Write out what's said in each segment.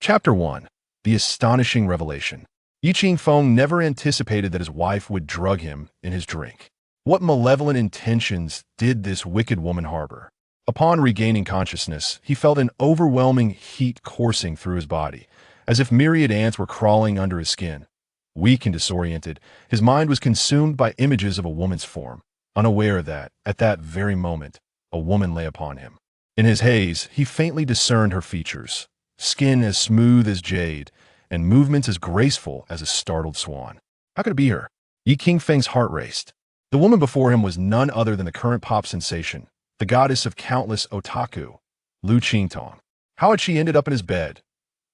Chapter 1. The Astonishing Revelation. Liu Qingtong never anticipated that his wife would drug him in his drink. What malevolent intentions did this wicked woman harbor? Upon regaining consciousness, he felt an overwhelming heat coursing through his body, as if myriad ants were crawling under his skin. Weak and disoriented, his mind was consumed by images of a woman's form, unaware that, at that very moment, a woman lay upon him. In his haze, he faintly discerned her features, skin as smooth as jade, and movements as graceful as a startled swan. How could it be her? Liu Qingfeng's heart raced. The woman before him was none other than the current pop sensation, the goddess of countless otaku, Liu Qingtong. How had she ended up in his bed?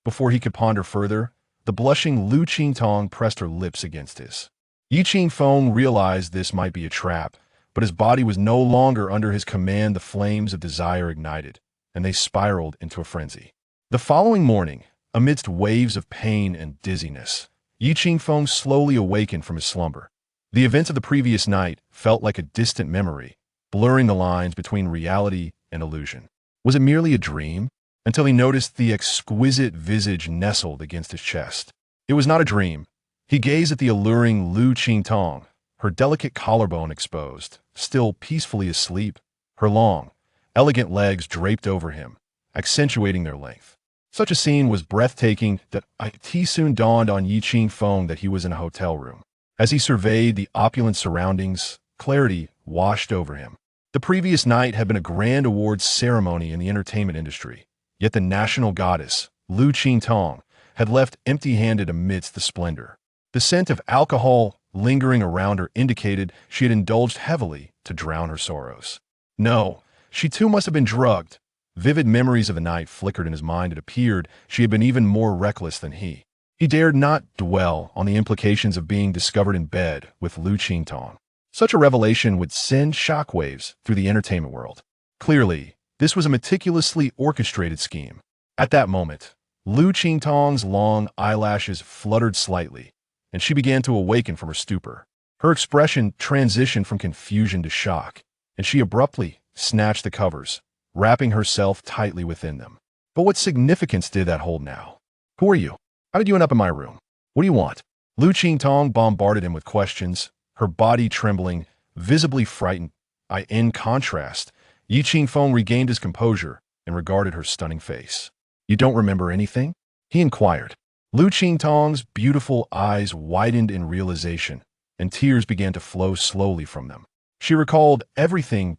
Before he could ponder further, the blushing Liu Qingtong pressed her lips against his. Liu Qingfeng realized this might be a trap, but his body was no longer under his command. The flames of desire ignited, and they spiraled into a frenzy. The following morning, amidst waves of pain and dizziness, Liu Qingfeng slowly awakened from his slumber. The events of the previous night felt like a distant memory, blurring the lines between reality and illusion. Was it merely a dream? Until he noticed the exquisite visage nestled against his chest. It was not a dream. He gazed at the alluring Liu Qingtong, her delicate collarbone exposed, still peacefully asleep, her long, elegant legs draped over him, accentuating their length. Such a scene was breathtaking that it soon dawned on Liu Qingfeng that he was in a hotel room. As he surveyed the opulent surroundings, clarity washed over him. The previous night had been a grand awards ceremony in the entertainment industry, yet the national goddess, Liu Qingtong, had left empty-handed amidst the splendor. The scent of alcohol lingering around her indicated she had indulged heavily to drown her sorrows. No, she too must have been drugged. Vivid memories of the night flickered in his mind. It appeared she had been even more reckless than he. He dared not dwell on the implications of being discovered in bed with Liu Qingtong. Such a revelation would send shockwaves through the entertainment world. Clearly, this was a meticulously orchestrated scheme. At that moment, Liu Qingtong's long eyelashes fluttered slightly, and she began to awaken from her stupor. Her expression transitioned from confusion to shock, and she abruptly snatched the covers, wrapping herself tightly within them. But what significance did that hold now? Who are you? How did you end up in my room? What do you want? Liu Qingtong bombarded him with questions, her body trembling, visibly frightened. In contrast, Liu Qingfeng regained his composure and regarded her stunning face. You don't remember anything? He inquired. Liu Qingtong's beautiful eyes widened in realization, and tears began to flow slowly from them. She recalled everything.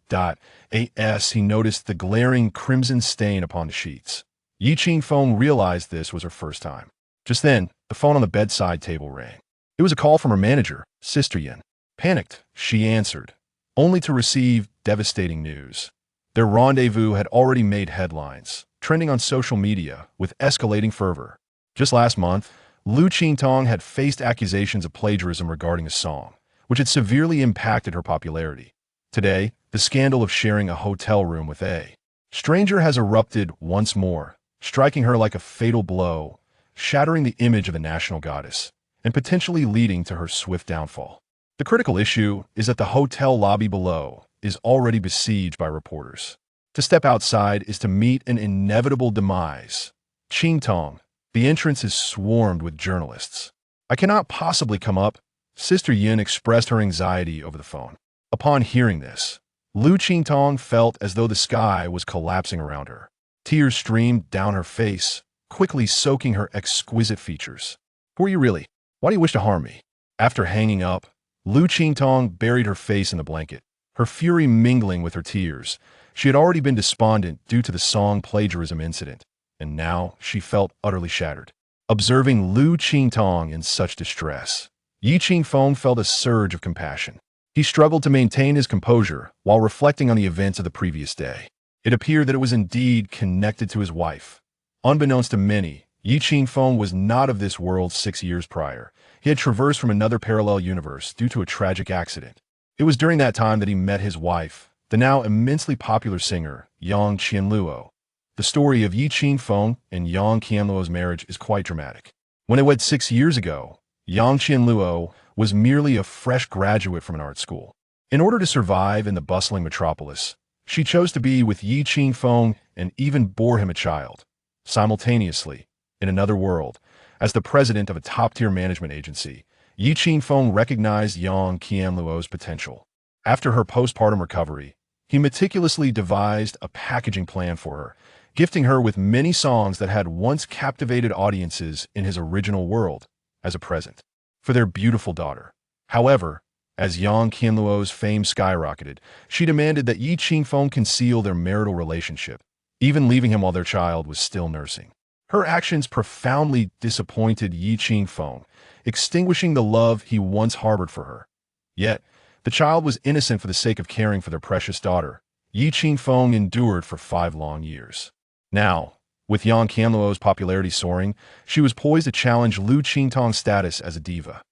As he noticed the glaring crimson stain upon the sheets. Liu Qingfeng realized this was her first time. Just then, the phone on the bedside table rang. It was a call from her manager, Sister Yin. Panicked, she answered, only to receive devastating news. Their rendezvous had already made headlines, trending on social media with escalating fervor. Just last month, Liu Qingtong had faced accusations of plagiarism regarding a song, which had severely impacted her popularity. Today, the scandal of sharing a hotel room with a stranger has erupted once more, striking her like a fatal blow, shattering the image of the national goddess, and potentially leading to her swift downfall. The critical issue is that the hotel lobby below is already besieged by reporters. To step outside is to meet an inevitable demise. Qingtong, the entrance is swarmed with journalists. I cannot possibly come up. Sister Yin expressed her anxiety over the phone. Upon hearing this, Liu Qingtong felt as though the sky was collapsing around her. Tears streamed down her face, quickly soaking her exquisite features. Who are you really? Why do you wish to harm me? After hanging up, Liu Qingtong buried her face in the blanket, her fury mingling with her tears. She had already been despondent due to the song plagiarism incident, and now she felt utterly shattered. Observing Liu Qingtong in such distress, Liu Qingfeng felt a surge of compassion. He struggled to maintain his composure while reflecting on the events of the previous day. It appeared that it was indeed connected to his wife. Unbeknownst to many, Liu Qingfeng was not of this world 6 years prior. He had traversed from another parallel universe due to a tragic accident. It was during that time that he met his wife, the now immensely popular singer, Yang Qianluo. The story of Liu Qingfeng and Yang Qianluo's marriage is quite dramatic. When they wed 6 years ago, Yang Qianluo was merely a fresh graduate from an art school. In order to survive in the bustling metropolis, she chose to be with Liu Qingfeng and even bore him a child. Simultaneously, In another world, as the president of a top-tier management agency, Yi Qingfeng recognized Yang Qianluo's potential. After her postpartum recovery, he meticulously devised a packaging plan for her, gifting her with many songs that had once captivated audiences in his original world as a present for their beautiful daughter. However, as Yang Qianluo's fame skyrocketed, she demanded that Yi Qingfeng conceal their marital relationship, even leaving him while their child was still nursing. Her actions profoundly disappointed Yi Qingfeng, extinguishing the love he once harbored for her. Yet, the child was innocent for the sake of caring for their precious daughter. Yi Qingfeng endured for 5 long years. Now, with Yang Qianluo's popularity soaring, she was poised to challenge Liu Qingtong's status as a diva.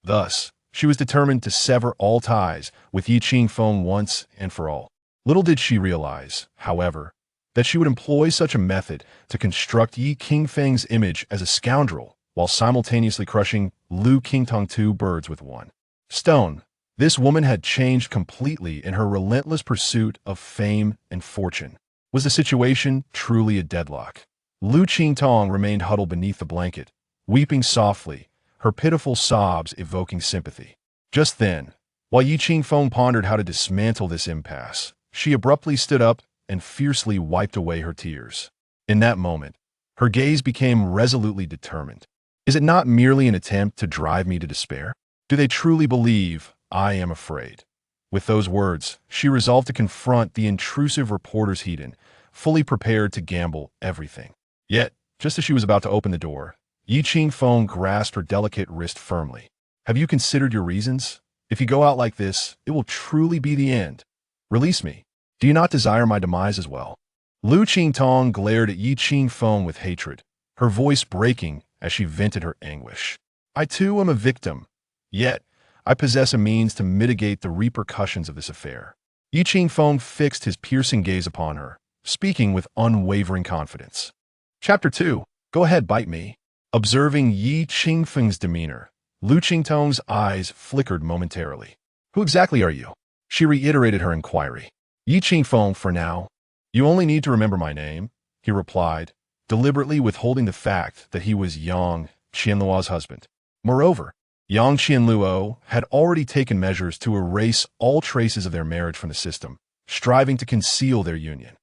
Thus, she was determined to sever all ties with Yi Qingfeng once and for all. Little did she realize, however, that she would employ such a method to construct Yi Qingfeng's image as a scoundrel while simultaneously crushing Liu Qingtong, 2 birds with 1 stone. This woman had changed completely in her relentless pursuit of fame and fortune. Was the situation truly a deadlock? Liu Qingtong remained huddled beneath the blanket, weeping softly, her pitiful sobs evoking sympathy. Just then, while Yi Qingfeng pondered how to dismantle this impasse, she abruptly stood up and fiercely wiped away her tears. In that moment, her gaze became resolutely determined. Is it not merely an attempt to drive me to despair? Do they truly believe I am afraid? With those words, she resolved to confront the intrusive reporter's Hedon, fully prepared to gamble everything. Yet, just as she was about to open the door, Yi Qingfeng grasped her delicate wrist firmly. Have you considered your reasons? If you go out like this, it will truly be the end. Release me. Do you not desire my demise as well? Liu Qingtong glared at Yi Qingfeng with hatred, her voice breaking as she vented her anguish. I too am a victim. Yet, I possess a means to mitigate the repercussions of this affair. Yi Qingfeng fixed his piercing gaze upon her, speaking with unwavering confidence. Chapter 2. Go ahead, bite me. Observing Yi Qingfeng's demeanor, Liu Qingtong's eyes flickered momentarily. Who exactly are you? She reiterated her inquiry. Yi Qingfeng, for now. You only need to remember my name, he replied, deliberately withholding the fact that he was Yang Qianluo's husband. Moreover, Yang Qianluo had already taken measures to erase all traces of their marriage from the system, striving to conceal their union.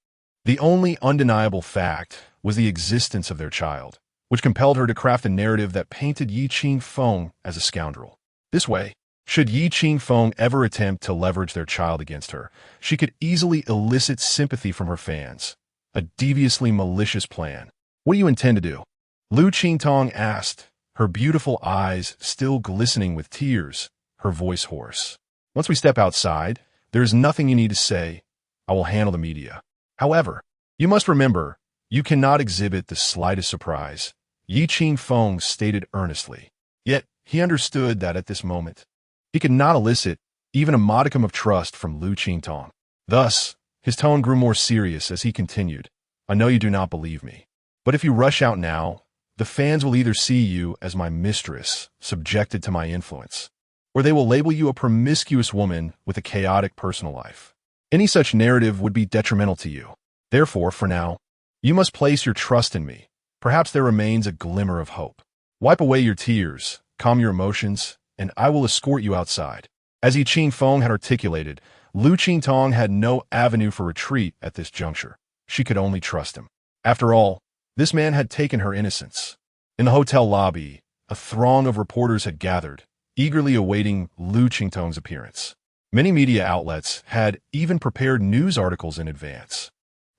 The only undeniable fact was the existence of their child, which compelled her to craft a narrative that painted Yi Qingfeng as a scoundrel. This way, should Yi Qingfeng ever attempt to leverage their child against her, she could easily elicit sympathy from her fans. A deviously malicious plan. What do you intend to do? Liu Qingtong asked, her beautiful eyes still glistening with tears, her voice hoarse. Once we step outside, there is nothing you need to say. I will handle the media. However, you must remember, you cannot exhibit the slightest surprise, Yi Qingfeng stated earnestly. Yet, he understood that at this moment, he could not elicit even a modicum of trust from Liu Qingtong. Thus, his tone grew more serious as he continued. I know you do not believe me. But if you rush out now, the fans will either see you as my mistress, subjected to my influence, or they will label you a promiscuous woman with a chaotic personal life. Any such narrative would be detrimental to you. Therefore, for now, you must place your trust in me. Perhaps there remains a glimmer of hope. Wipe away your tears, calm your emotions, and I will escort you outside. As Yi Qingfeng had articulated, Liu Qingtong had no avenue for retreat at this juncture. She could only trust him. After all, this man had taken her innocence. In the hotel lobby, a throng of reporters had gathered, eagerly awaiting Liu Qingtong's appearance. Many media outlets had even prepared news articles in advance,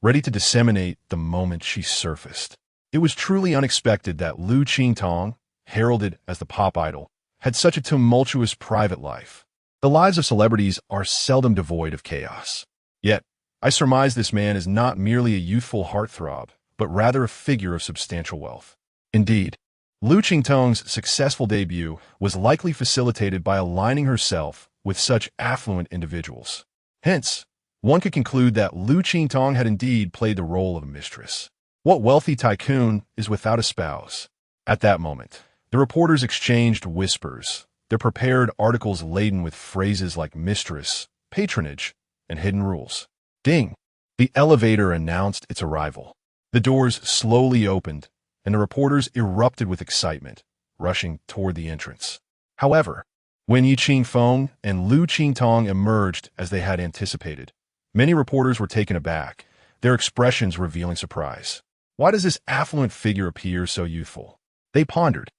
ready to disseminate the moment she surfaced. It was truly unexpected that Liu Qingtong, heralded as the pop idol, had such a tumultuous private life. The lives of celebrities are seldom devoid of chaos. Yet, I surmise this man is not merely a youthful heartthrob, but rather a figure of substantial wealth. Indeed, Liu Qingtong's successful debut was likely facilitated by aligning herself with such affluent individuals. Hence, one could conclude that Liu Qingtong had indeed played the role of a mistress. What wealthy tycoon is without a spouse? At that moment, the reporters exchanged whispers, their prepared articles laden with phrases like mistress, patronage, and hidden rules. Ding! The elevator announced its arrival. The doors slowly opened, and the reporters erupted with excitement, rushing toward the entrance. However, when Liu Qingtong and Liu Qingtong emerged as they had anticipated, many reporters were taken aback, their expressions revealing surprise. Why does this affluent figure appear so youthful? They pondered.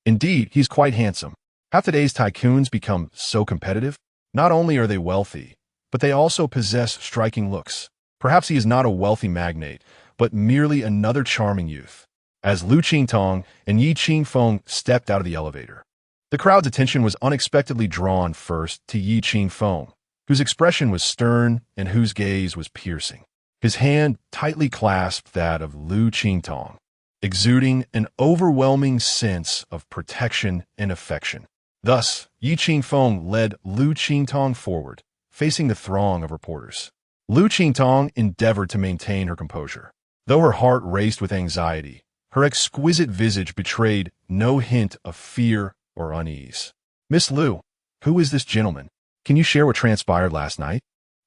Indeed, he's quite handsome. Have today's tycoons become so competitive? Not only are they wealthy, but they also possess striking looks. Perhaps he is not a wealthy magnate, but merely another charming youth. As Liu Qingtong and Liu Qingfeng stepped out of the elevator, the crowd's attention was unexpectedly drawn first to Liu Qingfeng, whose expression was stern and whose gaze was piercing. His hand tightly clasped that of Liu Qingtong, exuding an overwhelming sense of protection and affection. Thus, Liu Qingfeng led Liu Qingtong forward, facing the throng of reporters. Liu Qingtong endeavored to maintain her composure. Though her heart raced with anxiety, her exquisite visage betrayed no hint of fear or unease. Miss Liu, who is this gentleman? Can you share what transpired last night?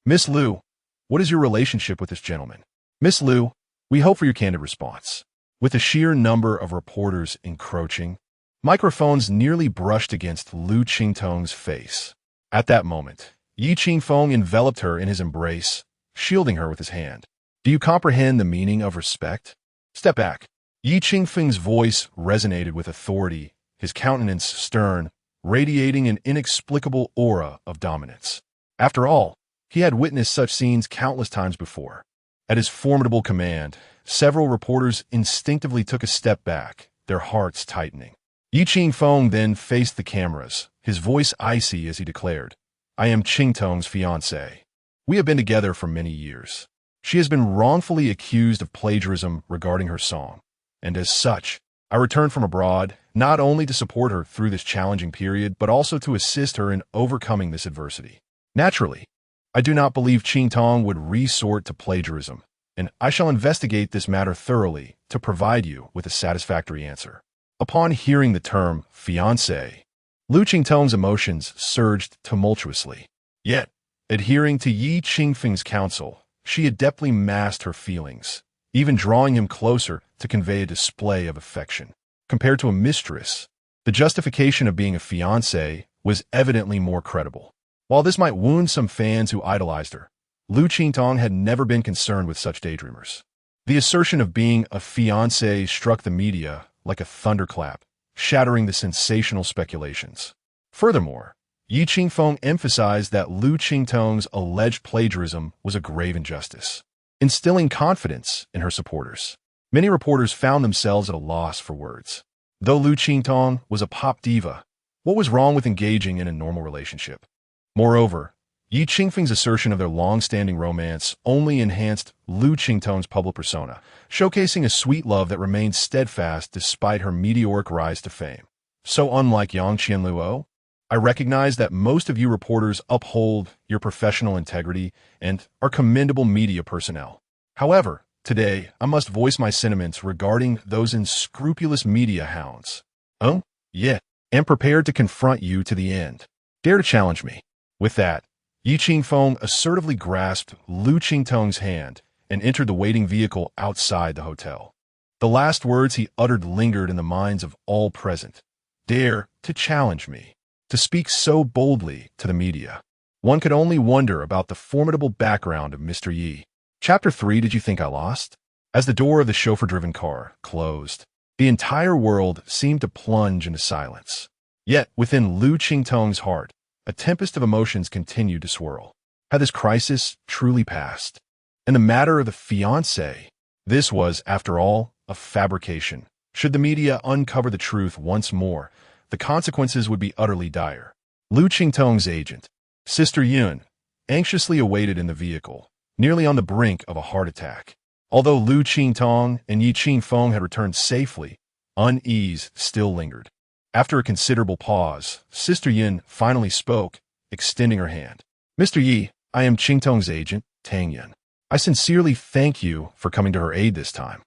Miss Liu, what is your relationship with this gentleman? Miss Liu, we hope for your candid response. With the sheer number of reporters encroaching, microphones nearly brushed against Liu Qingtong's face. At that moment, Liu Qingfeng enveloped her in his embrace, shielding her with his hand. Do you comprehend the meaning of respect? Step back. Liu Qingfeng's voice resonated with authority, his countenance stern, radiating an inexplicable aura of dominance. After all, he had witnessed such scenes countless times before. At his formidable command, several reporters instinctively took a step back, their hearts tightening. Liu Qingfeng then faced the cameras, his voice icy as he declared, I am Qingtong's fiancée. We have been together for many years. She has been wrongfully accused of plagiarism regarding her song, and as such, I returned from abroad not only to support her through this challenging period, but also to assist her in overcoming this adversity. Naturally, I do not believe Qingtong would resort to plagiarism, and I shall investigate this matter thoroughly to provide you with a satisfactory answer. Upon hearing the term fiancé, Liu Qingtong's emotions surged tumultuously. Yet, adhering to Liu Qingfeng's counsel, she adeptly masked her feelings, even drawing him closer to convey a display of affection. Compared to a mistress, the justification of being a fiancé was evidently more credible. While this might wound some fans who idolized her, Liu Qingtong had never been concerned with such daydreamers. The assertion of being a fiancé struck the media like a thunderclap, shattering the sensational speculations. Furthermore, Liu Qingfeng emphasized that Liu Qingtong's alleged plagiarism was a grave injustice, instilling confidence in her supporters. Many reporters found themselves at a loss for words. Though Liu Qingtong was a pop diva, what was wrong with engaging in a normal relationship? Moreover, Liu Qingfeng's assertion of their long-standing romance only enhanced Liu Qingtong's public persona, showcasing a sweet love that remained steadfast despite her meteoric rise to fame. So unlike Yang Qianluo, I recognize that most of you reporters uphold your professional integrity and are commendable media personnel. However, today, I must voice my sentiments regarding those unscrupulous media hounds. Oh, yeah, am prepared to confront you to the end. Dare to challenge me. With that, Liu Qingfeng assertively grasped Liu Qingtong's hand and entered the waiting vehicle outside the hotel. The last words he uttered lingered in the minds of all present. Dare to challenge me. To speak so boldly to the media. One could only wonder about the formidable background of Mr. Yi. Chapter 3. Did you think I lost? As the door of the chauffeur-driven car closed, the entire world seemed to plunge into silence. Yet, within Liu Qingtong's heart, a tempest of emotions continued to swirl. Had this crisis truly passed? And the matter of the fiancé, this was, after all, a fabrication. Should the media uncover the truth once more, the consequences would be utterly dire. Liu Qingtong's agent, Sister Yun, anxiously awaited in the vehicle, nearly on the brink of a heart attack. Although Liu Qingtong and Liu Qingfeng had returned safely, unease still lingered. After a considerable pause, Sister Yin finally spoke, extending her hand. Mr. Yi, I am Qingtong's agent, Tang Yin. I sincerely thank you for coming to her aid this time.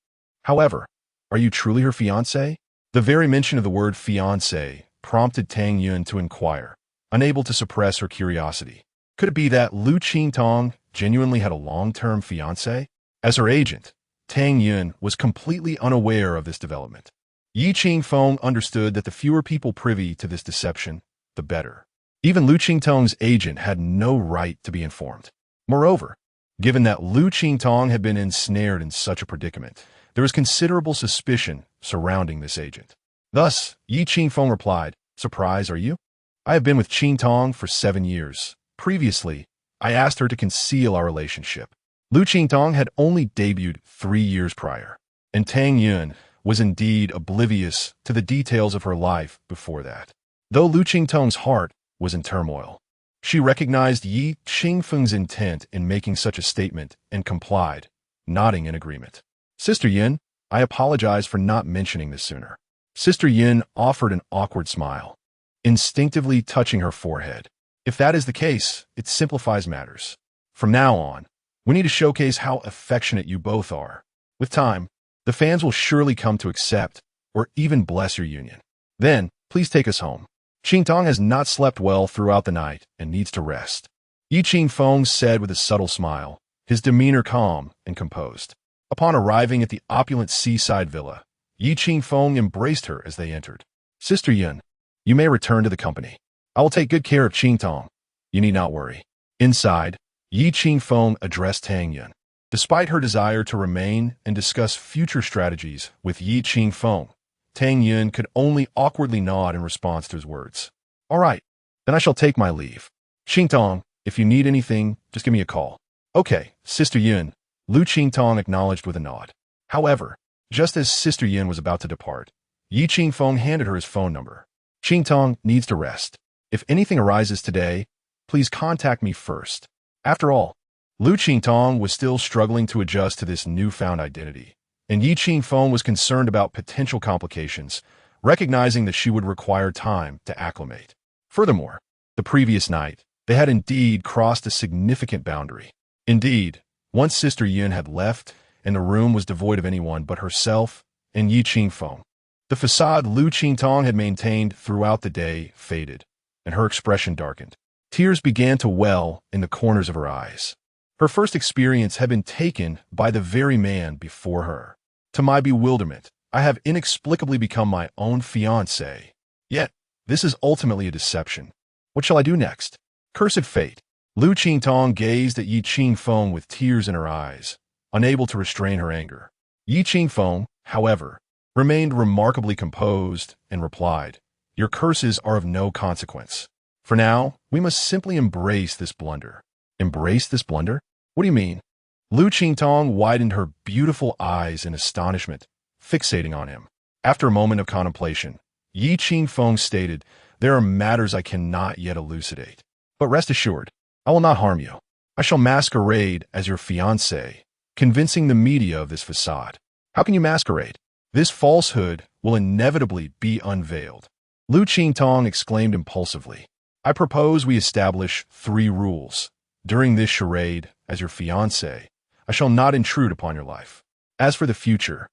However, are you truly her fiancé? The very mention of the word fiancé prompted Tang Yun to inquire, unable to suppress her curiosity. Could it be that Liu Qingtong genuinely had a long-term fiancé? As her agent, Tang Yun was completely unaware of this development. Yi Qingfeng understood that the fewer people privy to this deception, the better. Even Liu Qingtong's agent had no right to be informed. Moreover, given that Liu Qingtong had been ensnared in such a predicament, there was considerable suspicion surrounding this agent. Thus, Yi Qingfeng replied, "Surprised, are you? I have been with Qingtong for 7 years. Previously, I asked her to conceal our relationship. Liu Qingtong had only debuted 3 years prior, and Tang Yun was indeed oblivious to the details of her life before that. Though Liu Qingtong's heart was in turmoil, she recognized Yi Qingfeng's intent in making such a statement and complied, nodding in agreement. "Sister Yin, I apologize for not mentioning this sooner." Sister Yin offered an awkward smile, instinctively touching her forehead. "If that is the case, it simplifies matters. From now on, we need to showcase how affectionate you both are. With time, the fans will surely come to accept or even bless your union. Then, please take us home. Qingtong has not slept well throughout the night and needs to rest." Yi Qingfeng said with a subtle smile, his demeanor calm and composed. Upon arriving at the opulent seaside villa, Yi Qingfeng embraced her as they entered. "Sister Yun, you may return to the company. I will take good care of Qingtong. You need not worry." Inside, Yi Qingfeng addressed Tang Yun. Despite her desire to remain and discuss future strategies with Yi Qingfeng, Tang Yun could only awkwardly nod in response to his words. "All right, then I shall take my leave. Qingtong, if you need anything, just give me a call." "Okay, Sister Yun," Liu Qingtong acknowledged with a nod. However, just as Sister Yin was about to depart, Yi Qingfeng handed her his phone number. "Qingtong needs to rest. If anything arises today, please contact me first." After all, Liu Qingtong was still struggling to adjust to this newfound identity, and Yi Qingfeng was concerned about potential complications, recognizing that she would require time to acclimate. Furthermore, the previous night, they had indeed crossed a significant boundary. Indeed, once Sister Yin had left, and the room was devoid of anyone but herself and Yi Qingfeng. The facade Liu Qingtong had maintained throughout the day faded, and her expression darkened. Tears began to well in the corners of her eyes. Her first experience had been taken by the very man before her. To my bewilderment, I have inexplicably become my own fiancé. Yet, this is ultimately a deception. What shall I do next? Cursed fate. Liu Qingtong gazed at Yi Qingfeng with tears in her eyes, unable to restrain her anger. Yi Qingfeng, however, remained remarkably composed and replied, "Your curses are of no consequence. For now, we must simply embrace this blunder." "Embrace this blunder? What do you mean?" Liu Qingtong widened her beautiful eyes in astonishment, fixating on him. After a moment of contemplation, Yi Qingfeng stated, "There are matters I cannot yet elucidate. But rest assured, I will not harm you. I shall masquerade as your fiancé, convincing the media of this facade." "How can you masquerade? This falsehood will inevitably be unveiled." Liu Qingtong exclaimed impulsively. "I propose we establish 3 rules. During this charade, as your fiancé, I shall not intrude upon your life. As for the future,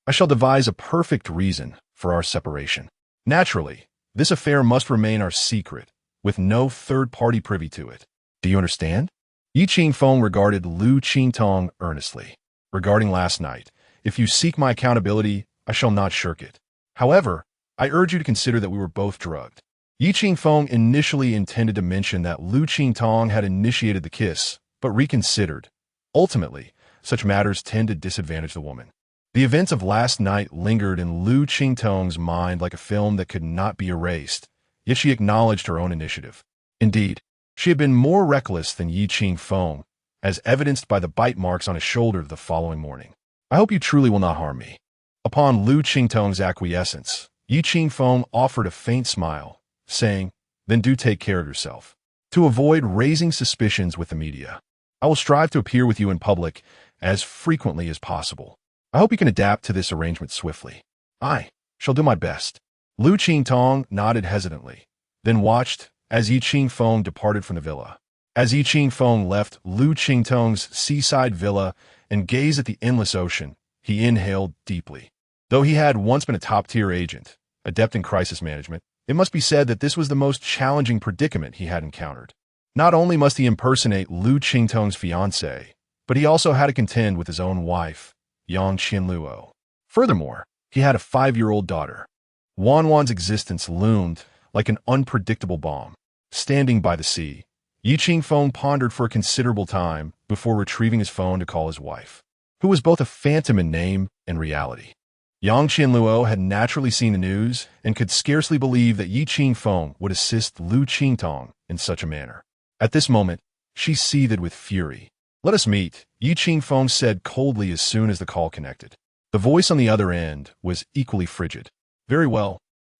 I shall devise a perfect reason for our separation. Naturally, this affair must remain our secret, with no third party privy to it. Do you understand?" Yi Qingfeng regarded Liu Qingtong earnestly. "Regarding last night, if you seek my accountability, I shall not shirk it. However, I urge you to consider that we were both drugged." Yi Qingfeng initially intended to mention that Liu Qingtong had initiated the kiss, but reconsidered. Ultimately, such matters tend to disadvantage the woman. The events of last night lingered in Liu Qingtong's mind like a film that could not be erased, yet she acknowledged her own initiative. Indeed, she had been more reckless than Yi Qingfeng, as evidenced by the bite marks on his shoulder the following morning. "I hope you truly will not harm me." Upon Liu Qingtong's acquiescence, Yi Qingfeng offered a faint smile, saying, "Then do take care of yourself. To avoid raising suspicions with the media, I will strive to appear with you in public as frequently as possible. I hope you can adapt to this arrangement swiftly." "I shall do my best." Liu Qingtong nodded hesitantly, then watched as Yi Qingfeng departed from the villa. As Yi Qingfeng left Liu Qingtong's seaside villa and gazed at the endless ocean, he inhaled deeply. Though he had once been a top-tier agent, adept in crisis management, it must be said that this was the most challenging predicament he had encountered. Not only must he impersonate Liu Qingtong's fiancée, but he also had to contend with his own wife, Yang Qianluo. Furthermore, he had a 5-year-old daughter. Wanwan's existence loomed like an unpredictable bomb. Standing by the sea, Yi Qingfeng pondered for a considerable time before retrieving his phone to call his wife, who was both a phantom in name and reality. Yang Qianluo had naturally seen the news and could scarcely believe that Yi Qingfeng would assist Liu Qingtong in such a manner. At this moment, she seethed with fury. "Let us meet," Yi Qingfeng said coldly as soon as the call connected. The voice on the other end was equally frigid. "Very well.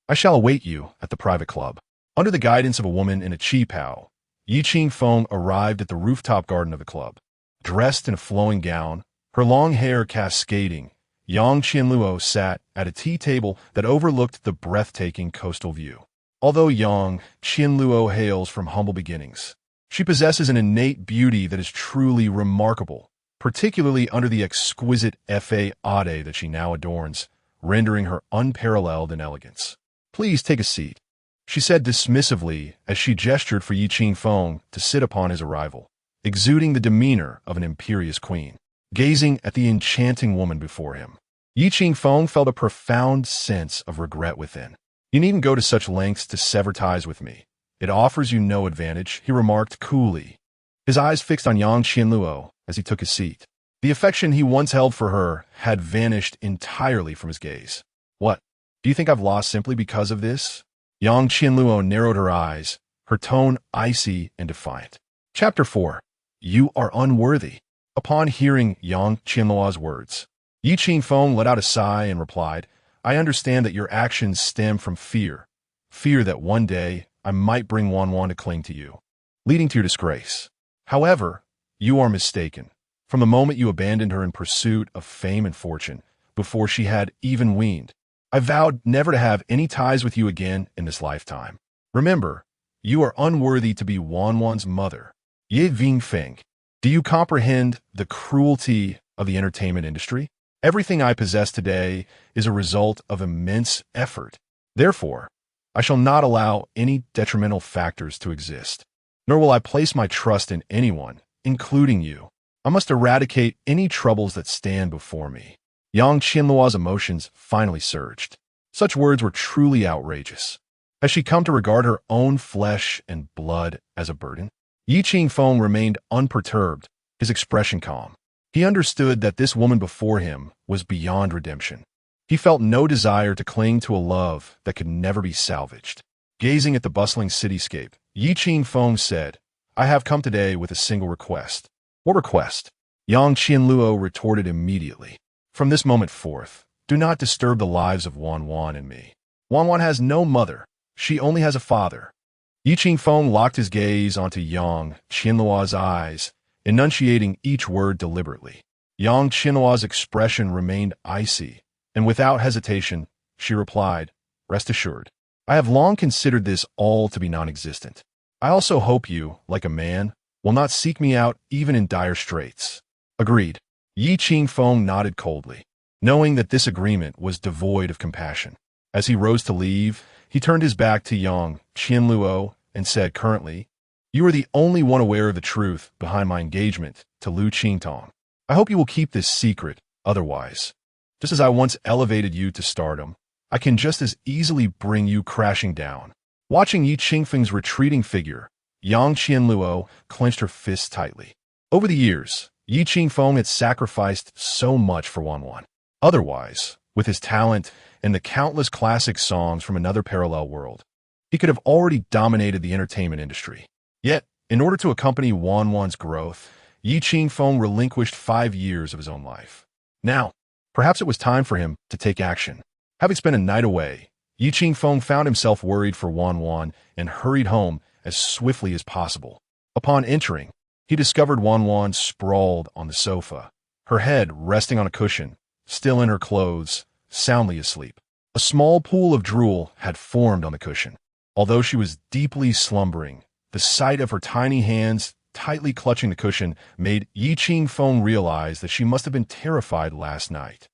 I shall await you at the private club." Under the guidance of a woman in a qipao, Yi Qingfeng arrived at the rooftop garden of the club. Dressed in a flowing gown, her long hair cascading, Yang Qianluo sat at a tea table that overlooked the breathtaking coastal view. Although Yang Qianluo hails from humble beginnings, she possesses an innate beauty that is truly remarkable, particularly under the exquisite fade that she now adorns, rendering her unparalleled in elegance. "Please take a seat," she said dismissively as she gestured for Yi Qingfeng to sit upon his arrival, exuding the demeanor of an imperious queen. Gazing at the enchanting woman before him, Yi Qingfeng felt a profound sense of regret within. "You needn't go to such lengths to sever ties with me. It offers you no advantage," he remarked coolly, his eyes fixed on Yang Qianluo as he took his seat. The affection he once held for her had vanished entirely from his gaze. "What? Do you think I've lost simply because of this?" Yang Qianluo narrowed her eyes, her tone icy and defiant. Chapter 4. You are unworthy. Upon hearing Yang Qianluo's words, Yi Qingfeng let out a sigh and replied, "I understand that your actions stem from fear that one day I might bring Wanwan to cling to you, leading to your disgrace. However, you are mistaken. From the moment you abandoned her in pursuit of fame and fortune, before she had even weaned, I vowed never to have any ties with you again in this lifetime. Remember, you are unworthy to be Wanwan's mother." Ye Qingfeng. Do you comprehend the cruelty of the entertainment industry? Everything I possess today is a result of immense effort. Therefore, I shall not allow any detrimental factors to exist, nor will I place my trust in anyone, including you. I must eradicate any troubles that stand before me. Yang Qianluo's emotions finally surged. Such words were truly outrageous. Has she come to regard her own flesh and blood as a burden? Yi Qingfeng remained unperturbed, his expression calm. He understood that this woman before him was beyond redemption. He felt no desire to cling to a love that could never be salvaged. Gazing at the bustling cityscape, Yi Qingfeng said, "I have come today with a single request." "What request?" Yang Qianluo retorted immediately. "From this moment forth, do not disturb the lives of Wanwan and me. Wanwan has no mother. She only has a father." Yi Qingfeng locked his gaze onto Yang Qianluo's eyes, enunciating each word deliberately. Yang Qianluo's expression remained icy, and without hesitation, she replied, "Rest assured, I have long considered this all to be non-existent. I also hope you, like a man, will not seek me out even in dire straits." "Agreed." Yi Qingfeng nodded coldly, knowing that this agreement was devoid of compassion. As he rose to leave, he turned his back to Yang Qianluo and said currently, "You are the only one aware of the truth behind my engagement to Liu Qingtong. I hope you will keep this secret, otherwise, just as I once elevated you to stardom, I can just as easily bring you crashing down." Watching Yi Qingfeng's retreating figure, Yang Qianluo clenched her fists tightly. Over the years, Yi Qingfeng had sacrificed so much for Wanwan. Otherwise, with his talent and the countless classic songs from another parallel world, he could have already dominated the entertainment industry. Yet, in order to accompany Wanwan's growth, Yi Qingfeng relinquished 5 years of his own life. Now, perhaps it was time for him to take action. Having spent a night away, Yi Qingfeng found himself worried for Wanwan and hurried home as swiftly as possible. Upon entering, he discovered Wanwan sprawled on the sofa, her head resting on a cushion, still in her clothes, soundly asleep. A small pool of drool had formed on the cushion. Although she was deeply slumbering, the sight of her tiny hands tightly clutching the cushion made Yi Qingfeng realize that she must have been terrified last night,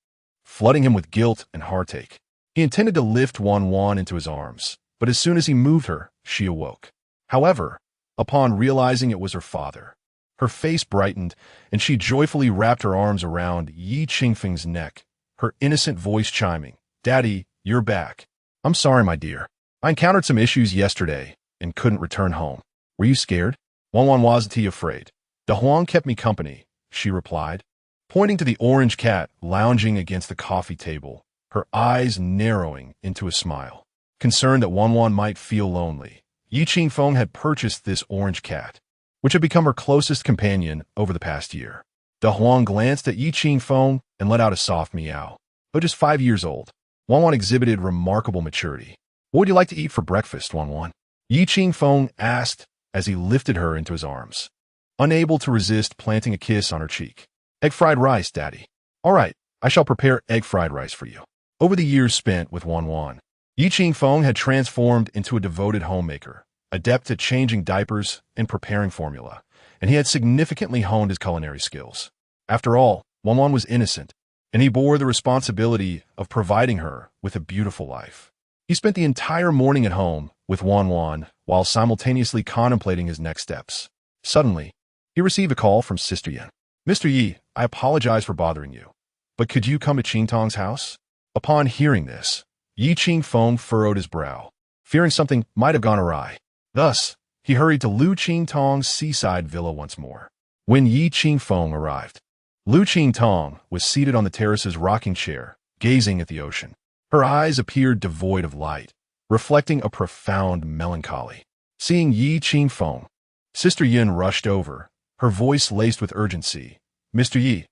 flooding him with guilt and heartache. He intended to lift Wanwan into his arms, but as soon as he moved her, she awoke. However, upon realizing it was her father, Her face brightened, and she joyfully wrapped her arms around Yi Qingfeng's neck, her innocent voice chiming, "Daddy, you're back." "I'm sorry, my dear. I encountered some issues yesterday and couldn't return home." "Were you scared?" "Wanwan wasn't afraid. Da Huang kept me company," she replied, pointing to the orange cat lounging against the coffee table, her eyes narrowing into a smile. Concerned that Wanwan might feel lonely, Yi Qingfeng had purchased this orange cat, which had become her closest companion over the past year. Da Huang glanced at Yi Qingfeng and let out a soft meow. Though just 5 years old, Wanwan exhibited remarkable maturity. "What would you like to eat for breakfast, Wanwan?" Yi Qingfeng asked as he lifted her into his arms, unable to resist planting a kiss on her cheek. "Egg fried rice, Daddy." "All right, I shall prepare egg fried rice for you." Over the years spent with Wanwan, Yi Qingfeng had transformed into a devoted homemaker, adept at changing diapers and preparing formula, and he had significantly honed his culinary skills. After all, Wanwan was innocent, and he bore the responsibility of providing her with a beautiful life. He spent the entire morning at home with Wanwan while simultaneously contemplating his next steps. Suddenly, he received a call from Sister Yin. "Mr. Yi, I apologize for bothering you, but could you come to Qingtong's house?" Upon hearing this, Yi Qingfeng furrowed his brow, fearing something might have gone awry. Thus, he hurried to Liu Qingtong's seaside villa once more. When Yi Qingfeng arrived, Liu Qingtong was seated on the terrace's rocking chair, gazing at the ocean. Her eyes appeared devoid of light, reflecting a profound melancholy. Seeing Yi Qingfeng, Sister Yin rushed over, her voice laced with urgency. "Mr. Yi,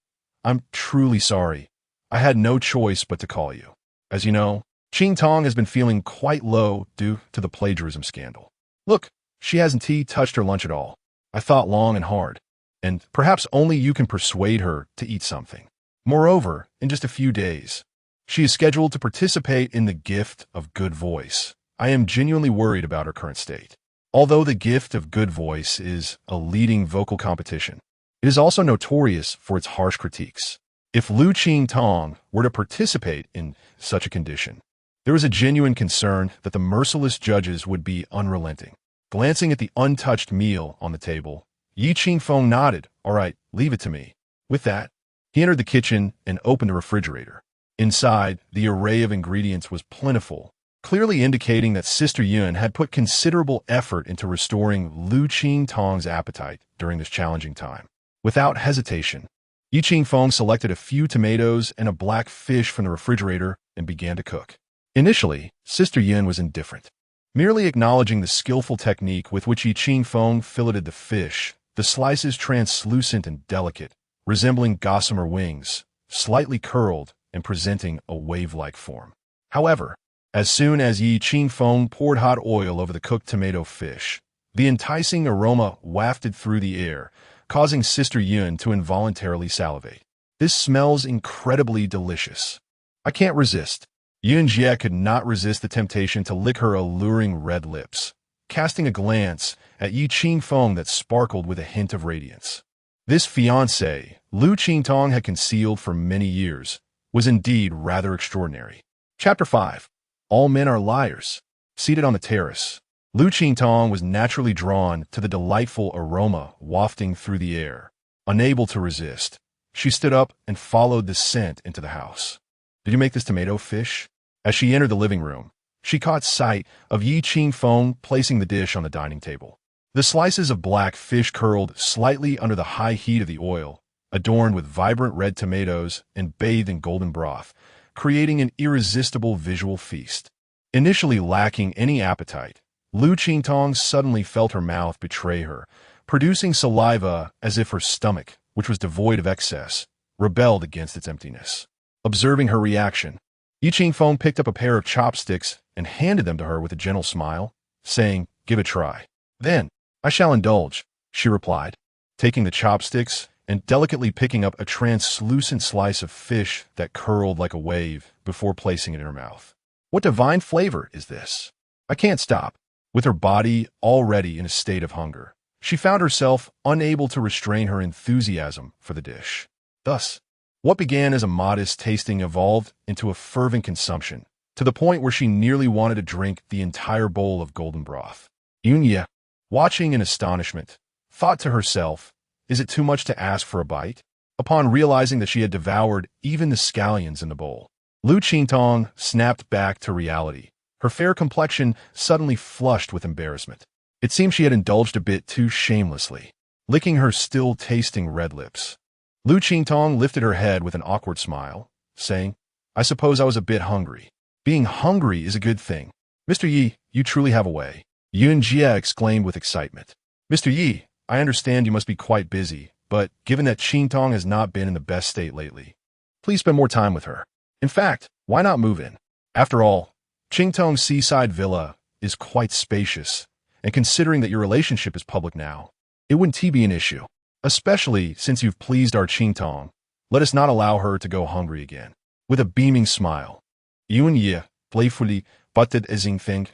I'm truly sorry. I had no choice but to call you. As you know, Qingtong has been feeling quite low due to the plagiarism scandal. Look, she hasn't touched her lunch at all. I thought long and hard, and perhaps only you can persuade her to eat something. Moreover, in just a few days, she is scheduled to participate in the Gift of Good Voice. I am genuinely worried about her current state. Although the Gift of Good Voice is a leading vocal competition, it is also notorious for its harsh critiques. If Liu Qingtong were to participate in such a condition, there is a genuine concern that the merciless judges would be unrelenting." Glancing at the untouched meal on the table, Yi Qingfeng nodded. "All right, leave it to me." With that, he entered the kitchen and opened the refrigerator. Inside, the array of ingredients was plentiful, clearly indicating that Sister Yun had put considerable effort into restoring Liu Qingtong's appetite during this challenging time. Without hesitation, Yi Qingfeng selected a few tomatoes and a black fish from the refrigerator and began to cook. Initially, Sister Yin was indifferent, merely acknowledging the skillful technique with which Yi Qingfeng filleted the fish, the slices translucent and delicate, resembling gossamer wings, slightly curled and presenting a wave-like form. However, as soon as Yi Qingfeng poured hot oil over the cooked tomato fish, the enticing aroma wafted through the air, causing Sister Yun to involuntarily salivate. "This smells incredibly delicious. I can't resist." Yun Jie could not resist the temptation to lick her alluring red lips, casting a glance at Yi Qingfeng that sparkled with a hint of radiance. This fiancé Liu Qingtong had concealed for many years was indeed rather extraordinary. Chapter 5. All Men Are Liars. Seated on the terrace, Liu Qingtong was naturally drawn to the delightful aroma wafting through the air. Unable to resist, she stood up and followed the scent into the house. "Did you make this tomato fish?" As she entered the living room, she caught sight of Yi Qingfeng placing the dish on the dining table. The slices of black fish curled slightly under the high heat of the oil, adorned with vibrant red tomatoes and bathed in golden broth, creating an irresistible visual feast. Initially lacking any appetite, Liu Qingtong suddenly felt her mouth betray her, producing saliva as if her stomach, which was devoid of excess, rebelled against its emptiness. Observing her reaction, Yi Qingfeng picked up a pair of chopsticks and handed them to her with a gentle smile, saying, "Give it a try." "Then, I shall indulge," she replied, taking the chopsticks and delicately picking up a translucent slice of fish that curled like a wave before placing it in her mouth. "What divine flavor is this? I can't stop." With her body already in a state of hunger, she found herself unable to restrain her enthusiasm for the dish. Thus, what began as a modest tasting evolved into a fervent consumption, to the point where she nearly wanted to drink the entire bowl of golden broth. Yunya, watching in astonishment, thought to herself, Is it too much to ask for a bite? Upon realizing that she had devoured even the scallions in the bowl, Liu Qingtong snapped back to reality, her fair complexion suddenly flushed with embarrassment. It seemed she had indulged a bit too shamelessly, licking her still-tasting red lips. Liu Qingtong lifted her head with an awkward smile, saying, I suppose I was a bit hungry. Being hungry is a good thing. Mr. Yi, you truly have a way. Yuan Jie exclaimed with excitement. Mr. Yi, I understand you must be quite busy, but given that Qingtong has not been in the best state lately, please spend more time with her. In fact, why not move in? After all, Qingtong's seaside villa is quite spacious, and considering that your relationship is public now, it wouldn't be an issue. Especially since you've pleased our Qingtong, let us not allow her to go hungry again. With a beaming smile, Yuan Ye playfully butted a Qingfeng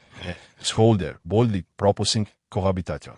shoulder, boldly proposing cohabitation.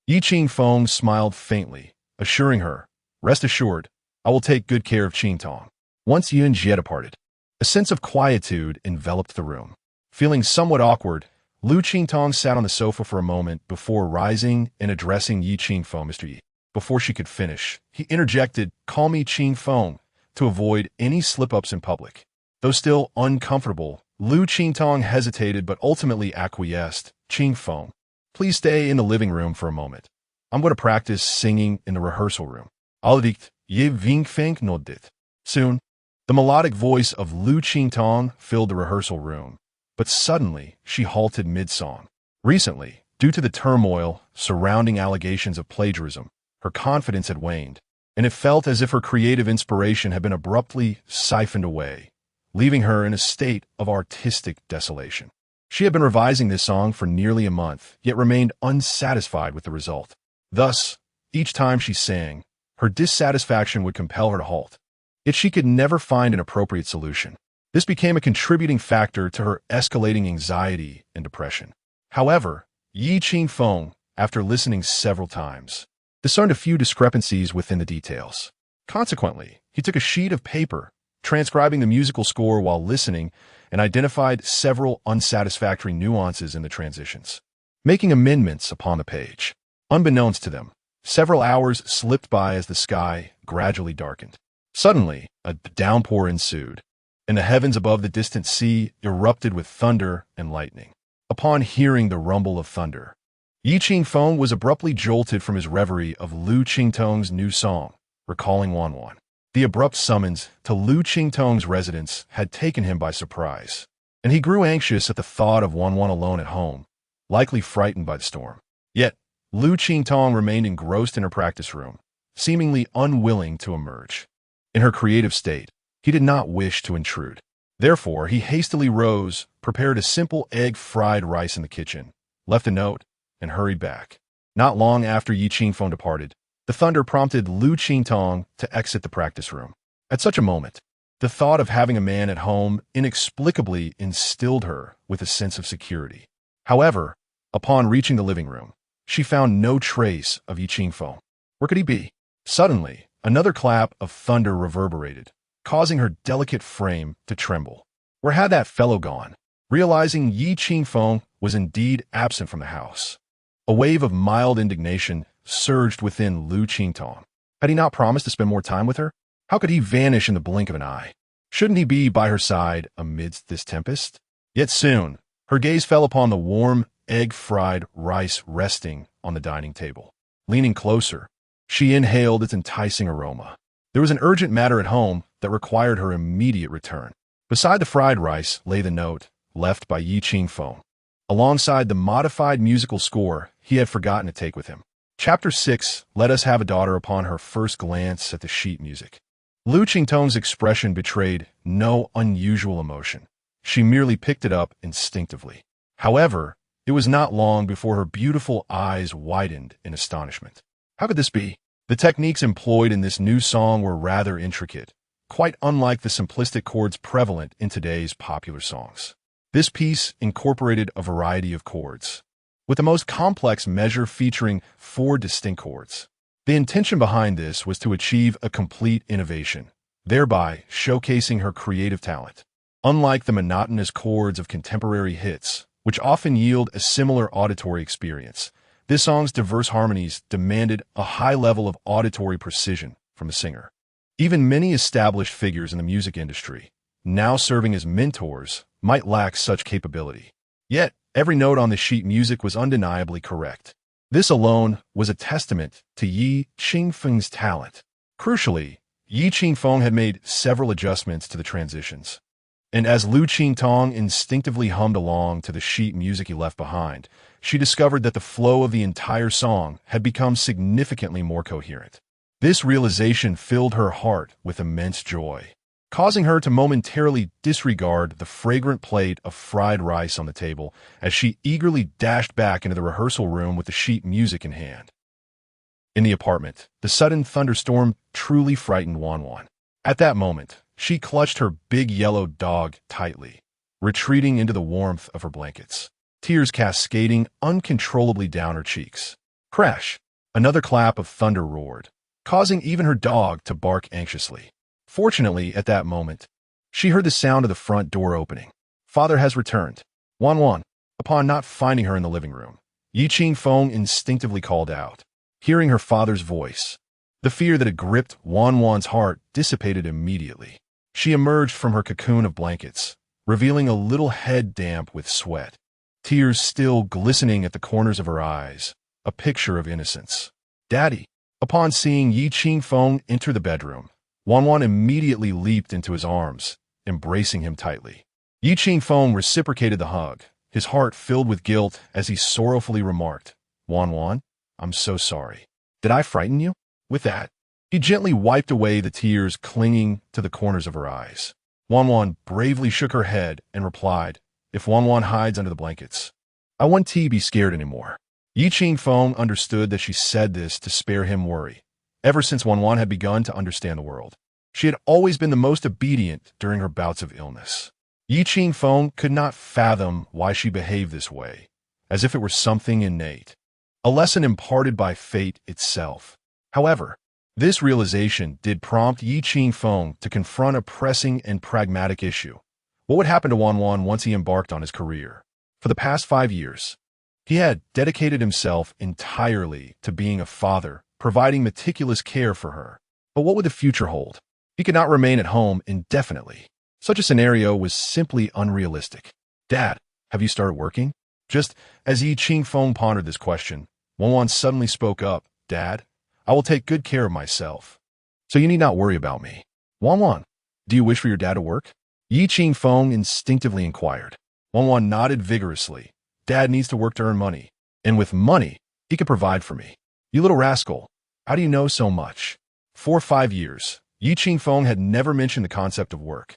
Yi Qingfeng smiled faintly, assuring her, rest assured, I will take good care of Qingtong. Once Yuan Jie departed, a sense of quietude enveloped the room. Feeling somewhat awkward, Liu Qingtong sat on the sofa for a moment before rising and addressing Yi Qingfeng. Mr. Yi. Before she could finish, he interjected, call me Qingfeng, to avoid any slip-ups in public. Though still uncomfortable, Liu Qingtong hesitated but ultimately acquiesced. Qingfeng, please stay in the living room for a moment. I'm going to practice singing in the rehearsal room. Alright, Ye Qingfeng nodded. Soon, the melodic voice of Liu Qingtong filled the rehearsal room, but suddenly she halted mid-song. Recently, due to the turmoil surrounding allegations of plagiarism, her confidence had waned, and it felt as if her creative inspiration had been abruptly siphoned away, leaving her in a state of artistic desolation. She had been revising this song for nearly a month, yet remained unsatisfied with the result. Thus, each time she sang, her dissatisfaction would compel her to halt. Yet she could never find an appropriate solution. This became a contributing factor to her escalating anxiety and depression. However, Yi Qingfeng, after listening several times, discerned a few discrepancies within the details. Consequently, he took a sheet of paper, transcribing the musical score while listening, and identified several unsatisfactory nuances in the transitions, making amendments upon the page. Unbeknownst to them, several hours slipped by as the sky gradually darkened. Suddenly, a downpour ensued, and the heavens above the distant sea erupted with thunder and lightning. Upon hearing the rumble of thunder, Yi Qingfeng was abruptly jolted from his reverie of Liu Qingtong's new song, recalling Wanwan. The abrupt summons to Liu Qingtong's residence had taken him by surprise, and he grew anxious at the thought of Wanwan alone at home, likely frightened by the storm. Yet, Liu Qingtong remained engrossed in her practice room, seemingly unwilling to emerge. In her creative state, he did not wish to intrude. Therefore, he hastily rose, prepared a simple egg-fried rice in the kitchen, left a note, and hurried back. Not long after Yi Qingfeng departed, the thunder prompted Liu Qingtong to exit the practice room. At such a moment, the thought of having a man at home inexplicably instilled her with a sense of security. However, upon reaching the living room, she found no trace of Yi Qingfeng. Where could he be? Suddenly, another clap of thunder reverberated, causing her delicate frame to tremble. Where had that fellow gone? Realizing Yi Qingfeng was indeed absent from the house, a wave of mild indignation surged within Liu Qingtong. Had he not promised to spend more time with her? How could he vanish in the blink of an eye? Shouldn't he be by her side amidst this tempest? Yet soon, her gaze fell upon the warm, egg-fried rice resting on the dining table. Leaning closer, she inhaled its enticing aroma. There was an urgent matter at home that required her immediate return. Beside the fried rice lay the note left by Yi Qingfeng, alongside the modified musical score he had forgotten to take with him. Chapter 6, Let Us Have a Daughter. Upon her first glance at the sheet music, Liu Qingtong's expression betrayed no unusual emotion. She merely picked it up instinctively. However, it was not long before her beautiful eyes widened in astonishment. How could this be? The techniques employed in this new song were rather intricate, quite unlike the simplistic chords prevalent in today's popular songs. This piece incorporated a variety of chords, with the most complex measure featuring 4 distinct chords. The intention behind this was to achieve a complete innovation, thereby showcasing her creative talent. Unlike the monotonous chords of contemporary hits, which often yield a similar auditory experience, This song's diverse harmonies demanded a high level of auditory precision from the singer. Even many established figures in the music industry, now serving as mentors, might lack such capability. Yet, every note on the sheet music was undeniably correct. This alone was a testament to Liu Qingtong's talent. Crucially, Liu Qingtong had made several adjustments to the transitions. And as Liu Qingtong instinctively hummed along to the sheet music he left behind, she discovered that the flow of the entire song had become significantly more coherent. This realization filled her heart with immense joy, causing her to momentarily disregard the fragrant plate of fried rice on the table as she eagerly dashed back into the rehearsal room with the sheet music in hand. In the apartment, the sudden thunderstorm truly frightened Wanwan. At that moment, she clutched her big yellow dog tightly, retreating into the warmth of her blankets, tears cascading uncontrollably down her cheeks. Crash! Another clap of thunder roared, causing even her dog to bark anxiously. Fortunately, at that moment, she heard the sound of the front door opening. Father has returned. Wanwan, upon not finding her in the living room, Liu Qingtong instinctively called out. Hearing her father's voice, the fear that had gripped Wanwan's heart dissipated immediately. She emerged from her cocoon of blankets, revealing a little head damp with sweat, tears still glistening at the corners of her eyes, a picture of innocence. Daddy! Upon seeing Liu Qingtong enter the bedroom, Wanwan immediately leaped into his arms, embracing him tightly. Liu Qingtong reciprocated the hug, his heart filled with guilt as he sorrowfully remarked, Wanwan, I'm so sorry. Did I frighten you? With that, he gently wiped away the tears clinging to the corners of her eyes. Wanwan bravely shook her head and replied, If Wanwan hides under the blankets, I won't be scared anymore. Liu Qingtong understood that she said this to spare him worry. Ever since Wanwan had begun to understand the world, she had always been the most obedient during her bouts of illness. Liu Qingtong could not fathom why she behaved this way, as if it were something innate, a lesson imparted by fate itself. However, this realization did prompt Liu Qingtong to confront a pressing and pragmatic issue. What would happen to Wanwan once he embarked on his career? For the past 5 years, he had dedicated himself entirely to being a father, providing meticulous care for her. But what would the future hold? He could not remain at home indefinitely. Such a scenario was simply unrealistic. Dad, have you started working? Just as Liu Qingtong pondered this question, Wanwan suddenly spoke up. Dad, I will take good care of myself, so you need not worry about me. Wanwan, do you wish for your dad to work? Liu Qingtong instinctively inquired. Wanwan nodded vigorously. Dad needs to work to earn money, and with money, he can provide for me. You little rascal, how do you know so much? For 5 years, Liu Qingtong had never mentioned the concept of work,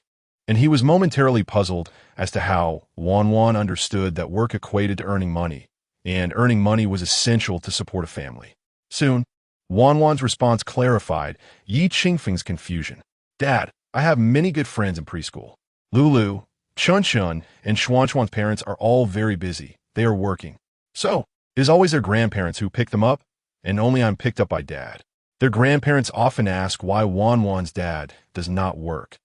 and he was momentarily puzzled as to how Wanwan understood that work equated to earning money, and earning money was essential to support a family. Soon, Wanwan's response clarified Liu Qingfeng's confusion. Dad, I have many good friends in preschool. Lulu, Chun-Chun, and Xuan-Xuan's parents are all very busy. They are working. So, it is always their grandparents who pick them up, and only I'm picked up by Dad. Their grandparents often ask why Wanwan's dad does not work,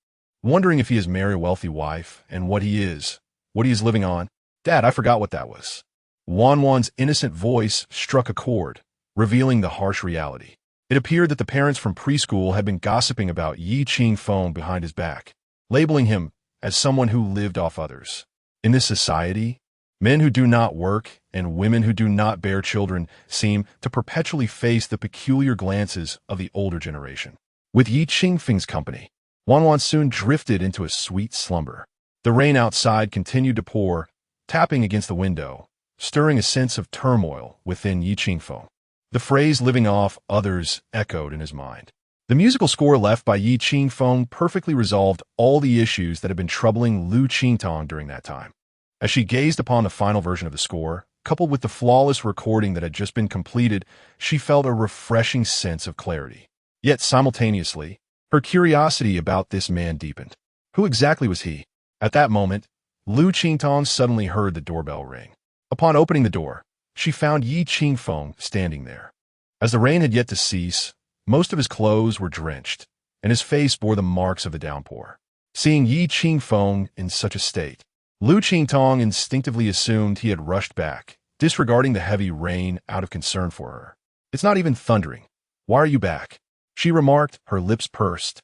wondering if he has married a wealthy wife and what he is living on. Dad, I forgot what that was. Wanwan's innocent voice struck a chord, revealing the harsh reality. It appeared that the parents from preschool had been gossiping about Liu Qingtong behind his back, labeling him as someone who lived off others. In this society, men who do not work and women who do not bear children seem to perpetually face the peculiar glances of the older generation. With Liu Qingfeng's company, Wanwan soon drifted into a sweet slumber. The rain outside continued to pour, tapping against the window, stirring a sense of turmoil within Liu Qingtong. The phrase living off others echoed in his mind. The musical score left by Liu Qingtong perfectly resolved all the issues that had been troubling Liu Qingtong during that time. As she gazed upon the final version of the score, coupled with the flawless recording that had just been completed, she felt a refreshing sense of clarity. Yet simultaneously, her curiosity about this man deepened. Who exactly was he? At that moment, Liu Qingtong suddenly heard the doorbell ring. Upon opening the door, she found Liu Qingtong standing there. As the rain had yet to cease, most of his clothes were drenched, and his face bore the marks of the downpour. Seeing Liu Qingtong in such a state, Liu Qingtong instinctively assumed he had rushed back, disregarding the heavy rain out of concern for her. It's not even thundering. Why are you back? She remarked, her lips pursed.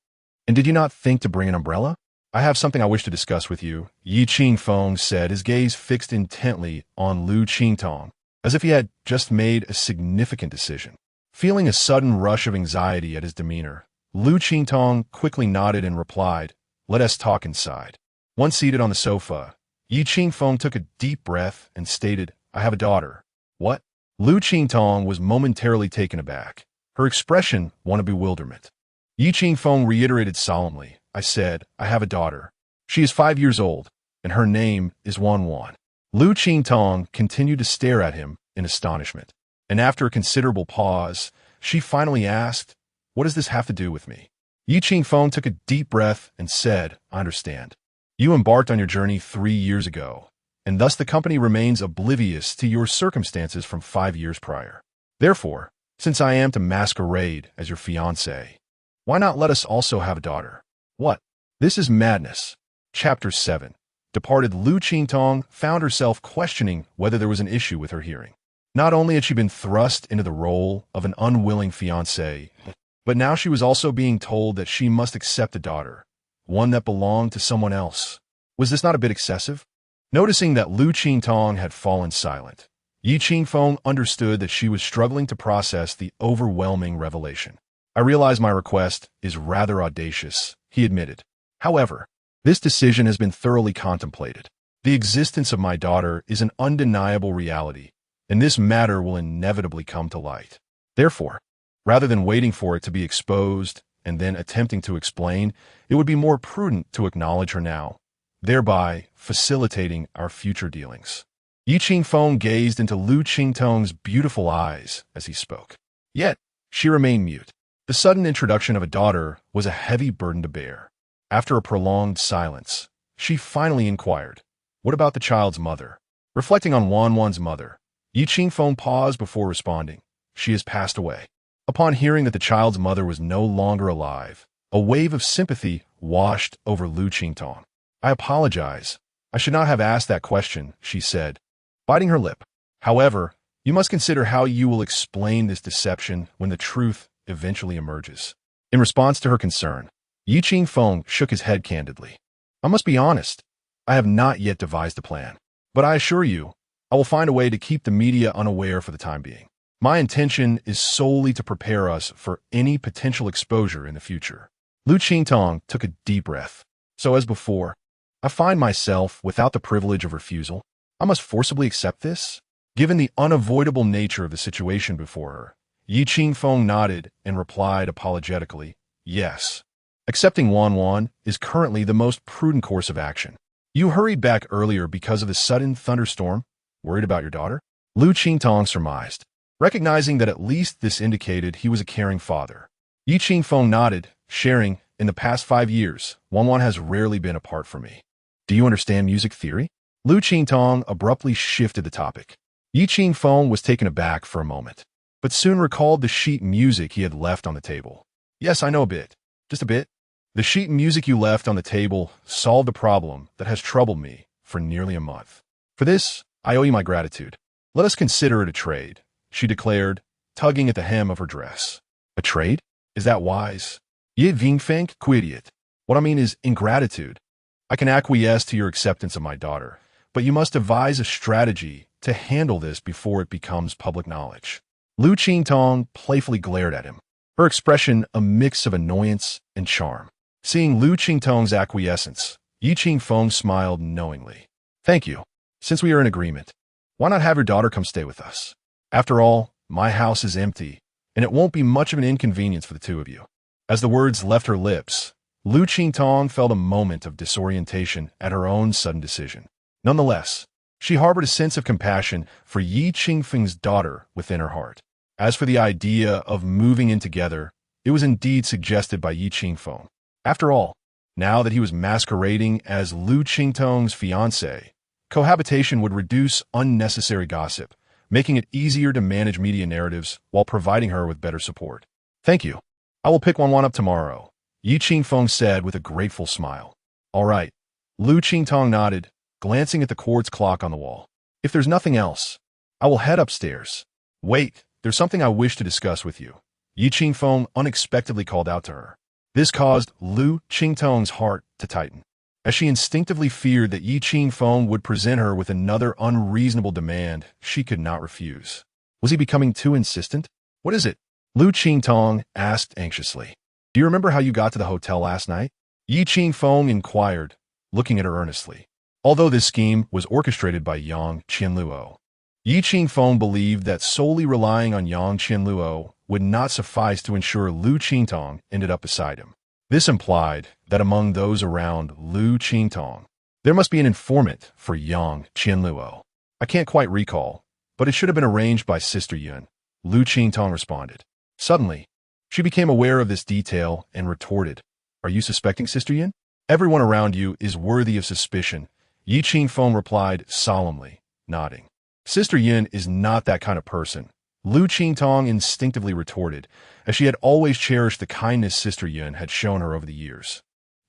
And did you not think to bring an umbrella? I have something I wish to discuss with you, Yi Qingfeng said, his gaze fixed intently on Liu Qingtong, as if he had just made a significant decision. Feeling a sudden rush of anxiety at his demeanor, Liu Qingtong quickly nodded and replied, "Let us talk inside." Once seated on the sofa, Yi Qingfeng took a deep breath and stated, "I have a daughter." What? Liu Qingtong was momentarily taken aback, her expression one of bewilderment. Yi Qingfeng reiterated solemnly, "I said, I have a daughter. She is 5 years old, and her name is Wanwan." Liu Qingtong continued to stare at him in astonishment, and after a considerable pause, she finally asked, "What does this have to do with me?" Yi Qingfeng took a deep breath and said, "I understand. You embarked on your journey 3 years ago, and thus the company remains oblivious to your circumstances from 5 years prior. Therefore, since I am to masquerade as your fiancée, why not let us also have a daughter?" What? This is madness. Chapter 7. Departed Liu Qingtong found herself questioning whether there was an issue with her hearing. Not only had she been thrust into the role of an unwilling fiancée, but now she was also being told that she must accept a daughter, one that belonged to someone else. Was this not a bit excessive? Noticing that Liu Qingtong had fallen silent, Yi Qingfeng understood that she was struggling to process the overwhelming revelation. "I realize my request is rather audacious," he admitted. "However, this decision has been thoroughly contemplated. The existence of my daughter is an undeniable reality, and this matter will inevitably come to light. Therefore, rather than waiting for it to be exposed and then attempting to explain, it would be more prudent to acknowledge her now, thereby facilitating our future dealings." Yi Qingfeng gazed into Liu Qingtong's beautiful eyes as he spoke. Yet, she remained mute. The sudden introduction of a daughter was a heavy burden to bear. After a prolonged silence, she finally inquired, "What about the child's mother?" Reflecting on Wanwan's mother, Yi Qingfeng paused before responding, "She has passed away." Upon hearing that the child's mother was no longer alive, a wave of sympathy washed over Liu Qingtong. "I apologize. I should not have asked that question," she said, biting her lip. "However, you must consider how you will explain this deception when the truth eventually emerges." In response to her concern, Yi Qingfeng shook his head candidly. "I must be honest. I have not yet devised a plan. But I assure you, I will find a way to keep the media unaware for the time being. My intention is solely to prepare us for any potential exposure in the future." Liu Qingtong took a deep breath. "So as before, I find myself without the privilege of refusal. I must forcibly accept this?" Given the unavoidable nature of the situation before her, Yi Qingfeng nodded and replied apologetically, "Yes. Accepting Wanwan is currently the most prudent course of action." "You hurried back earlier because of the sudden thunderstorm? Worried about your daughter?" Liu Qingtong surmised, recognizing that at least this indicated he was a caring father. Yi Qingfeng nodded, sharing, "In the past 5 years, Wanwan has rarely been apart from me." "Do you understand music theory?" Liu Qingtong abruptly shifted the topic. Yi Qingfeng was taken aback for a moment, but soon recalled the sheet music he had left on the table. "Yes, I know a bit. Just a bit. The sheet music you left on the table solved a problem that has troubled me for nearly a month. For this, I owe you my gratitude. Let us consider it a trade," she declared, tugging at the hem of her dress. "A trade? Is that wise?" "Ye Qingfeng, idiot. What I mean is ingratitude. I can acquiesce to your acceptance of my daughter, but you must devise a strategy to handle this before it becomes public knowledge." Liu Qingtong playfully glared at him, her expression a mix of annoyance and charm. Seeing Liu Qingtong's acquiescence, Yi Qingfeng smiled knowingly. "Thank you. Since we are in agreement, why not have your daughter come stay with us? After all, my house is empty, and it won't be much of an inconvenience for the two of you." As the words left her lips, Liu Qingtong felt a moment of disorientation at her own sudden decision. Nonetheless, she harbored a sense of compassion for Yi Qingfeng's daughter within her heart. As for the idea of moving in together, it was indeed suggested by Yi Qingfeng. After all, now that he was masquerading as Liu Qingtong's fiancé, cohabitation would reduce unnecessary gossip, making it easier to manage media narratives while providing her with better support. "Thank you. I will pick one up tomorrow," Yi Qingfeng said with a grateful smile. "All right." Liu Qingtong nodded, glancing at the quartz clock on the wall. "If there's nothing else, I will head upstairs. Wait, there's something I wish to discuss with you. Yi Qingfeng unexpectedly called out to her. This caused Liu Qingtong's heart to tighten, as she instinctively feared that Yi Qingfeng would present her with another unreasonable demand she could not refuse. Was he becoming too insistent? What is it? Liu Qingtong asked anxiously. Do you remember how you got to the hotel last night? Yi Qingfeng inquired, looking at her earnestly. Although this scheme was orchestrated by Yang Qianluo, Yi Qingfeng believed that solely relying on Yang Qianluo would not suffice to ensure Liu Qingtong ended up beside him. This implied that among those around Liu Qingtong, there must be an informant for Yang Qianluo. I can't quite recall, but it should have been arranged by Sister Yun, Liu Qingtong responded. Suddenly, she became aware of this detail and retorted, Are you suspecting Sister Yun? Everyone around you is worthy of suspicion, Yi Qingfeng replied solemnly, nodding. Sister Yun is not that kind of person, Liu Qingtong instinctively retorted, as she had always cherished the kindness Sister Yun had shown her over the years.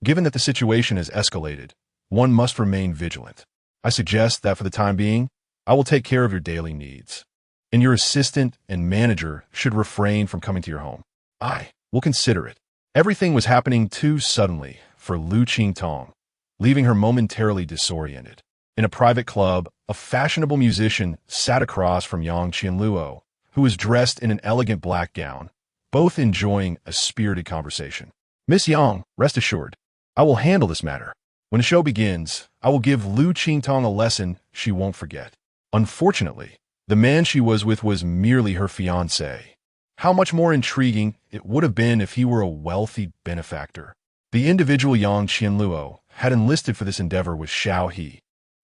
Given that the situation has escalated, one must remain vigilant. I suggest that for the time being, I will take care of your daily needs, and your assistant and manager should refrain from coming to your home. I will consider it. Everything was happening too suddenly for Liu Qingtong, leaving her momentarily disoriented. In a private club, a fashionable musician sat across from Yang Qianluo, who was dressed in an elegant black gown, both enjoying a spirited conversation. Miss Yang, rest assured, I will handle this matter. When the show begins, I will give Liu Qingtong a lesson she won't forget. Unfortunately, the man she was with was merely her fiancé. How much more intriguing it would have been if he were a wealthy benefactor. The individual Yang Qianluo had enlisted for this endeavor was Xiao He,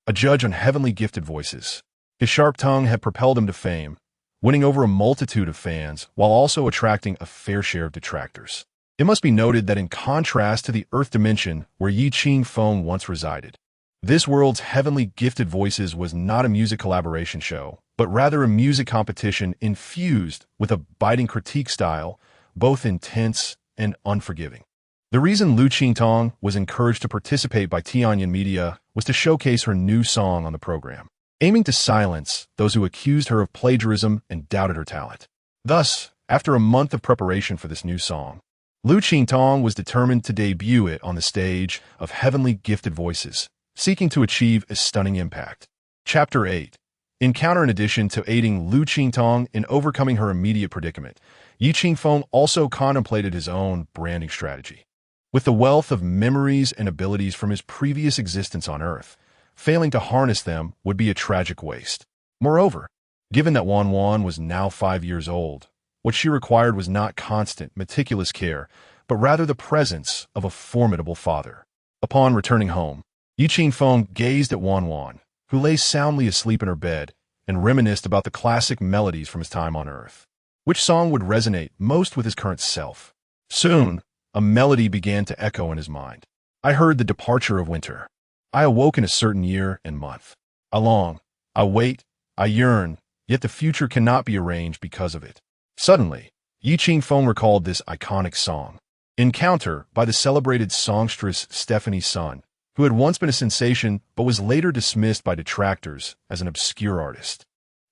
a judge on heavenly gifted voices. His sharp tongue had propelled him to fame, winning over a multitude of fans while also attracting a fair share of detractors. It must be noted that in contrast to the Earth dimension where Yi Qingfeng once resided, this world's heavenly gifted voices was not a music collaboration show, but rather a music competition infused with a biting critique style, both intense and unforgiving. The reason Liu Qingtong was encouraged to participate by Tianyan Media was to showcase her new song on the program, aiming to silence those who accused her of plagiarism and doubted her talent. Thus, after a month of preparation for this new song, Liu Qingtong was determined to debut it on the stage of heavenly gifted voices, seeking to achieve a stunning impact. Chapter 8. Encounter. In addition to aiding Liu Qingtong in overcoming her immediate predicament, Yi Qingfeng also contemplated his own branding strategy. With the wealth of memories and abilities from his previous existence on Earth, failing to harness them would be a tragic waste. Moreover, given that Wan Wan was now 5 years old, what she required was not constant, meticulous care, but rather the presence of a formidable father. Upon returning home, Yi Qingfeng gazed at Wan Wan, who lay soundly asleep in her bed, and reminisced about the classic melodies from his time on Earth. Which song would resonate most with his current self? Soon, a melody began to echo in his mind. I heard the departure of winter. I awoke in a certain year and month. I long, I wait, I yearn, yet the future cannot be arranged because of it. Suddenly, Yi Qingfeng recalled this iconic song. Encounter by the celebrated songstress Stephanie Sun, who had once been a sensation but was later dismissed by detractors as an obscure artist.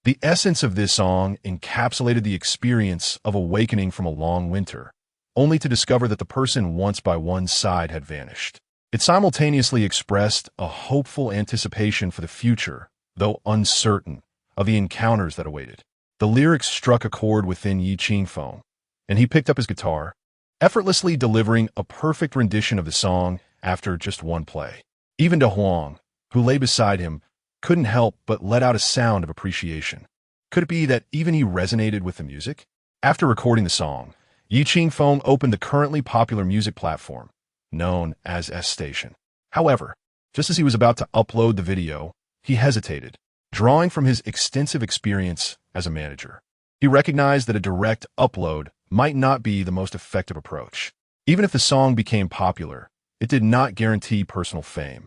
The essence of this song encapsulated the experience of awakening from a long winter, only to discover that the person once by one's side had vanished. It simultaneously expressed a hopeful anticipation for the future, though uncertain, of the encounters that awaited. The lyrics struck a chord within Yi Qingfeng, and he picked up his guitar, effortlessly delivering a perfect rendition of the song after just one play. Even De Huang, who lay beside him, couldn't help but let out a sound of appreciation. Could it be that even he resonated with the music? After recording the song, Yi Qingfeng opened the currently popular music platform, known as S Station. However, just as he was about to upload the video, he hesitated, drawing from his extensive experience as a manager. He recognized that a direct upload might not be the most effective approach. Even if the song became popular, it did not guarantee personal fame.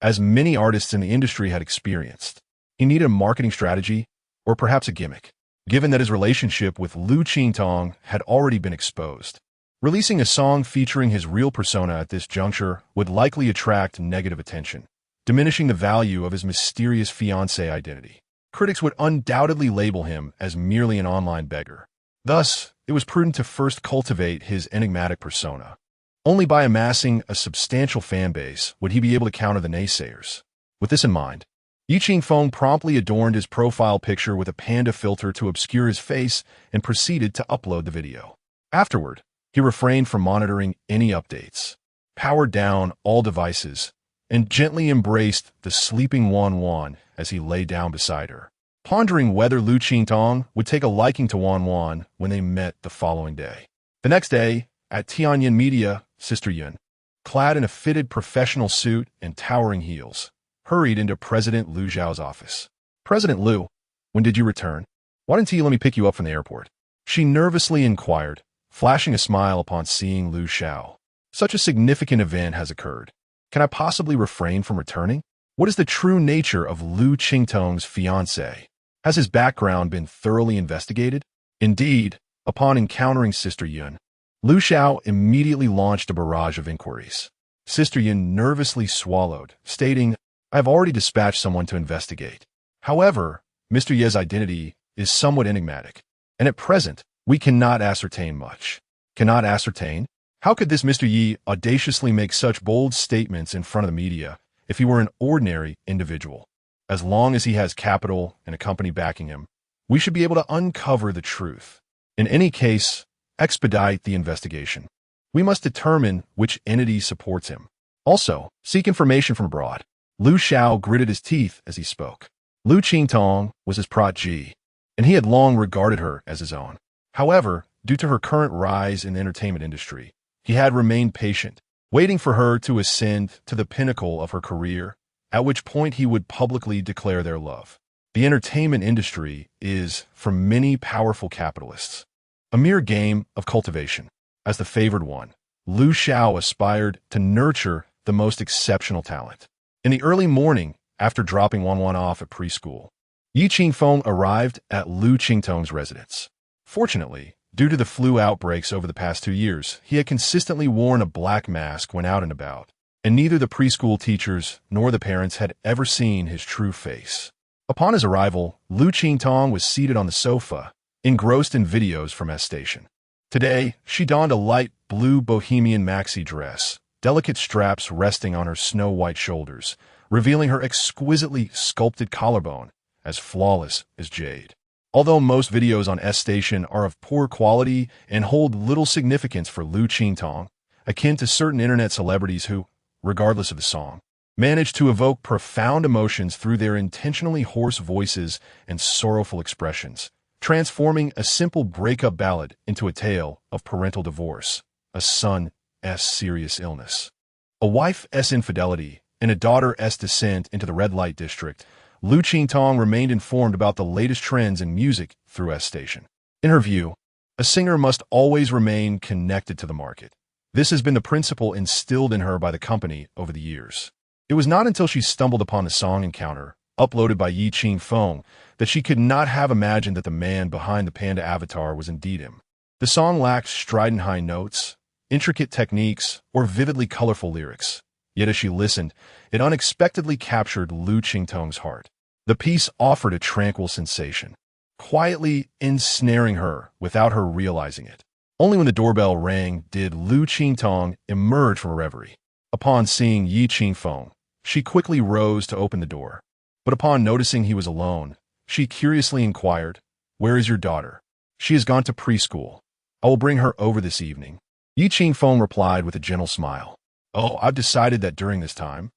As many artists in the industry had experienced, he needed a marketing strategy or perhaps a gimmick, given that his relationship with Liu Qingtong had already been exposed. Releasing a song featuring his real persona at this juncture would likely attract negative attention, diminishing the value of his mysterious fiancé identity. critics would undoubtedly label him as merely an online beggar. Thus, it was prudent to first cultivate his enigmatic persona. Only by amassing a substantial fan base would he be able to counter the naysayers. With this in mind, Liu Qingtong promptly adorned his profile picture with a panda filter to obscure his face and proceeded to upload the video. Afterward, he refrained from monitoring any updates, powered down all devices, and gently embraced the sleeping Wan as he lay down beside her, pondering whether Liu Qingtong would take a liking to Wan when they met the following day. The next day, at Tianyan Media, Sister Yun, clad in a fitted professional suit and towering heels, hurried into President Liu Zhao's office. "President Liu, when did you return? Why didn't you let me pick you up from the airport?" She nervously inquired, flashing a smile upon seeing Liu Zhao. "Such a significant event has occurred. Can I possibly refrain from returning? What is the true nature of Liu Qingtong's fiancé? Has his background been thoroughly investigated?" Indeed, upon encountering Sister Yun, Liu Zhao immediately launched a barrage of inquiries. Sister Yun nervously swallowed, stating, "I have already dispatched someone to investigate. However, Mr. Ye's identity is somewhat enigmatic, and at present, we cannot ascertain much." "Cannot ascertain? How could this Mr. Yi audaciously make such bold statements in front of the media if he were an ordinary individual? As long as he has capital and a company backing him, we should be able to uncover the truth. In any case, expedite the investigation. We must determine which entity supports him. Also, seek information from abroad." Liu Zhao gritted his teeth as he spoke. Liu Qingtong was his protégée, and he had long regarded her as his own. However, due to her current rise in the entertainment industry, he had remained patient, waiting for her to ascend to the pinnacle of her career, at which point he would publicly declare their love. The entertainment industry is, for many powerful capitalists, a mere game of cultivation. As the favored one, Liu Zhao aspired to nurture the most exceptional talent. In the early morning, after dropping Wan off at preschool, Liu Qingfeng arrived at Liu Qingtong's residence. Fortunately, due to the flu outbreaks over the past 2 years, he had consistently worn a black mask when out and about, and neither the preschool teachers nor the parents had ever seen his true face. Upon his arrival, Liu Qingtong was seated on the sofa, engrossed in videos from S Station. Today, she donned a light blue bohemian maxi dress, delicate straps resting on her snow-white shoulders, revealing her exquisitely sculpted collarbone, as flawless as jade. Although most videos on S Station are of poor quality and hold little significance for Liu Qingtong, akin to certain internet celebrities who, regardless of the song, manage to evoke profound emotions through their intentionally hoarse voices and sorrowful expressions, transforming a simple breakup ballad into a tale of parental divorce, a son's serious illness, a wife's infidelity, and a daughter's descent into the red light district. Liu Qingtong remained informed about the latest trends in music through S Station. In her view, a singer must always remain connected to the market. This has been the principle instilled in her by the company over the years. It was not until she stumbled upon the song Encounter, uploaded by Liu Qingfeng, that she could not have imagined that the man behind the panda avatar was indeed him. The song lacked strident high notes, intricate techniques, or vividly colorful lyrics. Yet as she listened, it unexpectedly captured Liu Qingtong's heart. The piece offered a tranquil sensation, quietly ensnaring her without her realizing it. Only when the doorbell rang did Liu Qingtong emerge from a reverie. Upon seeing Liu Qingfeng, she quickly rose to open the door. But upon noticing he was alone, she curiously inquired, "Where is your daughter?" "She has gone to preschool. I will bring her over this evening." Liu Qingfeng replied with a gentle smile. "Oh, I've decided that during this time,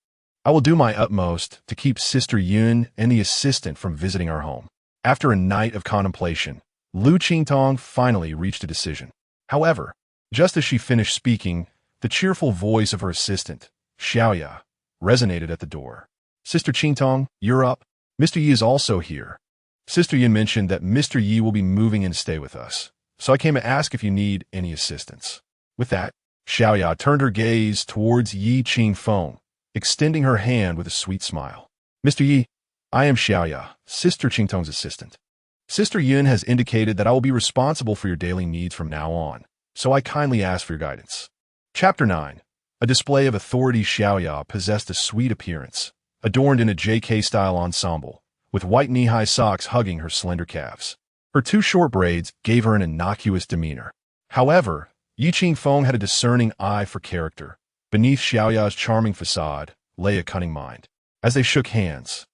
I will do my utmost to keep Sister Yun and the assistant from visiting our home." After a night of contemplation, Liu Qingtong finally reached a decision. However, just as she finished speaking, the cheerful voice of her assistant, Xiaoya, resonated at the door. "Sister Qingtong, you're up. Mr. Yi is also here. Sister Yun mentioned that Mr. Yi will be moving in to stay with us, so I came to ask if you need any assistance." With that, Xiaoya turned her gaze towards Liu Qingfeng, extending her hand with a sweet smile. "Mr. Yi, I am Xiaoya, Sister Qingtong's assistant. Sister Yun has indicated that I will be responsible for your daily needs from now on, so I kindly ask for your guidance." Chapter 9. A display of authority. Xiaoya possessed a sweet appearance, adorned in a JK-style ensemble, with white knee-high socks hugging her slender calves. Her two short braids gave her an innocuous demeanor. However, Yi Qingfeng had a discerning eye for character. Beneath Xiaoya's charming facade lay a cunning mind. As they shook hands,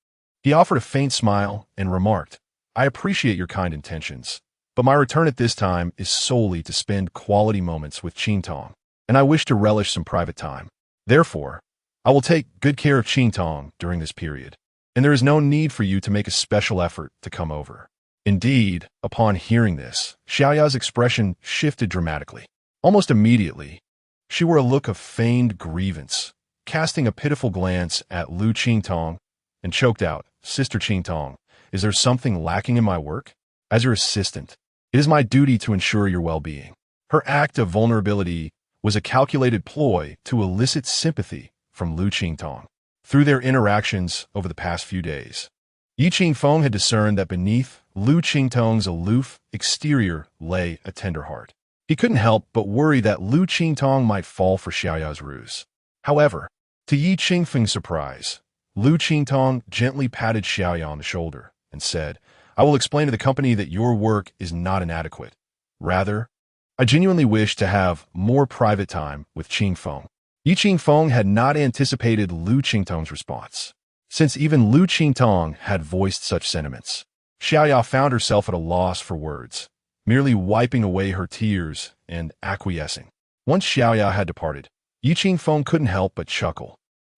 he offered a faint smile and remarked, "I appreciate your kind intentions, but my return at this time is solely to spend quality moments with Qingtong, and I wish to relish some private time. Therefore, I will take good care of Qingtong during this period, and there is no need for you to make a special effort to come over." Indeed, upon hearing this, Xiaoya's expression shifted dramatically. Almost immediately, she wore a look of feigned grievance, casting a pitiful glance at Liu Qingtong, and choked out, "Sister Qingtong, is there something lacking in my work? As your assistant, it is my duty to ensure your well-being." Her act of vulnerability was a calculated ploy to elicit sympathy from Liu Qingtong. Through their interactions over the past few days, Yi Qingfeng had discerned that beneath Liu Qingtong's aloof exterior lay a tender heart. He couldn't help but worry that Liu Qingtong might fall for Xiaoya's ruse. However, to Yi Qingfeng's surprise, Liu Qingtong gently patted Xiaoya on the shoulder and said, "I will explain to the company that your work is not inadequate. Rather, I genuinely wish to have more private time with Qingfeng." Yi Qingfeng had not anticipated Liu Qingtong's response. Since even Liu Qingtong had voiced such sentiments, Xiaoya found herself at a loss for words, merely wiping away her tears and acquiescing. Once Xiaoya had departed, Yi Qingfeng couldn't help but chuckle.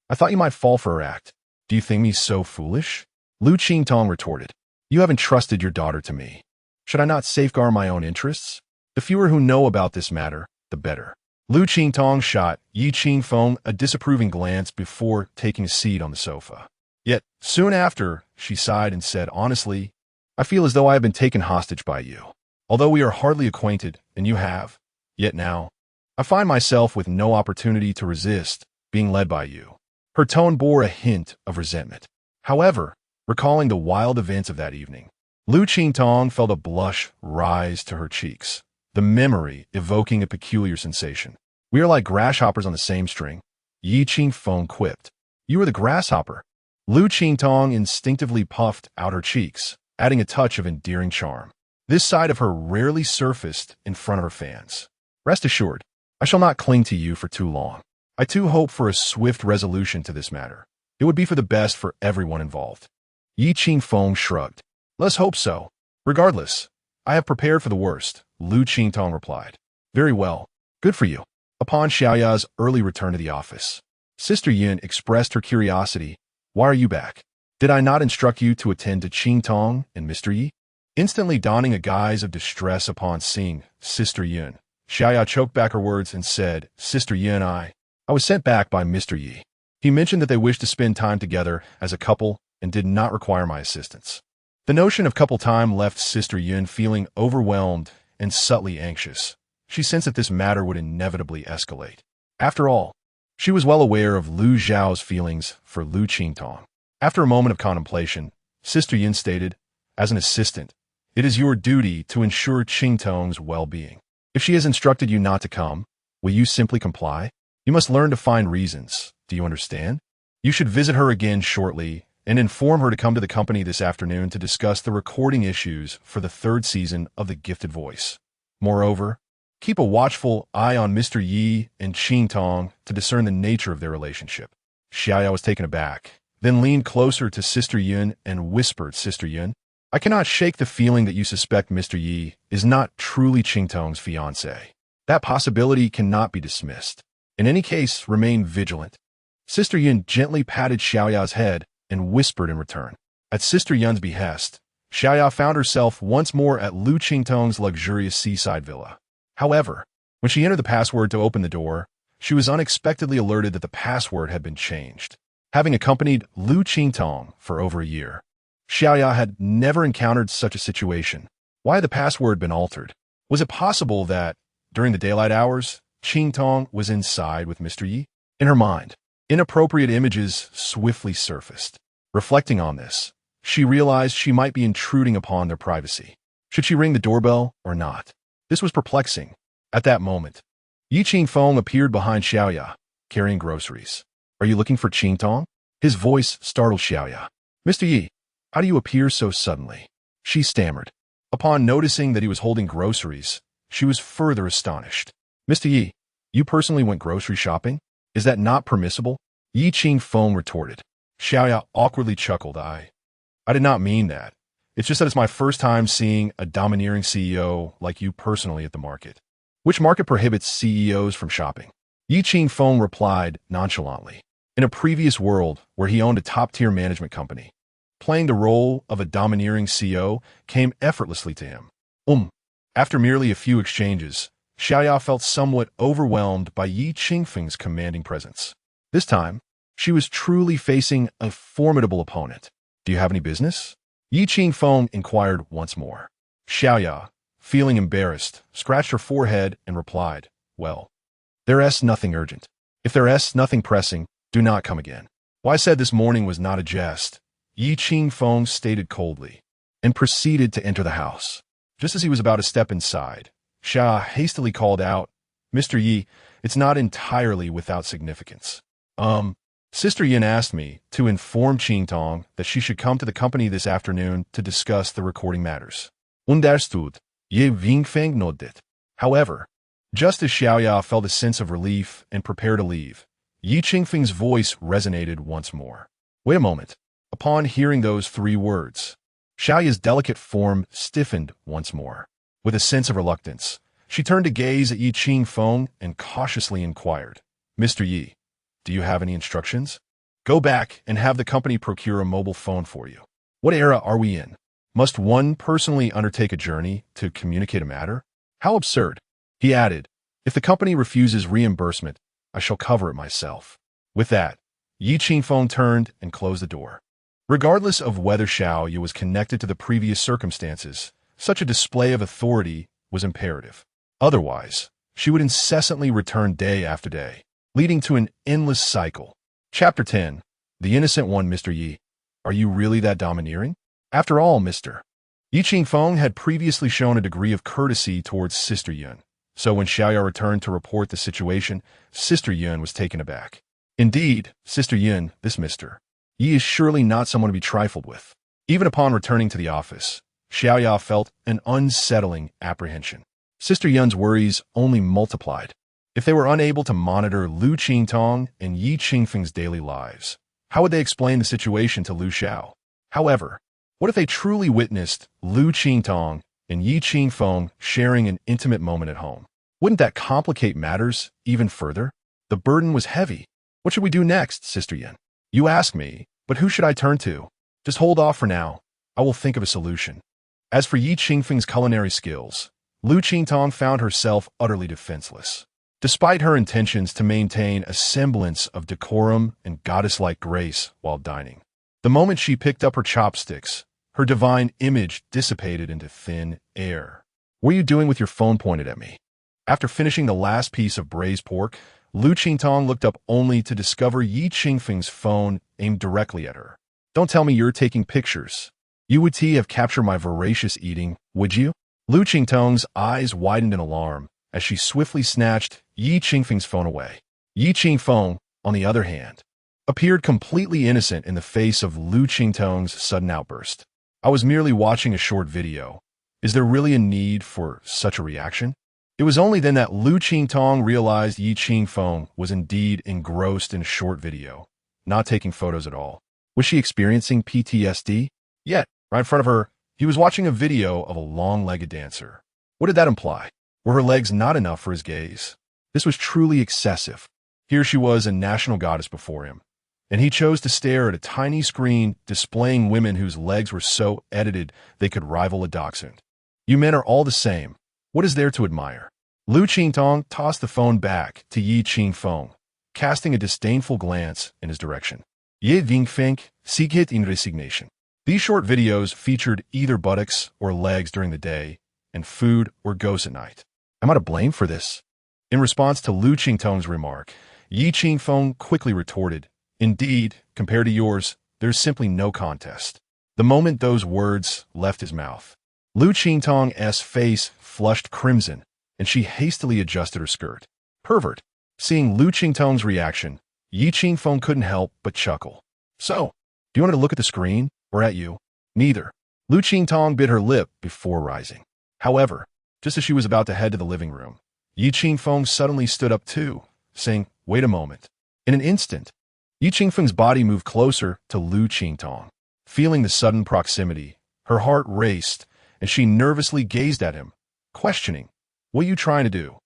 "I thought you might fall for her act. Do you think me so foolish?" Liu Qingtong retorted, "You haven't trusted your daughter to me. Should I not safeguard my own interests? The fewer who know about this matter, the better." Liu Qingtong shot Yi Qingfeng a disapproving glance before taking a seat on the sofa. Yet, soon after, she sighed and said, "Honestly, I feel as though I have been taken hostage by you. Although we are hardly acquainted, and you have, yet now, I find myself with no opportunity to resist being led by you." Her tone bore a hint of resentment. However, recalling the wild events of that evening, Liu Qingtong felt a blush rise to her cheeks, the memory evoking a peculiar sensation. "We are like grasshoppers on the same string," Yi Qingfeng quipped. "You are the grasshopper." Liu Qingtong instinctively puffed out her cheeks, adding a touch of endearing charm. This side of her rarely surfaced in front of her fans. "Rest assured, I shall not cling to you for too long. I too hope for a swift resolution to this matter. It would be for the best for everyone involved." Yi Qingfeng shrugged. "Let's hope so. Regardless, I have prepared for the worst," Liu Qingtong replied. "Very well. Good for you." Upon Xiaoya's early return to the office, Sister Yin expressed her curiosity. "Why are you back? Did I not instruct you to attend to Qingtong and Mr. Yi?" Instantly donning a guise of distress upon seeing Sister Yin, Xiaoya choked back her words and said, "Sister Yin, I was sent back by Mr. Yi. He mentioned that they wished to spend time together as a couple and did not require my assistance." The notion of couple time left Sister Yin feeling overwhelmed and subtly anxious. She sensed that this matter would inevitably escalate. After all, she was well aware of Liu Zhao's feelings for Liu Qingtong. After a moment of contemplation, Sister Yin stated, "As an assistant, it is your duty to ensure Qingtong's well-being. If she has instructed you not to come, will you simply comply? You must learn to find reasons. Do you understand? You should visit her again shortly and inform her to come to the company this afternoon to discuss the recording issues for the third season of The Gifted Voice. Moreover, keep a watchful eye on Mr. Yi and Qingtong to discern the nature of their relationship." Xiaoya was taken aback, then leaned closer to Sister Yin and whispered, "Sister Yin, I cannot shake the feeling that you suspect Mr. Yi is not truly Qingtong's fiancé. That possibility cannot be dismissed. In any case, remain vigilant." Sister Yin gently patted Xiaoya's head and whispered in return. At Sister Yin's behest, Xiaoya found herself once more at Liu Qingtong's luxurious seaside villa. However, when she entered the password to open the door, she was unexpectedly alerted that the password had been changed. Having accompanied Liu Qingtong for over a year, Xiaoya had never encountered such a situation. Why had the password been altered? Was it possible that, during the daylight hours, Qingtong was inside with Mr. Yi? In her mind, inappropriate images swiftly surfaced. Reflecting on this, she realized she might be intruding upon their privacy. Should she ring the doorbell or not? This was perplexing. At that moment, Yi Qingfeng appeared behind Xiaoya, carrying groceries. "Are you looking for Qingtong?" His voice startled Xiaoya. "Mr. Yi, How do you appear so suddenly? She stammered. Upon noticing that he was holding groceries, she was further astonished. Mr. Yi, you personally went grocery shopping? Is that not permissible? Yi Qingfeng retorted. Xiaoya awkwardly chuckled. I did not mean that. It's just that it's my first time seeing a domineering CEO like you personally at the market. Which market prohibits CEOs from shopping? Yi Qingfeng replied nonchalantly. In a previous world where he owned a top-tier management company, playing the role of a domineering CEO came effortlessly to him. After merely a few exchanges, Xiaoya felt somewhat overwhelmed by Yi Qingfeng's commanding presence. This time, she was truly facing a formidable opponent. Do you have any business? Yi Qingfeng inquired once more. Xiaoya, feeling embarrassed, scratched her forehead and replied, well, there's nothing urgent. If there's nothing pressing, do not come again. What I said this morning was not a jest, Yi Qingfeng stated coldly, and proceeded to enter the house. Just as he was about to step inside, Xia hastily called out, Mr. Yi, it's not entirely without significance. Sister Yin asked me to inform Qingtong that she should come to the company this afternoon to discuss the recording matters. Understood. Ye Qingfeng nodded. However, just as Xiaoya felt a sense of relief and prepared to leave, Yi Qingfeng's voice resonated once more. Wait a moment. Upon hearing those three words, Xiaoya's delicate form stiffened once more. With a sense of reluctance, she turned to gaze at Yi Qingfeng and cautiously inquired, Mr. Yi, do you have any instructions? Go back and have the company procure a mobile phone for you. What era are we in? Must one personally undertake a journey to communicate a matter? How absurd. He added, if the company refuses reimbursement, I shall cover it myself. With that, Yi Qingfeng turned and closed the door. Regardless of whether Xiaoya was connected to the previous circumstances, such a display of authority was imperative. Otherwise, she would incessantly return day after day, leading to an endless cycle. Chapter 10. The Innocent One. Mr. Yi, are you really that domineering? After all, Mr. Yi Qingfeng had previously shown a degree of courtesy towards Sister Yun, so when Xiaoya returned to report the situation, Sister Yun was taken aback. Indeed, Sister Yun, this Mr. Yi is surely not someone to be trifled with. Even upon returning to the office, Xiaoya felt an unsettling apprehension. Sister Yun's worries only multiplied. If they were unable to monitor Liu Qingtong and Yi Qingfeng's daily lives, how would they explain the situation to Liu Xiao? However, what if they truly witnessed Liu Qingtong and Yi Qingfeng sharing an intimate moment at home? Wouldn't that complicate matters even further? The burden was heavy. What should we do next, Sister Yin? You ask me, but who should I turn to? Just hold off for now. I will think of a solution. As for Yi Qingfeng's culinary skills, Liu Qingtong found herself utterly defenseless. Despite her intentions to maintain a semblance of decorum and goddess-like grace while dining, the moment she picked up her chopsticks, her divine image dissipated into thin air. What are you doing with your phone pointed at me? After finishing the last piece of braised pork, Liu Qingtong looked up only to discover Yi Qingfeng's phone aimed directly at her. Don't tell me you're taking pictures. You would have captured my voracious eating, would you? Liu Qingtong's eyes widened in alarm as she swiftly snatched Yi Qingfeng's phone away. Yi Qingfeng, on the other hand, appeared completely innocent in the face of Liu Qingtong's sudden outburst. I was merely watching a short video. Is there really a need for such a reaction? It was only then that Liu Qingtong realized Yi Qingfeng was indeed engrossed in a short video, not taking photos at all. Was she experiencing PTSD? Yet, right in front of her, he was watching a video of a long-legged dancer. What did that imply? Were her legs not enough for his gaze? This was truly excessive. Here she was, a national goddess before him, and he chose to stare at a tiny screen displaying women whose legs were so edited they could rival a dachshund. You men are all the same. What is there to admire? Liu Qingtong tossed the phone back to Yi Qingfeng, casting a disdainful glance in his direction. Ye Qingfeng, seek it in resignation. These short videos featured either buttocks or legs during the day, and food or ghosts at night. Am I to blame for this? In response to Liu Qingtong's remark, Yi Qingfeng quickly retorted, Indeed, compared to yours, there's simply no contest. The moment those words left his mouth, Liu Qingtong's face flushed crimson, and she hastily adjusted her skirt. Pervert. Seeing Liu Qingtong's reaction, Yi Qingfeng couldn't help but chuckle. So, do you want to look at the screen, or at you? Neither. Liu Qingtong bit her lip before rising. However, just as she was about to head to the living room, Yi Qingfeng suddenly stood up too, saying, "Wait a moment." In an instant, Yi Qingfeng's body moved closer to Liu Qingtong. Feeling the sudden proximity, her heart raced, and she nervously gazed at him, questioning, "What are you trying to do?"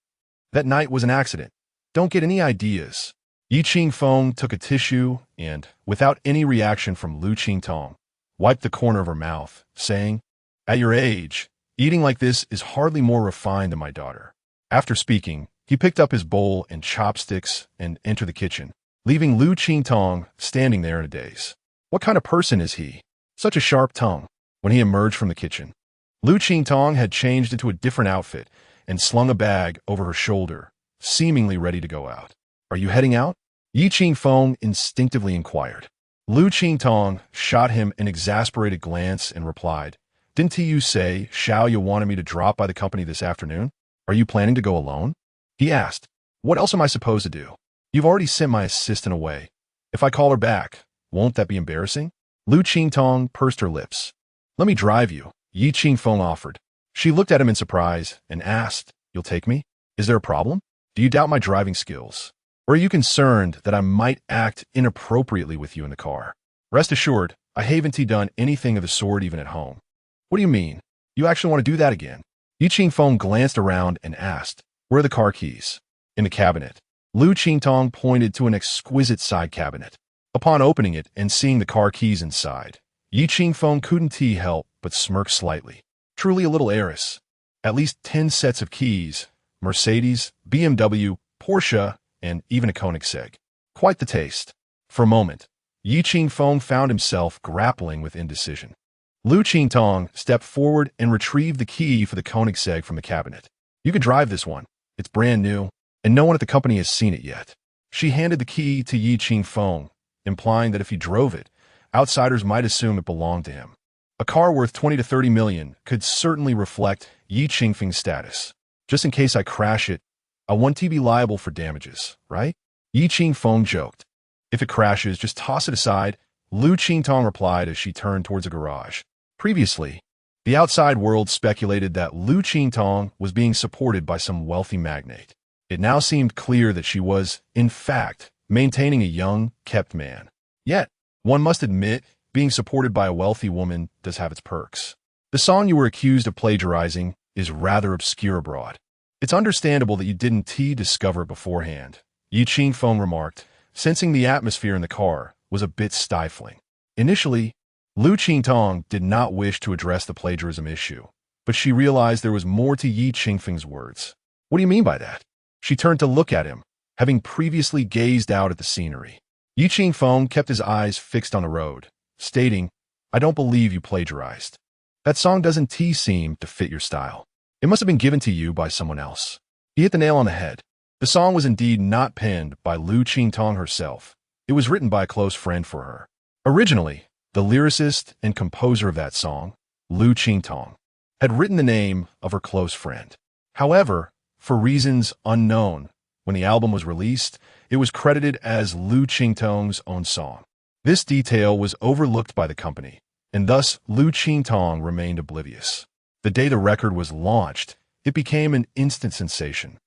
"That night was an accident. Don't get any ideas." Yi Qingfeng took a tissue and, without any reaction from Liu Qingtong, wiped the corner of her mouth, saying, "At your age, eating like this is hardly more refined than my daughter." After speaking, he picked up his bowl and chopsticks and entered the kitchen, leaving Liu Qingtong standing there in a daze. What kind of person is he? Such a sharp tongue. When he emerged from the kitchen, Liu Qingtong had changed into a different outfit and slung a bag over her shoulder, seemingly ready to go out. "Are you heading out?" Yi Qingfeng instinctively inquired. Liu Qingtong shot him an exasperated glance and replied, "Didn't you say Xiao you wanted me to drop by the company this afternoon? Are you planning to go alone?" He asked, "What else am I supposed to do? You've already sent my assistant away. If I call her back, won't that be embarrassing?" Liu Qingtong pursed her lips. "Let me drive you," Yi Qingfeng offered. She looked at him in surprise and asked, "You'll take me? Is there a problem? Do you doubt my driving skills? Or are you concerned that I might act inappropriately with you in the car?" "Rest assured, I haven't done anything of the sort even at home." "What do you mean? You actually want to do that again?" Yi Qingfeng glanced around and asked, "Where are the car keys?" "In the cabinet." Liu Qingtong pointed to an exquisite side cabinet. Upon opening it and seeing the car keys inside, Yi Qingfeng couldn't help but smirk slightly. Truly a little heiress. At least 10 sets of keys, Mercedes, BMW, Porsche, and even a Koenigsegg. Quite the taste. For a moment, Yi Qingfeng found himself grappling with indecision. Liu Qingtong stepped forward and retrieved the key for the Koenigsegg from the cabinet. "You can drive this one. It's brand new, and no one at the company has seen it yet." She handed the key to Yi Qingfeng, implying that if he drove it, outsiders might assume it belonged to him. A car worth 20 to 30 million could certainly reflect Yi Qingfeng's status. "Just in case I crash it, I want to be liable for damages, right?" Yi Qingfeng joked. "If it crashes, just toss it aside," Liu Qingtong replied as she turned towards a garage. Previously, the outside world speculated that Liu Qingtong was being supported by some wealthy magnate. It now seemed clear that she was, in fact, maintaining a young, kept man. Yet, one must admit, being supported by a wealthy woman does have its perks. "The song you were accused of plagiarizing is rather obscure abroad. It's understandable that you didn't discover it beforehand," Yi Qingfeng remarked, sensing the atmosphere in the car was a bit stifling. Initially, Liu Qingtong did not wish to address the plagiarism issue, but she realized there was more to Yi Qingfeng's words. "What do you mean by that?" She turned to look at him, having previously gazed out at the scenery. Yi Qingfeng kept his eyes fixed on the road, stating, "I don't believe you plagiarized. That song doesn't seem to fit your style. It must have been given to you by someone else." He hit the nail on the head. The song was indeed not penned by Liu Qingtong herself. It was written by a close friend for her. Originally, the lyricist and composer of that song, Liu Qingtong, had written the name of her close friend. However, for reasons unknown, when the album was released, it was credited as Liu Qingtong's own song. This detail was overlooked by the company, and thus Liu Qingtong remained oblivious. The day the record was launched, it became an instant sensation,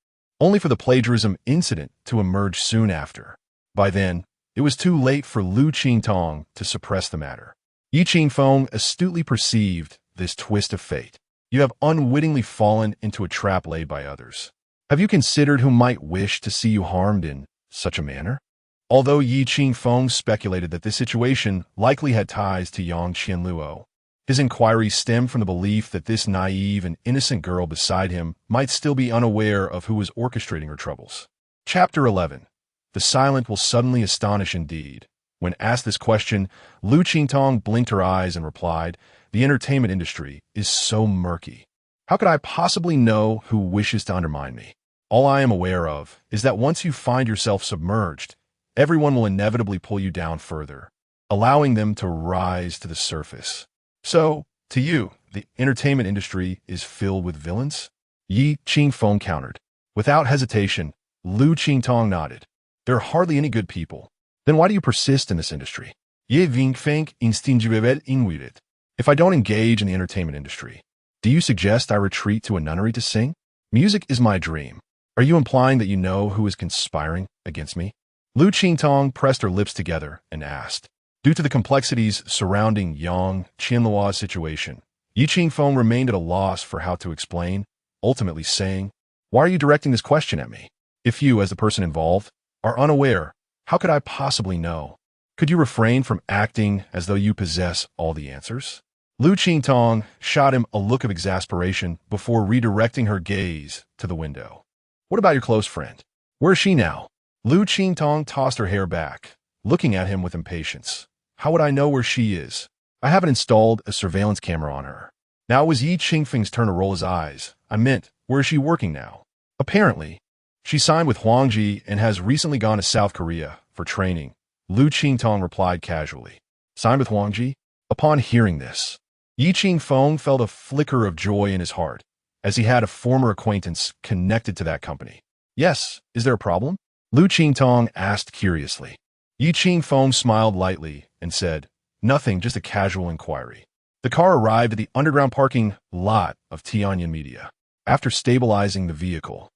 only for the plagiarism incident to emerge soon after. By then, it was too late for Liu Qingtong to suppress the matter. Yi Qingfeng astutely perceived this twist of fate. You have unwittingly fallen into a trap laid by others. Have you considered who might wish to see you harmed in such a manner? Although Yi Qingfeng speculated that this situation likely had ties to Yang Qianluo, his inquiry stemmed from the belief that this naive and innocent girl beside him might still be unaware of who was orchestrating her troubles. Chapter 11. The silent will suddenly astonish indeed. When asked this question, Liu Qingtong blinked her eyes and replied, "The entertainment industry is so murky. How could I possibly know who wishes to undermine me? All I am aware of is that once you find yourself submerged, everyone will inevitably pull you down further, allowing them to rise to the surface. So, to you, the entertainment industry is filled with villains?" Yi Qingfeng countered. Without hesitation, Liu Qingtong nodded. "There are hardly any good people. Then why do you persist in this industry? Ye Qingfeng instinctively intuited. If I don't engage in the entertainment industry, do you suggest I retreat to a nunnery to sing? Music is my dream. Are you implying that you know who is conspiring against me? Liu Qingtong pressed her lips together and asked. Due to the complexities surrounding Yang Qianluo's situation, Yi Qingfeng remained at a loss for how to explain, ultimately saying, "Why are you directing this question at me? If you, as the person involved, are unaware, how could I possibly know? Could you refrain from acting as though you possess all the answers?" Liu Qingtong shot him a look of exasperation before redirecting her gaze to the window. "What about your close friend? Where is she now?" Liu Qingtong tossed her hair back, looking at him with impatience. "How would I know where she is? I haven't installed a surveillance camera on her." Now it was Yi Qingfeng's turn to roll his eyes. "I meant, where is she working now?" "Apparently, she signed with Huangji and has recently gone to South Korea for training," Liu Qingtong replied casually. "Signed with Huangji?" Upon hearing this, Yi Qingfeng felt a flicker of joy in his heart, as he had a former acquaintance connected to that company. "Yes, is there a problem?" Liu Qingtong asked curiously. Yi Qingfeng smiled lightly and said, "Nothing, just a casual inquiry." The car arrived at the underground parking lot of Tianyan Media. After stabilizing the vehicle,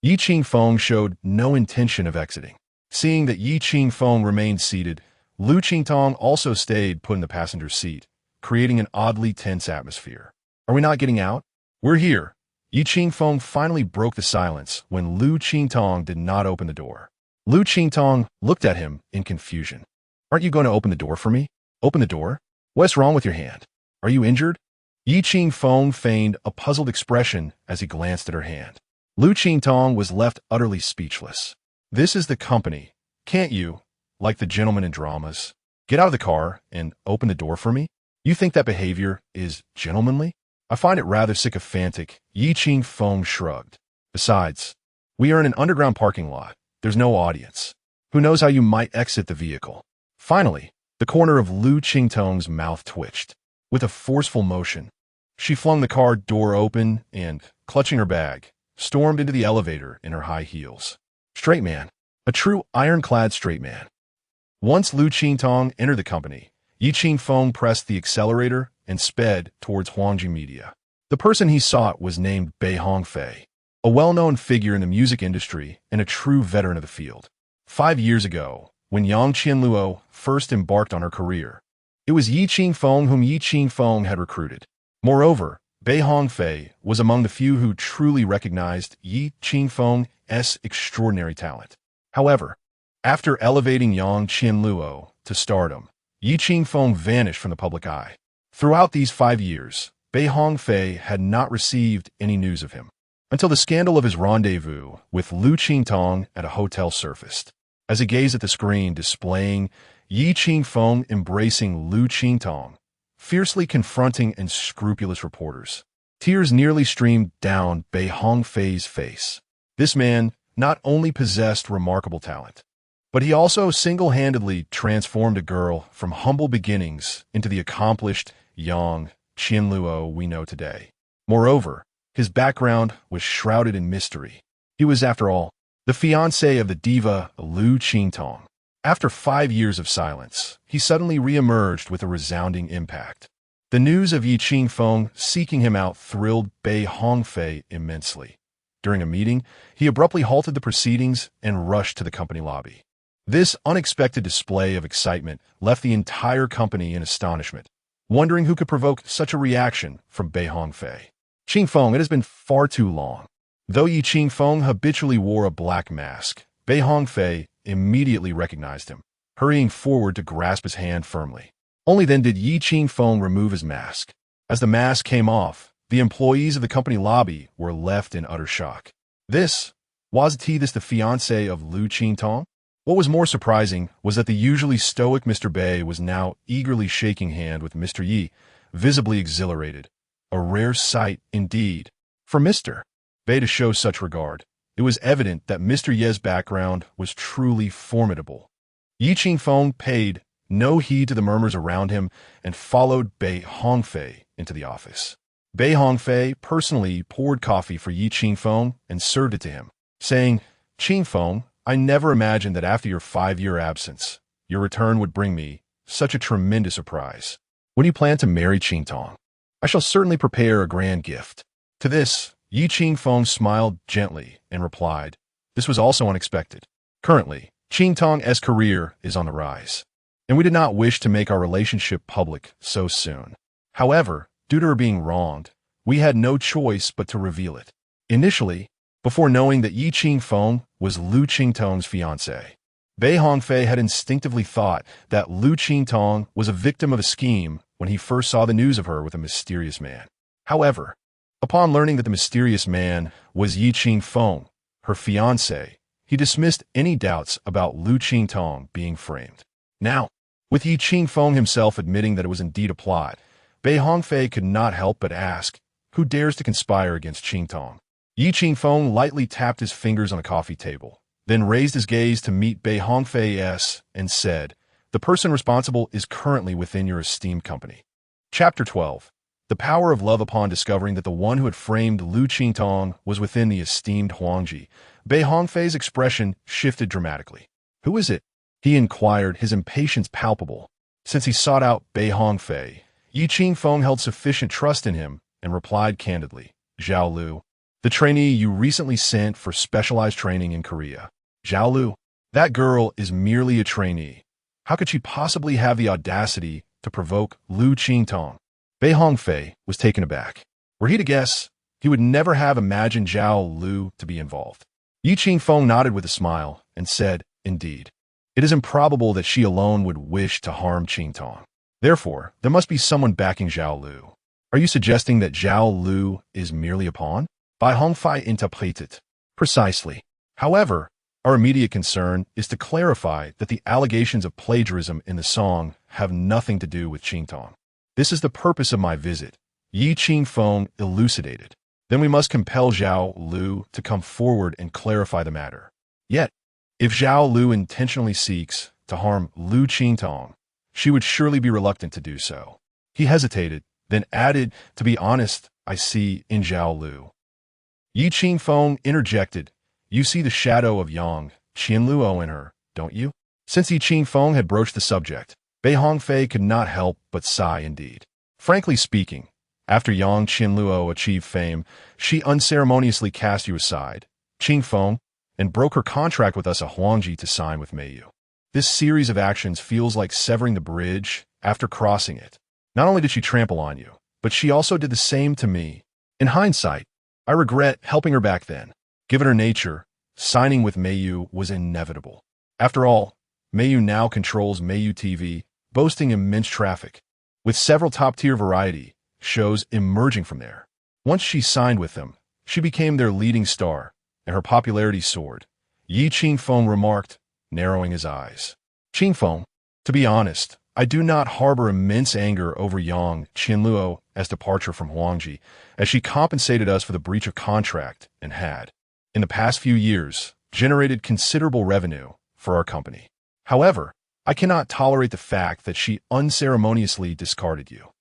Yi Qingfeng showed no intention of exiting. Seeing that Yi Qingfeng remained seated, Liu Qingtong also stayed put in the passenger seat, creating an oddly tense atmosphere. "Are we not getting out?" "We're here." Yi Qingfeng finally broke the silence when Liu Qingtong did not open the door. Liu Qingtong looked at him in confusion. "Aren't you going to open the door for me?" "Open the door? What's wrong with your hand? Are you injured?" Yi Qingfeng feigned a puzzled expression as he glanced at her hand. Liu Qingtong was left utterly speechless. "This is the company. Can't you, like the gentleman in dramas, get out of the car and open the door for me? You think that behavior is gentlemanly? I find it rather sycophantic." Yi Qingfeng shrugged. "Besides, we are in an underground parking lot. There's no audience. Who knows how you might exit the vehicle?" Finally, the corner of Liu Qingtong's mouth twitched. With a forceful motion, she flung the car door open and, clutching her bag, stormed into the elevator in her high heels. Straight man. A true ironclad straight man. Once Liu Qingtong entered the company, Yi Qingfeng pressed the accelerator and sped towards Huangji Media. The person he sought was named Bei Hongfei, a well-known figure in the music industry and a true veteran of the field. 5 years ago, when Yang Qianluo first embarked on her career, it was Yi Qingfeng whom Yi Qingfeng had recruited. Moreover, Bei Hongfei was among the few who truly recognized Yi Qingfeng's extraordinary talent. However, after elevating Yang Qianluo to stardom, Yi Qingfeng vanished from the public eye. Throughout these 5 years, Bei Hongfei had not received any news of him, until the scandal of his rendezvous with Liu Qingtong at a hotel surfaced. As he gazed at the screen displaying Yi Qingfeng embracing Liu Qingtong, fiercely confronting and scrupulous reporters, tears nearly streamed down Bei Hongfei's face. This man not only possessed remarkable talent, but he also single-handedly transformed a girl from humble beginnings into the accomplished Yang Qianluo we know today. Moreover, his background was shrouded in mystery. He was, after all, the fiancé of the diva Liu Qingtong. After 5 years of silence, he suddenly re-emerged with a resounding impact. The news of Yi Qingfeng seeking him out thrilled Bei Hongfei immensely. During a meeting, he abruptly halted the proceedings and rushed to the company lobby. This unexpected display of excitement left the entire company in astonishment, wondering who could provoke such a reaction from Bei Hongfei. "Qingfeng, it has been far too long." Though Yi Qingfeng habitually wore a black mask, Bei Hongfei immediately recognized him, hurrying forward to grasp his hand firmly. Only then did Yi Qingfeng remove his mask. As the mask came off, the employees of the company lobby were left in utter shock. Was this the fiancé of Liu Qingtong? What was more surprising was that the usually stoic Mr. Bei was now eagerly shaking hand with Mr. Yi, visibly exhilarated. A rare sight indeed for Mr. Bei to show such regard. It was evident that Mr. Ye's background was truly formidable. Yi Qingfeng paid no heed to the murmurs around him and followed Bei Hongfei into the office. Bei Hongfei personally poured coffee for Yi Qingfeng and served it to him, saying, "Qingfeng, I never imagined that after your 5-year absence, your return would bring me such a tremendous surprise." When you plan to marry Qingtong, I shall certainly prepare a grand gift. To this, Yi Qingfeng smiled gently and replied, this was also unexpected. Currently, Qingtong's career is on the rise, and we did not wish to make our relationship public so soon. However, due to her being wronged, we had no choice but to reveal it. Initially, before knowing that Yi Qingfeng was Liu Qingtong's fiancée, Bei Hongfei had instinctively thought that Liu Qingtong was a victim of a scheme when he first saw the news of her with a mysterious man. However, upon learning that the mysterious man was Yi Qingfeng, her fiancé, he dismissed any doubts about Liu Qingtong being framed. Now, with Yi Qingfeng himself admitting that it was indeed a plot, Bei Hongfei could not help but ask, who dares to conspire against Qingtong? Yi Qingfeng lightly tapped his fingers on a coffee table, then raised his gaze to meet Bei Hongfei's and said, the person responsible is currently within your esteemed company. Chapter 12. The power of love. Upon discovering that the one who had framed Liu Qingtong was within the esteemed Huangji, Bei Hongfei's expression shifted dramatically. Who is it? He inquired, his impatience palpable. Since he sought out Bei Hongfei, Yi Qingfeng held sufficient trust in him and replied candidly, Zhao Lu, the trainee you recently sent for specialized training in Korea. Zhao Lu, that girl is merely a trainee. How could she possibly have the audacity to provoke Liu Qingtong? Bei Hongfei was taken aback. Were he to guess, he would never have imagined Zhao Lu to be involved. Yi Qingfeng nodded with a smile and said, indeed, it is improbable that she alone would wish to harm Qingtong. Therefore, there must be someone backing Zhao Lu. Are you suggesting that Zhao Lu is merely a pawn? Bei Hongfei interpreted. Precisely. However, our immediate concern is to clarify that the allegations of plagiarism in the song have nothing to do with Qingtong. This is the purpose of my visit, Yi Qingfeng elucidated. Then we must compel Zhao Lu to come forward and clarify the matter. Yet, if Zhao Lu intentionally seeks to harm Liu Qingtong, she would surely be reluctant to do so. He hesitated, then added, to be honest, I see in Zhao Lu. Yi Qingfeng interjected, you see the shadow of Yang Qianluo in her, don't you? Since Yi Qingfeng had broached the subject, Bei Hongfei could not help but sigh indeed. Frankly speaking, after Yang Qianluo achieved fame, she unceremoniously cast you aside, Qingfeng, and broke her contract with us at Huangji to sign with Meiyu. This series of actions feels like severing the bridge after crossing it. Not only did she trample on you, but she also did the same to me. In hindsight, I regret helping her back then. Given her nature, signing with Meiyu was inevitable. After all, Meiyu now controls Meiyu TV, boasting immense traffic, with several top-tier variety shows emerging from there. Once she signed with them, she became their leading star, and her popularity soared. Yi Qingfeng remarked, narrowing his eyes. Qingfeng, to be honest, I do not harbor immense anger over Yang Qianluo's departure from Huangji, as she compensated us for the breach of contract and had, in the past few years, generated considerable revenue for our company. However, I cannot tolerate the fact that she unceremoniously discarded you.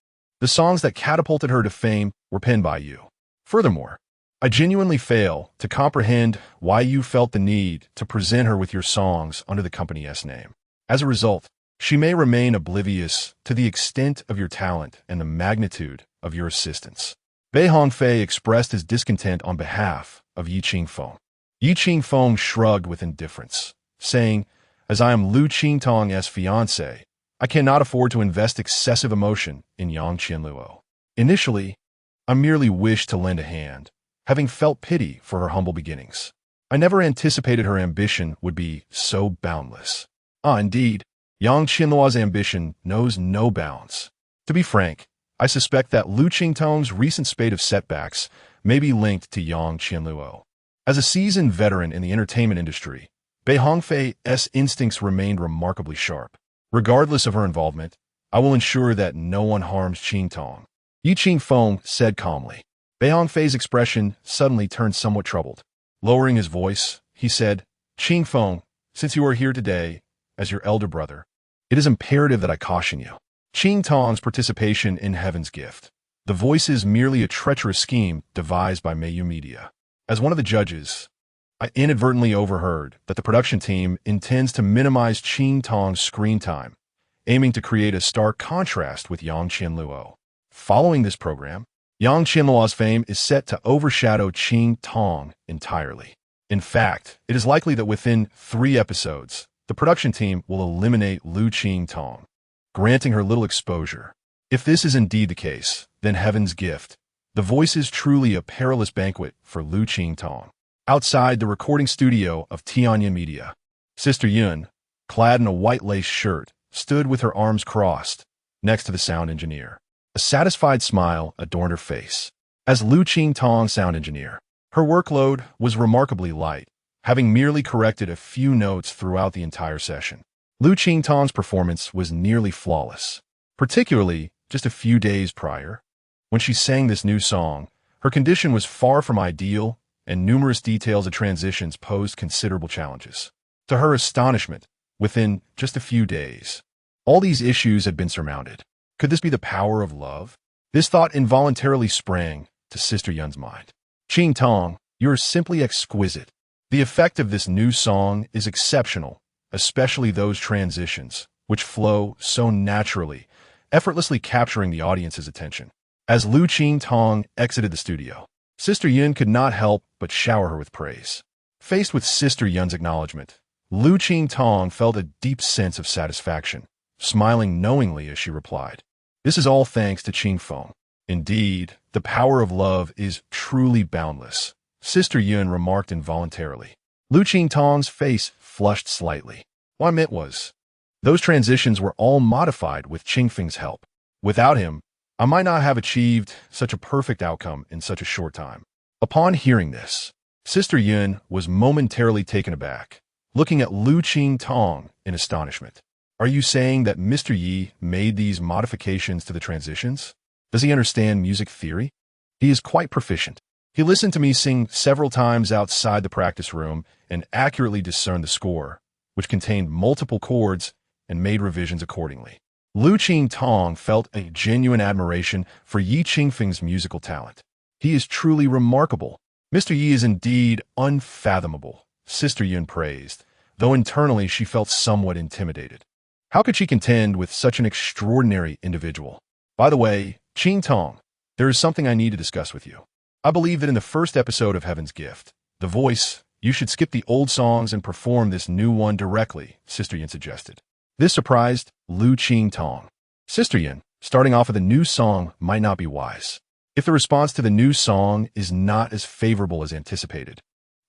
The songs that catapulted her to fame were penned by you. Furthermore, I genuinely fail to comprehend why you felt the need to present her with your songs under the company's name. As a result, she may remain oblivious to the extent of your talent and the magnitude of your assistance. Bei Hongfei expressed his discontent on behalf of Yi Qingfeng. Yi Qingfeng shrugged with indifference, saying, as I am Liu Qingtong's fiancé, I cannot afford to invest excessive emotion in Yang Qianluo. Initially, I merely wished to lend a hand, having felt pity for her humble beginnings. I never anticipated her ambition would be so boundless. Indeed, Yang Qianluo's ambition knows no bounds. To be frank, I suspect that Liu Qingtong's recent spate of setbacks may be linked to Yang Qianluo. As a seasoned veteran in the entertainment industry, Bei Hongfei's instincts remained remarkably sharp. Regardless of her involvement, I will ensure that no one harms Qingtong. Yi Qingfeng said calmly. Bei Hongfei's expression suddenly turned somewhat troubled. Lowering his voice, he said, Qingfeng, since you are here today, as your elder brother, it is imperative that I caution you. Qingtong's participation in Heaven's Gift. The voice is merely a treacherous scheme devised by Meiyu Media. As one of the judges, I inadvertently overheard that the production team intends to minimize Qingtong's screen time, aiming to create a stark contrast with Yang Qianluo. Following this program, Yang Qianluo's fame is set to overshadow Qingtong entirely. In fact, it is likely that within 3 episodes, the production team will eliminate Liu Qingtong, granting her little exposure. If this is indeed the case, then heaven's gift. The voice is truly a perilous banquet for Liu Qingtong. Outside the recording studio of Tianyan Media, Sister Yun, clad in a white lace shirt, stood with her arms crossed, next to the sound engineer. A satisfied smile adorned her face. As Liu Qingtong sound engineer, her workload was remarkably light, having merely corrected a few notes throughout the entire session. Liu Qingtong's performance was nearly flawless, particularly just a few days prior. When she sang this new song, her condition was far from ideal, and numerous details of transitions posed considerable challenges. To her astonishment, within just a few days, all these issues had been surmounted. Could this be the power of love? This thought involuntarily sprang to Sister Yun's mind. Qingtong, you are simply exquisite. The effect of this new song is exceptional, especially those transitions, which flow so naturally, effortlessly capturing the audience's attention. As Liu Qingtong exited the studio, Sister Yun could not help but shower her with praise. Faced with Sister Yun's acknowledgement, Liu Qingtong felt a deep sense of satisfaction, smiling knowingly as she replied, "This is all thanks to Qingfeng. Indeed, the power of love is truly boundless," Sister Yun remarked involuntarily. Liu Qingtong's face flushed slightly. What I meant was, those transitions were all modified with Qingfeng's help. Without him, I might not have achieved such a perfect outcome in such a short time. Upon hearing this, Sister Yun was momentarily taken aback, looking at Liu Qingtong in astonishment. "Are you saying that Mr. Yi made these modifications to the transitions? Does he understand music theory? He is quite proficient. He listened to me sing several times outside the practice room and accurately discerned the score, which contained multiple chords, and made revisions accordingly." Liu Qingtong felt a genuine admiration for Yi Qingfeng's musical talent. "He is truly remarkable. Mr. Yi is indeed unfathomable," Sister Yun praised, though internally she felt somewhat intimidated. How could she contend with such an extraordinary individual? "By the way, Qingtong, there is something I need to discuss with you. I believe that in the first episode of Heaven's Gift, The Voice, you should skip the old songs and perform this new one directly," Sister Yun suggested. This surprised Liu Qingtong. "Sister Yun, starting off with a new song might not be wise. If the response to the new song is not as favorable as anticipated,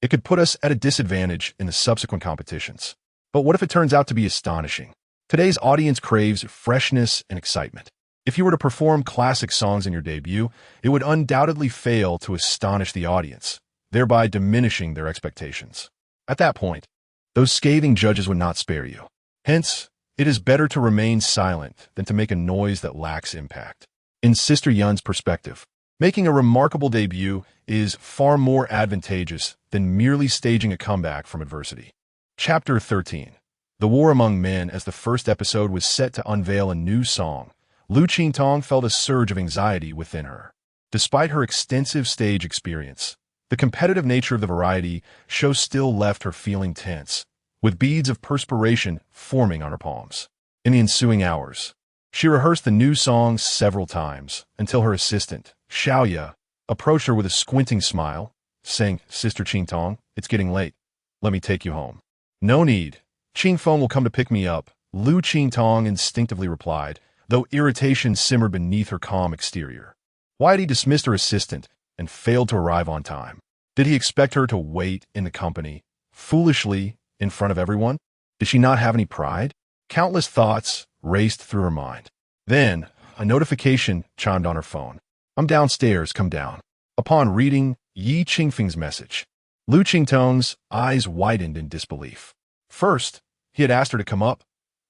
it could put us at a disadvantage in the subsequent competitions. But what if it turns out to be astonishing? Today's audience craves freshness and excitement. If you were to perform classic songs in your debut, it would undoubtedly fail to astonish the audience, thereby diminishing their expectations. At that point, those scathing judges would not spare you. Hence, it is better to remain silent than to make a noise that lacks impact." In Sister Yun's perspective, making a remarkable debut is far more advantageous than merely staging a comeback from adversity. Chapter 13. The War Among Men. As the first episode was set to unveil a new song, Liu Qingtong felt a surge of anxiety within her. Despite her extensive stage experience, the competitive nature of the variety show still left her feeling tense, with beads of perspiration forming on her palms. In the ensuing hours, she rehearsed the new song several times until her assistant, Xiaoya, approached her with a squinting smile, saying, "Sister Qingtong, it's getting late. Let me take you home." "No need. Qingfeng will come to pick me up," Liu Qingtong instinctively replied, though irritation simmered beneath her calm exterior. Why had he dismissed her assistant and failed to arrive on time? Did he expect her to wait in the company, foolishly, in front of everyone? Did she not have any pride? Countless thoughts raced through her mind. Then, a notification chimed on her phone. "I'm downstairs, come down." Upon reading Yi Qingfeng's message, Liu Qingtong's eyes widened in disbelief. First, he had asked her to come up.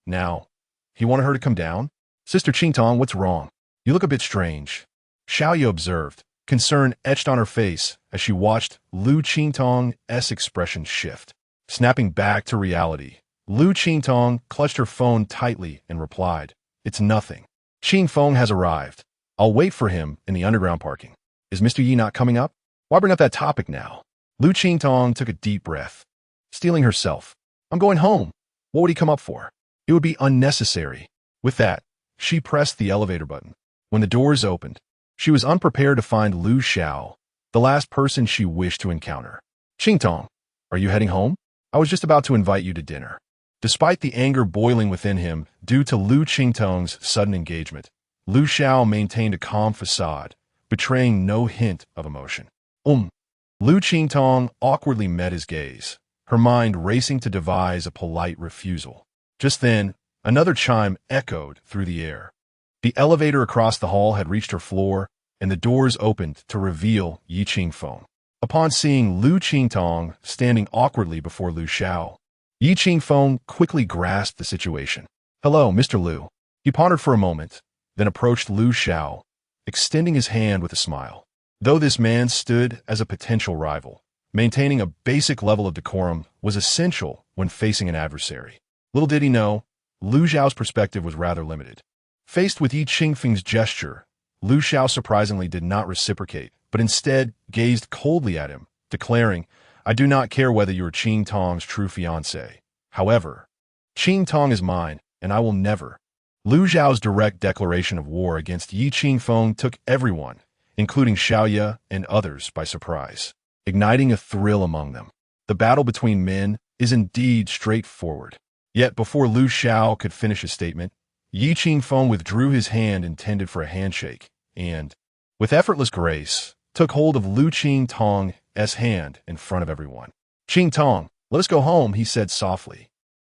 Now, he wanted her to come down? "Sister Qingtong, what's wrong? You look a bit strange," Xiaoya observed, concern etched on her face as she watched Liu Qingtong's expression shift. Snapping back to reality, Liu Qingtong clutched her phone tightly and replied, "It's nothing. Qingfeng has arrived. I'll wait for him in the underground parking. Is Mr. Yi not coming up? Why bring up that topic now?" Liu Qingtong took a deep breath. Steeling herself, "I'm going home. What would he come up for? It would be unnecessary." With that, she pressed the elevator button. When the doors opened, she was unprepared to find Liu Xiao, the last person she wished to encounter. Qingtong, are you heading home? I was just about to invite you to dinner. Despite the anger boiling within him due to Liu Qingtong's sudden engagement, Liu Xiao maintained a calm facade, betraying no hint of emotion. Liu Qingtong awkwardly met his gaze, her mind racing to devise a polite refusal. Just then, another chime echoed through the air. The elevator across the hall had reached her floor, and the doors opened to reveal Qingfeng. Upon seeing Liu Qingtong standing awkwardly before Liu Xiao, Qingfeng quickly grasped the situation. "Hello, Mr. Liu." He pondered for a moment, then approached Liu Xiao, extending his hand with a smile. Though this man stood as a potential rival, maintaining a basic level of decorum was essential when facing an adversary. Little did he know, Liu Xiao's perspective was rather limited. Faced with Qingfeng's gesture, Liu Xiao surprisingly did not reciprocate, but instead gazed coldly at him, declaring, "I do not care whether you are Qingtong's true fiancé. However, Qingtong is mine, and I will never." Liu Xiao's direct declaration of war against Qingfeng took everyone, including Xiaoye and others, by surprise, igniting a thrill among them. The battle between men is indeed straightforward. Yet before Liu Xiao could finish his statement, Qingfeng withdrew his hand intended for a handshake and, with effortless grace, took hold of Liu Qingtong's hand in front of everyone. "Qingtong, let us go home," he said softly,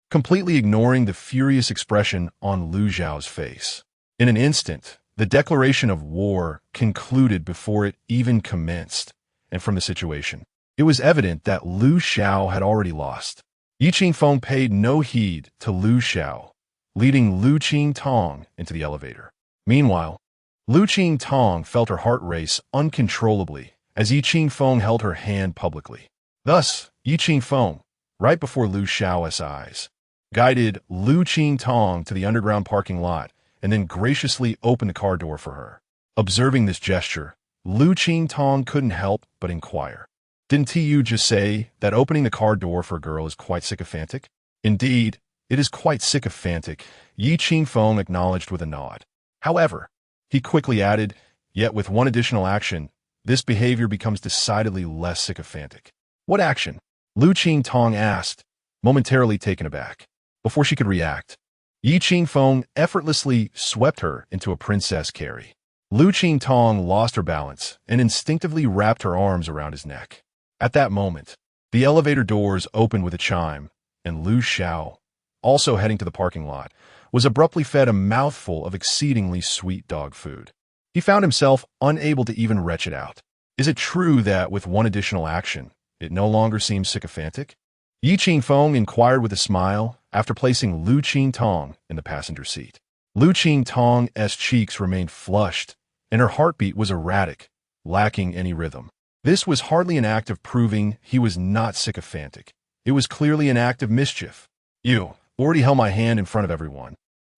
completely ignoring the furious expression on Liu Xiao's face. In an instant, the declaration of war concluded before it even commenced, and from the situation, it was evident that Liu Xiao had already lost. Qingfeng paid no heed to Liu Xiao, leading Liu Qingtong into the elevator. Meanwhile, Liu Qingtong felt her heart race uncontrollably as Qingfeng held her hand publicly. Thus, Qingfeng, right before Liu Xiao's eyes, guided Liu Qingtong to the underground parking lot and then graciously opened the car door for her. Observing this gesture, Liu Qingtong couldn't help but inquire, "Didn't you just say that opening the car door for a girl is quite sycophantic?" "Indeed, it is quite sycophantic," Qingfeng acknowledged with a nod. However, he quickly added, "Yet with one additional action, this behavior becomes decidedly less sycophantic." "What action?" Liu Qingtong asked, momentarily taken aback. Before she could react, Qingfeng effortlessly swept her into a princess carry. Liu Qingtong lost her balance and instinctively wrapped her arms around his neck. At that moment, the elevator doors opened with a chime, and Liu Xiao, also heading to the parking lot, was abruptly fed a mouthful of exceedingly sweet dog food. He found himself unable to even retch it out. Is it true that with one additional action, it no longer seems sycophantic? Qingfeng inquired with a smile after placing Liu Qingtong in the passenger seat. Liu Qingtong's cheeks remained flushed, and her heartbeat was erratic, lacking any rhythm. This was hardly an act of proving he was not sycophantic. It was clearly an act of mischief. "You already held my hand in front of everyone.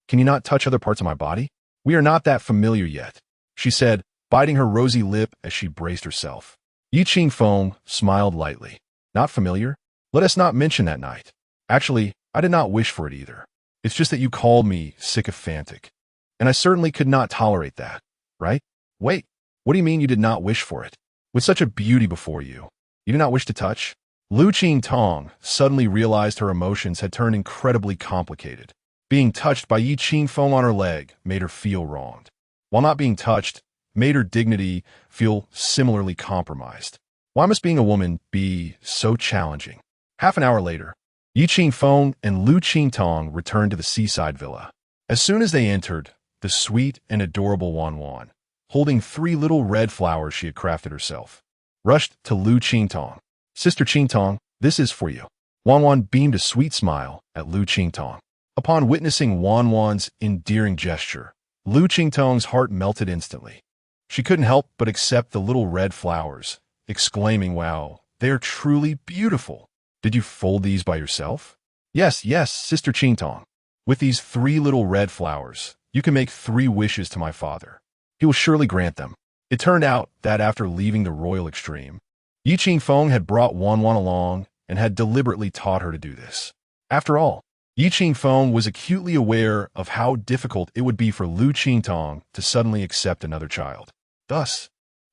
Can you not touch other parts of my body? We are not that familiar yet," she said, biting her rosy lip as she braced herself. Qingfeng smiled lightly. "Not familiar? Let us not mention that night. Actually, I did not wish for it either. It's just that you called me sycophantic, and I certainly could not tolerate that, right? Wait, what do you mean you did not wish for it? With such a beauty before you, you do not wish to touch?" Liu Qingtong suddenly realized her emotions had turned incredibly complicated. Being touched by Qingfeng on her leg made her feel wronged, while not being touched made her dignity feel similarly compromised. Why must being a woman be so challenging? Half an hour later, Qingfeng and Liu Qingtong returned to the seaside villa. As soon as they entered, the sweet and adorable Wanwan, holding 3 little red flowers she had crafted herself, rushed to Liu Qingtong. "Sister Qingtong, this is for you." Wanwan beamed a sweet smile at Liu Qingtong. Upon witnessing Wanwan's endearing gesture, Liu Qingtong's heart melted instantly. She couldn't help but accept the little red flowers, exclaiming, "Wow, they're truly beautiful. Did you fold these by yourself?" Yes, Sister Qingtong. With these 3 little red flowers, you can make 3 wishes to my father. He will surely grant them." It turned out that after leaving the royal extreme, Qingfeng had brought Wanwan along and had deliberately taught her to do this. After all, Yi Qingfeng was acutely aware of how difficult it would be for Liu Qingtong to suddenly accept another child. Thus,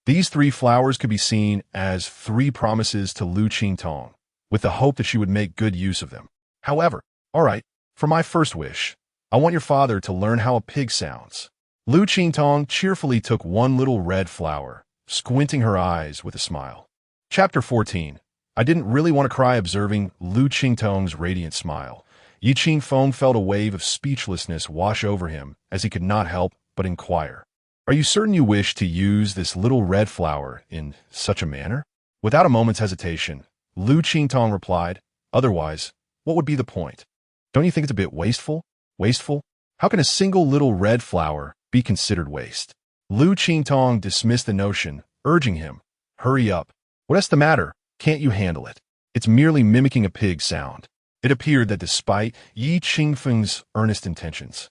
these 3 flowers could be seen as 3 promises to Liu Qingtong, with the hope that she would make good use of them. However, all right, for my first wish, I want your father to learn how a pig sounds. Liu Qingtong cheerfully took 1 little red flower, squinting her eyes with a smile. Chapter 14. I didn't really want to cry observing Liu Qingtong's radiant smile. Yi Qingfeng felt a wave of speechlessness wash over him as he could not help but inquire. Are you certain you wish to use this little red flower in such a manner? Without a moment's hesitation, Liu Qingtong replied, otherwise, what would be the point? Don't you think it's a bit wasteful? Wasteful? How can a single little red flower be considered waste? Liu Qingtong dismissed the notion, urging him, hurry up. What's the matter? Can't you handle it? It's merely mimicking a pig sound. It appeared that despite Yi Qingfeng's earnest intentions,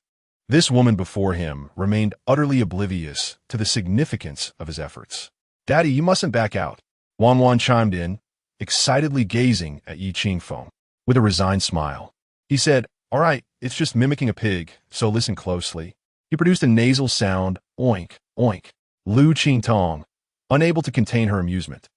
this woman before him remained utterly oblivious to the significance of his efforts. Daddy, you mustn't back out. Wan chimed in, excitedly gazing at Yi Qingfeng. With a resigned smile, he said, all right, it's just mimicking a pig, so listen closely. He produced a nasal sound, oink, oink. Liu Qingtong, unable to contain her amusement,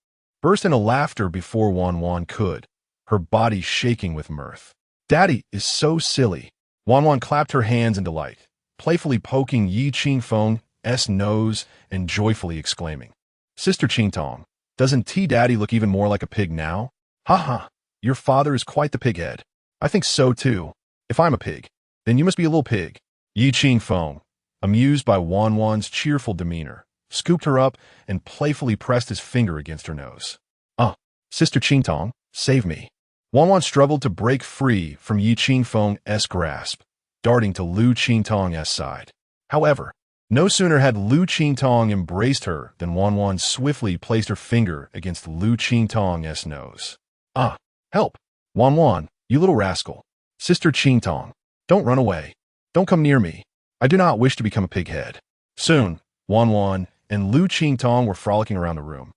burst into laughter before Wan could, her body shaking with mirth. Daddy is so silly. Wan clapped her hands in delight, playfully poking Yi Qingfeng's nose and joyfully exclaiming, Sister Qingtong, doesn't Daddy look even more like a pig now? Ha ha, your father is quite the pighead. I think so too. If I'm a pig, then you must be a little pig. Yi Qingfeng, amused by Wan's cheerful demeanor, scooped her up and playfully pressed his finger against her nose. Sister Qingtong, save me. Wan struggled to break free from Yi Qingfeng's grasp, darting to Liu Qingtong's side. However, no sooner had Liu Qingtong embraced her than Wan swiftly placed her finger against Liu Qingtong's nose. Help! Wan, you little rascal. Sister Qingtong, don't run away. Don't come near me. I do not wish to become a pighead. Soon, Wan and Liu Qingtong were frolicking around the room,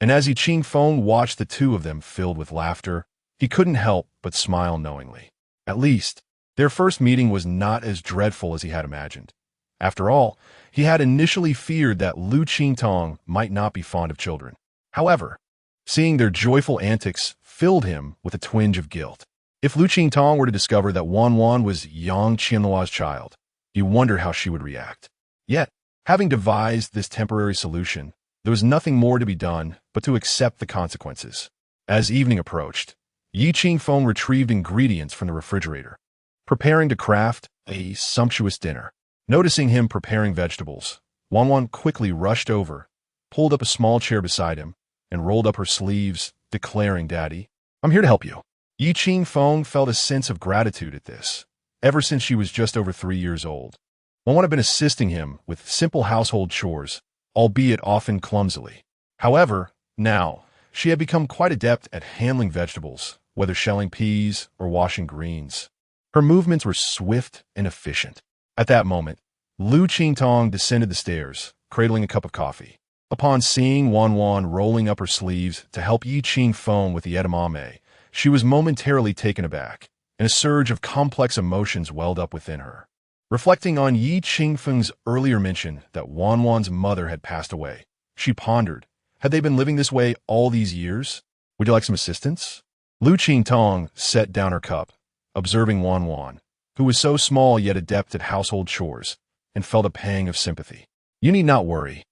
and as Yi Qingfeng watched the 2 of them filled with laughter, he couldn't help but smile knowingly. At least, their first meeting was not as dreadful as he had imagined. After all, he had initially feared that Liu Qingtong might not be fond of children. However, seeing their joyful antics filled him with a twinge of guilt. If Liu Qingtong were to discover that Wan was Yang Qianhua's child, he wondered how she would react. Yet, having devised this temporary solution, there was nothing more to be done but to accept the consequences. As evening approached, Yi Qingfeng retrieved ingredients from the refrigerator, preparing to craft a sumptuous dinner. Noticing him preparing vegetables, Wan quickly rushed over, pulled up a small chair beside him, and rolled up her sleeves, declaring, Daddy, I'm here to help you. Yi Qingfeng felt a sense of gratitude at this. Ever since she was just over 3 years old, Wan had been assisting him with simple household chores, albeit often clumsily. However, now, she had become quite adept at handling vegetables, whether shelling peas or washing greens. Her movements were swift and efficient. At that moment, Liu Qingtong descended the stairs, cradling a cup of coffee. Upon seeing Wan rolling up her sleeves to help Yi Qingfeng with the edamame, she was momentarily taken aback, and a surge of complex emotions welled up within her. Reflecting on Yi Qingfeng's earlier mention that Wan's mother had passed away, she pondered, had they been living this way all these years? Would you like some assistance? Liu Qingtong set down her cup, observing Wan, who was so small yet adept at household chores, and felt a pang of sympathy. You need not worry.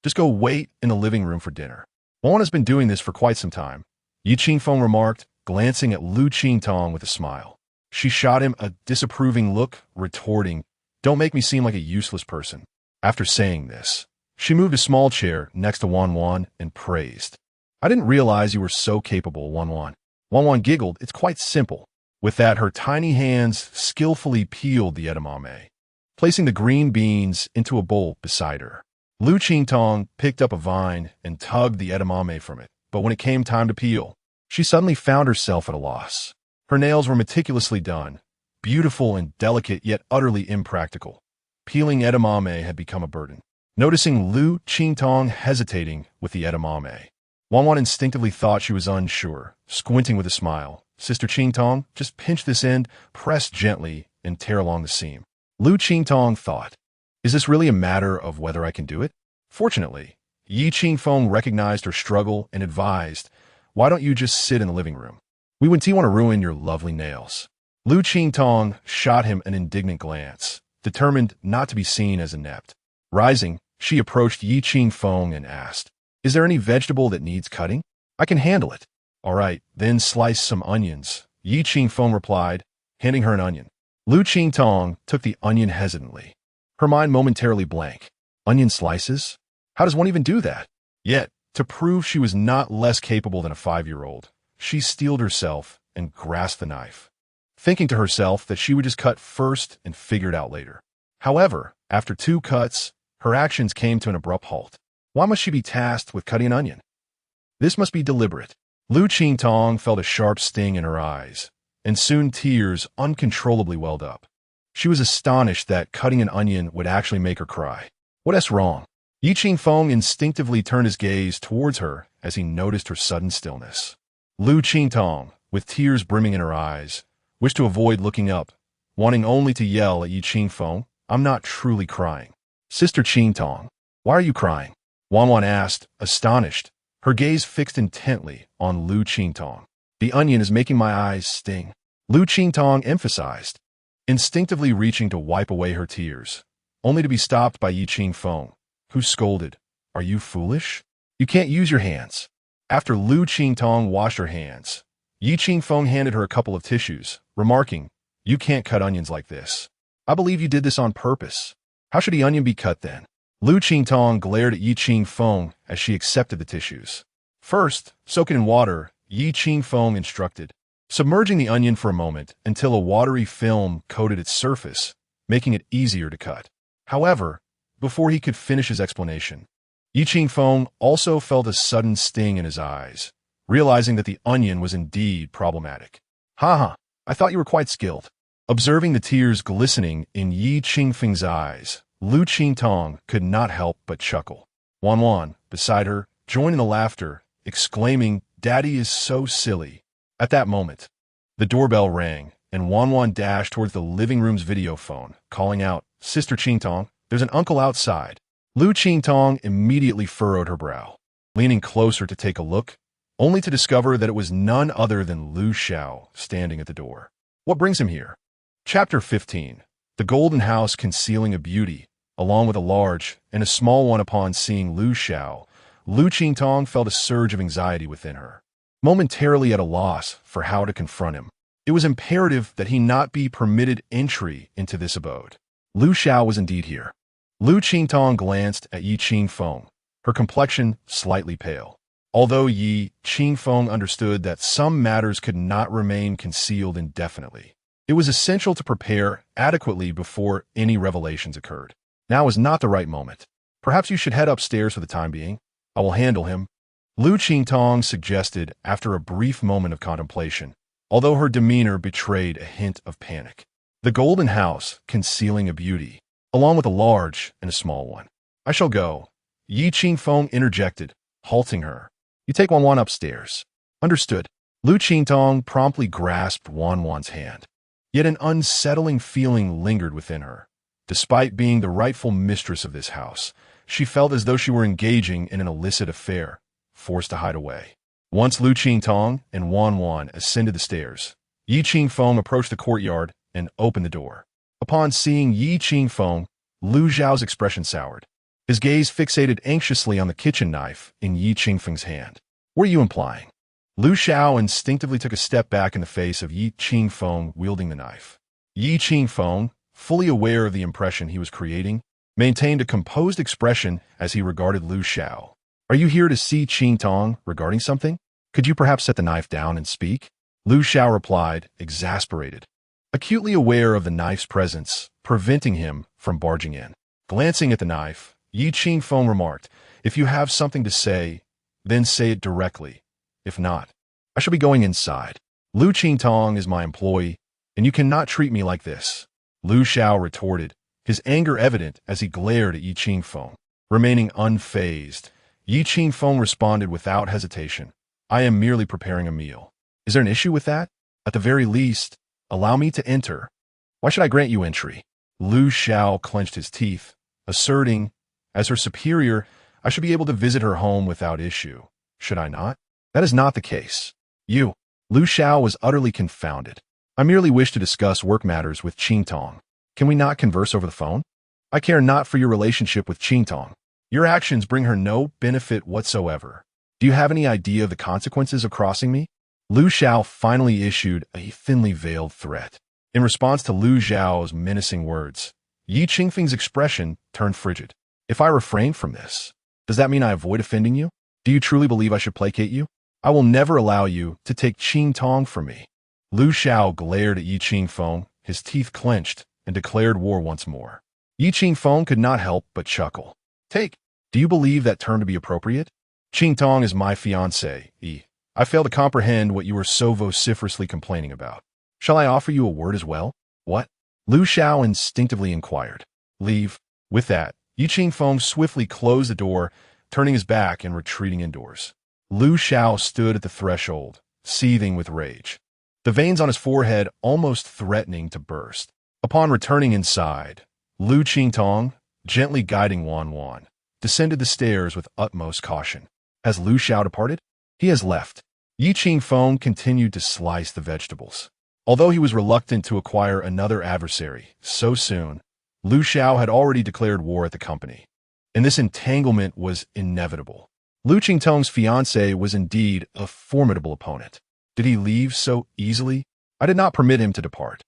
Just go wait in the living room for dinner. Wan has been doing this for quite some time, Yi Qingfeng remarked, glancing at Liu Qingtong with a smile. She shot him a disapproving look, retorting, Don't make me seem like a useless person. After saying this, she moved a small chair next to Wan and praised. I didn't realize you were so capable, Wan. Wan giggled, It's quite simple. With that, her tiny hands skillfully peeled the edamame, placing the green beans into a bowl beside her. Liu Qingtong picked up a vine and tugged the edamame from it, but when it came time to peel, she suddenly found herself at a loss. Her nails were meticulously done, beautiful and delicate yet utterly impractical. Peeling edamame had become a burden. Noticing Liu Qingtong hesitating with the edamame, Wan instinctively thought she was unsure, squinting with a smile, Sister Qingtong, just pinch this end, press gently, and tear along the seam. Liu Qingtong thought, is this really a matter of whether I can do it? Fortunately, Yi Qingfeng recognized her struggle and advised, why don't you just sit in the living room? We wouldn't want to ruin your lovely nails. Liu Qingtong shot him an indignant glance, determined not to be seen as inept. Rising, she approached Yi Qingfeng and asked, is there any vegetable that needs cutting? I can handle it. All right, then slice some onions, Yi Qingfeng replied, handing her an onion. Liu Qingtong took the onion hesitantly, her mind momentarily blank. Onion slices? How does one even do that? Yet, to prove she was not less capable than a 5-year-old, she steeled herself and grasped the knife, thinking to herself that she would just cut first and figure it out later. However, after 2 cuts, her actions came to an abrupt halt. Why must she be tasked with cutting an onion? This must be deliberate. Liu Qingtong felt a sharp sting in her eyes, and soon tears uncontrollably welled up. She was astonished that cutting an onion would actually make her cry. What's wrong? Yi Qingfeng instinctively turned his gaze towards her as he noticed her sudden stillness. Liu Qingtong, with tears brimming in her eyes, wished to avoid looking up, wanting only to yell at Yi Qingfeng, I'm not truly crying. Sister Qingtong, why are you crying? Wanwan asked, astonished, her gaze fixed intently on Liu Qingtong. The onion is making my eyes sting, Liu Qingtong emphasized, instinctively reaching to wipe away her tears, only to be stopped by Yi Qingfeng, who scolded, are you foolish? You can't use your hands. After Liu Qingtong washed her hands, Yi Qingfeng handed her a couple of tissues, remarking, you can't cut onions like this. I believe you did this on purpose. How should the onion be cut then? Liu Qingtong glared at Yi Qingfeng as she accepted the tissues. First, soak it in water, Yi Qingfeng instructed, submerging the onion for a moment until a watery film coated its surface, making it easier to cut. However, before he could finish his explanation, Yi Qingfeng also felt a sudden sting in his eyes, realizing that the onion was indeed problematic. Haha, I thought you were quite skilled. Observing the tears glistening in Yi Qingfeng's eyes, Liu Qingtong could not help but chuckle. Wanwan, beside her, joined in the laughter, exclaiming, Daddy is so silly. At that moment, the doorbell rang, and Wanwan dashed towards the living room's video phone, calling out, Sister Qingtong, there's an uncle outside. Liu Qingtong immediately furrowed her brow, leaning closer to take a look, only to discover that it was none other than Liu Xiao standing at the door. What brings him here? Chapter 15. The Golden House Concealing a Beauty. Along with a large and a small one. Upon seeing Liu Xiao, Liu Qingtong felt a surge of anxiety within her. Momentarily at a loss for how to confront him, it was imperative that he not be permitted entry into this abode. Liu Xiao was indeed here. Liu Qingtong glanced at Yi Qingfeng, her complexion slightly pale. Although Yi Qingfeng understood that some matters could not remain concealed indefinitely, it was essential to prepare adequately before any revelations occurred. Now is not the right moment. Perhaps you should head upstairs for the time being. I will handle him, Liu Qingtong suggested after a brief moment of contemplation, although her demeanor betrayed a hint of panic. The Golden House concealing a beauty, along with a large and a small one. I shall go, Yi Qingfeng interjected, halting her. You take Wanwan upstairs. Understood. Liu Qingtong promptly grasped Wanwan's hand. Yet an unsettling feeling lingered within her. Despite being the rightful mistress of this house, she felt as though she were engaging in an illicit affair, forced to hide away. Once Liu Qingtong and Wanwan ascended the stairs, Yi Qingfeng approached the courtyard and opened the door. Upon seeing Yi Qingfeng, Liu Xiao's expression soured. His gaze fixated anxiously on the kitchen knife in Yi Qingfeng's hand. What are you implying? Liu Xiao instinctively took a step back in the face of Yi Qingfeng wielding the knife. Yi Qingfeng, fully aware of the impression he was creating, maintained a composed expression as he regarded Liu Xiao. Are you here to see Qingtong regarding something? Could you perhaps set the knife down and speak? Liu Xiao replied, exasperated, acutely aware of the knife's presence, preventing him from barging in. Glancing at the knife, Yi Qingfeng remarked, if you have something to say, then say it directly. If not, I shall be going inside. Liu Qingtong is my employee, and you cannot treat me like this. Liu Xiao retorted, his anger evident as he glared at Yi Qingfeng. Remaining unfazed, Yi Qingfeng responded without hesitation, I am merely preparing a meal. Is there an issue with that? At the very least, allow me to enter. Why should I grant you entry? Liu Xiao clenched his teeth, asserting, as her superior, I should be able to visit her home without issue. Should I not? That is not the case. You. Liu Xiao was utterly confounded. I merely wish to discuss work matters with Qingtong. Can we not converse over the phone? I care not for your relationship with Qingtong. Your actions bring her no benefit whatsoever. Do you have any idea of the consequences of crossing me? Liu Xiao finally issued a thinly veiled threat. In response to Liu Xiao's menacing words, Yi Qingfeng's expression turned frigid. If I refrain from this, does that mean I avoid offending you? Do you truly believe I should placate you? I will never allow you to take Qingtong from me. Liu Xiao glared at Yi Qingfeng, his teeth clenched, and declared war once more. Yi Qingfeng could not help but chuckle. Take. Do you believe that term to be appropriate? Qingtong is my fiancée, Yi. I fail to comprehend what you are so vociferously complaining about. Shall I offer you a word as well? What? Liu Xiao instinctively inquired. Leave. With that, Yi Qingfeng swiftly closed the door, turning his back and retreating indoors. Liu Xiao stood at the threshold, seething with rage, the veins on his forehead almost threatening to burst. Upon returning inside, Liu Qingtong, gently guiding Wan, descended the stairs with utmost caution. Has Liu Xiao departed? He has left. Yi Qingfeng continued to slice the vegetables. Although he was reluctant to acquire another adversary so soon, Liu Xiao had already declared war at the company, and this entanglement was inevitable. Liu Qingtong's fiancée was indeed a formidable opponent. Did he leave so easily? I did not permit him to depart.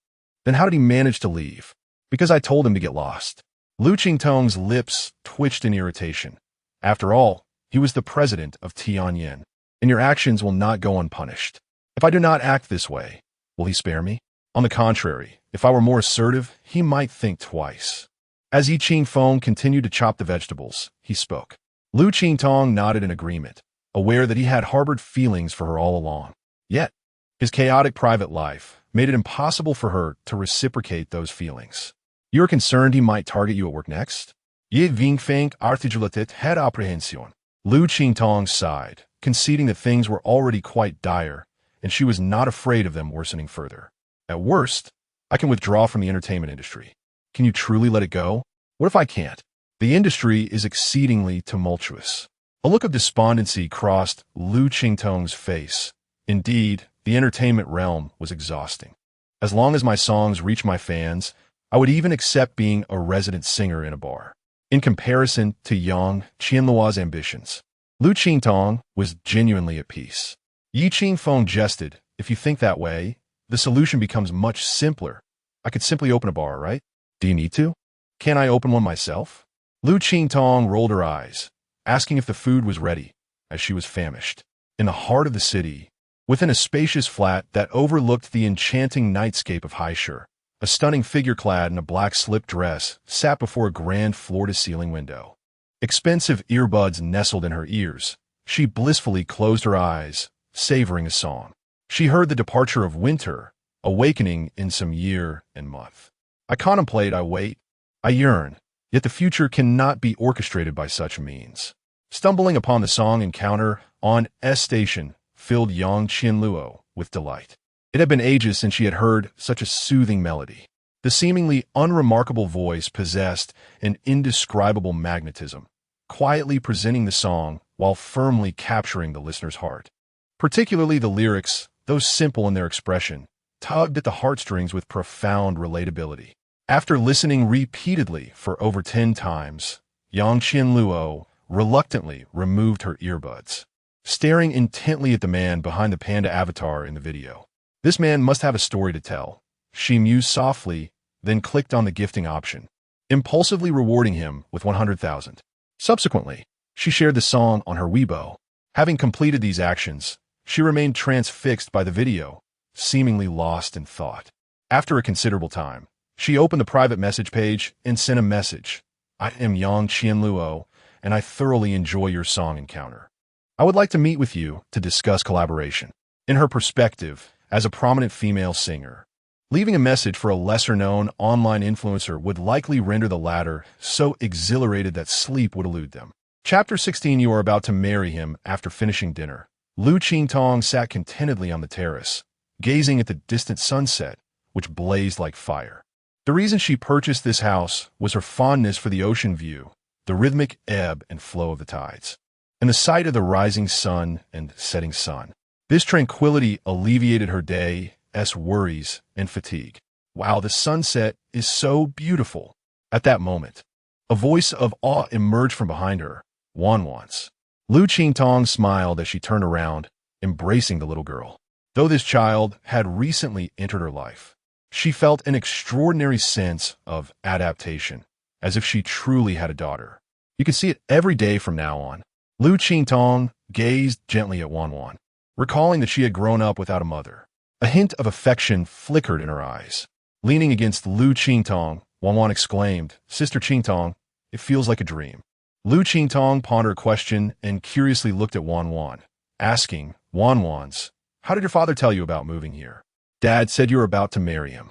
Then how did he manage to leave? Because I told him to get lost. Liu Qingtong's lips twitched in irritation. After all, he was the president of Tianyin, and your actions will not go unpunished. If I do not act this way, will he spare me? On the contrary, if I were more assertive, he might think twice. As Yi Qingfeng continued to chop the vegetables, he spoke. Liu Qingtong nodded in agreement, aware that he had harbored feelings for her all along. Yet, his chaotic private life made it impossible for her to reciprocate those feelings. You are concerned he might target you at work next? Ye Qingfeng articulated had apprehension. Liu Qingtong sighed, conceding that things were already quite dire, and she was not afraid of them worsening further. At worst, I can withdraw from the entertainment industry. Can you truly let it go? What if I can't? The industry is exceedingly tumultuous. A look of despondency crossed Liu Qingtong's face. Indeed, the entertainment realm was exhausting. As long as my songs reach my fans, I would even accept being a resident singer in a bar. In comparison to young Qianluo's ambitions, Liu Qingtong was genuinely at peace. Yi Qingfeng jested, if you think that way, the solution becomes much simpler. I could simply open a bar, right? Do you need to? Can't I open one myself? Liu Qingtong rolled her eyes, asking if the food was ready, as she was famished. In the heart of the city, within a spacious flat that overlooked the enchanting nightscape of Haishur, a stunning figure clad in a black slip dress sat before a grand floor-to-ceiling window. Expensive earbuds nestled in her ears. She blissfully closed her eyes, savoring a song. She heard the departure of winter, awakening in some year and month. I contemplate, I wait, I yearn, yet the future cannot be orchestrated by such means. Stumbling upon the song encounter on S Station filled young Qianluo with delight. It had been ages since she had heard such a soothing melody. The seemingly unremarkable voice possessed an indescribable magnetism, quietly presenting the song while firmly capturing the listener's heart. Particularly the lyrics, though simple in their expression, tugged at the heartstrings with profound relatability. After listening repeatedly for over 10 times, Yang Qianluo reluctantly removed her earbuds, staring intently at the man behind the panda avatar in the video. This man must have a story to tell. She mused softly, then clicked on the gifting option, impulsively rewarding him with 100,000. Subsequently, she shared the song on her Weibo. Having completed these actions, she remained transfixed by the video, seemingly lost in thought. After a considerable time, she opened the private message page and sent a message. I am Yang Qianluo, and I thoroughly enjoy your song encounter. I would like to meet with you to discuss collaboration. In her perspective, as a prominent female singer, leaving a message for a lesser-known online influencer would likely render the latter so exhilarated that sleep would elude them. Chapter 16. You are about to marry him after finishing dinner. Liu Qingtong sat contentedly on the terrace, gazing at the distant sunset, which blazed like fire. The reason she purchased this house was her fondness for the ocean view, the rhythmic ebb and flow of the tides, and the sight of the rising sun and setting sun. This tranquility alleviated her day's worries and fatigue. Wow, the sunset is so beautiful. At that moment, a voice of awe emerged from behind her. Wanwan's. Liu Qingtong smiled as she turned around, embracing the little girl. Though this child had recently entered her life, she felt an extraordinary sense of adaptation, as if she truly had a daughter. You could see it every day from now on. Liu Qingtong gazed gently at Wanwan, recalling that she had grown up without a mother. A hint of affection flickered in her eyes. Leaning against Liu Qingtong, Wanwan exclaimed, "Sister Qingtong, it feels like a dream." Liu Qingtong pondered a question and curiously looked at Wanwan, asking, "Wanwan's, how did your father tell you about moving here?" "Dad said you were about to marry him."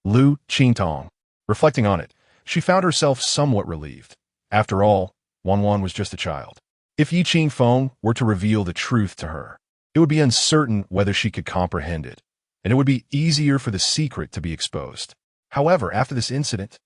Liu Qingtong. Reflecting on it, she found herself somewhat relieved. After all, Wanwan was just a child. If Qingfeng were to reveal the truth to her, it would be uncertain whether she could comprehend it, and it would be easier for the secret to be exposed. However, after this incident,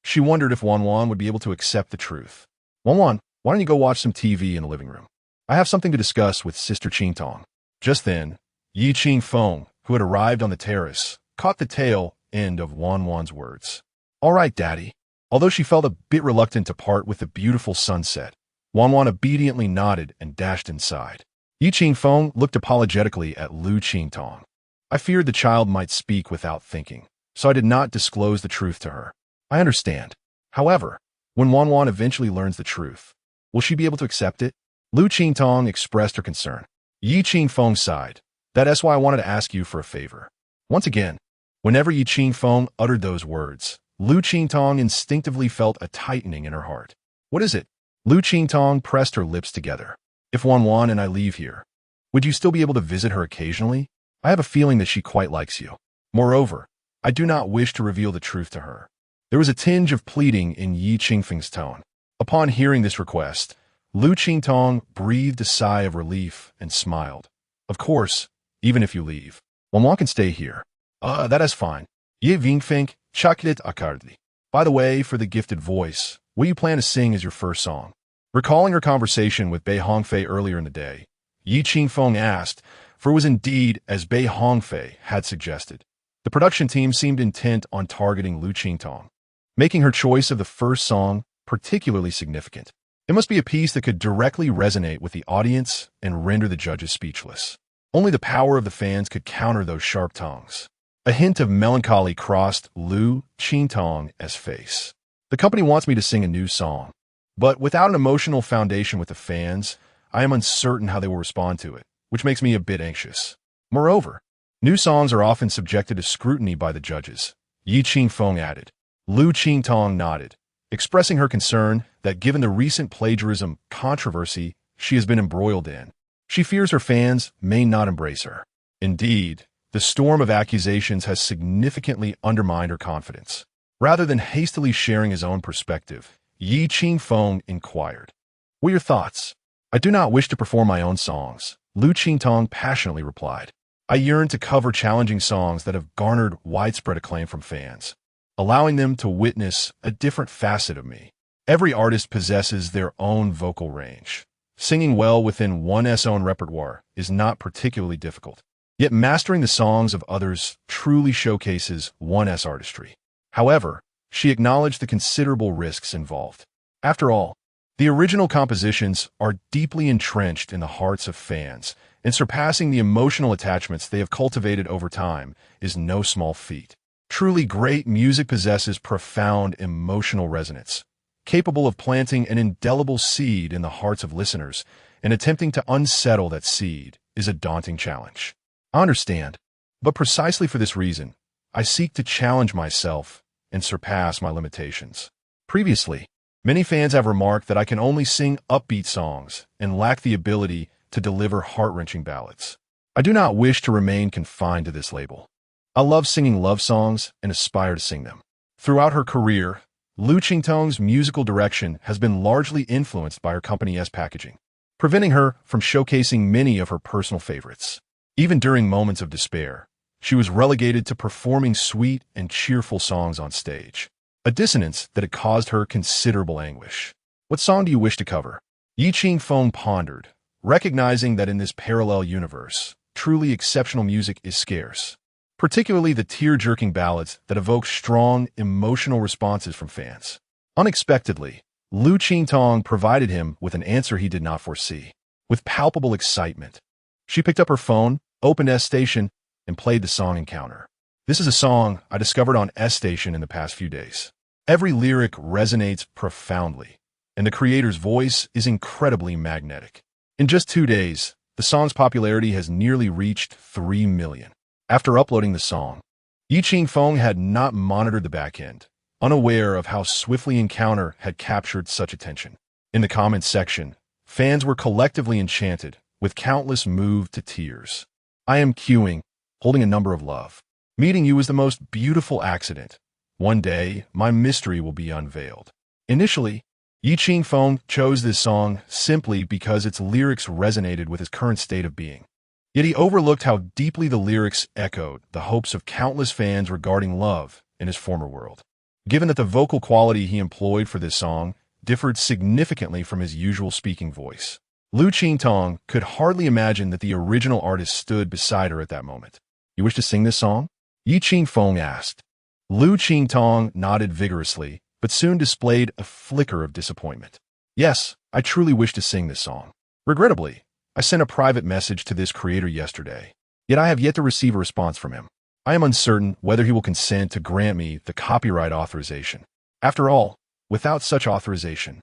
she wondered if Wanwan would be able to accept the truth. "Wanwan, why don't you go watch some TV in the living room? I have something to discuss with Sister Qingtong." Just then, Qingfeng, who had arrived on the terrace, caught the tail end of Wanwan's words. "All right, Daddy." Although she felt a bit reluctant to part with the beautiful sunset, Wanwan obediently nodded and dashed inside. Qingfeng looked apologetically at Liu Qingtong. "I feared the child might speak without thinking, so I did not disclose the truth to her. I understand. However, when Wanwan eventually learns the truth, will she be able to accept it?" Liu Qingtong expressed her concern. Qingfeng sighed. "That's why I wanted to ask you for a favor." Once again, whenever Qingfeng uttered those words, Liu Qingtong instinctively felt a tightening in her heart. "What is it?" Liu Qingtong pressed her lips together. "If Wanwan and I leave here, would you still be able to visit her occasionally? I have a feeling that she quite likes you. Moreover, I do not wish to reveal the truth to her." There was a tinge of pleading in Qingfeng's tone. Upon hearing this request, Liu Qingtong breathed a sigh of relief and smiled. "Of course, even if you leave, Wanwan can stay here." That is fine." Qingfeng chocolate akardi. "By the way, for the gifted voice, what do you plan to sing as your first song?" Recalling her conversation with Bei Hongfei earlier in the day, Qingfeng asked, for it was indeed as Bei Hongfei had suggested. The production team seemed intent on targeting Liu Qingtong, making her choice of the first song particularly significant. It must be a piece that could directly resonate with the audience and render the judges speechless. Only the power of the fans could counter those sharp tongues. A hint of melancholy crossed Liu Qingtong's face. "The company wants me to sing a new song, but without an emotional foundation with the fans, I am uncertain how they will respond to it, which makes me a bit anxious. Moreover, new songs are often subjected to scrutiny by the judges," Qingfeng added. Liu Qingtong nodded, expressing her concern that given the recent plagiarism controversy she has been embroiled in, she fears her fans may not embrace her. Indeed, the storm of accusations has significantly undermined her confidence. Rather than hastily sharing his own perspective, Qingfeng inquired, "What are your thoughts?" "I do not wish to perform my own songs," Liu Qingtong passionately replied. "I yearn to cover challenging songs that have garnered widespread acclaim from fans, allowing them to witness a different facet of me. Every artist possesses their own vocal range. Singing well within one's own repertoire is not particularly difficult, yet mastering the songs of others truly showcases one's artistry." However, she acknowledged the considerable risks involved. After all, the original compositions are deeply entrenched in the hearts of fans, and surpassing the emotional attachments they have cultivated over time is no small feat. Truly great music possesses profound emotional resonance, capable of planting an indelible seed in the hearts of listeners, and attempting to unsettle that seed is a daunting challenge. I understand, but precisely for this reason, I seek to challenge myself and surpass my limitations. Previously, many fans have remarked that I can only sing upbeat songs and lack the ability to deliver heart-wrenching ballads. I do not wish to remain confined to this label. I love singing love songs and aspire to sing them. Throughout her career, Liu Qingtong's musical direction has been largely influenced by her company's packaging, preventing her from showcasing many of her personal favorites. Even during moments of despair, she was relegated to performing sweet and cheerful songs on stage, a dissonance that had caused her considerable anguish. What song do you wish to cover? Yi Qingfeng pondered, recognizing that in this parallel universe, truly exceptional music is scarce, particularly the tear-jerking ballads that evoke strong, emotional responses from fans. Unexpectedly, Liu Qingtong provided him with an answer he did not foresee. With palpable excitement, she picked up her phone, opened S Station, and played the song Encounter. This is a song I discovered on S Station in the past few days. Every lyric resonates profoundly, and the creator's voice is incredibly magnetic. In just 2 days, the song's popularity has nearly reached 3 million. After uploading the song, Yi Qingfeng had not monitored the backend, unaware of how swiftly Encounter had captured such attention. In the comments section, fans were collectively enchanted, with countless moved to tears. I am queuing, holding a number of love. Meeting you is the most beautiful accident. One day, my mystery will be unveiled. Initially, Yi Qingfeng chose this song simply because its lyrics resonated with his current state of being. Yet he overlooked how deeply the lyrics echoed the hopes of countless fans regarding love in his former world. Given that the vocal quality he employed for this song differed significantly from his usual speaking voice, Liu Qingtong could hardly imagine that the original artist stood beside her at that moment. You wish to sing this song? Yi Qingfeng asked. Liu Qingtong nodded vigorously, but soon displayed a flicker of disappointment. Yes, I truly wish to sing this song. Regrettably, I sent a private message to this creator yesterday, yet I have yet to receive a response from him. I am uncertain whether he will consent to grant me the copyright authorization. After all, without such authorization,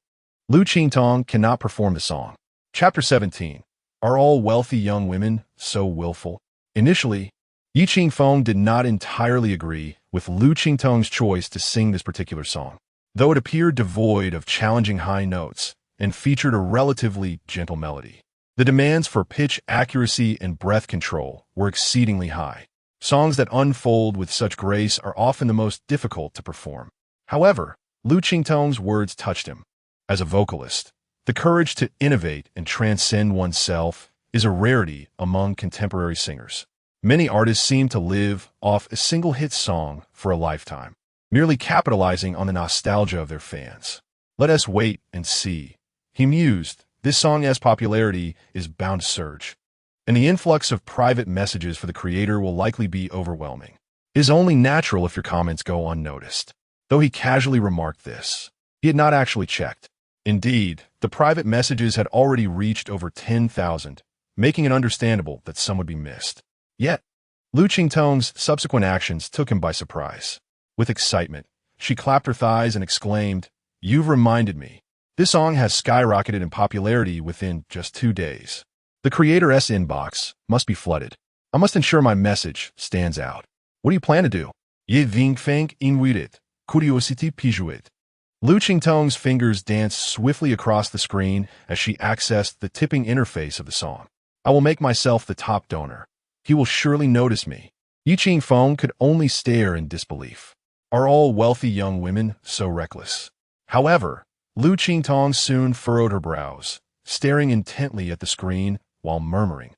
Liu Qingtong cannot perform the song. Chapter 17. Are all wealthy young women so willful? Initially, Yi Qingfeng did not entirely agree with Liu Qingtong's choice to sing this particular song, though it appeared devoid of challenging high notes and featured a relatively gentle melody. The demands for pitch accuracy and breath control were exceedingly high. Songs that unfold with such grace are often the most difficult to perform. However, Liu Qingtong's words touched him. As a vocalist, the courage to innovate and transcend oneself is a rarity among contemporary singers. Many artists seem to live off a single hit song for a lifetime, merely capitalizing on the nostalgia of their fans. Let us wait and see. He mused, this song's popularity is bound to surge, and the influx of private messages for the creator will likely be overwhelming. It is only natural if your comments go unnoticed. Though he casually remarked this, he had not actually checked. Indeed, the private messages had already reached over 10,000, making it understandable that some would be missed. Yet, Liu Qingtong's subsequent actions took him by surprise. With excitement, she clapped her thighs and exclaimed, "You've reminded me. This song has skyrocketed in popularity within just 2 days. The creator's inbox must be flooded. I must ensure my message stands out. What do you plan to do?" Ye Qingfeng invited, curiosity piqued. Liu Qingtong's fingers danced swiftly across the screen as she accessed the tipping interface of the song. I will make myself the top donor. He will surely notice me. Yi Qingfeng could only stare in disbelief. Are all wealthy young women so reckless? However, Liu Qingtong soon furrowed her brows, staring intently at the screen while murmuring.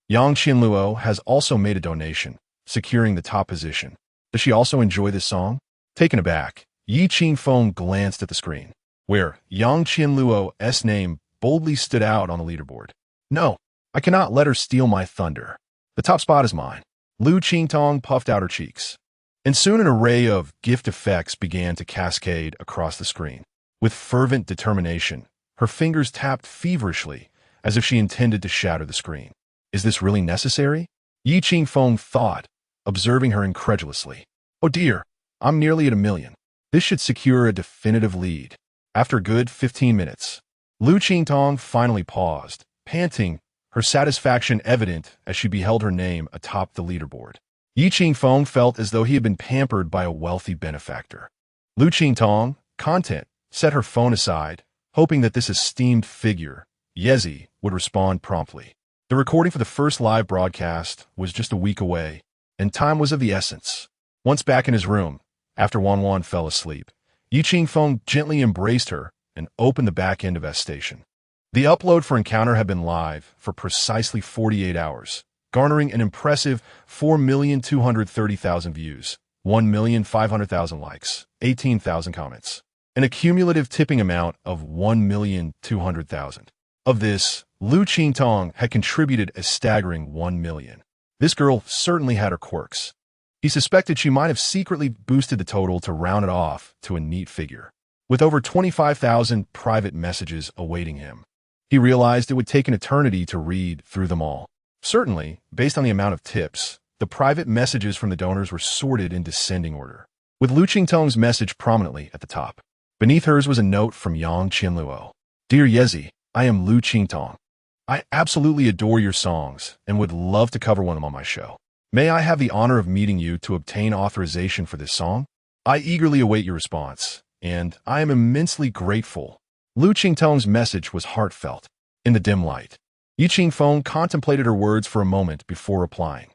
Yang Qianluo has also made a donation, securing the top position. Does she also enjoy this song? Taken aback, Yi Qingfeng glanced at the screen, where Yang Qianluo's name boldly stood out on the leaderboard. No, I cannot let her steal my thunder. The top spot is mine. Liu Qingtong puffed out her cheeks, and soon an array of gift effects began to cascade across the screen. With fervent determination, her fingers tapped feverishly, as if she intended to shatter the screen. Is this really necessary? Yi Qingfeng thought, observing her incredulously. Oh dear, I'm nearly at 1 million. This should secure a definitive lead. After a good 15 minutes, Liu Qingtong finally paused, panting, her satisfaction evident as she beheld her name atop the leaderboard. Yi Qingfeng felt as though he had been pampered by a wealthy benefactor. Liu Qingtong, content, set her phone aside, hoping that this esteemed figure, Yezi, would respond promptly. The recording for the first live broadcast was just a week away, and time was of the essence. Once back in his room, after Wanwan fell asleep, Yi Qingfeng gently embraced her and opened the back end of S Station. The upload for Encounter had been live for precisely 48 hours, garnering an impressive 4,230,000 views, 1,500,000 likes, 18,000 comments, and a cumulative tipping amount of 1,200,000. Of this, Liu Qingtong had contributed a staggering 1 million. This girl certainly had her quirks. He suspected she might have secretly boosted the total to round it off to a neat figure. With over 25,000 private messages awaiting him, he realized it would take an eternity to read through them all. Certainly, based on the amount of tips, the private messages from the donors were sorted in descending order, with Liu Qingtong's message prominently at the top. Beneath hers was a note from Yang Qianluo. Dear Yezi, I am Liu Qingtong. I absolutely adore your songs and would love to cover one of them on my show. May I have the honor of meeting you to obtain authorization for this song? I eagerly await your response, and I am immensely grateful. Liu Qingtong's message was heartfelt. In the dim light, Yi Qingfeng contemplated her words for a moment before replying.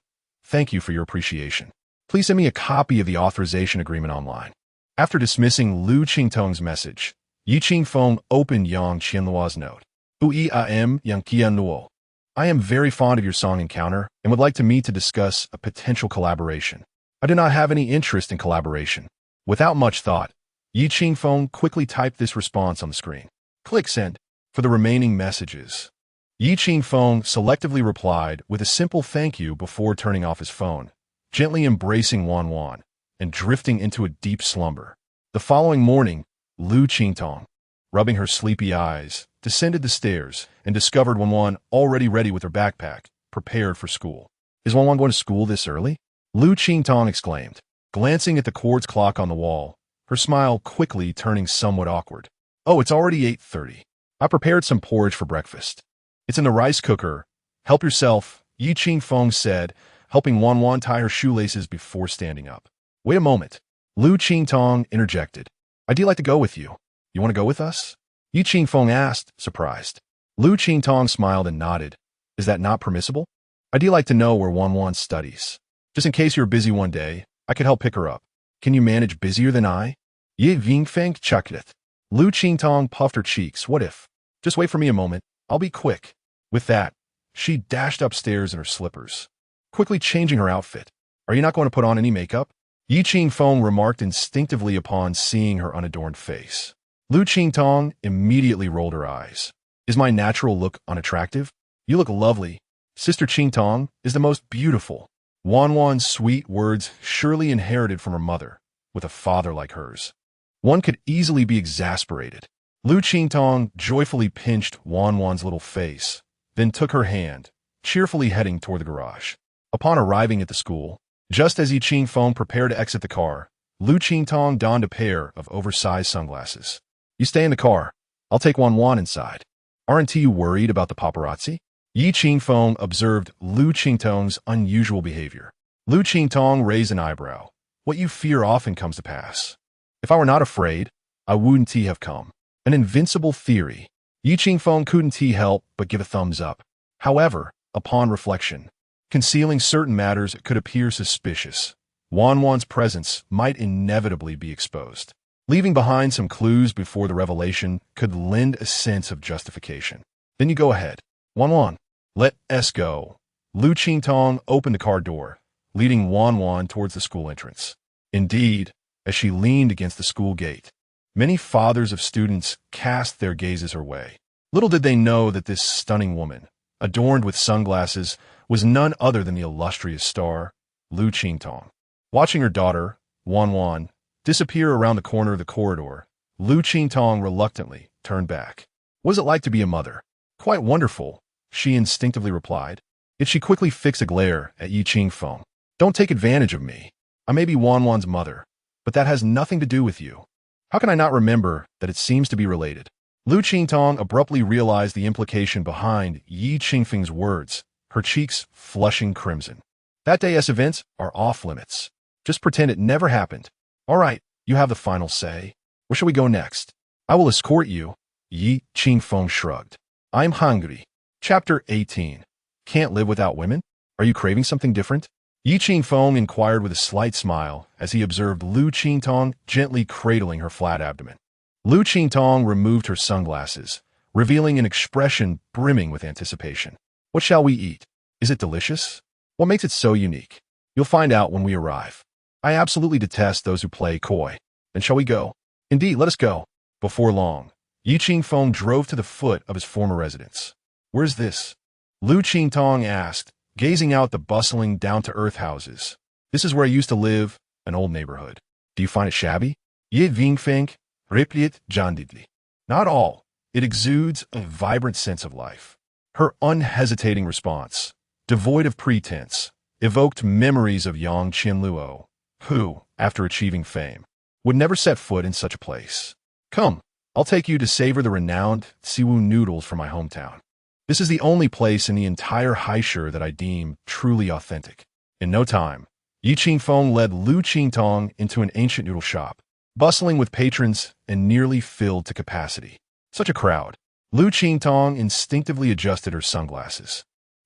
Thank you for your appreciation. Please send me a copy of the authorization agreement online. After dismissing Liu Qingtong's message, Yi Qingfeng opened Yang Qianluo's note. I am Yang Qianluo. I am very fond of your song Encounter and would like to meet to discuss a potential collaboration. I do not have any interest in collaboration. Without much thought, Yi Qingfeng quickly typed this response on the screen. Click Send. For the remaining messages, Yi Qingfeng selectively replied with a simple thank you before turning off his phone, gently embracing Wan and drifting into a deep slumber. The following morning, Liu Qingtong, rubbing her sleepy eyes, descended the stairs and discovered Wan already ready with her backpack, prepared for school. Is Wan going to school this early? Liu Qingtong exclaimed, glancing at the quartz clock on the wall, her smile quickly turning somewhat awkward. Oh, it's already 8:30. I prepared some porridge for breakfast. It's in the rice cooker. Help yourself, Yi Qingfeng said, helping Wan tie her shoelaces before standing up. Wait a moment. Liu Qingtong interjected. I'd like to go with you. You want to go with us? Yi Qingfeng asked, surprised. Liu Qingtong smiled and nodded. Is that not permissible? I'd like to know where Wan studies. Just in case you're busy one day, I could help pick her up. Can you manage busier than I? Ye Qingfeng chuckled. Liu Qingtong puffed her cheeks. What if? Just wait for me a moment. I'll be quick. With that, she dashed upstairs in her slippers, quickly changing her outfit. Are you not going to put on any makeup? Yi Qingfeng remarked instinctively upon seeing her unadorned face. Liu Qingtong immediately rolled her eyes. Is my natural look unattractive? You look lovely. Sister Qingtong is the most beautiful. Wan's sweet words surely inherited from her mother, with a father like hers. One could easily be exasperated. Liu Qingtong joyfully pinched Wan's little face, then took her hand, cheerfully heading toward the garage. Upon arriving at the school, just as Yi Qingfeng prepared to exit the car, Liu Qingtong donned a pair of oversized sunglasses. You stay in the car. I'll take Wan inside. Aren't you worried about the paparazzi? Yi Qingfeng observed Liu Qingtong's unusual behavior. Liu Qingtong raised an eyebrow. What you fear often comes to pass. If I were not afraid, I wouldn't have come. An invincible theory. Yi Qingfeng couldn't help but give a thumbs up. However, upon reflection, concealing certain matters could appear suspicious. Wan's presence might inevitably be exposed. Leaving behind some clues before the revelation could lend a sense of justification. Then you go ahead. Wan, let us go. Liu Qingtong opened the car door, leading Wan towards the school entrance. Indeed, as she leaned against the school gate, many fathers of students cast their gazes her way. Little did they know that this stunning woman, adorned with sunglasses, was none other than the illustrious star, Liu Qingtong. Watching her daughter, Wan, disappear around the corner of the corridor, Liu Qingtong reluctantly turned back. What was it like to be a mother? Quite wonderful, she instinctively replied. Yet she quickly fixed a glare at Yi Qingfeng. Don't take advantage of me. I may be Wan's mother, but that has nothing to do with you. How can I not remember that it seems to be related? Liu Qingtong abruptly realized the implication behind Yi Qingfeng's words, her cheeks flushing crimson. That day's events are off limits. Just pretend it never happened. All right, you have the final say. Where shall we go next? I will escort you. Yi Qingfeng shrugged. I'm hungry. Chapter 18. Can't live without women? Are you craving something different? Yi Qingfeng inquired with a slight smile as he observed Liu Qingtong gently cradling her flat abdomen. Liu Qingtong removed her sunglasses, revealing an expression brimming with anticipation. What shall we eat? Is it delicious? What makes it so unique? You'll find out when we arrive. I absolutely detest those who play coy. Then shall we go? Indeed, let us go. Before long, Liu Qingtong drove to the foot of his former residence. Where's this? Liu Qingtong asked, gazing out the bustling, down-to-earth houses. This is where I used to live, an old neighborhood. Do you find it shabby? Ye Qingfeng, replied jandidly. Not all. It exudes a vibrant sense of life. Her unhesitating response, devoid of pretense, evoked memories of Yang Qianluo, who, after achieving fame, would never set foot in such a place. Come, I'll take you to savor the renowned Siwu noodles from my hometown. This is the only place in the entire Haisher that I deem truly authentic. In no time, Liu Qingfeng led Liu Qingtong into an ancient noodle shop, bustling with patrons and nearly filled to capacity. Such a crowd. Liu Qingtong instinctively adjusted her sunglasses.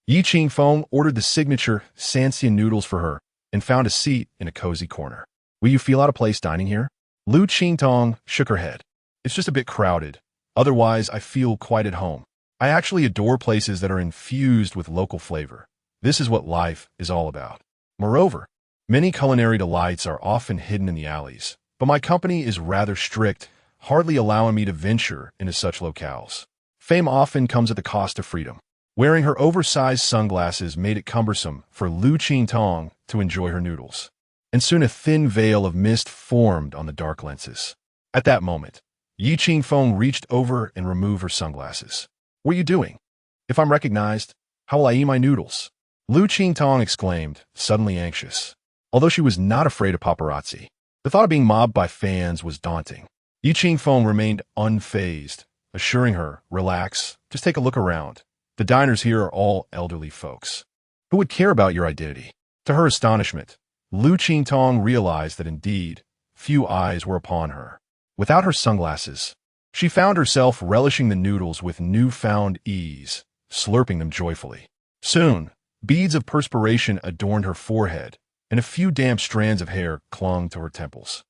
Liu Qingfeng ordered the signature Fiancée noodles for her and found a seat in a cozy corner. Will you feel out of place dining here? Liu Qingtong shook her head. It's just a bit crowded. Otherwise, I feel quite at home. I actually adore places that are infused with local flavor. This is what life is all about. Moreover, many culinary delights are often hidden in the alleys, but my company is rather strict, hardly allowing me to venture into such locales. Fame often comes at the cost of freedom. Wearing her oversized sunglasses made it cumbersome for Liu Qingtong to enjoy her noodles, and soon a thin veil of mist formed on the dark lenses. At that moment, Liu Qingfeng reached over and removed her sunglasses. What are you doing? If I'm recognized, how will I eat my noodles? Liu Qingtong exclaimed, suddenly anxious. Although she was not afraid of paparazzi, the thought of being mobbed by fans was daunting. Liu Qingfeng remained unfazed, assuring her, relax, just take a look around. The diners here are all elderly folks. Who would care about your identity? To her astonishment, Liu Qingtong realized that indeed, few eyes were upon her. Without her sunglasses, she found herself relishing the noodles with newfound ease, slurping them joyfully. Soon, beads of perspiration adorned her forehead, and a few damp strands of hair clung to her temples.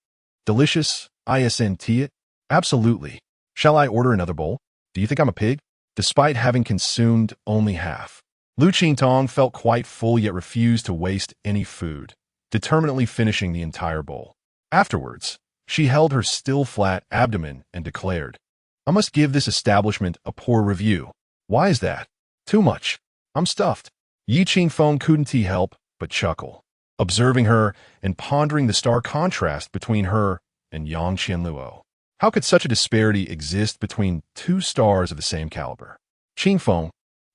Delicious, isn't it? Absolutely. Shall I order another bowl? Do you think I'm a pig? Despite having consumed only half, Liu Qingtong felt quite full yet refused to waste any food, determinedly finishing the entire bowl. Afterwards, she held her still flat abdomen and declared, I must give this establishment a poor review. Why is that? Too much. I'm stuffed. Liu Qingfeng couldn't help but chuckle, observing her and pondering the stark contrast between her and Yang Qianluo. How could such a disparity exist between two stars of the same caliber? Qingfeng,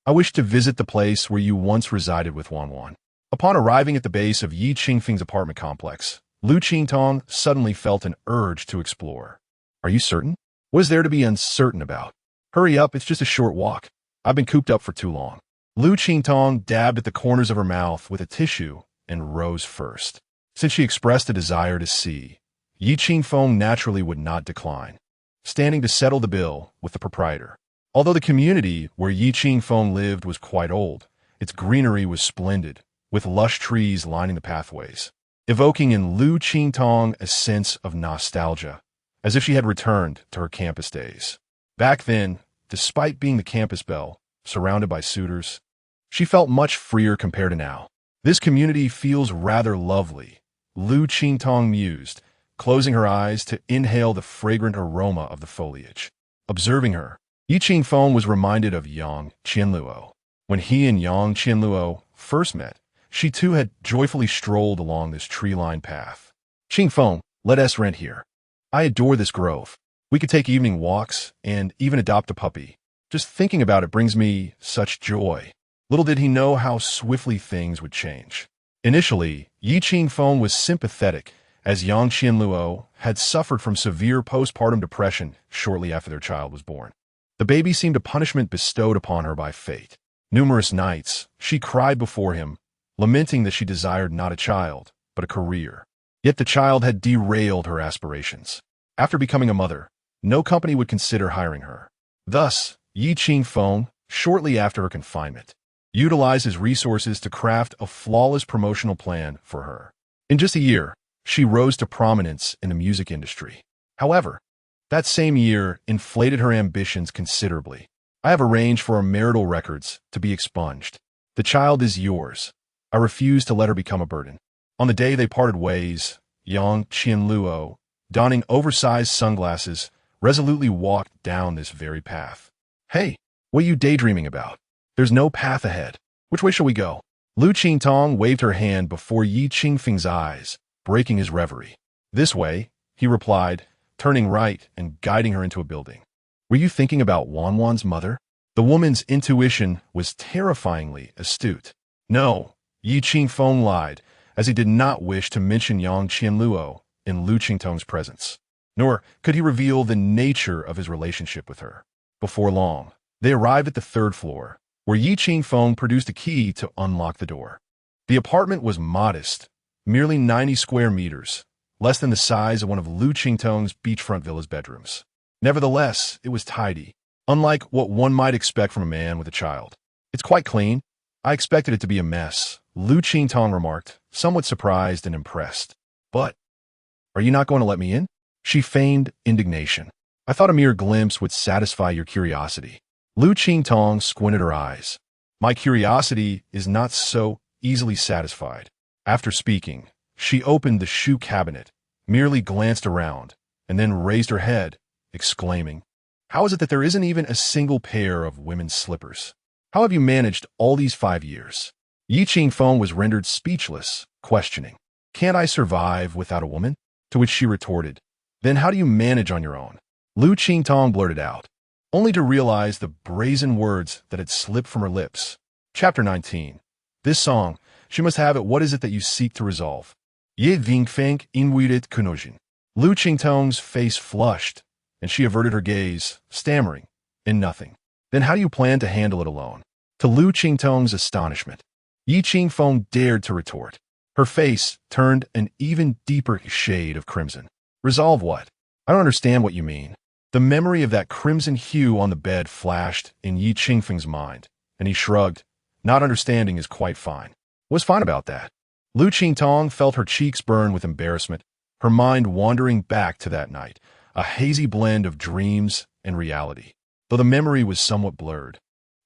I wish to visit the place where you once resided with Wanwan. Upon arriving at the base of Yi Qingfeng's apartment complex, Liu Qingtong suddenly felt an urge to explore. Are you certain? What is there to be uncertain about? Hurry up, it's just a short walk. I've been cooped up for too long. Liu Qingtong dabbed at the corners of her mouth with a tissue and rose first. Since she expressed a desire to see, Yi Qingfeng naturally would not decline, standing to settle the bill with the proprietor. Although the community where Yi Qingfeng lived was quite old, its greenery was splendid, with lush trees lining the pathways, evoking in Liu Qingtong a sense of nostalgia, as if she had returned to her campus days. Back then, despite being the campus belle, surrounded by suitors, she felt much freer compared to now. This community feels rather lovely, Liu Qingtong mused, closing her eyes to inhale the fragrant aroma of the foliage. Observing her, Yi Qingfeng was reminded of Yang Qianluo. When he and Yang Qianluo first met, she too had joyfully strolled along this tree-lined path. Qingfeng, let us rent here. I adore this grove. We could take evening walks and even adopt a puppy. Just thinking about it brings me such joy. Little did he know how swiftly things would change. Initially, Yi Qingfeng was sympathetic, as Yang Qianluo had suffered from severe postpartum depression shortly after their child was born. The baby seemed a punishment bestowed upon her by fate. Numerous nights, she cried before him, lamenting that she desired not a child, but a career. Yet the child had derailed her aspirations. After becoming a mother, no company would consider hiring her. Thus, Yi Qingfeng, shortly after her confinement, utilized his resources to craft a flawless promotional plan for her. In just a year, she rose to prominence in the music industry. However, that same year inflated her ambitions considerably. I have arranged for our marital records to be expunged. The child is yours. I refused to let her become a burden. On the day they parted ways, Yang Qianluo, donning oversized sunglasses, resolutely walked down this very path. Hey, what are you daydreaming about? There's no path ahead. Which way shall we go? Liu Qingtong waved her hand before Yi Qingfeng's eyes, breaking his reverie. This way, he replied, turning right and guiding her into a building. Were you thinking about Wanwan's mother? The woman's intuition was terrifyingly astute. No, Yi Qingfeng lied, as he did not wish to mention Yang Qianluo in Liu Qingtong's presence. Nor could he reveal the nature of his relationship with her. Before long, they arrived at the third floor, where Yi Qingfeng produced a key to unlock the door. The apartment was modest, merely 90 square meters, less than the size of one of Liu Qingtong's beachfront villa's bedrooms. Nevertheless, it was tidy, unlike what one might expect from a man with a child. It's quite clean. I expected it to be a mess, Liu Qingtong remarked, somewhat surprised and impressed. But, are you not going to let me in? She feigned indignation. I thought a mere glimpse would satisfy your curiosity. Liu Qingtong squinted her eyes. My curiosity is not so easily satisfied. After speaking, she opened the shoe cabinet, merely glanced around, and then raised her head, exclaiming, How is it that there isn't even a single pair of women's slippers? How have you managed all these 5 years? Yi Qingfeng was rendered speechless, questioning, Can't I survive without a woman? To which she retorted, Then how do you manage on your own? Liu Qingtong blurted out, only to realize the brazen words that had slipped from her lips. Chapter 19. This song, she must have it. What is it that you seek to resolve? Ye Qingfeng inwidet kunojin. Liu Qingtong's face flushed, and she averted her gaze, stammering, in nothing. Then how do you plan to handle it alone? To Liu Qingtong's astonishment, Yi Qingfeng dared to retort. Her face turned an even deeper shade of crimson. Resolve what? I don't understand what you mean. The memory of that crimson hue on the bed flashed in Yi Qingfeng's mind, and he shrugged. Not understanding is quite fine. What's fine about that? Liu Qingtong felt her cheeks burn with embarrassment, her mind wandering back to that night, a hazy blend of dreams and reality. Though the memory was somewhat blurred,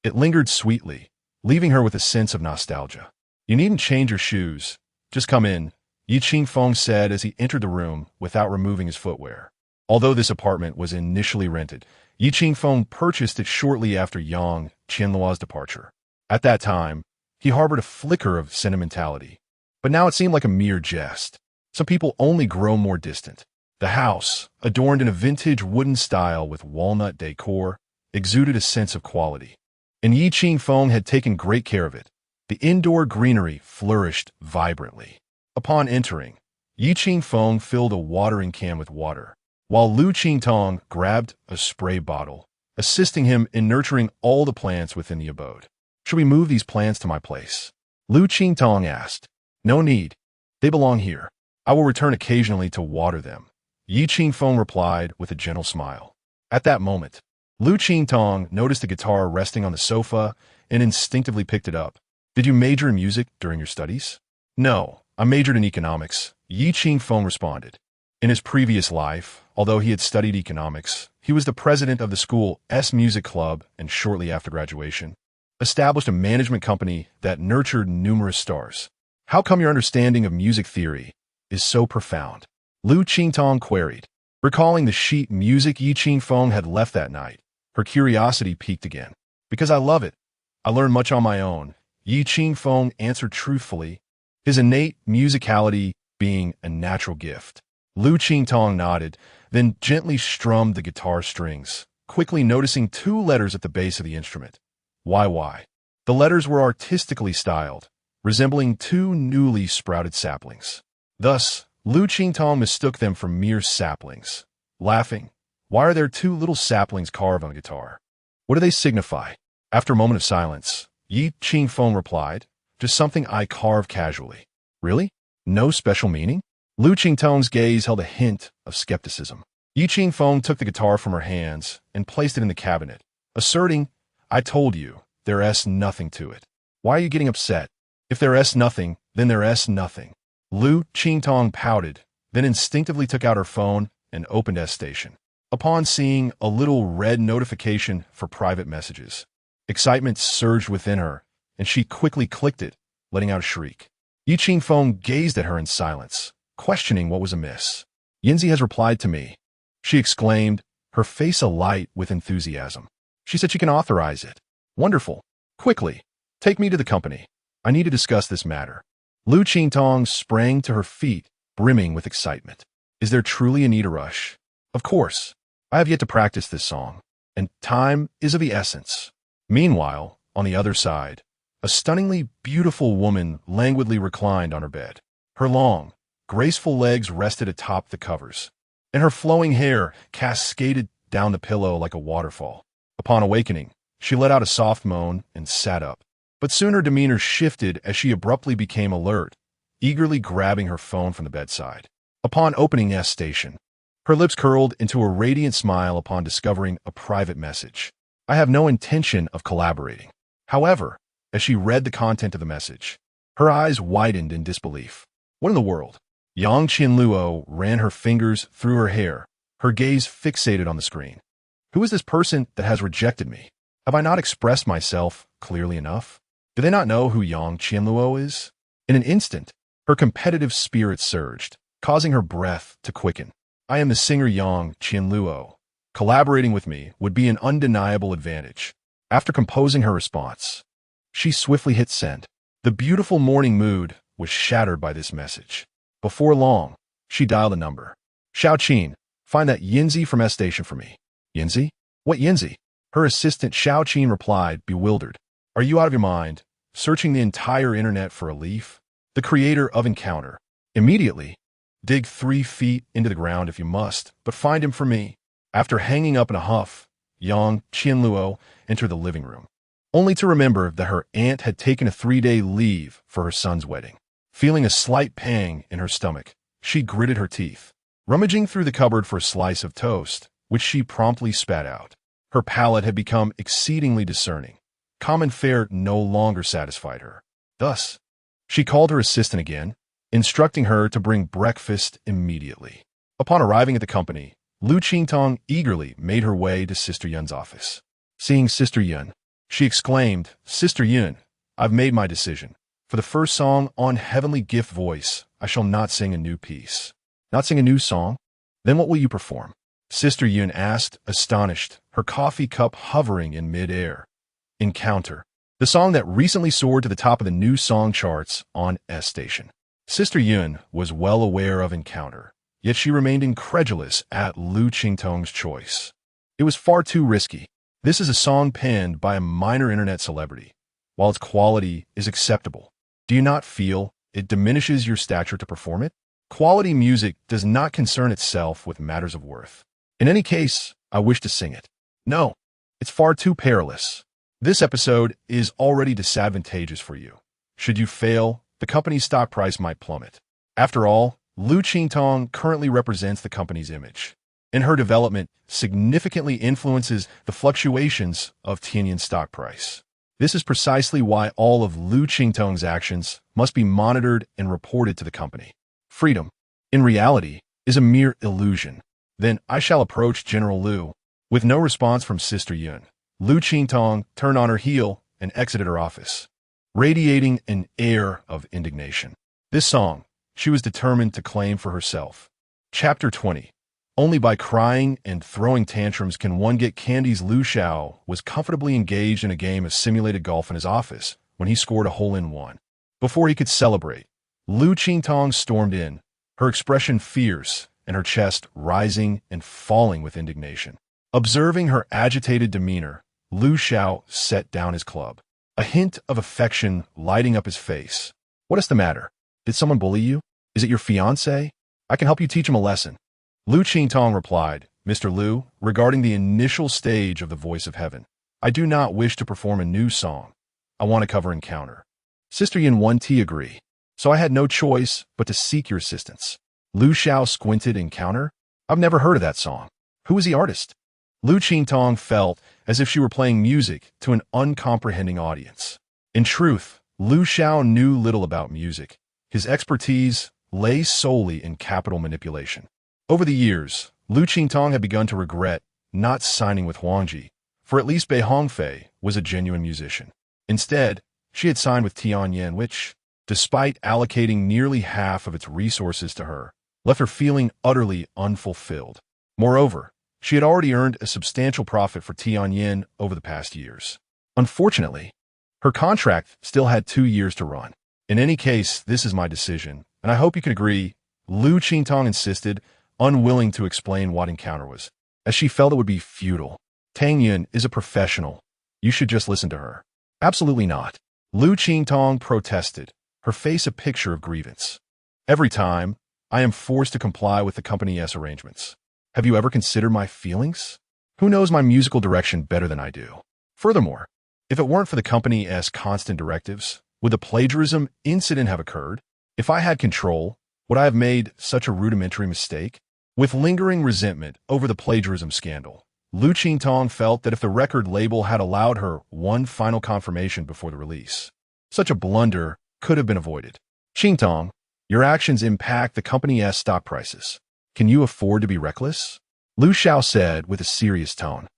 it lingered sweetly, leaving her with a sense of nostalgia. You needn't change your shoes. Just come in, Yi Qingfeng said as he entered the room without removing his footwear. Although this apartment was initially rented, Yi Qingfeng purchased it shortly after Yang Qianluo's departure. At that time, he harbored a flicker of sentimentality, but now it seemed like a mere jest. Some people only grow more distant. The house, adorned in a vintage wooden style with walnut decor, exuded a sense of quality. And Yi Qingfeng had taken great care of it. The indoor greenery flourished vibrantly. Upon entering, Yi Qingfeng filled a watering can with water, while Liu Qingtong grabbed a spray bottle, assisting him in nurturing all the plants within the abode. Should we move these plants to my place? Liu Qingtong asked. No need. They belong here. I will return occasionally to water them, Yi Qingfeng replied with a gentle smile. At that moment, Liu Qingtong noticed a guitar resting on the sofa and instinctively picked it up. Did you major in music during your studies? No, I majored in economics, Yi Qingfeng responded. In his previous life, although he had studied economics, he was the president of the school's music club and shortly after graduation, established a management company that nurtured numerous stars. How come your understanding of music theory is so profound? Liu Qingtong queried. Recalling the sheet music Yi Qingfeng had left that night, her curiosity piqued again. Because I love it. I learn much on my own, Yi Qingfeng answered truthfully, his innate musicality being a natural gift. Liu Qingtong nodded, then gently strummed the guitar strings, quickly noticing 2 letters at the base of the instrument. YY. The letters were artistically styled, resembling 2 newly sprouted saplings. Thus, Liu Qingtong mistook them for mere saplings. Laughing, why are there 2 little saplings carved on a guitar? What do they signify? After a moment of silence, Yi Qingfeng replied, just something I carve casually. Really? No special meaning? Liu Qingtong's gaze held a hint of skepticism. Yi Qingfeng took the guitar from her hands and placed it in the cabinet, asserting, I told you, there's nothing to it. Why are you getting upset? If there's nothing, then there's nothing. Liu Qingtong pouted, then instinctively took out her phone and opened S Station. Upon seeing a little red notification for private messages, excitement surged within her, and she quickly clicked it, letting out a shriek. Liu Qingtong gazed at her in silence, questioning what was amiss. Yanzi has replied to me, she exclaimed, her face alight with enthusiasm. She said she can authorize it. Wonderful. Quickly, take me to the company. I need to discuss this matter. Liu Qingtong sprang to her feet, brimming with excitement. Is there truly a need to rush? Of course. I have yet to practice this song, and time is of the essence. Meanwhile, on the other side, a stunningly beautiful woman languidly reclined on her bed. Her long, graceful legs rested atop the covers, and her flowing hair cascaded down the pillow like a waterfall. Upon awakening, she let out a soft moan and sat up. But soon her demeanor shifted as she abruptly became alert, eagerly grabbing her phone from the bedside. Upon opening S station, her lips curled into a radiant smile upon discovering a private message. I have no intention of collaborating. However, as she read the content of the message, her eyes widened in disbelief. What in the world? Yang Qianluo ran her fingers through her hair, her gaze fixated on the screen. Who is this person that has rejected me? Have I not expressed myself clearly enough? Do they not know who Yang Qianluo is? In an instant, her competitive spirit surged, causing her breath to quicken. I am the singer Yang Qianluo. Collaborating with me would be an undeniable advantage. After composing her response, she swiftly hit send. The beautiful morning mood was shattered by this message. Before long, she dialed a number. Xiaoqin, find that Yanzi from S station for me. Yanzi? What Yanzi? Her assistant Xiaoqin replied, bewildered. Are you out of your mind, searching the entire internet for a leaf? The creator of Encounter. Immediately, dig 3 feet into the ground if you must, but find him for me. After hanging up in a huff, Yang Qianluo entered the living room, only to remember that her aunt had taken a 3-day leave for her son's wedding. Feeling a slight pang in her stomach, she gritted her teeth, rummaging through the cupboard for a slice of toast, which she promptly spat out. Her palate had become exceedingly discerning. Common fare no longer satisfied her. Thus, she called her assistant again, instructing her to bring breakfast immediately. Upon arriving at the company, Liu Qingtong eagerly made her way to Sister Yun's office. Seeing Sister Yun, she exclaimed, Sister Yun, I've made my decision. For the first song on Heavenly Gift Voice, I shall not sing a new piece. Not sing a new song? Then what will you perform? Sister Yun asked, astonished, her coffee cup hovering in mid-air. Encounter, the song that recently soared to the top of the new song charts on S station. Sister Yun was well aware of Encounter, yet she remained incredulous at Liu Qingtong's choice. It was far too risky. This is a song penned by a minor internet celebrity. While its quality is acceptable, do you not feel it diminishes your stature to perform it? Quality music does not concern itself with matters of worth. In any case, I wish to sing it. No, it's far too perilous. This episode is already disadvantageous for you. Should you fail, the company's stock price might plummet. After all, Liu Qingtong currently represents the company's image, and her development significantly influences the fluctuations of Tianyan's stock price. This is precisely why all of Liu Qingtong's actions must be monitored and reported to the company. Freedom, in reality, is a mere illusion. Then I shall approach General Liu. With no response from Sister Yun, Liu Qingtong turned on her heel and exited her office, radiating an air of indignation. This song, she was determined to claim for herself. Chapter 20. Only by crying and throwing tantrums can one get Candy's. Liu Xiao was comfortably engaged in a game of simulated golf in his office when he scored a hole-in-one. Before he could celebrate, Liu Qingtong stormed in, her expression fierce and her chest rising and falling with indignation. Observing her agitated demeanor, Liu Xiao set down his club, a hint of affection lighting up his face. What is the matter? Did someone bully you? Is it your fiancé? I can help you teach him a lesson. Liu Qingtong replied, Mr. Liu, regarding the initial stage of the Voice of Heaven, I do not wish to perform a new song. I want to cover Encounter. Sister Yin 1T agree, so I had no choice but to seek your assistance. Liu Xiao squinted. Encounter? I've never heard of that song. Who is the artist? Liu Qingtong felt as if she were playing music to an uncomprehending audience. In truth, Liu Xiao knew little about music. His expertise lay solely in capital manipulation. Over the years, Liu Qingtong had begun to regret not signing with Huangji, for at least Bei Hongfei was a genuine musician. Instead, she had signed with Tianyan, which, despite allocating nearly half of its resources to her, left her feeling utterly unfulfilled. Moreover, she had already earned a substantial profit for Tianyin over the past years. Unfortunately, her contract still had 2 years to run. In any case, this is my decision, and I hope you can agree, Liu Qingtong insisted, unwilling to explain what encounter was, as she felt it would be futile. Tang Yun is a professional. You should just listen to her. Absolutely not. Liu Qingtong protested, her face a picture of grievance. Every time, I am forced to comply with the company's arrangements. Have you ever considered my feelings? Who knows my musical direction better than I do? Furthermore, if it weren't for the company's constant directives, would the plagiarism incident have occurred? If I had control, would I have made such a rudimentary mistake? With lingering resentment over the plagiarism scandal, Liu Qingtong felt that if the record label had allowed her one final confirmation before the release, such a blunder could have been avoided. Qingtong, your actions impact the company's stock prices. Can you afford to be reckless? Liu Xiao said with a serious tone.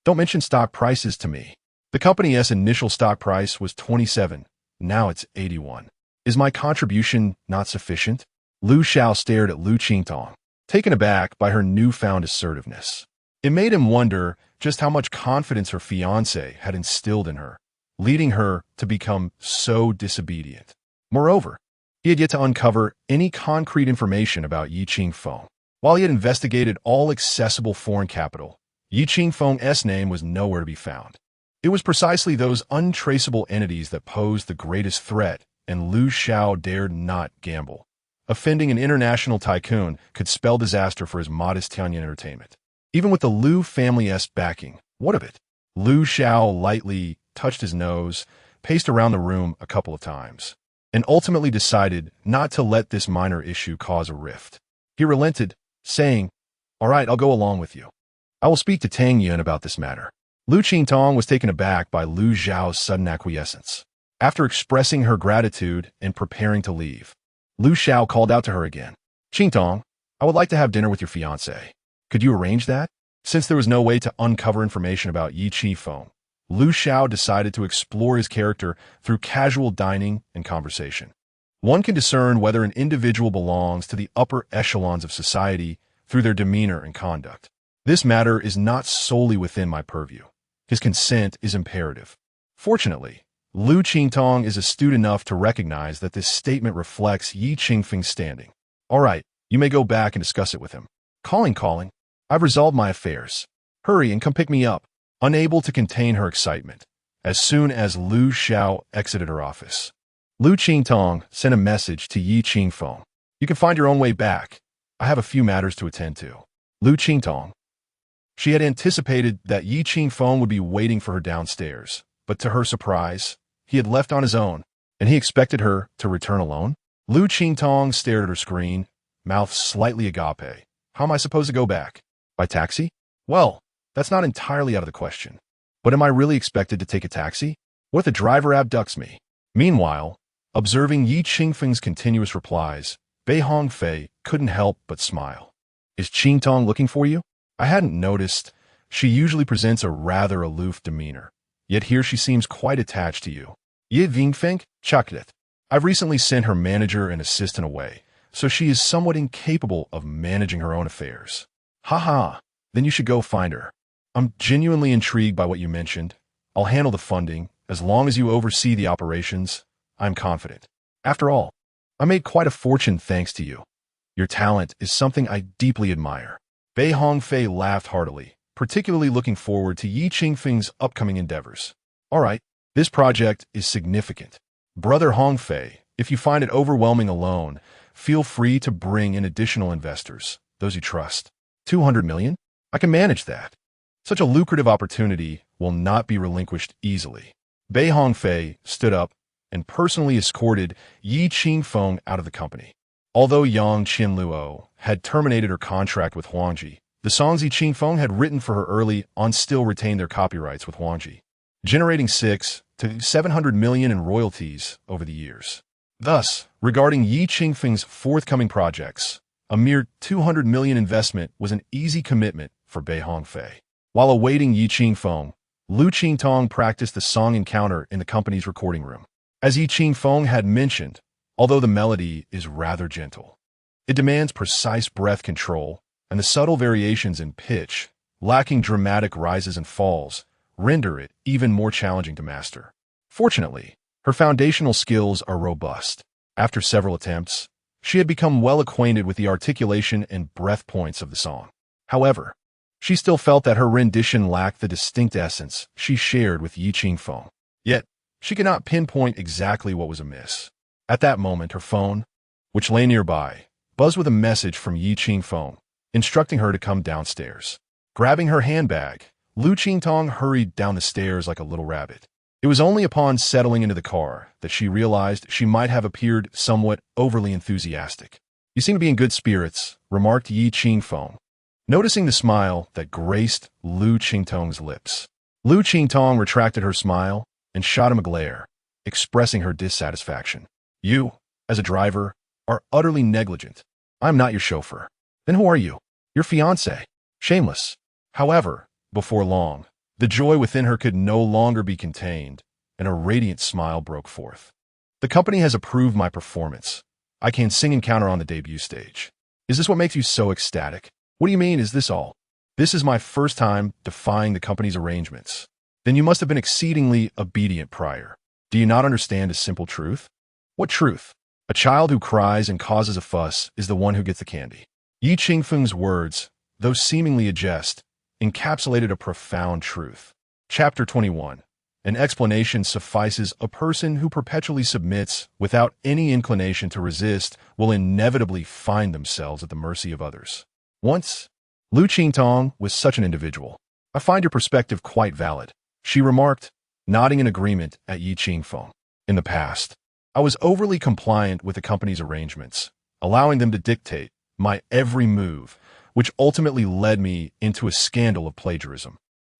Don't mention stock prices to me. The company's initial stock price was 27, now it's 81. Is my contribution not sufficient? Liu Xiao stared at Liu Qingtong, taken aback by her newfound assertiveness. It made him wonder just how much confidence her fiancé had instilled in her, leading her to become so disobedient. Moreover, he had yet to uncover any concrete information about Yi Qingfeng. While he had investigated all accessible foreign capital, Yi Qingfeng's name was nowhere to be found. It was precisely those untraceable entities that posed the greatest threat, and Liu Xiao dared not gamble. Offending an international tycoon could spell disaster for his modest Tianyin entertainment. Even with the Liu family's backing, what of it? Liu Xiao lightly touched his nose, paced around the room a couple of times, and ultimately decided not to let this minor issue cause a rift. He relented, saying, "All right, I'll go along with you. I will speak to Tang Yun about this matter." Liu Qingtong was taken aback by Liu Xiao's sudden acquiescence. After expressing her gratitude and preparing to leave, Liu Xiao called out to her again. "Qingtong, I would like to have dinner with your fiancé. Could you arrange that?" Since there was no way to uncover information about Yi Qingfeng, Liu Xiao decided to explore his character through casual dining and conversation. One can discern whether an individual belongs to the upper echelons of society through their demeanor and conduct. This matter is not solely within my purview. His consent is imperative. Fortunately, Liu Qingtong is astute enough to recognize that this statement reflects Yi Qingfeng's standing. "All right, you may go back and discuss it with him." Calling. I've resolved my affairs. Hurry and come pick me up." Unable to contain her excitement, as soon as Liu Xiao exited her office, Liu Qingtong sent a message to Yi Qingfeng. "You can find your own way back. I have a few matters to attend to." Liu Qingtong. She had anticipated that Yi Qingfeng would be waiting for her downstairs, but to her surprise, he had left on his own, and he expected her to return alone. Liu Qingtong stared at her screen, mouth slightly agape. How am I supposed to go back? By taxi? Well, that's not entirely out of the question. But am I really expected to take a taxi? What if the driver abducts me? Meanwhile, observing Yi Qingfeng's continuous replies, Bei Hongfei couldn't help but smile. "Is Qingtong looking for you?" I hadn't noticed. She usually presents a rather aloof demeanor, yet here she seems quite attached to you. Ye Qingfeng, chocolate. I've recently sent her manager and assistant away, so she is somewhat incapable of managing her own affairs. Haha, then you should go find her. I'm genuinely intrigued by what you mentioned. I'll handle the funding. As long as you oversee the operations, I'm confident. After all, I made quite a fortune thanks to you. Your talent is something I deeply admire. Bei Hongfei laughed heartily, particularly looking forward to Yi Qingfeng's upcoming endeavors. All right, this project is significant. Brother Hongfei, if you find it overwhelming alone, feel free to bring in additional investors, those you trust. 200 million? I can manage that. Such a lucrative opportunity will not be relinquished easily. Bei Hongfei stood up and personally escorted Yi Qingfeng out of the company. Although Yang Qinluo had terminated her contract with Huangji, the songs Yi Qingfeng had written for her early on still retained their copyrights with Huangji, generating 600 to 700 million in royalties over the years. Thus, regarding Yi Qingfeng's forthcoming projects, a mere 200 million investment was an easy commitment for Bei Hongfei. While awaiting Yi Qingfeng, Liu Qingtong practiced the song encounter in the company's recording room. As Yi Qingfeng had mentioned, although the melody is rather gentle. It demands precise breath control, and the subtle variations in pitch, lacking dramatic rises and falls, render it even more challenging to master. Fortunately, her foundational skills are robust. After several attempts, she had become well acquainted with the articulation and breath points of the song. However, she still felt that her rendition lacked the distinct essence she shared with Yi Qingfeng. Yet, she could not pinpoint exactly what was amiss. At that moment, her phone, which lay nearby, buzzed with a message from Yi Qingfeng, instructing her to come downstairs. Grabbing her handbag, Liu Qingtong hurried down the stairs like a little rabbit. It was only upon settling into the car that she realized she might have appeared somewhat overly enthusiastic. "You seem to be in good spirits," remarked Yi Qingfeng, noticing the smile that graced Liu Qingtong's lips. Liu Qingtong retracted her smile and shot him a glare, expressing her dissatisfaction. "You, as a driver, are utterly negligent. I'm not your chauffeur." "Then who are you?" "Your fiancé." Shameless. However, before long, the joy within her could no longer be contained, and a radiant smile broke forth. "The company has approved my performance. I can sing and counter on the debut stage." "Is this what makes you so ecstatic?" "What do you mean, is this all?" "This is my first time defying the company's arrangements." "Then you must have been exceedingly obedient prior. Do you not understand a simple truth?" "What truth?" "A child who cries and causes a fuss is the one who gets the candy." Yi Qingfeng's words, though seemingly a jest, encapsulated a profound truth. Chapter 21. An explanation suffices. A person who perpetually submits without any inclination to resist will inevitably find themselves at the mercy of others. Once, Liu Qingtong was such an individual. "I find your perspective quite valid," she remarked, nodding in agreement at Yi Qingfeng. "In the past, I was overly compliant with the company's arrangements, allowing them to dictate my every move, which ultimately led me into a scandal of plagiarism.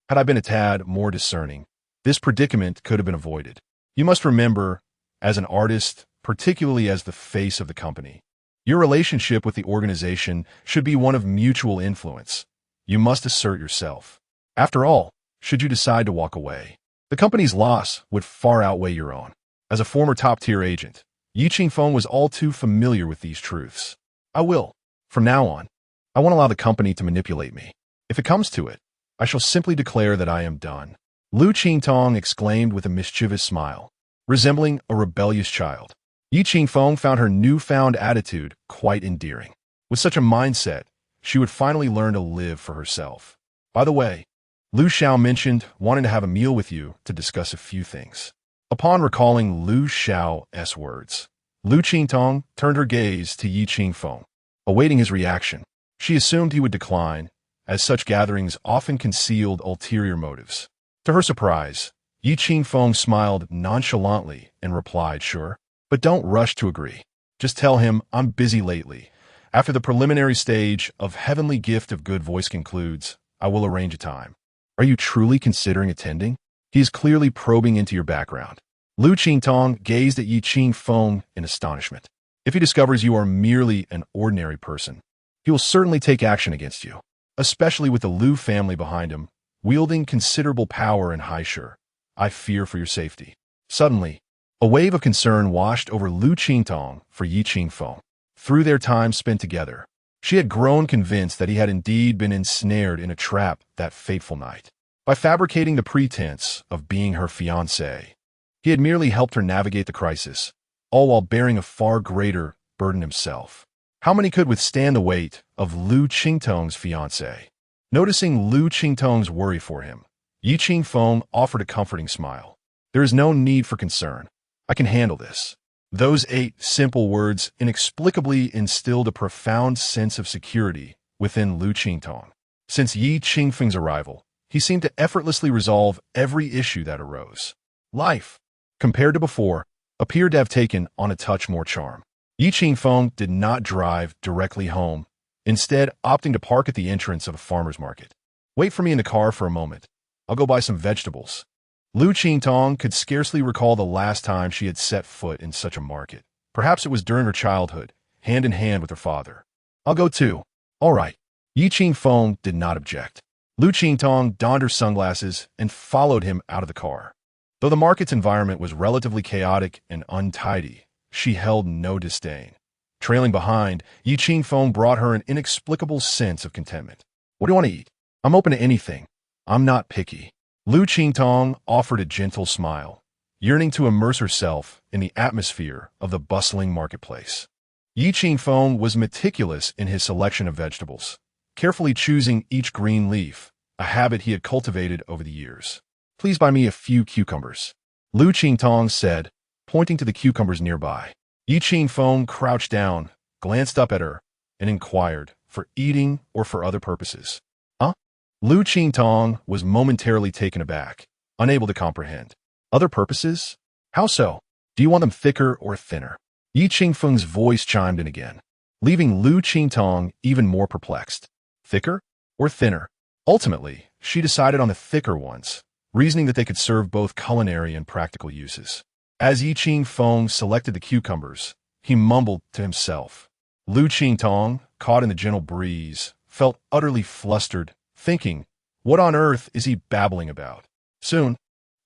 Had I been a tad more discerning, this predicament could have been avoided. You must remember, as an artist, particularly as the face of the company, your relationship with the organization should be one of mutual influence. You must assert yourself. After all, should you decide to walk away, the company's loss would far outweigh your own." As a former top-tier agent, Yi Qingfeng was all too familiar with these truths. "I will. From now on, I won't allow the company to manipulate me. If it comes to it, I shall simply declare that I am done." Liu Qingtong exclaimed with a mischievous smile, resembling a rebellious child. Yi Qingfeng found her newfound attitude quite endearing. With such a mindset, she would finally learn to live for herself. "By the way, Liu Xiao mentioned wanting to have a meal with you to discuss a few things." Upon recalling Liu Xiao's words, Liu Qingtong turned her gaze to Yi Qingfeng, awaiting his reaction. She assumed he would decline, as such gatherings often concealed ulterior motives. To her surprise, Yi Qingfeng smiled nonchalantly and replied, "Sure, but don't rush to agree. Just tell him I'm busy lately. After the preliminary stage of Heavenly Gift of Good Voice concludes, I will arrange a time." "Are you truly considering attending?" "He is clearly probing into your background." Liu Qingtong gazed at Yi Qingfeng in astonishment. "If he discovers you are merely an ordinary person, he will certainly take action against you, especially with the Liu family behind him, wielding considerable power in Haishu. I fear for your safety." Suddenly, a wave of concern washed over Liu Qingtong for Yi Qingfeng. Through their time spent together, she had grown convinced that he had indeed been ensnared in a trap that fateful night. By fabricating the pretense of being her fiancé, he had merely helped her navigate the crisis, all while bearing a far greater burden himself. How many could withstand the weight of Liu Qingtong's fiancé? Noticing Liu Qingtong's worry for him, Yi Qingfeng offered a comforting smile. "There is no need for concern. I can handle this." Those 8 simple words inexplicably instilled a profound sense of security within Liu Qingtong. Since Yi Qingfeng's arrival, he seemed to effortlessly resolve every issue that arose. Life, compared to before, appeared to have taken on a touch more charm. Yi Qingfeng did not drive directly home, instead opting to park at the entrance of a farmer's market. "Wait for me in the car for a moment. I'll go buy some vegetables." Liu Qingtong could scarcely recall the last time she had set foot in such a market. Perhaps it was during her childhood, hand in hand with her father. "I'll go too." "All right." Yi Qingfeng did not object. Liu Qingtong donned her sunglasses and followed him out of the car. Though the market's environment was relatively chaotic and untidy, she held no disdain. Trailing behind, Yi Qingfeng brought her an inexplicable sense of contentment. What do you want to eat? I'm open to anything. I'm not picky. Liu Qingtong offered a gentle smile, yearning to immerse herself in the atmosphere of the bustling marketplace. Yi Qingfeng was meticulous in his selection of vegetables, carefully choosing each green leaf, a habit he had cultivated over the years. Please buy me a few cucumbers, Liu Qingtong said, pointing to the cucumbers nearby. Yi Qingfeng crouched down, glanced up at her, and inquired, for eating or for other purposes. Huh? Liu Qingtong was momentarily taken aback, unable to comprehend. Other purposes? How so? Do you want them thicker or thinner? Yi Qingfeng's voice chimed in again, leaving Liu Qingtong even more perplexed. Thicker or thinner? Ultimately, she decided on the thicker ones, reasoning that they could serve both culinary and practical uses. As Yi Qingfeng selected the cucumbers, he mumbled to himself. Liu Qingtong, caught in the gentle breeze, felt utterly flustered, thinking, what on earth is he babbling about? Soon,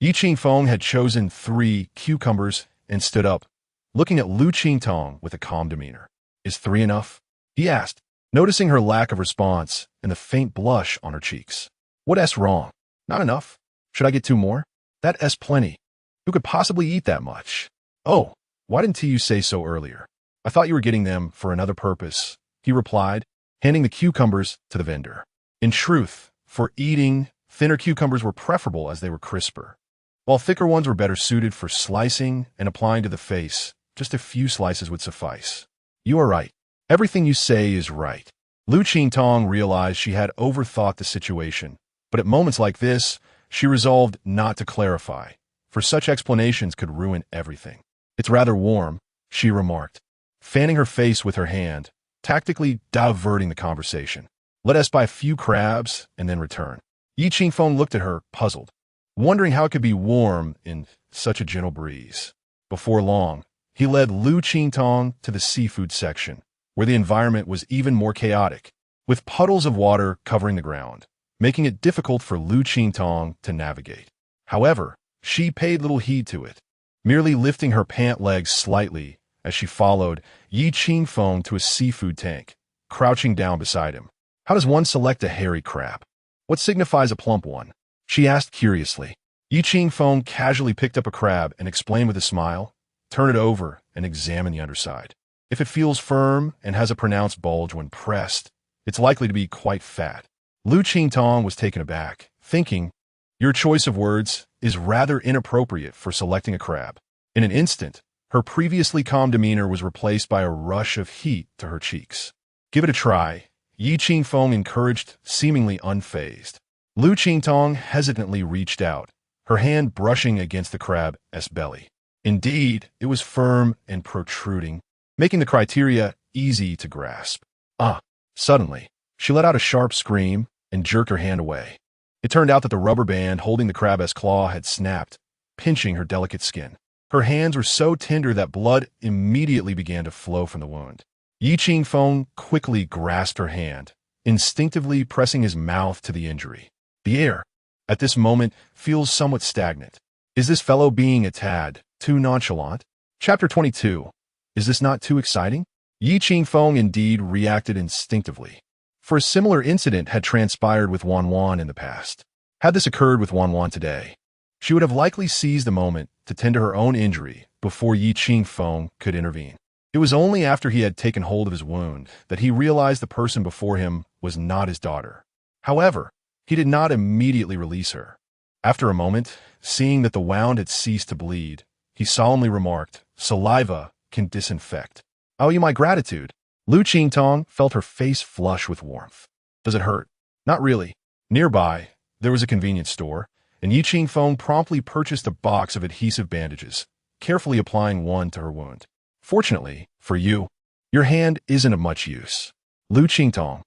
Yi Qingfeng had chosen 3 cucumbers and stood up, looking at Liu Qingtong with a calm demeanor. Is 3 enough? He asked, noticing her lack of response and the faint blush on her cheeks. What's wrong? Not enough? Should I get 2 more? That's plenty. Who could possibly eat that much? Oh, why didn't you say so earlier? I thought you were getting them for another purpose, he replied, handing the cucumbers to the vendor. In truth, for eating, thinner cucumbers were preferable as they were crisper, while thicker ones were better suited for slicing and applying to the face. Just a few slices would suffice. You are right. Everything you say is right. Liu Qingtong realized she had overthought the situation, but at moments like this, she resolved not to clarify, for such explanations could ruin everything. It's rather warm, she remarked, fanning her face with her hand, tactically diverting the conversation. Let us buy a few crabs and then return. Yi Qingfeng looked at her, puzzled, wondering how it could be warm in such a gentle breeze. Before long, he led Liu Qingtong to the seafood section, where the environment was even more chaotic, with puddles of water covering the ground, making it difficult for Liu Qingtong to navigate. However, she paid little heed to it, merely lifting her pant legs slightly as she followed Yi Qingfeng to a seafood tank, crouching down beside him. How does one select a hairy crab? What signifies a plump one? She asked curiously. Yi Qingfeng casually picked up a crab and explained with a smile, turn it over and examine the underside. If it feels firm and has a pronounced bulge when pressed, it's likely to be quite fat. Liu Qingtong was taken aback, thinking, your choice of words is rather inappropriate for selecting a crab. In an instant, her previously calm demeanor was replaced by a rush of heat to her cheeks. Give it a try, Yi Qingfeng encouraged, seemingly unfazed. Liu Qingtong hesitantly reached out, her hand brushing against the crab's belly. Indeed, it was firm and protruding, making the criteria easy to grasp. Suddenly, she let out a sharp scream and jerked her hand away. It turned out that the rubber band holding the crab's claw had snapped, pinching her delicate skin. Her hands were so tender that blood immediately began to flow from the wound. Yi Qingfeng quickly grasped her hand, instinctively pressing his mouth to the injury. The air, at this moment, feels somewhat stagnant. Is this fellow being a tad too nonchalant? Chapter 22. Is this not too exciting? Yi Qingfeng indeed reacted instinctively, for a similar incident had transpired with Wan Wan in the past. Had this occurred with Wan Wan today, she would have likely seized the moment to tend to her own injury before Yi Qingfeng could intervene. It was only after he had taken hold of his wound that he realized the person before him was not his daughter. However, he did not immediately release her. After a moment, seeing that the wound had ceased to bleed, he solemnly remarked, saliva can disinfect. I owe you my gratitude. Liu Qingtong felt her face flush with warmth. Does it hurt? Not really. Nearby, there was a convenience store, and Yi Qingfeng promptly purchased a box of adhesive bandages, carefully applying one to her wound. Fortunately, for you, your hand isn't of much use. Liu Qingtong.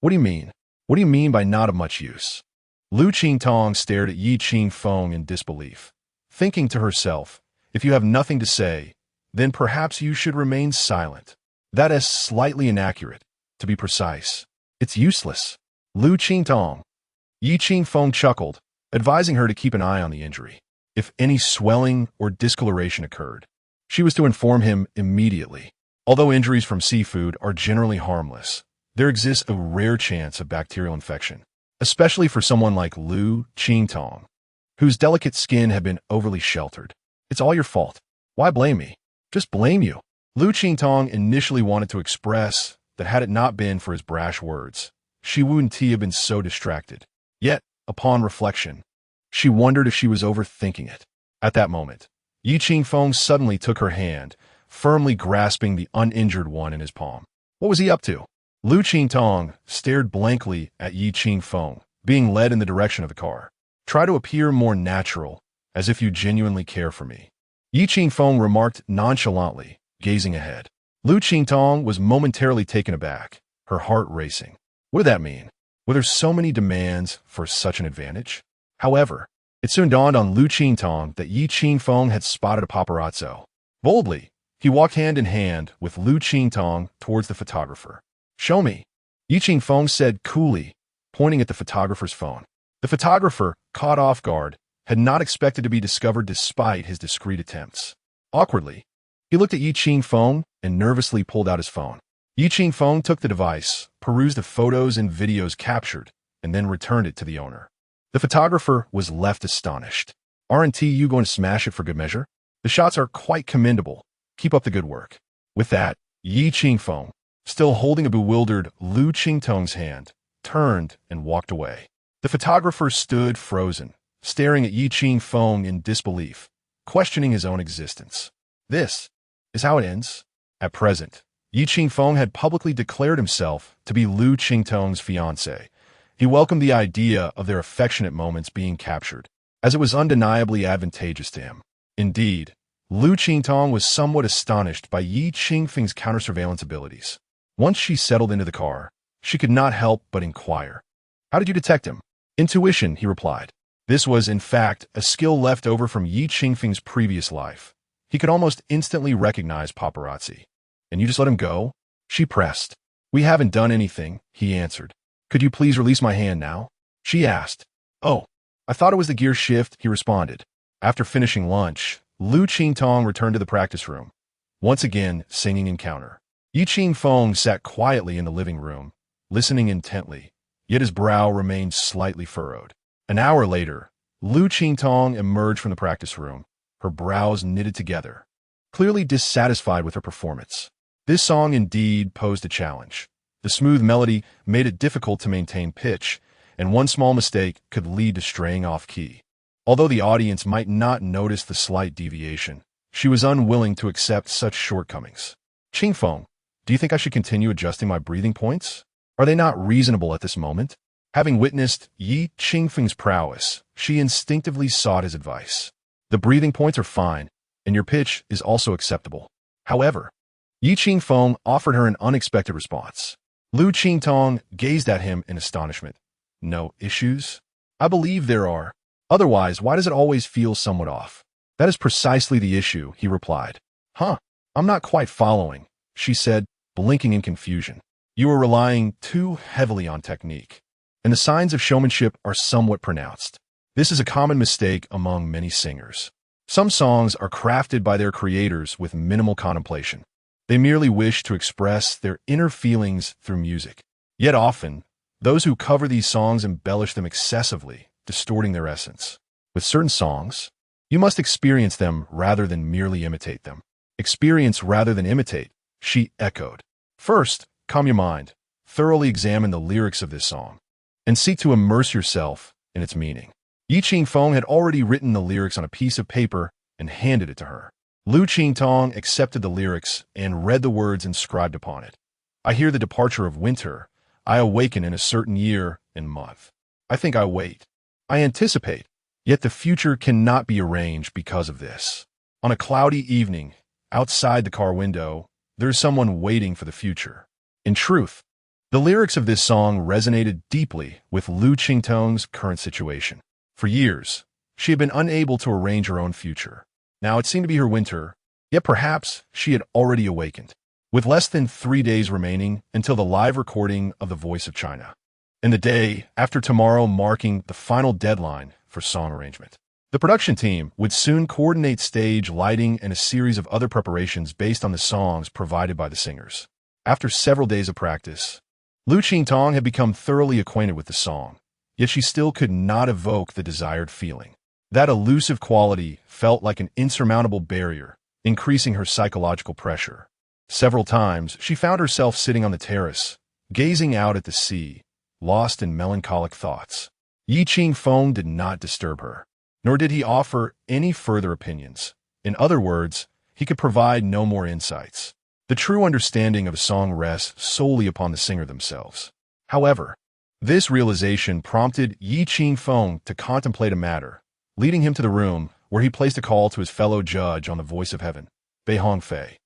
What do you mean? What do you mean by not of much use? Liu Qingtong stared at Yi Qingfeng in disbelief, thinking to herself, if you have nothing to say, then perhaps you should remain silent. That is slightly inaccurate, to be precise. It's useless. Liu Qingtong. Yi Qingfeng chuckled, advising her to keep an eye on the injury. If any swelling or discoloration occurred, She was to inform him immediately. Although injuries from seafood are generally harmless, there exists a rare chance of bacterial infection, especially for someone like Liu Qingtong, whose delicate skin had been overly sheltered. It's all your fault. Why blame me? Just blame you. Liu Qingtong initially wanted to express that had it not been for his brash words, she wouldn't have been so distracted. Yet, upon reflection, she wondered if she was overthinking it. At that moment, Yi Qingfeng suddenly took her hand, firmly grasping the uninjured one in his palm. What was he up to? Liu Qingtong stared blankly at Yi Qingfeng, being led in the direction of the car. Try to appear more natural, as if you genuinely care for me. Yi Qingfeng remarked nonchalantly, gazing ahead. Liu Qingtong was momentarily taken aback, her heart racing. What did that mean? Were there so many demands for such an advantage? However, it soon dawned on Liu Qingtong that Yi Qingfeng had spotted a paparazzo. Boldly, he walked hand in hand with Liu Qingtong towards the photographer. Show me, Yi Qingfeng said coolly, pointing at the photographer's phone. The photographer, caught off guard, had not expected to be discovered despite his discreet attempts. Awkwardly, he looked at Yi Qingfeng and nervously pulled out his phone. Yi Qingfeng took the device, perused the photos and videos captured, and then returned it to the owner. The photographer was left astonished. Aren't you going to smash it for good measure? The shots are quite commendable. Keep up the good work. With that, Yi Qingfeng, still holding a bewildered Liu Qingtong's hand, turned and walked away. The photographer stood frozen, staring at Yi Qingfeng in disbelief, questioning his own existence. This is how it ends. At present, Yi Qingfeng had publicly declared himself to be Liu Qingtong's fiancé. He welcomed the idea of their affectionate moments being captured, as it was undeniably advantageous to him. Indeed, Liu Qingtong was somewhat astonished by Yi Qingfeng's counter-surveillance abilities. Once she settled into the car, she could not help but inquire. How did you detect him? Intuition, he replied. This was, in fact, a skill left over from Yi Qingfeng's previous life. He could almost instantly recognize paparazzi. And you just let him go? She pressed. We haven't done anything, he answered. Could you please release my hand now? She asked. Oh, I thought it was the gear shift, he responded. After finishing lunch, Liu Qingtong returned to the practice room, once again singing in counter. Yi Qingfeng sat quietly in the living room, listening intently, yet his brow remained slightly furrowed. An hour later, Liu Qingtong emerged from the practice room, her brows knitted together, clearly dissatisfied with her performance. This song indeed posed a challenge. The smooth melody made it difficult to maintain pitch, and one small mistake could lead to straying off key. Although the audience might not notice the slight deviation, she was unwilling to accept such shortcomings. Qingfeng, do you think I should continue adjusting my breathing points? Are they not reasonable at this moment? Having witnessed Yi Qingfeng's prowess, she instinctively sought his advice. The breathing points are fine, and your pitch is also acceptable. However, Yi Qingfeng offered her an unexpected response. Liu Qingtong gazed at him in astonishment. No issues? I believe there are. Otherwise, why does it always feel somewhat off? That is precisely the issue, he replied. Huh, I'm not quite following, she said, blinking in confusion. You are relying too heavily on technique, and the signs of showmanship are somewhat pronounced. This is a common mistake among many singers. Some songs are crafted by their creators with minimal contemplation. They merely wish to express their inner feelings through music. Yet often, those who cover these songs embellish them excessively, distorting their essence. With certain songs, you must experience them rather than merely imitate them. Experience rather than imitate, she echoed. First, calm your mind, thoroughly examine the lyrics of this song, and seek to immerse yourself in its meaning. Yi Qingfeng had already written the lyrics on a piece of paper and handed it to her. Liu Qingtong accepted the lyrics and read the words inscribed upon it. I hear the departure of winter. I awaken in a certain year and month. I think I wait. I anticipate. Yet the future cannot be arranged because of this. On a cloudy evening, outside the car window, there is someone waiting for the future. In truth, the lyrics of this song resonated deeply with Liu Qingtong's current situation. For years, she had been unable to arrange her own future. Now it seemed to be her winter, yet perhaps she had already awakened. With less than 3 days remaining until the live recording of The Voice of China, and the day after tomorrow marking the final deadline for song arrangement, The production team would soon coordinate stage lighting and a series of other preparations based on the songs provided by the singers. After several days of practice, Liu Qingtong had become thoroughly acquainted with the song, yet she still could not evoke the desired feeling. That elusive quality felt like an insurmountable barrier, increasing her psychological pressure. Several times, she found herself sitting on the terrace, gazing out at the sea, lost in melancholic thoughts. Qingfeng did not disturb her, nor did he offer any further opinions. In other words, he could provide no more insights. The true understanding of a song rests solely upon the singer themselves. However, this realization prompted Qingfeng to contemplate a matter, leading him to the room where he placed a call to his fellow judge on the voice of heaven, Bei Hongfei.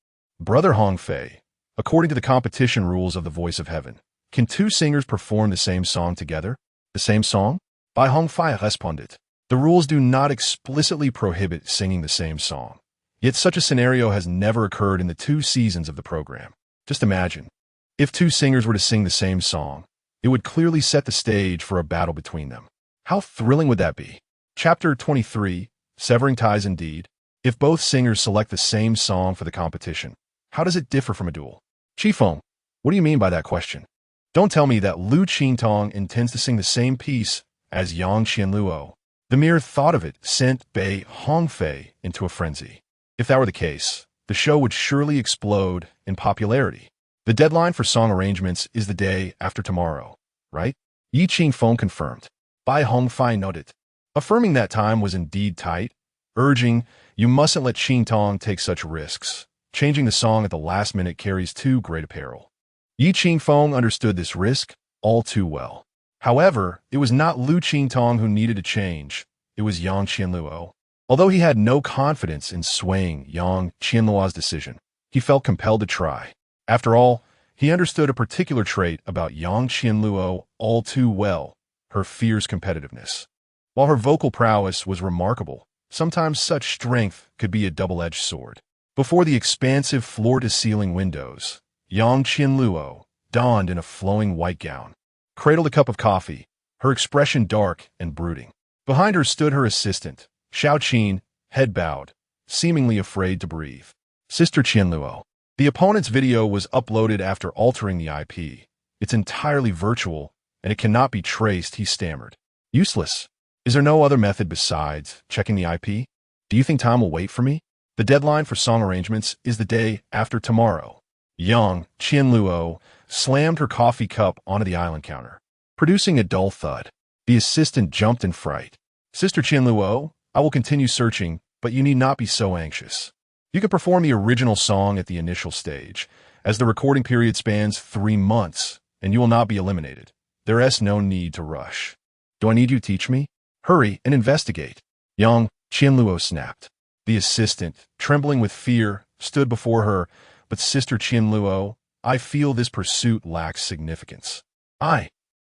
Brother Hongfei, according to the competition rules of the voice of heaven, can two singers perform the same song together? The same song? Bei Hongfei responded. The rules do not explicitly prohibit singing the same song. Yet such a scenario has never occurred in the 2 seasons of the program. Just imagine, if 2 singers were to sing the same song, it would clearly set the stage for a battle between them. How thrilling would that be? Chapter 23, Severing Ties Indeed. If both singers select the same song for the competition, how does it differ from a duel? Qifeng, what do you mean by that question? Don't tell me that Liu Qingtong intends to sing the same piece as Yang Qianluo. The mere thought of it sent Bei Hongfei into a frenzy. If that were the case, the show would surely explode in popularity. The deadline for song arrangements is the day after tomorrow, right? Qingfeng confirmed. Bei Hongfei noted. Affirming that time was indeed tight, urging, you mustn't let Qingtong take such risks. Changing the song at the last minute carries too great a peril. Qingfeng understood this risk all too well. However, it was not Liu Qingtong who needed to change, it was Yang Qianluo. Although he had no confidence in swaying Yang Qianluo's decision, he felt compelled to try. After all, he understood a particular trait about Yang Qianluo all too well, her fierce competitiveness. While her vocal prowess was remarkable, sometimes such strength could be a double-edged sword. Before the expansive floor-to-ceiling windows, Yang Qianluo donned in a flowing white gown, cradled a cup of coffee, her expression dark and brooding. Behind her stood her assistant, Xiao Qin, head bowed, seemingly afraid to breathe. Sister Qianluo. The opponent's video was uploaded after altering the IP. It's entirely virtual, and it cannot be traced, he stammered. Useless. Is there no other method besides checking the IP? Do you think time will wait for me? The deadline for song arrangements is the day after tomorrow. Yang Qianluo slammed her coffee cup onto the island counter, producing a dull thud. The assistant jumped in fright. Sister Qianluo, I will continue searching, but you need not be so anxious. You can perform the original song at the initial stage, as the recording period spans 3 months, and you will not be eliminated. There is no need to rush. Do I need you to teach me? Hurry and investigate. Yang Qianluo snapped. The assistant, trembling with fear, stood before her, but Sister Qianluo, I feel this pursuit lacks significance. I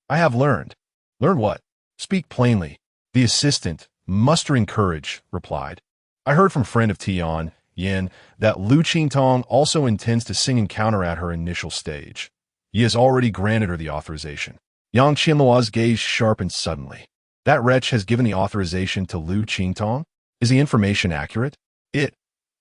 have learned. Learn what? Speak plainly. The assistant, mustering courage, replied. I heard from friend of Tian, Yin, that Liu Qingtong also intends to sing and counter at her initial stage. He has already granted her the authorization. Yang Qianluo's gaze sharpened suddenly. That wretch has given the authorization to Liu Qingtong? Is the information accurate? It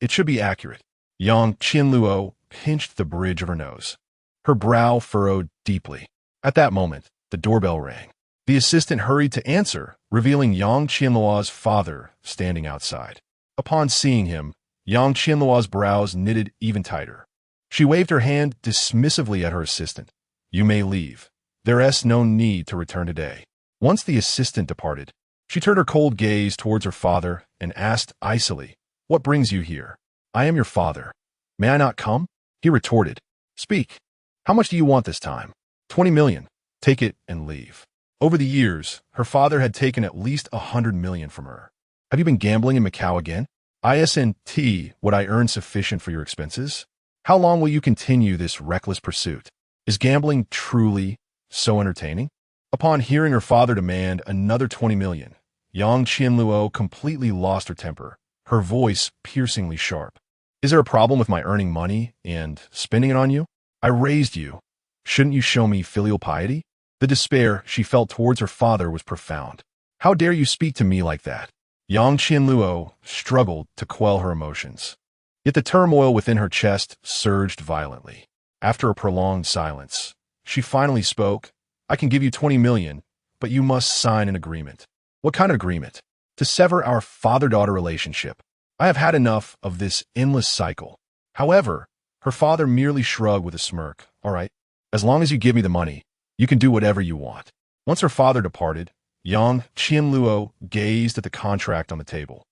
should be accurate. Yang Qianluo pinched the bridge of her nose. Her brow furrowed deeply. At that moment, the doorbell rang. The assistant hurried to answer, revealing Yang Qianluo's father standing outside. Upon seeing him, Yang Qianluo's brows knitted even tighter. She waved her hand dismissively at her assistant. You may leave. There is no need to return today. Once the assistant departed, she turned her cold gaze towards her father and asked icily, What brings you here? I am your father. May I not come? He retorted. Speak. How much do you want this time? 20 million. Take it and leave. Over the years, her father had taken at least 100 million from her. Have you been gambling in Macau again? ISNT, would I earn sufficient for your expenses? How long will you continue this reckless pursuit? Is gambling truly so entertaining? Upon hearing her father demand another 20 million, Yang Qianluo completely lost her temper, her voice piercingly sharp. Is there a problem with my earning money and spending it on you? I raised you. Shouldn't you show me filial piety? The despair she felt towards her father was profound. How dare you speak to me like that? Yang Qianluo struggled to quell her emotions. Yet the turmoil within her chest surged violently. After a prolonged silence, she finally spoke. I can give you 20 million, but you must sign an agreement. What kind of agreement? To sever our father-daughter relationship. I have had enough of this endless cycle. However, her father merely shrugged with a smirk. All right, as long as you give me the money, you can do whatever you want. Once her father departed, Yang Qianluo gazed at the contract on the table,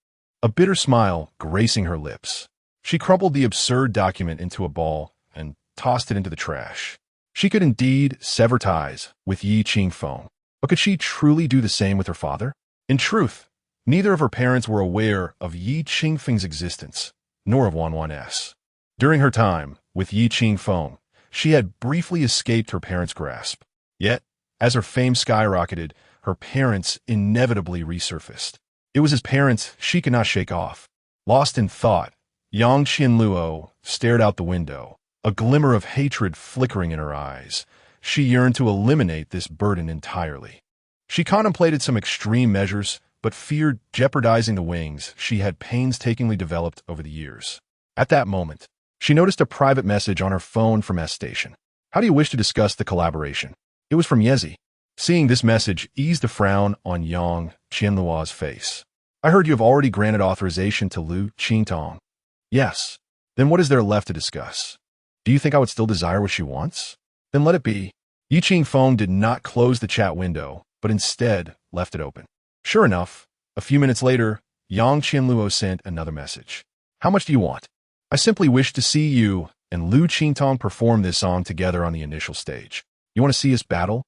a bitter smile gracing her lips. She crumpled the absurd document into a ball and tossed it into the trash. She could indeed sever ties with Yi Qingfeng, but could she truly do the same with her father? In truth, neither of her parents were aware of Yi Qingfeng's existence, nor of Wanwan's. During her time with Yi Qingfeng, she had briefly escaped her parents' grasp. Yet, as her fame skyrocketed, her parents inevitably resurfaced. It was his parents she could not shake off. Lost in thought, Yang Qianluo stared out the window, a glimmer of hatred flickering in her eyes. She yearned to eliminate this burden entirely. She contemplated some extreme measures, but feared jeopardizing the wings she had painstakingly developed over the years. At that moment, she noticed a private message on her phone from S Station. How do you wish to discuss the collaboration? It was from Yezi. Seeing this message eased a frown on Yang Qianluo's face. I heard you have already granted authorization to Liu Qingtong. Yes. Then what is there left to discuss? Do you think I would still desire what she wants? Then let it be. Yi Qingfeng did not close the chat window, but instead left it open. Sure enough, a few minutes later, Yang Qianluo sent another message. How much do you want? I simply wish to see you and Liu Qingtong perform this song together on the initial stage. You want to see us battle?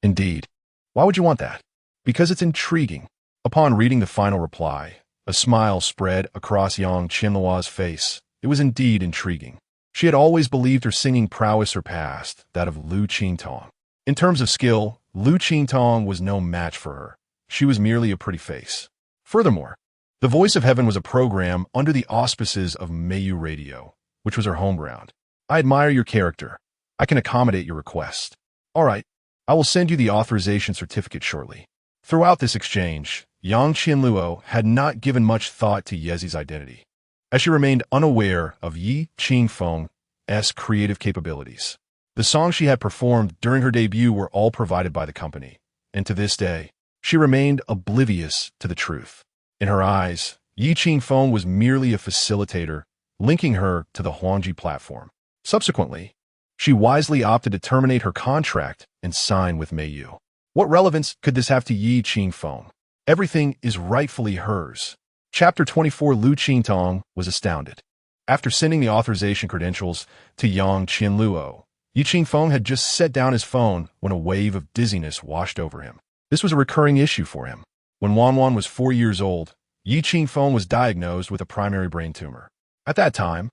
Indeed. Why would you want that? Because it's intriguing. Upon reading the final reply, a smile spread across Yang Qianluo's face. It was indeed intriguing. She had always believed her singing prowess surpassed that of Liu Qingtong. In terms of skill, Liu Qingtong was no match for her. She was merely a pretty face. Furthermore, The Voice of Heaven was a program under the auspices of Mayu Radio, which was her home ground. I admire your character. I can accommodate your request. All right, I will send you the authorization certificate shortly. Throughout this exchange, Yang Qianluo had not given much thought to Yezi's identity, as she remained unaware of Yi Qingfeng's creative capabilities. The songs she had performed during her debut were all provided by the company, and to this day, she remained oblivious to the truth. In her eyes, Yi Qingfeng was merely a facilitator, linking her to the Huangji platform. Subsequently, she wisely opted to terminate her contract and sign with Mayu. What relevance could this have to Yi Qingfeng? Everything is rightfully hers. Chapter 24. Liu Qingtong was astounded. After sending the authorization credentials to Yang Qianluo, Yi Qingfeng had just set down his phone when a wave of dizziness washed over him. This was a recurring issue for him. When Wanwan was 4 years old, Yi Qingfeng was diagnosed with a primary brain tumor. At that time,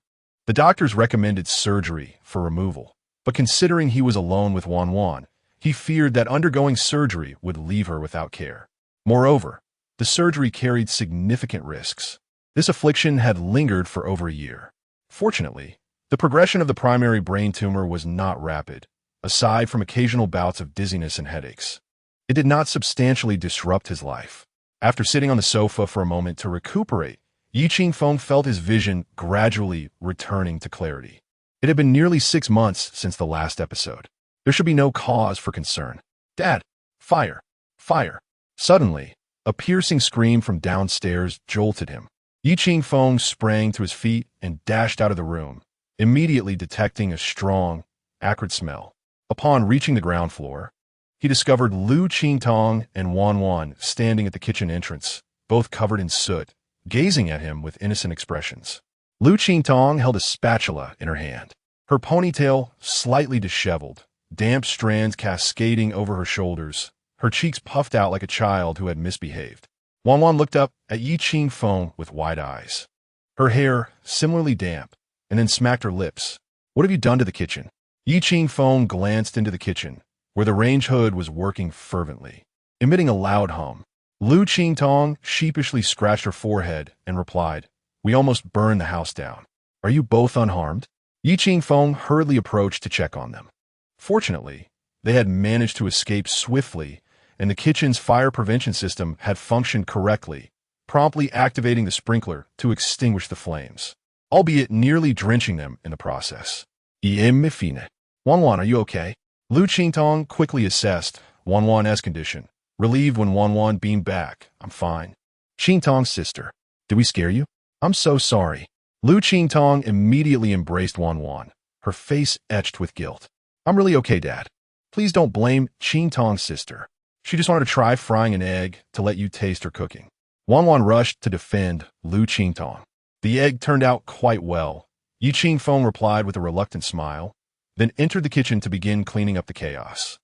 the doctors recommended surgery for removal, but considering he was alone with Wanwan, he feared that undergoing surgery would leave her without care. Moreover, the surgery carried significant risks. This affliction had lingered for over a year. Fortunately, the progression of the primary brain tumor was not rapid, aside from occasional bouts of dizziness and headaches. It did not substantially disrupt his life. After sitting on the sofa for a moment to recuperate, Yi Qingfeng felt his vision gradually returning to clarity. It had been nearly 6 months since the last episode. There should be no cause for concern. Dad! Fire! Fire! Suddenly, a piercing scream from downstairs jolted him. Yi Qingfeng sprang to his feet and dashed out of the room, immediately detecting a strong, acrid smell. Upon reaching the ground floor, he discovered Liu Qingtong and Wanwan standing at the kitchen entrance, both covered in soot, gazing at him with innocent expressions. Liu Qingtong held a spatula in her hand, her ponytail slightly disheveled, damp strands cascading over her shoulders, her cheeks puffed out like a child who had misbehaved. Wanwan looked up at Yi Qingfeng with wide eyes, her hair similarly damp, and then smacked her lips. What have you done to the kitchen? Yi Qingfeng glanced into the kitchen, where the range hood was working fervently, emitting a loud hum. Liu Qingtong sheepishly scratched her forehead and replied, "We almost burned the house down. Are you both unharmed?" Yi Qingfeng hurriedly approached to check on them. Fortunately, they had managed to escape swiftly, and the kitchen's fire prevention system had functioned correctly, promptly activating the sprinkler to extinguish the flames, albeit nearly drenching them in the process. Fine. Wanwan, are you okay? Liu Qingtong quickly assessed Wanwan's condition, relieved when Wanwan beamed back. I'm fine. Qingtong's sister. Did we scare you? I'm so sorry. Liu Qingtong immediately embraced Wanwan, her face etched with guilt. I'm really okay, Dad. Please don't blame Qingtong's sister. She just wanted to try frying an egg to let you taste her cooking. Wanwan rushed to defend Liu Qingtong. The egg turned out quite well. Yi Qingfeng replied with a reluctant smile, then entered the kitchen to begin cleaning up the chaos.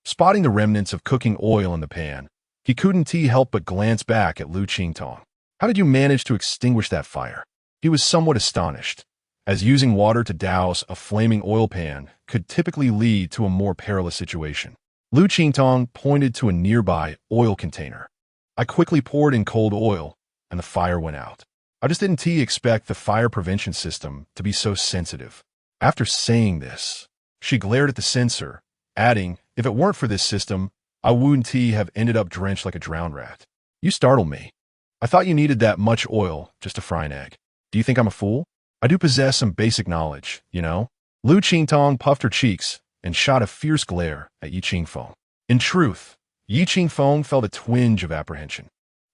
Spotting the remnants of cooking oil in the pan, he couldn't help but glance back at Liu Qingtong. How did you manage to extinguish that fire? He was somewhat astonished, as using water to douse a flaming oil pan could typically lead to a more perilous situation. Liu Qingtong pointed to a nearby oil container. I quickly poured in cold oil, and the fire went out. I just didn't expect the fire prevention system to be so sensitive. After saying this, she glared at the sensor, adding, if it weren't for this system, I wouldn't have ended up drenched like a drowned rat. You startled me. I thought you needed that much oil just to fry an egg. Do you think I'm a fool? I do possess some basic knowledge, you know? Liu Qingtong puffed her cheeks and shot a fierce glare at Yi Qingfeng. In truth, Yi Qingfeng felt a twinge of apprehension.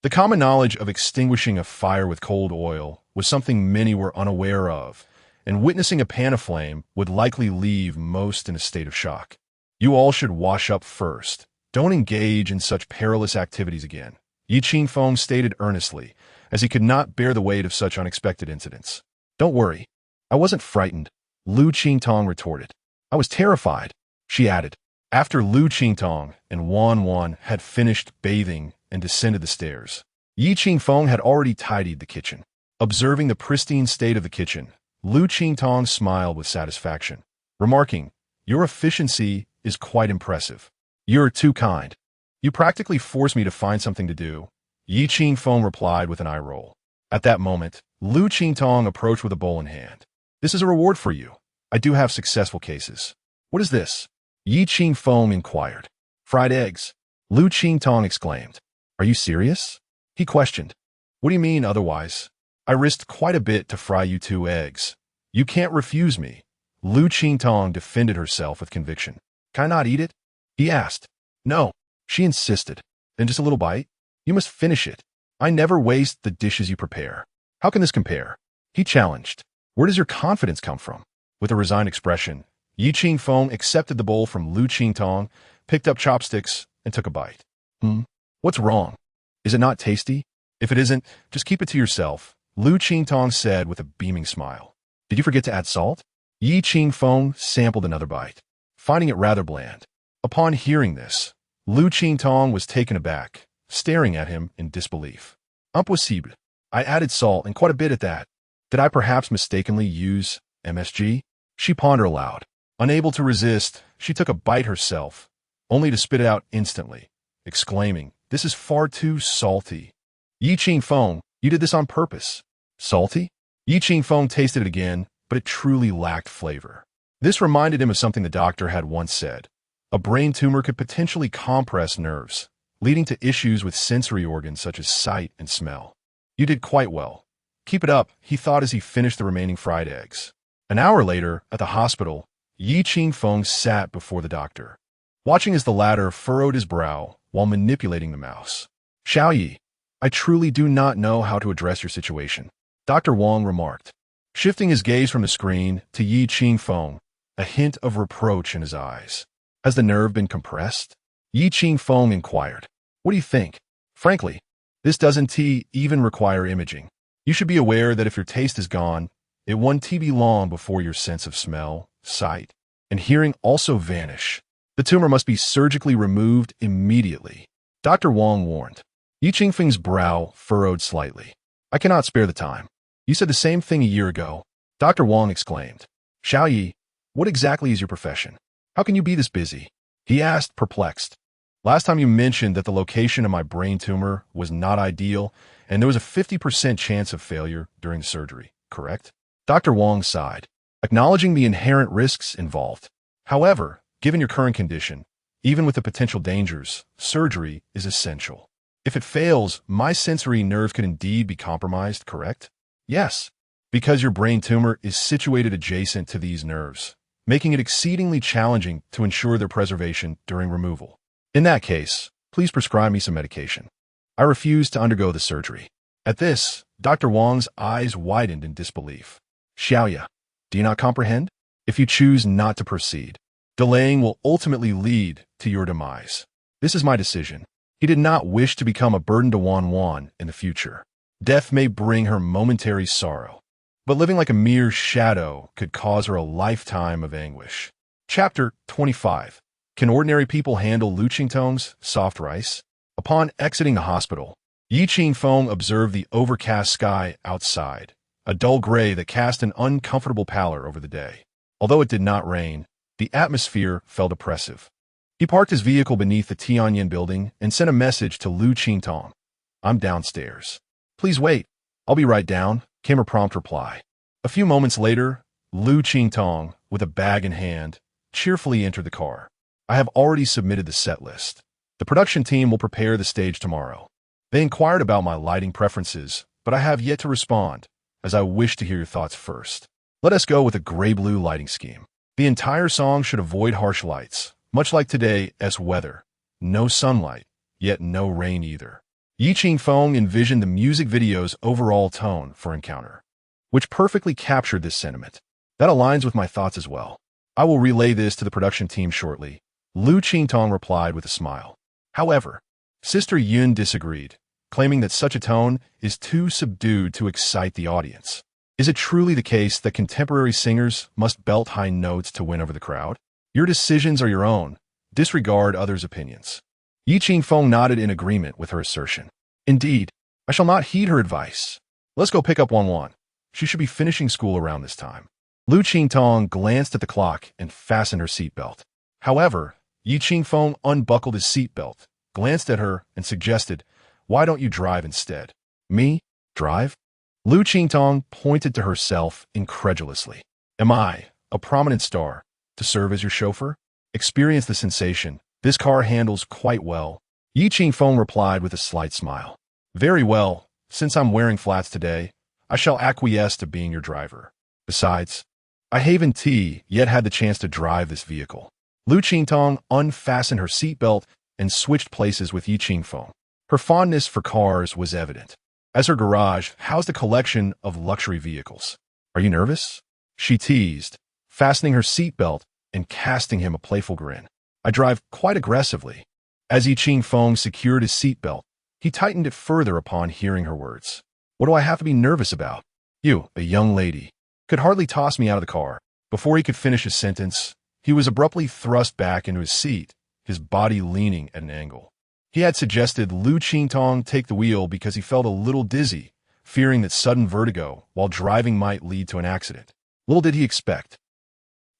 The common knowledge of extinguishing a fire with cold oil was something many were unaware of, and witnessing a pan aflame would likely leave most in a state of shock. You all should wash up first. Don't engage in such perilous activities again, Yi Qingfeng stated earnestly, as he could not bear the weight of such unexpected incidents. Don't worry. I wasn't frightened, Liu Qingtong retorted. I was terrified, she added. After Liu Qingtong and Wanwan had finished bathing and descended the stairs, Yi Qingfeng had already tidied the kitchen. Observing the pristine state of the kitchen, Liu Qingtong smiled with satisfaction, remarking, your efficiency is quite impressive. You're too kind. You practically forced me to find something to do, Yi Qingfeng replied with an eye roll. At that moment, Liu Qingtong approached with a bowl in hand. This is a reward for you. I do have successful cases. What is this? Yi Qingfeng inquired. Fried eggs, Liu Qingtong exclaimed. Are you serious? He questioned. What do you mean otherwise? I risked quite a bit to fry you 2 eggs. You can't refuse me. Liu Qingtong defended herself with conviction. Can I not eat it? He asked. No, she insisted. Then just a little bite? You must finish it. I never waste the dishes you prepare. How can this compare? He challenged. Where does your confidence come from? With a resigned expression, Yi Qingfeng accepted the bowl from Liu Qingtong, picked up chopsticks, and took a bite. What's wrong? Is it not tasty? If it isn't, just keep it to yourself, Liu Qingtong said with a beaming smile. Did you forget to add salt? Yi Qingfeng sampled another bite, finding it rather bland. Upon hearing this, Liu Qingtong was taken aback, staring at him in disbelief. Impossible. I added salt and quite a bit at that. Did I perhaps mistakenly use MSG? She pondered aloud. Unable to resist, she took a bite herself, only to spit it out instantly, exclaiming, this is far too salty. Yi Qingfeng, you did this on purpose. Salty? Yi Qingfeng tasted it again, but it truly lacked flavor. This reminded him of something the doctor had once said. A brain tumor could potentially compress nerves, leading to issues with sensory organs such as sight and smell. You did quite well. Keep it up, he thought as he finished the remaining fried eggs. An hour later, at the hospital, Yi Qingfeng sat before the doctor, watching as the latter furrowed his brow while manipulating the mouse. Xiao Yi, I truly do not know how to address your situation, Dr. Wang remarked, shifting his gaze from the screen to Yi Qingfeng, a hint of reproach in his eyes. Has the nerve been compressed? Yi Qingfeng inquired. What do you think? Frankly, this doesn't even require imaging. You should be aware that if your taste is gone, it won't be long before your sense of smell, sight, and hearing also vanish. The tumor must be surgically removed immediately, Dr. Wang warned. Yi Qingfeng's brow furrowed slightly. I cannot spare the time. You said the same thing a year ago, Dr. Wang exclaimed. Xiao Yi, what exactly is your profession? How can you be this busy? He asked, perplexed. Last time you mentioned that the location of my brain tumor was not ideal, and there was a 50% chance of failure during the surgery, correct? Dr. Wang sighed, acknowledging the inherent risks involved. However, given your current condition, even with the potential dangers, surgery is essential. If it fails, my sensory nerve could indeed be compromised, correct? Yes, because your brain tumor is situated adjacent to these nerves, making it exceedingly challenging to ensure their preservation during removal. In that case, please prescribe me some medication. I refuse to undergo the surgery. At this, Dr. Wang's eyes widened in disbelief. Xiaoya, do you not comprehend? If you choose not to proceed, delaying will ultimately lead to your demise. This is my decision. He did not wish to become a burden to Wan in the future. Death may bring her momentary sorrow, but living like a mere shadow could cause her a lifetime of anguish. Chapter 25. Can ordinary people handle Liu Qingtong's soft rice? Upon exiting the hospital, Qingfeng observed the overcast sky outside, a dull gray that cast an uncomfortable pallor over the day. Although it did not rain, the atmosphere felt oppressive. He parked his vehicle beneath the Tianyan building and sent a message to Liu Qingtong. I'm downstairs. Please wait. I'll be right down, came a prompt reply. A few moments later, Liu Qingtong, with a bag in hand, cheerfully entered the car. I have already submitted the set list. The production team will prepare the stage tomorrow. They inquired about my lighting preferences, but I have yet to respond, as I wish to hear your thoughts first. Let us go with a gray-blue lighting scheme. The entire song should avoid harsh lights, much like today's weather. No sunlight, yet no rain either. Qingfeng envisioned the music video's overall tone for Encounter, which perfectly captured this sentiment. That aligns with my thoughts as well. I will relay this to the production team shortly, Liu Qingtong replied with a smile. However, Sister Yun disagreed, claiming that such a tone is too subdued to excite the audience. Is it truly the case that contemporary singers must belt high notes to win over the crowd? Your decisions are your own. Disregard others' opinions. Qingfeng nodded in agreement with her assertion. Indeed, I shall not heed her advice. Let's go pick up Wan. She should be finishing school around this time. Liu Qingtong glanced at the clock and fastened her seatbelt. However, Qingfeng unbuckled his seatbelt, glanced at her, and suggested, why don't you drive instead? Me? Drive? Liu Qingtong pointed to herself incredulously. Am I, a prominent star, to serve as your chauffeur? Experience the sensation. This car handles quite well. Qingfeng replied with a slight smile. Very well. Since I'm wearing flats today, I shall acquiesce to being your driver. Besides, I haven't yet had the chance to drive this vehicle. Liu Qingtong unfastened her seatbelt and switched places with Qingfeng. Her fondness for cars was evident, as her garage housed a collection of luxury vehicles. Are you nervous? She teased, fastening her seatbelt and casting him a playful grin. I drive quite aggressively. As Qingfeng secured his seatbelt, he tightened it further upon hearing her words. What do I have to be nervous about? You, a young lady, could hardly toss me out of the car. Before he could finish his sentence, he was abruptly thrust back into his seat, his body leaning at an angle. He had suggested Liu Qingtong take the wheel because he felt a little dizzy, fearing that sudden vertigo while driving might lead to an accident. Little did he expect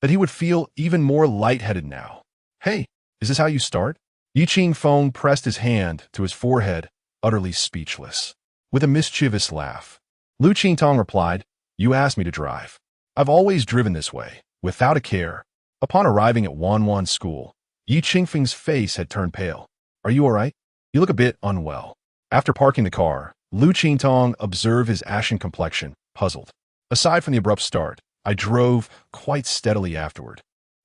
that he would feel even more lightheaded now. Hey, is this how you start? Qingfeng pressed his hand to his forehead, utterly speechless. With a mischievous laugh, Liu Qingtong replied, you asked me to drive. I've always driven this way, without a care. Upon arriving at Wanwan school, Qingfeng's face had turned pale. Are you all right? You look a bit unwell. After parking the car, Liu Qingtong observed his ashen complexion, puzzled. Aside from the abrupt start, I drove quite steadily afterward.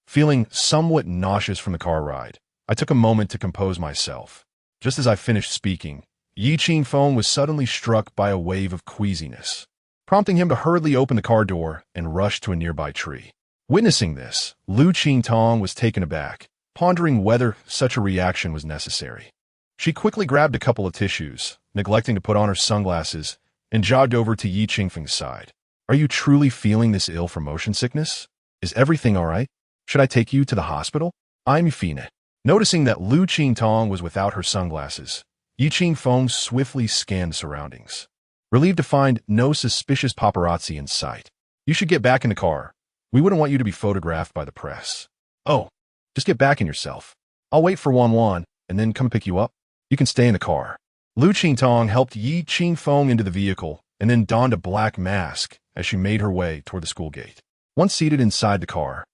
Feeling somewhat nauseous from the car ride, I took a moment to compose myself. Just as I finished speaking, Qingfeng was suddenly struck by a wave of queasiness, prompting him to hurriedly open the car door and rush to a nearby tree. Witnessing this, Liu Qingtong was taken aback, pondering whether such a reaction was necessary. She quickly grabbed a couple of tissues, neglecting to put on her sunglasses, and jogged over to Qingfeng's side. Are you truly feeling this ill from motion sickness? Is everything all right? Should I take you to the hospital? I'm Fina. Noticing that Liu Qingtong was without her sunglasses, Qingfeng swiftly scanned the surroundings, relieved to find no suspicious paparazzi in sight. You should get back in the car. We wouldn't want you to be photographed by the press. Oh, just get back in yourself. I'll wait for Wan and then come pick you up. You can stay in the car. Liu Qingtong helped Qingfeng into the vehicle and then donned a black mask as she made her way toward the school gate. Once seated inside the car,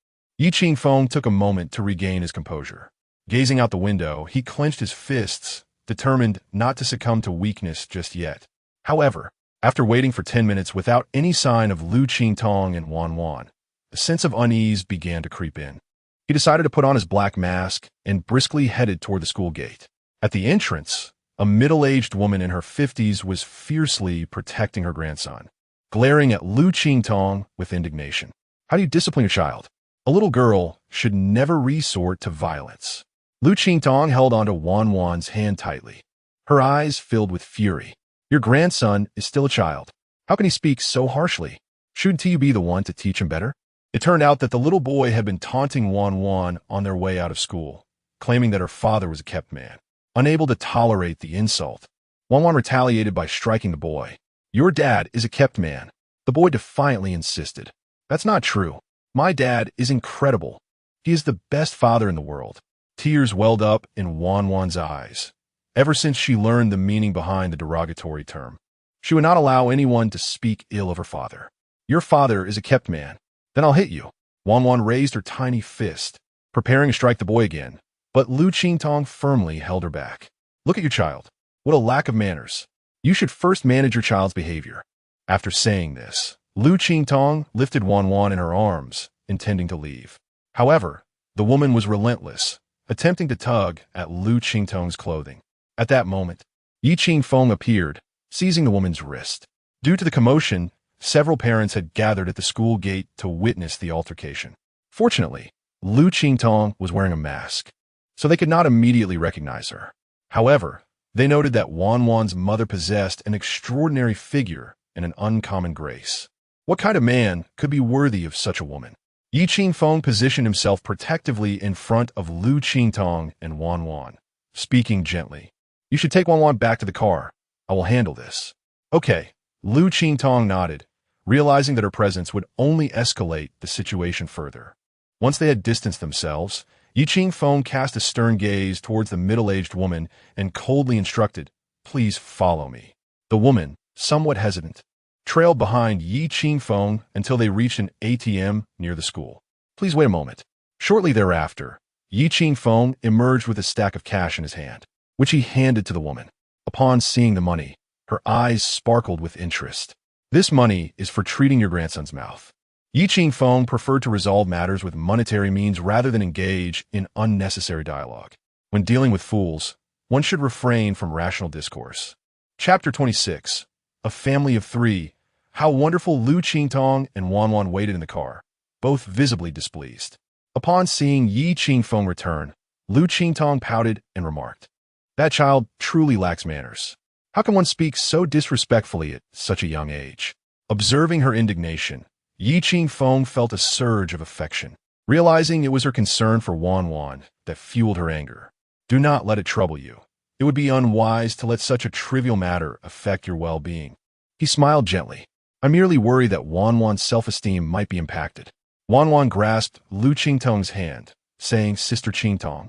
Qingfeng took a moment to regain his composure. Gazing out the window, he clenched his fists, determined not to succumb to weakness just yet. However, after waiting for 10 minutes without any sign of Liu Qingtong and Wan, a sense of unease began to creep in. He decided to put on his black mask and briskly headed toward the school gate. At the entrance, a middle-aged woman in her 50s was fiercely protecting her grandson, glaring at Liu Qingtong with indignation. How do you discipline your child? A little girl should never resort to violence. Liu Qingtong held onto Wan's hand tightly. Her eyes filled with fury. Your grandson is still a child. How can he speak so harshly? Shouldn't you be the one to teach him better? It turned out that the little boy had been taunting Wan on their way out of school, claiming that her father was a kept man. Unable to tolerate the insult, Wan retaliated by striking the boy. Your dad is a kept man, the boy defiantly insisted. That's not true. My dad is incredible. He is the best father in the world. Tears welled up in Wan's eyes. Ever since she learned the meaning behind the derogatory term, she would not allow anyone to speak ill of her father. Your father is a kept man. Then I'll hit you. Wan raised her tiny fist, preparing to strike the boy again, but Liu Qingtong firmly held her back. Look at your child. What a lack of manners. You should first manage your child's behavior. After saying this, Liu Qingtong lifted Wan in her arms, intending to leave. However, the woman was relentless, attempting to tug at Liu Qingtong's clothing. At that moment, Qingfeng appeared, seizing the woman's wrist. Due to the commotion, several parents had gathered at the school gate to witness the altercation. Fortunately, Liu Qingtong was wearing a mask, so they could not immediately recognize her. However, they noted that Wan's mother possessed an extraordinary figure and an uncommon grace. What kind of man could be worthy of such a woman? Qingfeng positioned himself protectively in front of Liu Qingtong and Wan, speaking gently. You should take Wan back to the car. I will handle this. Okay, Liu Qingtong nodded, realizing that her presence would only escalate the situation further. Once they had distanced themselves, Qingfeng cast a stern gaze towards the middle-aged woman and coldly instructed, Please follow me. The woman, somewhat hesitant, trailed behind Qingfeng until they reached an ATM near the school. Please wait a moment. Shortly thereafter, Qingfeng emerged with a stack of cash in his hand, which he handed to the woman. Upon seeing the money, her eyes sparkled with interest. This money is for treating your grandson's mouth. Qingfeng preferred to resolve matters with monetary means rather than engage in unnecessary dialogue. When dealing with fools, one should refrain from rational discourse. Chapter 26. A Family of Three. How wonderful. Liu Qingtong and Wan waited in the car, both visibly displeased. Upon seeing Qingfeng return, Liu Qingtong pouted and remarked, That child truly lacks manners. How can one speak so disrespectfully at such a young age? Observing her indignation, Qingfeng felt a surge of affection, realizing it was her concern for Wan that fueled her anger. Do not let it trouble you. It would be unwise to let such a trivial matter affect your well-being. He smiled gently. I merely worry that Wan's self-esteem might be impacted. Wan grasped Liu Qingtong's hand, saying, Sister Qingtong,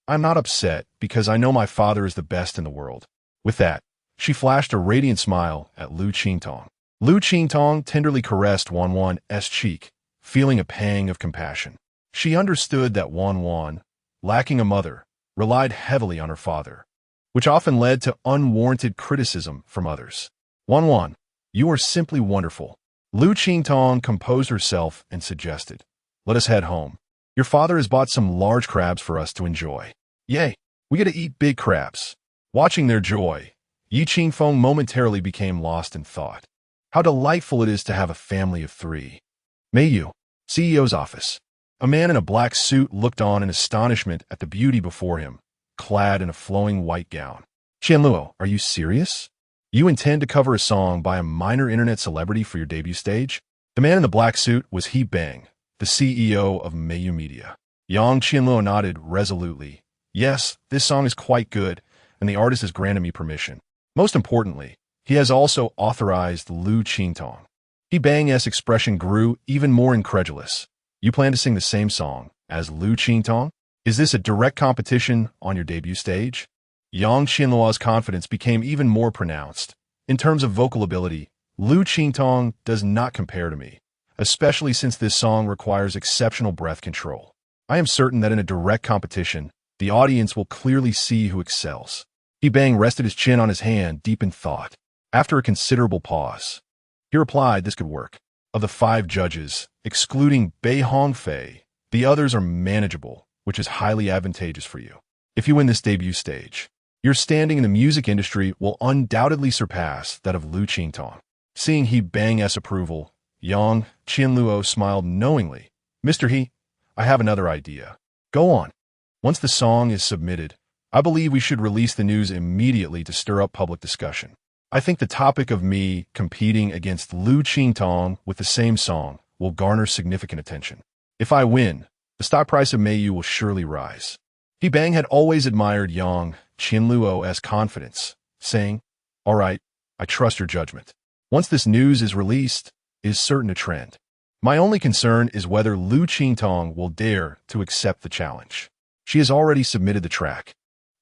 I'm not upset because I know my father is the best in the world. With that, she flashed a radiant smile at Liu Qingtong. Liu Qingtong tenderly caressed Wan's cheek, feeling a pang of compassion. She understood that Wan, lacking a mother, relied heavily on her father, which often led to unwarranted criticism from others. Wan, you are simply wonderful. Liu Qingtong composed herself and suggested, Let us head home. Your father has bought some large crabs for us to enjoy. Yay, we get to eat big crabs. Watching their joy, Qingfeng momentarily became lost in thought. How delightful it is to have a family of three. Mayu, CEO's office. A man in a black suit looked on in astonishment at the beauty before him, clad in a flowing white gown. Qianluo, are you serious? You intend to cover a song by a minor internet celebrity for your debut stage? The man in the black suit was He Bang, the CEO of Mayu Media. Yang Qianluo nodded resolutely. Yes, this song is quite good, and the artist has granted me permission. Most importantly, he has also authorized Liu Qingtong. He Bang's expression grew even more incredulous. You plan to sing the same song as Liu Qingtong? Is this a direct competition on your debut stage? Yang Qianluo's confidence became even more pronounced. In terms of vocal ability, Liu Qingtong does not compare to me, especially since this song requires exceptional breath control. I am certain that in a direct competition, the audience will clearly see who excels. He Bang rested his chin on his hand, deep in thought. After a considerable pause, he replied this could work. Of the 5 judges, excluding Bei Hongfei, the others are manageable, which is highly advantageous for you. If you win this debut stage, your standing in the music industry will undoubtedly surpass that of Liu Qingtong. Seeing He Bang's approval, Yang Qianluo smiled knowingly. Mr. He, I have another idea. Go on. Once the song is submitted, I believe we should release the news immediately to stir up public discussion. I think the topic of me competing against Liu Qingtong with the same song will garner significant attention. If I win, the stock price of Meiyu will surely rise. He Bang had always admired Yang Qianluo's confidence, saying, "All right, I trust your judgment. Once this news is released, it is certain to trend. My only concern is whether Liu Qingtong will dare to accept the challenge. She has already submitted the track.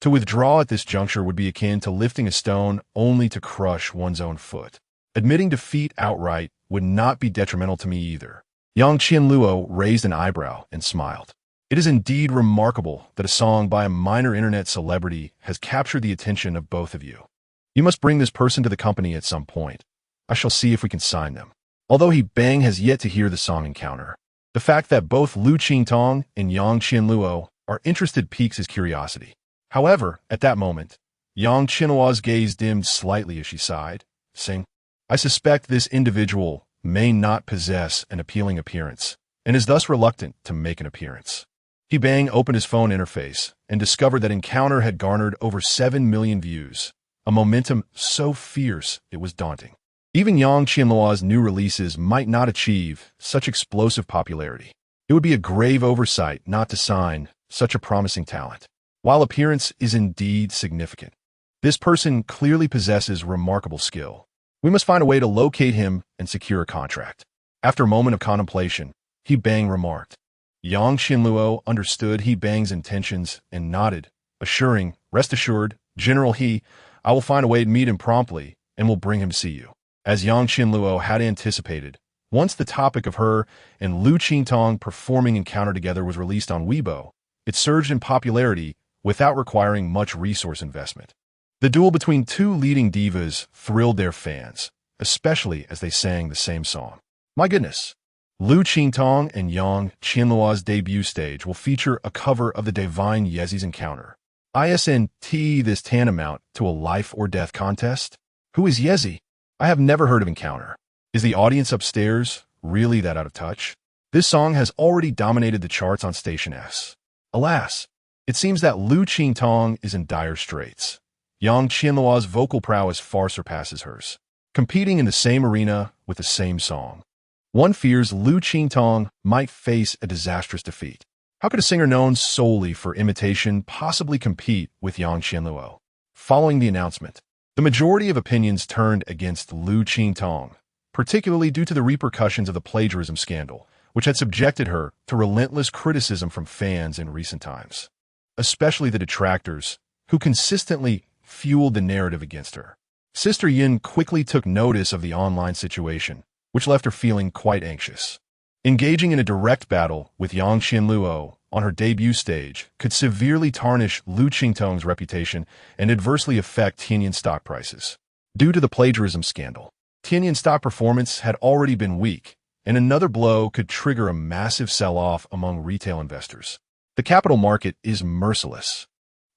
To withdraw at this juncture would be akin to lifting a stone only to crush one's own foot. Admitting defeat outright would not be detrimental to me either." Yang Qianluo raised an eyebrow and smiled. It is indeed remarkable that a song by a minor internet celebrity has captured the attention of both of you. You must bring this person to the company at some point. I shall see if we can sign them. Although He Bang has yet to hear the song Encounter, the fact that both Liu Qingtong and Yang Qianluo are interested piques his curiosity. However, at that moment, Yang Qianluo's gaze dimmed slightly as she sighed, saying, "I suspect this individual may not possess an appealing appearance, and is thus reluctant to make an appearance." He Bang opened his phone interface and discovered that Encounter had garnered over 7 million views, a momentum so fierce it was daunting. Even Yang Qianluo's new releases might not achieve such explosive popularity. It would be a grave oversight not to sign such a promising talent. While appearance is indeed significant, this person clearly possesses remarkable skill. We must find a way to locate him and secure a contract. After a moment of contemplation, He Bang remarked. Yang Qianluo understood He Bang's intentions and nodded, assuring, "Rest assured, General He, I will find a way to meet him promptly and will bring him to see you." As Yang Qianluo had anticipated, once the topic of her and Liu Qingtong performing Encounter together was released on Weibo, it surged in popularity without requiring much resource investment. The duel between 2 leading divas thrilled their fans, especially as they sang the same song. My goodness! Liu Qingtong and Yang Qianluo's debut stage will feature a cover of the Divine Yezi's Encounter. Isn't this tantamount to a life-or-death contest? Who is Yezi? I have never heard of Encounter. Is the audience upstairs really that out of touch? This song has already dominated the charts on Station S. Alas, it seems that Liu Qingtong is in dire straits. Yang Qianluo's vocal prowess far surpasses hers, competing in the same arena with the same song. One fears Liu Qingtong might face a disastrous defeat. How could a singer known solely for imitation possibly compete with Yang Qianluo? Following the announcement, the majority of opinions turned against Liu Qingtong, particularly due to the repercussions of the plagiarism scandal, which had subjected her to relentless criticism from fans in recent times, especially the detractors, who consistently fueled the narrative against her. Sister Yin quickly took notice of the online situation, which left her feeling quite anxious. Engaging in a direct battle with Yang Qianluo on her debut stage could severely tarnish Liu Qingtong's reputation and adversely affect Tianyin stock prices. Due to the plagiarism scandal, Tianyin stock performance had already been weak, and another blow could trigger a massive sell-off among retail investors. The capital market is merciless.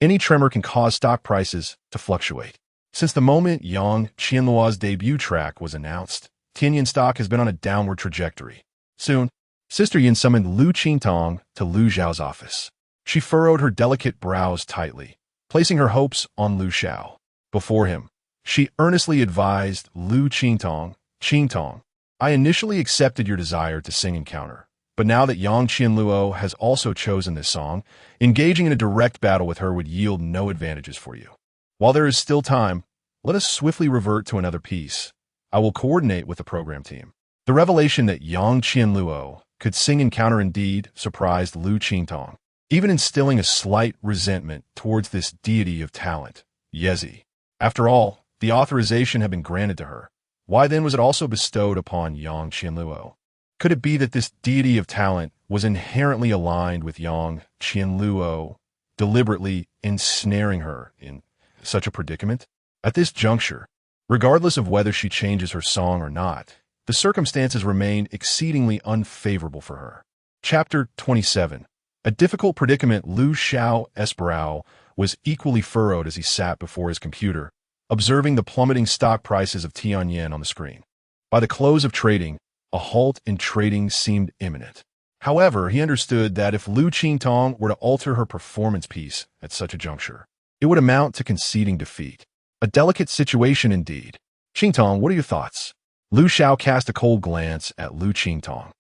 Any tremor can cause stock prices to fluctuate. Since the moment Yang Qianluo's debut track was announced, Tianyin stock has been on a downward trajectory. Soon, Sister Yin summoned Liu Qingtong to Liu Xiao's office. She furrowed her delicate brows tightly, placing her hopes on Liu Xiao. Before him, she earnestly advised Liu Qingtong, "Qingtong, I initially accepted your desire to sing Encounter, but now that Yang Qianluo has also chosen this song, engaging in a direct battle with her would yield no advantages for you. While there is still time, let us swiftly revert to another piece. I will coordinate with the program team." The revelation that Yang Qianluo could sing Encounter indeed surprised Liu Qingtong, even instilling a slight resentment towards this deity of talent, Yezi. After all, the authorization had been granted to her. Why then was it also bestowed upon Yang Qianluo? Could it be that this deity of talent was inherently aligned with Yang Qianluo, deliberately ensnaring her in such a predicament? At this juncture, regardless of whether she changes her song or not, the circumstances remain exceedingly unfavorable for her. Chapter 27. A difficult predicament. Liu Xiao's brow was equally furrowed as he sat before his computer, observing the plummeting stock prices of Tianyan on the screen. By the close of trading, a halt in trading seemed imminent. However, he understood that if Liu Qingtong were to alter her performance piece at such a juncture, it would amount to conceding defeat. A delicate situation indeed. Qingtong, what are your thoughts? Liu Xiao cast a cold glance at Liu Qingtong.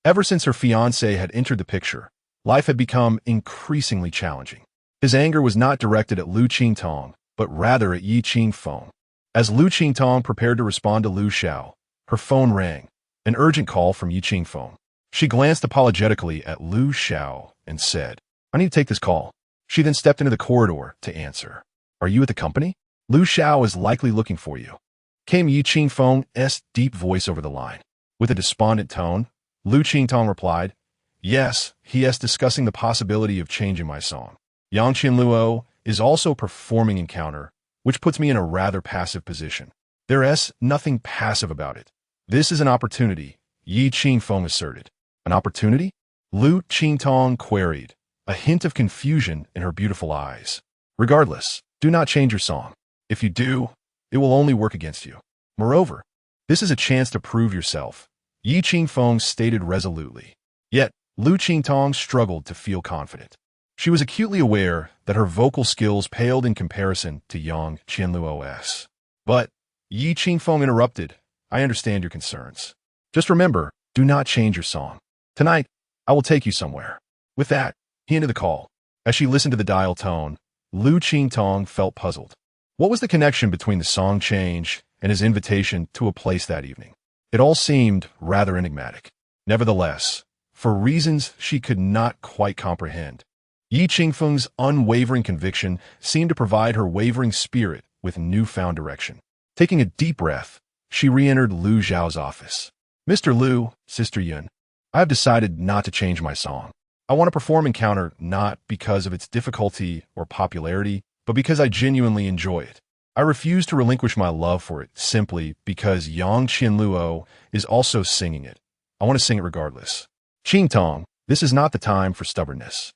Ever since her fiancé had entered the picture, life had become increasingly challenging. His anger was not directed at Liu Qingtong, but rather at Qingfeng. As Liu Qingtong prepared to respond to Liu Xiao, her phone rang, an urgent call from Qingfeng. She glanced apologetically at Liu Xiao and said, "I need to take this call." She then stepped into the corridor to answer. "Are you at the company? Liu Xiao is likely looking for you," came Qingfeng's deep voice over the line. With a despondent tone, Liu Qingtong replied, "Yes, he is discussing the possibility of changing my song. Yang Qianluo is also performing in counter, which puts me in a rather passive position." "There is nothing passive about it. This is an opportunity," Qingfeng asserted. "An opportunity?" Liu Qingtong queried, a hint of confusion in her beautiful eyes. "Regardless, do not change your song. If you do, it will only work against you. Moreover, this is a chance to prove yourself," Qingfeng stated resolutely. Yet, Liu Qingtong struggled to feel confident. She was acutely aware that her vocal skills paled in comparison to Yang Qianluo's. But Qingfeng interrupted, "I understand your concerns. Just remember, do not change your song. Tonight, I will take you somewhere." With that, he ended the call. As she listened to the dial tone, Liu Qingtong felt puzzled. What was the connection between the song change and his invitation to a place that evening? It all seemed rather enigmatic. Nevertheless, for reasons she could not quite comprehend, Qingfeng's unwavering conviction seemed to provide her wavering spirit with newfound direction. Taking a deep breath, she re-entered Liu Xiao's office. "Mr. Liu, Sister Yun, I have decided not to change my song. I want to perform in counter not because of its difficulty or popularity, but because I genuinely enjoy it. I refuse to relinquish my love for it simply because Yang Qianluo is also singing it. I want to sing it regardless. Qingtong, this is not the time for stubbornness.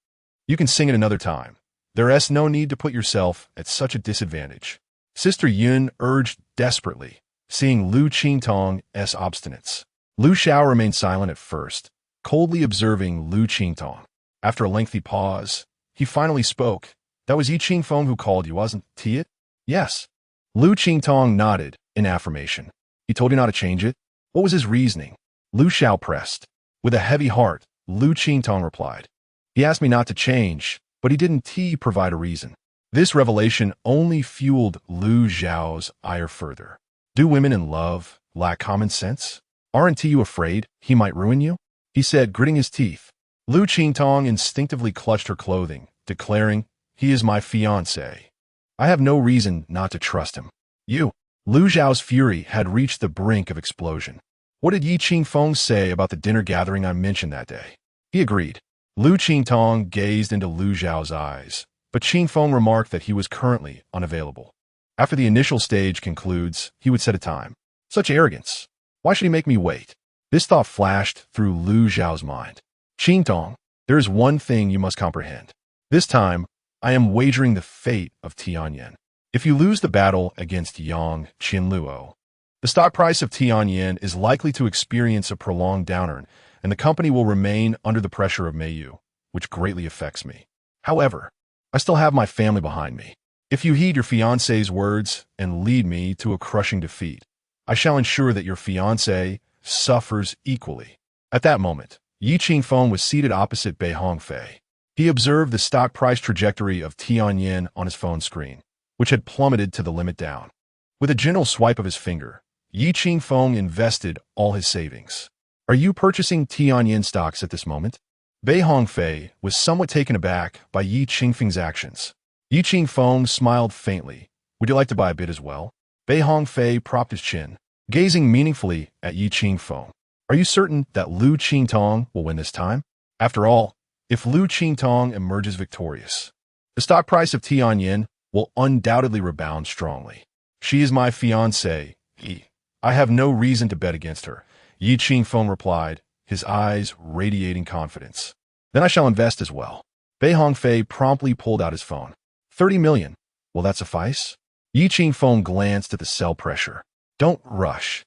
You can sing it another time. There is no need to put yourself at such a disadvantage." Sister Yun urged desperately, seeing Liu Qingtong's obstinance. Liu Xiao remained silent at first, coldly observing Liu Qingtong. After a lengthy pause, he finally spoke. "That was Qingfeng who called you, wasn't it?" "Yes." Liu Qingtong nodded in affirmation. "He told you not to change it? What was his reasoning?" Liu Xiao pressed. With a heavy heart, Liu Qingtong replied, "He asked me not to change, but he didn't provide a reason." This revelation only fueled Liu Xiao's ire further. "Do women in love lack common sense? Aren't you afraid he might ruin you?" he said, gritting his teeth. Liu Qingtong instinctively clutched her clothing, declaring, "He is my fiancé. I have no reason not to trust him." Liu Xiao's fury had reached the brink of explosion. "What did Qingfeng say about the dinner gathering I mentioned that day?" He agreed. Liu Qingtong gazed into Liu Xiao's eyes, but Qingfeng remarked that he was currently unavailable. After the initial stage concludes, he would set a time. Such arrogance. Why should he make me wait? This thought flashed through Liu Xiao's mind. "Qingtong, there is one thing you must comprehend. This time, I am wagering the fate of Tianyan. If you lose the battle against Yang Qianluo, the stock price of Tianyan is likely to experience a prolonged downturn, and the company will remain under the pressure of Meiyu, which greatly affects me. However, I still have my family behind me. If you heed your fiancé's words and lead me to a crushing defeat, I shall ensure that your fiancé suffers equally." At that moment, Qingfeng was seated opposite Bei Hongfei. He observed the stock price trajectory of Tianyan on his phone screen, which had plummeted to the limit down. With a gentle swipe of his finger, Qingfeng invested all his savings. "Are you purchasing Tianyan stocks at this moment?" Bei Hongfei was somewhat taken aback by Qingfeng's actions. Qingfeng smiled faintly. "Would you like to buy a bit as well?" Bei Hongfei propped his chin, gazing meaningfully at Qingfeng. "Are you certain that Liu Qingtong will win this time? After all, if Liu Qingtong emerges victorious, the stock price of Tianyan will undoubtedly rebound strongly. She is my fiancée. I have no reason to bet against her, Yi Qingfeng replied, his eyes radiating confidence. Then I shall invest as well. Bei Hongfei promptly pulled out his phone. 30 million. Will that suffice? Yi Qingfeng glanced at the sell pressure. Don't rush.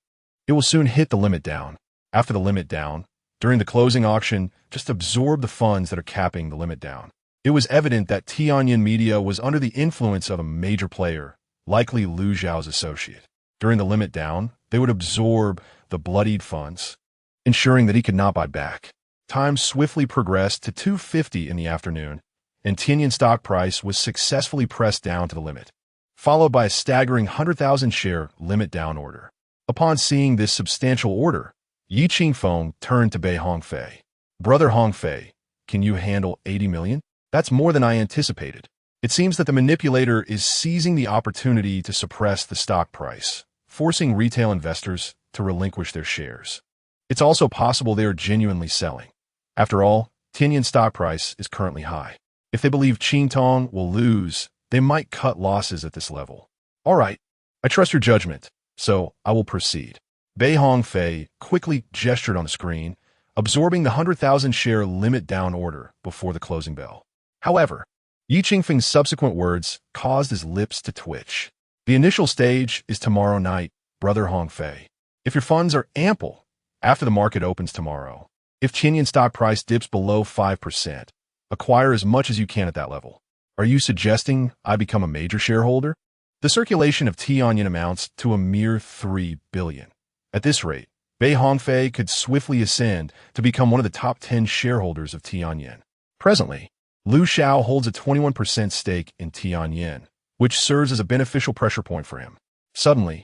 It will soon hit the limit down. After the limit down, during the closing auction, just absorb the funds that are capping the limit down. It was evident that Tianyin Media was under the influence of a major player, likely Liu Zhao's associate. During the limit down, they would absorb the bloodied funds, ensuring that he could not buy back. Time swiftly progressed to 250 in the afternoon, and Tianyin stock price was successfully pressed down to the limit, followed by a staggering 100,000 share limit down order. Upon seeing this substantial order, Yi Qingfeng turned to Bei Hongfei. Brother Hongfei, can you handle 80 million? That's more than I anticipated. It seems that the manipulator is seizing the opportunity to suppress the stock price, forcing retail investors to relinquish their shares. It's also possible they are genuinely selling. After all, Tianyin stock price is currently high. If they believe Qingtong will lose, they might cut losses at this level. All right, I trust your judgment, so I will proceed. Bei Hongfei quickly gestured on the screen, absorbing the 100,000 share limit down order before the closing bell. However, Yi Qingfeng's subsequent words caused his lips to twitch. The initial stage is tomorrow night, Brother Hongfei. If your funds are ample, after the market opens tomorrow, if Tianyin stock price dips below 5%, acquire as much as you can at that level. Are you suggesting I become a major shareholder? The circulation of Tianyin amounts to a mere 3 billion. At this rate, Bei Hongfei could swiftly ascend to become one of the top 10 shareholders of Tianyin. Presently, Liu Xiao holds a 21% stake in Tianyin, which serves as a beneficial pressure point for him. Suddenly,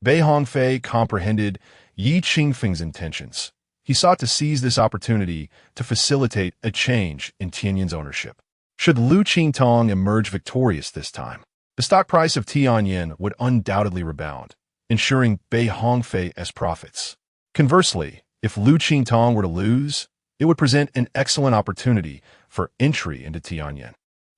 Bei Hongfei comprehended Yi Qingfeng's intentions. He sought to seize this opportunity to facilitate a change in Tianyin's ownership. Should Liu Qingtong emerge victorious this time, the stock price of Tianyin would undoubtedly rebound, ensuring Bei Hongfei as profits. Conversely, if Liu Qingtong were to lose, it would present an excellent opportunity for entry into Tianyin.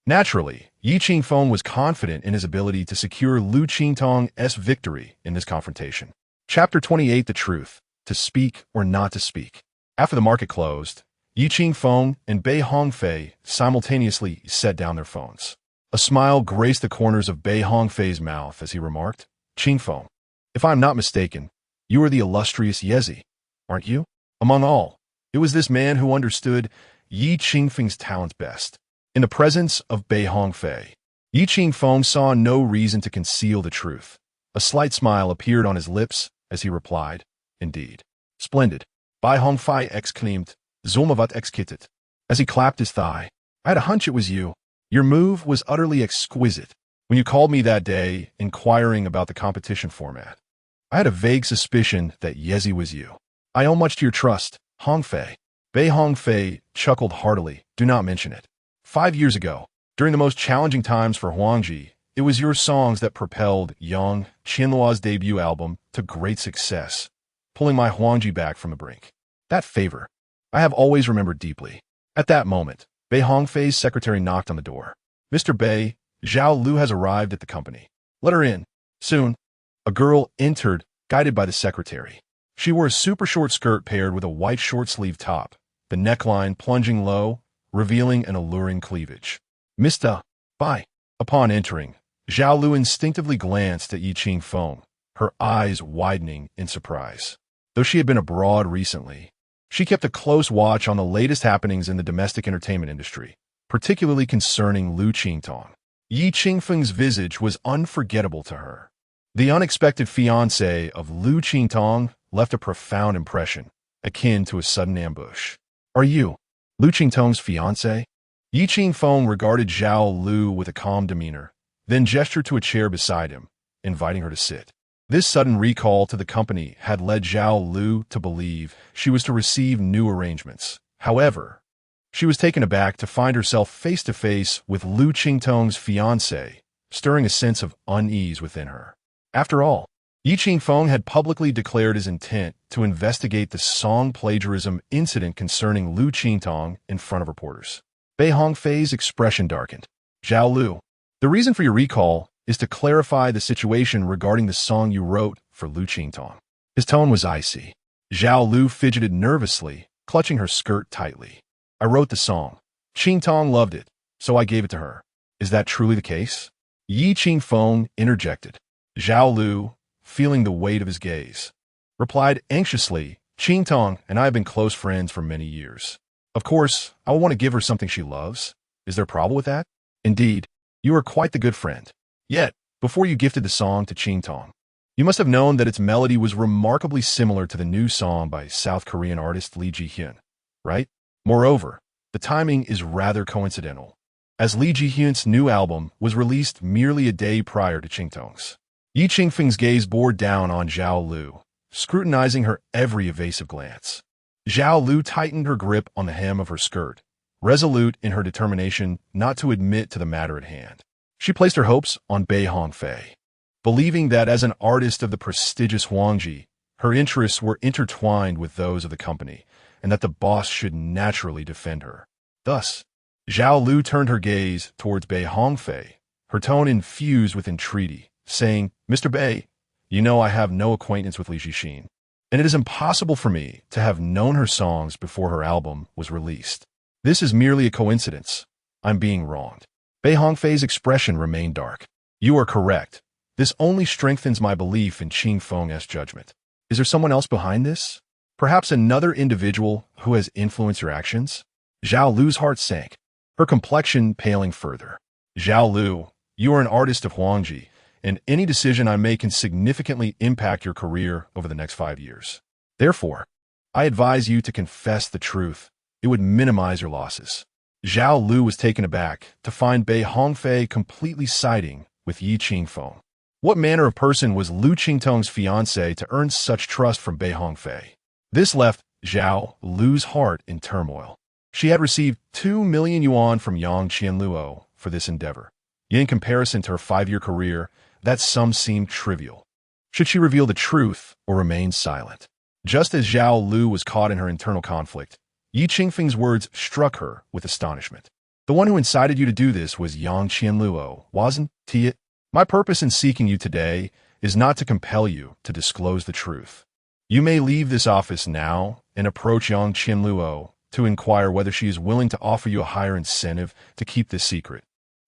Naturally, Yi Qingfeng was confident in his ability to secure Liu Qingtong's victory in this confrontation. Chapter 28: The Truth, to speak or not to speak. After the market closed, Yi Qingfeng and Bei Hongfei simultaneously set down their phones. A smile graced the corners of Bei Hongfei's mouth as he remarked, "Qingfeng, if I am not mistaken, you are the illustrious Yezi, aren't you?" Among all, it was this man who understood Yi Qingfeng's talents best. In the presence of Bei Hongfei, Yi Qingfeng saw no reason to conceal the truth. A slight smile appeared on his lips as he replied, "Indeed. Splendid." Bei Hongfei exclaimed, "Zulmavat exquisite." As he clapped his thigh, "I had a hunch it was you. Your move was utterly exquisite. When you called me that day, inquiring about the competition format, I had a vague suspicion that Yezi was you. I owe much to your trust, Hongfei." Bei Hongfei chuckled heartily. "Do not mention it. 5 years ago, during the most challenging times for Huangji, it was your songs that propelled Yang Qinluo's debut album to great success, pulling my Huangji back from the brink. That favor, I have always remembered deeply." At that moment, Bei Hongfei's secretary knocked on the door. "Mr. Bei, Zhao Lu has arrived at the company. Let her in. Soon." A girl entered, guided by the secretary. She wore a super short skirt paired with a white short-sleeve top, the neckline plunging low, revealing an alluring cleavage. "Mr. Bai." Upon entering, Zhao Lu instinctively glanced at Yi Qingfeng, her eyes widening in surprise. Though she had been abroad recently, she kept a close watch on the latest happenings in the domestic entertainment industry, particularly concerning Liu Qingtong. Yi Qingfeng's visage was unforgettable to her. The unexpected fiancé of Liu Qingtong left a profound impression, akin to a sudden ambush. "Are you Liu Qingtong's fiancé?" Yi Qingfeng regarded Zhao Lu with a calm demeanor, then gestured to a chair beside him, inviting her to sit. This sudden recall to the company had led Zhao Lu to believe she was to receive new arrangements. However, she was taken aback to find herself face-to-face with Liu Qingtong's fiancé, stirring a sense of unease within her. After all, Yi Qingfeng had publicly declared his intent to investigate the song plagiarism incident concerning Liu Qingtong in front of reporters. Bei Hongfei's expression darkened. "Zhao Lu, The reason for your recall is to clarify the situation regarding the song you wrote for Liu Qingtong. His tone was icy. Zhao Lu fidgeted nervously, clutching her skirt tightly. I wrote the song. Qingtong loved it, so I gave it to her. Is that truly the case? Yi Qingfeng interjected. Zhao Lu, feeling the weight of his gaze, replied anxiously, Qingtong and I have been close friends for many years. Of course, I will want to give her something she loves. Is there a problem with that? Indeed, you are quite the good friend. Yet, before you gifted the song to Qingtong, you must have known that its melody was remarkably similar to the new song by South Korean artist Liu Qingtong, right? Moreover, the timing is rather coincidental, as Liu Qingtong's new album was released merely a day prior to Qingtong's. Yi Qingfeng's gaze bore down on Zhao Lu, scrutinizing her every evasive glance. Zhao Lu tightened her grip on the hem of her skirt, resolute in her determination not to admit to the matter at hand. She placed her hopes on Bei Hongfei, believing that as an artist of the prestigious Huangji, her interests were intertwined with those of the company, and that the boss should naturally defend her. Thus, Zhao Lu turned her gaze towards Bei Hongfei, her tone infused with entreaty, saying, Mr. Bei, you know I have no acquaintance with Li Zixin, and it is impossible for me to have known her songs before her album was released. This is merely a coincidence. I'm being wronged. Bei Hongfei's expression remained dark. You are correct. This only strengthens my belief in Qingfeng's judgment. Is there someone else behind this? Perhaps another individual who has influenced your actions? Zhao Lu's heart sank, her complexion paling further. Zhao Lu, you are an artist of Huangji, and any decision I make can significantly impact your career over the next 5 years. Therefore, I advise you to confess the truth. It would minimize your losses. Zhao Lu was taken aback to find Bei Hongfei completely siding with Yi Qingfeng. What manner of person was Liu Qingtong's fiancée to earn such trust from Bei Hongfei? This left Zhao Lu's heart in turmoil. She had received 2 million yuan from Yang Qianluo for this endeavor. Yet in comparison to her 5-year career, that sum seemed trivial. Should she reveal the truth or remain silent? Just as Zhao Lu was caught in her internal conflict, Yi Qingfeng's words struck her with astonishment. The one who incited you to do this was Yang Qianluo, wasn't it? My purpose in seeking you today is not to compel you to disclose the truth. You may leave this office now and approach Yang Qianluo to inquire whether she is willing to offer you a higher incentive to keep this secret,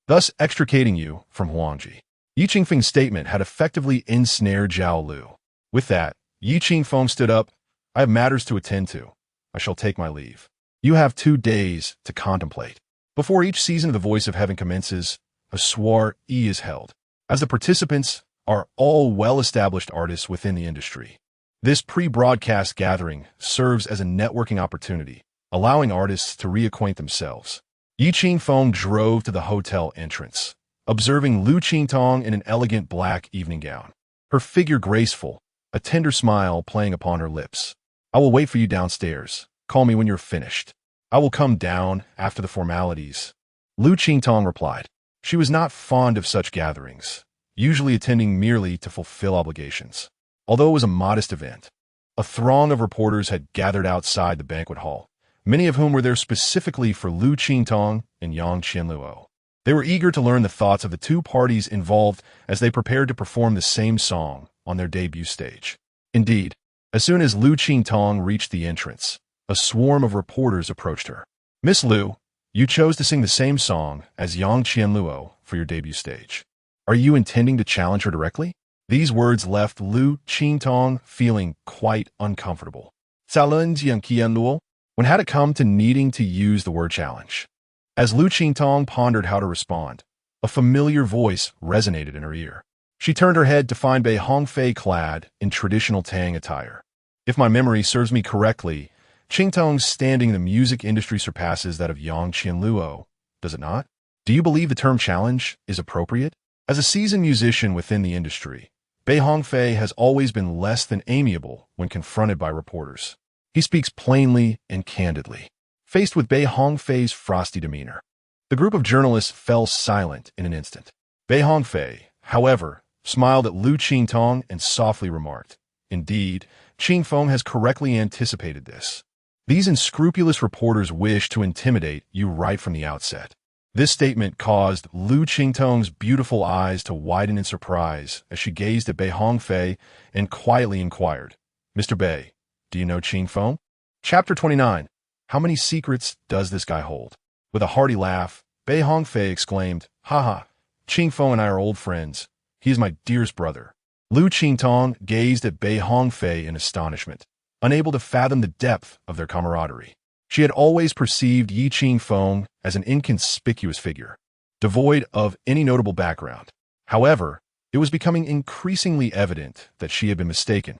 thus extricating you from Huangji. Yi Qingfeng's statement had effectively ensnared Zhao Lu. With that, Yi Qingfeng stood up. I have matters to attend to. I shall take my leave. You have 2 days to contemplate. Before each season of The Voice of Heaven commences, a soirée is held, as the participants are all well-established artists within the industry. This pre-broadcast gathering serves as a networking opportunity, allowing artists to reacquaint themselves. Yi Qingfeng drove to the hotel entrance, observing Liu Qingtong in an elegant black evening gown, her figure graceful, a tender smile playing upon her lips. I will wait for you downstairs. Call me when you're finished. I will come down after the formalities. Liu Qingtong replied. She was not fond of such gatherings, usually attending merely to fulfill obligations. Although it was a modest event, a throng of reporters had gathered outside the banquet hall, many of whom were there specifically for Liu Qingtong and Yang Qianluo. They were eager to learn the thoughts of the 2 parties involved as they prepared to perform the same song on their debut stage. Indeed, as soon as Liu Qingtong reached the entrance, a swarm of reporters approached her. Miss Liu, you chose to sing the same song as Yang Qianluo for your debut stage. Are you intending to challenge her directly? These words left Liu Qingtong feeling quite uncomfortable. Challenge Yang Qianluo? When had it come to needing to use the word challenge? As Liu Qingtong pondered how to respond, a familiar voice resonated in her ear. She turned her head to find Bei Hongfei clad in traditional Tang attire. If my memory serves me correctly, Qingtong's standing in the music industry surpasses that of Yang Qianluo, does it not? Do you believe the term challenge is appropriate? As a seasoned musician within the industry, Bei Hongfei has always been less than amiable when confronted by reporters. He speaks plainly and candidly. Faced with Bei Hongfei's frosty demeanor, the group of journalists fell silent in an instant. Bei Hongfei, however, smiled at Liu Qingtong and softly remarked, Indeed, Qingfeng has correctly anticipated this. These unscrupulous reporters wish to intimidate you right from the outset. This statement caused Liu Qingtong's beautiful eyes to widen in surprise as she gazed at Bei Hongfei and quietly inquired, "Mr. Bei, do you know Qingfeng?" Chapter 29. How many secrets does this guy hold? With a hearty laugh, Bei Hongfei exclaimed, "Haha, Qingfeng and I are old friends. He is my dearest brother." Liu Qingtong gazed at Bei Hongfei in astonishment, unable to fathom the depth of their camaraderie. She had always perceived Yi Qingfeng as an inconspicuous figure, devoid of any notable background. However, it was becoming increasingly evident that she had been mistaken.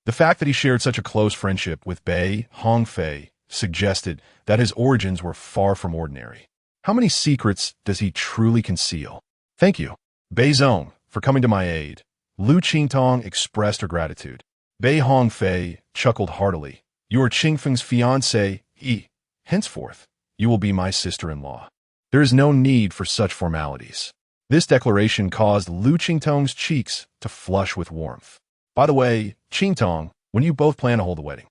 The fact that he shared such a close friendship with Bei Hongfei suggested that his origins were far from ordinary. How many secrets does he truly conceal? "Thank you, Bei Zong, for coming to my aid." Liu Qingtong expressed her gratitude. Bei Hongfei chuckled heartily. "You are Qingfeng's fiancée. Henceforth, you will be my sister-in-law. There is no need for such formalities." This declaration caused Liu Qingtong's cheeks to flush with warmth. "By the way, Qingtong, when do you both plan to hold the wedding?"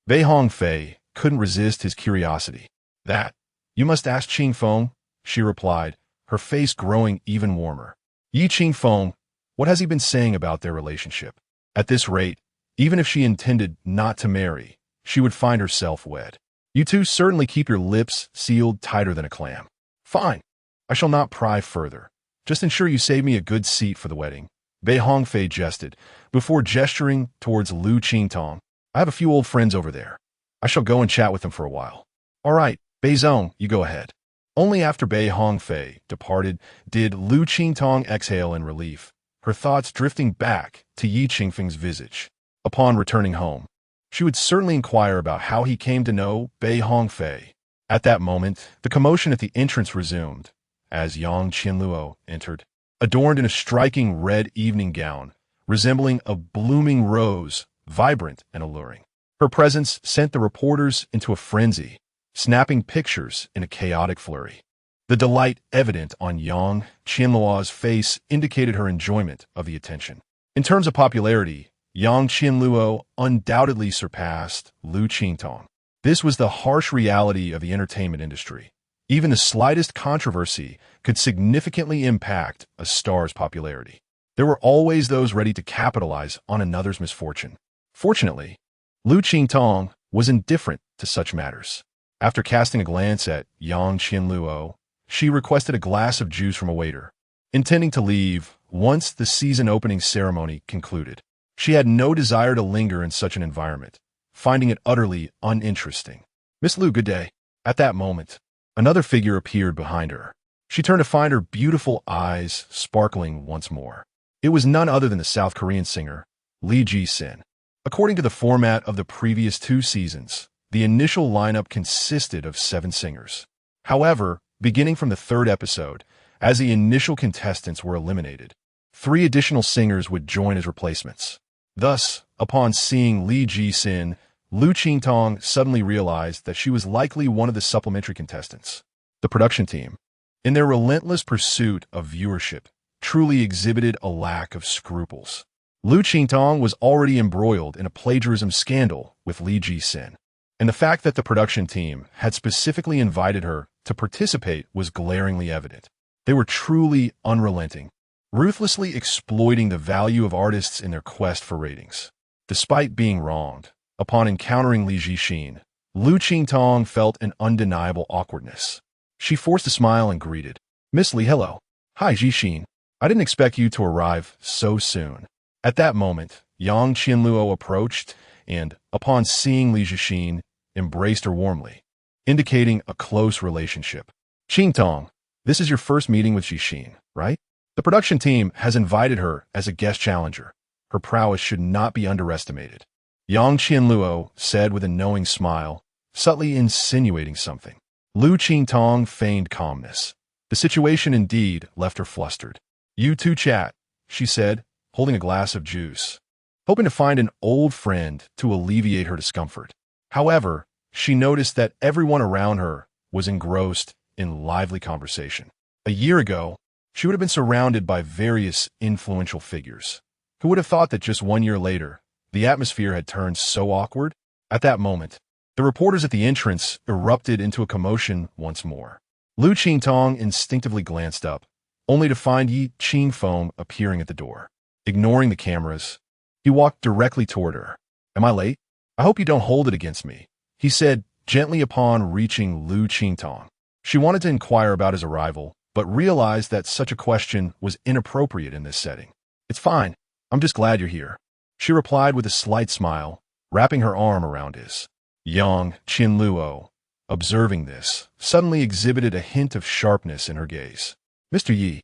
Bei Hongfei couldn't resist his curiosity. "That, you must ask Qingfeng," she replied, her face growing even warmer. "Yi Qingfeng, what has he been saying about their relationship?" At this rate, even if she intended not to marry, she would find herself wed. "You two certainly keep your lips sealed tighter than a clam." "Fine. I shall not pry further. Just ensure you save me a good seat for the wedding." Bei Hongfei jested, before gesturing towards Liu Qingtong. "I have a few old friends over there. I shall go and chat with them for a while." "All right, Bei Zong, you go ahead." Only after Bei Hongfei departed did Liu Qingtong exhale in relief, her thoughts drifting back to Yi Qingfeng's visage. Upon returning home, she would certainly inquire about how he came to know Bei Hongfei. At that moment, the commotion at the entrance resumed, as Yang Qianluo entered, adorned in a striking red evening gown, resembling a blooming rose, vibrant and alluring. Her presence sent the reporters into a frenzy, snapping pictures in a chaotic flurry. The delight evident on Yang Qianluo's face indicated her enjoyment of the attention. In terms of popularity, Yang Qianluo undoubtedly surpassed Liu Qingtong. This was the harsh reality of the entertainment industry. Even the slightest controversy could significantly impact a star's popularity. There were always those ready to capitalize on another's misfortune. Fortunately, Liu Qingtong was indifferent to such matters. After casting a glance at Yang Qianluo, she requested a glass of juice from a waiter, intending to leave once the season opening ceremony concluded. She had no desire to linger in such an environment, finding it utterly uninteresting. "Miss Liu, good day." At that moment, another figure appeared behind her. She turned to find her beautiful eyes sparkling once more. It was none other than the South Korean singer, Lee Ji-sin. According to the format of the previous 2 seasons, the initial lineup consisted of 7 singers. However, beginning from the 3rd episode, as the initial contestants were eliminated, 3 additional singers would join as replacements. Thus, upon seeing Lee Ji-sin, Liu Qingtong suddenly realized that she was likely one of the supplementary contestants. The production team, in their relentless pursuit of viewership, truly exhibited a lack of scruples. Liu Qingtong was already embroiled in a plagiarism scandal with Lee Ji-sin, and the fact that the production team had specifically invited her to participate was glaringly evident. They were truly unrelenting, ruthlessly exploiting the value of artists in their quest for ratings. Despite being wronged, upon encountering Li Jixin, Liu Qingtong felt an undeniable awkwardness. She forced a smile and greeted, "Miss Li, hello." "Hi, Jixin. I didn't expect you to arrive so soon." At that moment, Yang Qianluo approached and, upon seeing Li Jixin, embraced her warmly, indicating a close relationship. "Qingtong, this is your first meeting with Jixin, right? The production team has invited her as a guest challenger. Her prowess should not be underestimated." Yang Qianluo said with a knowing smile, subtly insinuating something. Liu Qingtong feigned calmness. The situation indeed left her flustered. "You two chat," she said, holding a glass of juice, hoping to find an old friend to alleviate her discomfort. However, she noticed that everyone around her was engrossed in lively conversation. A year ago, she would have been surrounded by various influential figures. Who would have thought that just 1 year later, the atmosphere had turned so awkward? At that moment, the reporters at the entrance erupted into a commotion once more. Liu Qingtong instinctively glanced up, only to find Yi Qingfeng appearing at the door. Ignoring the cameras, he walked directly toward her. "Am I late? I hope you don't hold it against me," he said gently upon reaching Liu Qingtong. She wanted to inquire about his arrival, but realized that such a question was inappropriate in this setting. "It's fine. I'm just glad you're here," she replied with a slight smile, wrapping her arm around his. Yang Qianluo, observing this, suddenly exhibited a hint of sharpness in her gaze. "Mr. Yi,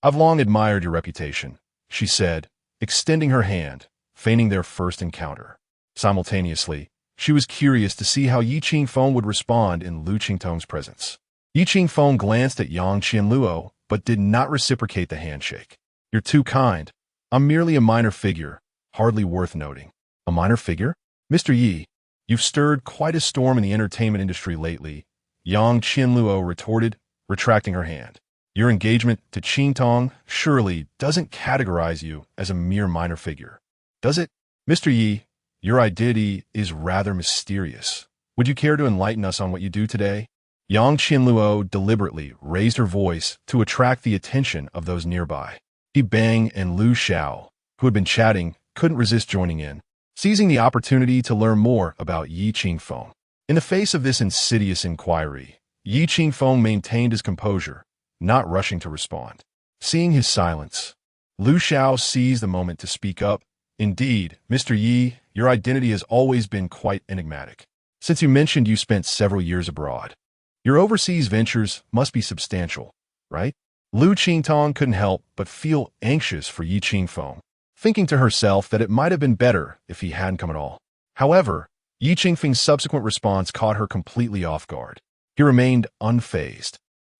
I've long admired your reputation," she said, extending her hand, feigning their first encounter. Simultaneously, she was curious to see how Yi Qingfeng would respond in Liu Qingtong's presence. Yi Qingfeng glanced at Yang Qianluo, but did not reciprocate the handshake. "You're too kind. I'm merely a minor figure, hardly worth noting." "A minor figure? Mr. Yi, you've stirred quite a storm in the entertainment industry lately," Yang Qianluo retorted, retracting her hand. "Your engagement to Qingtong surely doesn't categorize you as a mere minor figure, does it? Mr. Yi, your identity is rather mysterious. Would you care to enlighten us on what you do today?" Yang Qianluo deliberately raised her voice to attract the attention of those nearby. He Bang and Liu Xiao, who had been chatting, couldn't resist joining in, seizing the opportunity to learn more about Yi Qingfeng. In the face of this insidious inquiry, Yi Qingfeng maintained his composure, not rushing to respond. Seeing his silence, Liu Xiao seized the moment to speak up. "Indeed, Mr. Yi, your identity has always been quite enigmatic. Since you mentioned you spent several years abroad, your overseas ventures must be substantial, right?" Liu Qingtong couldn't help but feel anxious for Yi Qingfeng, thinking to herself that it might have been better if he hadn't come at all. However, Yi Qingfeng's subsequent response caught her completely off guard. He remained unfazed,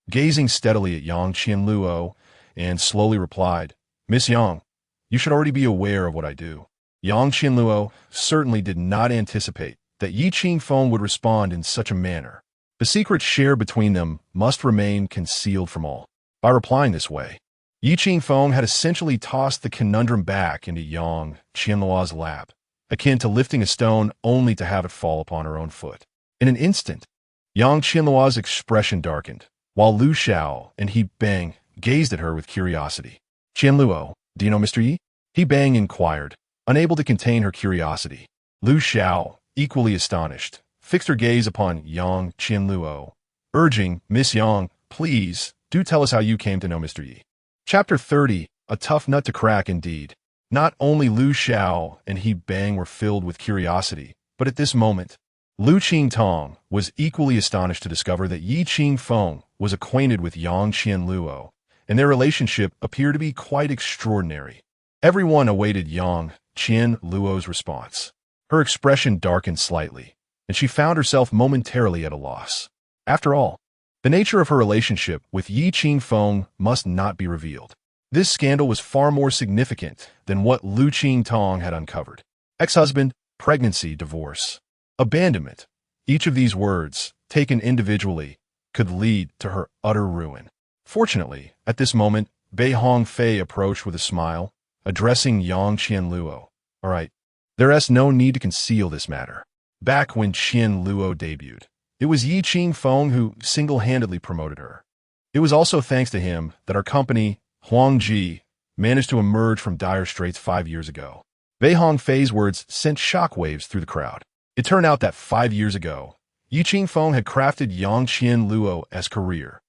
gazing steadily at Yang Qianluo, and slowly replied, "Miss Yang, you should already be aware of what I do." Yang Qianluo certainly did not anticipate that Yi Qingfeng would respond in such a manner. The secret shared between them must remain concealed from all. By replying this way, Yi Qingfeng had essentially tossed the conundrum back into Yang Qianluo's lap, akin to lifting a stone only to have it fall upon her own foot. In an instant, Yang Qianluo's expression darkened, while Liu Xiao and He Bang gazed at her with curiosity. "Qianluo, do you know Mr. Yi?" He Bang inquired, unable to contain her curiosity. Liu Xiao, equally astonished, fixed her gaze upon Yang Qianluo, urging, "Miss Yang, please, do tell us how you came to know Mr. Yi." Chapter 30, a tough nut to crack indeed. Not only Liu Xiao and He Bang were filled with curiosity, but at this moment, Liu Qingtong was equally astonished to discover that Yi Qingfeng was acquainted with Yang Qianluo, and their relationship appeared to be quite extraordinary. Everyone awaited Yang Qianluo's response. Her expression darkened slightly, and she found herself momentarily at a loss. After all, the nature of her relationship with Yi Qingfeng must not be revealed. This scandal was far more significant than what Liu Qingtong had uncovered. Ex-husband, pregnancy, divorce, abandonment. Each of these words, taken individually, could lead to her utter ruin. Fortunately, at this moment, Bei Hongfei approached with a smile, addressing Yang Qianluo. "All right, there's no need to conceal this matter. Back when Qianluo debuted, it was Yi Qingfeng who single-handedly promoted her. It was also thanks to him that our company, Huangji, managed to emerge from dire straits 5 years ago." Bei Hongfei's words sent shockwaves through the crowd. It turned out that 5 years ago, Yi Qingfeng had crafted Yang Qianluo's career.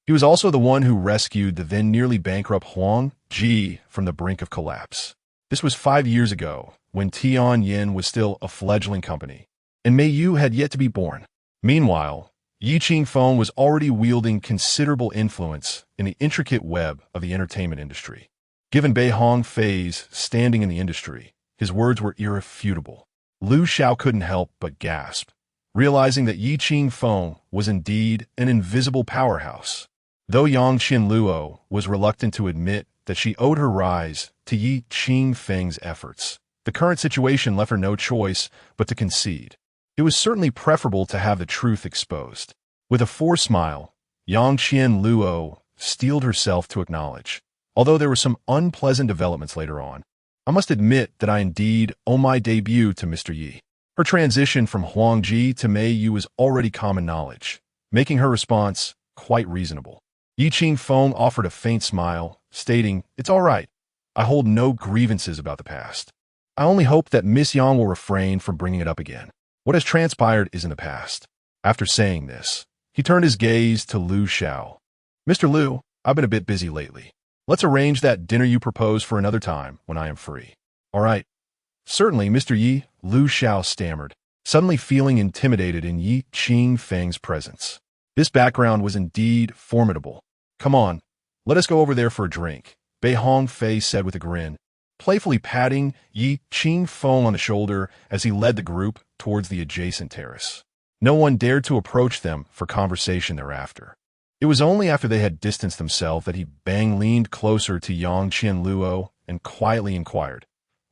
He was also the one who rescued the then nearly bankrupt Huangji from the brink of collapse. This was 5 years ago, when Tianyin was still a fledgling company, and Mei Yu had yet to be born. Meanwhile, Yi Qingfeng was already wielding considerable influence in the intricate web of the entertainment industry. Given Bei Hongfei's standing in the industry, his words were irrefutable. Liu Xiao couldn't help but gasp, realizing that Yi Qingfeng was indeed an invisible powerhouse. Though Yang Qianluo was reluctant to admit that she owed her rise to Yi Qingfeng's efforts, the current situation left her no choice but to concede. It was certainly preferable to have the truth exposed. With a forced smile, Yang Qianluo steeled herself to acknowledge, although there were some unpleasant developments later on, "I must admit that I indeed owe my debut to Mr. Yi." Her transition from Huangji to Mei Yu was already common knowledge, making her response quite reasonable. Yi Qingfeng offered a faint smile, stating, "It's all right. I hold no grievances about the past. I only hope that Miss Yang will refrain from bringing it up again. What has transpired is in the past." After saying this, he turned his gaze to Liu Xiao. "Mr. Liu, I've been a bit busy lately. Let's arrange that dinner you propose for another time when I am free." "All right." "Certainly, Mr. Yi," Liu Xiao stammered, suddenly feeling intimidated in Yi Qingfeng's presence. This background was indeed formidable. "Come on, let us go over there for a drink," Bei Hongfei said with a grin, playfully patting Yi Qingfeng on the shoulder as he led the group towards the adjacent terrace. No one dared to approach them for conversation thereafter. It was only after they had distanced themselves that Bang leaned closer to Yang Qianluo and quietly inquired,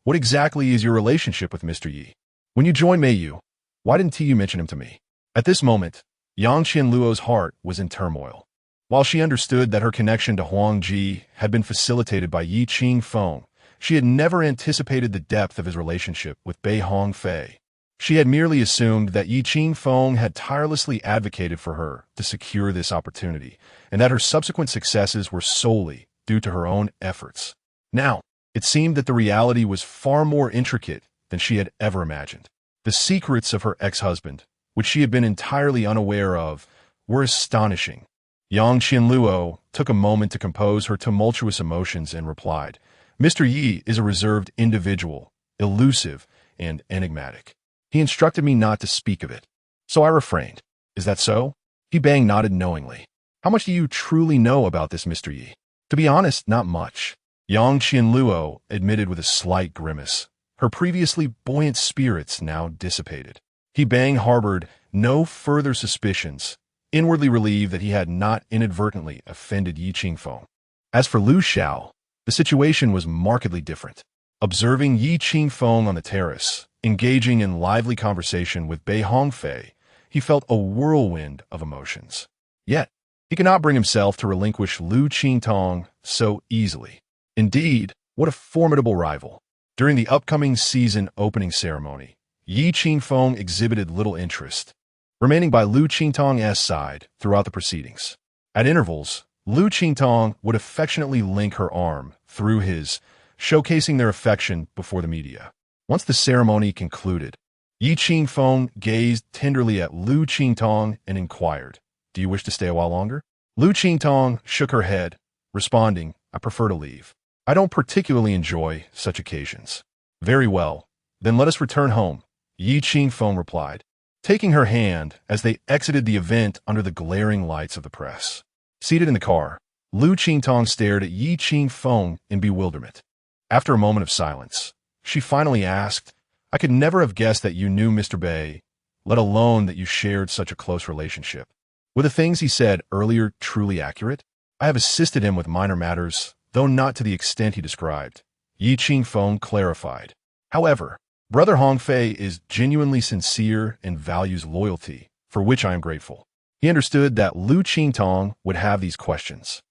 "What exactly is your relationship with Mr. Yi? When you joined Meiyu, why didn't you mention him to me?" At this moment, Yang Qianluo's heart was in turmoil. While she understood that her connection to Huang Ji had been facilitated by Yi Qingfeng, she had never anticipated the depth of his relationship with Bei Hongfei. She had merely assumed that Yi Qingfeng had tirelessly advocated for her to secure this opportunity, and that her subsequent successes were solely due to her own efforts. Now, it seemed that the reality was far more intricate than she had ever imagined. The secrets of her ex-husband, which she had been entirely unaware of, were astonishing. Yang Qianluo took a moment to compose her tumultuous emotions and replied, "Mr. Yi is a reserved individual, elusive and enigmatic. He instructed me not to speak of it, so I refrained. Is that so?" Bang nodded knowingly. "How much do you truly know about this Mr. Yi?" "To be honest, not much," Yang Qianluo admitted with a slight grimace. Her previously buoyant spirits now dissipated. Bang harbored no further suspicions, inwardly relieved that he had not inadvertently offended Yi Qingfeng. As for Liu Xiao, the situation was markedly different. Observing Yi Qingfeng on the terrace, engaging in lively conversation with Bei Hongfei, he felt a whirlwind of emotions. Yet, he could not bring himself to relinquish Liu Qingtong so easily. Indeed, what a formidable rival. During the upcoming season opening ceremony, Yi Qingfeng exhibited little interest, remaining by Liu Qingtong's side throughout the proceedings. At intervals, Liu Qingtong would affectionately link her arm through his, showcasing their affection before the media. Once the ceremony concluded, Yi Qingfeng gazed tenderly at Liu Qingtong and inquired, "Do you wish to stay a while longer?" Liu Qingtong shook her head, responding, "I prefer to leave. I don't particularly enjoy such occasions." "Very well, then let us return home," Yi Qingfeng replied, taking her hand as they exited the event under the glaring lights of the press. Seated in the car, Liu Qingtong stared at Yi Qingfeng in bewilderment. After a moment of silence, she finally asked, "I could never have guessed that you knew Mr. Bei, let alone that you shared such a close relationship. Were the things he said earlier truly accurate? I have assisted him with minor matters, though not to the extent he described," Yi Qingfeng clarified. "However, Brother Hongfei is genuinely sincere and values loyalty, for which I am grateful." He understood that Liu Qingtong would have these questions.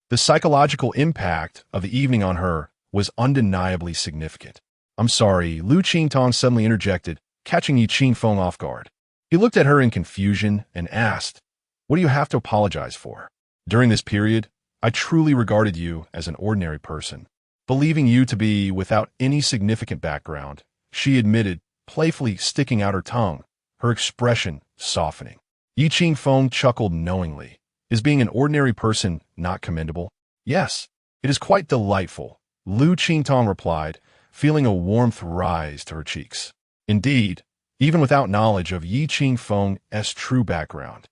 The psychological impact of the evening on her was undeniably significant. "I'm sorry," Liu Qingtong suddenly interjected, catching Yi Qingfeng off guard. He looked at her in confusion and asked, "What do you have to apologize for? During this period, I truly regarded you as an ordinary person, believing you to be without any significant background," she admitted, playfully sticking out her tongue, her expression softening. Yi Qingfeng chuckled knowingly. "Is being an ordinary person not commendable?" "Yes, it is quite delightful," Liu Qingtong replied, feeling a warmth rise to her cheeks. Indeed, even without knowledge of Yi Qingfeng's true background,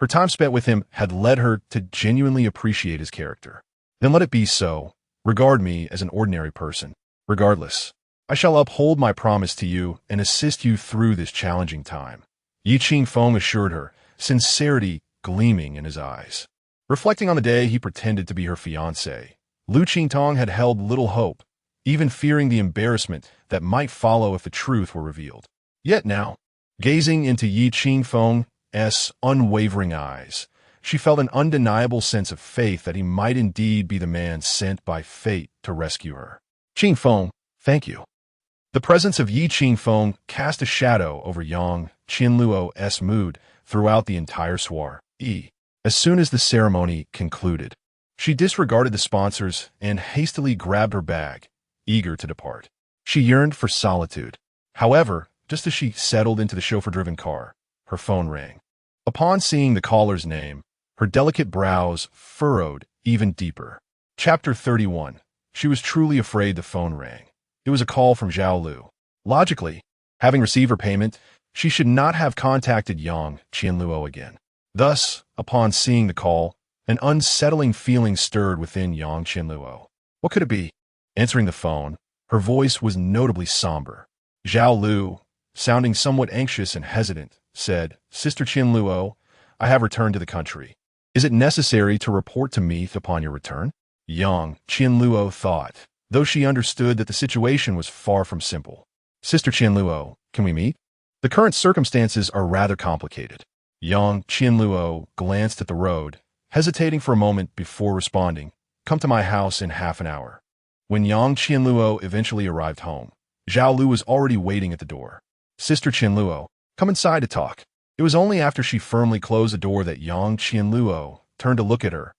her time spent with him had led her to genuinely appreciate his character. "Then let it be so. Regard me as an ordinary person. Regardless, I shall uphold my promise to you and assist you through this challenging time," Yi Qingfeng assured her, sincerity gleaming in his eyes. Reflecting on the day he pretended to be her fiancé, Liu Qingtong had held little hope, even fearing the embarrassment that might follow if the truth were revealed. Yet now, gazing into Yi Qingfeng's unwavering eyes, she felt an undeniable sense of faith that he might indeed be the man sent by fate to rescue her. "Qingfeng, thank you." The presence of Yi Qingfeng cast a shadow over Yang Qianluo's mood throughout the entire soiree. As soon as the ceremony concluded, she disregarded the sponsors and hastily grabbed her bag, eager to depart. She yearned for solitude. However, just as she settled into the chauffeur-driven car, her phone rang. Upon seeing the caller's name, her delicate brows furrowed even deeper. Chapter 31. She was truly afraid the phone rang. It was a call from Zhao Lu. Logically, having received her payment, she should not have contacted Yang Qianluo again. Thus, upon seeing the call, an unsettling feeling stirred within Yang Qianluo. What could it be? Answering the phone, her voice was notably somber. Zhao Lu, sounding somewhat anxious and hesitant, said, "Sister Qianluo, I have returned to the country. Is it necessary to report to me upon your return?" Yang Qianluo thought, though she understood that the situation was far from simple. "Sister Qianluo, can we meet? The current circumstances are rather complicated." Yang Qianluo glanced at the road, hesitating for a moment before responding, "Come to my house in half an hour." When Yang Qianluo eventually arrived home, Zhao Lu was already waiting at the door. "Sister Qianluo, come inside to talk." It was only after she firmly closed the door that Yang Qianluo turned to look at her,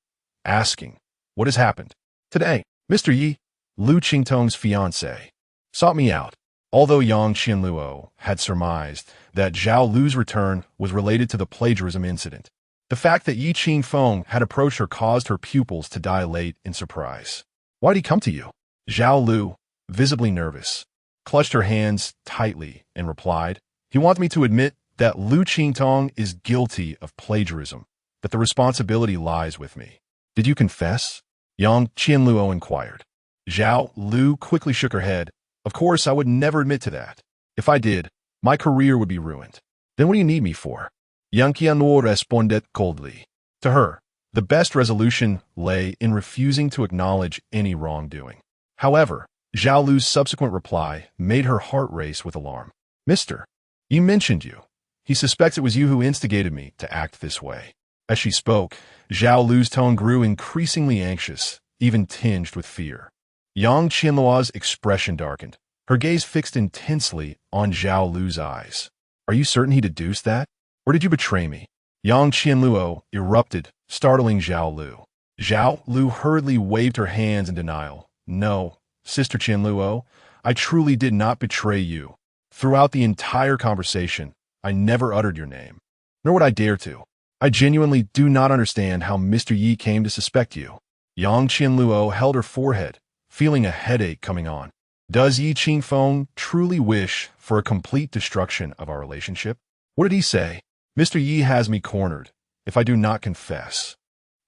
asking, "What has happened?" "Today, Mr. Yi, Liu Qingtong's fiancée, sought me out." Although Yang Qianluo had surmised that Zhao Lu's return was related to the plagiarism incident, the fact that Yi Qingfeng had approached her caused her pupils to dilate in surprise. "Why did he come to you?" Zhao Lu, visibly nervous, clutched her hands tightly and replied, "He wanted me to admit that Liu Qingtong is guilty of plagiarism, that the responsibility lies with me." "Did you confess?" Yang Qianluo inquired. Zhao Lu quickly shook her head. "Of course, I would never admit to that. If I did, my career would be ruined." "Then what do you need me for?" Yang Qianluo responded coldly. To her, the best resolution lay in refusing to acknowledge any wrongdoing. However, Zhao Lu's subsequent reply made her heart race with alarm. "Mister, you mentioned you. He suspects it was you who instigated me to act this way." As she spoke, Zhao Lu's tone grew increasingly anxious, even tinged with fear. Yang Qianluo's expression darkened, her gaze fixed intensely on Zhao Lu's eyes. "Are you certain he deduced that? Or did you betray me?" Yang Qianluo erupted, startling Zhao Lu. Zhao Lu hurriedly waved her hands in denial. "No, Sister Qianluo, I truly did not betray you. Throughout the entire conversation, I never uttered your name. Nor would I dare to. I genuinely do not understand how Mr. Yi came to suspect you." Yang Qianluo held her forehead, feeling a headache coming on. Does Yi Qingfeng truly wish for a complete destruction of our relationship? What did he say? "Mr. Yi has me cornered. If I do not confess,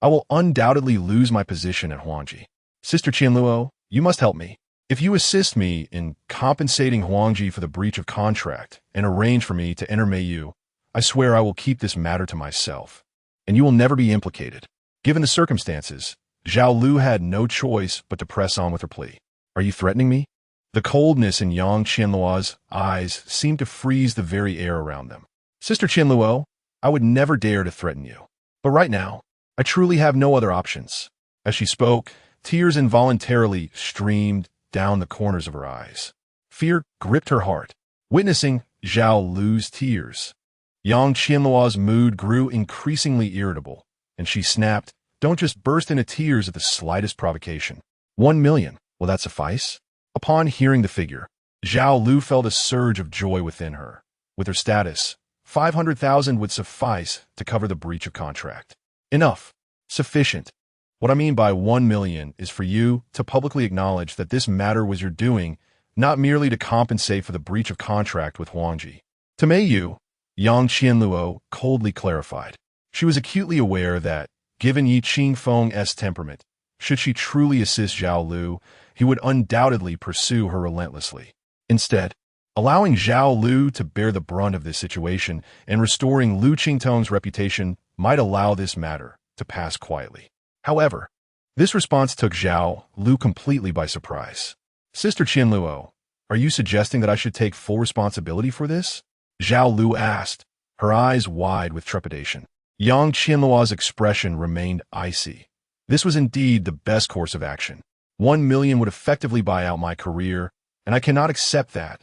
I will undoubtedly lose my position at Huangji. Sister Qianluo, you must help me. If you assist me in compensating Huangji for the breach of contract and arrange for me to enter Meiyu, I swear I will keep this matter to myself, and you will never be implicated." Given the circumstances, Zhao Lu had no choice but to press on with her plea. "Are you threatening me?" The coldness in Yang Qianluo's eyes seemed to freeze the very air around them. "Sister Qianluo, I would never dare to threaten you. But right now, I truly have no other options." As she spoke, tears involuntarily streamed down the corners of her eyes. Fear gripped her heart. Witnessing Zhao Lu's tears, Yang Qianluo's mood grew increasingly irritable, and she snapped, "Don't just burst into tears at the slightest provocation. 1 million, will that suffice?" Upon hearing the figure, Zhao Lu felt a surge of joy within her. With her status, 500,000 would suffice to cover the breach of contract. Enough. Sufficient. What I mean by 1 million is for you to publicly acknowledge that this matter was your doing, not merely to compensate for the breach of contract with Huangji. To Meiyu, Yang Qianluo coldly clarified. She was acutely aware that, given Yi Qingfeng's temperament, should she truly assist Zhao Lu, he would undoubtedly pursue her relentlessly. Instead, allowing Zhao Lu to bear the brunt of this situation and restoring Liu Qingtong's reputation might allow this matter to pass quietly. However, this response took Zhao Lu completely by surprise. "Sister Qianluo, are you suggesting that I should take full responsibility for this?" Zhao Lu asked, her eyes wide with trepidation. Yang Qianluo's expression remained icy. This was indeed the best course of action. 1 million would effectively buy out my career, and I cannot accept that.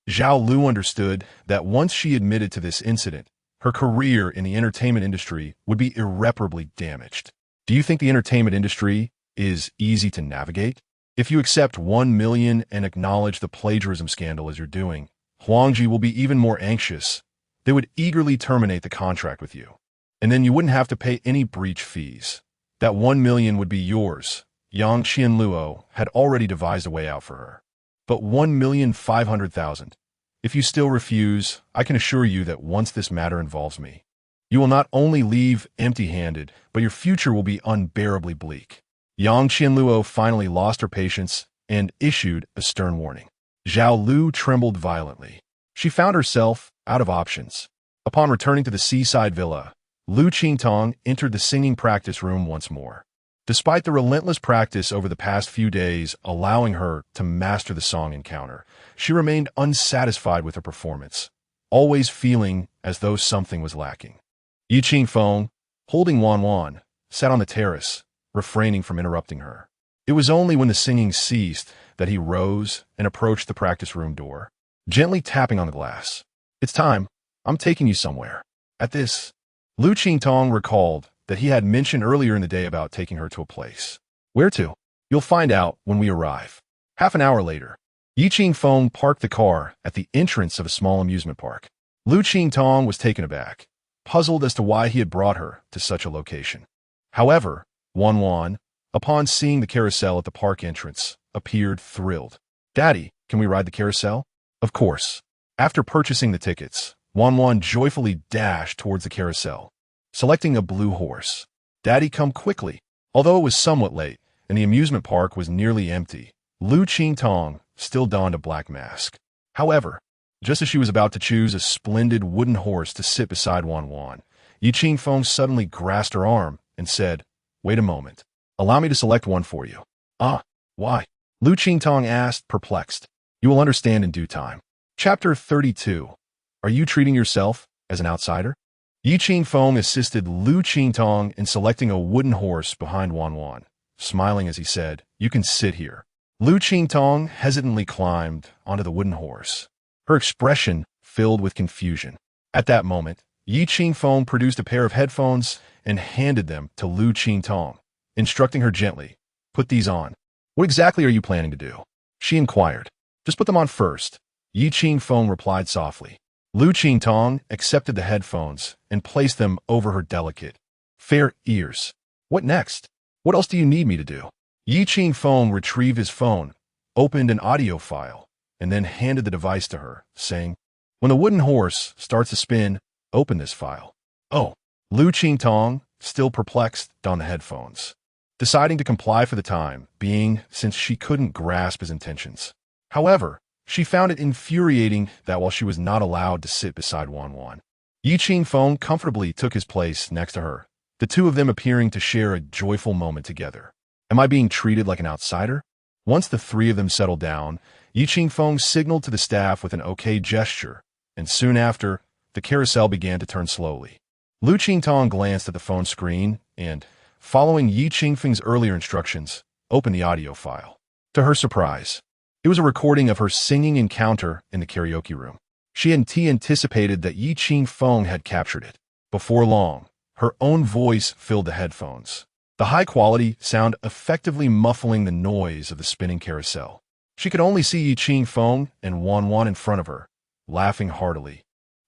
Zhao Lu understood that once she admitted to this incident, her career in the entertainment industry would be irreparably damaged. Do you think the entertainment industry is easy to navigate? If you accept 1 million and acknowledge the plagiarism scandal as you're doing, Huangji will be even more anxious. They would eagerly terminate the contract with you. And then you wouldn't have to pay any breach fees. That 1 million would be yours. Yang Qianluo had already devised a way out for her. But 1,500,000. If you still refuse, I can assure you that once this matter involves me, you will not only leave empty-handed, but your future will be unbearably bleak. Yang Qianluo finally lost her patience and issued a stern warning. Zhao Lu trembled violently. She found herself out of options. Upon returning to the seaside villa, Liu Qingtong entered the singing practice room once more. Despite the relentless practice over the past few days allowing her to master the song encounter, she remained unsatisfied with her performance, always feeling as though something was lacking. Yi Qingfeng, holding Wan, sat on the terrace, refraining from interrupting her. It was only when the singing ceased that he rose and approached the practice room door, gently tapping on the glass. "It's time. I'm taking you somewhere." At this, Liu Qingtong recalled that he had mentioned earlier in the day about taking her to a place. "Where to? You'll find out when we arrive." Half an hour later, Yi Qingfeng parked the car at the entrance of a small amusement park. Liu Qingtong was taken aback, puzzled as to why he had brought her to such a location. However, Wan, upon seeing the carousel at the park entrance, appeared thrilled. "Daddy, can we ride the carousel?" "Of course." After purchasing the tickets, Wan joyfully dashed towards the carousel, selecting a blue horse. "Daddy, come quickly." Although it was somewhat late, and the amusement park was nearly empty, Liu Qingtong still donned a black mask. However, just as she was about to choose a splendid wooden horse to sit beside Wan, Yi Qingfeng suddenly grasped her arm and said, "Wait a moment. Allow me to select one for you." "Ah, why?" Liu Qingtong asked, perplexed. "You will understand in due time." Chapter 32. Are you treating yourself as an outsider? Yi Qingfeng assisted Liu Qingtong in selecting a wooden horse behind Wan, smiling as he said, "You can sit here." Liu Qingtong hesitantly climbed onto the wooden horse, her expression filled with confusion. At that moment, Yi Qingfeng produced a pair of headphones and handed them to Liu Qingtong, instructing her gently, "Put these on." "What exactly are you planning to do?" she inquired. "Just put them on first," Yi Qingfeng replied softly. Liu Qingtong accepted the headphones and placed them over her delicate, fair ears. "What next? What else do you need me to do?" Yi Qingfeng retrieved his phone, opened an audio file, and then handed the device to her, saying, "When the wooden horse starts to spin, open this file." "Oh." Liu Qingtong, still perplexed, donned the headphones, deciding to comply for the time being since she couldn't grasp his intentions. However, she found it infuriating that while she was not allowed to sit beside Wan, Yi Qingfeng comfortably took his place next to her, the two of them appearing to share a joyful moment together. Am I being treated like an outsider? Once the three of them settled down, Yi Qingfeng signaled to the staff with an okay gesture, and soon after, the carousel began to turn slowly. Liu Qingtong glanced at the phone screen and, following Yi Qingfeng's earlier instructions, opened the audio file. To her surprise, it was a recording of her singing encounter in the karaoke room. She hadn't anticipated that Yi Qingfeng had captured it. Before long, her own voice filled the headphones, the high-quality sound effectively muffling the noise of the spinning carousel. She could only see Yi Qingfeng and Wan in front of her, laughing heartily,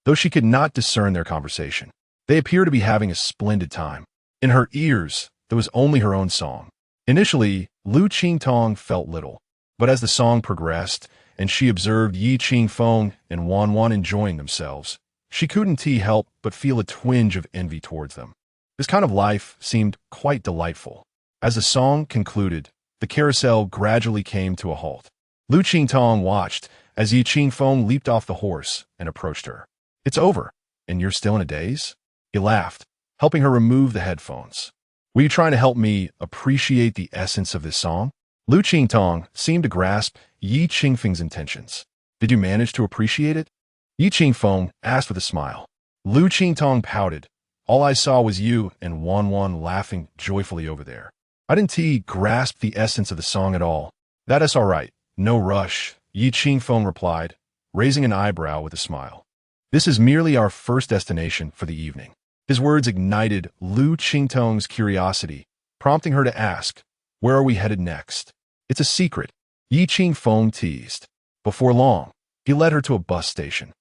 though she could not discern their conversation. They appeared to be having a splendid time. In her ears, there was only her own song. Initially, Liu Qingtong felt little, but as the song progressed and she observed Yi Qingfeng and Wan enjoying themselves, she couldn't help but feel a twinge of envy towards them. This kind of life seemed quite delightful. As the song concluded, the carousel gradually came to a halt. Liu Qingtong watched as Yi Qingfeng leaped off the horse and approached her. "It's over, and you're still in a daze?" He laughed, helping her remove the headphones. "Were you trying to help me appreciate the essence of this song?" Liu Qingtong seemed to grasp Yi Qingfeng's intentions. "Did you manage to appreciate it?" Yi Qingfeng asked with a smile. Liu Qingtong pouted. "All I saw was you and Wan laughing joyfully over there. I didn't grasp the essence of the song at all." "That is all right. No rush," Yi Qingfeng replied, raising an eyebrow with a smile. This is merely our first destination for the evening." His words ignited Liu Qingtong's curiosity, prompting her to ask, "Where are we headed next?" "It's a secret," Qingfeng teased. Before long, he led her to a bus station.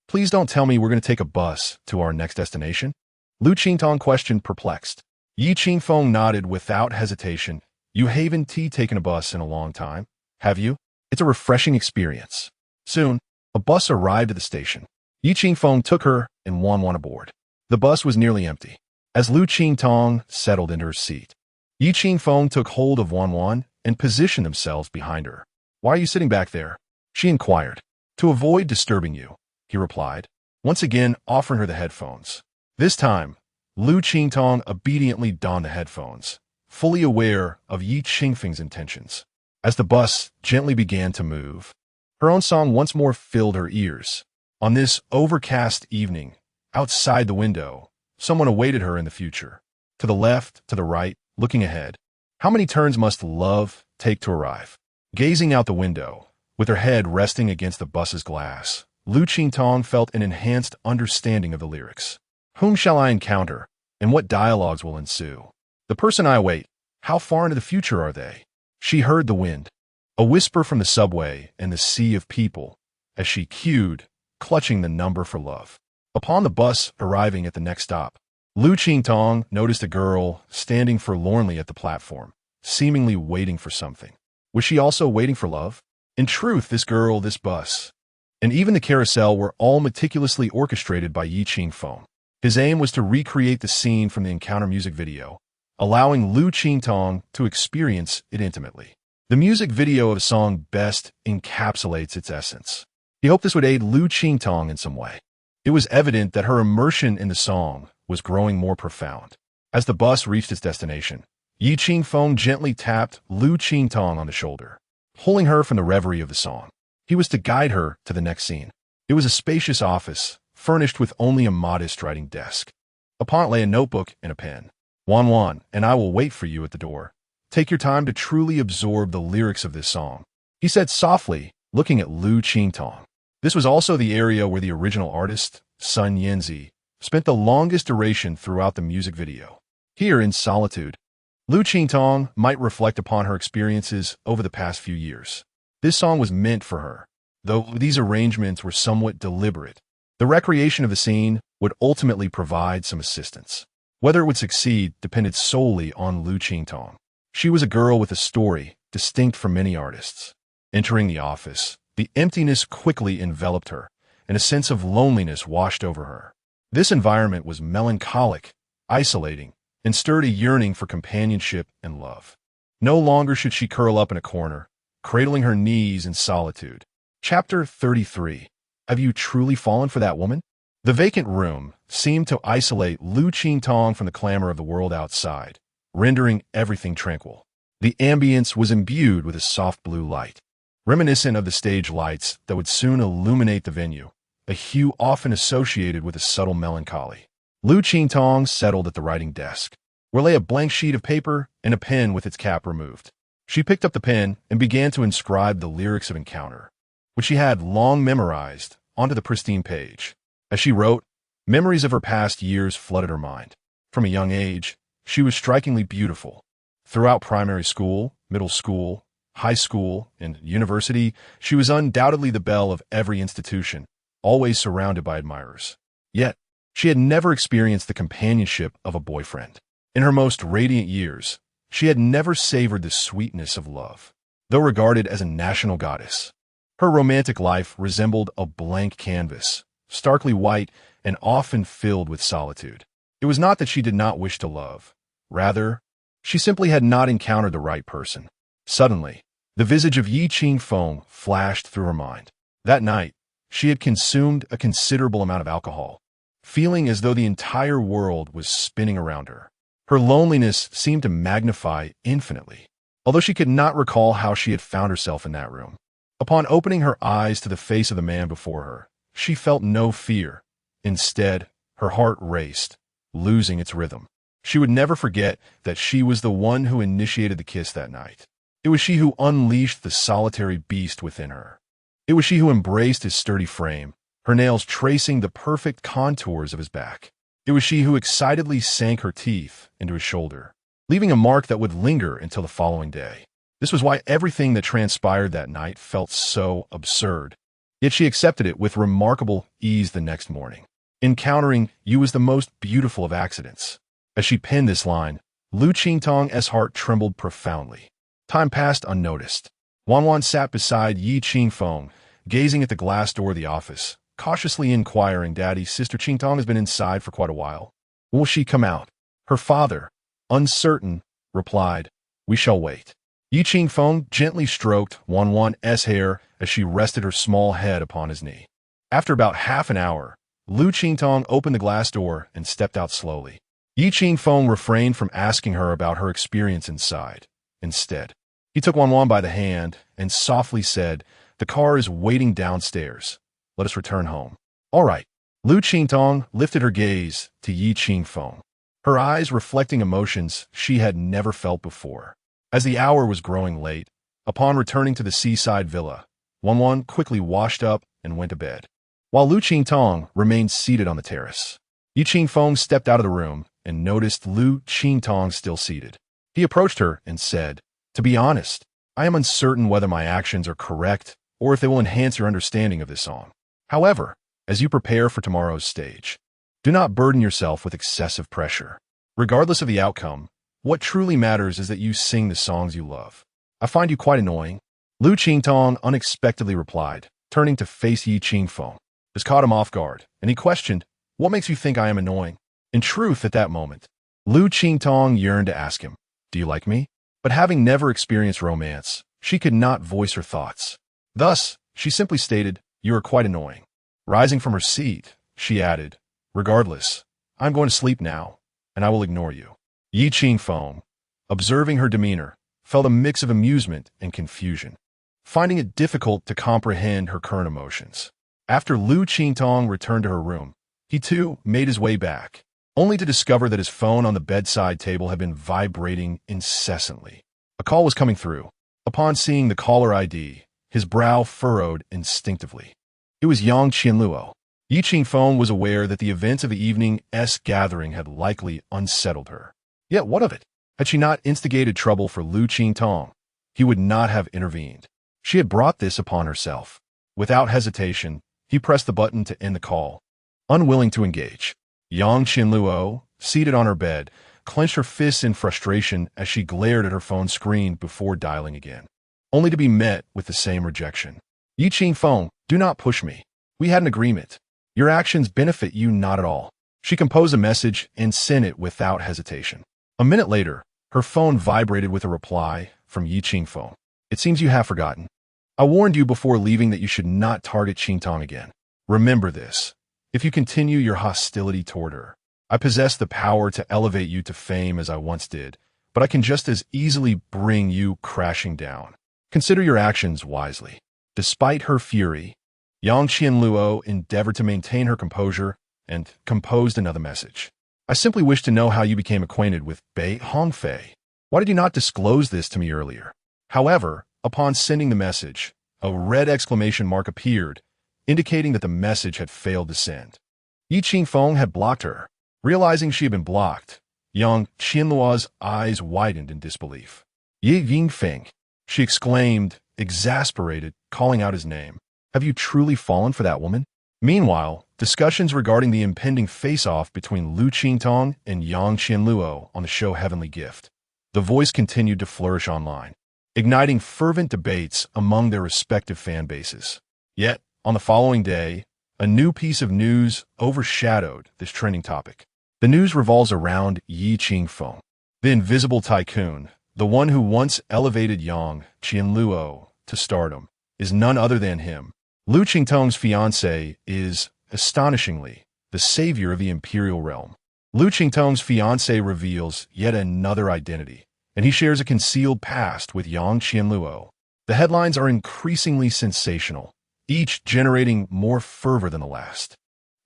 Please don't tell me we're going to take a bus to our next destination?" Liu Qingtong questioned, perplexed. Qingfeng nodded without hesitation. "You haven't taken a bus in a long time, have you? It's a refreshing experience." Soon, a bus arrived at the station. Qingfeng took her and Wanwan aboard. The bus was nearly empty. As Liu Qingtong settled into her seat, Qingfeng took hold of Wanwan and positioned themselves behind her. "Why are you sitting back there?" she inquired. "To avoid disturbing you," he replied, once again offering her the headphones. This time, Liu Qingtong obediently donned the headphones, fully aware of Qingfeng's intentions. As the bus gently began to move, her own song once more filled her ears. On this overcast evening, outside the window, someone awaited her in the future. To the left, to the right, looking ahead. How many turns must love take to arrive? Gazing out the window, with her head resting against the bus's glass, Liu Qingtong felt an enhanced understanding of the lyrics. Whom shall I encounter, and what dialogues will ensue? The person I await, how far into the future are they? She heard the wind, a whisper from the subway and the sea of people, as she queued, clutching the number for love. Upon the bus arriving at the next stop, Liu Qingtong noticed a girl standing forlornly at the platform, seemingly waiting for something. Was she also waiting for love? In truth, this girl, this bus, and even the carousel were all meticulously orchestrated by Qingfeng. His aim was to recreate the scene from the Encounter music video, allowing Liu Qingtong to experience it intimately. The music video of the song best encapsulates its essence. He hoped this would aid Liu Qingtong in some way. It was evident that her immersion in the song was growing more profound. As the bus reached its destination, Qingfeng gently tapped Liu Qingtong on the shoulder, pulling her from the reverie of the song. He was to guide her to the next scene. It was a spacious office, furnished with only a modest writing desk. Upon it lay a notebook and a pen. "Wanwan, and I will wait for you at the door. Take your time to truly absorb the lyrics of this song," he said softly, looking at Liu Qingtong. This was also the area where the original artist, Sun Yanzi, spent the longest duration throughout the music video. Here, in solitude, Liu Qingtong might reflect upon her experiences over the past few years. This song was meant for her, though these arrangements were somewhat deliberate. The recreation of the scene would ultimately provide some assistance. Whether it would succeed depended solely on Liu Qingtong. She was a girl with a story, distinct from many artists. Entering the office, the emptiness quickly enveloped her, and a sense of loneliness washed over her. This environment was melancholic, isolating, and stirred a yearning for companionship and love. No longer should she curl up in a corner, cradling her knees in solitude. Chapter 33. Have you truly fallen for that woman? The vacant room seemed to isolate Liu Qingtong from the clamor of the world outside, rendering everything tranquil. The ambience was imbued with a soft blue light, reminiscent of the stage lights that would soon illuminate the venue, a hue often associated with a subtle melancholy. Liu Qingtong settled at the writing desk, where lay a blank sheet of paper and a pen with its cap removed. She picked up the pen and began to inscribe the lyrics of Encounter, which she had long memorized, onto the pristine page. As she wrote, memories of her past years flooded her mind. From a young age, she was strikingly beautiful. Throughout primary school, middle school, high school, and university, she was undoubtedly the belle of every institution, always surrounded by admirers. Yet, she had never experienced the companionship of a boyfriend. In her most radiant years, she had never savored the sweetness of love. Though regarded as a national goddess, her romantic life resembled a blank canvas, starkly white and often filled with solitude. It was not that she did not wish to love. Rather, she simply had not encountered the right person. Suddenly, the visage of Qingfeng flashed through her mind. That night, she had consumed a considerable amount of alcohol, feeling as though the entire world was spinning around her. Her loneliness seemed to magnify infinitely, although she could not recall how she had found herself in that room. Upon opening her eyes to the face of the man before her, she felt no fear. Instead, her heart raced, losing its rhythm. She would never forget that she was the one who initiated the kiss that night. It was she who unleashed the solitary beast within her. It was she who embraced his sturdy frame, her nails tracing the perfect contours of his back. It was she who excitedly sank her teeth into his shoulder, leaving a mark that would linger until the following day. This was why everything that transpired that night felt so absurd. Yet she accepted it with remarkable ease the next morning. Encountering you was the most beautiful of accidents. As she penned this line, Liu Qingtong's heart trembled profoundly. Time passed unnoticed. Wanwan sat beside Yi Qingfeng, gazing at the glass door of the office, cautiously inquiring, "Daddy, Sister Qingtong has been inside for quite a while. Will she come out?" Her father, uncertain, replied, "We shall wait." Yi Qingfeng gently stroked Wanwan's hair as she rested her small head upon his knee. After about half an hour, Liu Qingtong opened the glass door and stepped out slowly. Yi Qingfeng refrained from asking her about her experience inside. Instead, he took Wanwan by the hand and softly said, "The car is waiting downstairs. Let us return home." "All right." Liu Qingtong lifted her gaze to Yi Qingfeng, her eyes reflecting emotions she had never felt before. As the hour was growing late, upon returning to the seaside villa, Wanwan quickly washed up and went to bed, while Liu Qingtong remained seated on the terrace. Yi Qingfeng stepped out of the room and noticed Liu Qingtong still seated. He approached her and said, "To be honest, I am uncertain whether my actions are correct or if they will enhance your understanding of this song. However, as you prepare for tomorrow's stage, do not burden yourself with excessive pressure. Regardless of the outcome, what truly matters is that you sing the songs you love." "I find you quite annoying," Liu Qingtong unexpectedly replied, turning to face Yi Qingfeng. This caught him off guard, and he questioned, "What makes you think I am annoying?" In truth, at that moment, Liu Qingtong yearned to ask him, "Do you like me?" But having never experienced romance, she could not voice her thoughts. Thus, she simply stated, "You are quite annoying." Rising from her seat, she added, "Regardless, I'm going to sleep now, and I will ignore you." Yi Qingfeng, observing her demeanor, felt a mix of amusement and confusion, finding it difficult to comprehend her current emotions. After Liu Qingtong returned to her room, he too made his way back, only to discover that his phone on the bedside table had been vibrating incessantly. A call was coming through. Upon seeing the caller ID, his brow furrowed instinctively. It was Yang Qianluo. Yi Qingfeng was aware that the events of the evening's gathering had likely unsettled her. Yet what of it? Had she not instigated trouble for Liu Qingtong, he would not have intervened. She had brought this upon herself. Without hesitation, he pressed the button to end the call. Unwilling to engage, Yang Qianluo, seated on her bed, clenched her fists in frustration as she glared at her phone screen before dialing again, only to be met with the same rejection. "Yi Qingfeng, do not push me. We had an agreement. Your actions benefit you not at all." She composed a message and sent it without hesitation. A minute later, her phone vibrated with a reply from Yi Qingfeng. "It seems you have forgotten. I warned you before leaving that you should not target Qingtong again. Remember this. If you continue your hostility toward her, I possess the power to elevate you to fame as I once did, but I can just as easily bring you crashing down. Consider your actions wisely." Despite her fury, Yang Qianluo endeavored to maintain her composure and composed another message. "I simply wish to know how you became acquainted with Bei Hongfei. Why did you not disclose this to me earlier?" However, upon sending the message, a red exclamation mark appeared, indicating that the message had failed to send. Yi Qingfeng had blocked her. Realizing she had been blocked, Yang Qianluo's eyes widened in disbelief. "Yi Yingfeng," she exclaimed, exasperated, calling out his name. "Have you truly fallen for that woman?" Meanwhile, discussions regarding the impending face-off between Liu Qingtong and Yang Qianluo on the show Heavenly Gift. The Voice continued to flourish online, igniting fervent debates among their respective fan bases. Yet, on the following day, a new piece of news overshadowed this trending topic. The news revolves around Yi Qingfeng, the invisible tycoon, the one who once elevated Yang Qianluo to stardom, is none other than him. Liu Qingtong's fiancé is, astonishingly, the savior of the imperial realm. Liu Qingtong's fiancé reveals yet another identity, and he shares a concealed past with Yang Qianluo. The headlines are increasingly sensational, each generating more fervor than the last.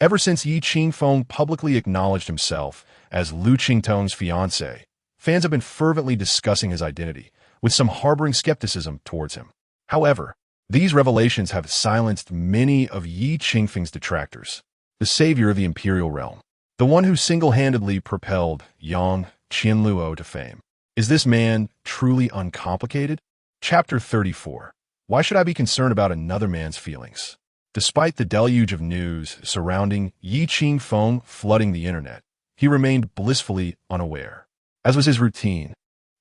Ever since Yi Qingfeng publicly acknowledged himself as Liu Qingtong's fiancé, fans have been fervently discussing his identity, with some harboring skepticism towards him. However, These revelations have silenced many of Yi Qingfeng's detractors, the savior of the imperial realm, the one who single-handedly propelled Yang Qianluo to fame. Is this man truly uncomplicated? Chapter 34. Why should I be concerned about another man's feelings? Despite the deluge of news surrounding Yi Qingfeng flooding the internet, he remained blissfully unaware. As was his routine,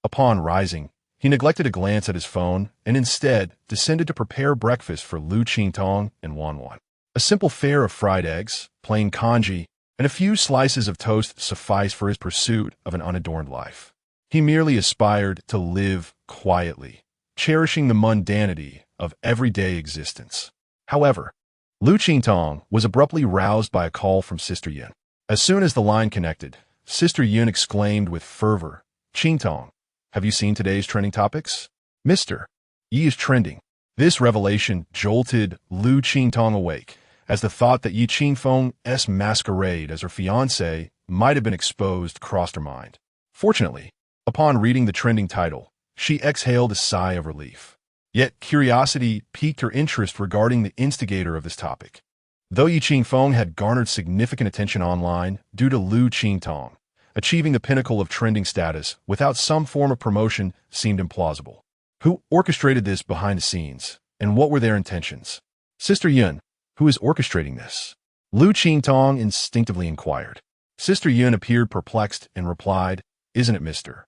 upon rising, he neglected a glance at his phone and instead descended to prepare breakfast for Liu Qingtong and Wanwan. A simple fare of fried eggs, plain congee, and a few slices of toast sufficed for his pursuit of an unadorned life. He merely aspired to live quietly, cherishing the mundanity of everyday existence. However, Liu Qingtong was abruptly roused by a call from Sister Yin. As soon as the line connected, Sister Yin exclaimed with fervor, "Qingtong, have you seen today's trending topics? Mr. Yi is trending." This revelation jolted Liu Qingtong awake, as the thought that Yi Qingfeng's masquerade as her fiancé might have been exposed crossed her mind. Fortunately, upon reading the trending title, she exhaled a sigh of relief. Yet curiosity piqued her interest regarding the instigator of this topic. Though Yi Qingfeng had garnered significant attention online due to Liu Qingtong, achieving the pinnacle of trending status without some form of promotion seemed implausible. Who orchestrated this behind the scenes, and what were their intentions? Sister Yin, who is orchestrating this? Liu Qingtong instinctively inquired. Sister Yin appeared perplexed and replied, "Isn't it Mr.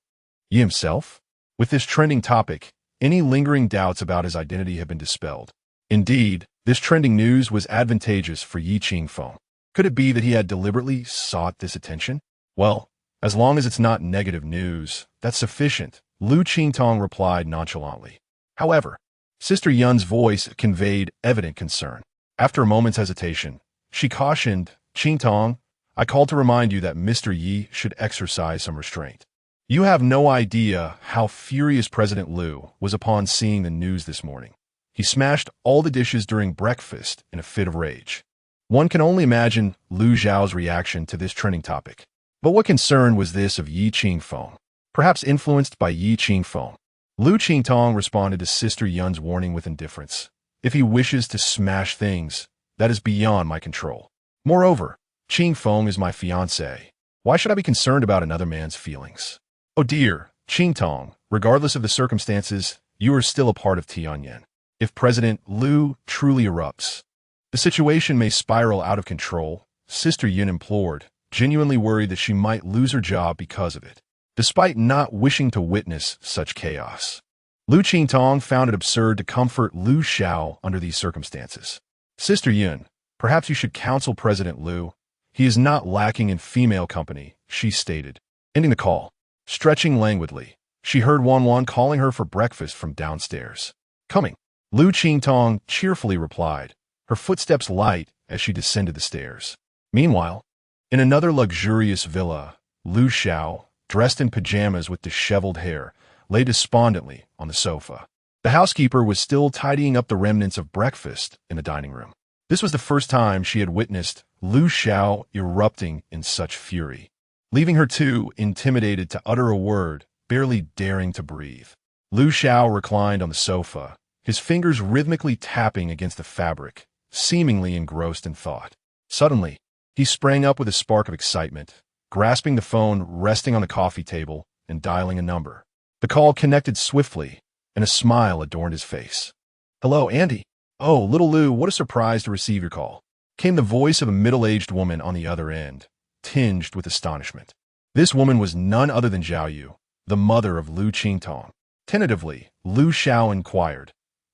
Yi himself?" With this trending topic, any lingering doubts about his identity have been dispelled. Indeed, this trending news was advantageous for Yi Qingfeng. Could it be that he had deliberately sought this attention? Well, as long as it's not negative news, that's sufficient, Liu Qingtong replied nonchalantly. However, Sister Yun's voice conveyed evident concern. After a moment's hesitation, she cautioned, "Qingtong, I called to remind you that Mr. Yi should exercise some restraint. You have no idea how furious President Liu was upon seeing the news this morning. He smashed all the dishes during breakfast in a fit of rage." One can only imagine Liu Zhao's reaction to this trending topic. But what concern was this of Yi Qingfeng? Perhaps influenced by Yi Qingfeng, Liu Qingtong responded to Sister Yun's warning with indifference. If he wishes to smash things, that is beyond my control. Moreover, Qingfeng is my fiancé. Why should I be concerned about another man's feelings? Oh dear, Qingtong, regardless of the circumstances, you are still a part of Tianyan. If President Liu truly erupts, the situation may spiral out of control, Sister Yin implored, genuinely worried that she might lose her job because of it. Despite not wishing to witness such chaos, Liu Qingtong found it absurd to comfort Liu Xiao under these circumstances. Sister Yin, perhaps you should counsel President Liu. He is not lacking in female company, she stated. Ending the call, stretching languidly, she heard Wanwan calling her for breakfast from downstairs. "Coming," Liu Qingtong cheerfully replied, her footsteps light as she descended the stairs. Meanwhile, in another luxurious villa, Liu Xiao, dressed in pajamas with disheveled hair, lay despondently on the sofa. The housekeeper was still tidying up the remnants of breakfast in the dining room. This was the first time she had witnessed Liu Xiao erupting in such fury, leaving her too intimidated to utter a word, barely daring to breathe. Liu Xiao reclined on the sofa, his fingers rhythmically tapping against the fabric, seemingly engrossed in thought. Suddenly, he sprang up with a spark of excitement, grasping the phone resting on the coffee table and dialing a number. The call connected swiftly, and a smile adorned his face. "Hello, Andy." "Oh, little Liu, what a surprise to receive your call," came the voice of a middle-aged woman on the other end, tinged with astonishment. This woman was none other than Zhao Yu, the mother of Liu Qingtong. Tentatively, Liu Xiao inquired,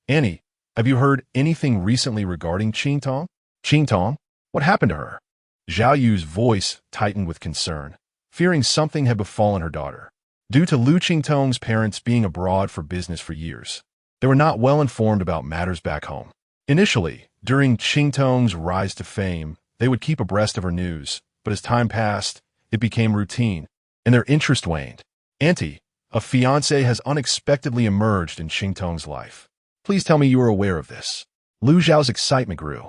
"Annie, have you heard anything recently regarding Qingtong?" "Qingtong? What happened to her?" Zhao Yu's voice tightened with concern, fearing something had befallen her daughter. Due to Liu Qingtong's parents being abroad for business for years, they were not well informed about matters back home. Initially, during Qingtong's rise to fame, they would keep abreast of her news, but as time passed, it became routine, and their interest waned. "Auntie, a fiancé has unexpectedly emerged in Qingtong's life. Please tell me you are aware of this." Liu Zhao's excitement grew.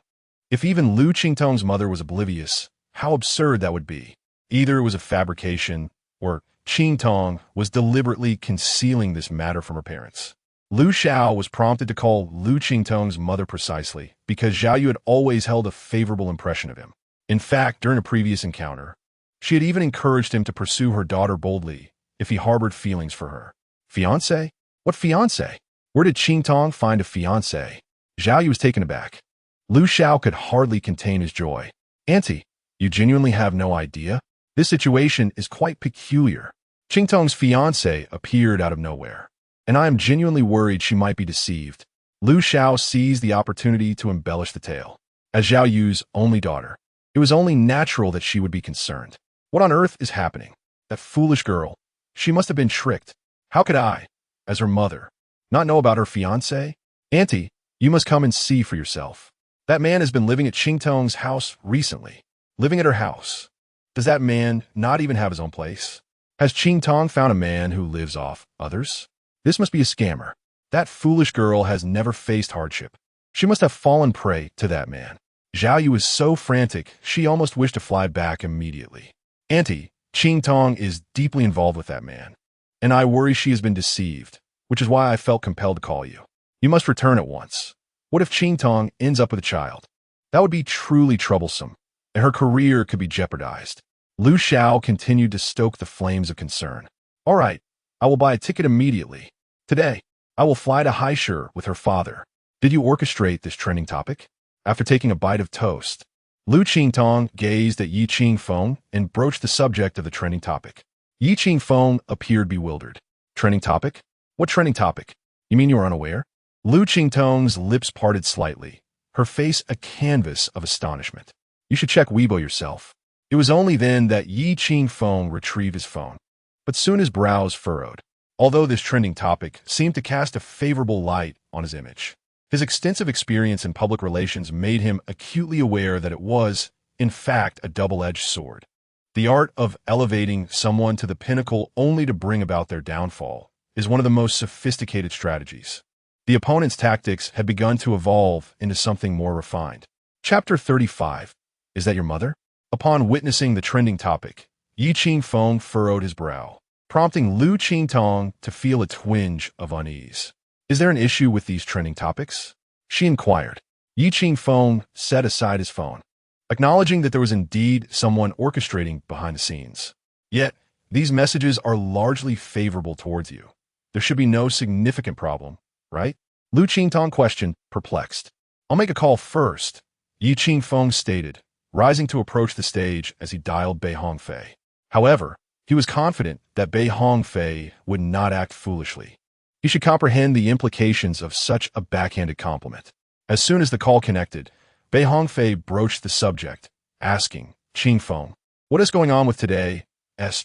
If even Liu Qingtong's mother was oblivious, how absurd that would be. Either it was a fabrication, or Qingtong was deliberately concealing this matter from her parents. Liu Xiao was prompted to call Liu Qingtong's mother precisely because Zhao Yu had always held a favorable impression of him. In fact, during a previous encounter, she had even encouraged him to pursue her daughter boldly if he harbored feelings for her. Fiancé? What fiancé? Where did Qingtong find a fiancé? Zhao Yu was taken aback. Liu Xiao could hardly contain his joy. Auntie, you genuinely have no idea? This situation is quite peculiar. Qingtong's fiancé appeared out of nowhere, and I am genuinely worried she might be deceived. Liu Xiao seized the opportunity to embellish the tale. As Zhao Yu's only daughter, it was only natural that she would be concerned. What on earth is happening? That foolish girl. She must have been tricked. How could I, as her mother, not know about her fiancé? Auntie, you must come and see for yourself. That man has been living at Qingtong's house recently. Living at her house. Does that man not even have his own place? Has Qingtong found a man who lives off others? This must be a scammer. That foolish girl has never faced hardship. She must have fallen prey to that man. Zhao Yu was so frantic, she almost wished to fly back immediately. Auntie, Qingtong is deeply involved with that man, and I worry she has been deceived, which is why I felt compelled to call you. You must return at once. What if Qingtong ends up with a child? That would be truly troublesome, and her career could be jeopardized. Liu Xiao continued to stoke the flames of concern. All right, I will buy a ticket immediately. Today, I will fly to Haishur with her father. Did you orchestrate this trending topic? After taking a bite of toast, Liu Qingtong gazed at Yi Qingfeng and broached the subject of the trending topic. Yi Qingfeng appeared bewildered. Trending topic? What trending topic? You mean you are unaware? Liu Qingtong's lips parted slightly, her face a canvas of astonishment. You should check Weibo yourself. It was only then that Yi Qingfeng retrieved his phone, but soon his brows furrowed. Although this trending topic seemed to cast a favorable light on his image, his extensive experience in public relations made him acutely aware that it was, in fact, a double-edged sword. The art of elevating someone to the pinnacle only to bring about their downfall is one of the most sophisticated strategies. The opponent's tactics had begun to evolve into something more refined. Chapter 35. Is that your mother? Upon witnessing the trending topic, Yi Qingfeng furrowed his brow, prompting Liu Qingtong to feel a twinge of unease. Is there an issue with these trending topics? She inquired. Yi Qingfeng set aside his phone, acknowledging that there was indeed someone orchestrating behind the scenes. Yet, these messages are largely favorable towards you. There should be no significant problem, right? Liu Qingtong questioned, perplexed. I'll make a call first, Yi Qingfeng stated, rising to approach the stage as he dialed Bei Hongfei. However, he was confident that Bei Hongfei would not act foolishly. He should comprehend the implications of such a backhanded compliment. As soon as the call connected, Bei Hongfei broached the subject, asking, Qingfeng, what is going on with today's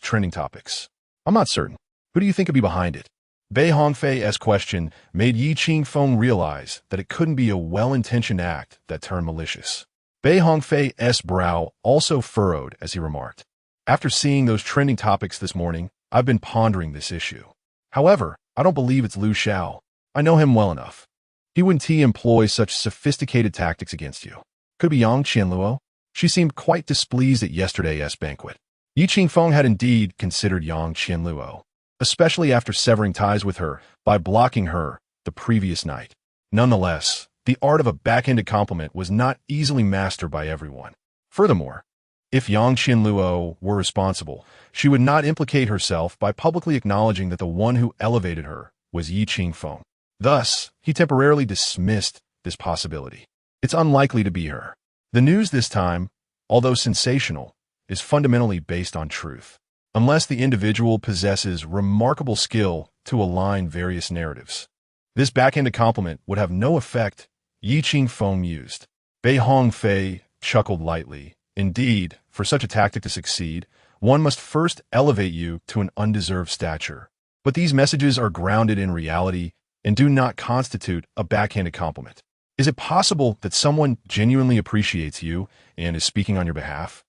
trending topics? I'm not certain. Who do you think could be behind it? Bei Hongfei's question made Yi Qingfeng realize that it couldn't be a well-intentioned act that turned malicious. Bei Hongfei's brow also furrowed as he remarked, after seeing those trending topics this morning, I've been pondering this issue. However, I don't believe it's Liu Xiao. I know him well enough. He wouldn't employ such sophisticated tactics against you. Could be Yang Qianluo. She seemed quite displeased at yesterday's banquet. Yi Qingfeng had indeed considered Yang Qianluo, especially after severing ties with her by blocking her the previous night. Nonetheless, the art of a backhanded compliment was not easily mastered by everyone. Furthermore, if Yang Qianluo were responsible, she would not implicate herself by publicly acknowledging that the one who elevated her was Yi Qingfeng. Thus, he temporarily dismissed this possibility. It's unlikely to be her. The news this time, although sensational, is fundamentally based on truth. Unless the individual possesses remarkable skill to align various narratives, this backhanded compliment would have no effect, Yi Qingfeng mused. Bei Hongfei chuckled lightly. Indeed, for such a tactic to succeed, one must first elevate you to an undeserved stature. But these messages are grounded in reality and do not constitute a backhanded compliment. Is it possible that someone genuinely appreciates you and is speaking on your behalf?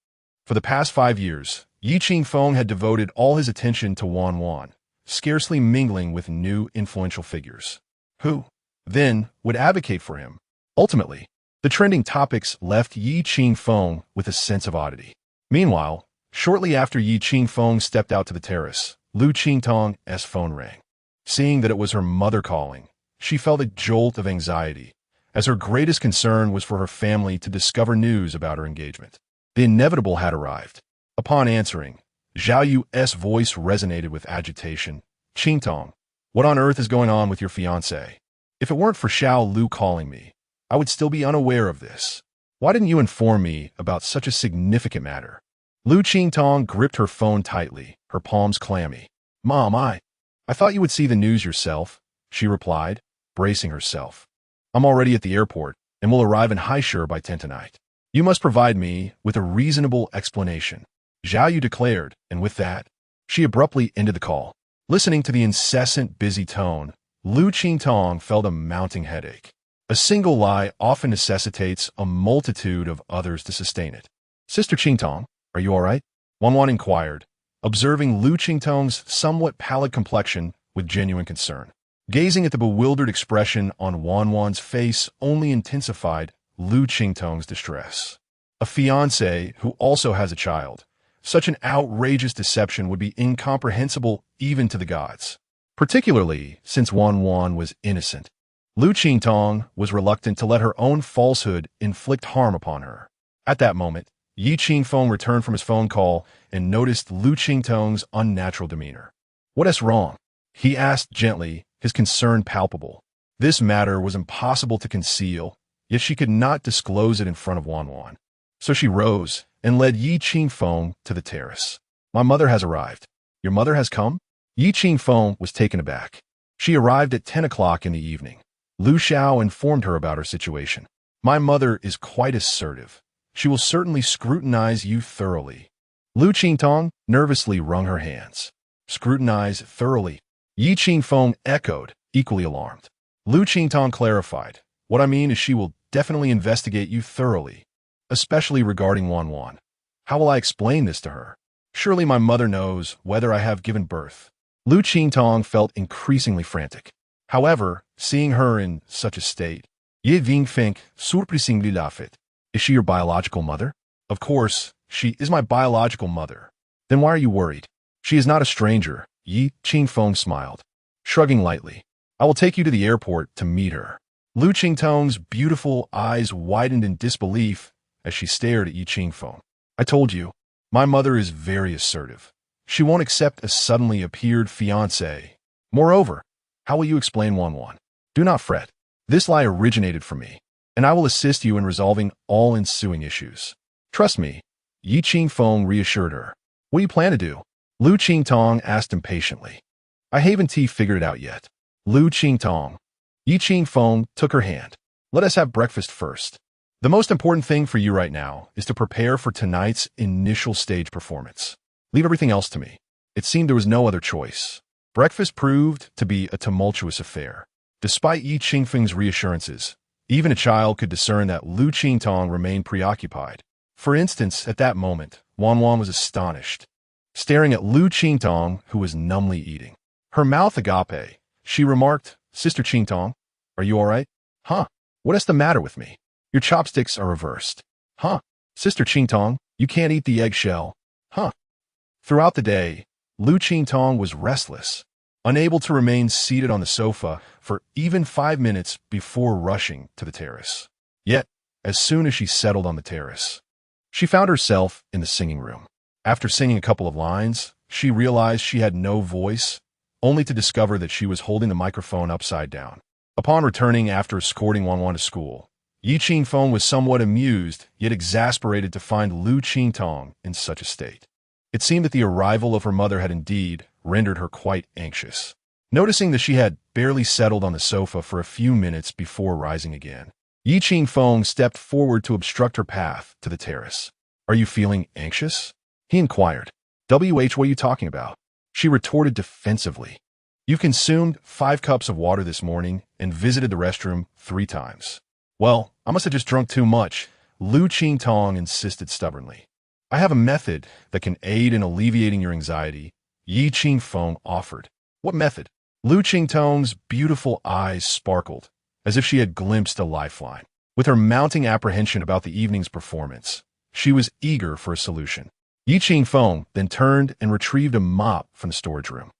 For the past 5 years, Yi Qingfeng had devoted all his attention to Wan, scarcely mingling with new influential figures. Who, then, would advocate for him? Ultimately, the trending topics left Yi Qingfeng with a sense of oddity. Meanwhile, shortly after Yi Qingfeng stepped out to the terrace, Liu Qingtong's phone rang. Seeing that it was her mother calling, she felt a jolt of anxiety, as her greatest concern was for her family to discover news about her engagement. The inevitable had arrived. Upon answering, Zhao Yu's voice resonated with agitation. Qingtong, what on earth is going on with your fiancé? If it weren't for Xiao Lu calling me, I would still be unaware of this. Why didn't you inform me about such a significant matter? Liu Qingtong gripped her phone tightly, her palms clammy. Mom, I thought you would see the news yourself, she replied, bracing herself. I'm already at the airport and will arrive in Haishur by 10 tonight. You must provide me with a reasonable explanation, Zhao Yu declared, and with that, she abruptly ended the call. Listening to the incessant, busy tone, Liu Qingtong felt a mounting headache. A single lie often necessitates a multitude of others to sustain it. Sister Qingtong, are you all right? Wanwan inquired, observing Liu Qingtong's somewhat pallid complexion with genuine concern. Gazing at the bewildered expression on Wanwan's face only intensified Liu Qingtong's distress. A fiancé who also has a child. Such an outrageous deception would be incomprehensible even to the gods, particularly since Wanwan was innocent. Liu Qingtong was reluctant to let her own falsehood inflict harm upon her. At that moment, Qingfeng returned from his phone call and noticed Liu Qingtong's unnatural demeanor. What is wrong? He asked gently, his concern palpable. This matter was impossible to conceal, yet she could not disclose it in front of Wanwan. So she rose and led Qingfeng to the terrace. My mother has arrived. Your mother has come? Qingfeng was taken aback. She arrived at 10 o'clock in the evening. Lu Xiao informed her about her situation. My mother is quite assertive. She will certainly scrutinize you thoroughly. Liu Qingtong nervously wrung her hands. Scrutinize thoroughly. Qingfeng echoed, equally alarmed. Liu Qingtong clarified. What I mean is she will definitely investigate you thoroughly, especially regarding Wanwan. How will I explain this to her? Surely my mother knows whether I have given birth. Liu Qingtong felt increasingly frantic. However, seeing her in such a state, Ye Qingfeng surprisingly laughed. Is she your biological mother? Of course, she is my biological mother. Then why are you worried? She is not a stranger, Qingfeng smiled, shrugging lightly. I will take you to the airport to meet her. Liu Qingtong's beautiful eyes widened in disbelief as she stared at Qingfeng. I told you, my mother is very assertive. She won't accept a suddenly appeared fiancé. Moreover, how will you explain Wanwan? Do not fret. This lie originated from me, and I will assist you in resolving all ensuing issues. Trust me, Qingfeng reassured her. What do you plan to do? Liu Qingtong asked impatiently. I haven't figured it out yet. Liu Qingtong. Qingfeng took her hand. Let us have breakfast first. The most important thing for you right now is to prepare for tonight's initial stage performance. Leave everything else to me. It seemed there was no other choice. Breakfast proved to be a tumultuous affair. Despite Qingfeng's reassurances, even a child could discern that Liu Qingtong remained preoccupied. For instance, at that moment, Wanwan was astonished, staring at Liu Qingtong, who was numbly eating. Her mouth agape, she remarked, Sister Qingtong, are you all right? Huh? What is the matter with me? Your chopsticks are reversed. Huh? Sister Qingtong, you can't eat the eggshell. Huh? Throughout the day, Liu Qingtong was restless, unable to remain seated on the sofa for even 5 minutes before rushing to the terrace. Yet, as soon as she settled on the terrace, she found herself in the singing room. After singing a couple of lines, she realized she had no voice, only to discover that she was holding the microphone upside down. Upon returning after escorting Wanwan to school, Qingfeng was somewhat amused, yet exasperated to find Liu Qingtong in such a state. It seemed that the arrival of her mother had indeed rendered her quite anxious. Noticing that she had barely settled on the sofa for a few minutes before rising again, Qingfeng stepped forward to obstruct her path to the terrace. Are you feeling anxious? He inquired. What are you talking about? She retorted defensively. You consumed 5 cups of water this morning and visited the restroom 3 times. Well, I must have just drunk too much, Liu Qingtong insisted stubbornly. I have a method that can aid in alleviating your anxiety, Qingfeng offered. What method? Liu Qingtong's beautiful eyes sparkled, as if she had glimpsed a lifeline. With her mounting apprehension about the evening's performance, she was eager for a solution. Qingfeng then turned and retrieved a mop from the storage room.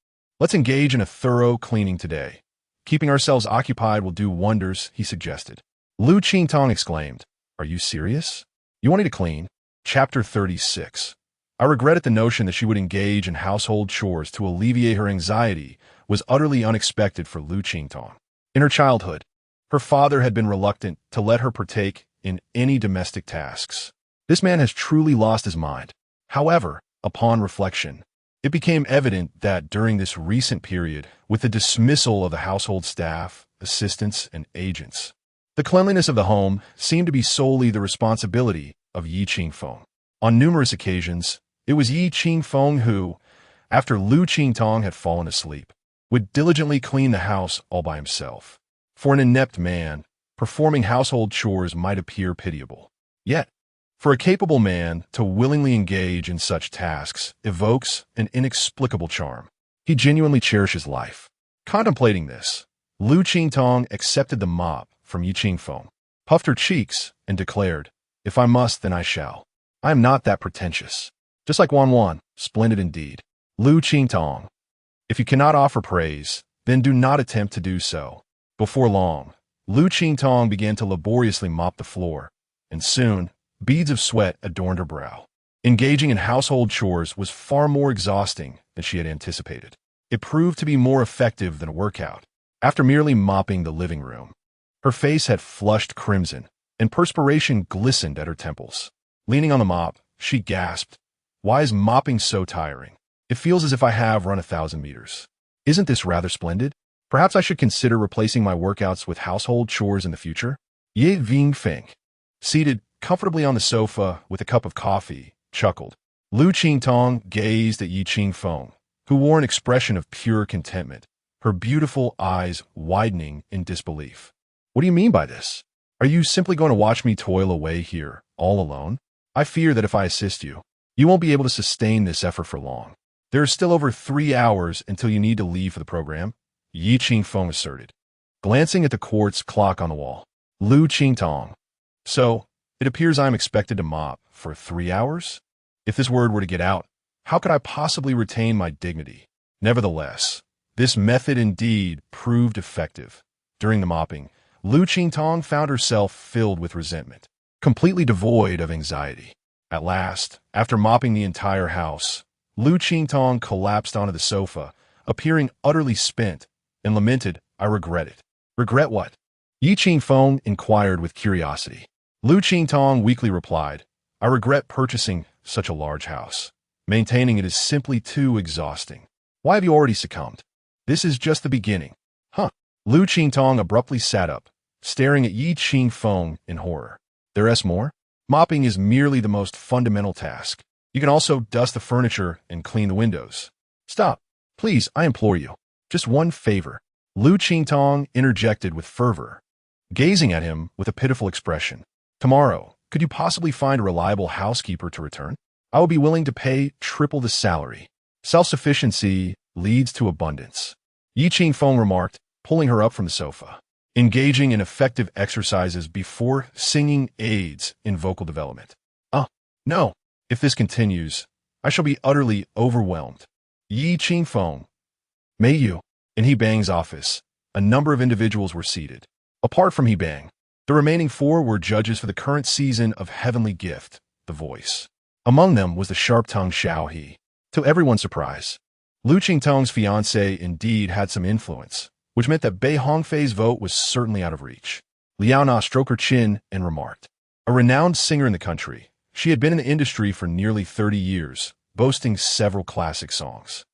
Let's engage in a thorough cleaning today. Keeping ourselves occupied will do wonders, he suggested. Liu Qingtong exclaimed, "Are you serious? You want me to clean?" Chapter 36. I regretted the notion that she would engage in household chores to alleviate her anxiety was utterly unexpected for Liu Qingtong. In her childhood, her father had been reluctant to let her partake in any domestic tasks. This man has truly lost his mind. However, upon reflection, it became evident that during this recent period, with the dismissal of the household staff, assistants, and agents, the cleanliness of the home seemed to be solely the responsibility of Yi Qingfeng. On numerous occasions, it was Yi Qingfeng who, after Liu Qingtong had fallen asleep, would diligently clean the house all by himself. For an inept man, performing household chores might appear pitiable. Yet, for a capable man to willingly engage in such tasks evokes an inexplicable charm. He genuinely cherishes life. Contemplating this, Liu Qingtong accepted the mop from Yi Qingfeng, puffed her cheeks, and declared, "If I must, then I shall. I am not that pretentious." Just like Wan, splendid indeed. Liu Qingtong. If you cannot offer praise, then do not attempt to do so. Before long, Liu Qingtong began to laboriously mop the floor, and soon, beads of sweat adorned her brow. Engaging in household chores was far more exhausting than she had anticipated. It proved to be more effective than a workout. After merely mopping the living room, her face had flushed crimson, and perspiration glistened at her temples. Leaning on the mop, she gasped, "Why is mopping so tiring? It feels as if I have run 1,000 meters. Isn't this rather splendid? Perhaps I should consider replacing my workouts with household chores in the future?" Ye Qingfeng, seated comfortably on the sofa with a cup of coffee, chuckled. Liu Qingtong gazed at Yi Qingfeng, who wore an expression of pure contentment, her beautiful eyes widening in disbelief. "What do you mean by this? Are you simply going to watch me toil away here, all alone? I fear that if I assist you, you won't be able to sustain this effort for long. There is still over 3 hours until you need to leave for the program," Yi Qingfeng asserted, glancing at the quartz clock on the wall. Liu Qingtong. "So, it appears I am expected to mop for 3 hours? If this word were to get out, how could I possibly retain my dignity?" Nevertheless, this method indeed proved effective. During the mopping, Liu Qingtong found herself filled with resentment, completely devoid of anxiety. At last, after mopping the entire house, Liu Qingtong collapsed onto the sofa, appearing utterly spent, and lamented, "I regret it." "Regret what?" Yi Qingfeng inquired with curiosity. Liu Qingtong weakly replied, "I regret purchasing such a large house. Maintaining it is simply too exhausting. Why have you already succumbed? This is just the beginning." "Huh." Liu Qingtong abruptly sat up, staring at Yi Qingfeng in horror. "There's more? Mopping is merely the most fundamental task. You can also dust the furniture and clean the windows." "Stop. Please, I implore you. Just one favor." Liu Qingtong interjected with fervor, gazing at him with a pitiful expression. "Tomorrow, could you possibly find a reliable housekeeper to return? I will be willing to pay triple the salary. Self-sufficiency leads to abundance," Yi Qingfeng remarked, pulling her up from the sofa. "Engaging in effective exercises before singing aids in vocal development." No. If this continues, I shall be utterly overwhelmed." Yi Qingfeng. "May you." In He Bang's office, a number of individuals were seated. Apart from He Bang, the remaining 4 were judges for the current season of Heavenly Gift, The Voice. Among them was the sharp-tongued Xiao He. To everyone's surprise, Liu Qingtong's fiancée indeed had some influence, which meant that Bei Hongfei's vote was certainly out of reach. Liao Na stroked her chin and remarked, "A renowned singer in the country, she had been in the industry for nearly 30 years, boasting several classic songs.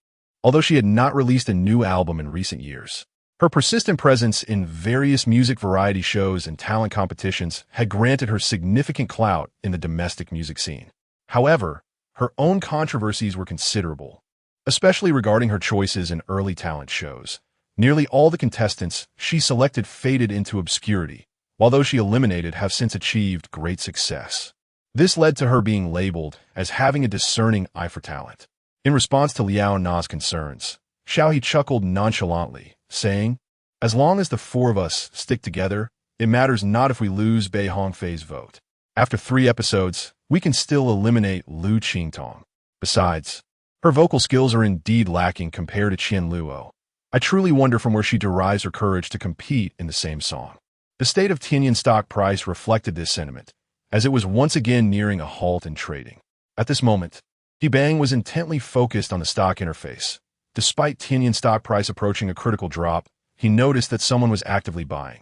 Although she had not released a new album in recent years, her persistent presence in various music variety shows and talent competitions had granted her significant clout in the domestic music scene. However, her own controversies were considerable, especially regarding her choices in early talent shows. Nearly all the contestants she selected faded into obscurity, while those she eliminated have since achieved great success. This led to her being labeled as having a discerning eye for talent. In response to Liao Na's concerns, Xiao He chuckled nonchalantly, saying, "As long as the 4 of us stick together, it matters not if we lose Bei Hongfei's vote. After 3 episodes, we can still eliminate Liu Qingtong. Besides, her vocal skills are indeed lacking compared to Qian Luo. I truly wonder from where she derives her courage to compete in the same song. The state of Tianyan stock price reflected this sentiment, as it was once again nearing a halt in trading. At this moment, Qingfeng was intently focused on the stock interface. Despite Tianyan stock price approaching a critical drop, he noticed that someone was actively buying.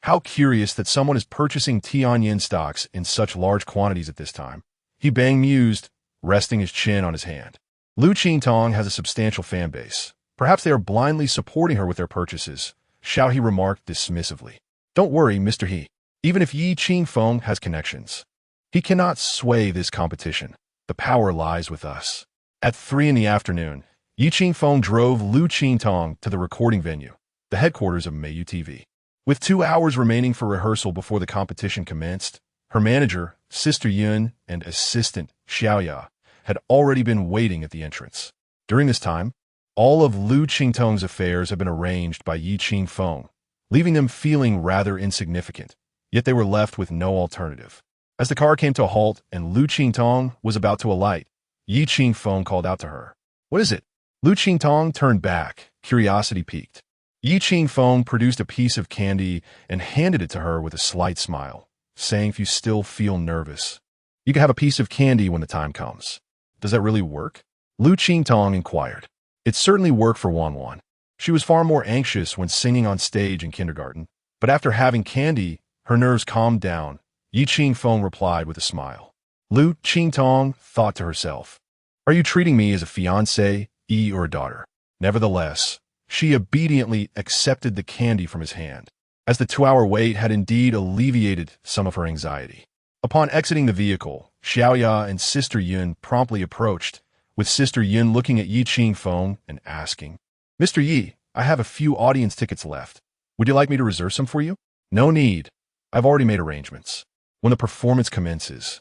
How curious that someone is purchasing Tianyan stocks in such large quantities at this time. Qingfeng mused, resting his chin on his hand. Liu Qingtong has a substantial fan base. Perhaps they are blindly supporting her with their purchases, Xiao He remarked dismissively. Don't worry, Mr. He. Even if Yi Qingfeng has connections, he cannot sway this competition. The power lies with us. At 3 in the afternoon, Yi Qingfeng drove Liu Qingtong to the recording venue, the headquarters of Meiyu TV. With 2 hours remaining for rehearsal before the competition commenced, her manager, Sister Yun, and assistant, Xiaoya, had already been waiting at the entrance. During this time, all of Liu Qingtong's affairs had been arranged by Yi Qingfeng, leaving them feeling rather insignificant, yet they were left with no alternative. As the car came to a halt and Liu Qingtong was about to alight, Yi Qingfeng called out to her. What is it? Liu Qingtong turned back, curiosity piqued. Yi Qingfeng produced a piece of candy and handed it to her with a slight smile, saying, if you still feel nervous, you can have a piece of candy when the time comes. Does that really work? Liu Qingtong inquired. It certainly worked for Wanwan. She was far more anxious when singing on stage in kindergarten, but after having candy, her nerves calmed down. Yi Qingfeng replied with a smile. Liu Qingtong thought to herself, are you treating me as a fiancée, or a daughter? Nevertheless, she obediently accepted the candy from his hand, as the 2-hour wait had indeed alleviated some of her anxiety. Upon exiting the vehicle, Xiaoya and Sister Yun promptly approached, with Sister Yun looking at Yi Qingfeng and asking, Mr. Yi, I have a few audience tickets left. Would you like me to reserve some for you? No need. I've already made arrangements. When the performance commences,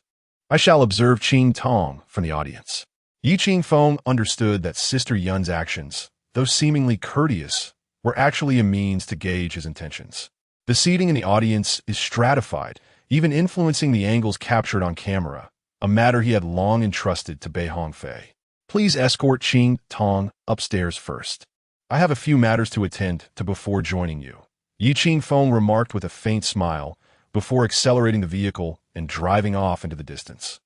I shall observe Qingtong from the audience. Yi Qingfeng understood that Sister Yun's actions, though seemingly courteous, were actually a means to gauge his intentions. The seating in the audience is stratified, even influencing the angles captured on camera, a matter he had long entrusted to Bei Hongfei. Please escort Qingtong upstairs first. I have a few matters to attend to before joining you. Yi Qingfeng remarked with a faint smile before accelerating the vehicle and driving off into the distance.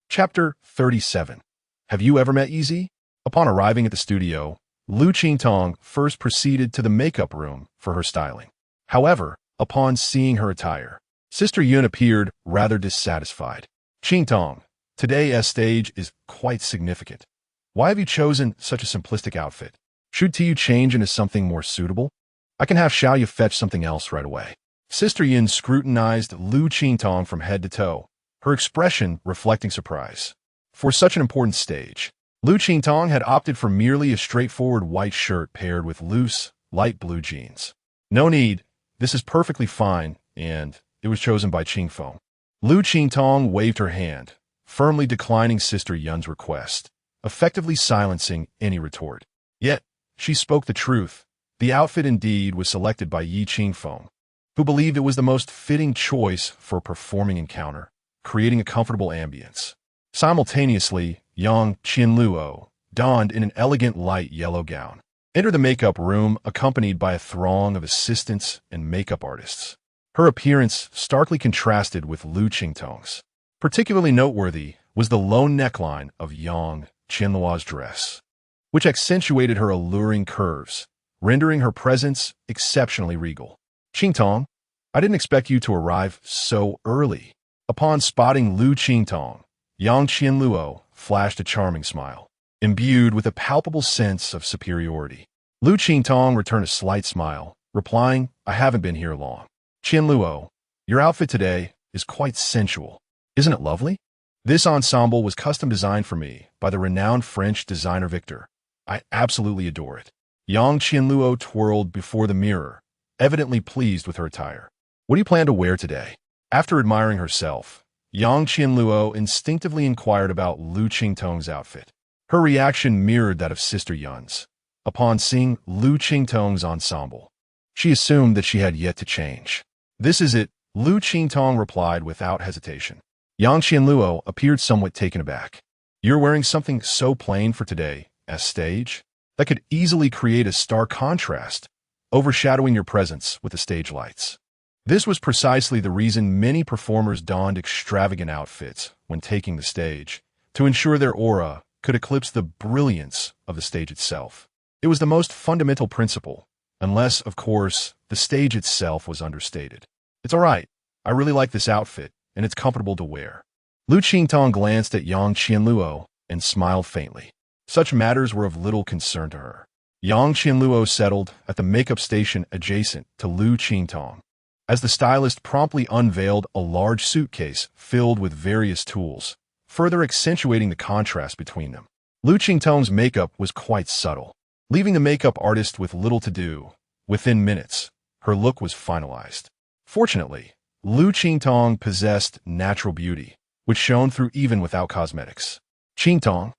Chapter 37. Have you ever met Yi? Upon arriving at the studio, Liu Qingtong first proceeded to the makeup room for her styling. However, upon seeing her attire, Sister Yun appeared rather dissatisfied. Qingtong, today's stage is quite significant. Why have you chosen such a simplistic outfit? Should you change into something more suitable? I can have Xiaoya fetch something else right away. Sister Yun scrutinized Liu Qingtong from head to toe, her expression reflecting surprise. For such an important stage, Liu Qingtong had opted for merely a straightforward white shirt paired with loose, light blue jeans. No need, this is perfectly fine, and it was chosen by Qingfeng. Liu Qingtong waved her hand, firmly declining Sister Yun's request, effectively silencing any retort. Yet, she spoke the truth. The outfit indeed was selected by Yi Qingfeng, who believed it was the most fitting choice for a performing encounter, creating a comfortable ambience. Simultaneously, Yang Qianluo, donned in an elegant light yellow gown, entered the makeup room accompanied by a throng of assistants and makeup artists. Her appearance starkly contrasted with Liu Qingtong's. Particularly noteworthy was the low neckline of Yang Qianluo's dress, which accentuated her alluring curves, rendering her presence exceptionally regal. Qingtong, I didn't expect you to arrive so early. Upon spotting Liu Qingtong, Yang Qianluo flashed a charming smile, imbued with a palpable sense of superiority. Liu Qingtong returned a slight smile, replying, I haven't been here long. Qianluo, your outfit today is quite sensual. Isn't it lovely? This ensemble was custom designed for me by the renowned French designer Victor. I absolutely adore it. Yang Qianluo twirled before the mirror, evidently pleased with her attire. What do you plan to wear today? After admiring herself, Yang Qianluo instinctively inquired about Liu Qingtong's outfit. Her reaction mirrored that of Sister Yun's. Upon seeing Liu Qingtong's ensemble, she assumed that she had yet to change. This is it, Liu Qingtong replied without hesitation. Yang Qianluo appeared somewhat taken aback. You're wearing something so plain for today, as stage? that could easily create a stark contrast, overshadowing your presence with the stage lights. This was precisely the reason many performers donned extravagant outfits when taking the stage, to ensure their aura could eclipse the brilliance of the stage itself. It was the most fundamental principle, unless, of course, the stage itself was understated. "It's all right. I really like this outfit, and it's comfortable to wear." Liu Qingtong glanced at Yang Qianluo and smiled faintly. Such matters were of little concern to her. Yang Qianluo settled at the makeup station adjacent to Liu Qingtong, as the stylist promptly unveiled a large suitcase filled with various tools, further accentuating the contrast between them. Liu Qingtong's makeup was quite subtle, leaving the makeup artist with little to do. Within minutes, her look was finalized. Fortunately, Liu Qingtong possessed natural beauty, which shone through even without cosmetics. "Qingtong,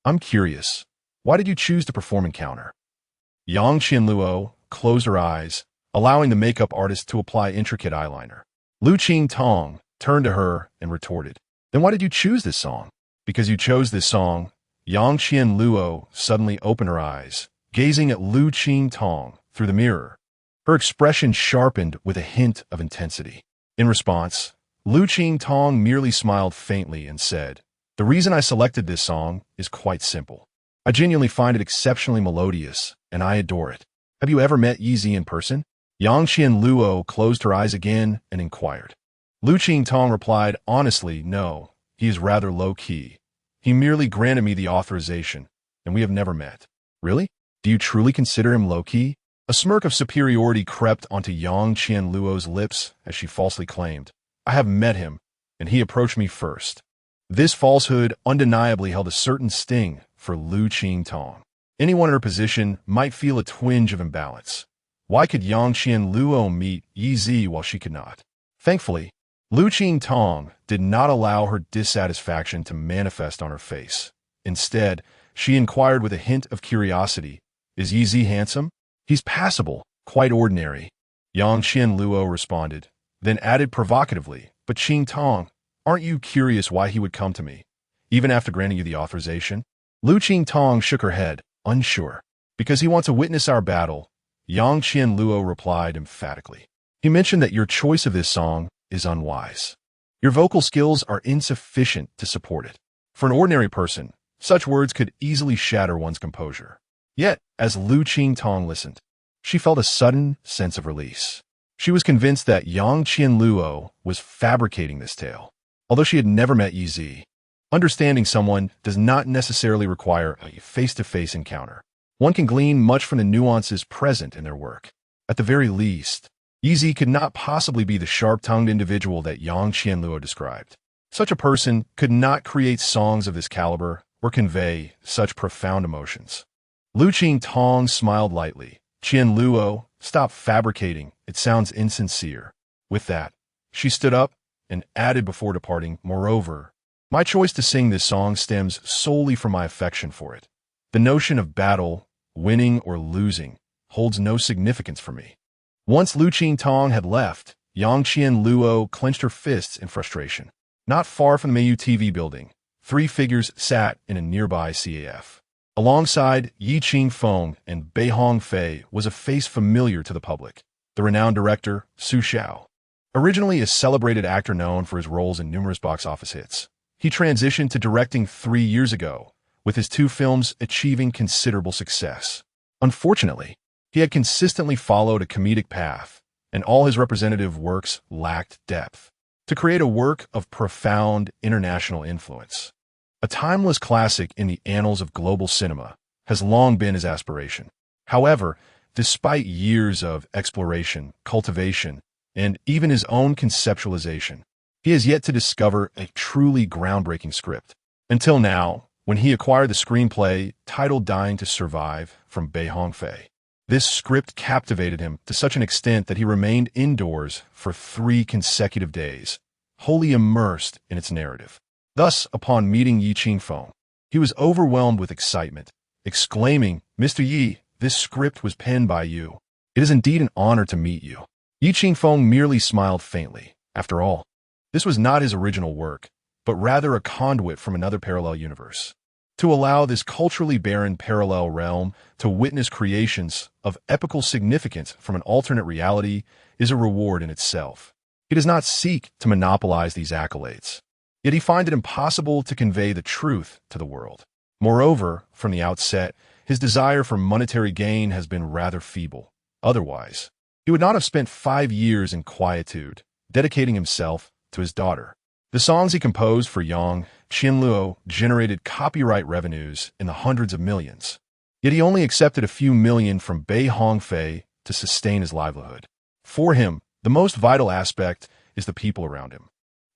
I'm curious. Why did you choose to perform Encounter?" Yang Qianluo closed her eyes, allowing the makeup artist to apply intricate eyeliner. Liu Qingtong turned to her and retorted, "Then why did you choose this song?" "Because you chose this song." Yang Qianluo suddenly opened her eyes, gazing at Liu Qingtong through the mirror. Her expression sharpened with a hint of intensity. In response, Liu Qingtong merely smiled faintly and said, "The reason I selected this song is quite simple. I genuinely find it exceptionally melodious, and I adore it. Have you ever met Yi in person?" Yang Qianluo closed her eyes again and inquired. Liu Qingtong replied, "Honestly, no. He is rather low-key. He merely granted me the authorization, and we have never met." "Really? Do you truly consider him low-key?" A smirk of superiority crept onto Yang Qianluo's lips as she falsely claimed, "I have met him, and he approached me first." This falsehood undeniably held a certain sting for Liu Qingtong. Anyone in her position might feel a twinge of imbalance. Why could Yang Qianluo meet Yi while she could not? Thankfully, Liu Qingtong did not allow her dissatisfaction to manifest on her face. Instead, she inquired with a hint of curiosity, "Is Yi handsome?" "He's passable, quite ordinary," Yang Qianluo responded, then added provocatively, "But Qingtong, aren't you curious why he would come to me, even after granting you the authorization?" Liu Qingtong shook her head, unsure. "Because he wants to witness our battle," Yang Qianluo replied emphatically. "He mentioned that your choice of this song is unwise. Your vocal skills are insufficient to support it. For an ordinary person, such words could easily shatter one's composure." Yet, as Liu Qingtong listened, she felt a sudden sense of release. She was convinced that Yang Qianluo was fabricating this tale. Although she had never met Yi, understanding someone does not necessarily require a face-to-face encounter. One can glean much from the nuances present in their work. At the very least, Yi could not possibly be the sharp-tongued individual that Yang Qianluo described. Such a person could not create songs of this caliber or convey such profound emotions. Liu Qingtong smiled lightly. "Qianluo, stop fabricating. It sounds insincere." With that, she stood up and added before departing, "Moreover, my choice to sing this song stems solely from my affection for it. The notion of battle, winning or losing, holds no significance for me." Once Liu Qingtong had left, Yang Qianluo clenched her fists in frustration. Not far from the Mayu TV building, three figures sat in a nearby CAF. Alongside Yi Qingfeng and Bei Hongfei was a face familiar to the public, the renowned director Su Xiao. Originally a celebrated actor known for his roles in numerous box office hits, he transitioned to directing 3 years ago, with his 2 films achieving considerable success. Unfortunately, he had consistently followed a comedic path, and all his representative works lacked depth. To create a work of profound international influence, a timeless classic in the annals of global cinema, has long been his aspiration. However, despite years of exploration, cultivation, and even his own conceptualization, he has yet to discover a truly groundbreaking script. Until now, when he acquired the screenplay titled Dying to Survive from Bei Hongfei. This script captivated him to such an extent that he remained indoors for 3 consecutive days, wholly immersed in its narrative. Thus, upon meeting Yi Qingfeng, he was overwhelmed with excitement, exclaiming, "Mr. Yi, this script was penned by you. It is indeed an honor to meet you." Yi Qingfeng merely smiled faintly. After all, this was not his original work, but rather a conduit from another parallel universe. To allow this culturally barren parallel realm to witness creations of epical significance from an alternate reality is a reward in itself. He does not seek to monopolize these accolades, yet he finds it impossible to convey the truth to the world. Moreover, from the outset, his desire for monetary gain has been rather feeble. Otherwise, he would not have spent 5 years in quietude, dedicating himself to his daughter. The songs he composed for Yang Qianluo generated copyright revenues in the hundreds of millions. Yet he only accepted a few million from Bei Hongfei to sustain his livelihood. For him, the most vital aspect is the people around him.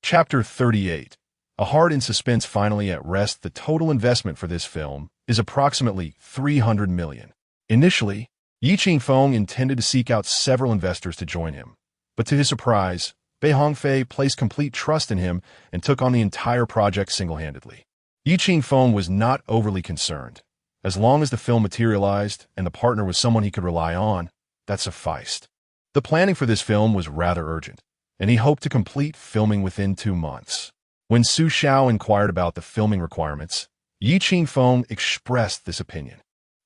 Chapter 38. A heart in suspense finally at rest. The total investment for this film is approximately 300 million. Initially, Liu Qingtong intended to seek out several investors to join him, but to his surprise, Bei Hongfei placed complete trust in him and took on the entire project single-handedly. Liu Qingtong was not overly concerned. As long as the film materialized and the partner was someone he could rely on, that sufficed. The planning for this film was rather urgent, and he hoped to complete filming within 2 months. When Su Xiao inquired about the filming requirements, Liu Qingtong expressed this opinion.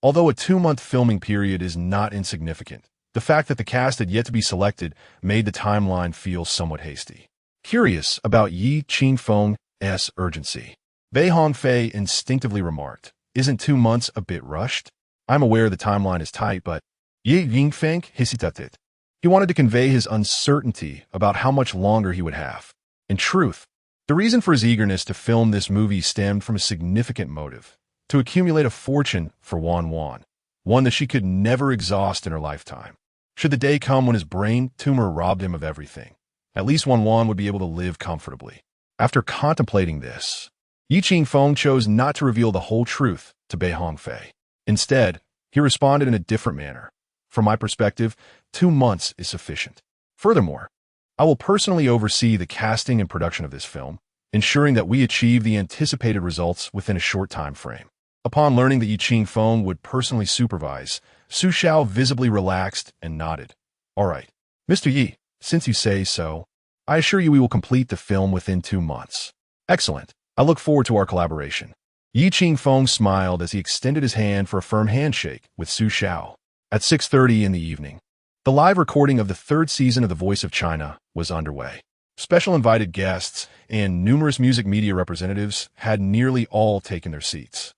Although a 2-month filming period is not insignificant, the fact that the cast had yet to be selected made the timeline feel somewhat hasty. Curious about Liu Qingtong's urgency, Bei Hongfei instinctively remarked, "Isn't 2 months a bit rushed? I'm aware the timeline is tight, but..." Liu Qingfeng hesitated. He wanted to convey his uncertainty about how much longer he would have. In truth, the reason for his eagerness to film this movie stemmed from a significant motive: to accumulate a fortune for Wan, one that she could never exhaust in her lifetime. Should the day come when his brain tumor robbed him of everything, at least Wan would be able to live comfortably. After contemplating this, Liu Qingtong chose not to reveal the whole truth to Bei Hongfei. Instead, he responded in a different manner. From my perspective, 2 months is sufficient. Furthermore, I will personally oversee the casting and production of this film, ensuring that we achieve the anticipated results within a short time frame. Upon learning that Liu Qingtong would personally supervise, Su Xiao visibly relaxed and nodded. "All right, Mr. Yi, since you say so, I assure you we will complete the film within 2 months." "Excellent. I look forward to our collaboration." Liu Qingtong smiled as he extended his hand for a firm handshake with Su Xiao. At 6:30 in the evening, the live recording of the 3rd season of The Voice of China was underway. Special invited guests and numerous music media representatives had nearly all taken their seats.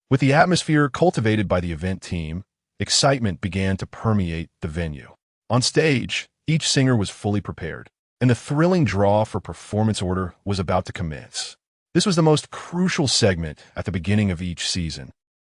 With the atmosphere cultivated by the event team, excitement began to permeate the venue. On stage, each singer was fully prepared, and the thrilling draw for performance order was about to commence. This was the most crucial segment at the beginning of each season,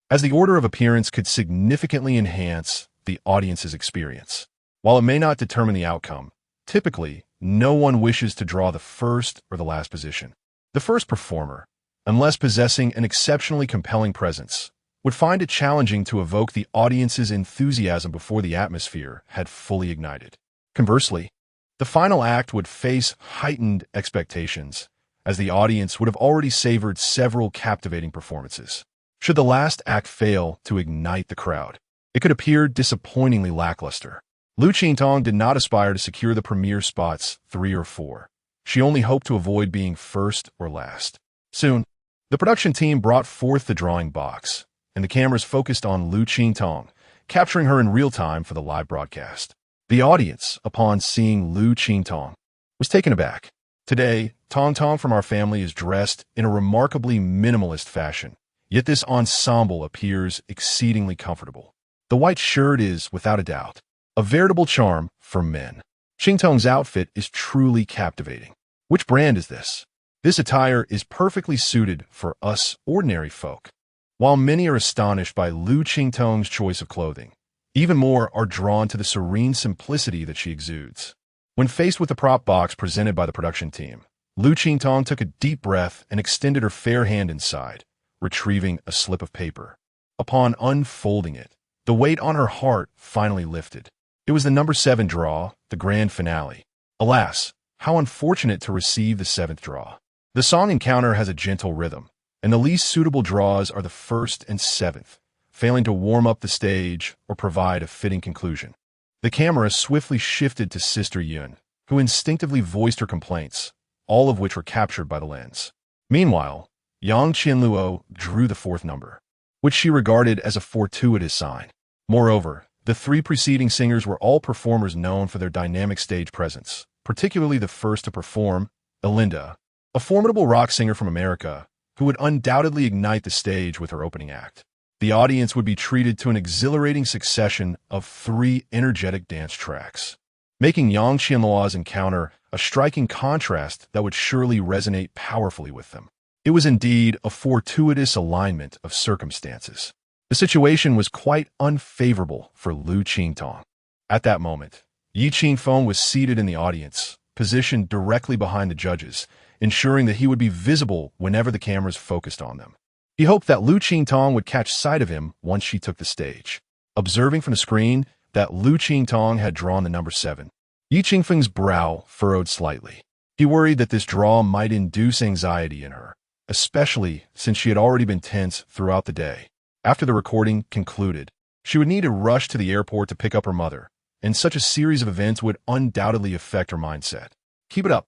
as the order of appearance could significantly enhance the audience's experience. While it may not determine the outcome, typically, no one wishes to draw the first or the last position. The first performer, unless possessing an exceptionally compelling presence, would find it challenging to evoke the audience's enthusiasm before the atmosphere had fully ignited. Conversely, the final act would face heightened expectations, as the audience would have already savored several captivating performances. Should the last act fail to ignite the crowd, it could appear disappointingly lackluster. Liu Qingtong did not aspire to secure the premier spots 3 or 4. She only hoped to avoid being first or last. Soon, the production team brought forth the drawing box, and the cameras focused on Liu Qingtong, capturing her in real time for the live broadcast. The audience, upon seeing Liu Qingtong, was taken aback. Today, Tong Tong from our family is dressed in a remarkably minimalist fashion, yet this ensemble appears exceedingly comfortable. The white shirt is, without a doubt, a veritable charm for men. Qingtong's outfit is truly captivating. Which brand is this? This attire is perfectly suited for us ordinary folk. While many are astonished by Liu Qingtong's choice of clothing, even more are drawn to the serene simplicity that she exudes. When faced with the prop box presented by the production team, Liu Qingtong took a deep breath and extended her fair hand inside, retrieving a slip of paper. Upon unfolding it, the weight on her heart finally lifted. It was the number 7 draw, the grand finale. Alas, how unfortunate to receive the 7th draw. The song Encounter has a gentle rhythm, and the least suitable draws are the 1st and 7th, failing to warm up the stage or provide a fitting conclusion. The camera swiftly shifted to Sister Yun, who instinctively voiced her complaints, all of which were captured by the lens. Meanwhile, Yang Qianluo drew the fourth number, which she regarded as a fortuitous sign. Moreover, the three preceding singers were all performers known for their dynamic stage presence, particularly the first to perform, Elinda, a formidable rock singer from America, who would undoubtedly ignite the stage with her opening act. The audience would be treated to an exhilarating succession of three energetic dance tracks, making Yang Qianluo's encounter a striking contrast that would surely resonate powerfully with them. It was indeed a fortuitous alignment of circumstances. The situation was quite unfavorable for Liu Qingtong. At that moment, Yi Qingfeng was seated in the audience, positioned directly behind the judges, ensuring that he would be visible whenever the cameras focused on them. He hoped that Liu Qingtong would catch sight of him once she took the stage. Observing from the screen that Liu Qingtong had drawn the number 7, Yi Qingfeng's brow furrowed slightly. He worried that this draw might induce anxiety in her, especially since she had already been tense throughout the day. After the recording concluded, she would need to rush to the airport to pick up her mother, and such a series of events would undoubtedly affect her mindset. "Keep it up,"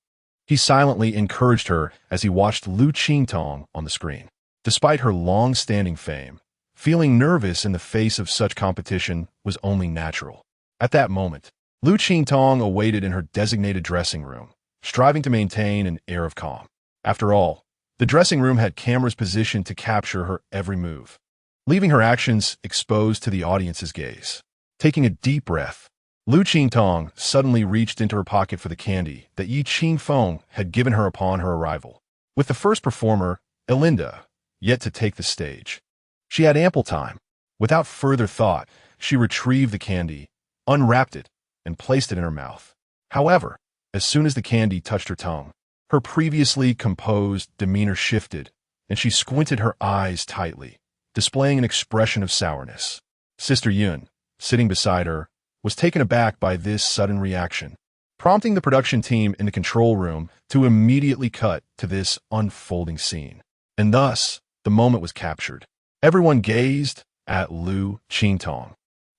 he silently encouraged her as he watched Liu Qingtong on the screen. Despite her long-standing fame, feeling nervous in the face of such competition was only natural. At that moment, Liu Qingtong awaited in her designated dressing room, striving to maintain an air of calm. After all, the dressing room had cameras positioned to capture her every move, leaving her actions exposed to the audience's gaze. Taking a deep breath, Liu Qingtong suddenly reached into her pocket for the candy that Yi Qingfeng had given her upon her arrival. With the first performer, Elinda, yet to take the stage, she had ample time. Without further thought, she retrieved the candy, unwrapped it, and placed it in her mouth. However, as soon as the candy touched her tongue, her previously composed demeanor shifted, and she squinted her eyes tightly, displaying an expression of sourness. Sister Yun, sitting beside her, was taken aback by this sudden reaction, prompting the production team in the control room to immediately cut to this unfolding scene. And thus, the moment was captured. Everyone gazed at Liu Qingtong,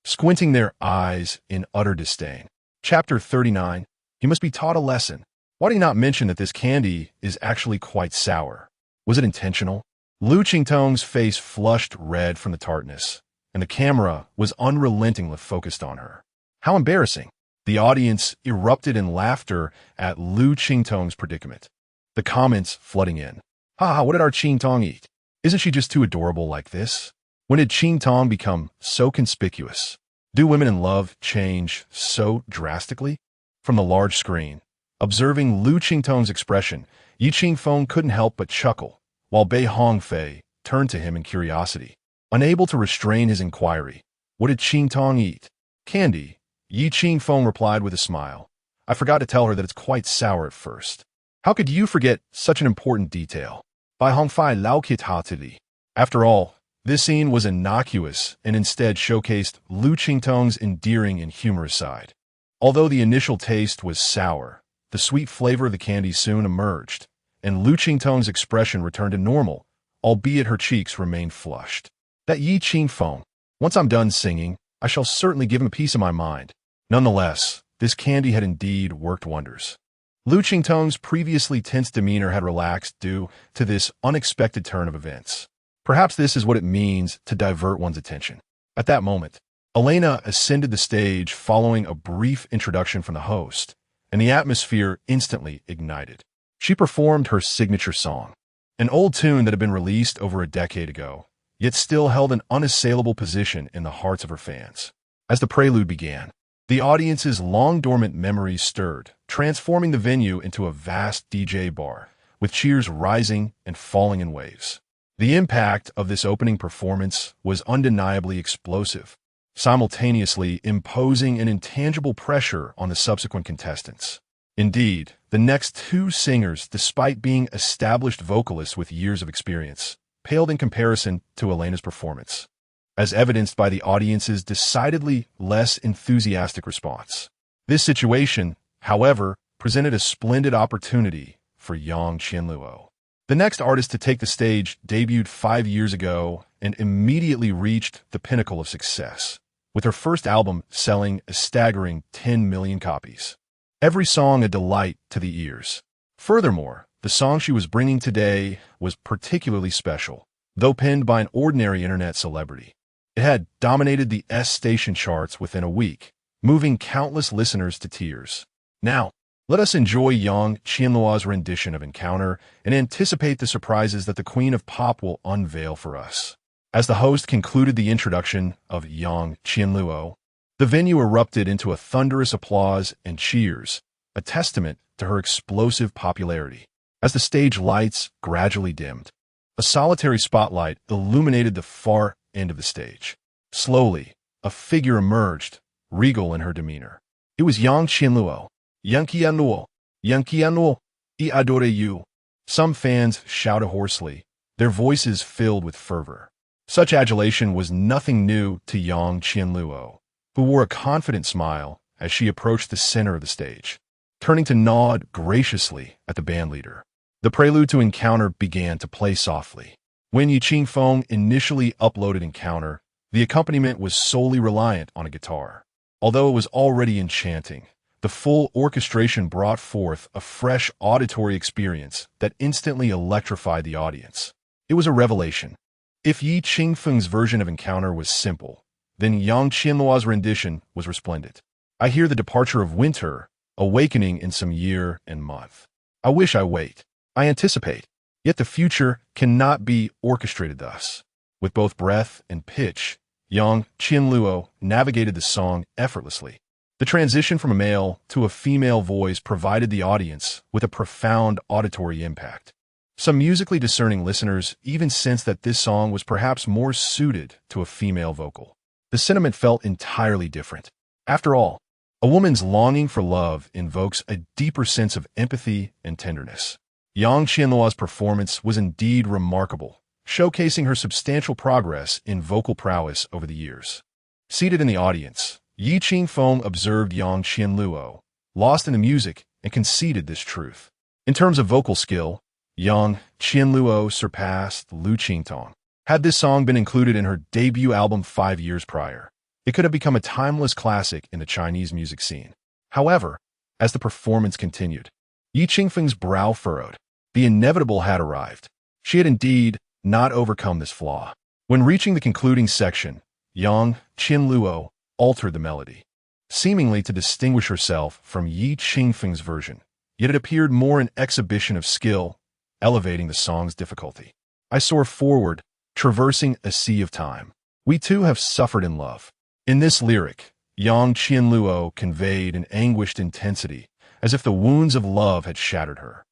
squinting their eyes in utter disdain. Chapter 39, he must be taught a lesson. Why did he not mention that this candy is actually quite sour? Was it intentional? Liu Qingtong's face flushed red from the tartness, and the camera was unrelentingly focused on her. How embarrassing! The audience erupted in laughter at Liu Qingtong's predicament, the comments flooding in. "Ha, what did our Qingtong eat? Isn't she just too adorable like this? When did Qingtong become so conspicuous? Do women in love change so drastically?" From the large screen, observing Liu Qingtong's expression, Yi Qingfeng couldn't help but chuckle, while Bei Hongfei turned to him in curiosity. Unable to restrain his inquiry, "What did Qingtong eat?" "Candy," Yi Qingfeng replied with a smile. "I forgot to tell her that it's quite sour at first." "How could you forget such an important detail?" Bei Hongfei Laokithatili. After all, this scene was innocuous and instead showcased Liu Qingtong's endearing and humorous side. Although the initial taste was sour, the sweet flavor of the candy soon emerged, and Liu Qingtong's expression returned to normal, albeit her cheeks remained flushed. "That Yi Qingfeng. Once I'm done singing, I shall certainly give him a piece of my mind." Nonetheless, this candy had indeed worked wonders. Liu Qingtong's previously tense demeanor had relaxed due to this unexpected turn of events. Perhaps this is what it means to divert one's attention. At that moment, Elena ascended the stage following a brief introduction from the host, and the atmosphere instantly ignited. She performed her signature song, an old tune that had been released over a decade ago, yet still held an unassailable position in the hearts of her fans. As the prelude began, the audience's long-dormant memories stirred, transforming the venue into a vast DJ bar, with cheers rising and falling in waves. The impact of this opening performance was undeniably explosive, simultaneously imposing an intangible pressure on the subsequent contestants. Indeed, the next two singers, despite being established vocalists with years of experience, paled in comparison to Elena's performance, as evidenced by the audience's decidedly less enthusiastic response. This situation, however, presented a splendid opportunity for Yang Qianluo. The next artist to take the stage debuted 5 years ago and immediately reached the pinnacle of success, with her first album selling a staggering 10 million copies. Every song a delight to the ears. Furthermore, the song she was bringing today was particularly special, though penned by an ordinary internet celebrity. It had dominated the S station charts within a week, moving countless listeners to tears. Now, let us enjoy Yang Qianluo's rendition of Encounter and anticipate the surprises that the Queen of Pop will unveil for us. As the host concluded the introduction of Yang Qianluo, the venue erupted into a thunderous applause and cheers, a testament to her explosive popularity. As the stage lights gradually dimmed, a solitary spotlight illuminated the far end of the stage. Slowly, a figure emerged, regal in her demeanor. It was Yang Qianluo. Yang Qianluo, Yang Qianluo, I adore you. Some fans shouted hoarsely, their voices filled with fervor. Such adulation was nothing new to Yang Qianluo, who wore a confident smile as she approached the center of the stage, turning to nod graciously at the bandleader. The prelude to Encounter began to play softly. When Liu Qingtong initially uploaded Encounter, the accompaniment was solely reliant on a guitar. Although it was already enchanting, the full orchestration brought forth a fresh auditory experience that instantly electrified the audience. It was a revelation. If Liu Qingfeng's version of Encounter was simple, then Yang Qianluo's rendition was resplendent. I hear the departure of winter, awakening in some year and month. I wish I wait. I anticipate. Yet the future cannot be orchestrated thus. With both breath and pitch, Yang Qianluo navigated the song effortlessly. The transition from a male to a female voice provided the audience with a profound auditory impact. Some musically discerning listeners even sensed that this song was perhaps more suited to a female vocal. The sentiment felt entirely different. After all, a woman's longing for love invokes a deeper sense of empathy and tenderness. Yang Qianluo's performance was indeed remarkable, showcasing her substantial progress in vocal prowess over the years. Seated in the audience, Liu Qingtong observed Yang Qianluo, lost in the music, and conceded this truth. In terms of vocal skill, Yang Qianluo surpassed Liu Qingtong. Had this song been included in her debut album 5 years prior, it could have become a timeless classic in the Chinese music scene. However, as the performance continued, Liu Qingfeng's brow furrowed. The inevitable had arrived. She had indeed not overcome this flaw. When reaching the concluding section, Yang Qianluo altered the melody, seemingly to distinguish herself from Liu Qingfeng's version, yet it appeared more an exhibition of skill, elevating the song's difficulty. I soar forward, traversing a sea of time. We too have suffered in love. In this lyric, Yang Qianluo conveyed an anguished intensity, as if the wounds of love had shattered her.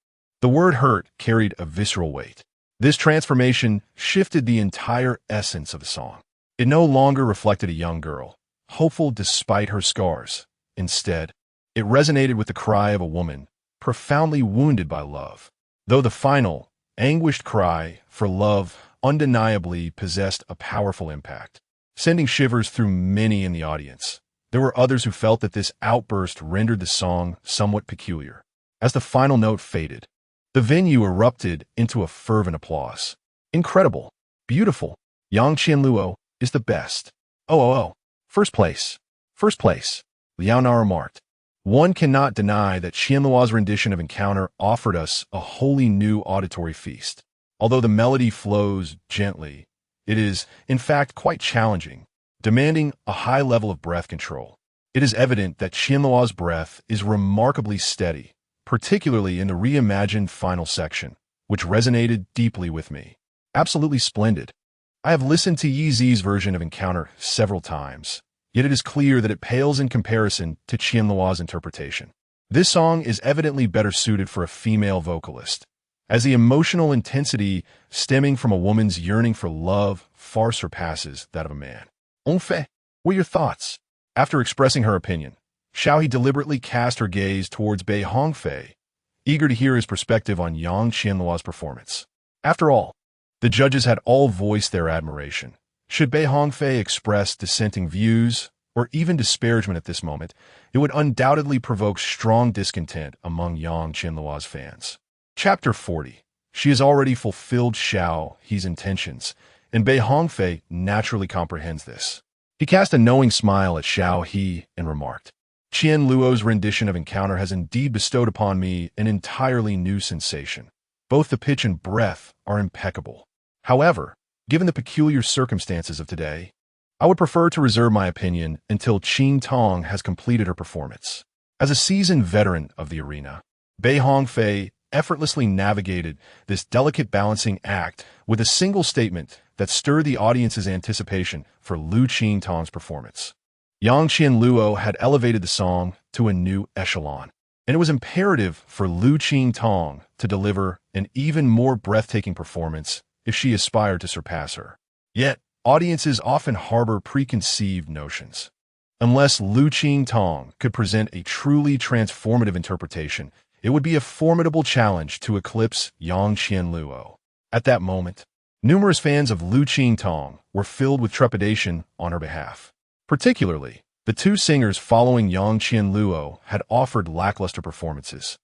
The word hurt carried a visceral weight. This transformation shifted the entire essence of the song. It no longer reflected a young girl, hopeful despite her scars. Instead, it resonated with the cry of a woman, profoundly wounded by love. Though the final, anguished cry for love undeniably possessed a powerful impact, sending shivers through many in the audience, there were others who felt that this outburst rendered the song somewhat peculiar. As the final note faded, the venue erupted into a fervent applause. Incredible. Beautiful. Yang Qianluo is the best. Oh. First place. First place. Liao Na remarked. One cannot deny that Qianluo's rendition of Encounter offered us a wholly new auditory feast. Although the melody flows gently, it is, in fact, quite challenging, demanding a high level of breath control. It is evident that Qianluo's breath is remarkably steady, particularly in the reimagined final section, which resonated deeply with me. Absolutely splendid. I have listened to Yi Zi's version of Encounter several times, yet it is clear that it pales in comparison to Qianluo's interpretation. This song is evidently better suited for a female vocalist, as the emotional intensity stemming from a woman's yearning for love far surpasses that of a man. Onfei, what are your thoughts? After expressing her opinion, Xiaohe deliberately cast her gaze towards Bei Hongfei, eager to hear his perspective on Yang Qianluo's performance. After all, the judges had all voiced their admiration. Should Bei Hongfei express dissenting views, or even disparagement at this moment, it would undoubtedly provoke strong discontent among Yang Qianluo's fans. Chapter 40. She has already fulfilled Xiaohe's intentions, and Bei Hongfei naturally comprehends this. He cast a knowing smile at Xiaohe and remarked, Qianluo's rendition of Encounter has indeed bestowed upon me an entirely new sensation. Both the pitch and breath are impeccable. However, given the peculiar circumstances of today, I would prefer to reserve my opinion until Qingtong has completed her performance. As a seasoned veteran of the arena, Bei Hongfei effortlessly navigated this delicate balancing act with a single statement that stirred the audience's anticipation for Liu Qingtong's performance. Yang Qianluo had elevated the song to a new echelon, and it was imperative for Liu Qingtong to deliver an even more breathtaking performance if she aspired to surpass her. Yet, audiences often harbor preconceived notions. Unless Liu Qingtong could present a truly transformative interpretation, it would be a formidable challenge to eclipse Yang Qianluo. At that moment, numerous fans of Liu Qingtong were filled with trepidation on her behalf. Particularly, the two singers following Yang Qianluo had offered lackluster performances,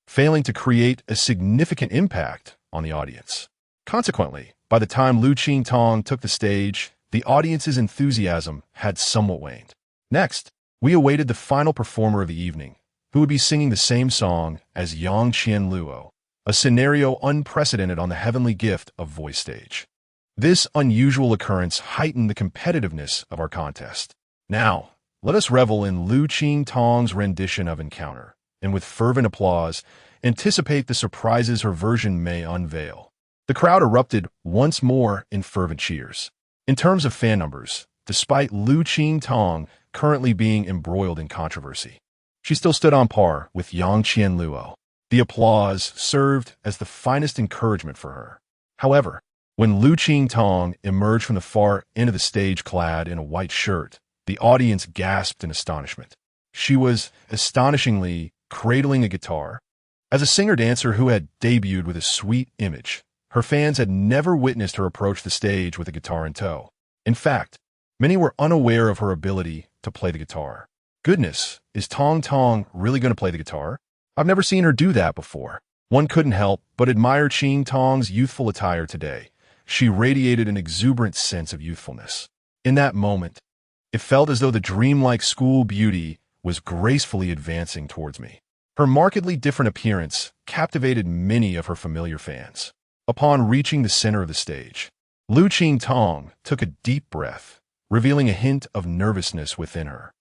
failing to create a significant impact on the audience. Consequently, by the time Liu Qingtong took the stage, the audience's enthusiasm had somewhat waned. Next, we awaited the final performer of the evening, who would be singing the same song as Yang Qianluo, a scenario unprecedented on the heavenly gift of voice stage. This unusual occurrence heightened the competitiveness of our contest. Now, let us revel in Liu Qingtong's rendition of Encounter, and with fervent applause, anticipate the surprises her version may unveil. The crowd erupted once more in fervent cheers. In terms of fan numbers, despite Liu Qingtong currently being embroiled in controversy, she still stood on par with Yang Qianluo. The applause served as the finest encouragement for her. However, when Liu Qingtong emerged from the far end of the stage clad in a white shirt, the audience gasped in astonishment. She was astonishingly cradling a guitar. As a singer-dancer who had debuted with a sweet image, her fans had never witnessed her approach the stage with a guitar in tow. In fact, many were unaware of her ability to play the guitar. Goodness, is Tong Tong really going to play the guitar? I've never seen her do that before. One couldn't help but admire Qingtong's youthful attire today. She radiated an exuberant sense of youthfulness. In that moment, it felt as though the dreamlike school beauty was gracefully advancing towards me. Her markedly different appearance captivated many of her familiar fans. Upon reaching the center of the stage, Liu Qingtong took a deep breath, revealing a hint of nervousness within her.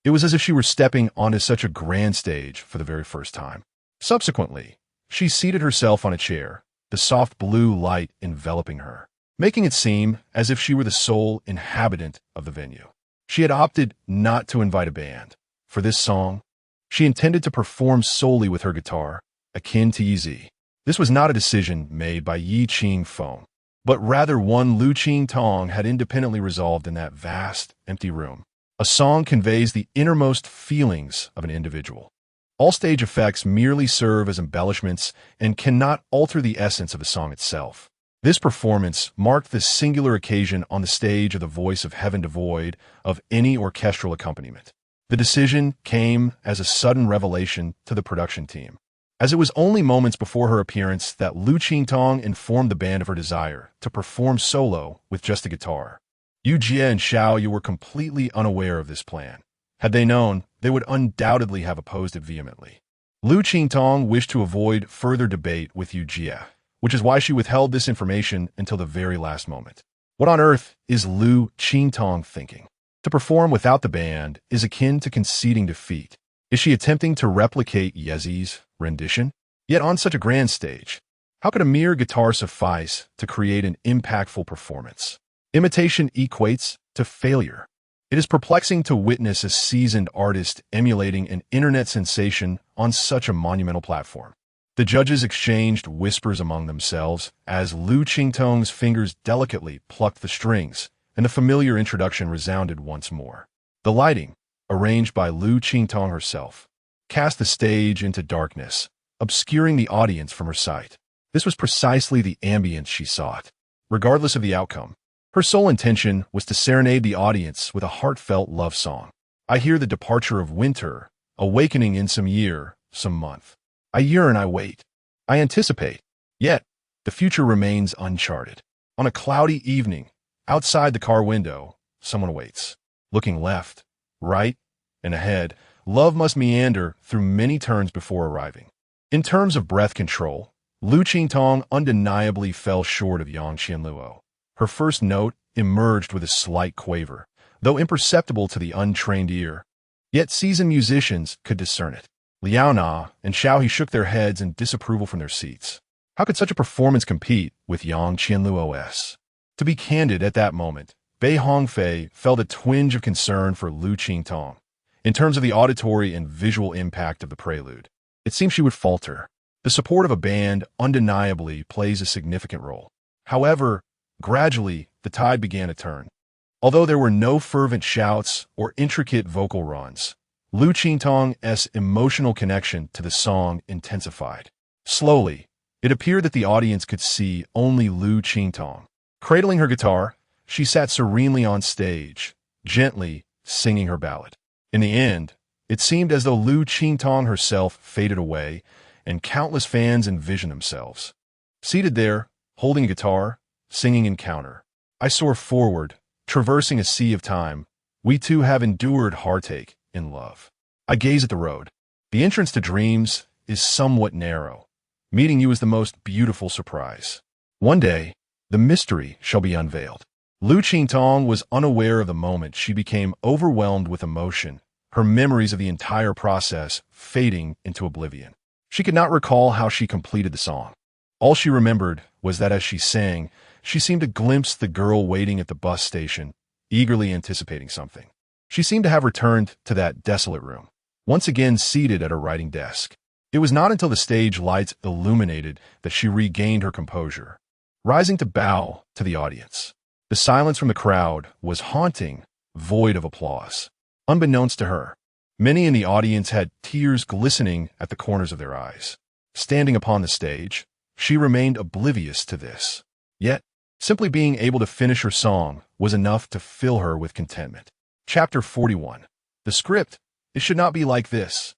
It was as if she were stepping onto such a grand stage for the very first time. Subsequently, she seated herself on a chair, the soft blue light enveloping her, making it seem as if she were the sole inhabitant of the venue. She had opted not to invite a band. For this song, she intended to perform solely with her guitar, akin to Yi. This was not a decision made by Yi Qingfeng, but rather one Liu Qingtong had independently resolved in that vast, empty room. A song conveys the innermost feelings of an individual. All stage effects merely serve as embellishments and cannot alter the essence of the song itself. This performance marked the singular occasion on the stage of the voice of heaven devoid of any orchestral accompaniment. The decision came as a sudden revelation to the production team, as it was only moments before her appearance that Liu Qingtong informed the band of her desire to perform solo with just a guitar. Yu Jie and Xiao Yu were completely unaware of this plan. Had they known, they would undoubtedly have opposed it vehemently. Liu Qingtong wished to avoid further debate with Yu Jie, which is why she withheld this information until the very last moment. What on earth is Liu Qingtong thinking? To perform without the band is akin to conceding defeat. Is she attempting to replicate Yezi's rendition? Yet on such a grand stage, how could a mere guitar suffice to create an impactful performance? Imitation equates to failure. It is perplexing to witness a seasoned artist emulating an internet sensation on such a monumental platform. The judges exchanged whispers among themselves as Liu Qingtong's fingers delicately plucked the strings, and the familiar introduction resounded once more. The lighting, arranged by Liu Qingtong herself, cast the stage into darkness, obscuring the audience from her sight. This was precisely the ambience she sought. Regardless of the outcome, her sole intention was to serenade the audience with a heartfelt love song. I hear the departure of winter, awakening in some year, some month. I yearn, I wait, I anticipate. Yet, the future remains uncharted. On a cloudy evening, outside the car window, someone waits. Looking left, right, and ahead, love must meander through many turns before arriving. In terms of breath control, Liu Qingtong undeniably fell short of Yang Qianluo. Her first note emerged with a slight quaver, though imperceptible to the untrained ear. Yet seasoned musicians could discern it. Liao Na and Xiao He shook their heads in disapproval from their seats. How could such a performance compete with Yang Qianluo's? To be candid, at that moment, Bei Hongfei felt a twinge of concern for Liu Qingtong. In terms of the auditory and visual impact of the prelude, it seemed she would falter. The support of a band undeniably plays a significant role. However, gradually, the tide began to turn. Although there were no fervent shouts or intricate vocal runs, Liu Qingtong's emotional connection to the song intensified. Slowly, it appeared that the audience could see only Liu Qingtong. Cradling her guitar, she sat serenely on stage, gently singing her ballad. In the end, it seemed as though Liu Qingtong herself faded away, and countless fans envisioned themselves seated there, holding a guitar, singing Encounter. I soar forward, traversing a sea of time. We too have endured heartache in love. I gaze at the road. The entrance to dreams is somewhat narrow. Meeting you is the most beautiful surprise. One day, the mystery shall be unveiled. Liu Qingtong was unaware of the moment she became overwhelmed with emotion, her memories of the entire process fading into oblivion. She could not recall how she completed the song. All she remembered was that as she sang, she seemed to glimpse the girl waiting at the bus station, eagerly anticipating something. She seemed to have returned to that desolate room, once again seated at her writing desk. It was not until the stage lights illuminated that she regained her composure, rising to bow to the audience. The silence from the crowd was haunting, void of applause. Unbeknownst to her, many in the audience had tears glistening at the corners of their eyes. Standing upon the stage, she remained oblivious to this. Yet, simply being able to finish her song was enough to fill her with contentment. Chapter 41. The script, it should not be like this.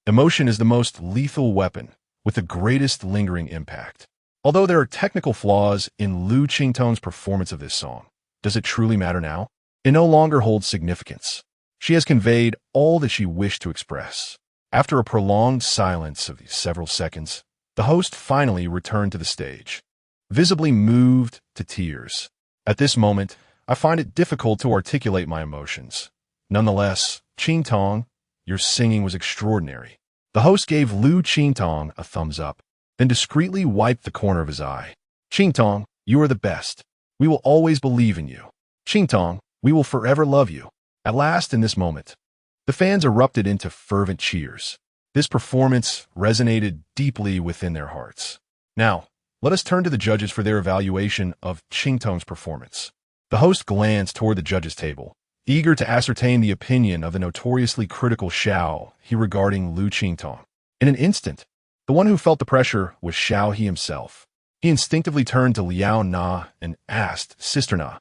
Emotion is the most lethal weapon, with the greatest lingering impact. Although there are technical flaws in Liu Qingtong's performance of this song, does it truly matter now? It no longer holds significance. She has conveyed all that she wished to express. After a prolonged silence of several seconds, the host finally returned to the stage, visibly moved to tears. At this moment, I find it difficult to articulate my emotions. Nonetheless, Qingtong, your singing was extraordinary. The host gave Liu Qingtong a thumbs up, then discreetly wiped the corner of his eye. Qingtong, you are the best. We will always believe in you. Qingtong, we will forever love you. At last, in this moment, the fans erupted into fervent cheers. This performance resonated deeply within their hearts. Now, let us turn to the judges for their evaluation of Qingtong's performance. The host glanced toward the judges' table, eager to ascertain the opinion of the notoriously critical Xiao He regarding Liu Qingtong. In an instant, the one who felt the pressure was Xiao He himself. He instinctively turned to Liao Na and asked, Sister Na,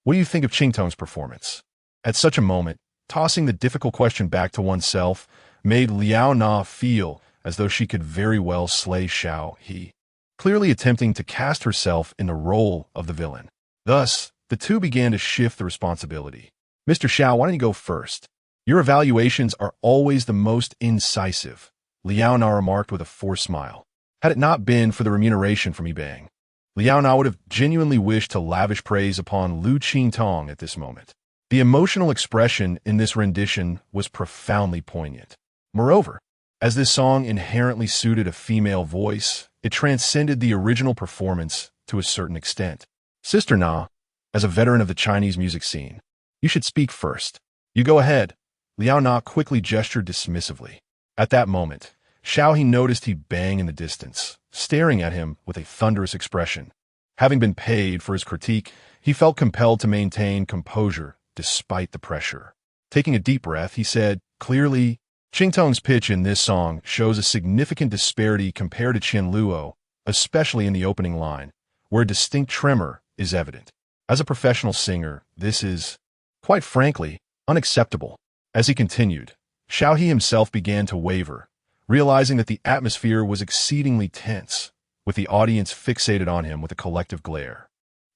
what do you think of Qingtong's performance? At such a moment, tossing the difficult question back to oneself made Liao Na feel as though she could very well slay Xiao He, clearly attempting to cast herself in the role of the villain. Thus, the two began to shift the responsibility. Mr. Xiao, why don't you go first? Your evaluations are always the most incisive, Liao Na remarked with a forced smile. Had it not been for the remuneration from Yibang, Liao Na would have genuinely wished to lavish praise upon Liu Qingtong at this moment. The emotional expression in this rendition was profoundly poignant. Moreover, as this song inherently suited a female voice, it transcended the original performance to a certain extent. Sister Na, as a veteran of the Chinese music scene, you should speak first. You go ahead. Liao Na quickly gestured dismissively. At that moment, Xiao He noticed Yibang in the distance, staring at him with a thunderous expression. Having been paid for his critique, he felt compelled to maintain composure despite the pressure. Taking a deep breath, he said, clearly, Qingtong's pitch in this song shows a significant disparity compared to Qianluo, especially in the opening line, where a distinct tremor is evident. As a professional singer, this is, quite frankly, unacceptable. As he continued, Xiao He himself began to waver, realizing that the atmosphere was exceedingly tense, with the audience fixated on him with a collective glare.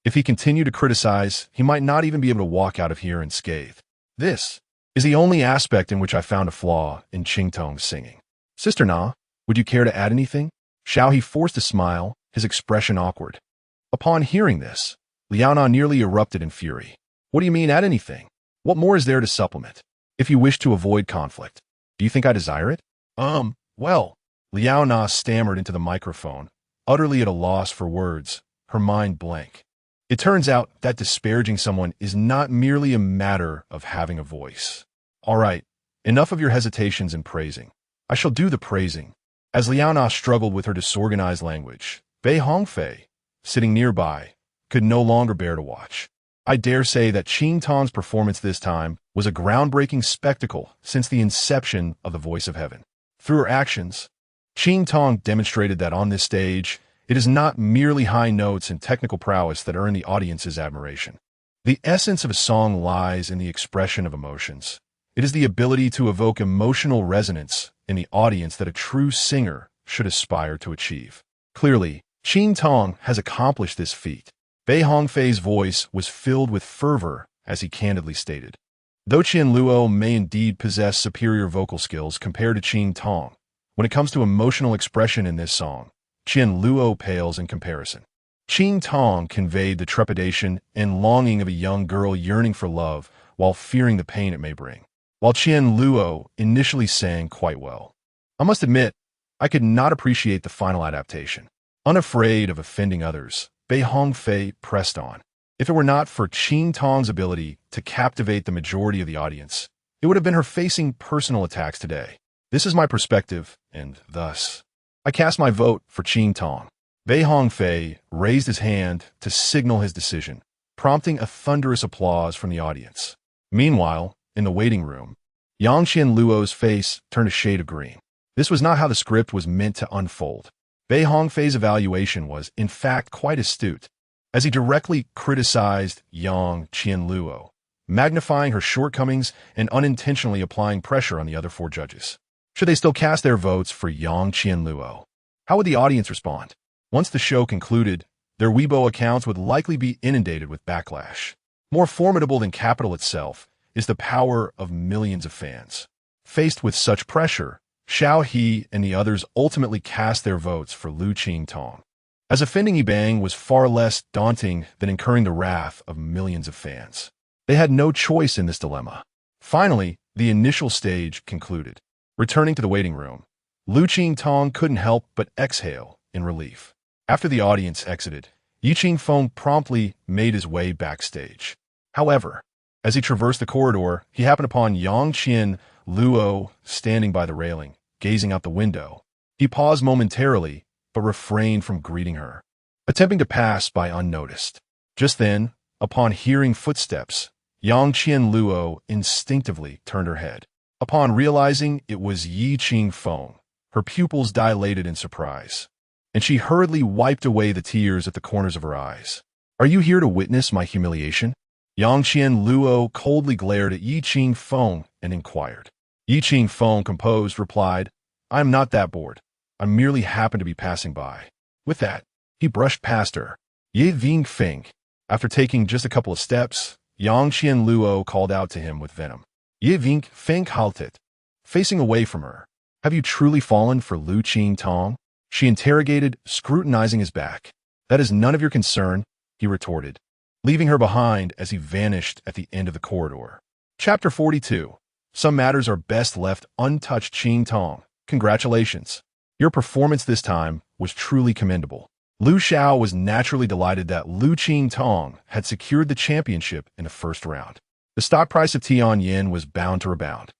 If he continued to criticize, he might not even be able to walk out of here unscathed. This is the only aspect in which I found a flaw in Qingtong's singing. Sister Na, would you care to add anything? Xiao He forced a smile, his expression awkward. Upon hearing this, Liao Na nearly erupted in fury. What do you mean, add anything? What more is there to supplement? If you wish to avoid conflict, do you think I desire it? Well, Liao Na stammered into the microphone, utterly at a loss for words, her mind blank. It turns out that disparaging someone is not merely a matter of having a voice. All right, enough of your hesitations and praising. I shall do the praising. As Liao Na struggled with her disorganized language, Bei Hongfei, sitting nearby, could no longer bear to watch. I dare say that Qingtong's performance this time was a groundbreaking spectacle since the inception of the Voice of Heaven. Through her actions, Qingtong demonstrated that on this stage, it is not merely high notes and technical prowess that earn the audience's admiration. The essence of a song lies in the expression of emotions. It is the ability to evoke emotional resonance in the audience that a true singer should aspire to achieve. Clearly, Qingtong has accomplished this feat. Bei Hongfei's voice was filled with fervor, as he candidly stated. Though Qian Luo may indeed possess superior vocal skills compared to Qingtong, when it comes to emotional expression in this song, Qian Luo pales in comparison. Qingtong conveyed the trepidation and longing of a young girl yearning for love while fearing the pain it may bring, while Qian Luo initially sang quite well. I must admit, I could not appreciate the final adaptation. Unafraid of offending others, Bei Hongfei pressed on. If it were not for Qingtong's ability to captivate the majority of the audience, it would have been her facing personal attacks today. This is my perspective, and thus, I cast my vote for Qingtong. Bei Hongfei raised his hand to signal his decision, prompting a thunderous applause from the audience. Meanwhile, in the waiting room, Yang Qian Luo's face turned a shade of green. This was not how the script was meant to unfold. Bei Hongfei's evaluation was, in fact, quite astute, as he directly criticized Yang Qian Luo, magnifying her shortcomings and unintentionally applying pressure on the other four judges. Should they still cast their votes for Yang Qian Luo? How would the audience respond? Once the show concluded, their Weibo accounts would likely be inundated with backlash. More formidable than capital itself is the power of millions of fans. Faced with such pressure, Xiao He and the others ultimately cast their votes for Liu Qingtong, as offending Yibang was far less daunting than incurring the wrath of millions of fans. They had no choice in this dilemma. Finally, the initial stage concluded. Returning to the waiting room, Liu Qingtong couldn't help but exhale in relief. After the audience exited, Qingfeng promptly made his way backstage. However, as he traversed the corridor, he happened upon Yang Qian Luo standing by the railing, gazing out the window. He paused momentarily, but refrained from greeting her, attempting to pass by unnoticed. Just then, upon hearing footsteps, Yang Qian Luo instinctively turned her head. Upon realizing it was Qingfeng, her pupils dilated in surprise, and she hurriedly wiped away the tears at the corners of her eyes. "Are you here to witness my humiliation?" Yang Qian Luo coldly glared at Qingfeng and inquired. Qingfeng, composed, replied, "I am not that bored. I merely happen to be passing by." With that, he brushed past her. Qingfeng. After taking just a couple of steps, Yang Qian Luo called out to him with venom. Qingfeng halted, facing away from her. "Have you truly fallen for Liu Qingtong?" she interrogated, scrutinizing his back. "That is none of your concern," he retorted, leaving her behind as he vanished at the end of the corridor. Chapter 42. Some matters are best left untouched. Qingtong, congratulations. Your performance this time was truly commendable. Liu Xiao was naturally delighted that Liu Qingtong had secured the championship in the first round. The stock price of Tian Yin was bound to rebound,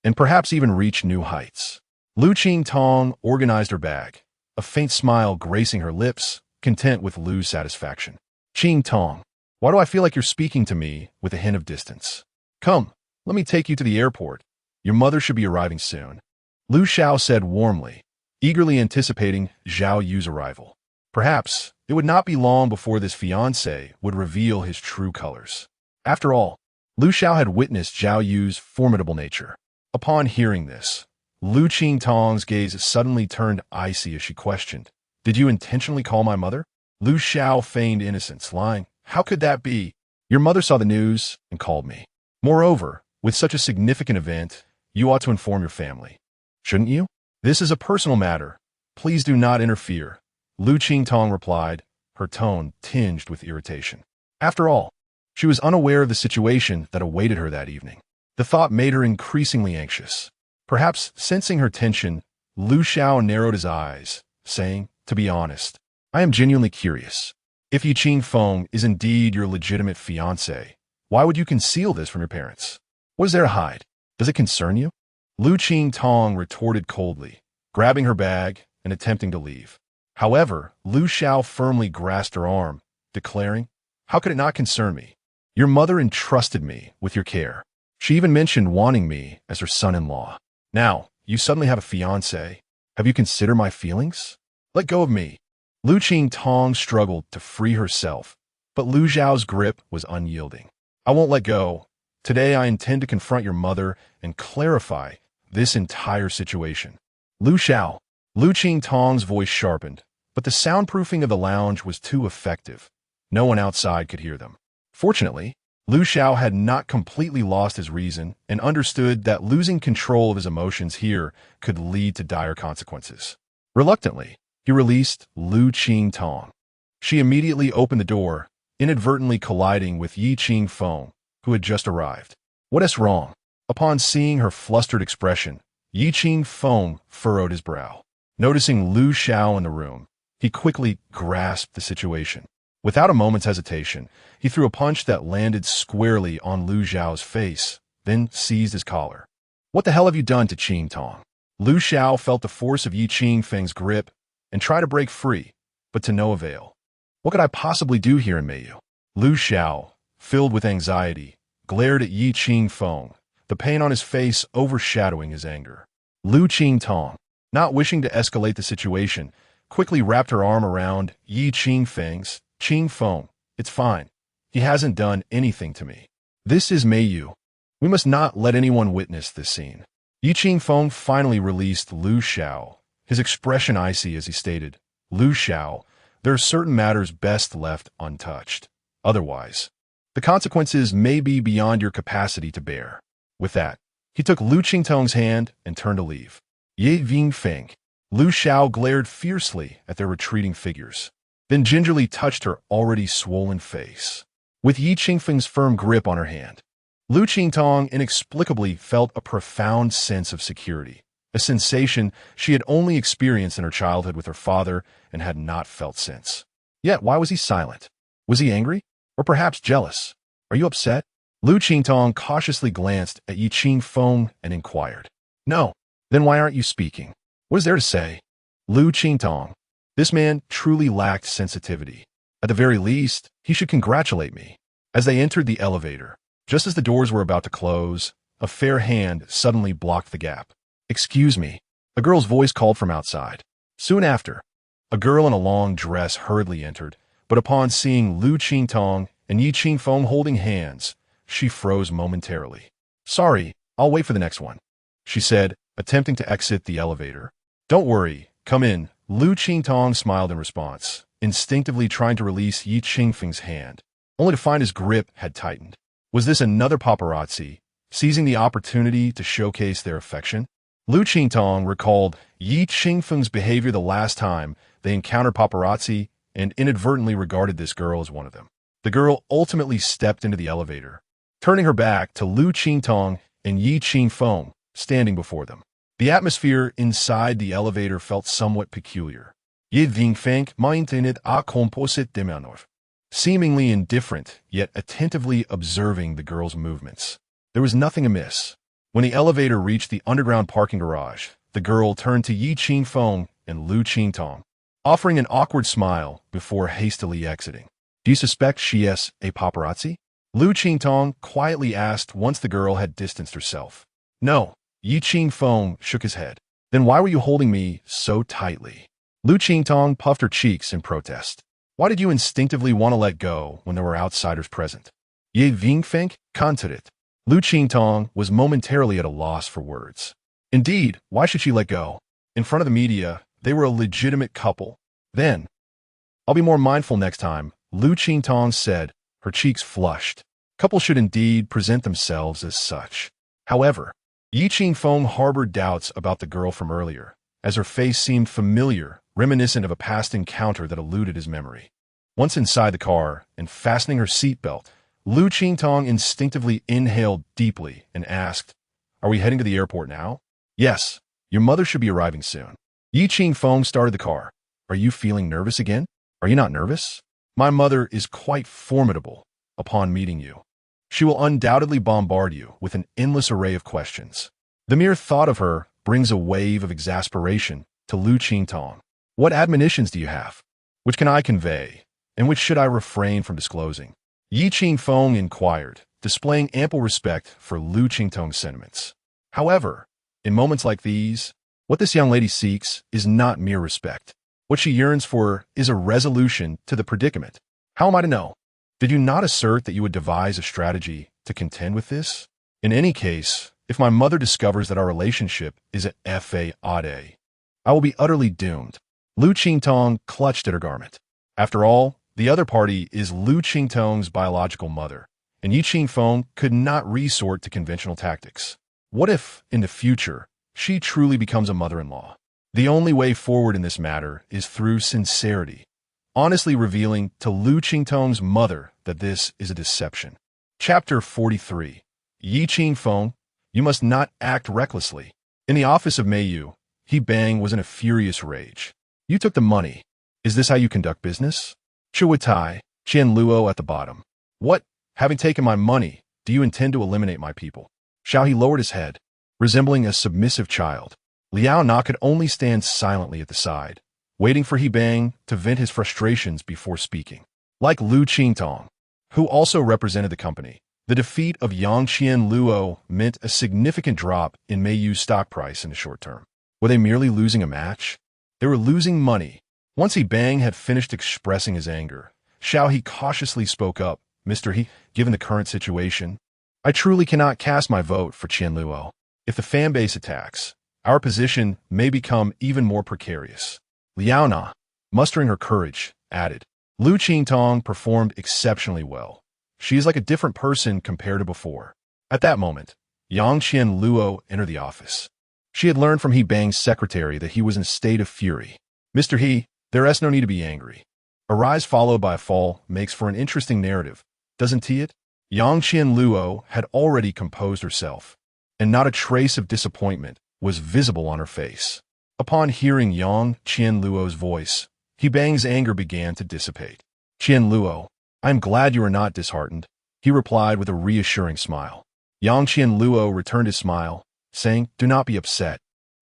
and perhaps even reach new heights. Liu Qingtong organized her bag, a faint smile gracing her lips, content with Liu's satisfaction. "Qingtong, why do I feel like you're speaking to me with a hint of distance? Come, let me take you to the airport. Your mother should be arriving soon," Liu Xiao said warmly, eagerly anticipating Zhao Yu's arrival. Perhaps it would not be long before this fiancé would reveal his true colors. After all, Liu Xiao had witnessed Zhao Yu's formidable nature. Upon hearing this, Liu Qingtong's gaze suddenly turned icy as she questioned, "Did you intentionally call my mother?" Liu Xiao feigned innocence, lying, "How could that be? Your mother saw the news and called me. Moreover, with such a significant event, you ought to inform your family. Shouldn't you? This is a personal matter. Please do not interfere, Liu Qingtong replied, her tone tinged with irritation. After all, she was unaware of the situation that awaited her that evening. The thought made her increasingly anxious. Perhaps sensing her tension, Liu Xiao narrowed his eyes, saying, "To be honest, I am genuinely curious. If Yi Qingfeng is indeed your legitimate fiancé, why would you conceal this from your parents? What is there to hide? Does it concern you?" Liu Qingtong retorted coldly, grabbing her bag and attempting to leave. However, Liu Xiao firmly grasped her arm, declaring, "How could it not concern me? Your mother entrusted me with your care. She even mentioned wanting me as her son-in-law. Now, you suddenly have a fiancé. Have you considered my feelings? Let go of me." Liu Qingtong struggled to free herself, but Liu Xiao's grip was unyielding. "I won't let go. Today I intend to confront your mother and clarify this entire situation." Liu Xiao. Liu Qingtong's voice sharpened, but the soundproofing of the lounge was too effective. No one outside could hear them. Fortunately, Liu Xiao had not completely lost his reason and understood that losing control of his emotions here could lead to dire consequences. Reluctantly, he released Liu Qingtong. She immediately opened the door, inadvertently colliding with Yi Qingfeng, who had just arrived. "What is wrong?" Upon seeing her flustered expression, Yi Qingfeng furrowed his brow. Noticing Liu Xiao in the room, he quickly grasped the situation. Without a moment's hesitation, he threw a punch that landed squarely on Liu Xiao's face, then seized his collar. "What the hell have you done to Qingtong?" Liu Xiao felt the force of Yi Qingfeng's grip and tried to break free, but to no avail. "What could I possibly do here in Mayu?" Liu Xiao, filled with anxiety, glared at Yi Qingfeng, the pain on his face overshadowing his anger. Liu Qingtong, not wishing to escalate the situation, quickly wrapped her arm around Yi Qingfeng's. "Qingfeng, it's fine. He hasn't done anything to me. This is Mayu. We must not let anyone witness this scene." Yi Qingfeng finally released Liu Xiao, his expression icy as he stated, "Liu Xiao, there are certain matters best left untouched. Otherwise, the consequences may be beyond your capacity to bear." With that, he took Liu Qingtong's hand and turned to leave. "Ye Qingfeng." Liu Xiao glared fiercely at their retreating figures, then gingerly touched her already swollen face. With Yi Qingfeng's firm grip on her hand, Liu Qingtong inexplicably felt a profound sense of security, a sensation she had only experienced in her childhood with her father and had not felt since. Yet why was he silent? Was he angry? Or perhaps jealous? "Are you upset?" Liu Qingtong cautiously glanced at Yi Qingfeng and inquired. "No." "Then why aren't you speaking? What is there to say?" Liu Qingtong. This man truly lacked sensitivity. At the very least, he should congratulate me. As they entered the elevator, just as the doors were about to close, a fair hand suddenly blocked the gap. "Excuse me," a girl's voice called from outside. Soon after, a girl in a long dress hurriedly entered, but upon seeing Liu Qingtong and Yi Qingfeng holding hands, she froze momentarily. "Sorry, I'll wait for the next one," she said, attempting to exit the elevator. "Don't worry, come in." Liu Qingtong smiled in response, instinctively trying to release Yi Qingfeng's hand, only to find his grip had tightened. Was this another paparazzi, seizing the opportunity to showcase their affection? Liu Qingtong recalled Yi Qingfeng's behavior the last time they encountered paparazzi and inadvertently regarded this girl as one of them. The girl ultimately stepped into the elevator, turning her back to Liu Qingtong and Yi Qingfeng standing before them. The atmosphere inside the elevator felt somewhat peculiar. Ye Qingfeng maintained a composite demeanor, seemingly indifferent, yet attentively observing the girl's movements. There was nothing amiss. When the elevator reached the underground parking garage, the girl turned to Yi Qingfeng and Liu Qingtong, offering an awkward smile before hastily exiting. "Do you suspect she is a paparazzi?" Liu Qingtong quietly asked once the girl had distanced herself. "No." Yi Qingfeng shook his head. "Then why were you holding me so tightly?" Liu Qingtong puffed her cheeks in protest. "Why did you instinctively want to let go when there were outsiders present?" Ye Qingfeng countered it. Liu Qingtong was momentarily at a loss for words. Indeed, why should she let go? In front of the media, they were a legitimate couple. Then, "I'll be more mindful next time," Liu Qingtong said, her cheeks flushed. Couples should indeed present themselves as such. However, Yi Qingfeng harbored doubts about the girl from earlier, as her face seemed familiar, reminiscent of a past encounter that eluded his memory. Once inside the car and fastening her seatbelt, Liu Qingtong instinctively inhaled deeply and asked, "Are we heading to the airport now?" "Yes. Your mother should be arriving soon." Qingfeng started the car. "Are you feeling nervous again? Are you not nervous? My mother is quite formidable upon meeting you. She will undoubtedly bombard you with an endless array of questions." The mere thought of her brings a wave of exasperation to Liu Qingtong. "What admonitions do you have? Which can I convey, and which should I refrain from disclosing?" Qingfeng inquired, displaying ample respect for Liu Qingtong's sentiments. However, in moments like these, what this young lady seeks is not mere respect. What she yearns for is a resolution to the predicament. "How am I to know? Did you not assert that you would devise a strategy to contend with this? In any case, if my mother discovers that our relationship is a fade, I will be utterly doomed." Liu Qingtong clutched at her garment. After all, the other party is Liu Qingtong's biological mother, and Qingfeng could not resort to conventional tactics. What if, in the future, she truly becomes a mother-in-law? The only way forward in this matter is through sincerity, honestly revealing to Liu Qingtong's mother that this is a deception. Chapter 43. Qingfeng, you must not act recklessly. In the office of Meiyu, He Bang was in a furious rage. "You took the money. Is this how you conduct business?" Chuatai, Qian Luo at the bottom. "What? Having taken my money, do you intend to eliminate my people?" Xiao He lowered his head, resembling a submissive child. Liao Na could only stand silently at the side, waiting for He Bang to vent his frustrations before speaking. Like Liu Qingtong, who also represented the company, the defeat of Yang Qian Luo meant a significant drop in Meiyu's stock price in the short term. Were they merely losing a match? They were losing money. Once He Bang had finished expressing his anger, Xiao He cautiously spoke up. "Mr. He, given the current situation, I truly cannot cast my vote for Qian Luo. If the fan base attacks, our position may become even more precarious." Liao Na, mustering her courage, added, "Liu Qingtong performed exceptionally well. She is like a different person compared to before." At that moment, Yang Qian Luo entered the office. She had learned from He Bang's secretary that he was in a state of fury. "Mr. He, there is no need to be angry. A rise followed by a fall makes for an interesting narrative, doesn't it?" Yang Qian Luo had already composed herself, and not a trace of disappointment was visible on her face. Upon hearing Yang Qian Luo's voice, He Bang's anger began to dissipate. "Qian Luo, I am glad you are not disheartened," he replied with a reassuring smile. Yang Qian Luo returned his smile, saying, "Do not be upset.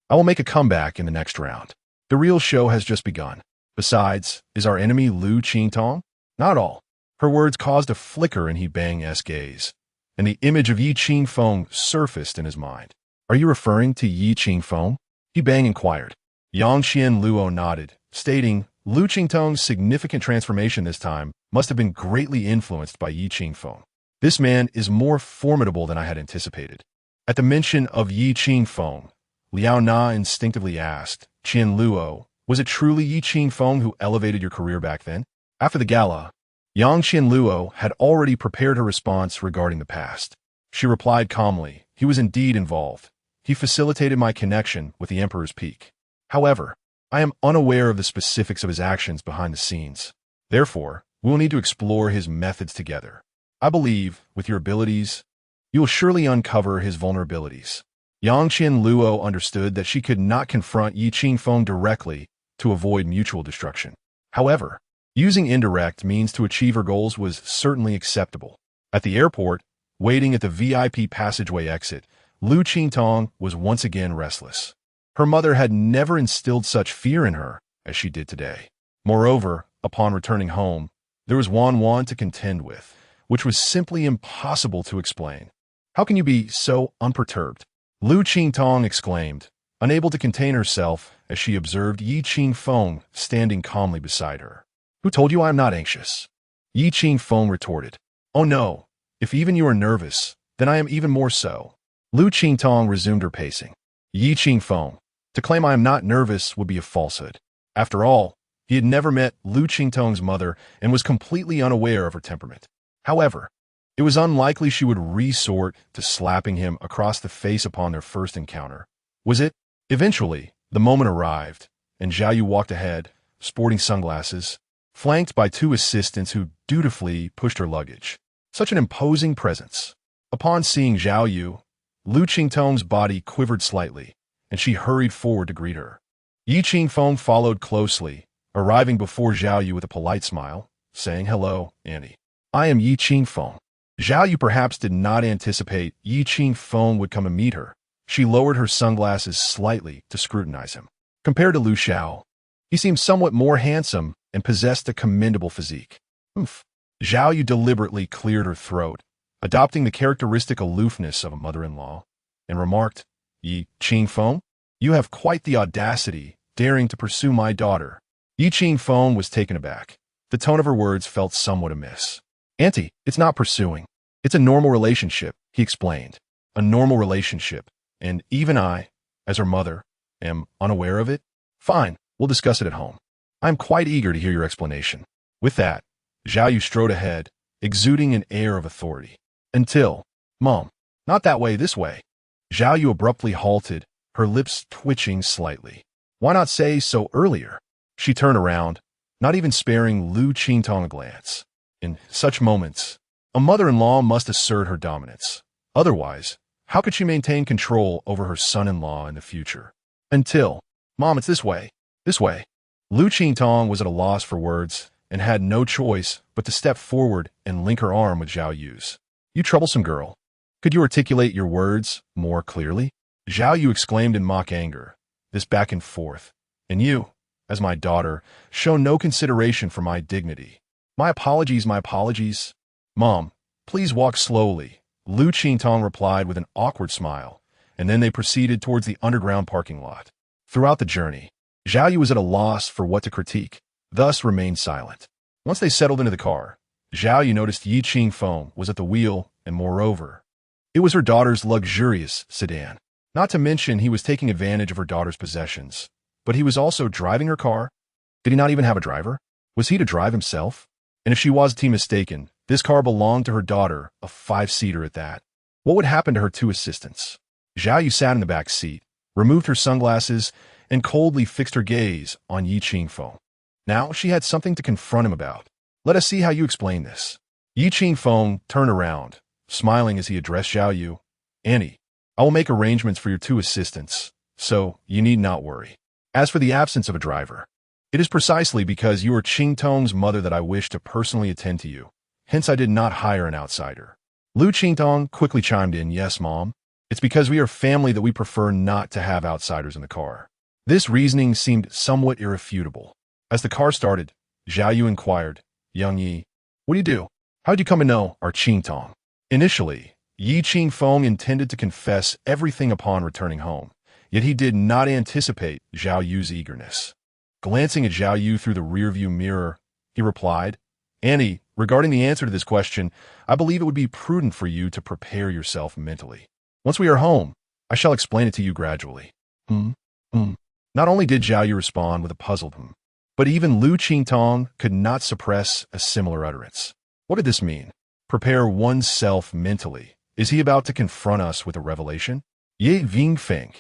I will make a comeback in the next round. The real show has just begun. Besides, is our enemy Liu Qingtong? Not all." Her words caused a flicker in He Bang's gaze, and the image of Qingfeng surfaced in his mind. "Are you referring to Qingfeng?" He Bang inquired. Yang Qian Luo nodded, stating, "Liu Qingtong's significant transformation this time must have been greatly influenced by Qingfeng. This man is more formidable than I had anticipated." At the mention of Qingfeng, Liao Na instinctively asked, "Qian Luo, was it truly Qingfeng who elevated your career back then?" After the gala, Yang Qian Luo had already prepared her response regarding the past. She replied calmly, "He was indeed involved. He facilitated my connection with the Emperor's Peak. However, I am unaware of the specifics of his actions behind the scenes. Therefore, we will need to explore his methods together. I believe, with your abilities, you will surely uncover his vulnerabilities." Yang Qian Luo understood that she could not confront Qingfeng directly to avoid mutual destruction. However, using indirect means to achieve her goals was certainly acceptable. At the airport, waiting at the VIP passageway exit, Liu Qingtong was once again restless. Her mother had never instilled such fear in her as she did today. Moreover, upon returning home, there was Wan to contend with, which was simply impossible to explain. "How can you be so unperturbed?" Liu Qingtong exclaimed, unable to contain herself as she observed Qingfeng standing calmly beside her. "Who told you I am not anxious?" Qingfeng retorted. "Oh no, if even you are nervous, then I am even more so." Liu Qingtong resumed her pacing. Qingfeng, to claim I am not nervous would be a falsehood. After all, he had never met Liu Qingtong's mother and was completely unaware of her temperament. However, it was unlikely she would resort to slapping him across the face upon their first encounter. Was it? Eventually, The moment arrived, and Zhao Yu walked ahead, sporting sunglasses, flanked by two assistants who dutifully pushed her luggage. Such an imposing presence. Upon seeing Zhao Yu, Liu Qingtong's body quivered slightly, and she hurried forward to greet her. Yi Qingfeng followed closely, arriving before Zhao Yu with a polite smile, saying, "Hello, Annie. I am Yi Qingfeng." Zhao Yu perhaps did not anticipate Yi Qingfeng would come and meet her. She lowered her sunglasses slightly to scrutinize him. Compared to Liu Xiao, he seemed somewhat more handsome and possessed a commendable physique. Oof. Zhao Yu deliberately cleared her throat, adopting the characteristic aloofness of a mother-in-law, and remarked, "Yi Qingfeng, you have quite the audacity, daring to pursue my daughter." Yi Qingfeng was taken aback. The tone of her words felt somewhat amiss. "Auntie, it's not pursuing. It's a normal relationship," he explained. "A normal relationship, and even I, as her mother, am unaware of it? Fine, we'll discuss it at home. I'm quite eager to hear your explanation." With that, Zhao Yu strode ahead, exuding an air of authority. Until, "Mom, not that way, this way." Zhao Yu abruptly halted, her lips twitching slightly. "Why not say so earlier?" She turned around, not even sparing Liu Qingtong a glance. In such moments, a mother-in-law must assert her dominance. Otherwise, how could she maintain control over her son-in-law in the future? Until, "Mom, it's this way, this way." Liu Qingtong was at a loss for words and had no choice but to step forward and link her arm with Zhao Yu's. "You troublesome girl. Could you articulate your words more clearly?" Zhao Yu exclaimed in mock anger, this back and forth. "And you, as my daughter, show no consideration for my dignity. My apologies, my apologies." "Mom, please walk slowly," Liu Qingtong replied with an awkward smile, and then they proceeded towards the underground parking lot. Throughout the journey, Zhao Yu was at a loss for what to critique, thus remained silent. Once they settled into the car, Zhao Yu noticed Yi Qingfeng was at the wheel, and moreover, it was her daughter's luxurious sedan. Not to mention he was taking advantage of her daughter's possessions, but he was also driving her car. Did he not even have a driver? Was he to drive himself? And if she was mistaken, this car belonged to her daughter, a 5-seater at that. What would happen to her two assistants? Zhao Yu sat in the back seat, removed her sunglasses, and coldly fixed her gaze on Yi Qingfeng. Now she had something to confront him about. "Let us see how you explain this." Yi Qingfeng turned around, smiling as he addressed Zhao Yu. "Annie, I will make arrangements for your two assistants, so you need not worry. As for the absence of a driver, it is precisely because you are Qingtong's mother that I wish to personally attend to you. Hence I did not hire an outsider." Liu Qingtong quickly chimed in, "Yes, Mom. It's because we are family that we prefer not to have outsiders in the car." This reasoning seemed somewhat irrefutable. As the car started, Zhao Yu inquired, "Young Yi, what do you do? How'd you come to know our Qingtong?" Initially, Yi Qingfeng intended to confess everything upon returning home, yet he did not anticipate Zhao Yu's eagerness. Glancing at Zhao Yu through the rearview mirror, he replied, "Annie, regarding the answer to this question, I believe it would be prudent for you to prepare yourself mentally. Once we are home, I shall explain it to you gradually." Not only did Zhao Yu respond with a puzzled but even Liu Qingtong could not suppress a similar utterance. What did this mean? Prepare oneself mentally. Is he about to confront us with a revelation? Ye Qingfeng,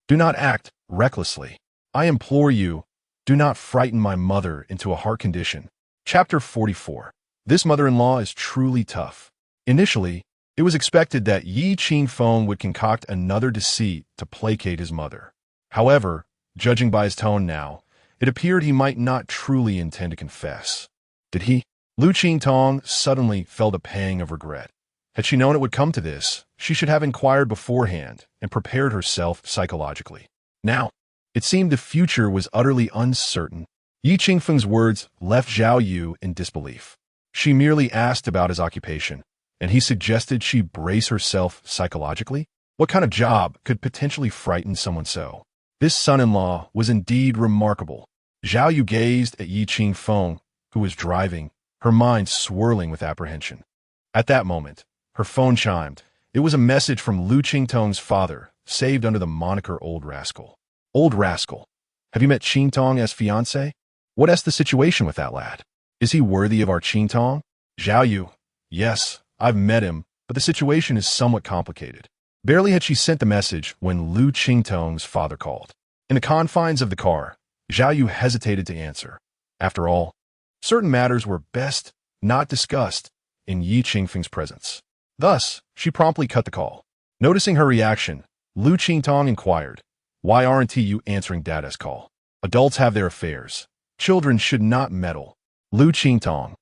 do not act recklessly. I implore you, do not frighten my mother into a heart condition. Chapter 44. This mother-in-law is truly tough. Initially, it was expected that Yi Qingfeng would concoct another deceit to placate his mother. However, judging by his tone now, it appeared he might not truly intend to confess. Did he? Liu Qingtong suddenly felt a pang of regret. Had she known it would come to this, she should have inquired beforehand and prepared herself psychologically. Now, it seemed the future was utterly uncertain. Yi Qingfeng's words left Zhao Yu in disbelief. She merely asked about his occupation, and he suggested she brace herself psychologically? What kind of job could potentially frighten someone so? This son-in-law was indeed remarkable. Zhao Yu gazed at Yi Qingfeng, who was driving, her mind swirling with apprehension. At that moment, her phone chimed. It was a message from Liu Qingtong's father, saved under the moniker Old Rascal. "Old Rascal, have you met Qingtong as fiancé? What is the situation with that lad? Is he worthy of our Qingtong?" Zhao Yu, "Yes, I've met him, but the situation is somewhat complicated." Barely had she sent the message when Liu Qingtong's father called. In the confines of the car, Zhao Yu hesitated to answer. After all, certain matters were best not discussed in Yi Qingfeng's presence. Thus, she promptly cut the call. Noticing her reaction, Liu Qingtong inquired, "Why aren't you answering Dada's call? Adults have their affairs. Children should not meddle." Liu Qingtong.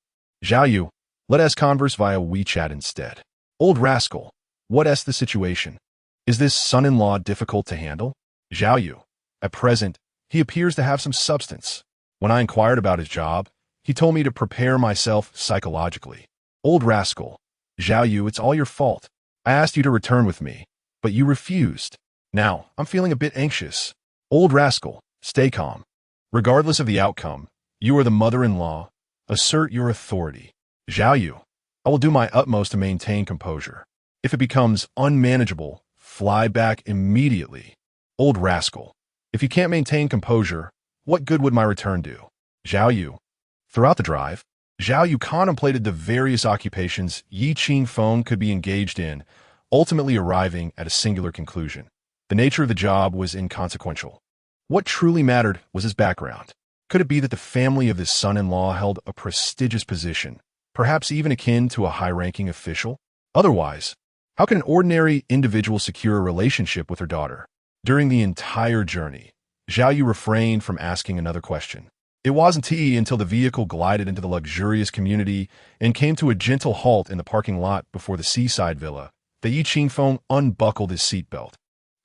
"Zhao Yu, let us converse via WeChat instead." "Old rascal, what's the situation? Is this son-in-law difficult to handle?" "Zhao Yu, at present, he appears to have some substance. When I inquired about his job, he told me to prepare myself psychologically." "Old rascal, Zhao Yu, it's all your fault. I asked you to return with me, but you refused. Now, I'm feeling a bit anxious." "Old rascal, stay calm. Regardless of the outcome, you are the mother-in-law. Assert your authority." "Zhao Yu, I will do my utmost to maintain composure. If it becomes unmanageable, fly back immediately." "Old rascal, if you can't maintain composure, what good would my return do?" "Zhao Yu." Throughout the drive, Zhao Yu contemplated the various occupations Yi Qingfeng could be engaged in, ultimately arriving at a singular conclusion. The nature of the job was inconsequential. What truly mattered was his background. Could it be that the family of his son-in-law held a prestigious position, perhaps even akin to a high-ranking official? Otherwise, how can an ordinary individual secure a relationship with her daughter? During the entire journey, Zhao Yu refrained from asking another question. It wasn't until the vehicle glided into the luxurious community and came to a gentle halt in the parking lot before the seaside villa that Yi Qingfeng unbuckled his seatbelt,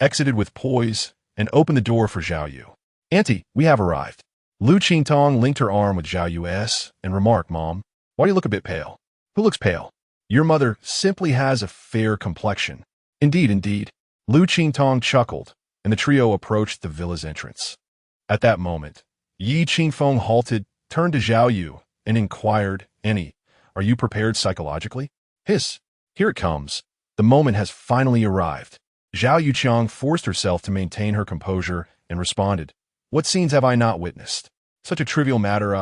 exited with poise, and opened the door for Zhao Yu. "Auntie, we have arrived." Liu Qingtong linked her arm with Zhao Yu's and remarked, "Mom, why do you look a bit pale?" "Who looks pale? Your mother simply has a fair complexion." "Indeed, indeed." Liu Qingtong chuckled, and the trio approached the villa's entrance. At that moment, Yi Qingfeng halted, turned to Zhao Yu, and inquired, "Annie, are you prepared psychologically?" "Hiss, here it comes. The moment has finally arrived." Zhao Yuqiang forced herself to maintain her composure and responded, "What scenes have I not witnessed? Such a trivial matter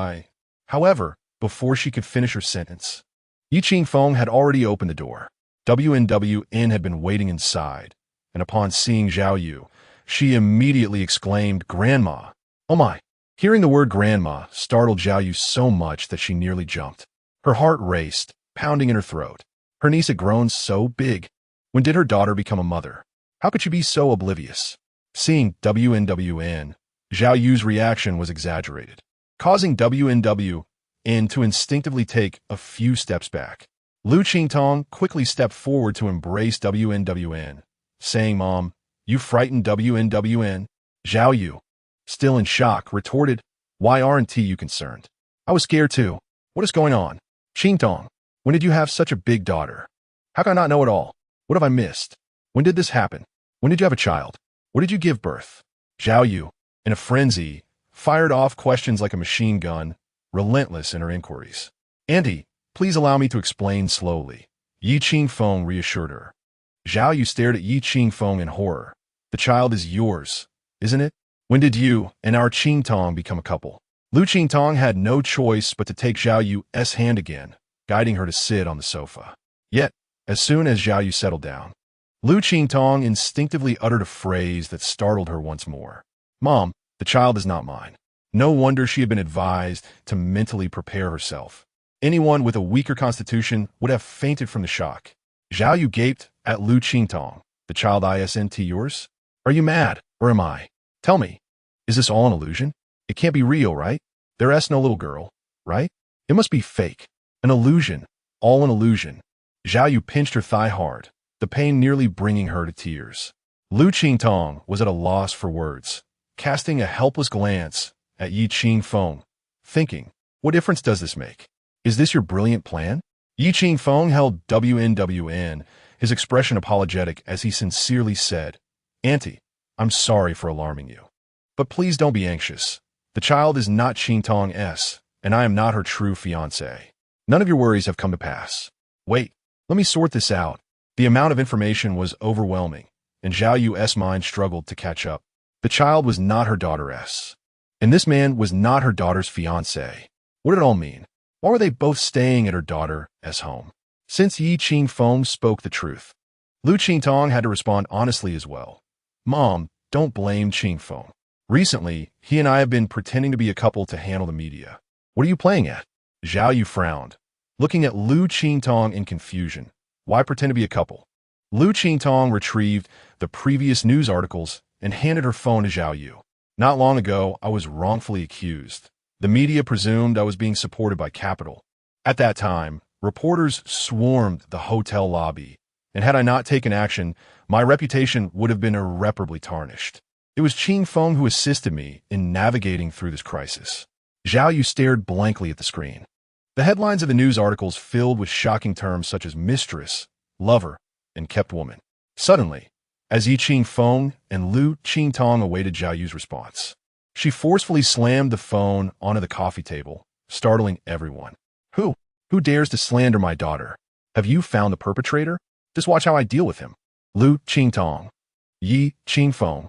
However, before she could finish her sentence, Yi Qingfeng had already opened the door. WNWN had been waiting inside, and upon seeing Zhao Yu, she immediately exclaimed, "Grandma!" "Oh my!" Hearing the word grandma startled Zhao Yu so much that she nearly jumped. Her heart raced, pounding in her throat. Her niece had grown so big. When did her daughter become a mother? How could she be so oblivious? Seeing WNWN, Zhao Yu's reaction was exaggerated, causing WNWN to instinctively take a few steps back. Liu Qingtong quickly stepped forward to embrace WNWN, saying, "Mom, you frightened WNWN." Zhao Yu, still in shock, retorted, "Why aren't you concerned? I was scared too. What is going on?" "Qingtong, when did you have such a big daughter? How can I not know it all? What have I missed? When did this happen? When did you have a child? What did you give birth?" Zhao Yu, in a frenzy, fired off questions like a machine gun, relentless in her inquiries. "Auntie, please allow me to explain slowly," Yi Qingfeng reassured her. Zhao Yu stared at Yi Qingfeng in horror. "The child is yours, isn't it? When did you and our Qingtong become a couple?" Liu Qingtong had no choice but to take Zhao Yu's hand again, guiding her to sit on the sofa. Yet, as soon as Zhao Yu settled down, Liu Qingtong instinctively uttered a phrase that startled her once more. "Mom, the child is not mine." No wonder she had been advised to mentally prepare herself. Anyone with a weaker constitution would have fainted from the shock. Zhao Yu gaped at Liu Qingtong. "The child isn't yours? Are you mad, or am I? Tell me, is this all an illusion? It can't be real, right? There's no little girl, right? It must be fake. An illusion. All an illusion." Zhao Yu pinched her thigh hard, the pain nearly bringing her to tears. Liu Qingtong was at a loss for words, casting a helpless glance at Yi Qingfeng, thinking, "What difference does this make? Is this your brilliant plan?" Yi Qingfeng held WNWN, his expression apologetic as he sincerely said, "Auntie, I'm sorry for alarming you. But please don't be anxious. The child is not Qingtong's, and I am not her true fiancé. None of your worries have come to pass. Wait, let me sort this out." The amount of information was overwhelming, and Zhao Yu's mind struggled to catch up. The child was not her daughter's, and this man was not her daughter's fiancé. What did it all mean? Why were they both staying at her daughter's home? Since Yi Qingfeng spoke the truth, Liu Qingtong had to respond honestly as well. "Mom, don't blame Qingfeng. Recently, he and I have been pretending to be a couple to handle the media. What are you playing at? Zhao Yu frowned, looking at Liu Qingtong in confusion. Why pretend to be a couple? Liu Qingtong retrieved the previous news articles and handed her phone to Zhao Yu. Not long ago, I was wrongfully accused. The media presumed I was being supported by capital. At that time, reporters swarmed the hotel lobby, and had I not taken action, my reputation would have been irreparably tarnished. It was Qingfeng who assisted me in navigating through this crisis. Zhao Yu stared blankly at the screen. The headlines of the news articles filled with shocking terms such as mistress, lover, and kept woman. Suddenly, as Yi Qingfeng and Liu Qingtong awaited Zhao Yu's response, she forcefully slammed the phone onto the coffee table, startling everyone. Who dares to slander my daughter? Have you found the perpetrator? Just watch how I deal with him. Liu Qingtong. Yi Qingfeng.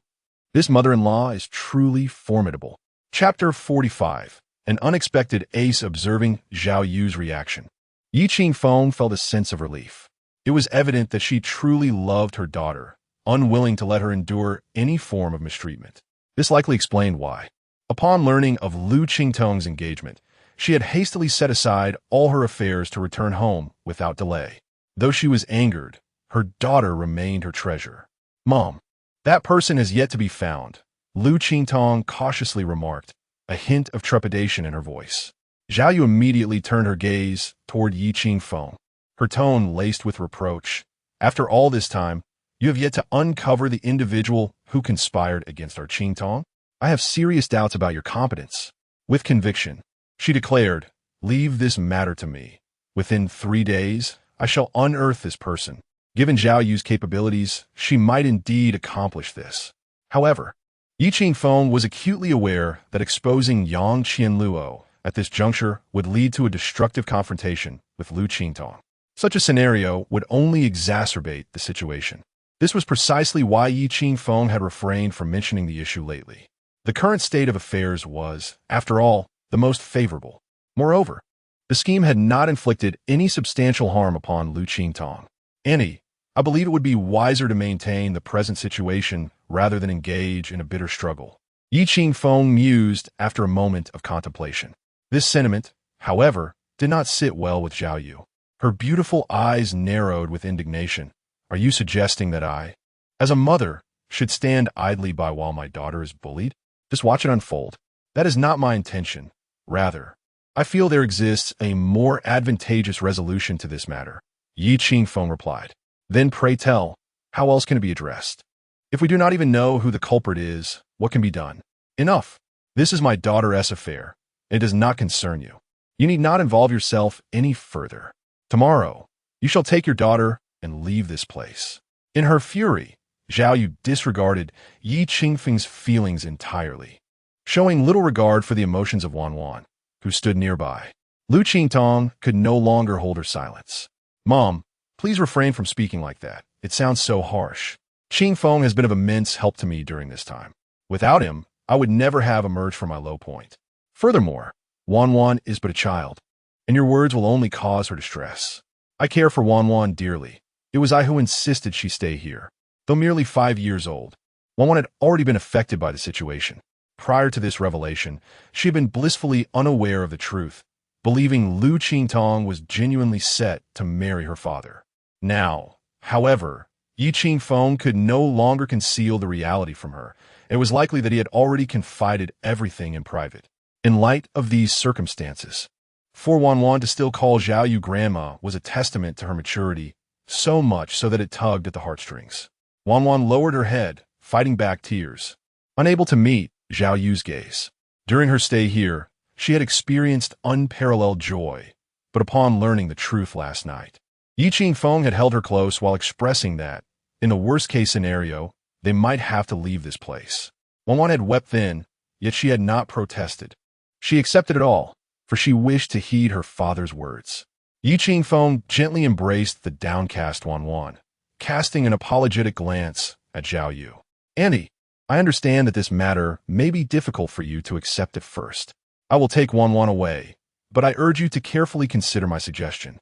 This mother-in-law is truly formidable. Chapter 45. An unexpected ace observing Zhao Yu's reaction. Yi Qingfeng felt a sense of relief. It was evident that she truly loved her daughter, unwilling to let her endure any form of mistreatment. This likely explained why. Upon learning of Liu Qingtong's engagement, she had hastily set aside all her affairs to return home without delay. Though she was angered, her daughter remained her treasure. Mom, that person has yet to be found, Liu Qingtong cautiously remarked, a hint of trepidation in her voice. Zhao Yu immediately turned her gaze toward Yi Qingfeng, her tone laced with reproach. After all this time, you have yet to uncover the individual who conspired against our Qingtong? I have serious doubts about your competence. With conviction, she declared, leave this matter to me. Within 3 days, I shall unearth this person. Given Zhao Yu's capabilities, she might indeed accomplish this. However, Yi Qingfeng was acutely aware that exposing Yang Qianluo at this juncture would lead to a destructive confrontation with Liu Qingtong. Such a scenario would only exacerbate the situation. This was precisely why Yi Qingfeng had refrained from mentioning the issue lately. The current state of affairs was, after all, the most favorable. Moreover, the scheme had not inflicted any substantial harm upon Liu Qingtong. Annie, I believe it would be wiser to maintain the present situation rather than engage in a bitter struggle. Yi Qingfeng mused after a moment of contemplation. This sentiment, however, did not sit well with Zhao Yu. Her beautiful eyes narrowed with indignation. Are you suggesting that I, as a mother, should stand idly by while my daughter is bullied? Just watch it unfold. That is not my intention. Rather, I feel there exists a more advantageous resolution to this matter. Yi Qingfeng replied. Then pray tell, how else can it be addressed? If we do not even know who the culprit is, what can be done? Enough. This is my daughter's affair. It does not concern you. You need not involve yourself any further. Tomorrow, you shall take your daughter and leave this place. In her fury, Zhao Yu disregarded Yi Qingfeng's feelings entirely, showing little regard for the emotions of Wan, who stood nearby. Liu Qingtong could no longer hold her silence. Mom, please refrain from speaking like that. It sounds so harsh. Qingfeng has been of immense help to me during this time. Without him, I would never have emerged from my low point. Furthermore, Wan is but a child, and your words will only cause her distress. I care for Wan dearly. It was I who insisted she stay here. Though merely 5 years old, Wan had already been affected by the situation. Prior to this revelation, she had been blissfully unaware of the truth, believing Liu Qingtong was genuinely set to marry her father. Now, however, Yi Qingfeng could no longer conceal the reality from her. It was likely that he had already confided everything in private. In light of these circumstances, for Wan to still call Zhao Yu grandma was a testament to her maturity, so much so that it tugged at the heartstrings. Wan lowered her head, fighting back tears, unable to meet Zhao Yu's gaze. During her stay here, she had experienced unparalleled joy, but upon learning the truth last night, Yi Qingfeng had held her close while expressing that, in the worst-case scenario, they might have to leave this place. Wan had wept then, yet she had not protested. She accepted it all, for she wished to heed her father's words. Yi Qingfeng gently embraced the downcast Wan, casting an apologetic glance at Zhao Yu. Annie, I understand that this matter may be difficult for you to accept at first. I will take Wan away, but I urge you to carefully consider my suggestion.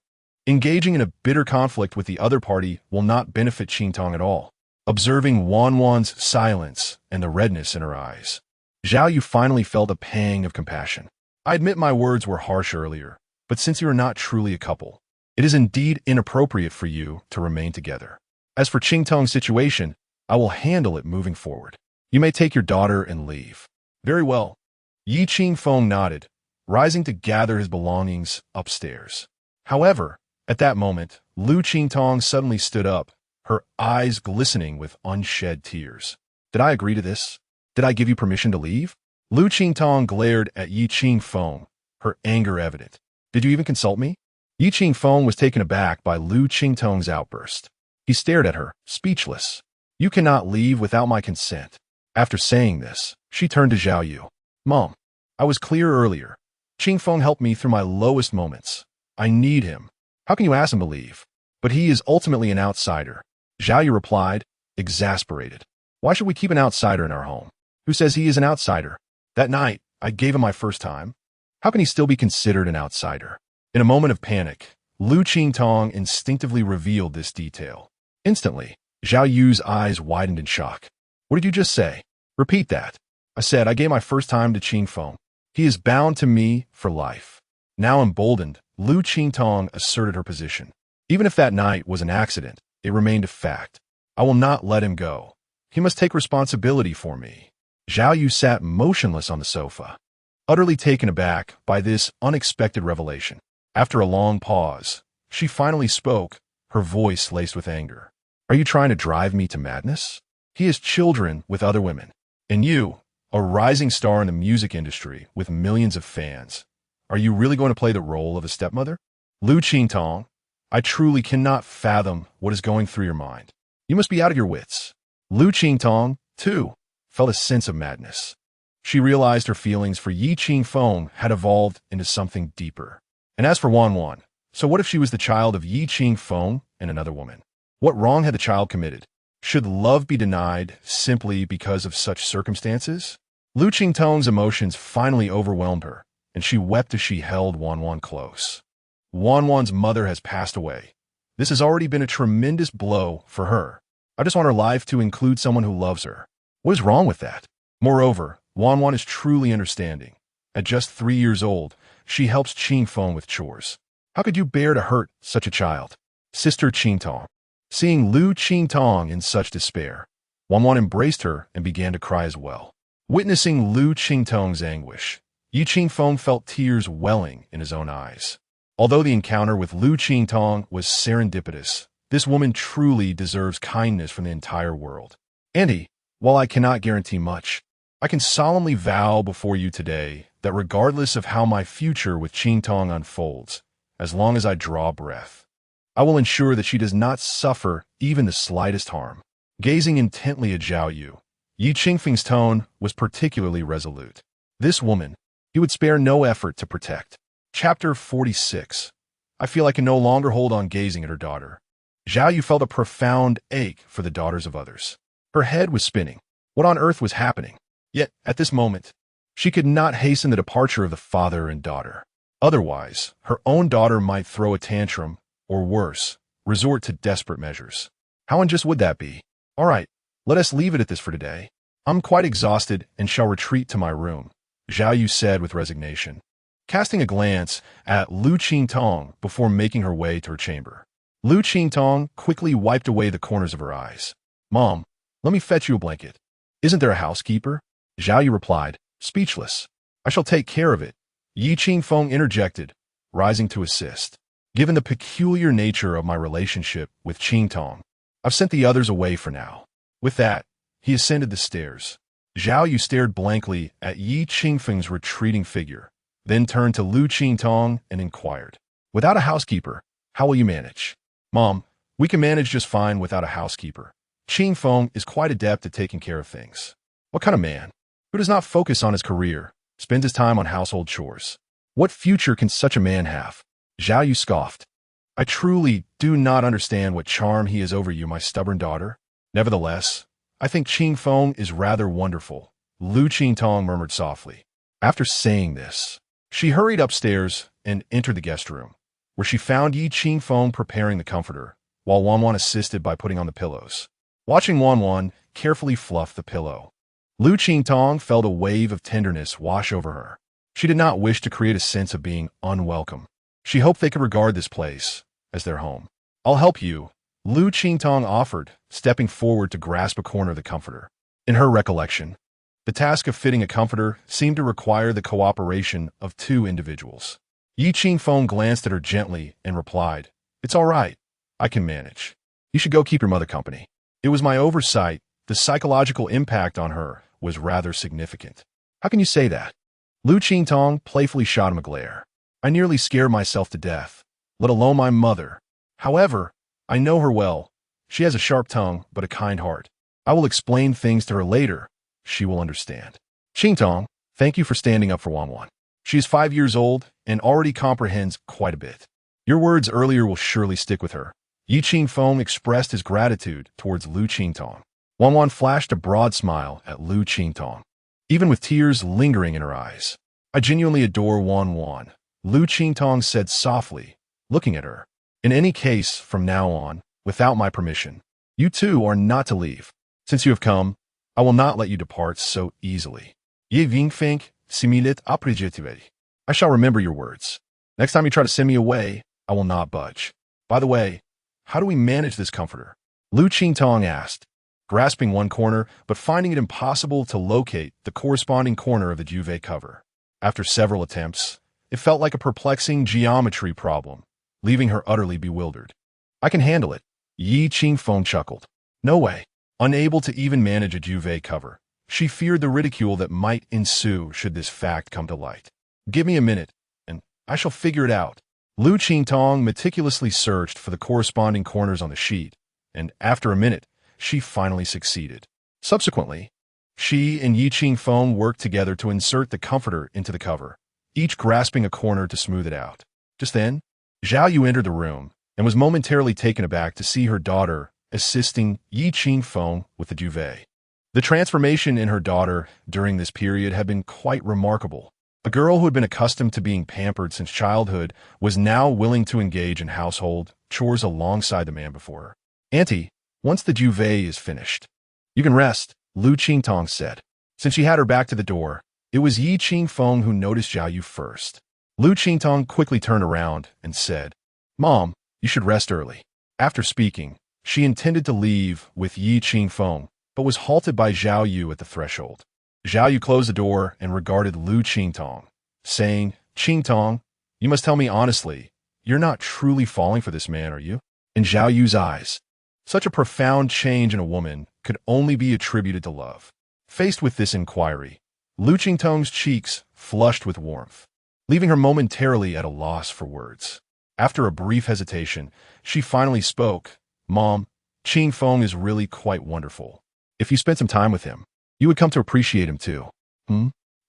Engaging in a bitter conflict with the other party will not benefit Qingtong at all. Observing Wan's silence and the redness in her eyes, Zhao Yu finally felt a pang of compassion. I admit my words were harsh earlier, but since you are not truly a couple, it is indeed inappropriate for you to remain together. As for Qingtong's situation, I will handle it moving forward. You may take your daughter and leave. Very well. Yi Qingfeng nodded, rising to gather his belongings upstairs. However, at that moment, Liu Qingtong suddenly stood up, her eyes glistening with unshed tears. Did I agree to this? Did I give you permission to leave? Liu Qingtong glared at Yi Qingfeng, her anger evident. Did you even consult me? Yi Qingfeng was taken aback by Liu Qingtong's outburst. He stared at her, speechless. You cannot leave without my consent. After saying this, she turned to Zhao Yu. Mom, I was clear earlier. Qingfeng helped me through my lowest moments. I need him. How can you ask him to leave? But he is ultimately an outsider. Zhao Yu replied, exasperated. Why should we keep an outsider in our home? Who says he is an outsider? That night, I gave him my first time. How can he still be considered an outsider? In a moment of panic, Liu Qingtong instinctively revealed this detail. Instantly, Zhao Yu's eyes widened in shock. What did you just say? Repeat that. I said I gave my first time to Qingfeng. He is bound to me for life. Now emboldened, Liu Qingtong asserted her position. Even if that night was an accident, it remained a fact. I will not let him go. He must take responsibility for me. Zhao Yu sat motionless on the sofa, utterly taken aback by this unexpected revelation. After a long pause, she finally spoke, her voice laced with anger. Are you trying to drive me to madness? He has children with other women. And you, a rising star in the music industry with millions of fans, are you really going to play the role of a stepmother? Liu Qingtong, I truly cannot fathom what is going through your mind. You must be out of your wits. Liu Qingtong, too, felt a sense of madness. She realized her feelings for Yi Qingfeng had evolved into something deeper. And as for Wanwan, so what if she was the child of Yi Qingfeng and another woman? What wrong had the child committed? Should love be denied simply because of such circumstances? Liu Qingtong's emotions finally overwhelmed her, and she wept as she held Wanwan close. Wanwan's mother has passed away. This has already been a tremendous blow for her. I just want her life to include someone who loves her. What is wrong with that? Moreover, Wanwan is truly understanding. At just 3 years old, she helps Qingfeng with chores. How could you bear to hurt such a child? Sister Qingtong. Seeing Liu Qingtong in such despair, Wanwan embraced her and began to cry as well. Witnessing Liu Qingtong's anguish, Yi Qingfeng felt tears welling in his own eyes. Although the encounter with Liu Qingtong was serendipitous, this woman truly deserves kindness from the entire world. Auntie, while I cannot guarantee much, I can solemnly vow before you today that regardless of how my future with Qingtong unfolds, as long as I draw breath, I will ensure that she does not suffer even the slightest harm. Gazing intently at Zhao Yu, Yi Qingfeng's tone was particularly resolute. This woman, he would spare no effort to protect. Chapter 46. I feel I can no longer hold on gazing at her daughter. Zhao Yu felt a profound ache for the daughters of others. Her head was spinning. What on earth was happening? Yet, at this moment, she could not hasten the departure of the father and daughter. Otherwise, her own daughter might throw a tantrum, or worse, resort to desperate measures. How unjust would that be? All right, let us leave it at this for today. I'm quite exhausted and shall retreat to my room, Zhao Yu said with resignation, casting a glance at Liu Qingtong before making her way to her chamber. Liu Qingtong quickly wiped away the corners of her eyes. Mom, let me fetch you a blanket. Isn't there a housekeeper? Zhao Yu replied, speechless. I shall take care of it. Yi Qingfeng interjected, rising to assist. Given the peculiar nature of my relationship with Qingtong, I've sent the others away for now. With that, he ascended the stairs. Zhao Yu stared blankly at Yi Qingfeng's retreating figure, then turned to Liu Qingtong and inquired, without a housekeeper, how will you manage? Mom, we can manage just fine without a housekeeper. Qingfeng is quite adept at taking care of things. What kind of man? Who does not focus on his career, spends his time on household chores? What future can such a man have? Zhao Yu scoffed. I truly do not understand what charm he has over you, my stubborn daughter. Nevertheless, I think Qingfeng is rather wonderful, Liu Qingtong murmured softly. After saying this, she hurried upstairs and entered the guest room, where she found Yi Qingfeng preparing the comforter, while Wanwan assisted by putting on the pillows. Watching Wanwan carefully fluff the pillow, Liu Qingtong felt a wave of tenderness wash over her. She did not wish to create a sense of being unwelcome. She hoped they could regard this place as their home. "I'll help you," Liu Qingtong offered, stepping forward to grasp a corner of the comforter. In her recollection, the task of fitting a comforter seemed to require the cooperation of two individuals. Yi Qingfeng glanced at her gently and replied, "It's all right. I can manage. You should go keep your mother company." It was my oversight. The psychological impact on her was rather significant. "How can you say that?" Liu Qingtong playfully shot him a glare. "I nearly scared myself to death, let alone my mother. However, I know her well. She has a sharp tongue, but a kind heart. I will explain things to her later. She will understand." "Qingtong, thank you for standing up for Wanwan. She is 5 years old and already comprehends quite a bit. Your words earlier will surely stick with her." Yi Qingfeng expressed his gratitude towards Liu Qingtong. Wanwan flashed a broad smile at Liu Qingtong, even with tears lingering in her eyes. "I genuinely adore Wanwan," Liu Qingtong said softly, looking at her. "In any case, from now on, without my permission, you two are not to leave. Since you have come, I will not let you depart so easily. Ye Qingfeng similit appreciative. I shall remember your words. Next time you try to send me away, I will not budge. By the way, how do we manage this comforter?" Liu Qingtong asked, grasping one corner but finding it impossible to locate the corresponding corner of the duvet cover. After several attempts, it felt like a perplexing geometry problem, leaving her utterly bewildered. "I can handle it," Yi Qingfeng chuckled. No way. Unable to even manage a duvet cover, she feared the ridicule that might ensue should this fact come to light. "Give me a minute, and I shall figure it out." Liu Qingtong meticulously searched for the corresponding corners on the sheet, and after a minute, she finally succeeded. Subsequently, she and Yi Qingfeng worked together to insert the comforter into the cover, each grasping a corner to smooth it out. Just then, Zhao Yu entered the room and was momentarily taken aback to see her daughter assisting Yi Qingfeng with the duvet. The transformation in her daughter during this period had been quite remarkable. A girl who had been accustomed to being pampered since childhood was now willing to engage in household chores alongside the man before her. "Auntie, once the duvet is finished, you can rest," Liu Qingtong said. Since she had her back to the door, it was Yi Qingfeng who noticed Zhao Yu first. Liu Qingtong quickly turned around and said, "Mom, you should rest early." After speaking, she intended to leave with Yi Qingfeng, but was halted by Zhao Yu at the threshold. Zhao Yu closed the door and regarded Liu Qingtong, saying, "Qingtong, you must tell me honestly, you're not truly falling for this man, are you?" In Zhao Yu's eyes, such a profound change in a woman could only be attributed to love. Faced with this inquiry, Liu Qingtong's cheeks flushed with warmth, leaving her momentarily at a loss for words. After a brief hesitation, she finally spoke. "Mom, Qingfeng is really quite wonderful. If you spent some time with him, you would come to appreciate him too."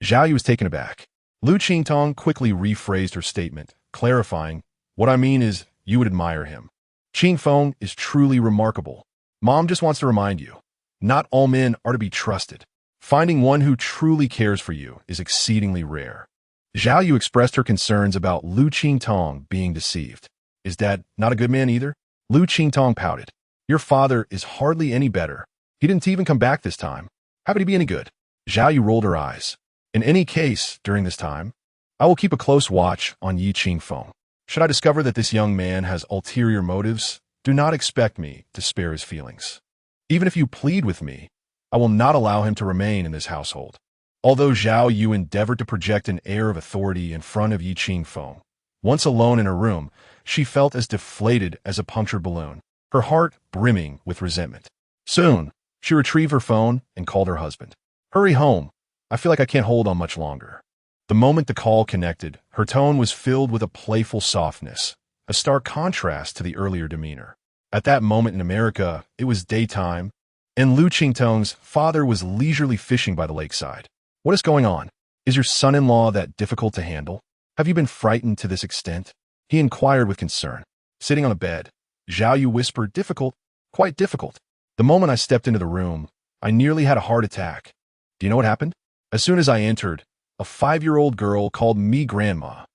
Zhao Yu was taken aback. Liu Qingtong quickly rephrased her statement, clarifying, "What I mean is, you would admire him. Qingfeng is truly remarkable. Mom just wants to remind you, not all men are to be trusted. Finding one who truly cares for you is exceedingly rare." Zhao Yu expressed her concerns about Liu Qingtong being deceived. "Is Dad not a good man either?" Liu Qingtong pouted. "Your father is hardly any better. He didn't even come back this time. How could he be any good?" Zhao Yu rolled her eyes. "In any case, during this time, I will keep a close watch on Yi Qingfeng. Should I discover that this young man has ulterior motives, do not expect me to spare his feelings. Even if you plead with me, I will not allow him to remain in this household." Although Zhao Yu endeavored to project an air of authority in front of Yi Qingfeng, once alone in her room, she felt as deflated as a punctured balloon, her heart brimming with resentment. Soon, she retrieved her phone and called her husband. "Hurry home. I feel like I can't hold on much longer." The moment the call connected, her tone was filled with a playful softness, a stark contrast to the earlier demeanor. At that moment in America, it was daytime, and Liu Qingtong's father was leisurely fishing by the lakeside. "What is going on? Is your son-in-law that difficult to handle? Have you been frightened to this extent?" he inquired with concern. Sitting on a bed, Zhao Yu whispered, "Difficult, quite difficult. The moment I stepped into the room, I nearly had a heart attack. Do you know what happened? As soon as I entered, a 5-year-old girl called me grandma."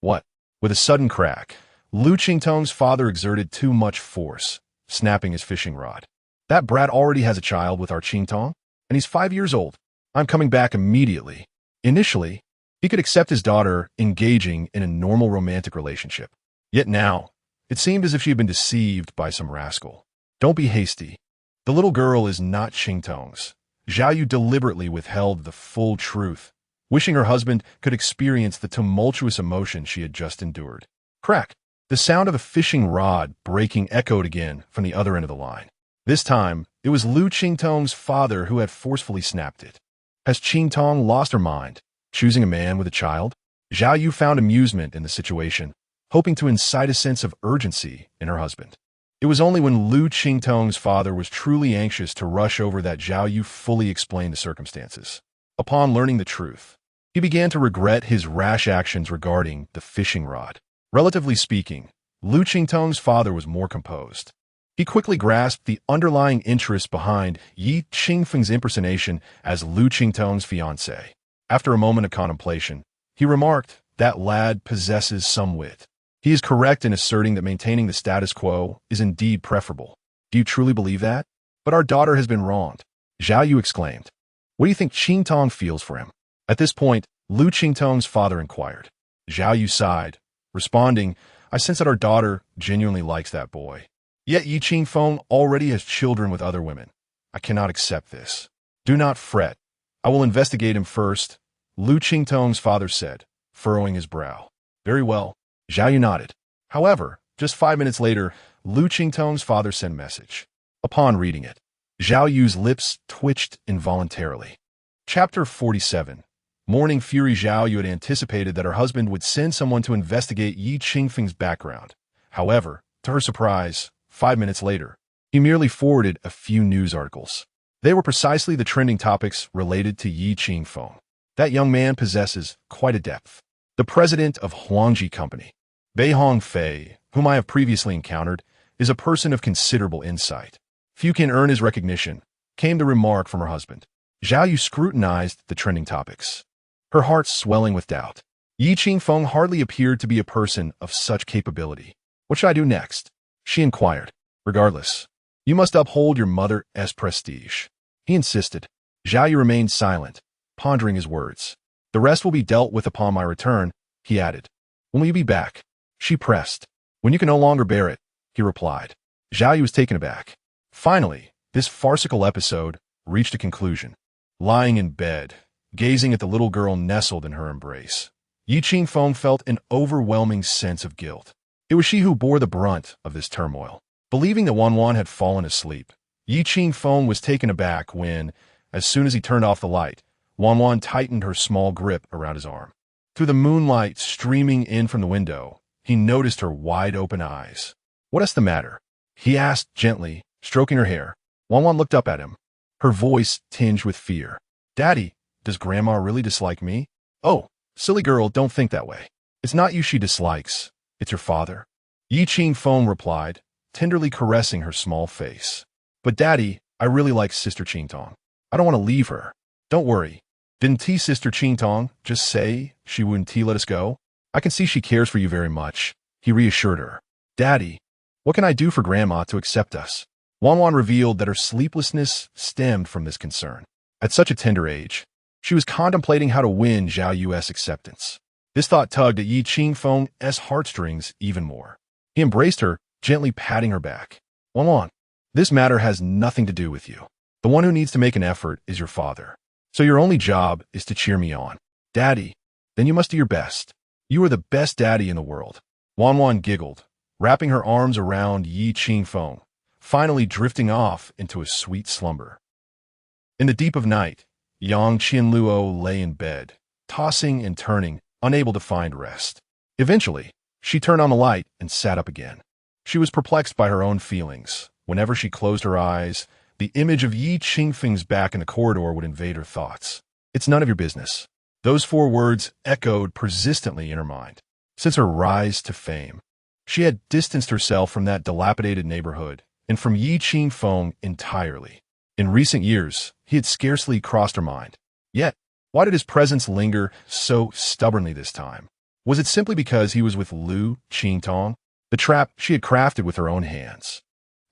"What?" With a sudden crack, Liu Qingtong's father exerted too much force, snapping his fishing rod. "That brat already has a child with our Qingtong, and he's 5 years old. I'm coming back immediately. Initially, he could accept his daughter engaging in a normal romantic relationship. Yet now, it seemed as if she had been deceived by some rascal. Don't be hasty. The little girl is not Qingtong's. Zhao Yu deliberately withheld the full truth, wishing her husband could experience the tumultuous emotion she had just endured. Crack! The sound of a fishing rod breaking echoed again from the other end of the line. This time, it was Liu Qingtong's father who had forcefully snapped it. Has Qingtong lost her mind, choosing a man with a child? Zhao Yu found amusement in the situation, hoping to incite a sense of urgency in her husband. It was only when Liu Qingtong's father was truly anxious to rush over that Zhao Yu fully explained the circumstances. Upon learning the truth, he began to regret his rash actions regarding the fishing rod. Relatively speaking, Liu Qingtong's father was more composed. He quickly grasped the underlying interest behind Yi Qingfeng's impersonation as Liu Qingtong's fiancée. After a moment of contemplation, he remarked, "That lad possesses some wit. He is correct in asserting that maintaining the status quo is indeed preferable. Do you truly believe that? But our daughter has been wronged," Zhao Yu exclaimed. "What do you think Qingtong feels for him?" At this point, Liu Qingtong's father inquired. Zhao Yu sighed, responding, "I sense that our daughter genuinely likes that boy. Yet Yi Qingfeng already has children with other women. I cannot accept this. Do not fret. I will investigate him first," Liu Qingtong's father said, furrowing his brow. "Very well." Zhao Yu nodded. However, just 5 minutes later, Liu Qingtong's father sent a message. Upon reading it, Zhao Yu's lips twitched involuntarily. Chapter 47. Morning Fury. Zhao Yu had anticipated that her husband would send someone to investigate Yi Qingfeng's background. However, to her surprise, 5 minutes later, he merely forwarded a few news articles. They were precisely the trending topics related to Yi Qingfeng. That young man possesses quite a depth. The president of Huangji Company, Bei Hongfei, whom I have previously encountered, is a person of considerable insight. Few can earn his recognition, came the remark from her husband. Zhao Yu scrutinized the trending topics, her heart swelling with doubt. Yi Qingfeng hardly appeared to be a person of such capability. "What should I do next?" she inquired. "Regardless, you must uphold your mother's prestige," he insisted. Zhao Yu remained silent, pondering his words. "The rest will be dealt with upon my return," he added. "When will you be back?" she pressed. "When you can no longer bear it," he replied. Zhao Yu was taken aback. Finally, this farcical episode reached a conclusion. Lying in bed, gazing at the little girl nestled in her embrace, Yi Qingfeng felt an overwhelming sense of guilt. It was she who bore the brunt of this turmoil. Believing that Wanwan had fallen asleep, Yi Qingfeng was taken aback when, as soon as he turned off the light, Wanwan tightened her small grip around his arm. Through the moonlight streaming in from the window, he noticed her wide-open eyes. "What is the matter?" he asked gently, stroking her hair. Wanwan looked up at him, her voice tinged with fear. "Daddy, does Grandma really dislike me?" "Oh, silly girl, don't think that way. It's not you she dislikes, it's your father," Yi Qingfeng replied, tenderly caressing her small face. "But Daddy, I really like Sister Qingtong. I don't want to leave her." "Don't worry. Didn't Sister Qingtong just say she wouldn't let us go? I can see she cares for you very much," he reassured her. "Daddy, what can I do for Grandma to accept us?" Wanwan revealed that her sleeplessness stemmed from this concern. At such a tender age, she was contemplating how to win Zhao Yu's acceptance. This thought tugged at Yi Qingfeng's heartstrings even more. He embraced her, gently patting her back. "Wanwan, this matter has nothing to do with you. The one who needs to make an effort is your father. So your only job is to cheer me on." "Daddy, then you must do your best. You are the best daddy in the world." Wanwan giggled, wrapping her arms around Yi Qingfeng, finally drifting off into a sweet slumber. In the deep of night, Yang Qianluo lay in bed, tossing and turning, unable to find rest. Eventually, she turned on the light and sat up again. She was perplexed by her own feelings. Whenever she closed her eyes, the image of Yi Qingfeng's back in the corridor would invade her thoughts. "It's none of your business." Those 4 words echoed persistently in her mind. Since her rise to fame, she had distanced herself from that dilapidated neighborhood and from Yi Qingfeng entirely. In recent years, he had scarcely crossed her mind. Yet, why did his presence linger so stubbornly this time? Was it simply because he was with Liu Qingtong, the trap she had crafted with her own hands?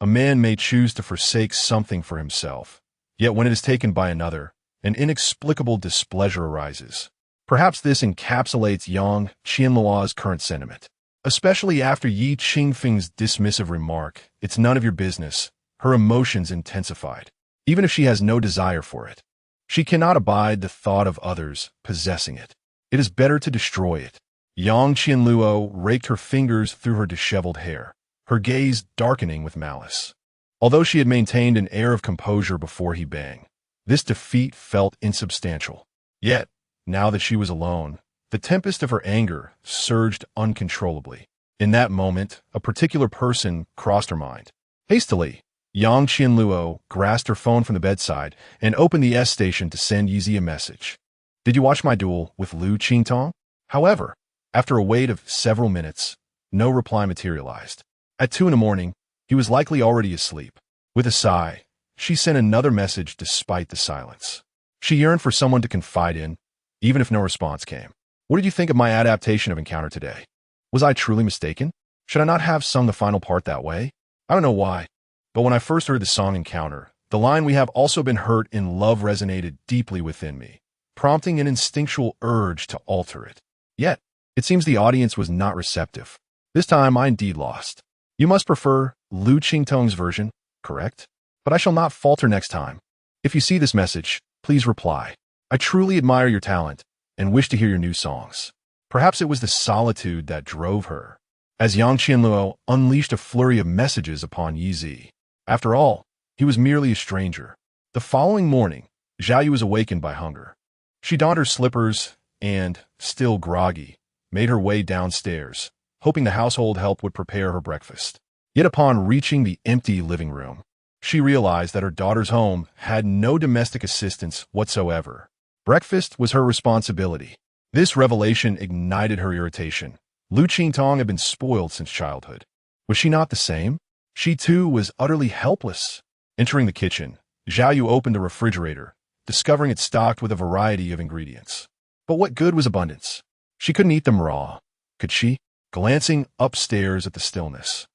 A man may choose to forsake something for himself, yet when it is taken by another, an inexplicable displeasure arises. Perhaps this encapsulates Yang Qianluo's current sentiment. Especially after Yi Qingfeng's dismissive remark, "It's none of your business," her emotions intensified, even if she has no desire for it. She cannot abide the thought of others possessing it. It is better to destroy it. Yang Qianluo raked her fingers through her disheveled hair, her gaze darkening with malice. Although she had maintained an air of composure before he banged, this defeat felt insubstantial. Yet, now that she was alone, the tempest of her anger surged uncontrollably. In that moment, a particular person crossed her mind. Hastily, Yang Qianluo grasped her phone from the bedside and opened the S station to send Yizi a message. "Did you watch my duel with Liu Qingtong?" However, after a wait of several minutes, no reply materialized. At 2 in the morning, he was likely already asleep. With a sigh, she sent another message despite the silence. She yearned for someone to confide in, even if no response came. "What did you think of my adaptation of Encounter today? Was I truly mistaken? Should I not have sung the final part that way? I don't know why, but when I first heard the song Encounter, the line 'we have also been hurt in love' resonated deeply within me, prompting an instinctual urge to alter it. Yet, it seems the audience was not receptive. This time I indeed lost. You must prefer Liu Qingtong's version, correct? But I shall not falter next time. If you see this message, please reply. I truly admire your talent and wish to hear your new songs." Perhaps it was the solitude that drove her, as Yang Qianluo unleashed a flurry of messages upon Yizi. After all, he was merely a stranger. The following morning, Zhao Yu was awakened by hunger. She donned her slippers and, still groggy, made her way downstairs, hoping the household help would prepare her breakfast. Yet upon reaching the empty living room, she realized that her daughter's home had no domestic assistance whatsoever. Breakfast was her responsibility. This revelation ignited her irritation. Liu Qingtong had been spoiled since childhood. Was she not the same? She too was utterly helpless. Entering the kitchen, Zhao Yu opened the refrigerator, discovering it stocked with a variety of ingredients. But what good was abundance? She couldn't eat them raw, could she? Glancing upstairs at the stillness,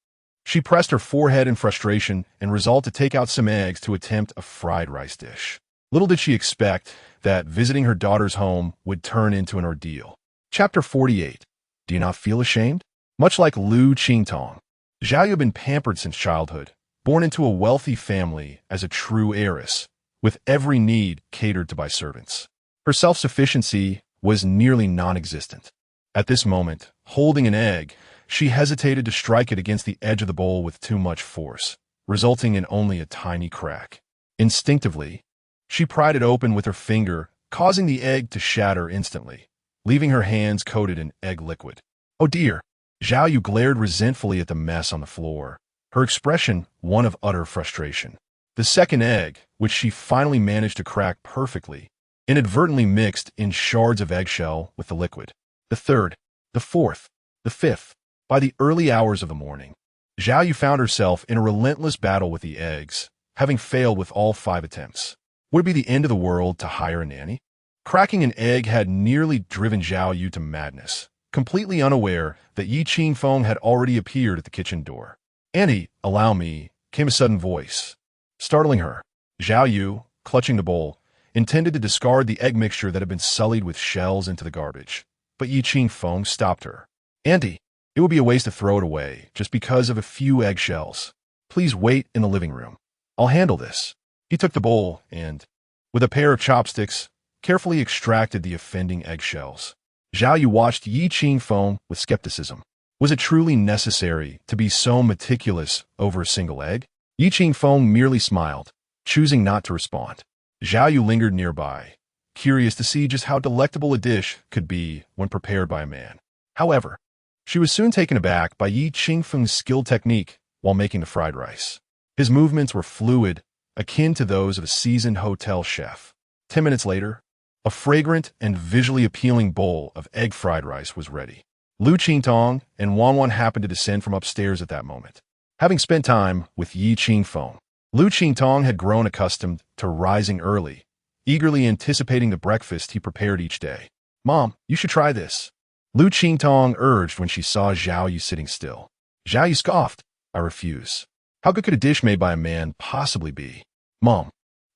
she pressed her forehead in frustration and resolved to take out some eggs to attempt a fried rice dish. Little did she expect that visiting her daughter's home would turn into an ordeal. Chapter 48. Do you not feel ashamed? Much like Liu Qingtong, Zhao Yu had been pampered since childhood, born into a wealthy family as a true heiress, with every need catered to by servants. Her self-sufficiency was nearly non-existent. At this moment, holding an egg, she hesitated to strike it against the edge of the bowl with too much force, resulting in only a tiny crack. Instinctively, she pried it open with her finger, causing the egg to shatter instantly, leaving her hands coated in egg liquid. "Oh dear!" Zhao Yu glared resentfully at the mess on the floor, her expression one of utter frustration. The second egg, which she finally managed to crack perfectly, inadvertently mixed in shards of eggshell with the liquid. The third, the fourth, the fifth. By the early hours of the morning, Zhao Yu found herself in a relentless battle with the eggs, having failed with all 5 attempts. Would it be the end of the world to hire a nanny? Cracking an egg had nearly driven Zhao Yu to madness, completely unaware that Yi Qingfeng had already appeared at the kitchen door. "Auntie, allow me," came a sudden voice, startling her. Zhao Yu, clutching the bowl, intended to discard the egg mixture that had been sullied with shells into the garbage. But Yi Qingfeng stopped her. "Auntie, it would be a waste to throw it away just because of a few eggshells. Please wait in the living room. I'll handle this." He took the bowl and, with a pair of chopsticks, carefully extracted the offending eggshells. Zhao Yu watched Yi Qingfeng with skepticism. Was it truly necessary to be so meticulous over a single egg? Yi Qingfeng merely smiled, choosing not to respond. Zhao Yu lingered nearby, curious to see just how delectable a dish could be when prepared by a man. However, she was soon taken aback by Yi Qingfeng's skilled technique while making the fried rice. His movements were fluid, akin to those of a seasoned hotel chef. 10 minutes later, a fragrant and visually appealing bowl of egg fried rice was ready. Liu Qingtong and Wanwan happened to descend from upstairs at that moment. Having spent time with Yi Qingfeng, Liu Qingtong had grown accustomed to rising early, eagerly anticipating the breakfast he prepared each day. "Mom, you should try this," Liu Qingtong urged when she saw Zhao Yu sitting still. Zhao Yu scoffed. "I refuse. How good could a dish made by a man possibly be?" "Mom,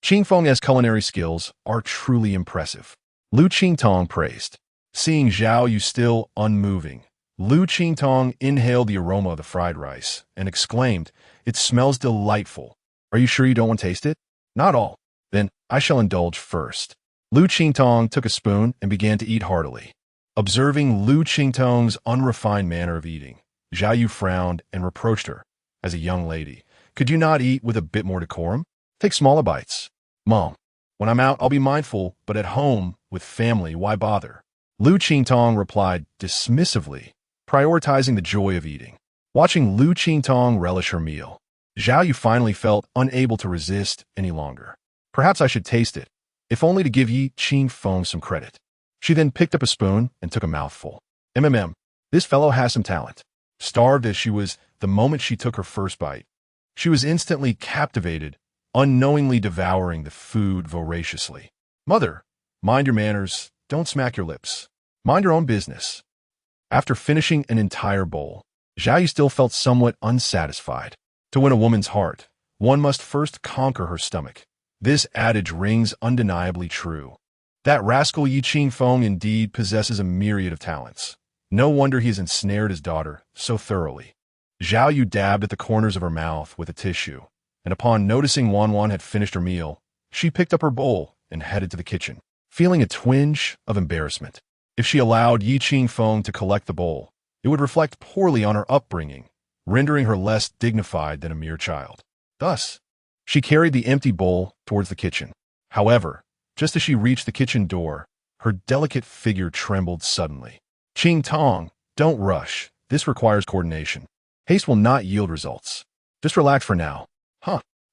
Qingfeng's culinary skills are truly impressive. Liu Qingtong praised. Seeing Zhao Yu still unmoving, Liu Qingtong inhaled the aroma of the fried rice and exclaimed, "It smells delightful. Are you sure you don't want to taste it?" "Not all. Then I shall indulge first." Liu Qingtong took a spoon and began to eat heartily. Observing Liu Qingtong's unrefined manner of eating, Zhao Yu frowned and reproached her. "As a young lady, could you not eat with a bit more decorum? Take smaller bites." "Mom, when I'm out, I'll be mindful, but at home, with family, why bother?" Liu Qingtong replied dismissively, prioritizing the joy of eating. Watching Liu Qingtong relish her meal, Zhao Yu finally felt unable to resist any longer. "Perhaps I should taste it, if only to give Yi Qingfeng some credit." She then picked up a spoon and took a mouthful. This fellow has some talent. Starved as she was the moment she took her first bite, she was instantly captivated, unknowingly devouring the food voraciously. "Mother, mind your manners. Don't smack your lips. Mind your own business." After finishing an entire bowl, Zhao Yu still felt somewhat unsatisfied. To win a woman's heart, one must first conquer her stomach. This adage rings undeniably true. That rascal Yi Qingfeng indeed possesses a myriad of talents. No wonder he has ensnared his daughter so thoroughly. Zhao Yu dabbed at the corners of her mouth with a tissue, and upon noticing Wan had finished her meal, she picked up her bowl and headed to the kitchen, feeling a twinge of embarrassment. If she allowed Yi Qingfeng to collect the bowl, it would reflect poorly on her upbringing, rendering her less dignified than a mere child. Thus, she carried the empty bowl towards the kitchen. However, just as she reached the kitchen door, her delicate figure trembled suddenly. "Qingtong, don't rush. This requires coordination. Haste will not yield results. Just relax for now."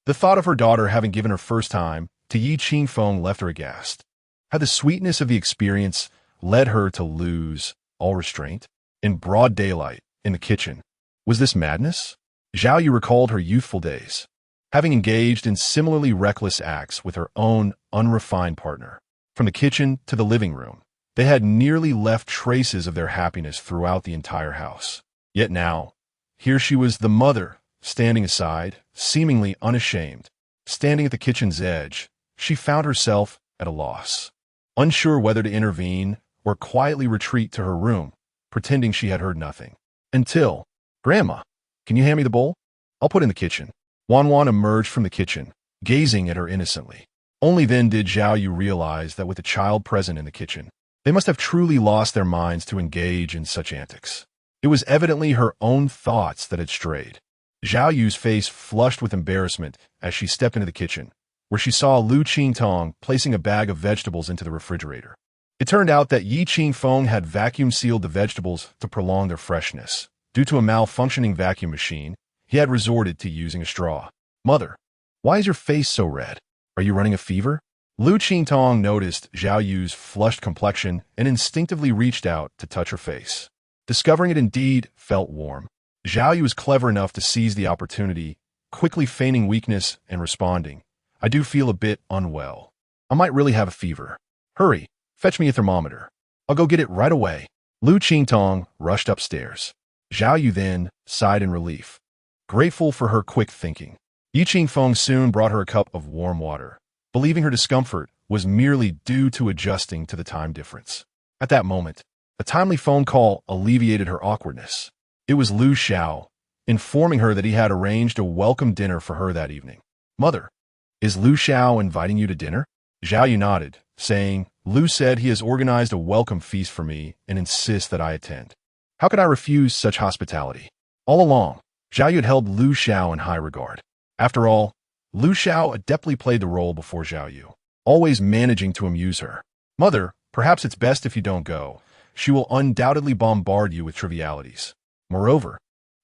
The thought of her daughter having given her first time to Yi Qingfeng left her aghast. Had the sweetness of the experience led her to lose all restraint? In broad daylight, in the kitchen, was this madness? Zhao Yu recalled her youthful days, having engaged in similarly reckless acts with her own unrefined partner. From the kitchen to the living room, they had nearly left traces of their happiness throughout the entire house. Yet now, here she was, the mother, standing aside, seemingly unashamed. Standing at the kitchen's edge, she found herself at a loss, unsure whether to intervene or quietly retreat to her room, pretending she had heard nothing. Until, "Grandma, can you hand me the bowl? I'll put it in the kitchen." Wan emerged from the kitchen, gazing at her innocently. Only then did Zhao Yu realize that with a child present in the kitchen, they must have truly lost their minds to engage in such antics. It was evidently her own thoughts that had strayed. Zhao Yu's face flushed with embarrassment as she stepped into the kitchen, where she saw Liu Qingtong placing a bag of vegetables into the refrigerator. It turned out that Yi Qingfeng had vacuum-sealed the vegetables to prolong their freshness. Due to a malfunctioning vacuum machine, he had resorted to using a straw. "Mother, why is your face so red? Are you running a fever?" Liu Qingtong noticed Zhao Yu's flushed complexion and instinctively reached out to touch her face. Discovering it indeed felt warm, Zhao Yu was clever enough to seize the opportunity, quickly feigning weakness and responding, "I do feel a bit unwell. I might really have a fever. Hurry, fetch me a thermometer. I'll go get it right away." Liu Qingtong rushed upstairs. Zhao Yu then sighed in relief, grateful for her quick thinking. Yi Qingfeng soon brought her a cup of warm water, believing her discomfort was merely due to adjusting to the time difference. At that moment, a timely phone call alleviated her awkwardness. It was Liu Xiao, informing her that he had arranged a welcome dinner for her that evening. "Mother, is Liu Xiao inviting you to dinner?" Zhao Yu nodded, saying, "Liu said he has organized a welcome feast for me and insists that I attend. How could I refuse such hospitality?" All along, Zhao Yu had held Liu Xiao in high regard. After all, Liu Xiao adeptly played the role before Zhao Yu, always managing to amuse her. "Mother, perhaps it's best if you don't go. She will undoubtedly bombard you with trivialities. Moreover,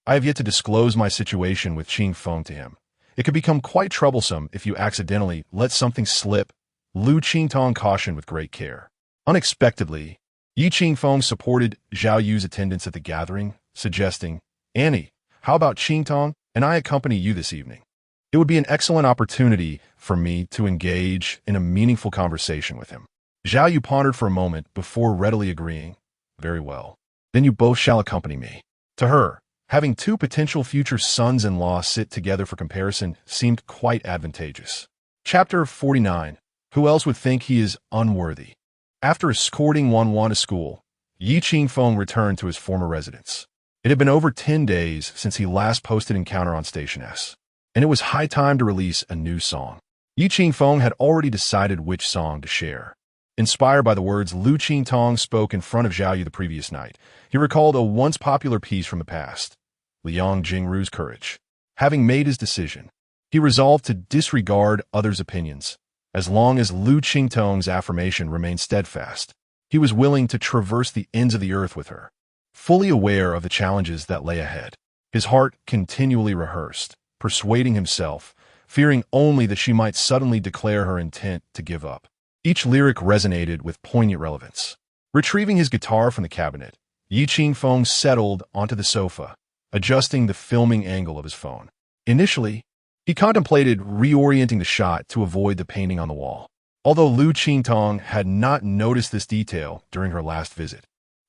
I have yet to disclose my situation with Qingfeng to him. It could become quite troublesome if you accidentally let something slip," Liu Qingtong cautioned with great care. Unexpectedly, Yi Qingfeng supported Zhao Yu's attendance at the gathering, suggesting, "Annie, how about Qingtong and I accompany you this evening? It would be an excellent opportunity for me to engage in a meaningful conversation with him." Zhao Yu pondered for a moment before readily agreeing, "Very well. Then you both shall accompany me." To her, having two potential future sons-in-law sit together for comparison seemed quite advantageous. Chapter 49. Who else would think he is unworthy? After escorting Wan to school, Yi Qingfeng returned to his former residence. It had been over 10 days since he last posted Encounter on Station S, and it was high time to release a new song. Yi Qingfeng had already decided which song to share. Inspired by the words Liu Qingtong spoke in front of Zhao Yu the previous night, he recalled a once popular piece from the past, Liang Jingru's courage. Having made his decision, he resolved to disregard others' opinions. As long as Liu Qingtong's affirmation remained steadfast, he was willing to traverse the ends of the earth with her. Fully aware of the challenges that lay ahead, his heart continually rehearsed, persuading himself, fearing only that she might suddenly declare her intent to give up. Each lyric resonated with poignant relevance. Retrieving his guitar from the cabinet, Yi Qingfeng settled onto the sofa, adjusting the filming angle of his phone. Initially, he contemplated reorienting the shot to avoid the painting on the wall. Although Liu Qingtong had not noticed this detail during her last visit,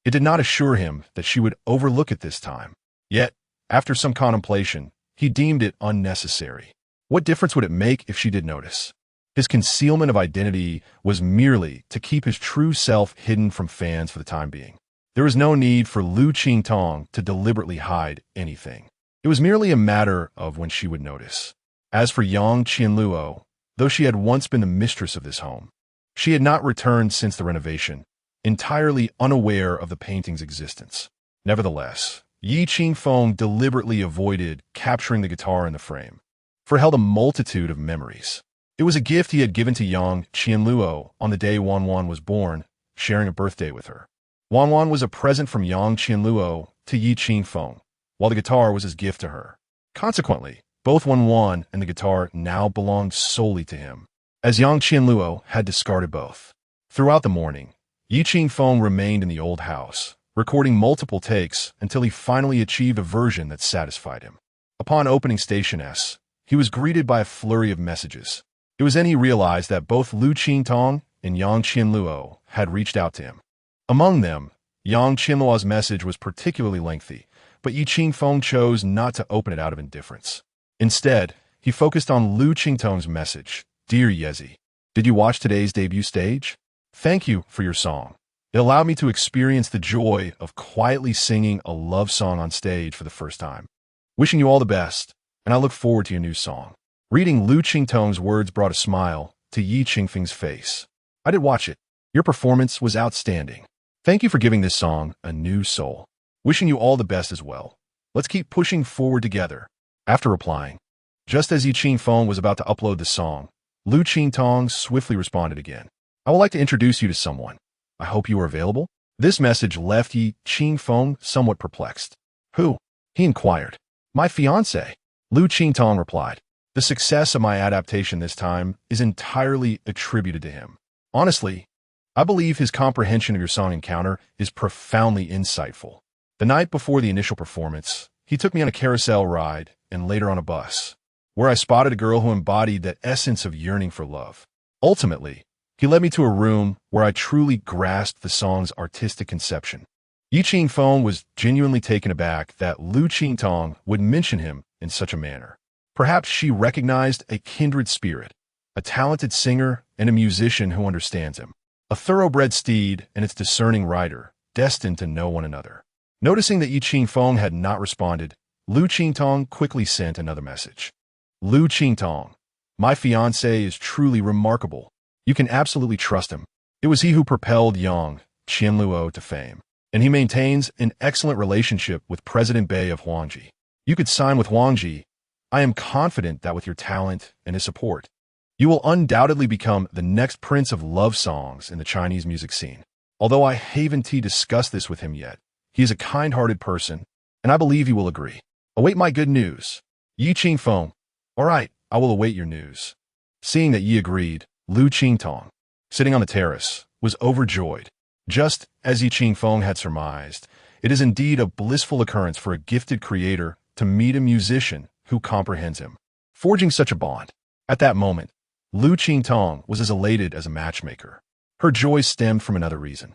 it did not assure him that she would overlook it this time. Yet, after some contemplation, he deemed it unnecessary. What difference would it make if she did notice? His concealment of identity was merely to keep his true self hidden from fans for the time being. There was no need for Liu Qingtong to deliberately hide anything. It was merely a matter of when she would notice. As for Yang Qianluo, though she had once been the mistress of this home, she had not returned since the renovation, entirely unaware of the painting's existence. Nevertheless, Yi Qingfeng deliberately avoided capturing the guitar in the frame, for it held a multitude of memories. It was a gift he had given to Yang Qianluo on the day Wan was born, sharing a birthday with her. Wan was a present from Yang Qianluo to Yi Qingfeng, while the guitar was his gift to her. Consequently, both Wan and the guitar now belonged solely to him, as Yang Qianluo had discarded both. Throughout the morning, Yi Qingfeng remained in the old house, recording multiple takes until he finally achieved a version that satisfied him. Upon opening Station S, he was greeted by a flurry of messages. It was then he realized that both Liu Qingtong and Yang Qianluo had reached out to him. Among them, Yang Qianluo's message was particularly lengthy, but Yi Qingfeng chose not to open it out of indifference. Instead, he focused on Liu Qingtong's message. Dear Yezi, did you watch today's debut stage? Thank you for your song. It allowed me to experience the joy of quietly singing a love song on stage for the first time. Wishing you all the best, and I look forward to your new song. Reading Liu Qingtong's words brought a smile to Yi Qingfeng's face. I did watch it. Your performance was outstanding. Thank you for giving this song a new soul. Wishing you all the best as well. Let's keep pushing forward together. After replying, just as Yi Qingfeng was about to upload the song, Liu Qingtong swiftly responded again. I would like to introduce you to someone. I hope you are available. This message left Yi Qingfeng somewhat perplexed. Who? He inquired. My fiancé. Liu Qingtong replied. The success of my adaptation this time is entirely attributed to him. Honestly, I believe his comprehension of your song Encounter is profoundly insightful. The night before the initial performance, he took me on a carousel ride and later on a bus, where I spotted a girl who embodied that essence of yearning for love. Ultimately, he led me to a room where I truly grasped the song's artistic conception. Yi Qingfeng was genuinely taken aback that Liu Qingtong would mention him in such a manner. Perhaps she recognized a kindred spirit, a talented singer and a musician who understands him, a thoroughbred steed and its discerning rider, destined to know one another. Noticing that Yi Qingfeng had not responded, Liu Qingtong quickly sent another message. Liu Qingtong, my fiancé is truly remarkable. You can absolutely trust him. It was he who propelled Yang Qianluo to fame, and he maintains an excellent relationship with President Bei of Huangji. You could sign with Huangji. I am confident that with your talent and his support, you will undoubtedly become the next prince of love songs in the Chinese music scene. Although I haven't discussed this with him yet, he is a kind-hearted person, and I believe he will agree. Await my good news. Yi Qingfeng. All right, I will await your news. Seeing that Yi agreed, Liu Qingtong, sitting on the terrace, was overjoyed. Just as Yi Qingfeng had surmised, it is indeed a blissful occurrence for a gifted creator to meet a musician who comprehends him, forging such a bond. At that moment, Liu Qingtong was as elated as a matchmaker. Her joy stemmed from another reason.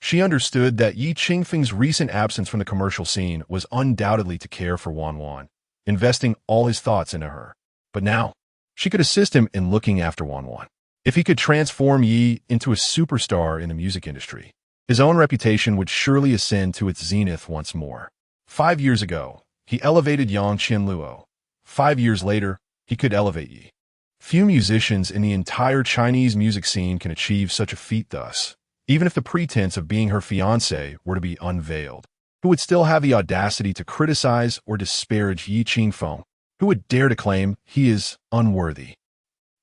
She understood that Yi Qingfeng's recent absence from the commercial scene was undoubtedly to care for Wan, investing all his thoughts into her. But now, she could assist him in looking after Wanwan. If he could transform Yi into a superstar in the music industry, his own reputation would surely ascend to its zenith once more. 5 years ago, he elevated Yang Qianluo. 5 years later, he could elevate Yi. Few musicians in the entire Chinese music scene can achieve such a feat thus. Even if the pretense of being her fiancé were to be unveiled, who would still have the audacity to criticize or disparage Yi Qingfeng? Who would dare to claim he is unworthy?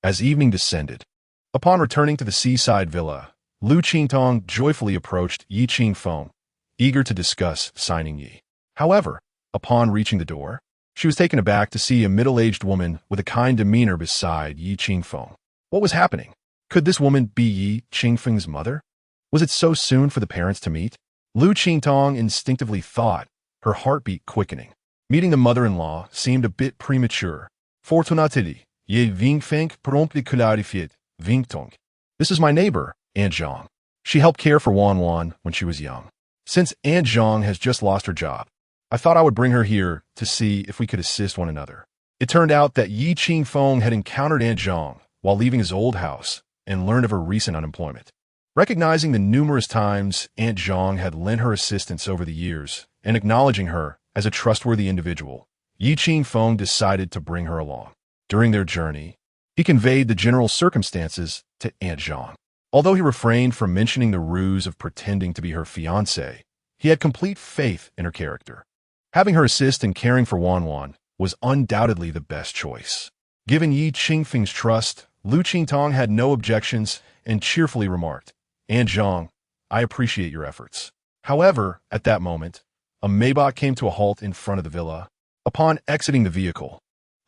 As evening descended, upon returning to the seaside villa, Liu Qingtong joyfully approached Yi Qingfeng, eager to discuss signing Yi. However, upon reaching the door, she was taken aback to see a middle-aged woman with a kind demeanor beside Yi Qingfeng. What was happening? Could this woman be Yi Qingfeng's mother? Was it so soon for the parents to meet? Liu Qingtong instinctively thought, her heartbeat quickening. Meeting the mother-in-law seemed a bit premature. Fortunately, Ye Qingfeng promptly clarified, Qingtong. This is my neighbor, Aunt Zhang. She helped care for Wanwan when she was young. Since Aunt Zhang has just lost her job, I thought I would bring her here to see if we could assist one another. It turned out that Yi Qingfeng had encountered Aunt Zhang while leaving his old house and learned of her recent unemployment. Recognizing the numerous times Aunt Zhang had lent her assistance over the years and acknowledging her as a trustworthy individual, Yi Qingfeng decided to bring her along. During their journey, he conveyed the general circumstances to Aunt Zhang. Although he refrained from mentioning the ruse of pretending to be her fiancé, he had complete faith in her character. Having her assist in caring for Wanwan was undoubtedly the best choice. Given Yi Qingfeng's trust, Liu Qingtong had no objections and cheerfully remarked, Aunt Zhang, I appreciate your efforts. However, at that moment, a Maybach came to a halt in front of the villa. Upon exiting the vehicle,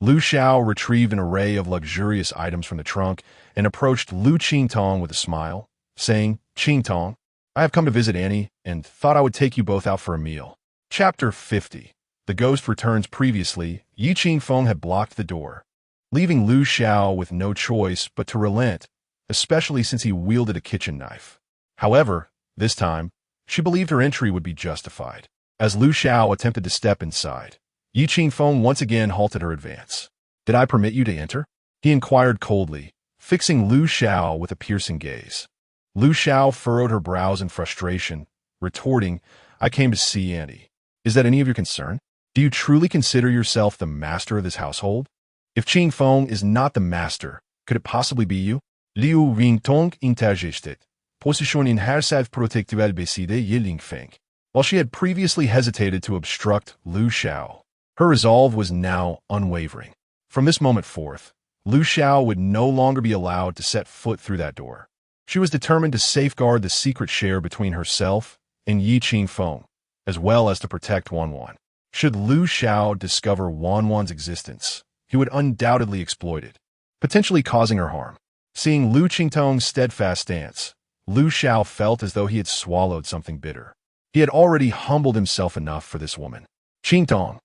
Liu Xiao retrieved an array of luxurious items from the trunk and approached Liu Qingtong with a smile, saying, Qingtong, I have come to visit Annie and thought I would take you both out for a meal. Chapter 50. The Ghost Returns. Previously, Yi Qingfeng had blocked the door, leaving Liu Xiao with no choice but to relent, especially since he wielded a kitchen knife. However, this time, she believed her entry would be justified. As Liu Xiao attempted to step inside, Yi Qingfeng once again halted her advance. Did I permit you to enter? He inquired coldly, fixing Liu Xiao with a piercing gaze. Liu Xiao furrowed her brows in frustration, retorting, I came to see Annie. Is that any of your concern? Do you truly consider yourself the master of this household? If Qingfeng is not the master, could it possibly be you? Liu Qingtong intergested, position in herself protective beside Yi Qingfeng. While she had previously hesitated to obstruct Liu Xiao, her resolve was now unwavering. From this moment forth, Liu Xiao would no longer be allowed to set foot through that door. She was determined to safeguard the secret share between herself and Yi Qingfeng, as well as to protect Wanwan. Should Liu Xiao discover Wanwan's existence, he would undoubtedly exploit it, potentially causing her harm. Seeing Liu Qingtong's steadfast stance, Liu Xiao felt as though he had swallowed something bitter. He had already humbled himself enough for this woman. Qingtong,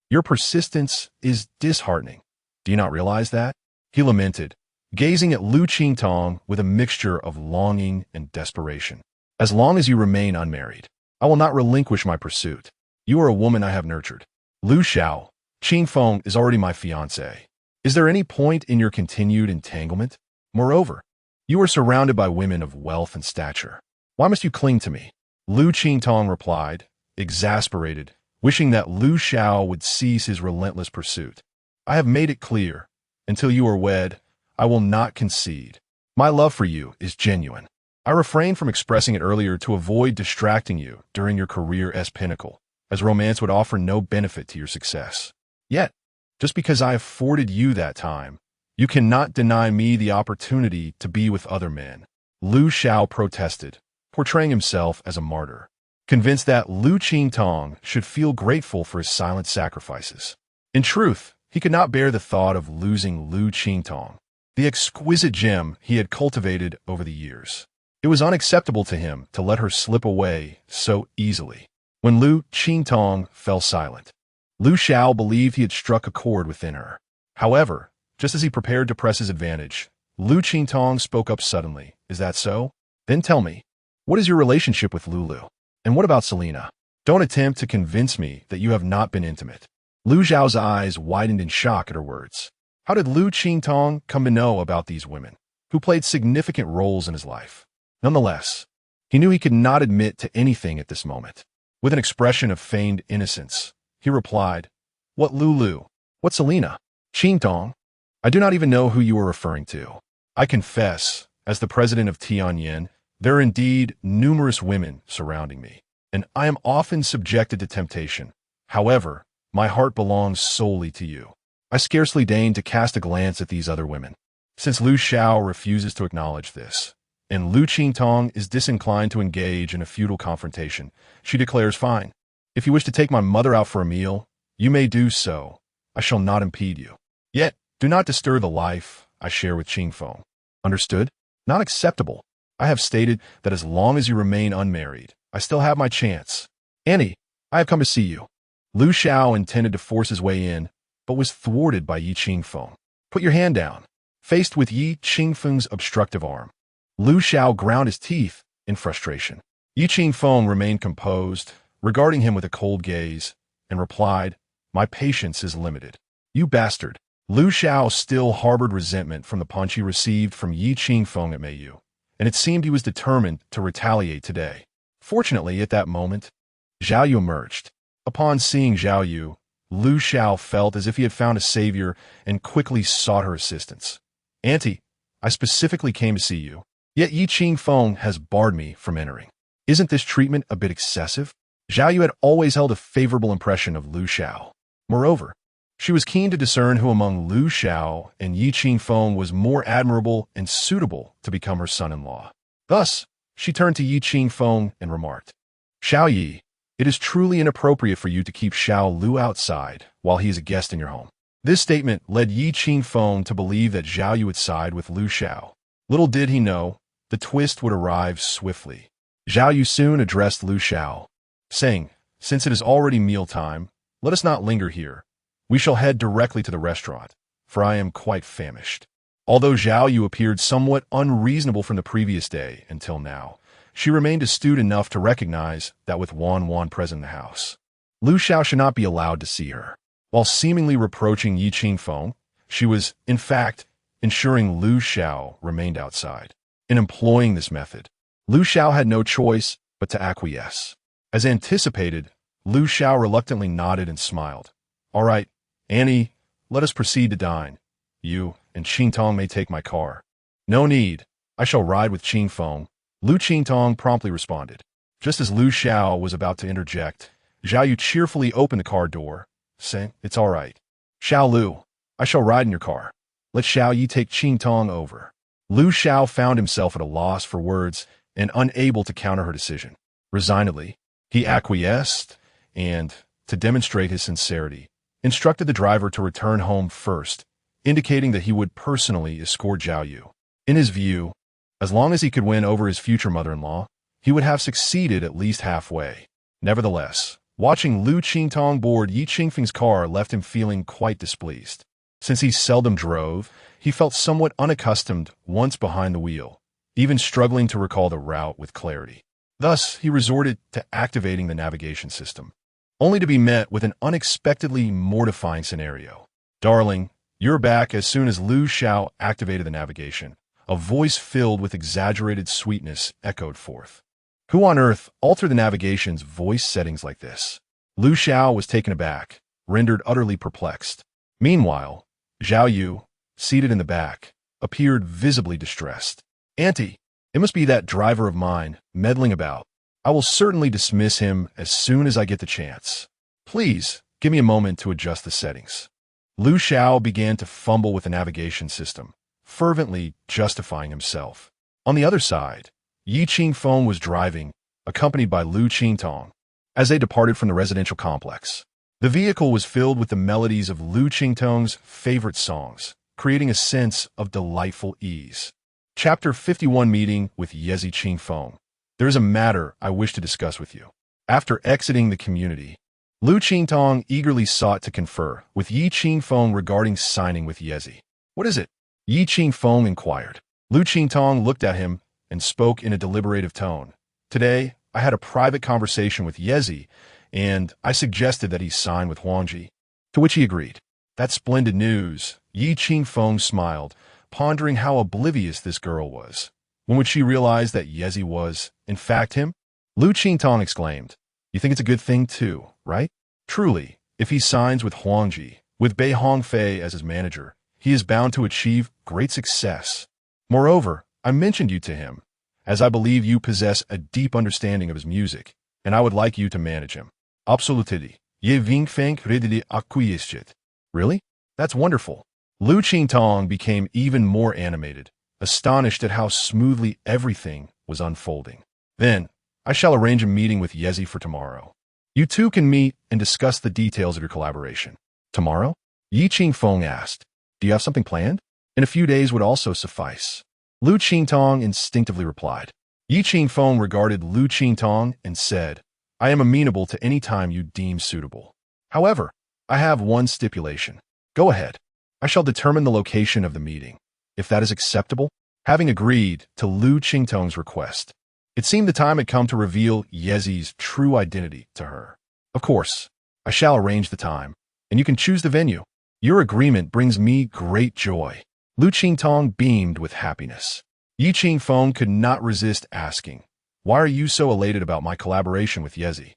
your persistence is disheartening. Do you not realize that? He lamented, gazing at Liu Qingtong with a mixture of longing and desperation. As long as you remain unmarried, I will not relinquish my pursuit. You are a woman I have nurtured. Liu Xiao, Qingfeng is already my fiancé. Is there any point in your continued entanglement? Moreover, you are surrounded by women of wealth and stature. Why must you cling to me? Liu Qingtong replied, exasperated, wishing that Liu Xiao would cease his relentless pursuit. I have made it clear, until you are wed, I will not concede. My love for you is genuine. I refrained from expressing it earlier to avoid distracting you during your career's pinnacle, as romance would offer no benefit to your success. Yet, just because I afforded you that time, you cannot deny me the opportunity to be with other men. Liu Xiao protested, portraying himself as a martyr, convinced that Liu Qingtong should feel grateful for his silent sacrifices. In truth, he could not bear the thought of losing Liu Qingtong, the exquisite gem he had cultivated over the years. It was unacceptable to him to let her slip away so easily. When Liu Qingtong fell silent, Liu Xiao believed he had struck a chord within her. However, just as he prepared to press his advantage, Liu Qingtong spoke up suddenly. Is that so? Then tell me, what is your relationship with Lulu? And what about Selena? Don't attempt to convince me that you have not been intimate. Liu Xiao's eyes widened in shock at her words. How did Liu Qingtong come to know about these women, who played significant roles in his life? Nonetheless, he knew he could not admit to anything at this moment. With an expression of feigned innocence, he replied, "What Lulu? What Selena? Qingtong? I do not even know who you are referring to. I confess, as the president of Tianyin, there are indeed numerous women surrounding me, and I am often subjected to temptation. However, my heart belongs solely to you." I scarcely deign to cast a glance at these other women. Since Liu Xiao refuses to acknowledge this, and Liu Qingtong is disinclined to engage in a futile confrontation, she declares, "Fine. If you wish to take my mother out for a meal, you may do so. I shall not impede you. Yet, do not disturb the life I share with Qingfeng. Understood? Not acceptable. I have stated that as long as you remain unmarried, I still have my chance. Annie, I have come to see you." Liu Xiao intended to force his way in, but was thwarted by Yi Qingfeng. "Put your hand down." Faced with Yi Qingfeng's obstructive arm, Liu Xiao ground his teeth in frustration. Yi Qingfeng remained composed, regarding him with a cold gaze, and replied, "My patience is limited." "You bastard." Liu Xiao still harbored resentment from the punch he received from Yi Qingfeng at Meiyu, and it seemed he was determined to retaliate today. Fortunately, at that moment, Zhao Yu emerged. Upon seeing Zhao Yu, Liu Xiao felt as if he had found a savior and quickly sought her assistance. "Auntie, I specifically came to see you, yet Yi Qingfeng has barred me from entering. Isn't this treatment a bit excessive?" Zhao Yu had always held a favorable impression of Liu Xiao. Moreover, she was keen to discern who among Liu Xiao and Yi Qingfeng was more admirable and suitable to become her son-in-law. Thus, she turned to Yi Qingfeng and remarked, "Xiao Yi, it is truly inappropriate for you to keep Xiao Lu outside while he is a guest in your home." This statement led Yi Qingfeng to believe that Zhao Yu would side with Liu Xiao. Little did he know, the twist would arrive swiftly. Zhao Yu soon addressed Liu Xiao, saying, "Since it is already mealtime, let us not linger here. We shall head directly to the restaurant, for I am quite famished." Although Zhao Yu appeared somewhat unreasonable from the previous day until now, she remained astute enough to recognize that with Wan present in the house, Liu Xiao should not be allowed to see her. While seemingly reproaching Yi Qingfeng, she was, in fact, ensuring Liu Xiao remained outside. In employing this method, Liu Xiao had no choice but to acquiesce. As anticipated, Liu Xiao reluctantly nodded and smiled. "All right, Annie, let us proceed to dine. You and Qingtong may take my car." "No need. I shall ride with Qingfeng," Liu Qingtong promptly responded. Just as Liu Xiao was about to interject, Zhao Yu cheerfully opened the car door, saying, "It's all right. Xiao Lu, I shall ride in your car. Let Xiao Yi take Qingtong over." Liu Xiao found himself at a loss for words and unable to counter her decision. Resignedly, he acquiesced and, to demonstrate his sincerity, instructed the driver to return home first, indicating that he would personally escort Zhao Yu. In his view, as long as he could win over his future mother-in-law, he would have succeeded at least halfway. Nevertheless, watching Liu Qingtong board Yi Qingfeng's car left him feeling quite displeased. Since he seldom drove, he felt somewhat unaccustomed once behind the wheel, even struggling to recall the route with clarity. Thus, he resorted to activating the navigation system, only to be met with an unexpectedly mortifying scenario. "Darling, you're back." As soon as Liu Xiao activated the navigation, a voice filled with exaggerated sweetness echoed forth. Who on earth altered the navigation's voice settings like this? Liu Xiao was taken aback, rendered utterly perplexed. Meanwhile, Zhao Yu, seated in the back, appeared visibly distressed. "Auntie, it must be that driver of mine, meddling about. I will certainly dismiss him as soon as I get the chance. Please, give me a moment to adjust the settings." Liu Xiao began to fumble with the navigation system, fervently justifying himself. On the other side, Yi Qingfeng was driving, accompanied by Liu Qingtong. As they departed from the residential complex, the vehicle was filled with the melodies of Liu Qingtong's favorite songs, creating a sense of delightful ease. Chapter 51 Meeting with Yezi Qingfeng. There is a matter I wish to discuss with you. After exiting the community, Liu Qingtong eagerly sought to confer with Yi Qingfeng regarding signing with Yezi. "What is it?" Yi Qingfeng inquired. Liu Qingtong looked at him and spoke in a deliberative tone. "Today, I had a private conversation with Yezi, and I suggested that he sign with Huangji." To which he agreed. That's splendid news. Yi Qingfeng smiled, pondering how oblivious this girl was. When would she realize that Yezi was, in fact, him? Liu Qingtong exclaimed, "You think it's a good thing too, right? Truly, if he signs with Huangji, with Bei Hongfei as his manager, he is bound to achieve great success. Moreover, I mentioned you to him, as I believe you possess a deep understanding of his music, and I would like you to manage him. Absolutely. Ye Qingfeng redidi acquiesced." Really? That's wonderful. Liu Qingtong became even more animated, astonished at how smoothly everything was unfolding. "Then, I shall arrange a meeting with Yezi for tomorrow. You two can meet and discuss the details of your collaboration." "Tomorrow?" Yi Qingfeng asked. "Do you have something planned?" "In a few days would also suffice." Liu Qingtong instinctively replied. Yi Qingfeng regarded Liu Qingtong and said, "I am amenable to any time you deem suitable. However, I have one stipulation." "Go ahead. I shall determine the location of the meeting, if that is acceptable." Having agreed to Liu Qingtong's request, it seemed the time had come to reveal Yezi's true identity to her. "Of course, I shall arrange the time, and you can choose the venue. Your agreement brings me great joy." Liu Qingtong beamed with happiness. Yi Qingfeng could not resist asking, "Why are you so elated about my collaboration with Yezi?"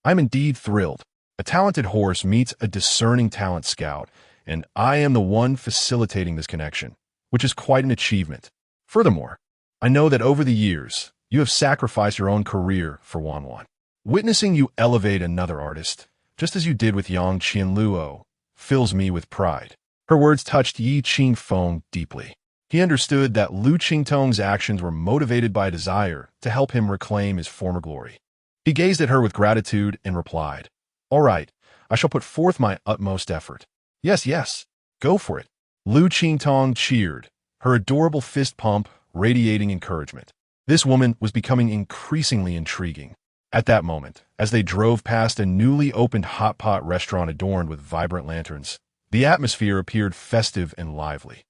"I'm indeed thrilled. A talented horse meets a discerning talent scout, and I am the one facilitating this connection, which is quite an achievement. Furthermore, I know that over the years, you have sacrificed your own career for Wanwan. Witnessing you elevate another artist, just as you did with Yang Qianluo, fills me with pride." Her words touched Yi Qingfeng deeply. He understood that Liu Qingtong's actions were motivated by a desire to help him reclaim his former glory. He gazed at her with gratitude and replied, "All right, I shall put forth my utmost effort." Yes, yes, go for it." Liu Qingtong cheered, her adorable fist pump radiating encouragement. This woman was becoming increasingly intriguing. At that moment, as they drove past a newly opened hot pot restaurant adorned with vibrant lanterns, the atmosphere appeared festive and lively.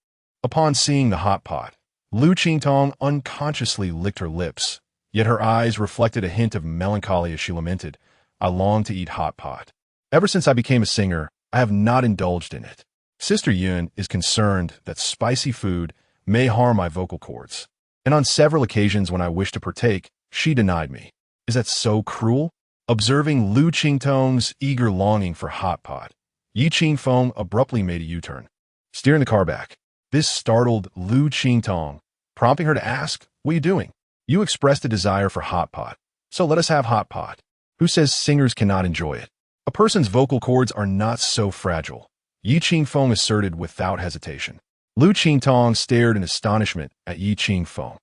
Upon seeing the hot pot, Liu Qingtong unconsciously licked her lips, yet her eyes reflected a hint of melancholy as she lamented, "I long to eat hot pot. Ever since I became a singer, I have not indulged in it. Sister Yun is concerned that spicy food may harm my vocal cords, and on several occasions when I wished to partake, she denied me. Is that so cruel?" Observing Liu Qingtong's eager longing for hot pot, Yi Qingfeng abruptly made a U-turn, steering the car back. This startled Liu Qingtong, prompting her to ask, "What are you doing?" "You expressed a desire for hot pot, so let us have hot pot. Who says singers cannot enjoy it? A person's vocal cords are not so fragile," Yi Qingfeng asserted without hesitation. Liu Qingtong stared in astonishment at Yi Qingfeng.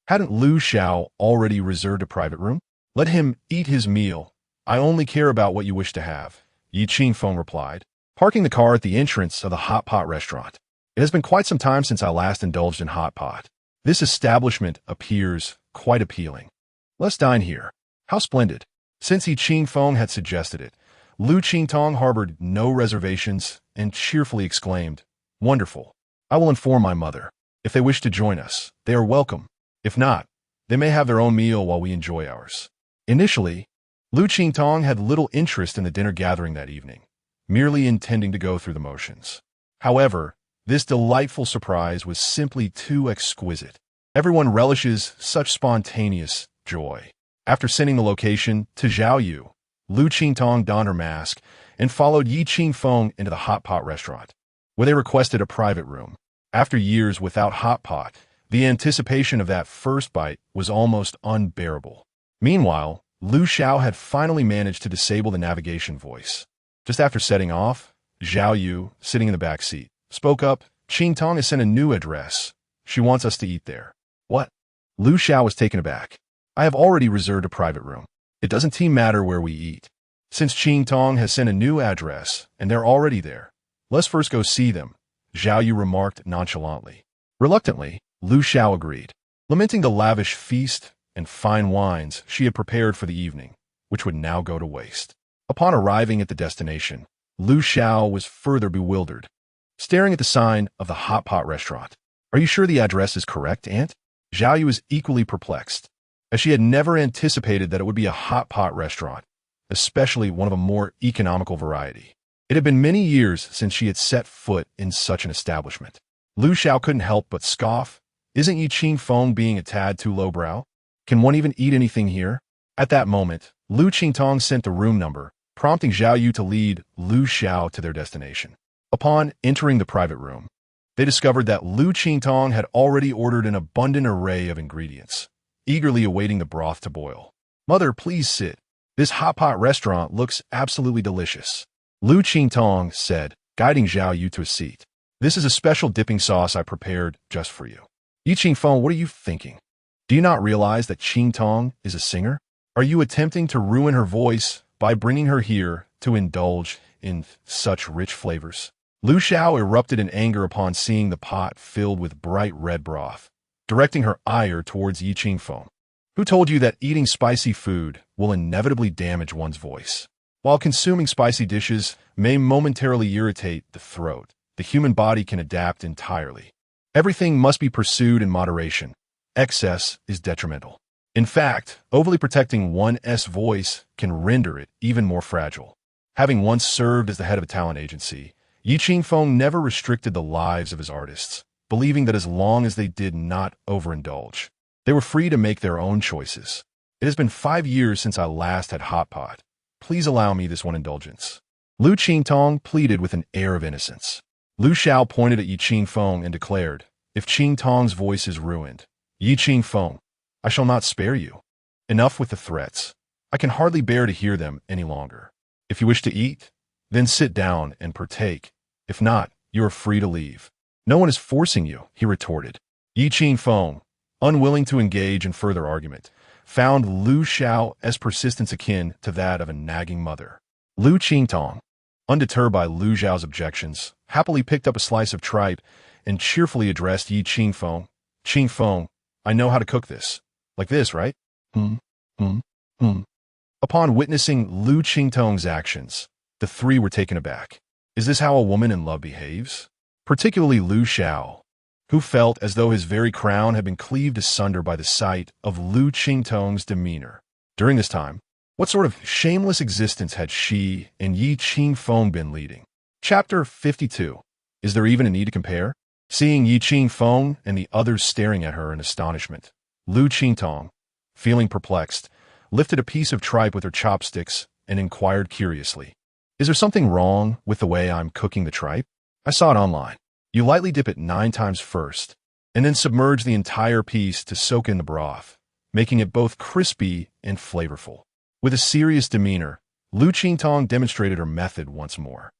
Hadn't Liu Xiao already reserved a private room? "Let him eat his meal. I only care about what you wish to have," Yi Qingfeng replied, parking the car at the entrance of the hot pot restaurant. "It has been quite some time since I last indulged in hot pot. This establishment appears quite appealing. Let's dine here. How splendid." Since Yi Qingfeng had suggested it, Liu Qingtong harbored no reservations and cheerfully exclaimed, "Wonderful. I will inform my mother. If they wish to join us, they are welcome. If not, they may have their own meal while we enjoy ours." Initially, Liu Qingtong had little interest in the dinner gathering that evening, merely intending to go through the motions. However, this delightful surprise was simply too exquisite. Everyone relishes such spontaneous joy. After sending the location to Zhaoyu, Liu Qingtong donned her mask and followed Yi Qingfeng into the hot pot restaurant, where they requested a private room. After years without hot pot, the anticipation of that first bite was almost unbearable. Meanwhile, Liu Xiao had finally managed to disable the navigation voice. Just after setting off, Zhaoyu, sitting in the back seat, spoke up, "Qingtong has sent a new address. She wants us to eat there." "What?" Liu Xiao was taken aback. "I have already reserved a private room. It doesn't matter where we eat. Since Qingtong has sent a new address, and they're already there, let's first go see them," Zhaoyu remarked nonchalantly. Reluctantly, Liu Xiao agreed, lamenting the lavish feast and fine wines she had prepared for the evening, which would now go to waste. Upon arriving at the destination, Liu Xiao was further bewildered, staring at the sign of the hot pot restaurant. "Are you sure the address is correct, Aunt?" Zhaoyu was equally perplexed, as she had never anticipated that it would be a hot pot restaurant, especially one of a more economical variety. It had been many years since she had set foot in such an establishment. Liu Xiao couldn't help but scoff. Isn't Yi Qingfeng being a tad too lowbrow? Can one even eat anything here? At that moment, Liu Qingtong sent the room number, prompting Zhao Yu to lead Liu Xiao to their destination. Upon entering the private room, they discovered that Liu Qingtong had already ordered an abundant array of ingredients, eagerly awaiting the broth to boil. "Mother, please sit. This hot pot restaurant looks absolutely delicious," Liu Qingtong said, guiding Zhao Yu to a seat. "This is a special dipping sauce I prepared just for you." "Yi Qingfeng, what are you thinking? Do you not realize that Qingtong is a singer? Are you attempting to ruin her voice by bringing her here to indulge in such rich flavors?" Liu Xiao erupted in anger upon seeing the pot filled with bright red broth, directing her ire towards Yi Qingfeng. "Who told you that eating spicy food will inevitably damage one's voice? While consuming spicy dishes may momentarily irritate the throat, the human body can adapt entirely. Everything must be pursued in moderation. Excess is detrimental. In fact, overly protecting one's voice can render it even more fragile." Having once served as the head of a talent agency, Yi Qingfeng never restricted the lives of his artists, believing that as long as they did not overindulge, they were free to make their own choices. "It has been 5 years since I last had hot pot. Please allow me this one indulgence," Liu Qingtong pleaded with an air of innocence. Liu Xiao pointed at Yi Qingfeng and declared, "If Qingtong's voice is ruined, Yi Qingfeng, I shall not spare you. Enough with the threats. I can hardly bear to hear them any longer. If you wish to eat, then sit down and partake. If not, you are free to leave." "No one is forcing you," he retorted. Yi Qingfeng, unwilling to engage in further argument, found Liu Xiao's persistence akin to that of a nagging mother. Liu Qingtong, undeterred by Liu Xiao's objections, happily picked up a slice of tripe and cheerfully addressed Yi Qingfeng. "Qingfeng, I know how to cook this. Like this, right?" Upon witnessing Liu Qingtong's actions, the three were taken aback. Is this how a woman in love behaves? Particularly Liu Xiao, who felt as though his very crown had been cleaved asunder by the sight of Liu Qingtong's demeanor. During this time, what sort of shameless existence had she and Yi Qingfeng been leading? Chapter 52. Is there even a need to compare? Seeing Yi Qingfeng and the others staring at her in astonishment, Liu Qingtong, feeling perplexed, lifted a piece of tripe with her chopsticks and inquired curiously, "Is there something wrong with the way I'm cooking the tripe? I saw it online. You lightly dip it 9 times first, and then submerge the entire piece to soak in the broth, making it both crispy and flavorful." With a serious demeanor, Liu Qingtong demonstrated her method once more.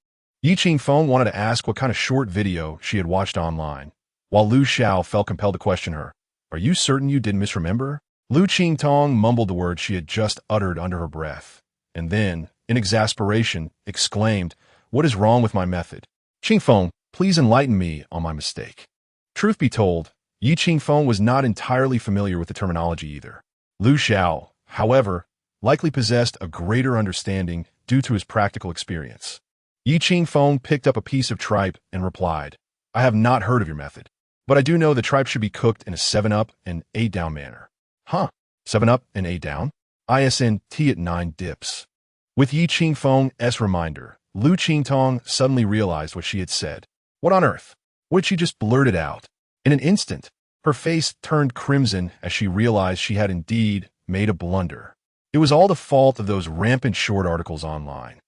Yi Qingfeng wanted to ask what kind of short video she had watched online, while Liu Xiao felt compelled to question her. "Are you certain you didn't misremember?" Liu Qingtong mumbled the words she had just uttered under her breath, and then, in exasperation, exclaimed, "What is wrong with my method? Qingfeng, please enlighten me on my mistake." Truth be told, Yi Qingfeng was not entirely familiar with the terminology either. Liu Xiao, however, likely possessed a greater understanding due to his practical experience. Yi Qingfeng picked up a piece of tripe and replied, "I have not heard of your method, but I do know the tripe should be cooked in a 7-up and 8-down manner." "Huh? 7-up and 8 down? ISNT at 9 dips." With Yi Qingfeng's reminder, Liu Qingtong suddenly realized what she had said. What on earth? What had she just blurted out? In an instant, her face turned crimson as she realized she had indeed made a blunder. It was all the fault of those rampant short articles online,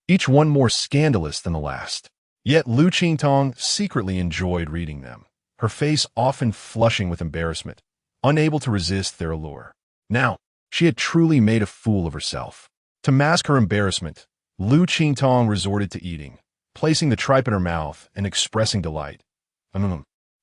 each one more scandalous than the last. Yet Liu Qingtong secretly enjoyed reading them, her face often flushing with embarrassment, unable to resist their allure. Now, she had truly made a fool of herself. To mask her embarrassment, Liu Qingtong resorted to eating, placing the tripe in her mouth and expressing delight.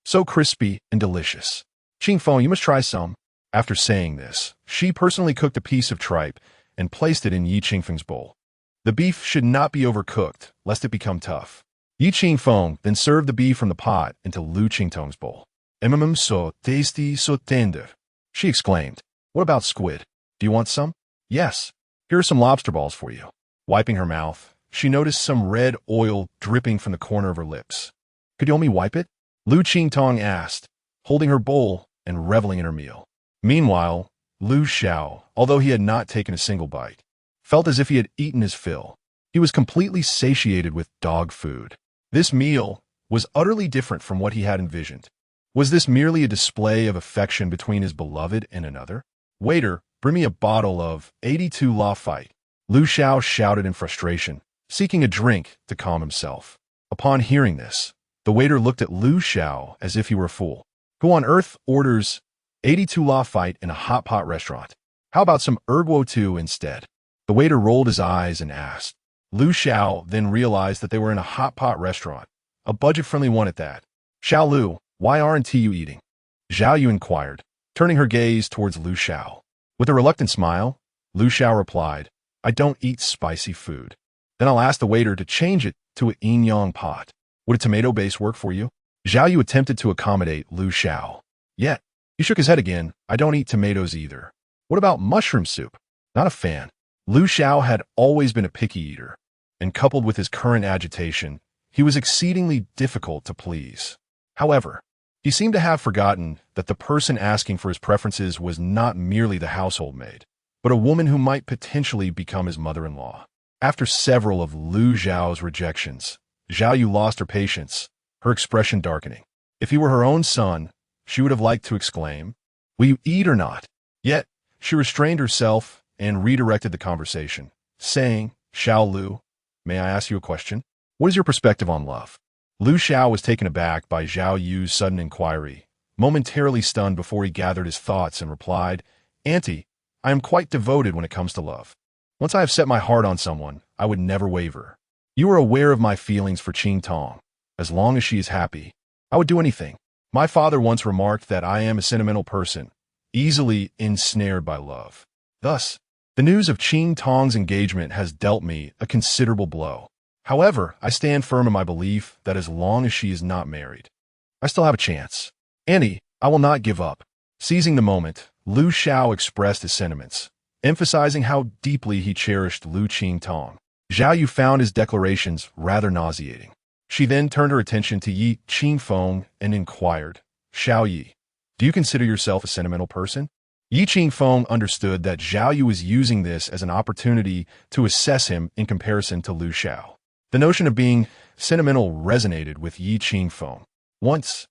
So crispy and delicious. "Qingfeng, you must try some." After saying this, she personally cooked a piece of tripe and placed it in Yi Qingfeng's bowl. The beef should not be overcooked, lest it become tough. Yi Qingfeng then served the beef from the pot into Liu Qingtong's bowl. So tasty, so tender," she exclaimed. "What about squid? Do you want some?" "Yes. Here are some lobster balls for you." Wiping her mouth, she noticed some red oil dripping from the corner of her lips. "Could you only wipe it?" Liu Qingtong asked, holding her bowl and reveling in her meal. Meanwhile, Liu Xiao, although he had not taken a single bite, felt as if he had eaten his fill. He was completely satiated with dog food. This meal was utterly different from what he had envisioned. Was this merely a display of affection between his beloved and another? "Waiter, bring me a bottle of 82 Lafite," Liu Xiao shouted in frustration, seeking a drink to calm himself. Upon hearing this, the waiter looked at Liu Xiao as if he were a fool. Who on earth orders 82 Lafite in a hot pot restaurant? How about some ergo 2 instead? The waiter rolled his eyes and asked. Liu Xiao then realized that they were in a hot pot restaurant, a budget-friendly one at that. "Xiao Lu, why aren't you eating?" Zhao Yu inquired, turning her gaze towards Liu Xiao. With a reluctant smile, Liu Xiao replied, "I don't eat spicy food." "Then I'll ask the waiter to change it to a yin yang pot. Would a tomato base work for you?" Zhao Yu attempted to accommodate Liu Xiao. Yet, he shook his head again. "I don't eat tomatoes either." "What about mushroom soup?" "Not a fan." Liu Xiao had always been a picky eater, and coupled with his current agitation, he was exceedingly difficult to please. However, he seemed to have forgotten that the person asking for his preferences was not merely the household maid, but a woman who might potentially become his mother-in-law. After several of Liu Xiao's rejections, Zhao Yu lost her patience, her expression darkening. If he were her own son, she would have liked to exclaim, "Will you eat or not?" Yet, she restrained herself and redirected the conversation, saying, "Xiao Lu, may I ask you a question? What is your perspective on love?" Liu Xiao was taken aback by Zhao Yu's sudden inquiry, momentarily stunned before he gathered his thoughts and replied, "Auntie, I am quite devoted when it comes to love. Once I have set my heart on someone, I would never waver. You are aware of my feelings for Qingtong. As long as she is happy, I would do anything. My father once remarked that I am a sentimental person, easily ensnared by love. Thus, the news of Qingtong's engagement has dealt me a considerable blow. However, I stand firm in my belief that as long as she is not married, I still have a chance. Auntie, I will not give up." Seizing the moment, Liu Xiao expressed his sentiments, emphasizing how deeply he cherished Liu Qingtong. Zhao Yu found his declarations rather nauseating. She then turned her attention to Yi Qingfeng and inquired, "Xiao Yi, do you consider yourself a sentimental person?" Yi Qingfeng understood that Zhao Yu was using this as an opportunity to assess him in comparison to Liu Xiao. The notion of being sentimental resonated with Yi Qingfeng. Once,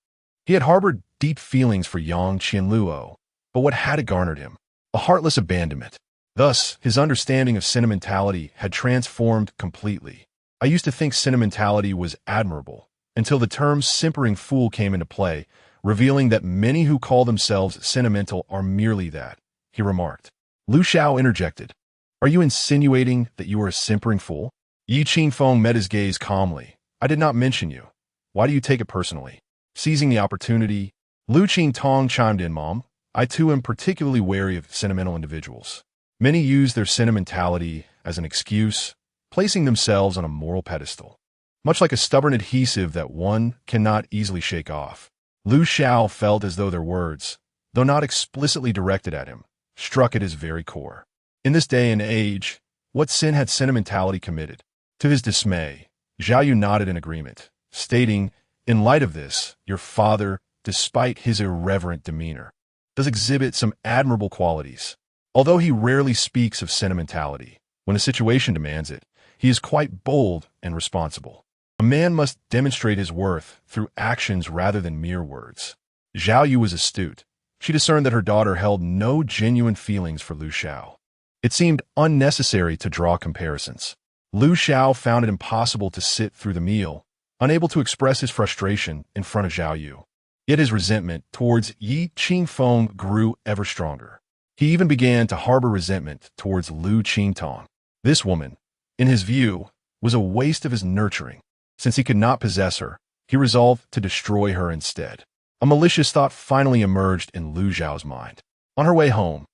he had harbored deep feelings for Yang Qianluo, but what had it garnered him? A heartless abandonment. Thus, his understanding of sentimentality had transformed completely. "I used to think sentimentality was admirable, until the term simpering fool came into play, revealing that many who call themselves sentimental are merely that," he remarked. Liu Xiao interjected, "Are you insinuating that you are a simpering fool?" Yi Qingfeng met his gaze calmly. "I did not mention you. Why do you take it personally?" Seizing the opportunity, Liu Qingtong chimed in, "Mom, I too am particularly wary of sentimental individuals. Many use their sentimentality as an excuse, placing themselves on a moral pedestal, much like a stubborn adhesive that one cannot easily shake off." Liu Xiao felt as though their words, though not explicitly directed at him, struck at his very core. In this day and age, what sin had sentimentality committed? To his dismay, Zhao Yu nodded in agreement, stating, "In light of this, your father, despite his irreverent demeanor, does exhibit some admirable qualities. Although he rarely speaks of sentimentality, when a situation demands it, he is quite bold and responsible. A man must demonstrate his worth through actions rather than mere words." Zhao Yu was astute. She discerned that her daughter held no genuine feelings for Liu Xiao. It seemed unnecessary to draw comparisons. Liu Xiao found it impossible to sit through the meal, unable to express his frustration in front of Zhao Yu. Yet his resentment towards Yi Qingfeng grew ever stronger. He even began to harbor resentment towards Liu Qingtong. This woman, in his view, was a waste of his nurturing. Since he could not possess her, he resolved to destroy her instead. A malicious thought finally emerged in Liu Xiao's mind. On her way home,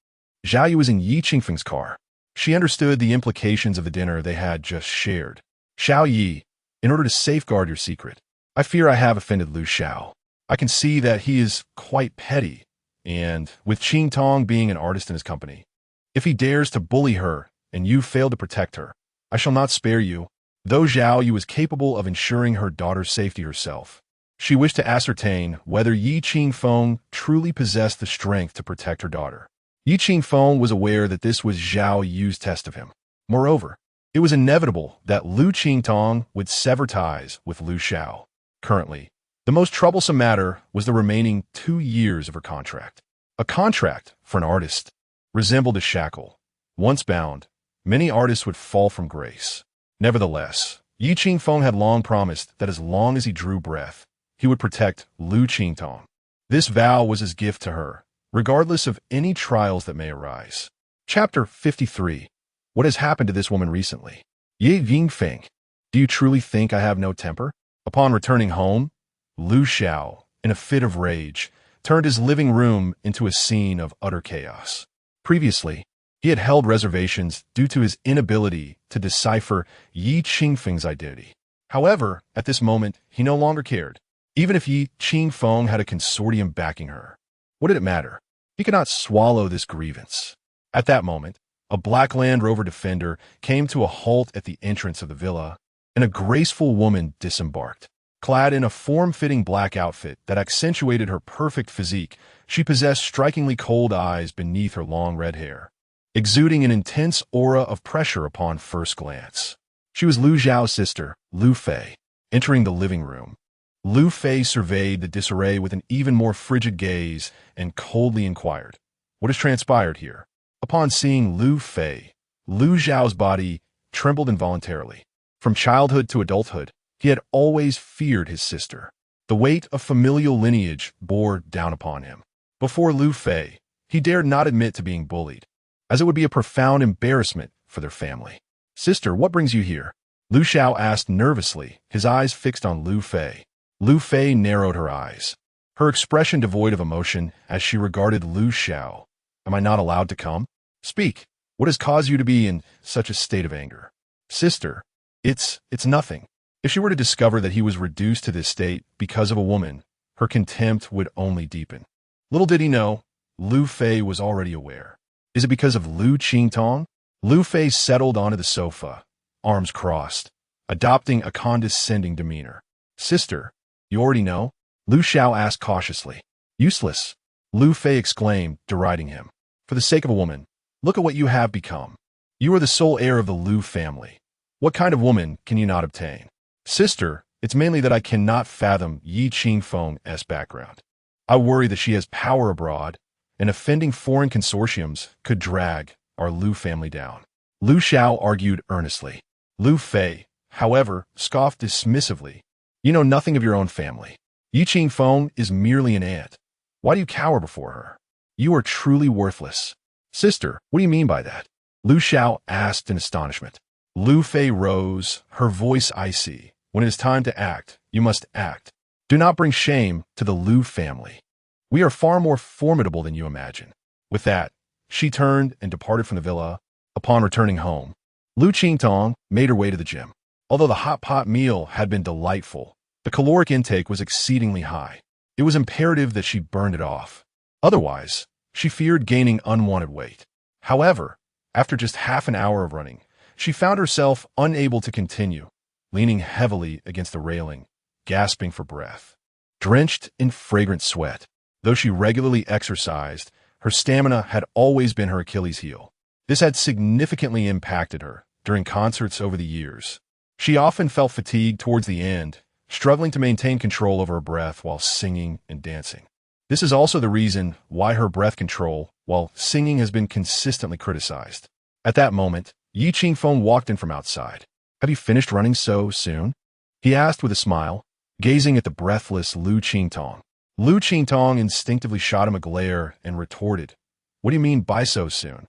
Zhao Yu was in Yi Qingfeng's car. She understood the implications of the dinner they had just shared. "Xiao Yi, in order to safeguard your secret, I fear I have offended Liu Xiao. I can see that he is quite petty, and with Qingtong being an artist in his company, if he dares to bully her and you fail to protect her, I shall not spare you." Though Zhao Yu was capable of ensuring her daughter's safety herself, she wished to ascertain whether Yi Qingfeng truly possessed the strength to protect her daughter. Yi Qingfeng was aware that this was Zhao Yu's test of him. Moreover, It was inevitable that Liu Qingtong would sever ties with Liu Xiao. Currently, the most troublesome matter was the remaining 2 years of her contract. A contract, for an artist, resembled a shackle. Once bound, many artists would fall from grace. Nevertheless, Yi Qingfeng had long promised that as long as he drew breath, he would protect Liu Qingtong. This vow was his gift to her, regardless of any trials that may arise. Chapter 53. What has happened to this woman recently? Ye Yingfeng, do you truly think I have no temper? Upon returning home, Liu Xiao, in a fit of rage, turned his living room into a scene of utter chaos. Previously, he had held reservations due to his inability to decipher Yi Qingfeng's identity. However, at this moment, he no longer cared. Even if Yi Qingfeng had a consortium backing her, what did it matter? He could not swallow this grievance. At that moment, a black Land Rover Defender came to a halt at the entrance of the villa, and a graceful woman disembarked. Clad in a form-fitting black outfit that accentuated her perfect physique, she possessed strikingly cold eyes beneath her long red hair, exuding an intense aura of pressure upon first glance. She was Liu Xiao's sister, Liu Fei. Entering the living room, Liu Fei surveyed the disarray with an even more frigid gaze and coldly inquired, "What has transpired here?" Upon seeing Liu Fei, Liu Xiao's body trembled involuntarily. From childhood to adulthood, he had always feared his sister. The weight of familial lineage bore down upon him. Before Liu Fei, he dared not admit to being bullied, as it would be a profound embarrassment for their family. "Sister, what brings you here?" Liu Xiao asked nervously, his eyes fixed on Liu Fei. Liu Fei narrowed her eyes, her expression devoid of emotion as she regarded Liu Xiao. "Am I not allowed to come? Speak. What has caused you to be in such a state of anger?" "Sister, it's nothing." If she were to discover that he was reduced to this state because of a woman, her contempt would only deepen. Little did he know, Liu Fei was already aware. Is it because of Liu Qingtong? Liu Fei settled onto the sofa, arms crossed, adopting a condescending demeanor. "Sister, you already know?" Liu Xiao asked cautiously. "Useless," Liu Fei exclaimed, deriding him. "For the sake of a woman, look at what you have become. You are the sole heir of the Liu family. What kind of woman can you not obtain?" "Sister, it's mainly that I cannot fathom Yi Qingfeng's background. I worry that she has power abroad, and offending foreign consortiums could drag our Liu family down." Liu Xiao argued earnestly. Liu Fei, however, scoffed dismissively. "You know nothing of your own family. Yi Qingfeng is merely an aunt. Why do you cower before her? You are truly worthless." "Sister, what do you mean by that?" Liu Xiao asked in astonishment. Liu Fei rose, her voice icy. "When it is time to act, you must act. Do not bring shame to the Liu family. We are far more formidable than you imagine." With that, she turned and departed from the villa. Upon returning home, Liu Qingtong made her way to the gym. Although the hot pot meal had been delightful, the caloric intake was exceedingly high. It was imperative that she burned it off. Otherwise, she feared gaining unwanted weight. However, after just half an hour of running, she found herself unable to continue, leaning heavily against the railing, gasping for breath. Drenched in fragrant sweat, though she regularly exercised, her stamina had always been her Achilles heel. This had significantly impacted her during concerts over the years. She often felt fatigued towards the end, struggling to maintain control over her breath while singing and dancing. This is also the reason why her breath control while singing has been consistently criticized. At that moment, Yi Qingfeng walked in from outside. "Have you finished running so soon?" he asked with a smile, gazing at the breathless Liu Qingtong. Liu Qingtong instinctively shot him a glare and retorted, "What do you mean by so soon?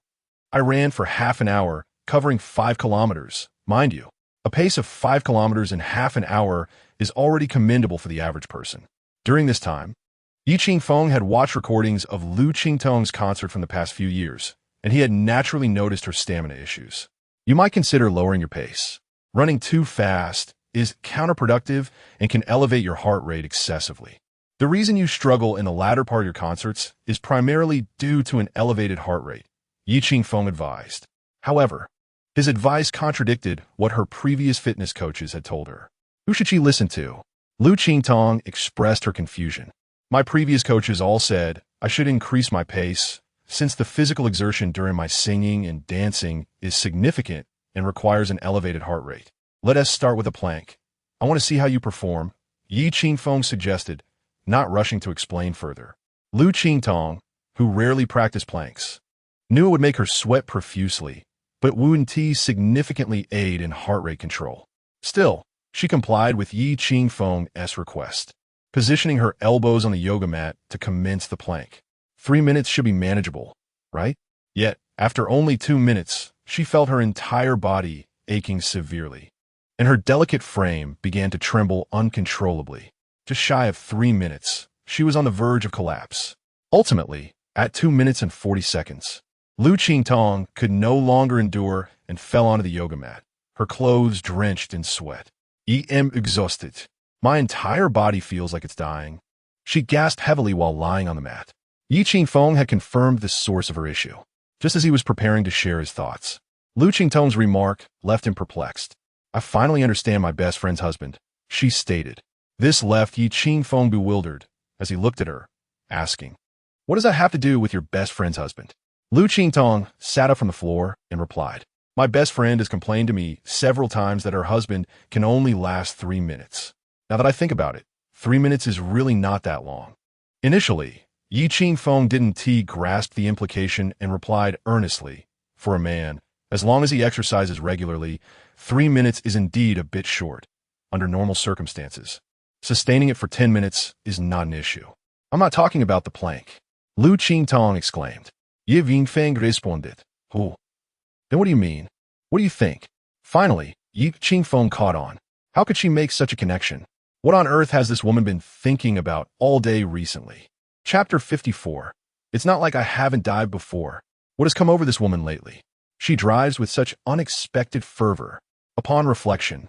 I ran for half an hour, covering 5 kilometers. Mind you, a pace of 5 kilometers in half an hour is already commendable for the average person." During this time, Yi Qingfeng had watched recordings of Liu Qingtong's concert from the past few years, and he had naturally noticed her stamina issues. You might consider lowering your pace. Running too fast is counterproductive and can elevate your heart rate excessively. The reason you struggle in the latter part of your concerts is primarily due to an elevated heart rate, Yi Qingfeng advised. However, his advice contradicted what her previous fitness coaches had told her. Who should she listen to? Liu Qingtong expressed her confusion. "My previous coaches all said I should increase my pace, since the physical exertion during my singing and dancing is significant and requires an elevated heart rate. Let us start with a plank. I want to see how you perform, Liu Qingtong suggested, not rushing to explain further. Liu Qingtong, who rarely practiced planks, knew it would make her sweat profusely, but wouldn't significantly aid in heart rate control. Still, she complied with Liu Qingfeng's request, positioning her elbows on the yoga mat to commence the plank. 3 minutes should be manageable, right? Yet, after only 2 minutes, she felt her entire body aching severely, and her delicate frame began to tremble uncontrollably. Just shy of 3 minutes, she was on the verge of collapse. Ultimately, at 2 minutes and 40 seconds, Liu Qingtong could no longer endure and fell onto the yoga mat, her clothes drenched in sweat. I am exhausted. My entire body feels like it's dying. She gasped heavily while lying on the mat. Liu Qingfeng had confirmed the source of her issue, just as he was preparing to share his thoughts. Liu Qingtong's remark left him perplexed. I finally understand my best friend's husband, she stated. This left Liu Qingfeng bewildered as he looked at her, asking, what does that have to do with your best friend's husband? Liu Qingtong sat up from the floor and replied, my best friend has complained to me several times that her husband can only last 3 minutes. Now that I think about it, 3 minutes is really not that long. Initially, Liu Qingfeng didn't grasp the implication and replied earnestly, for a man, as long as he exercises regularly, 3 minutes is indeed a bit short, under normal circumstances. Sustaining it for 10 minutes is not an issue. I'm not talking about the plank. Liu Qingtong exclaimed. Liu Qingfeng responded. Oh. Then what do you mean? What do you think? Finally, Liu Qingfeng caught on. How could she make such a connection? What on earth has this woman been thinking about all day recently? Chapter 54. It's not like I haven't dived before. What has come over this woman lately? She drives with such unexpected fervor. Upon reflection,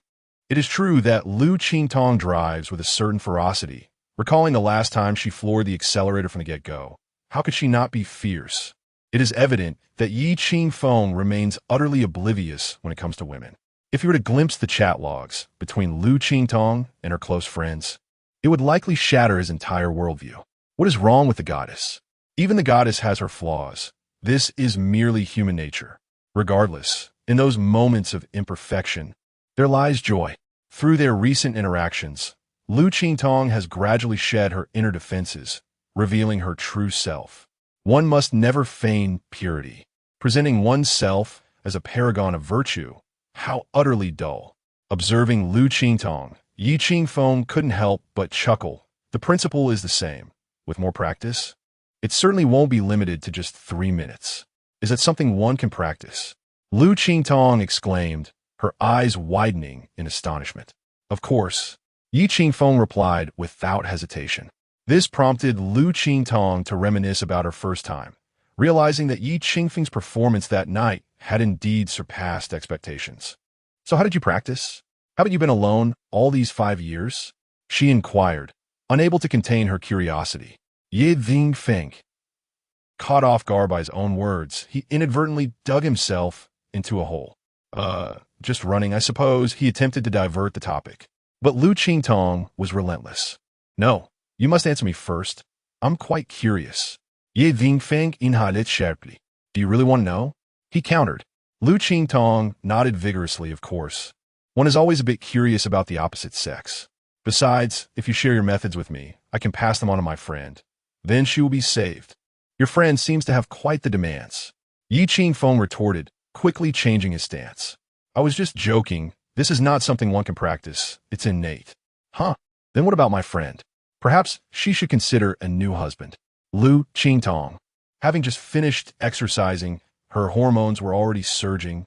it is true that Liu Qingtong drives with a certain ferocity. Recalling the last time she floored the accelerator from the get-go, how could she not be fierce? It is evident that Liu Qingfeng remains utterly oblivious when it comes to women. If you were to glimpse the chat logs between Liu Qingtong and her close friends, it would likely shatter his entire worldview. What is wrong with the goddess? Even the goddess has her flaws. This is merely human nature. Regardless, in those moments of imperfection, there lies joy. Through their recent interactions, Liu Qingtong has gradually shed her inner defenses, revealing her true self. One must never feign purity. Presenting oneself as a paragon of virtue, how utterly dull. Observing Liu Qingtong, Liu Qingfeng couldn't help but chuckle. The principle is the same. With more practice, it certainly won't be limited to just 3 minutes. Is that something one can practice? Liu Qingtong exclaimed, her eyes widening in astonishment. Of course, Liu Qingfeng replied without hesitation. This prompted Liu Qingtong to reminisce about her first time, realizing that Liu Qingfeng's performance that night had indeed surpassed expectations. So how did you practice? Haven't you been alone all these 5 years? She inquired, unable to contain her curiosity. Liu Qingfeng, caught off guard by his own words, he inadvertently dug himself into a hole. Just running, I suppose. He attempted to divert the topic. But Liu Qingtong was relentless. No, you must answer me first. I'm quite curious. Liu Qingfeng inhaled sharply. Do you really want to know? He countered. Liu Qingtong nodded vigorously, of course. One is always a bit curious about the opposite sex. Besides, if you share your methods with me, I can pass them on to my friend. Then she will be saved. Your friend seems to have quite the demands. Liu Qingfeng retorted, quickly changing his stance. I was just joking. This is not something one can practice. It's innate. Huh? Then what about my friend? Perhaps she should consider a new husband. Liu Qingtong. Having just finished exercising, her hormones were already surging,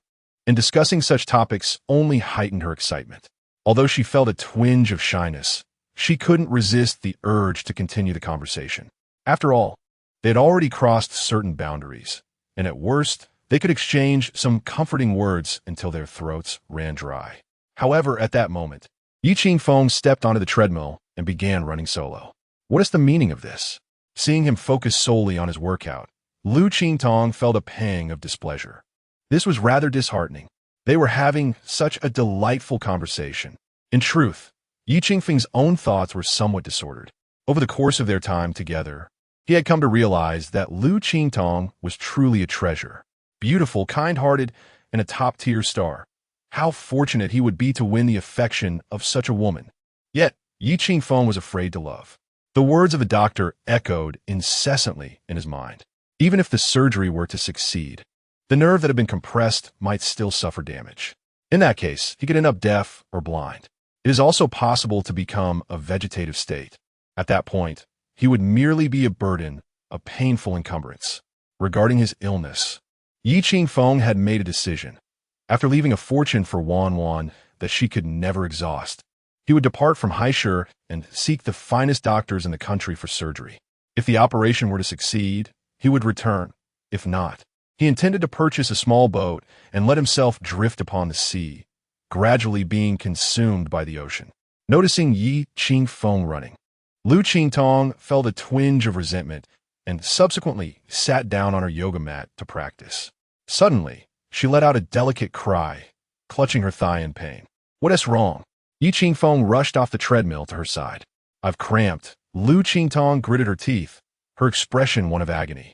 and discussing such topics only heightened her excitement. Although she felt a twinge of shyness, she couldn't resist the urge to continue the conversation. After all, they had already crossed certain boundaries, and at worst, they could exchange some comforting words until their throats ran dry. However, at that moment, Liu Qingfeng stepped onto the treadmill and began running solo. What is the meaning of this? Seeing him focus solely on his workout, Liu Qingtong felt a pang of displeasure. This was rather disheartening. They were having such a delightful conversation. In truth, Liu Qingfeng's own thoughts were somewhat disordered. Over the course of their time together, he had come to realize that Liu Qingtong was truly a treasure. Beautiful, kind-hearted, and a top-tier star. How fortunate he would be to win the affection of such a woman. Yet, Yi Qingfeng was afraid to love. The words of the doctor echoed incessantly in his mind. Even if the surgery were to succeed, the nerve that had been compressed might still suffer damage. In that case, he could end up deaf or blind. It is also possible to become a vegetative state. At that point, he would merely be a burden, a painful encumbrance. Regarding his illness, Yi Qingfeng had made a decision. After leaving a fortune for Wan that she could never exhaust, he would depart from Haisher and seek the finest doctors in the country for surgery. If the operation were to succeed, he would return. If not, he intended to purchase a small boat and let himself drift upon the sea, gradually being consumed by the ocean. Noticing Yi Qingfeng running, Liu Qingtong felt a twinge of resentment and subsequently sat down on her yoga mat to practice. Suddenly, she let out a delicate cry, clutching her thigh in pain. What is wrong? Yi Qingfeng rushed off the treadmill to her side. I've cramped. Liu Qingtong gritted her teeth, her expression one of agony.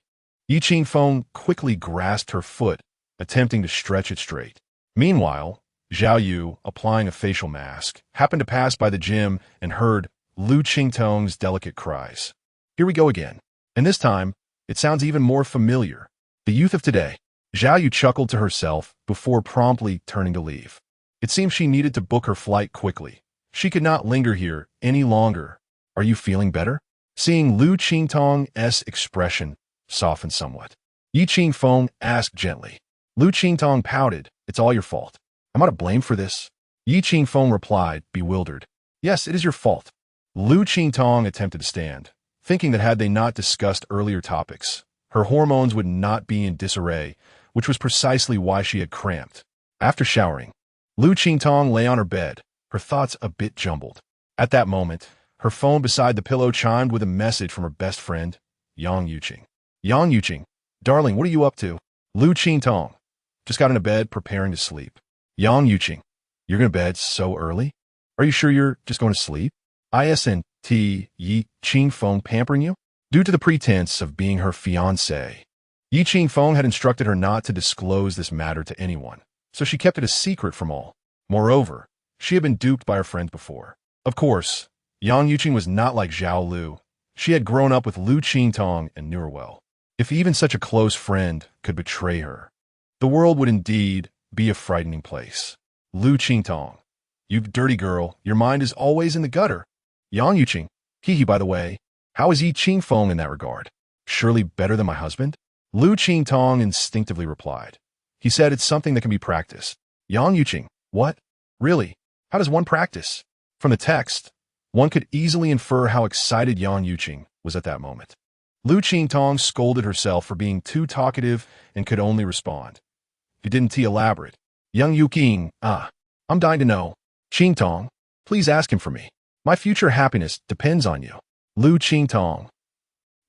Yi Qingfeng quickly grasped her foot, attempting to stretch it straight. Meanwhile, Zhao Yu, applying a facial mask, happened to pass by the gym and heard Liu Qingtong's delicate cries. Here we go again. And this time, it sounds even more familiar. The youth of today. Zhao Yu chuckled to herself before promptly turning to leave. It seemed she needed to book her flight quickly. She could not linger here any longer. Are you feeling better? Seeing Liu Qingtong's expression soften somewhat, Yi Qingfeng asked gently. Liu Qingtong pouted. It's all your fault. Am I to blame for this? Yi Qingfeng replied, bewildered. Yes, it is your fault. Liu Qingtong attempted to stand, thinking that had they not discussed earlier topics, her hormones would not be in disarray, which was precisely why she had cramped. After showering, Liu Qingtong lay on her bed, her thoughts a bit jumbled. At that moment, her phone beside the pillow chimed with a message from her best friend, Yang Yuqing. Yang Yuqing, darling, what are you up to? Liu Qingtong, just got into bed preparing to sleep. Yang Yuqing, you're going to bed so early? Are you sure you're just going to sleep? Isn't Yi Qingfeng pampering you? Due to the pretense of being her fiancée, Yi Qingfeng had instructed her not to disclose this matter to anyone, so she kept it a secret from all. Moreover, she had been duped by her friends before. Of course, Yang Yuqing was not like Zhao Lu. She had grown up with Liu Qingtong and knew her well. If even such a close friend could betray her, the world would indeed be a frightening place. Liu Qingtong, you dirty girl, your mind is always in the gutter. Yang Yuqing, hee by the way, how is Yi Qingfeng in that regard? Surely better than my husband? Liu Qingtong instinctively replied. He said it's something that can be practiced. Yang Yuqing, what? Really? How does one practice? From the text, one could easily infer how excited Yang Yuqing was at that moment. Liu Qingtong scolded herself for being too talkative and could only respond. You didn't elaborate. Yang Yuqing, I'm dying to know. Qingtong, please ask him for me. My future happiness depends on you. Liu Qingtong.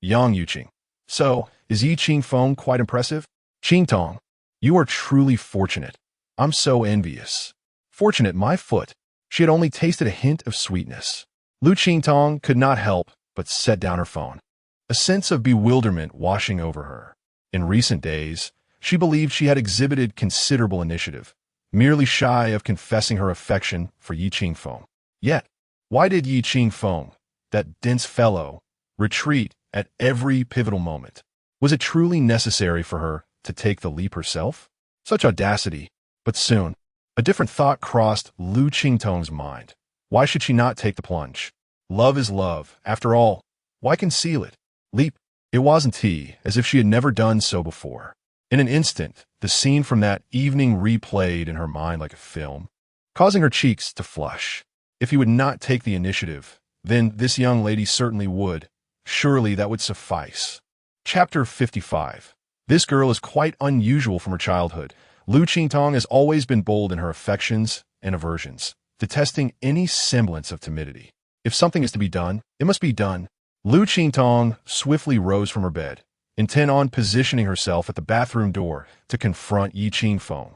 Yang Yuqing. So, is Yi Qingfeng quite impressive? Qingtong, you are truly fortunate. I'm so envious. Fortunate, my foot. She had only tasted a hint of sweetness. Liu Qingtong could not help but set down her phone. A sense of bewilderment washing over her. In recent days, she believed she had exhibited considerable initiative, merely shy of confessing her affection for Yi Qingfeng. Yet, why did Yi Qingfeng, that dense fellow, retreat at every pivotal moment? Was it truly necessary for her to take the leap herself? Such audacity, but soon, a different thought crossed Liu Qingtong's mind. Why should she not take the plunge? Love is love. After all, why conceal it? Leap. It wasn't he, as if she had never done so before. In an instant, the scene from that evening replayed in her mind like a film, causing her cheeks to flush. If he would not take the initiative, then this young lady certainly would. Surely that would suffice. Chapter 55. This girl is quite unusual from her childhood. Liu Qingtong has always been bold in her affections and aversions, detesting any semblance of timidity. If something is to be done, it must be done. Liu Qingtong swiftly rose from her bed, intent on positioning herself at the bathroom door to confront Yi Qingfeng,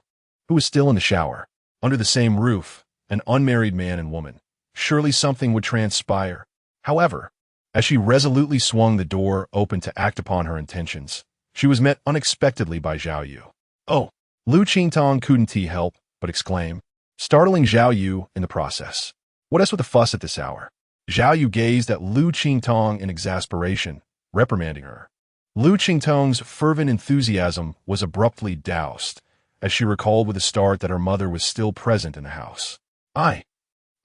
who was still in the shower. Under the same roof, an unmarried man and woman. Surely something would transpire. However, as she resolutely swung the door open to act upon her intentions, she was met unexpectedly by Zhao Yu. Oh, Liu Qingtong couldn't help but exclaimed, startling Zhao Yu in the process. What else with the fuss at this hour? Zhao Yu gazed at Liu Qingtong in exasperation, reprimanding her. Liu Qingtong's fervent enthusiasm was abruptly doused, as she recalled with a start that her mother was still present in the house. I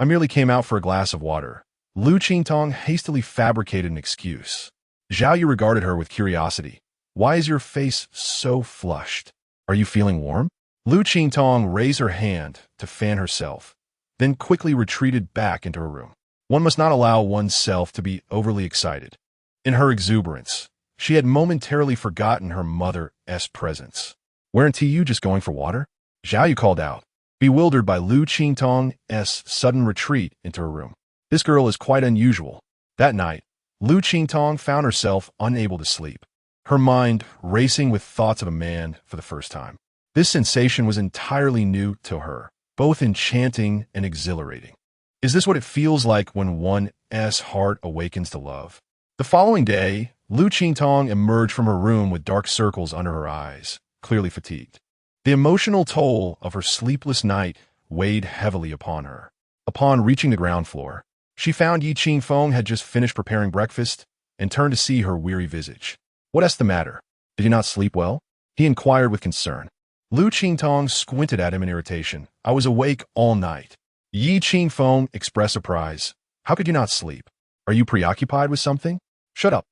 merely came out for a glass of water. Liu Qingtong hastily fabricated an excuse. Zhao Yu regarded her with curiosity. Why is your face so flushed? Are you feeling warm? Liu Qingtong raised her hand to fan herself, then quickly retreated back into her room. One must not allow oneself to be overly excited. In her exuberance, she had momentarily forgotten her mother's presence. Weren't you just going for water? Zhao Yu called out, bewildered by Liu Qingtong's sudden retreat into her room. This girl is quite unusual. That night, Liu Qingtong found herself unable to sleep, her mind racing with thoughts of a man for the first time. This sensation was entirely new to her, both enchanting and exhilarating. Is this what it feels like when one's heart awakens to love? The following day, Liu Qingtong emerged from her room with dark circles under her eyes, clearly fatigued. The emotional toll of her sleepless night weighed heavily upon her. Upon reaching the ground floor, she found Qingfeng had just finished preparing breakfast and turned to see her weary visage. What's the matter? Did you not sleep well? He inquired with concern. Liu Qingtong squinted at him in irritation. I was awake all night. Qingfeng expressed surprise. How could you not sleep? Are you preoccupied with something? Shut up.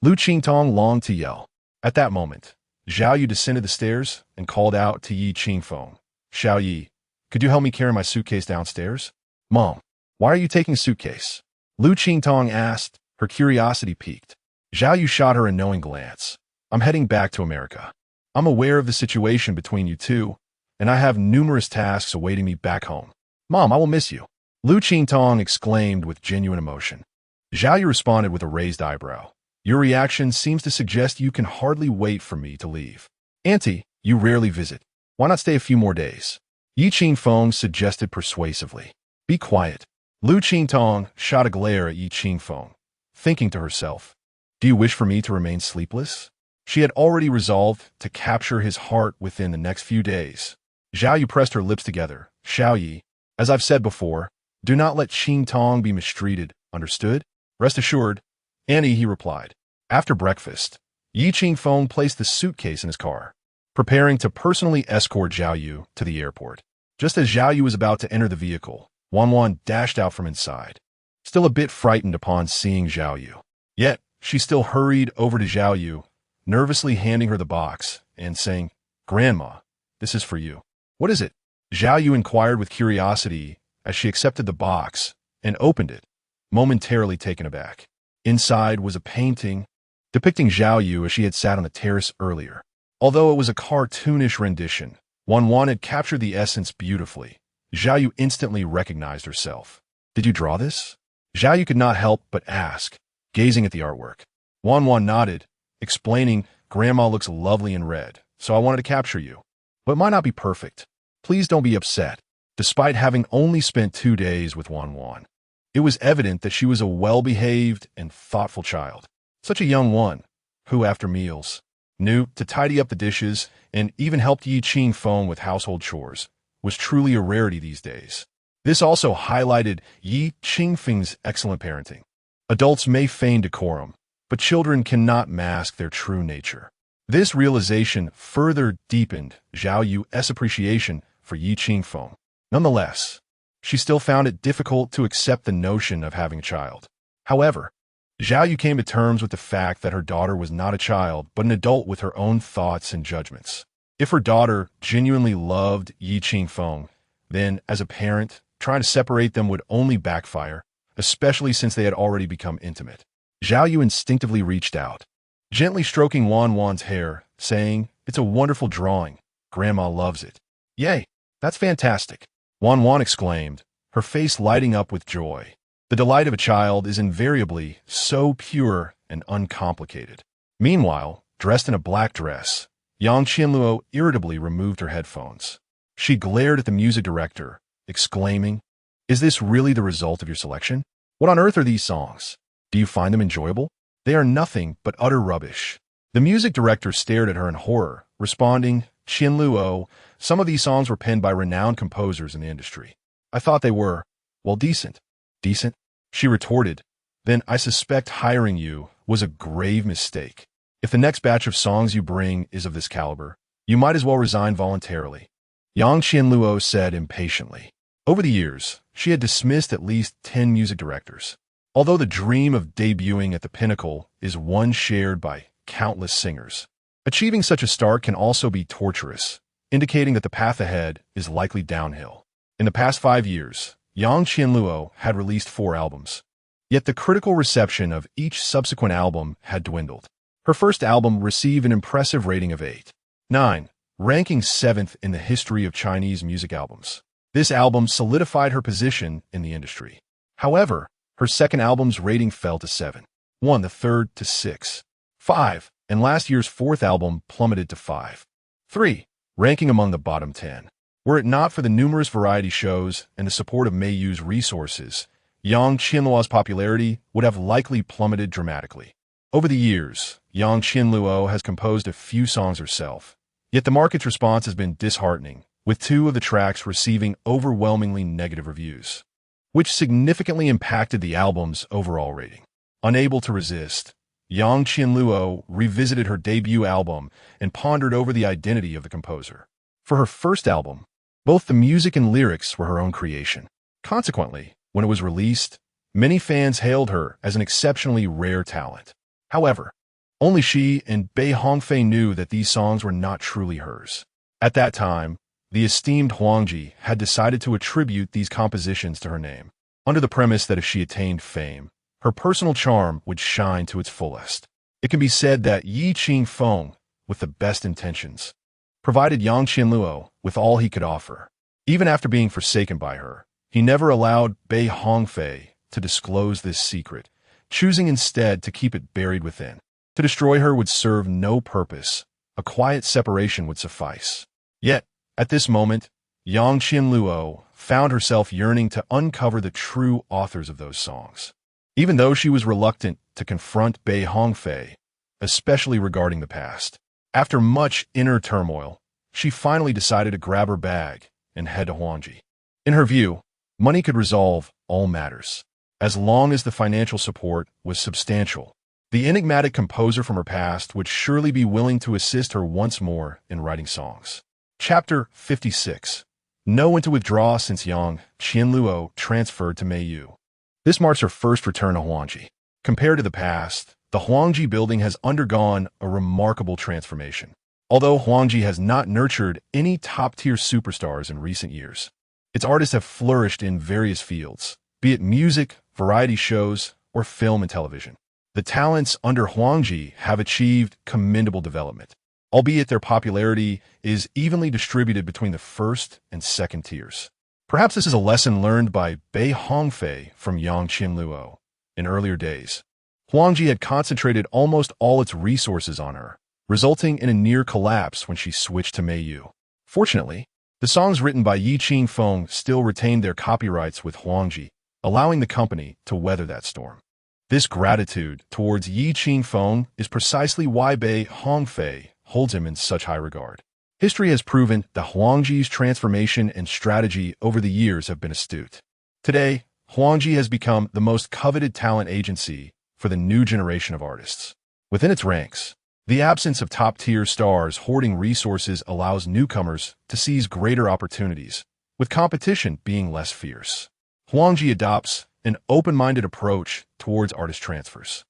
Liu Qingtong longed to yell. At that moment, Zhao Yu descended the stairs and called out to Qingfeng. Xiao Yi, could you help me carry my suitcase downstairs? Mom, why are you taking a suitcase? Liu Qingtong asked, her curiosity piqued. Zhao Yu shot her a knowing glance. I'm heading back to America. I'm aware of the situation between you two, and I have numerous tasks awaiting me back home. Mom, I will miss you. Liu Qingtong exclaimed with genuine emotion. Zhao Yu responded with a raised eyebrow. Your reaction seems to suggest you can hardly wait for me to leave. Auntie, you rarely visit. Why not stay a few more days? Qingfeng suggested persuasively. Be quiet. Liu Qingtong shot a glare at Qingfeng, thinking to herself, do you wish for me to remain sleepless? She had already resolved to capture his heart within the next few days. Zhao Yu pressed her lips together. Xiao Yi, as I've said before, do not let Qingtong be mistreated, understood? Rest assured, Annie, he replied. After breakfast, Qingfeng placed the suitcase in his car, preparing to personally escort Zhao Yu to the airport. Just as Zhao Yu was about to enter the vehicle, Wan dashed out from inside, still a bit frightened upon seeing Zhao Yu. Yet, she still hurried over to Zhao Yu, nervously handing her the box and saying, Grandma, this is for you. What is it? Zhao Yu inquired with curiosity as she accepted the box and opened it, momentarily taken aback. Inside was a painting depicting Zhao Yu as she had sat on the terrace earlier. Although it was a cartoonish rendition, Wan had captured the essence beautifully. Zhao Yu instantly recognized herself. Did you draw this? Zhao Yu could not help but ask, gazing at the artwork. Wan nodded, explaining, Grandma looks lovely in red, so I wanted to capture you. But it might not be perfect. Please don't be upset. Despite having only spent 2 days with Wan, it was evident that she was a well-behaved and thoughtful child. Such a young one, who, after meals, knew to tidy up the dishes and even helped Qingfeng with household chores, was truly a rarity these days. This also highlighted Qingfeng's excellent parenting. Adults may feign decorum, but children cannot mask their true nature. This realization further deepened Zhao Yu's appreciation for Qingfeng. Nonetheless, she still found it difficult to accept the notion of having a child. However, Zhao Yu came to terms with the fact that her daughter was not a child, but an adult with her own thoughts and judgments. If her daughter genuinely loved Qingfeng, then, as a parent, trying to separate them would only backfire, especially since they had already become intimate. Zhao Yu instinctively reached out, gently stroking Wan's hair, saying, It's a wonderful drawing. Grandma loves it. Yay, that's fantastic. Wan exclaimed, her face lighting up with joy. The delight of a child is invariably so pure and uncomplicated. Meanwhile, dressed in a black dress, Yang Qianluo irritably removed her headphones. She glared at the music director, exclaiming, Is this really the result of your selection? What on earth are these songs? Do you find them enjoyable? They are nothing but utter rubbish. The music director stared at her in horror, responding, Qianluo. Some of these songs were penned by renowned composers in the industry. I thought they were, well, decent. Decent? She retorted. Then I suspect hiring you was a grave mistake. If the next batch of songs you bring is of this caliber, you might as well resign voluntarily. Yang Qianluo said impatiently. Over the years, she had dismissed at least 10 music directors. Although the dream of debuting at the pinnacle is one shared by countless singers, achieving such a start can also be torturous, indicating that the path ahead is likely downhill. In the past 5 years, Yang Qianluo had released 4 albums. Yet the critical reception of each subsequent album had dwindled. Her first album received an impressive rating of 8.9, ranking 7th in the history of Chinese music albums. This album solidified her position in the industry. However, her second album's rating fell to 7.1, the third to 6.5, and last year's fourth album plummeted to 5.3, ranking among the bottom 10. Were it not for the numerous variety shows and the support of Meiyu's resources, Yang Qianluo's popularity would have likely plummeted dramatically. Over the years, Yang Qianluo has composed a few songs herself, yet the market's response has been disheartening, with 2 of the tracks receiving overwhelmingly negative reviews, which significantly impacted the album's overall rating. Unable to resist, Yang Qianluo revisited her debut album and pondered over the identity of the composer. For her first album, both the music and lyrics were her own creation. Consequently, when it was released, many fans hailed her as an exceptionally rare talent. However, only she and Bei Hongfei knew that these songs were not truly hers. At that time, the esteemed Huangji had decided to attribute these compositions to her name, under the premise that if she attained fame, her personal charm would shine to its fullest. It can be said that Yi Qingfeng, with the best intentions, provided Yang Qianluo with all he could offer. Even after being forsaken by her, he never allowed Bei Hongfei to disclose this secret, choosing instead to keep it buried within. To destroy her would serve no purpose. A quiet separation would suffice. Yet, at this moment, Yang Qianluo found herself yearning to uncover the true authors of those songs. Even though she was reluctant to confront Bei Hongfei, especially regarding the past, after much inner turmoil, she finally decided to grab her bag and head to Huangji. In her view, money could resolve all matters, as long as the financial support was substantial. The enigmatic composer from her past would surely be willing to assist her once more in writing songs. Chapter 56. Know when to withdraw since Yang Qianluo transferred to Meiyu. This marks her first return to Huangji. Compared to the past, the Huangji building has undergone a remarkable transformation. Although Huangji has not nurtured any top-tier superstars in recent years, its artists have flourished in various fields, be it music, variety shows, or film and television. The talents under Huangji have achieved commendable development, albeit their popularity is evenly distributed between the first and second tiers. Perhaps this is a lesson learned by Bei Hongfei from Yang Qianluo. In earlier days, Huangji had concentrated almost all its resources on her, resulting in a near collapse when she switched to Meiyu. Fortunately, the songs written by Yi Qingfeng still retained their copyrights with Huangji, allowing the company to weather that storm. This gratitude towards Yi Qingfeng is precisely why Bei Hongfei holds him in such high regard. History has proven that Huangji's transformation and strategy over the years have been astute. Today, Huangji has become the most coveted talent agency for the new generation of artists. Within its ranks, the absence of top-tier stars hoarding resources allows newcomers to seize greater opportunities, with competition being less fierce. Huangji adopts an open-minded approach towards artist transfers.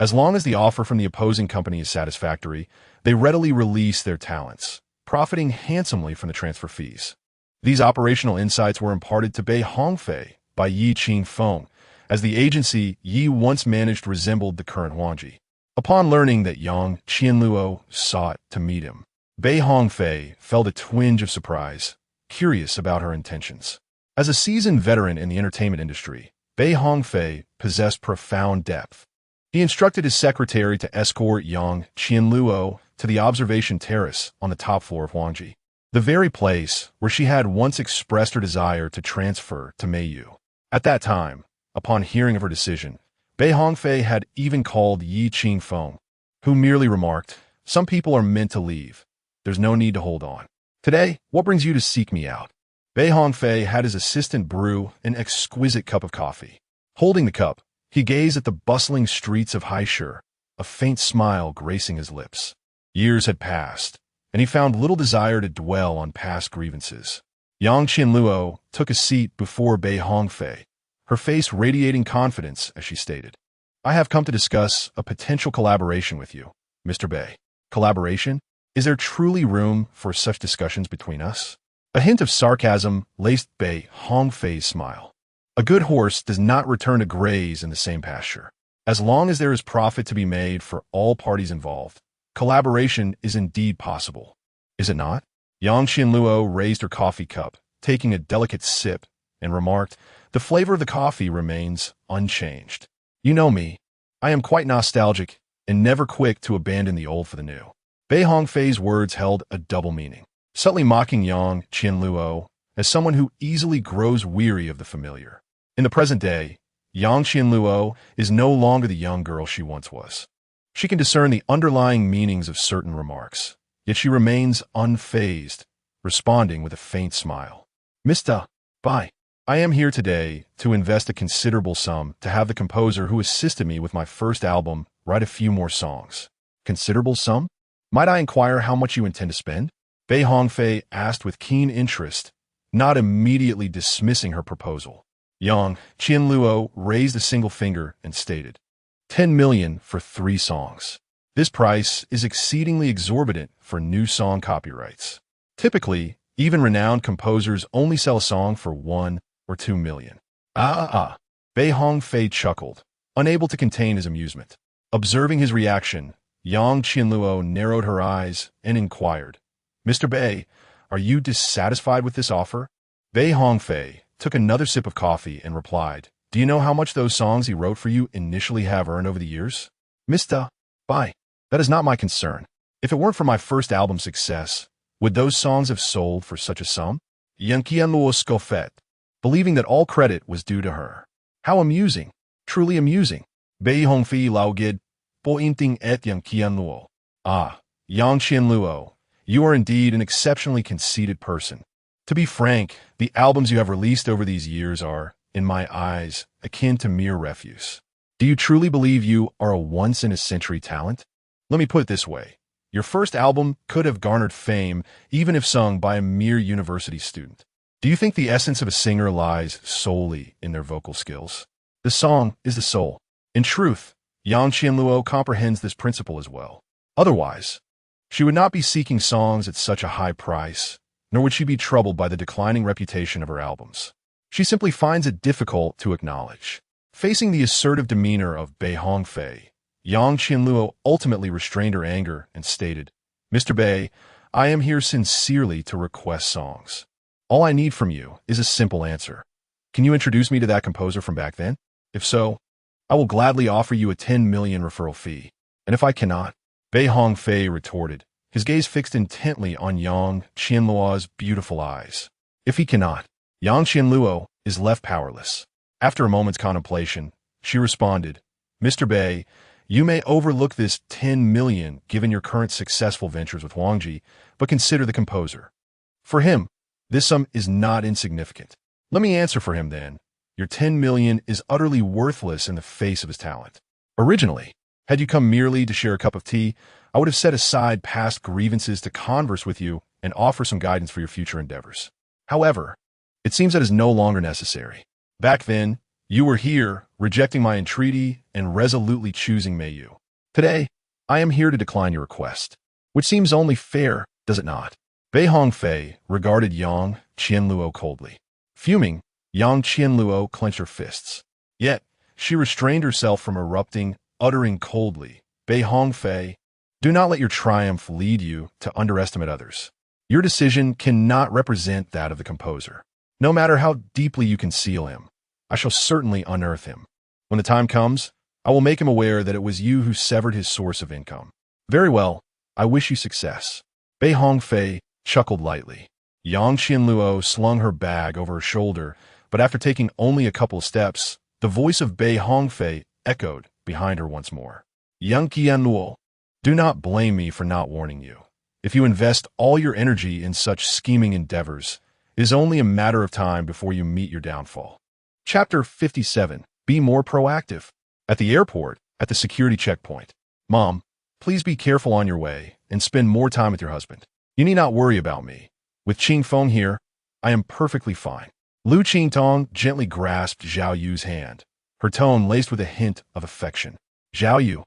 As long as the offer from the opposing company is satisfactory, they readily release their talents, profiting handsomely from the transfer fees. These operational insights were imparted to Bei Hongfei by Yi Qingfeng, as the agency Yi once managed resembled the current Huangji. Upon learning that Yang Qianluo sought to meet him, Bei Hongfei felt a twinge of surprise, curious about her intentions. As a seasoned veteran in the entertainment industry, Bei Hongfei possessed profound depth. He instructed his secretary to escort Yang Qianluo to the observation terrace on the top floor of Huangji, the very place where she had once expressed her desire to transfer to Meiyu. At that time, upon hearing of her decision, Bei Hongfei had even called Yi Qingfeng, who merely remarked, "Some people are meant to leave, There's no need to hold on. Today, what brings you to seek me out? Bei Hongfei had his assistant brew an exquisite cup of coffee. Holding the cup, he gazed at the bustling streets of Haishu, a faint smile gracing his lips. Years had passed, and he found little desire to dwell on past grievances. Yang Qianluo took a seat before Bei Hongfei, her face radiating confidence as she stated, "I have come to discuss a potential collaboration with you, Mr. Bei." Collaboration? Is there truly room for such discussions between us? A hint of sarcasm laced Bei Hongfei's smile. A good horse does not return to graze in the same pasture. As long as there is profit to be made for all parties involved, collaboration is indeed possible. Is it not? Yang Qianluo raised her coffee cup, taking a delicate sip, and remarked, "The flavor of the coffee remains unchanged. You know me. I am quite nostalgic and never quick to abandon the old for the new." Bei Hongfei's words held a double meaning, subtly mocking Yang Qianluo as someone who easily grows weary of the familiar. In the present day, Yang Qianluo is no longer the young girl she once was. She can discern the underlying meanings of certain remarks, yet she remains unfazed, responding with a faint smile. "Mr. Bai, I am here today to invest a considerable sum to have the composer who assisted me with my first album write a few more songs." "Considerable sum? Might I inquire how much you intend to spend?" Bei Hongfei asked with keen interest, not immediately dismissing her proposal. Yang Qianluo raised a single finger and stated, 10 million for 3 songs. This price is exceedingly exorbitant for new song copyrights. Typically, even renowned composers only sell a song for 1 or 2 million. Bei Hongfei chuckled, unable to contain his amusement. Observing his reaction, Yang Qianluo narrowed her eyes and inquired, "Mr. Bei, are you dissatisfied with this offer?" Bei Hongfei took another sip of coffee and replied, "Do you know how much those songs he wrote for you initially have earned over the years?" "Mr. Bai, that is not my concern. If it weren't for my first album's success, would those songs have sold for such a sum?" Yang Qianluo scoffed, believing that all credit was due to her. "How amusing, truly amusing." Bei Hongfei laughed, pointing at Yang Qianluo. Yang Qianluo, you are indeed an exceptionally conceited person. To be frank, the albums you have released over these years are, in my eyes, akin to mere refuse. Do you truly believe you are a once-in-a-century talent? Let me put it this way. Your first album could have garnered fame even if sung by a mere university student. Do you think the essence of a singer lies solely in their vocal skills? The song is the soul. In truth, Yang Qianluo comprehends this principle as well. Otherwise, she would not be seeking songs at such a high price, nor would she be troubled by the declining reputation of her albums. She simply finds it difficult to acknowledge. Facing the assertive demeanor of Bei Hongfei, Yang Qianluo ultimately restrained her anger and stated, "Mr. Bei, I am here sincerely to request songs. All I need from you is a simple answer. Can you introduce me to that composer from back then? If so, I will gladly offer you a 10 million referral fee. And if I cannot," Bei Hongfei retorted, his gaze fixed intently on Yang Qianluo's beautiful eyes. If he cannot, Yang Qianluo is left powerless. After a moment's contemplation, she responded, "Mr. Bei, you may overlook this 10 million given your current successful ventures with Huangji, but consider the composer. For him, this sum is not insignificant. Let me answer for him then. Your 10 million is utterly worthless in the face of his talent. Originally, had you come merely to share a cup of tea, I would have set aside past grievances to converse with you and offer some guidance for your future endeavors. However, it seems that is no longer necessary. Back then, you were here, rejecting my entreaty and resolutely choosing Meiyu. Today, I am here to decline your request, which seems only fair, does it not?" Bei Hongfei regarded Yang Qianluo coldly. Fuming, Yang Qianluo clenched her fists. Yet, she restrained herself from erupting, uttering coldly, "Bei Hongfei, do not let your triumph lead you to underestimate others. Your decision cannot represent that of the composer. No matter how deeply you conceal him, I shall certainly unearth him. When the time comes, I will make him aware that it was you who severed his source of income. Very well, I wish you success." Bei Hongfei chuckled lightly. Yang Qianluo slung her bag over her shoulder, but after taking only a couple of steps, the voice of Bei Hongfei echoed behind her once more. "Yang Qianluo, do not blame me for not warning you. If you invest all your energy in such scheming endeavors, it is only a matter of time before you meet your downfall. Chapter 57. Be more proactive. At the airport, at the security checkpoint. Mom, please be careful on your way and spend more time with your husband. You need not worry about me. With Qingfeng here, I am perfectly fine. Liu Qingtong gently grasped Zhao Yu's hand, her tone laced with a hint of affection. Zhao Yu,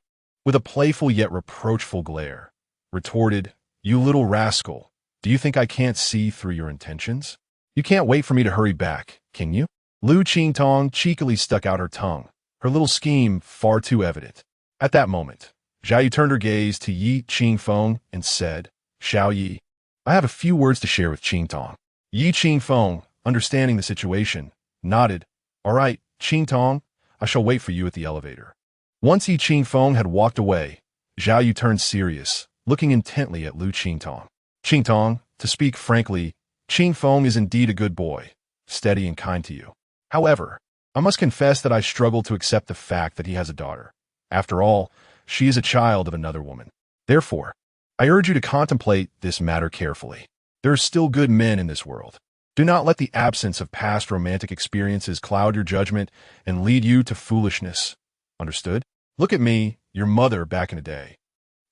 with a playful yet reproachful glare, retorted, "You little rascal, do you think I can't see through your intentions? You can't wait for me to hurry back, can you?" Liu Qingtong cheekily stuck out her tongue, her little scheme far too evident. At that moment, Zhao Yu turned her gaze to Yi Qingfeng and said, "Xiao Yi, I have a few words to share with Qingtong." Yi Qingfeng, understanding the situation, nodded. "All right, Qingtong, I shall wait for you at the elevator." Once Yi Qingfeng had walked away, Zhao Yu turned serious, looking intently at Liu Qingtong. "Qingtong, to speak frankly, Qingfeng is indeed a good boy, steady and kind to you. However, I must confess that I struggle to accept the fact that he has a daughter. After all, she is a child of another woman. Therefore, I urge you to contemplate this matter carefully. There are still good men in this world. Do not let the absence of past romantic experiences cloud your judgment and lead you to foolishness. Understood? Look at me, your mother back in the day."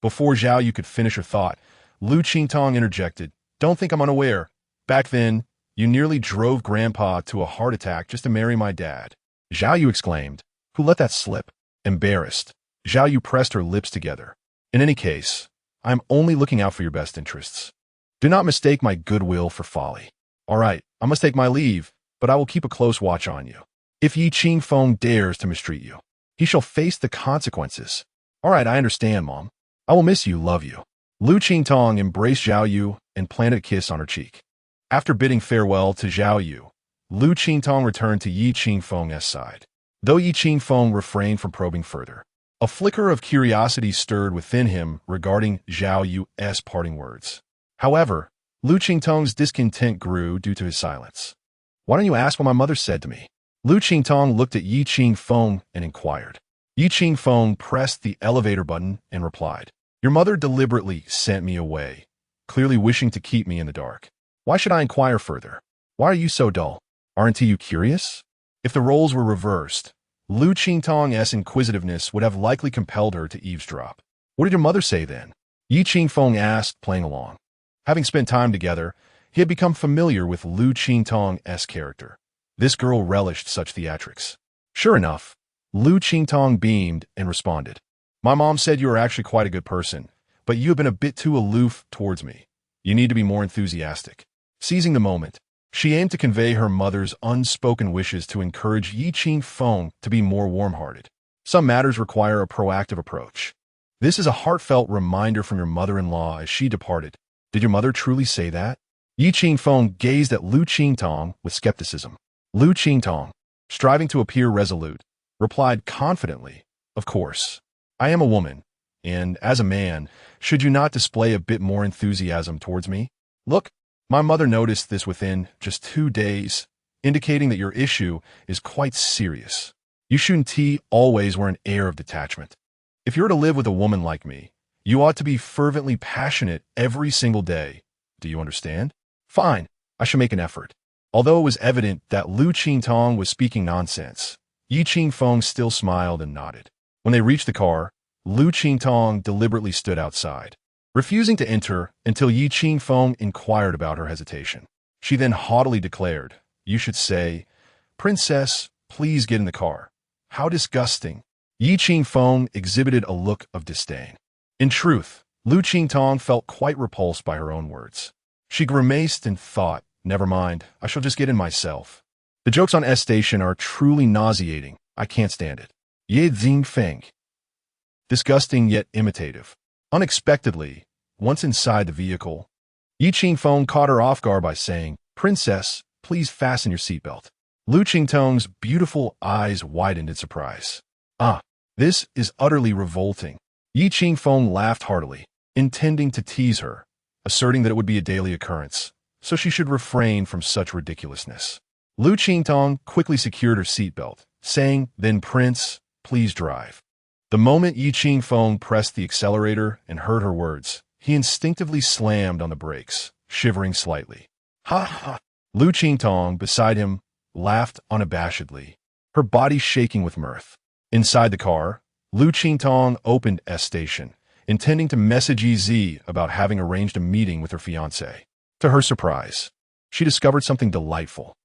Before Zhao Yu could finish her thought, Liu Qingtong interjected, "Don't think I'm unaware. Back then, you nearly drove Grandpa to a heart attack just to marry my dad." Zhao Yu exclaimed, "Who let that slip?" Embarrassed, Zhao Yu pressed her lips together. "In any case, I am only looking out for your best interests. Do not mistake my goodwill for folly. All right, I must take my leave, but I will keep a close watch on you. If Yi Qingfeng dares to mistreat you, he shall face the consequences." "All right, I understand, Mom. I will miss you, love you." Liu Qingtong embraced Zhao Yu and planted a kiss on her cheek. After bidding farewell to Zhao Yu, Liu Qingtong returned to Yi Qingfeng's side. Though Yi Qingfeng refrained from probing further, a flicker of curiosity stirred within him regarding Zhao Yu's parting words. However, Liu Qingtong's discontent grew due to his silence. "Why don't you ask what my mother said to me?" Liu Qingtong looked at Yi Qingfeng and inquired. Yi Qingfeng pressed the elevator button and replied, "Your mother deliberately sent me away, clearly wishing to keep me in the dark. Why should I inquire further? Why are you so dull? Aren't you curious?" If the roles were reversed, Liu Qingtong's inquisitiveness would have likely compelled her to eavesdrop. "What did your mother say then?" Yi Qingfeng asked, playing along. Having spent time together, he had become familiar with Liu Qingtong's character. This girl relished such theatrics. Sure enough, Liu Qingtong beamed and responded, "My mom said you are actually quite a good person, but you have been a bit too aloof towards me. You need to be more enthusiastic." Seizing the moment, she aimed to convey her mother's unspoken wishes to encourage Yi Qingfeng to be more warm-hearted. Some matters require a proactive approach. This is a heartfelt reminder from your mother-in-law as she departed. Did your mother truly say that? Yi Qingfeng gazed at Liu Qingtong with skepticism. Liu Qingtong, striving to appear resolute, replied confidently, "Of course. I am a woman, and as a man, should you not display a bit more enthusiasm towards me? Look, my mother noticed this within just 2 days, indicating that your issue is quite serious. You shouldn't always wear an air of detachment. If you're to live with a woman like me, you ought to be fervently passionate every single day. Do you understand? Fine, I shall make an effort." Although it was evident that Liu Qingtong was speaking nonsense, Yi Qingfeng still smiled and nodded. When they reached the car, Liu Qingtong deliberately stood outside, refusing to enter until Yi Qingfeng inquired about her hesitation. She then haughtily declared, "You should say, 'Princess, please get in the car.' How disgusting." Yi Qingfeng exhibited a look of disdain. In truth, Liu Qingtong felt quite repulsed by her own words. She grimaced and thought, "Never mind, I shall just get in myself. The jokes on S Station are truly nauseating. I can't stand it." Ye Xingfeng. Disgusting yet imitative. Unexpectedly, once inside the vehicle, Yi Qingfeng caught her off guard by saying, "Princess, please fasten your seatbelt." Liu Qingtong's beautiful eyes widened in surprise. "Ah, this is utterly revolting." Yi Qingfeng laughed heartily, intending to tease her, asserting that it would be a daily occurrence, so she should refrain from such ridiculousness. Liu Qingtong quickly secured her seatbelt, saying, "Then Prince, please drive." The moment Yi Qingfeng pressed the accelerator and heard her words, he instinctively slammed on the brakes, shivering slightly. Ha ha! Liu Qingtong, beside him, laughed unabashedly, her body shaking with mirth. Inside the car, Liu Qingtong opened S Station, intending to message Ez about having arranged a meeting with her fiancé. To her surprise, she discovered something delightful.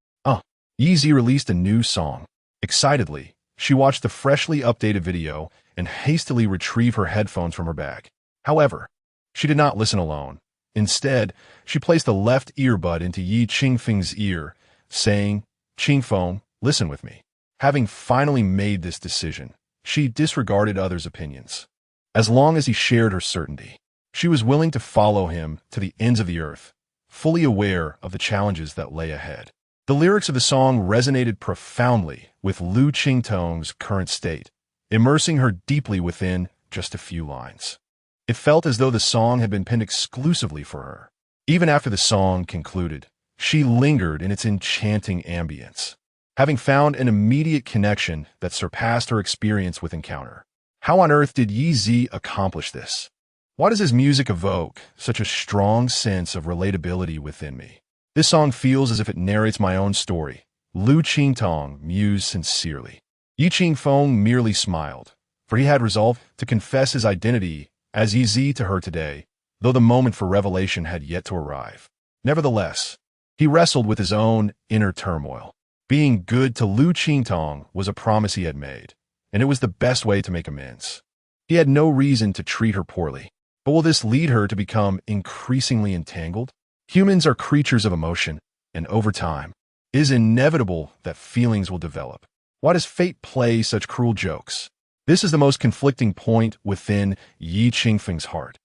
Ez released a new song. Excitedly, she watched the freshly updated video and hastily retrieved her headphones from her bag. However, she did not listen alone. Instead, she placed the left earbud into Liu Qingfeng's ear, saying, "Qingfeng, listen with me." Having finally made this decision, she disregarded others' opinions. As long as he shared her certainty, she was willing to follow him to the ends of the earth, fully aware of the challenges that lay ahead. The lyrics of the song resonated profoundly with Liu Qingtong's current state, immersing her deeply within just a few lines. It felt as though the song had been penned exclusively for her. Even after the song concluded, she lingered in its enchanting ambience, having found an immediate connection that surpassed her experience with Encounter. How on earth did Ez accomplish this? Why does his music evoke such a strong sense of relatability within me? This song feels as if it narrates my own story. Liu Qingtong mused sincerely. Liu Qingfeng merely smiled, for he had resolved to confess his identity as Ez to her today, though the moment for revelation had yet to arrive. Nevertheless, he wrestled with his own inner turmoil. Being good to Liu Qingtong was a promise he had made, and it was the best way to make amends. He had no reason to treat her poorly, but will this lead her to become increasingly entangled? Humans are creatures of emotion, and over time, it is inevitable that feelings will develop. Why does fate play such cruel jokes? This is the most conflicting point within Liu Qingfeng's heart.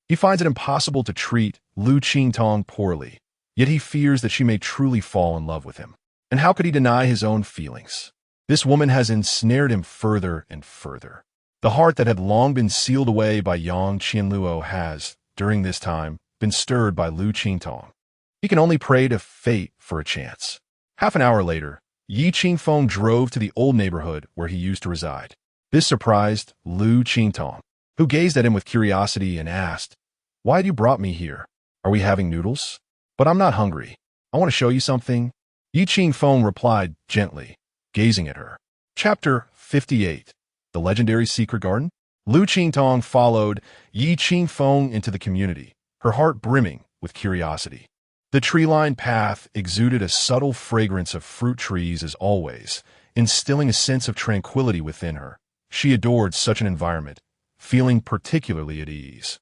He finds it impossible to treat Liu Qingtong poorly, yet he fears that she may truly fall in love with him. And how could he deny his own feelings? This woman has ensnared him further and further. The heart that had long been sealed away by Yang Qianluo has, during this time, been stirred by Liu Qingtong. He can only pray to fate for a chance. Half an hour later, Liu Qingfeng drove to the old neighborhood where he used to reside. This surprised Liu Qingtong, who gazed at him with curiosity and asked, "Why had you brought me here? Are we having noodles?" "But I'm not hungry. I want to show you something." Liu Qingfeng replied gently, gazing at her. Chapter 58. The Legendary Secret Garden. Liu Qingtong followed Liu Qingfeng into the community, her heart brimming with curiosity. The tree-lined path exuded a subtle fragrance of fruit trees as always, instilling a sense of tranquility within her. She adored such an environment, feeling particularly at ease.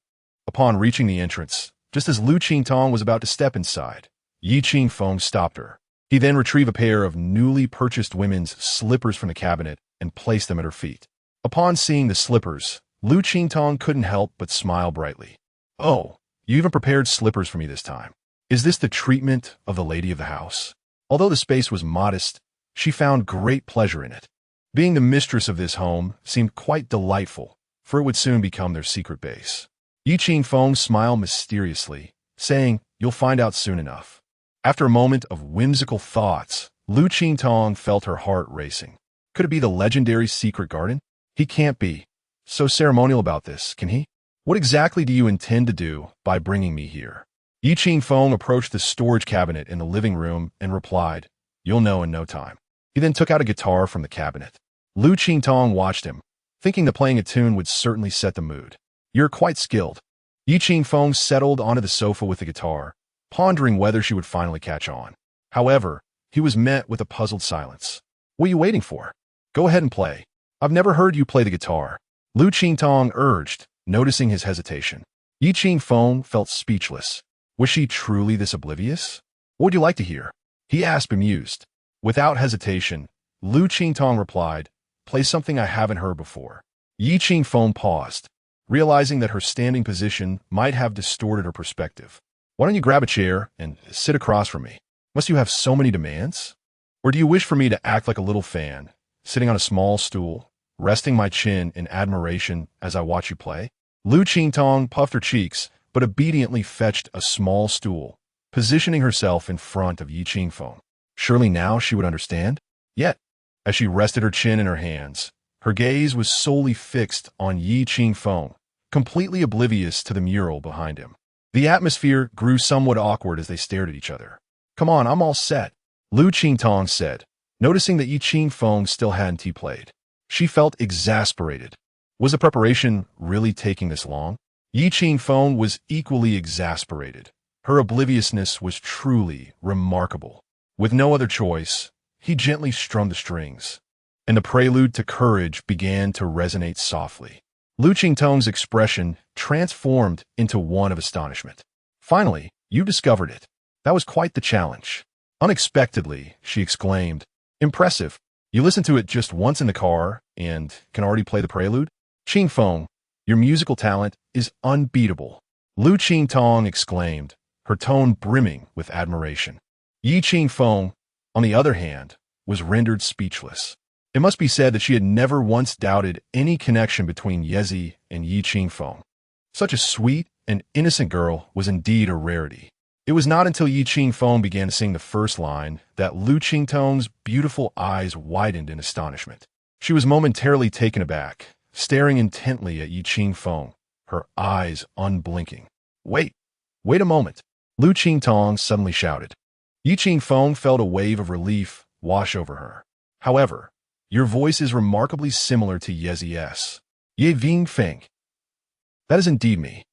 Upon reaching the entrance, just as Liu Qingtong was about to step inside, Liu Qingfeng stopped her. He then retrieved a pair of newly purchased women's slippers from the cabinet and placed them at her feet. Upon seeing the slippers, Liu Qingtong couldn't help but smile brightly. "Oh, you even prepared slippers for me this time. Is this the treatment of the lady of the house?" Although the space was modest, she found great pleasure in it. Being the mistress of this home seemed quite delightful, for it would soon become their secret base. Liu Qingfeng smiled mysteriously, saying, "You'll find out soon enough." After a moment of whimsical thoughts, Liu Qingtong felt her heart racing. Could it be the legendary secret garden? He can't be so ceremonial about this, can he? What exactly do you intend to do by bringing me here? Liu Qingfeng approached the storage cabinet in the living room and replied, "You'll know in no time." He then took out a guitar from the cabinet. Liu Qingtong watched him, thinking that playing a tune would certainly set the mood. "You're quite skilled." Liu Qingfeng settled onto the sofa with the guitar, pondering whether she would finally catch on. However, he was met with a puzzled silence. "What are you waiting for? Go ahead and play. I've never heard you play the guitar," Liu Qingtong urged, noticing his hesitation. Liu Qingfeng felt speechless. Was she truly this oblivious? "What would you like to hear?" he asked, bemused. Without hesitation, Liu Qingtong replied, "Play something I haven't heard before." Liu Qingfeng paused, realizing that her standing position might have distorted her perspective. "Why don't you grab a chair and sit across from me? Must you have so many demands? Or do you wish for me to act like a little fan, sitting on a small stool, resting my chin in admiration as I watch you play?" Liu Qingtong puffed her cheeks, but obediently fetched a small stool, positioning herself in front of Liu Qingfeng. Surely now she would understand? Yet, as she rested her chin in her hands, her gaze was solely fixed on Liu Qingfeng, completely oblivious to the mural behind him. The atmosphere grew somewhat awkward as they stared at each other. "Come on, I'm all set," Liu Qingtong said, noticing that Qingfeng still hadn't played. She felt exasperated. Was the preparation really taking this long? Qingfeng was equally exasperated. Her obliviousness was truly remarkable. With no other choice, he gently strummed the strings, and the prelude to courage began to resonate softly. Liu Qingtong's expression transformed into one of astonishment. "Finally, you discovered it. That was quite the challenge." Unexpectedly, she exclaimed, "Impressive. You listened to it just once in the car and can already play the prelude? Qingfeng, your musical talent is unbeatable." Liu Qingtong exclaimed, her tone brimming with admiration. Qingfeng, on the other hand, was rendered speechless. It must be said that she had never once doubted any connection between Yezi and Qingfeng. Such a sweet and innocent girl was indeed a rarity. It was not until Qingfeng began to sing the first line that Liu Qingtong's beautiful eyes widened in astonishment. She was momentarily taken aback, staring intently at Qingfeng, her eyes unblinking. Wait a moment," Liu Qingtong suddenly shouted. Qingfeng felt a wave of relief wash over her. "However, your voice is remarkably similar to Yezi's. Ye Qingfeng." "That is indeed me."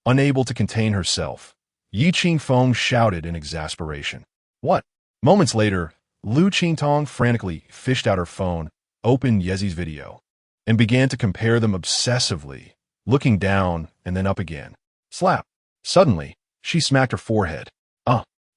Unable to contain herself, Qingfeng shouted in exasperation. "What?" Moments later, Liu Qingtong frantically fished out her phone, opened Yezi's video, and began to compare them obsessively, looking down and then up again. Slap! Suddenly, she smacked her forehead.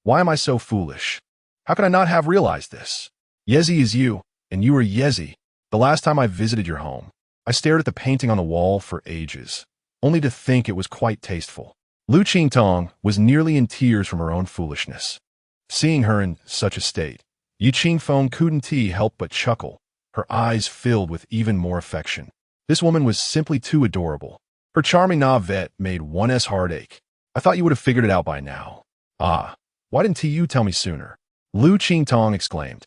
Why am I so foolish? How could I not have realized this? Yezi is you, and you are Yezi. The last time I visited your home, I stared at the painting on the wall for ages, only to think it was quite tasteful." Liu Qingtong was nearly in tears from her own foolishness. Seeing her in such a state, Qingfeng couldn't help but chuckle, her eyes filled with even more affection. This woman was simply too adorable. Her charming navette made one's heart ache. "I thought you would have figured it out by now." Why didn't you tell me sooner?" Liu Qingtong exclaimed,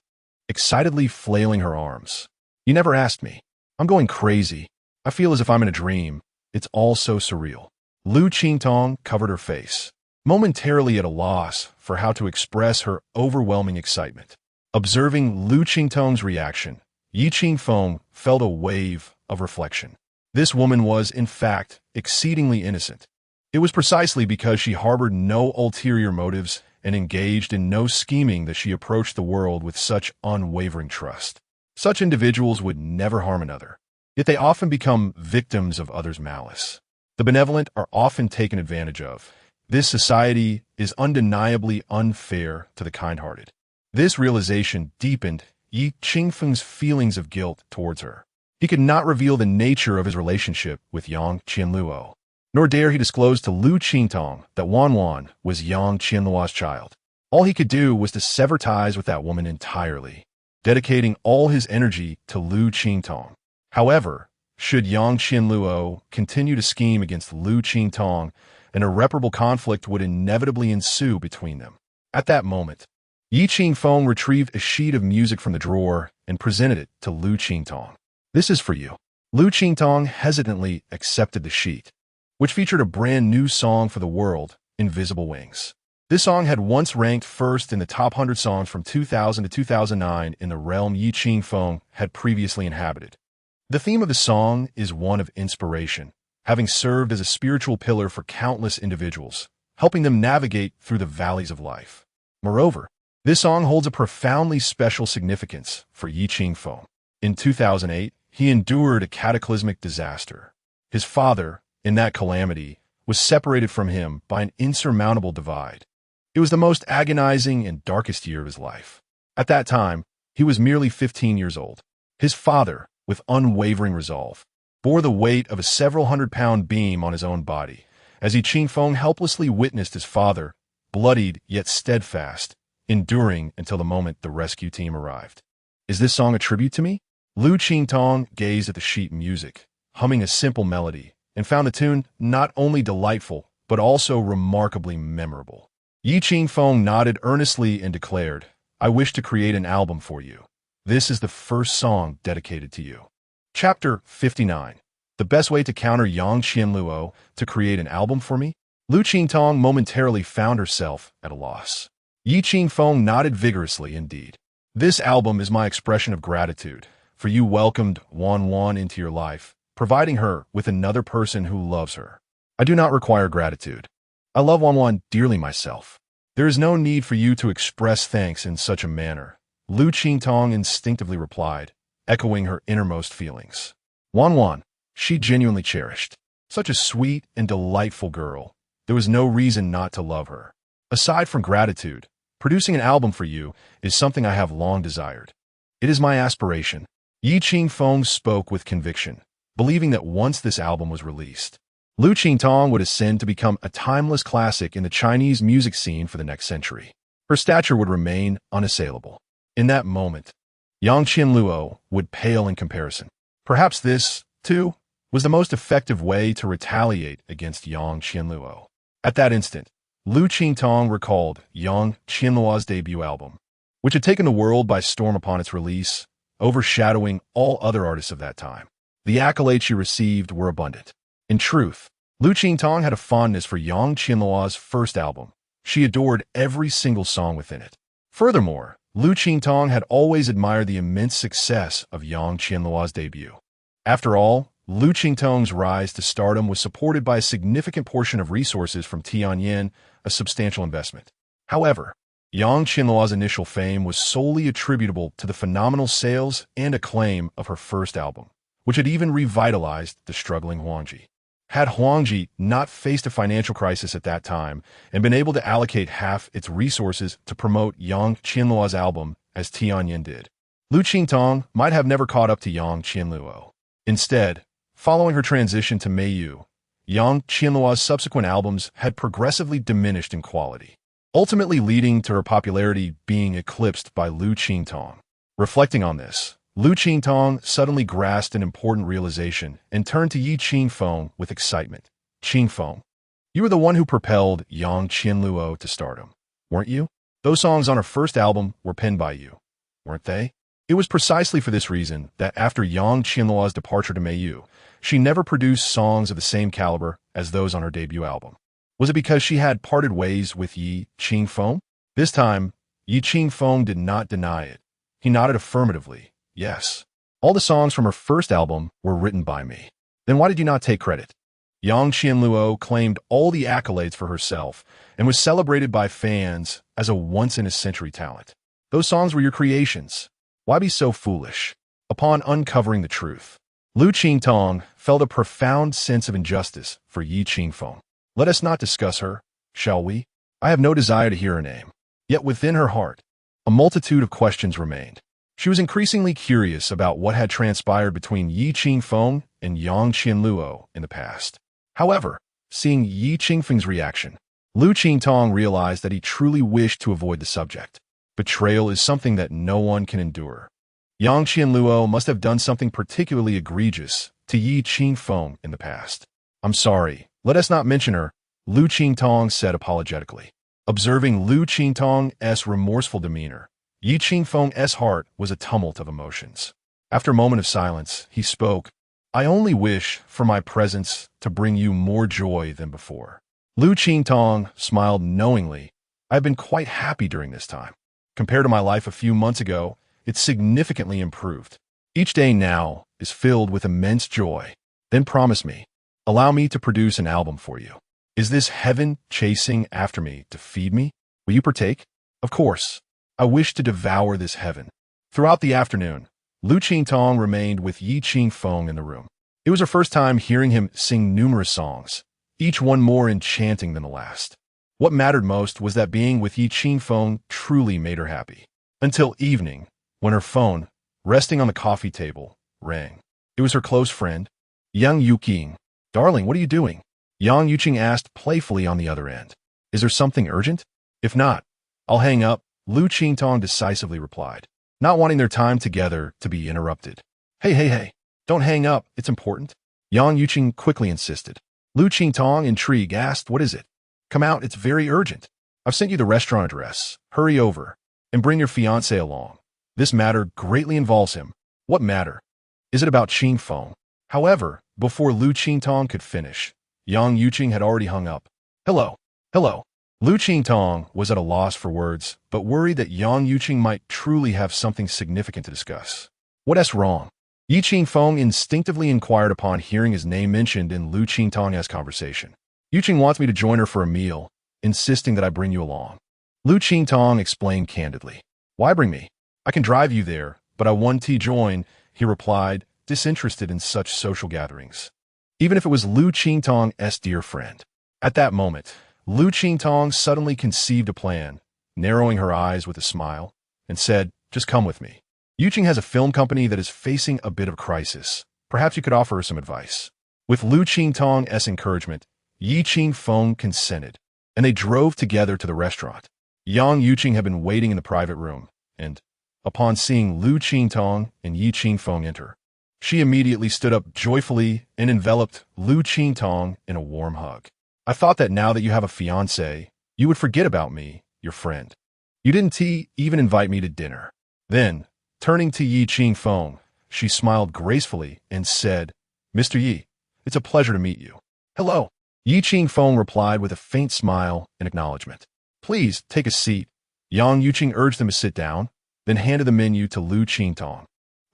excitedly flailing her arms. "You never asked me. I'm going crazy. I feel as if I'm in a dream. It's all so surreal." Liu Qingtong covered her face, momentarily at a loss for how to express her overwhelming excitement. Observing Liu Qingtong's reaction, Qingfeng felt a wave of reflection. This woman was, in fact, exceedingly innocent. It was precisely because she harbored no ulterior motives and engaged in no scheming that she approached the world with such unwavering trust. Such individuals would never harm another, yet they often become victims of others' malice. The benevolent are often taken advantage of. This society is undeniably unfair to the kind-hearted. This realization deepened Qingfeng's feelings of guilt towards her. He could not reveal the nature of his relationship with Yang Qianluo, nor dare he disclose to Liu Qingtong that Wanwan was Yang Qianluo's child. All he could do was to sever ties with that woman entirely, dedicating all his energy to Liu Qingtong. However, should Yang Qianluo continue to scheme against Liu Qingtong, an irreparable conflict would inevitably ensue between them. At that moment, Qingfeng retrieved a sheet of music from the drawer and presented it to Liu Qingtong. "This is for you." Liu Qingtong hesitantly accepted the sheet, which featured a brand new song for the world, Invisible Wings. This song had once ranked first in the top 100 songs from 2000 to 2009 in the realm Qingfeng had previously inhabited. The theme of the song is one of inspiration, having served as a spiritual pillar for countless individuals, helping them navigate through the valleys of life. Moreover, this song holds a profoundly special significance for Qingfeng. In 2008, he endured a cataclysmic disaster. His father, in that calamity, was separated from him by an insurmountable divide. It was the most agonizing and darkest year of his life. At that time, he was merely 15 years old. His father, with unwavering resolve, bore the weight of a several hundred-pound beam on his own body, as Qingfeng helplessly witnessed his father, bloodied yet steadfast, enduring until the moment the rescue team arrived. "Is this song a tribute to me?" Liu Qingtong gazed at the sheet music, humming a simple melody, and found the tune not only delightful, but also remarkably memorable. Qingfeng nodded earnestly and declared, "I wish to create an album for you. This is the first song dedicated to you." Chapter 59. The best way to counter Yang Qianluo to create an album for me? Liu Qingtong momentarily found herself at a loss. Yi Qingfeng nodded vigorously indeed. This album is my expression of gratitude, for you welcomed Wan Wan into your life, providing her with another person who loves her. I do not require gratitude. I love Wan Wan dearly myself. There is no need for you to express thanks in such a manner, Liu Qingtong instinctively replied, echoing her innermost feelings. Wan Wan, she genuinely cherished. Such a sweet and delightful girl. There was no reason not to love her. Aside from gratitude, producing an album for you is something I have long desired. It is my aspiration. Yi Qingfeng spoke with conviction, believing that once this album was released, Liu Qingtong would ascend to become a timeless classic in the Chinese music scene for the next century. Her stature would remain unassailable. In that moment, Yang Qianluo would pale in comparison. Perhaps this, too, was the most effective way to retaliate against Yang Qianluo. At that instant, Liu Qingtong recalled Yang Qianluo's debut album, which had taken the world by storm upon its release, overshadowing all other artists of that time. The accolades she received were abundant. In truth, Liu Qingtong had a fondness for Yang Qianluo's first album. She adored every single song within it. Furthermore, Liu Qingtong had always admired the immense success of Yang Qianluo's debut. After all, Liu Qingtong's rise to stardom was supported by a significant portion of resources from Tianyin, a substantial investment. However, Yang Qianluo's initial fame was solely attributable to the phenomenal sales and acclaim of her first album, which had even revitalized the struggling Huangji. Had Huangji not faced a financial crisis at that time and been able to allocate half its resources to promote Yang Qianluo's album as Tianyin did, Liu Qingtong might have never caught up to Yang Qianluo. Instead, following her transition to Meiyu, Yang Qianluo's subsequent albums had progressively diminished in quality, ultimately leading to her popularity being eclipsed by Liu Qingtong. Reflecting on this, Liu Qingtong suddenly grasped an important realization and turned to Yi Qingfeng with excitement. Qingfeng, you were the one who propelled Yang Qianluo to stardom, weren't you? Those songs on her first album were penned by you, weren't they? It was precisely for this reason that after Yang Qianluo's departure to Meiyu, she never produced songs of the same caliber as those on her debut album. Was it because she had parted ways with Yi Qingfeng? This time, Yi Qingfeng did not deny it. He nodded affirmatively. Yes. All the songs from her first album were written by me. Then why did you not take credit? Yang Qianluo claimed all the accolades for herself and was celebrated by fans as a once-in-a-century talent. Those songs were your creations. Why be so foolish? Upon uncovering the truth, Liu Qingtong felt a profound sense of injustice for Yi Qingfeng. Let us not discuss her, shall we? I have no desire to hear her name. Yet within her heart, a multitude of questions remained. She was increasingly curious about what had transpired between Yi Qingfeng and Yang Qianluo in the past. However, seeing Yi Qingfeng's reaction, Liu Qingtong realized that he truly wished to avoid the subject. Betrayal is something that no one can endure. Yang Qianluo must have done something particularly egregious to Yi Qingfeng in the past. I'm sorry, let us not mention her, Liu Qingtong said apologetically. Observing Liu Qingtong's remorseful demeanor, Yi Qingfeng's heart was a tumult of emotions. After a moment of silence, he spoke, I only wish for my presence to bring you more joy than before. Liu Qingtong smiled knowingly. I've been quite happy during this time. Compared to my life a few months ago, it's significantly improved. Each day now is filled with immense joy. Then promise me, allow me to produce an album for you. Is this heaven chasing after me to feed me? Will you partake? Of course. I wish to devour this heaven. Throughout the afternoon, Liu Qingtong remained with Yi Qingfeng in the room. It was her first time hearing him sing numerous songs, each one more enchanting than the last. What mattered most was that being with Yi Qingfeng truly made her happy. Until evening, when her phone, resting on the coffee table, rang. It was her close friend, Yang Yuqing. Darling, what are you doing? Yang Yuqing asked playfully on the other end. Is there something urgent? If not, I'll hang up, Liu Qingtong decisively replied, not wanting their time together to be interrupted. Hey, don't hang up, it's important. Yang Yuqing quickly insisted. Liu Qingtong, intrigued, asked, what is it? Come out, it's very urgent. I've sent you the restaurant address. Hurry over, and bring your fiancé along. This matter greatly involves him. What matter? Is it about Qingfeng? However, Before Liu Qingtong could finish, Yang Yuqing had already hung up. Hello. Hello. Liu Qingtong was at a loss for words, but worried that Yang Yuqing might truly have something significant to discuss. What's wrong? Yi Qingfeng instinctively inquired upon hearing his name mentioned in Liu Qingtong's conversation. Yuqing wants me to join her for a meal, insisting that I bring you along. Liu Qingtong explained candidly. Why bring me? I can drive you there, but I want to join, he replied, disinterested in such social gatherings. Even if it was Liu Qingtong's dear friend. At that moment, Liu Qingtong suddenly conceived a plan, narrowing her eyes with a smile, and said, just come with me. Yuqing has a film company that is facing a bit of a crisis. Perhaps you could offer her some advice. With Liu Qingtong's encouragement, Yi Qingfeng consented, and they drove together to the restaurant. Yang Yuqing had been waiting in the private room, and, upon seeing Liu Qingtong and Yi Qingfeng enter, she immediately stood up joyfully and enveloped Liu Qingtong in a warm hug. I thought that now that you have a fiancé, you would forget about me, your friend. You didn't even invite me to dinner. Then, turning to Yi Qingfeng, she smiled gracefully and said, Mr. Yi, it's a pleasure to meet you. Hello. Yi Qingfeng replied with a faint smile in acknowledgement. Please, take a seat. Yang Yuqing urged them to sit down, then handed the menu to Liu Qingtong.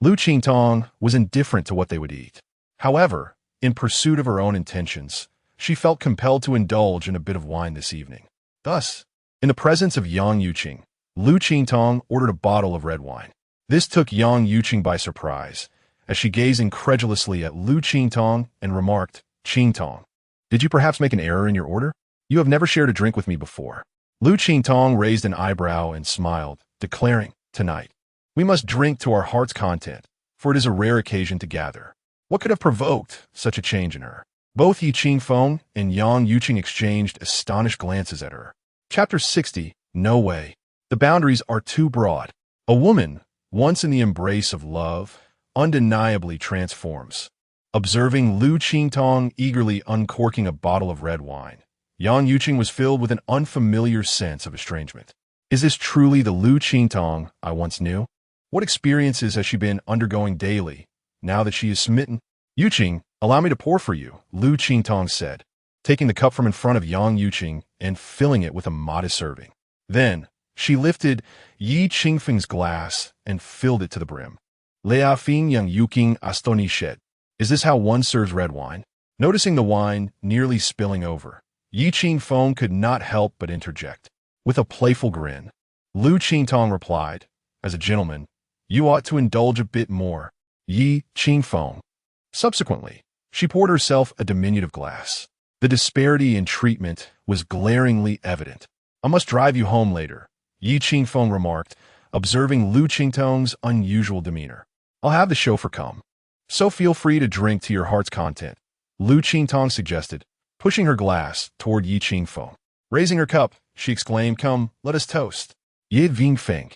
Liu Qingtong was indifferent to what they would eat. However, in pursuit of her own intentions, she felt compelled to indulge in a bit of wine this evening. Thus, in the presence of Yang Yuqing, Liu Qingtong ordered a bottle of red wine. This took Yang Yuqing by surprise, as she gazed incredulously at Liu Qingtong and remarked, Qingtong, did you perhaps make an error in your order? You have never shared a drink with me before. Liu Qingtong raised an eyebrow and smiled, declaring, tonight, we must drink to our heart's content, for it is a rare occasion to gather. What could have provoked such a change in her? Both Yi Qingfeng and Yang Yuqing exchanged astonished glances at her. Chapter 60, No Way. The boundaries are too broad. A woman, once in the embrace of love, undeniably transforms. Observing Liu Qingtong eagerly uncorking a bottle of red wine, Yang Yuqing was filled with an unfamiliar sense of estrangement. Is this truly the Liu Qingtong I once knew? What experiences has she been undergoing daily, now that she is smitten? Yuqing, allow me to pour for you, Liu Qingtong said, taking the cup from in front of Yang Yuqing and filling it with a modest serving. Then, she lifted Yi Qingfeng's glass and filled it to the brim. Lea Fing Yang Yuqing astonished. Is this how one serves red wine? Noticing the wine nearly spilling over, Yi Qingfeng could not help but interject. With a playful grin, Liu Qingtong replied, as a gentleman, you ought to indulge a bit more, Yi Qingfeng. Subsequently, she poured herself a diminutive glass. The disparity in treatment was glaringly evident. I must drive you home later, Yi Qingfeng remarked, observing Liu Qingtong's unusual demeanor. I'll have the chauffeur come. So feel free to drink to your heart's content, Liu Qingtong suggested, pushing her glass toward Yi Qingfeng. Raising her cup, she exclaimed, come, let us toast. Ye Ving Feng.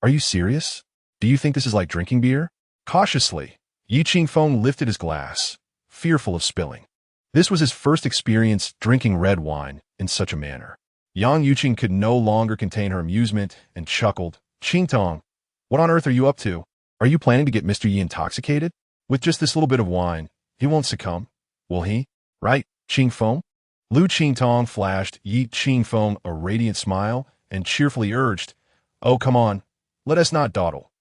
Are you serious? Do you think this is like drinking beer? Cautiously, Yi Qingfeng lifted his glass, fearful of spilling. This was his first experience drinking red wine in such a manner. Yang Yuqing could no longer contain her amusement and chuckled, Qingtong, what on earth are you up to? Are you planning to get Mr. Yi intoxicated? With just this little bit of wine, he won't succumb, will he? Right, Qingfeng? Liu Qingtong flashed Yi Qingfeng a radiant smile and cheerfully urged, oh, come on, let us not dawdle.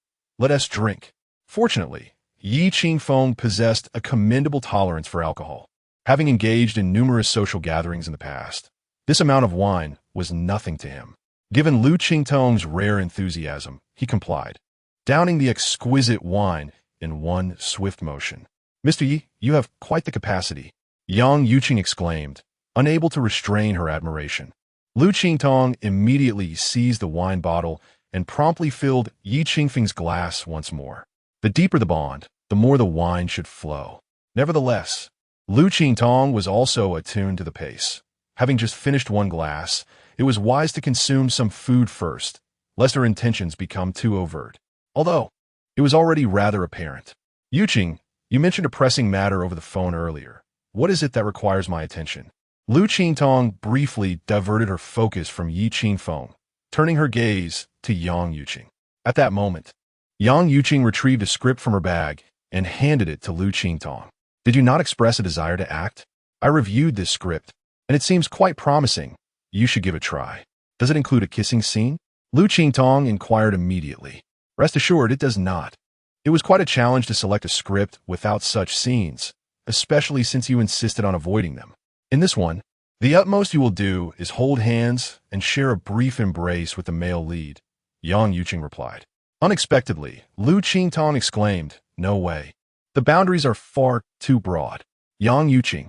Let us drink. Fortunately, Yi Qingfeng possessed a commendable tolerance for alcohol. Having engaged in numerous social gatherings in the past, this amount of wine was nothing to him. Given Liu Qingtong's rare enthusiasm, he complied, downing the exquisite wine in one swift motion. Mr. Yi, you have quite the capacity, Yang Yuqing exclaimed, unable to restrain her admiration. Liu Qingtong immediately seized the wine bottle and promptly filled Yi Qingfeng's glass once more. The deeper the bond, the more the wine should flow. Nevertheless, Liu Qingtong was also attuned to the pace. Having just finished one glass, it was wise to consume some food first, lest her intentions become too overt. Although, it was already rather apparent. Yuqing, you mentioned a pressing matter over the phone earlier. What is it that requires my attention? Liu Qingtong briefly diverted her focus from Yi Qingfeng, turning her gaze to Yang Yuqing. At that moment, Yang Yuqing retrieved a script from her bag and handed it to Liu Qingtong. Did you not express a desire to act? I reviewed this script, and it seems quite promising. You should give it a try. Does it include a kissing scene? Liu Qingtong inquired immediately. Rest assured, it does not. It was quite a challenge to select a script without such scenes, especially since you insisted on avoiding them. In this one, the utmost you will do is hold hands and share a brief embrace with the male lead, Yang Yuqing replied. Unexpectedly, Liu Qingtong exclaimed, "No way. The boundaries are far too broad." Yang Yuqing,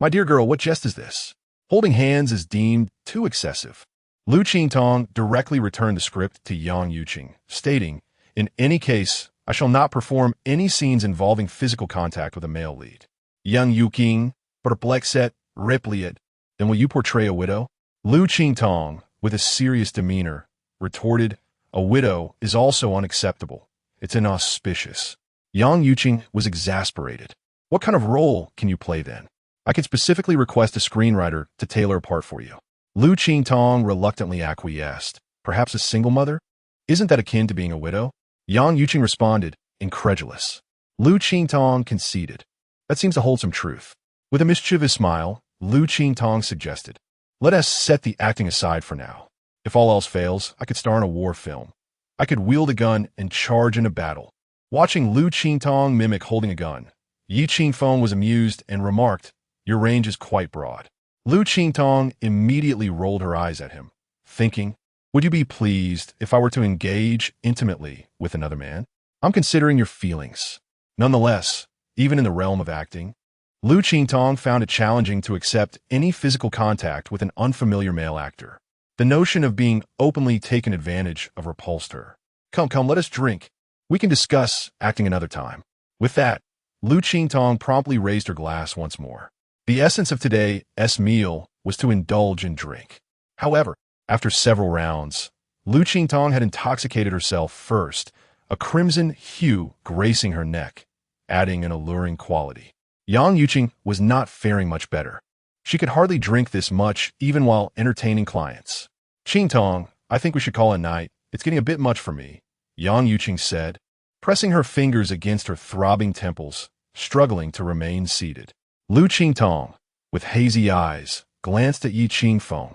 my dear girl, what jest is this? Holding hands is deemed too excessive. Liu Qingtong directly returned the script to Yang Yuqing, stating, "In any case, I shall not perform any scenes involving physical contact with a male lead." Yang Yuqing, perplexed, replied, "Then will you portray a widow?" Liu Qingtong, with a serious demeanor, retorted, "A widow is also unacceptable. It's inauspicious." Yang Yuqing was exasperated. "What kind of role can you play then? I can specifically request a screenwriter to tailor a part for you." Liu Qingtong reluctantly acquiesced. "Perhaps a single mother? Isn't that akin to being a widow?" Yang Yuqing responded, incredulous. Liu Qingtong conceded. "That seems to hold some truth." With a mischievous smile, Liu Qingtong suggested, "Let us set the acting aside for now. If all else fails, I could star in a war film. I could wield a gun and charge in a battle." Watching Liu Qingtong mimic holding a gun, Qingfeng was amused and remarked, "Your range is quite broad." Liu Qingtong immediately rolled her eyes at him, thinking, "Would you be pleased if I were to engage intimately with another man? I'm considering your feelings." Nonetheless, even in the realm of acting, Liu Qingtong found it challenging to accept any physical contact with an unfamiliar male actor. The notion of being openly taken advantage of repulsed her. Come, let us drink. We can discuss acting another time." With that, Liu Qingtong promptly raised her glass once more. The essence of today's meal was to indulge in drink. However, after several rounds, Liu Qingtong had intoxicated herself first, a crimson hue gracing her neck, adding an alluring quality. Yang Yuqing was not faring much better. She could hardly drink this much even while entertaining clients. "Qingtong, I think we should call it a night. It's getting a bit much for me," Yang Yuqing said, pressing her fingers against her throbbing temples, struggling to remain seated. Liu Qingtong, with hazy eyes, glanced at Qingfeng,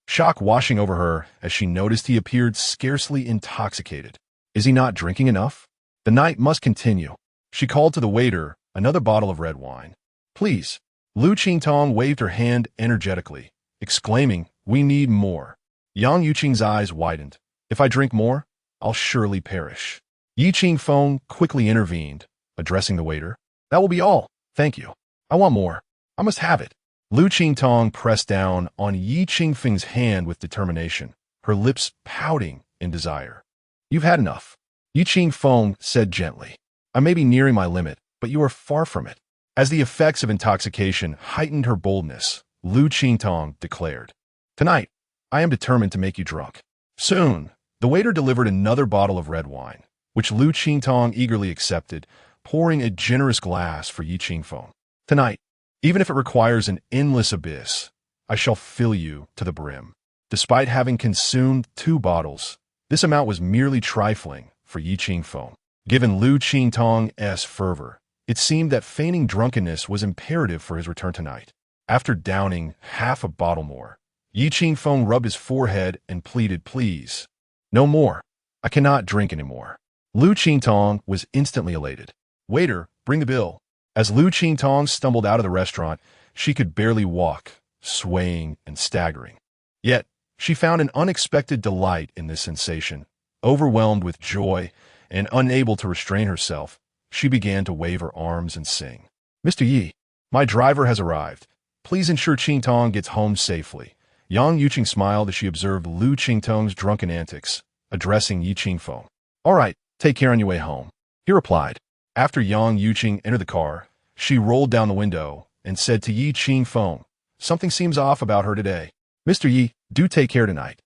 shock washing over her as she noticed he appeared scarcely intoxicated. Is he not drinking enough? The night must continue. She called to the waiter, "Another bottle of red wine." "Please." Liu Qingtong waved her hand energetically, exclaiming, "We need more." Yang Yuqing's eyes widened. "If I drink more, I'll surely perish." Qingfeng quickly intervened, addressing the waiter. "That will be all. Thank you. I want more. I must have it." Liu Qingtong pressed down on Qingfeng's hand with determination, her lips pouting in desire. "You've had enough," Qingfeng said gently. "I may be nearing my limit, but you are far from it." As the effects of intoxication heightened her boldness, Liu Qingtong declared, "Tonight, I am determined to make you drunk." Soon, the waiter delivered another bottle of red wine, which Liu Qingtong eagerly accepted, pouring a generous glass for Qingfeng. "Tonight, even if it requires an endless abyss, I shall fill you to the brim." Despite having consumed 2 bottles, this amount was merely trifling for Qingfeng. Given Liu Qingtong's fervor, it seemed that feigning drunkenness was imperative for his return tonight. After downing half a bottle more, Qingfeng rubbed his forehead and pleaded, "Please, no more. I cannot drink anymore." Liu Qingtong was instantly elated. "Waiter, bring the bill." As Liu Qingtong stumbled out of the restaurant, she could barely walk, swaying and staggering. Yet, she found an unexpected delight in this sensation. Overwhelmed with joy and unable to restrain herself, she began to wave her arms and sing. "Mr. Yi, my driver has arrived. Please ensure Qingtong gets home safely." Yang Yuqing smiled as she observed Liu Qingtong's drunken antics, addressing Qingfeng. "All right, take care on your way home," he replied. After Yang Yuqing entered the car, she rolled down the window and said to Qingfeng, "Something seems off about her today. Mr. Yi, do take care tonight."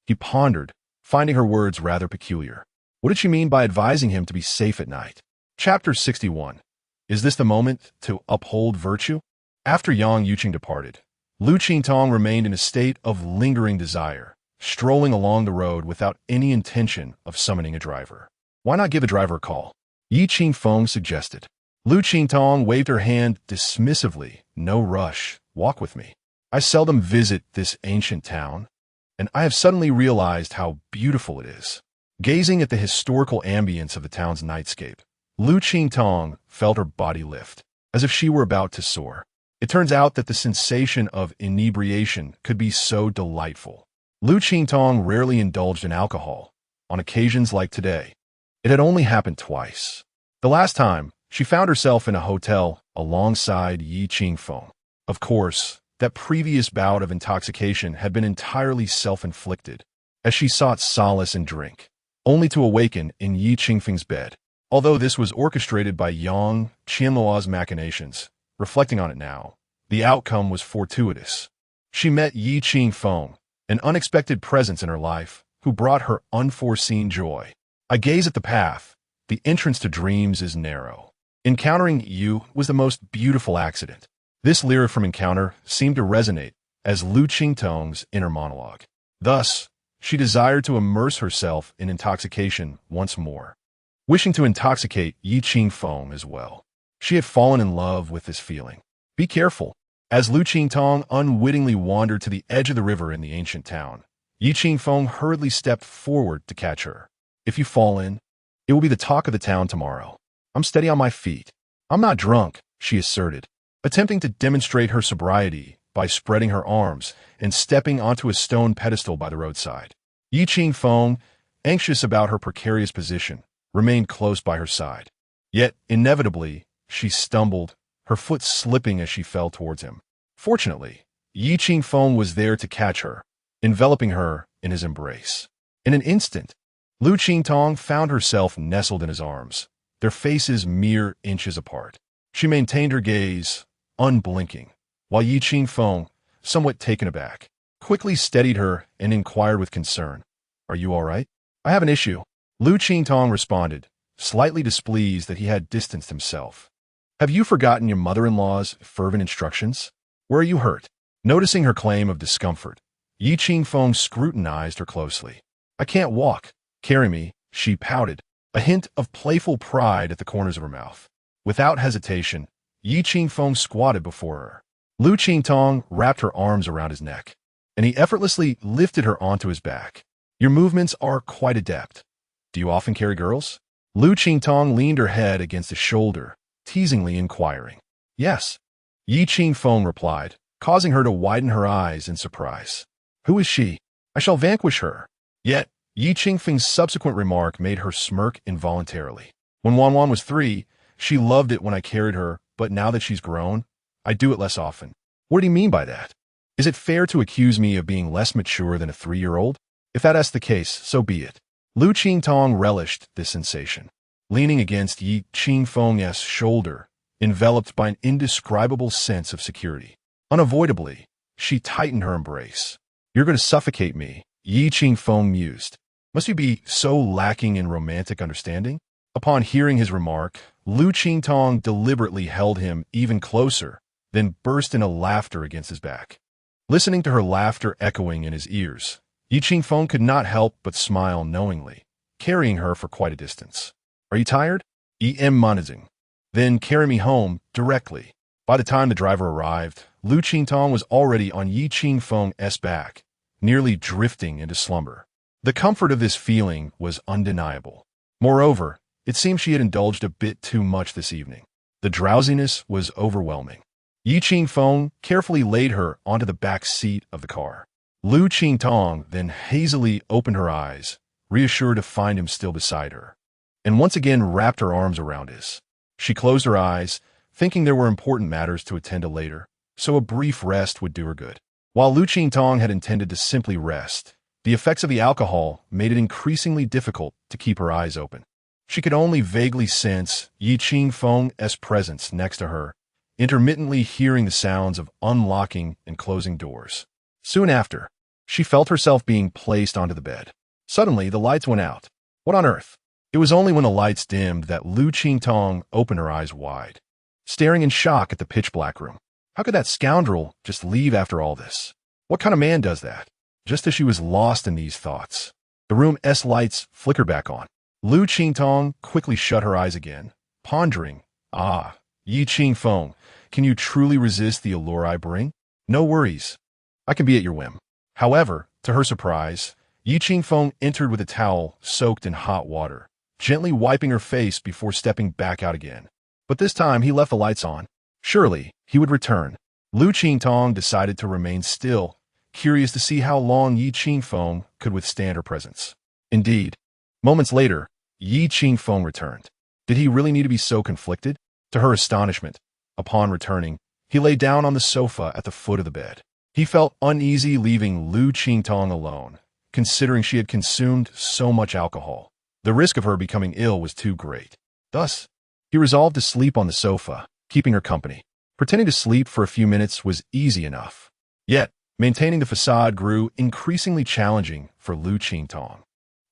He pondered, finding her words rather peculiar. What did she mean by advising him to be safe at night? Chapter 61. Is this the moment to uphold virtue? After Yang Yuqing departed, Liu Qingtong remained in a state of lingering desire, strolling along the road without any intention of summoning a driver. "Why not give a driver a call?" Qingfeng suggested. Liu Qingtong waved her hand dismissively. No rush. Walk with me. I seldom visit this ancient town, and I have suddenly realized how beautiful it is. Gazing at the historical ambience of the town's nightscape, Liu Qingtong felt her body lift, as if she were about to soar. It turns out that the sensation of inebriation could be so delightful. Liu Qingtong rarely indulged in alcohol, on occasions like today. It had only happened twice. The last time, she found herself in a hotel alongside Qingfeng. Of course, that previous bout of intoxication had been entirely self-inflicted, as she sought solace in drink, only to awaken in Qingfeng's bed. Although this was orchestrated by Yang Qianluo's machinations, reflecting on it now, the outcome was fortuitous. She met Qingfeng, an unexpected presence in her life, who brought her unforeseen joy. I gaze at the path. The entrance to dreams is narrow. Encountering you was the most beautiful accident. This lyric from Encounter seemed to resonate as Liu Qingtong's inner monologue. Thus, she desired to immerse herself in intoxication once more, wishing to intoxicate Qingfeng as well. She had fallen in love with this feeling. Be careful. As Liu Qingtong unwittingly wandered to the edge of the river in the ancient town, Qingfeng hurriedly stepped forward to catch her. If you fall in, it will be the talk of the town tomorrow. I'm steady on my feet. I'm not drunk, she asserted, attempting to demonstrate her sobriety by spreading her arms and stepping onto a stone pedestal by the roadside. Qingfeng, anxious about her precarious position, remained close by her side. Yet, inevitably, she stumbled, her foot slipping as she fell towards him. Fortunately, Qingfeng was there to catch her, enveloping her in his embrace. In an instant, Liu Qingtong found herself nestled in his arms, their faces mere inches apart. She maintained her gaze, unblinking, while Qingfeng, somewhat taken aback, quickly steadied her and inquired with concern, "Are you all right?" "I have an issue," Liu Qingtong responded, slightly displeased that he had distanced himself. "Have you forgotten your mother-in-law's fervent instructions? Where are you hurt?" Noticing her claim of discomfort, Qingfeng scrutinized her closely. "I can't walk. Carry me," she pouted, a hint of playful pride at the corners of her mouth. Without hesitation, Qingfeng squatted before her. Liu Qingtong wrapped her arms around his neck, and he effortlessly lifted her onto his back. "Your movements are quite adept. Do you often carry girls?" Liu Qingtong leaned her head against his shoulder, teasingly inquiring. "Yes," Qingfeng replied, causing her to widen her eyes in surprise. "Who is she? I shall vanquish her." Yet, Qingfeng's subsequent remark made her smirk involuntarily. "When Wanwan was 3, she loved it when I carried her, but now that she's grown, I do it less often." What did he mean by that? Is it fair to accuse me of being less mature than a 3-year-old? If that's the case, so be it. Liu Qingtong relished this sensation. Leaning against Qingfeng's shoulder, enveloped by an indescribable sense of security. Unavoidably, she tightened her embrace. "You're going to suffocate me," Qingfeng mused. "Must you be so lacking in romantic understanding?" Upon hearing his remark, Liu Qingtong deliberately held him even closer, then burst into laughter against his back. Listening to her laughter echoing in his ears, Qingfeng could not help but smile knowingly, carrying her for quite a distance. "Are you tired?" Managing. "Then carry me home directly." By the time the driver arrived, Liu Qingtong was already on Qingfeng's back, nearly drifting into slumber. The comfort of this feeling was undeniable. Moreover, it seemed she had indulged a bit too much this evening. The drowsiness was overwhelming. Qingfeng carefully laid her onto the back seat of the car. Liu Qingtong then hazily opened her eyes, reassured to find him still beside her, and once again wrapped her arms around his. She closed her eyes, thinking there were important matters to attend to later, so a brief rest would do her good. While Liu Qingtong had intended to simply rest, the effects of the alcohol made it increasingly difficult to keep her eyes open. She could only vaguely sense Qingfeng's presence next to her, intermittently hearing the sounds of unlocking and closing doors. Soon after, she felt herself being placed onto the bed. Suddenly, the lights went out. What on earth? It was only when the lights dimmed that Liu Qingtong opened her eyes wide, staring in shock at the pitch-black room. How could that scoundrel just leave after all this? What kind of man does that? Just as she was lost in these thoughts, the room's lights flickered back on. Liu Qingtong quickly shut her eyes again, pondering Ah, Yi Qingfeng, can you truly resist the allure I bring? No worries. I can be at your whim. However, to her surprise, Yi Qingfeng entered with a towel soaked in hot water, gently wiping her face before stepping back out again. But this time he left the lights on. Surely, he would return. Liu Qingtong decided to remain still, curious to see how long Yi Qingfeng could withstand her presence. Indeed, moments later, Yi Qingfeng returned. Did he really need to be so conflicted? To her astonishment, upon returning, he lay down on the sofa at the foot of the bed. He felt uneasy leaving Liu Qingtong alone, considering she had consumed so much alcohol. The risk of her becoming ill was too great. Thus, he resolved to sleep on the sofa, keeping her company. Pretending to sleep for a few minutes was easy enough. Yet, maintaining the facade grew increasingly challenging for Liu Qingtong.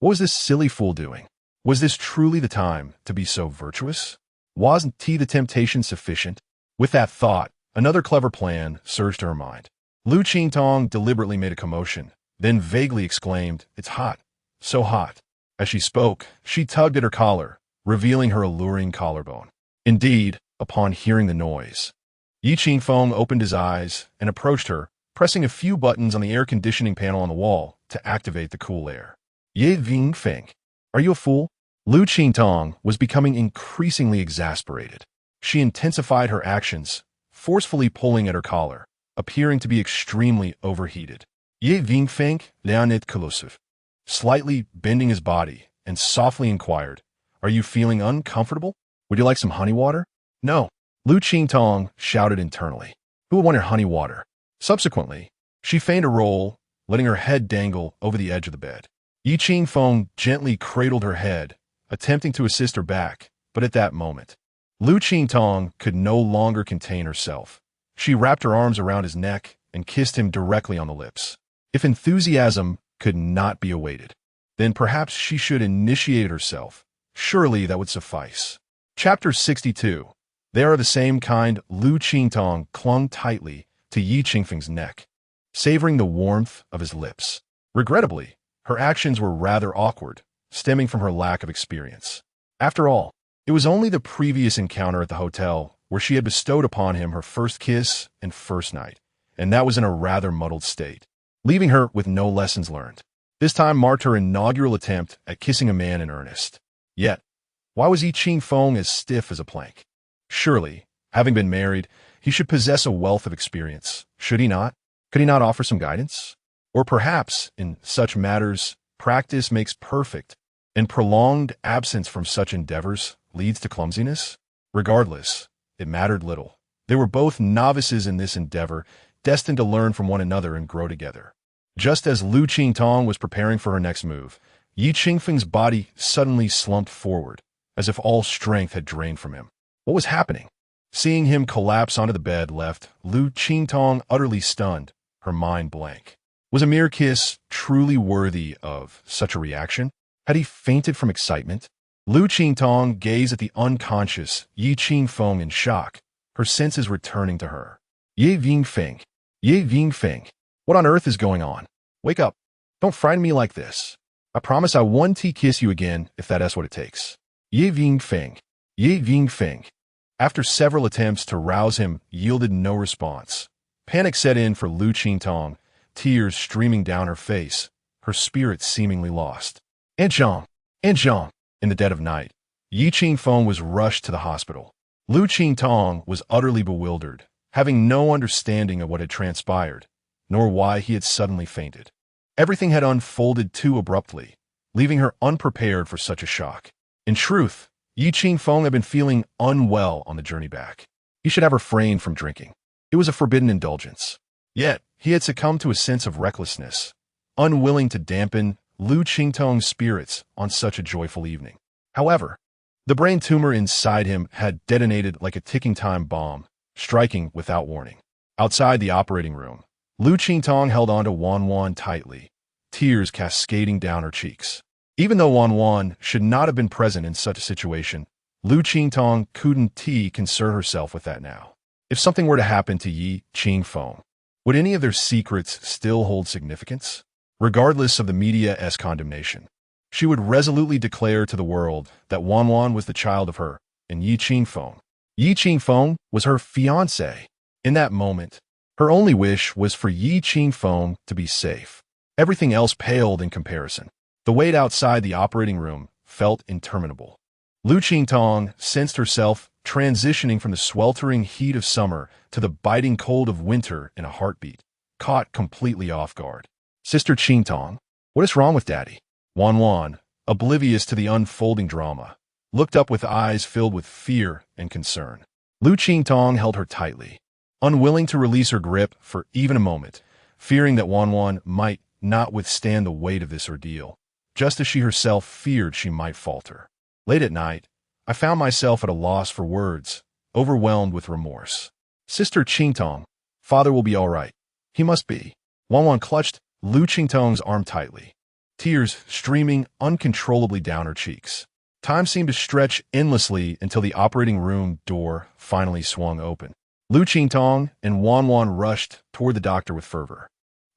What was this silly fool doing? Was this truly the time to be so virtuous? Wasn't tea the temptation sufficient? With that thought, another clever plan surged to her mind. Liu Qingtong deliberately made a commotion, then vaguely exclaimed, "It's hot, so hot." As she spoke, she tugged at her collar, revealing her alluring collarbone. Indeed, upon hearing the noise, Yi Qingfeng opened his eyes and approached her, pressing a few buttons on the air conditioning panel on the wall to activate the cool air. Ye Qingfeng, are you a fool? Liu Qingtong was becoming increasingly exasperated. She intensified her actions, forcefully pulling at her collar, appearing to be extremely overheated. Ye Qingfeng, Leonid Kolosov, slightly bending his body, and softly inquired, "Are you feeling uncomfortable? Would you like some honey water?" "No," Liu Qingtong shouted internally. "Who would want your honey water?" Subsequently, she feigned a roll, letting her head dangle over the edge of the bed. Yi Qingfeng gently cradled her head, attempting to assist her back, but at that moment, Liu Qingtong could no longer contain herself. She wrapped her arms around his neck and kissed him directly on the lips. If enthusiasm could not be awaited, then perhaps she should initiate it herself. Surely that would suffice. Chapter 62. They are the same kind. Liu Qingtong clung tightly to Yi Qingfeng's neck, savoring the warmth of his lips. Regrettably, her actions were rather awkward, stemming from her lack of experience. After all, it was only the previous encounter at the hotel where she had bestowed upon him her first kiss and first night, and that was in a rather muddled state, leaving her with no lessons learned. This time marked her inaugural attempt at kissing a man in earnest. Yet, why was Yi Qingfeng as stiff as a plank? Surely, having been married, he should possess a wealth of experience, should he not? Could he not offer some guidance? Or perhaps, in such matters, practice makes perfect, and prolonged absence from such endeavors leads to clumsiness? Regardless, it mattered little. They were both novices in this endeavor, destined to learn from one another and grow together. Just as Liu Qingtong was preparing for her next move, Yi Qingfeng's body suddenly slumped forward, as if all strength had drained from him. What was happening? Seeing him collapse onto the bed left Liu Qingtong utterly stunned, her mind blank. Was a mere kiss truly worthy of such a reaction? Had he fainted from excitement? Liu Qingtong gazed at the unconscious Yi Qingfeng in shock, her senses returning to her. Ye Qingfeng, Ye Qingfeng, what on earth is going on? Wake up. Don't frighten me like this. I promise I won't kiss you again if that's what it takes. Ye Qingfeng, Ye Qingfeng. After several attempts to rouse him yielded no response, panic set in for Liu Qingtong, tears streaming down her face, her spirit seemingly lost. Anjiang! In the dead of night, Yi Qingfeng was rushed to the hospital. Liu Qingtong was utterly bewildered, having no understanding of what had transpired, nor why he had suddenly fainted. Everything had unfolded too abruptly, leaving her unprepared for such a shock. In truth, Yi Qingfeng had been feeling unwell on the journey back. He should have refrained from drinking. It was a forbidden indulgence. Yet, he had succumbed to a sense of recklessness, unwilling to dampen Liu Qingtong's spirits on such a joyful evening. However, the brain tumor inside him had detonated like a ticking time bomb, striking without warning. Outside the operating room, Liu Qingtong held on to Wan tightly, tears cascading down her cheeks. Even though Wan should not have been present in such a situation, Liu Qingtong couldn't concern herself with that now. If something were to happen to Yi Qingfeng, would any of their secrets still hold significance? Regardless of the media's condemnation, she would resolutely declare to the world that Wan was the child of her and Yi Qingfeng. Yi Qingfeng was her fiancé. In that moment, her only wish was for Yi Qingfeng to be safe. Everything else paled in comparison. The wait outside the operating room felt interminable. Liu Qingtong sensed herself transitioning from the sweltering heat of summer to the biting cold of winter in a heartbeat, caught completely off guard. Sister Qingtong, what is wrong with Daddy? Wan, oblivious to the unfolding drama, looked up with eyes filled with fear and concern. Liu Qingtong held her tightly, unwilling to release her grip for even a moment, fearing that Wan might not withstand the weight of this ordeal, just as she herself feared she might falter. Late at night, I found myself at a loss for words, overwhelmed with remorse. Sister Qingtong, Father will be all right. He must be. Wan clutched Liu Qingtong's arm tightly, tears streaming uncontrollably down her cheeks. Time seemed to stretch endlessly until the operating room door finally swung open. Liu Qingtong and Wan rushed toward the doctor with fervor.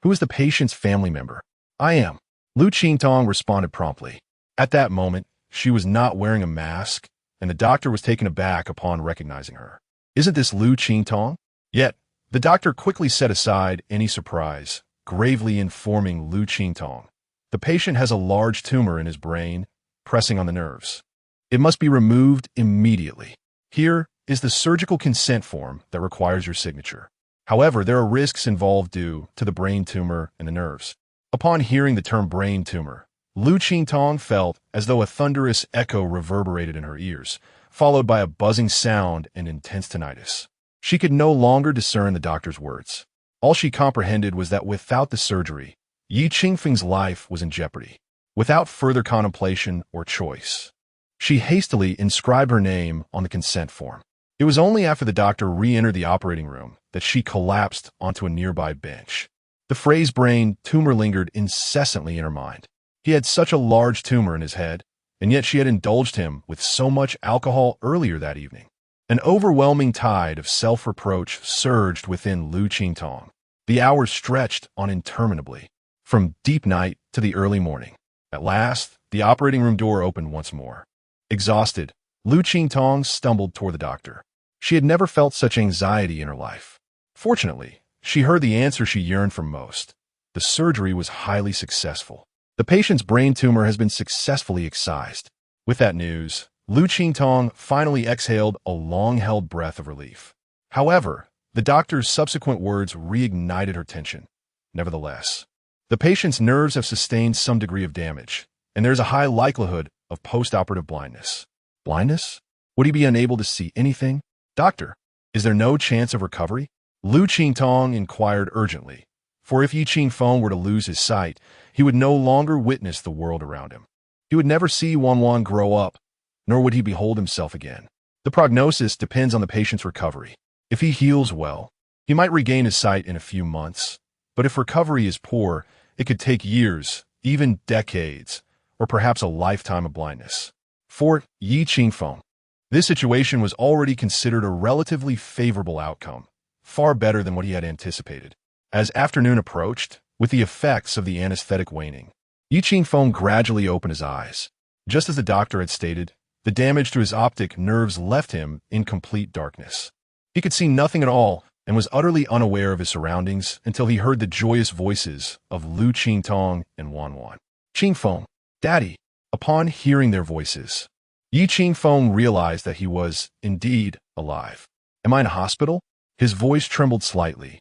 Who is the patient's family member? I am. Liu Qingtong responded promptly. At that moment, she was not wearing a mask, and the doctor was taken aback upon recognizing her. Isn't this Liu Qingtong? Yet, the doctor quickly set aside any surprise, gravely informing Liu Qingtong. The patient has a large tumor in his brain, pressing on the nerves. It must be removed immediately. Here is the surgical consent form that requires your signature. However, there are risks involved due to the brain tumor and the nerves. Upon hearing the term brain tumor, Liu Qingtong felt as though a thunderous echo reverberated in her ears, followed by a buzzing sound and intense tinnitus. She could no longer discern the doctor's words. All she comprehended was that without the surgery, Yi Qingfeng's life was in jeopardy. Without further contemplation or choice, she hastily inscribed her name on the consent form. It was only after the doctor re-entered the operating room that she collapsed onto a nearby bench. The phrase brain tumor lingered incessantly in her mind. He had such a large tumor in his head, and yet she had indulged him with so much alcohol earlier that evening. An overwhelming tide of self-reproach surged within Liu Qingtong. The hours stretched on interminably, from deep night to the early morning. At last, the operating room door opened once more. Exhausted, Liu Qingtong stumbled toward the doctor. She had never felt such anxiety in her life. Fortunately, she heard the answer she yearned for most. The surgery was highly successful. The patient's brain tumor has been successfully excised. With that news, Liu Qingtong finally exhaled a long-held breath of relief. However, the doctor's subsequent words reignited her tension. Nevertheless, the patient's nerves have sustained some degree of damage, and there's a high likelihood of post-operative blindness. Blindness? Would he be unable to see anything? Doctor, is there no chance of recovery? Liu Qingtong inquired urgently, for if Yi Qingfeng were to lose his sight, he would no longer witness the world around him. He would never see Wan grow up, nor would he behold himself again. The prognosis depends on the patient's recovery. If he heals well, he might regain his sight in a few months, but if recovery is poor, it could take years, even decades, or perhaps a lifetime of blindness. For Yi Qingfeng, this situation was already considered a relatively favorable outcome, far better than what he had anticipated. As afternoon approached, with the effects of the anesthetic waning, Yi Qingfeng gradually opened his eyes. Just as the doctor had stated, the damage to his optic nerves left him in complete darkness. He could see nothing at all and was utterly unaware of his surroundings until he heard the joyous voices of Liu Qingtong and Wan. Qingfeng, Daddy. Upon hearing their voices, Yi Qingfeng realized that he was, indeed, alive. Am I in a hospital? His voice trembled slightly,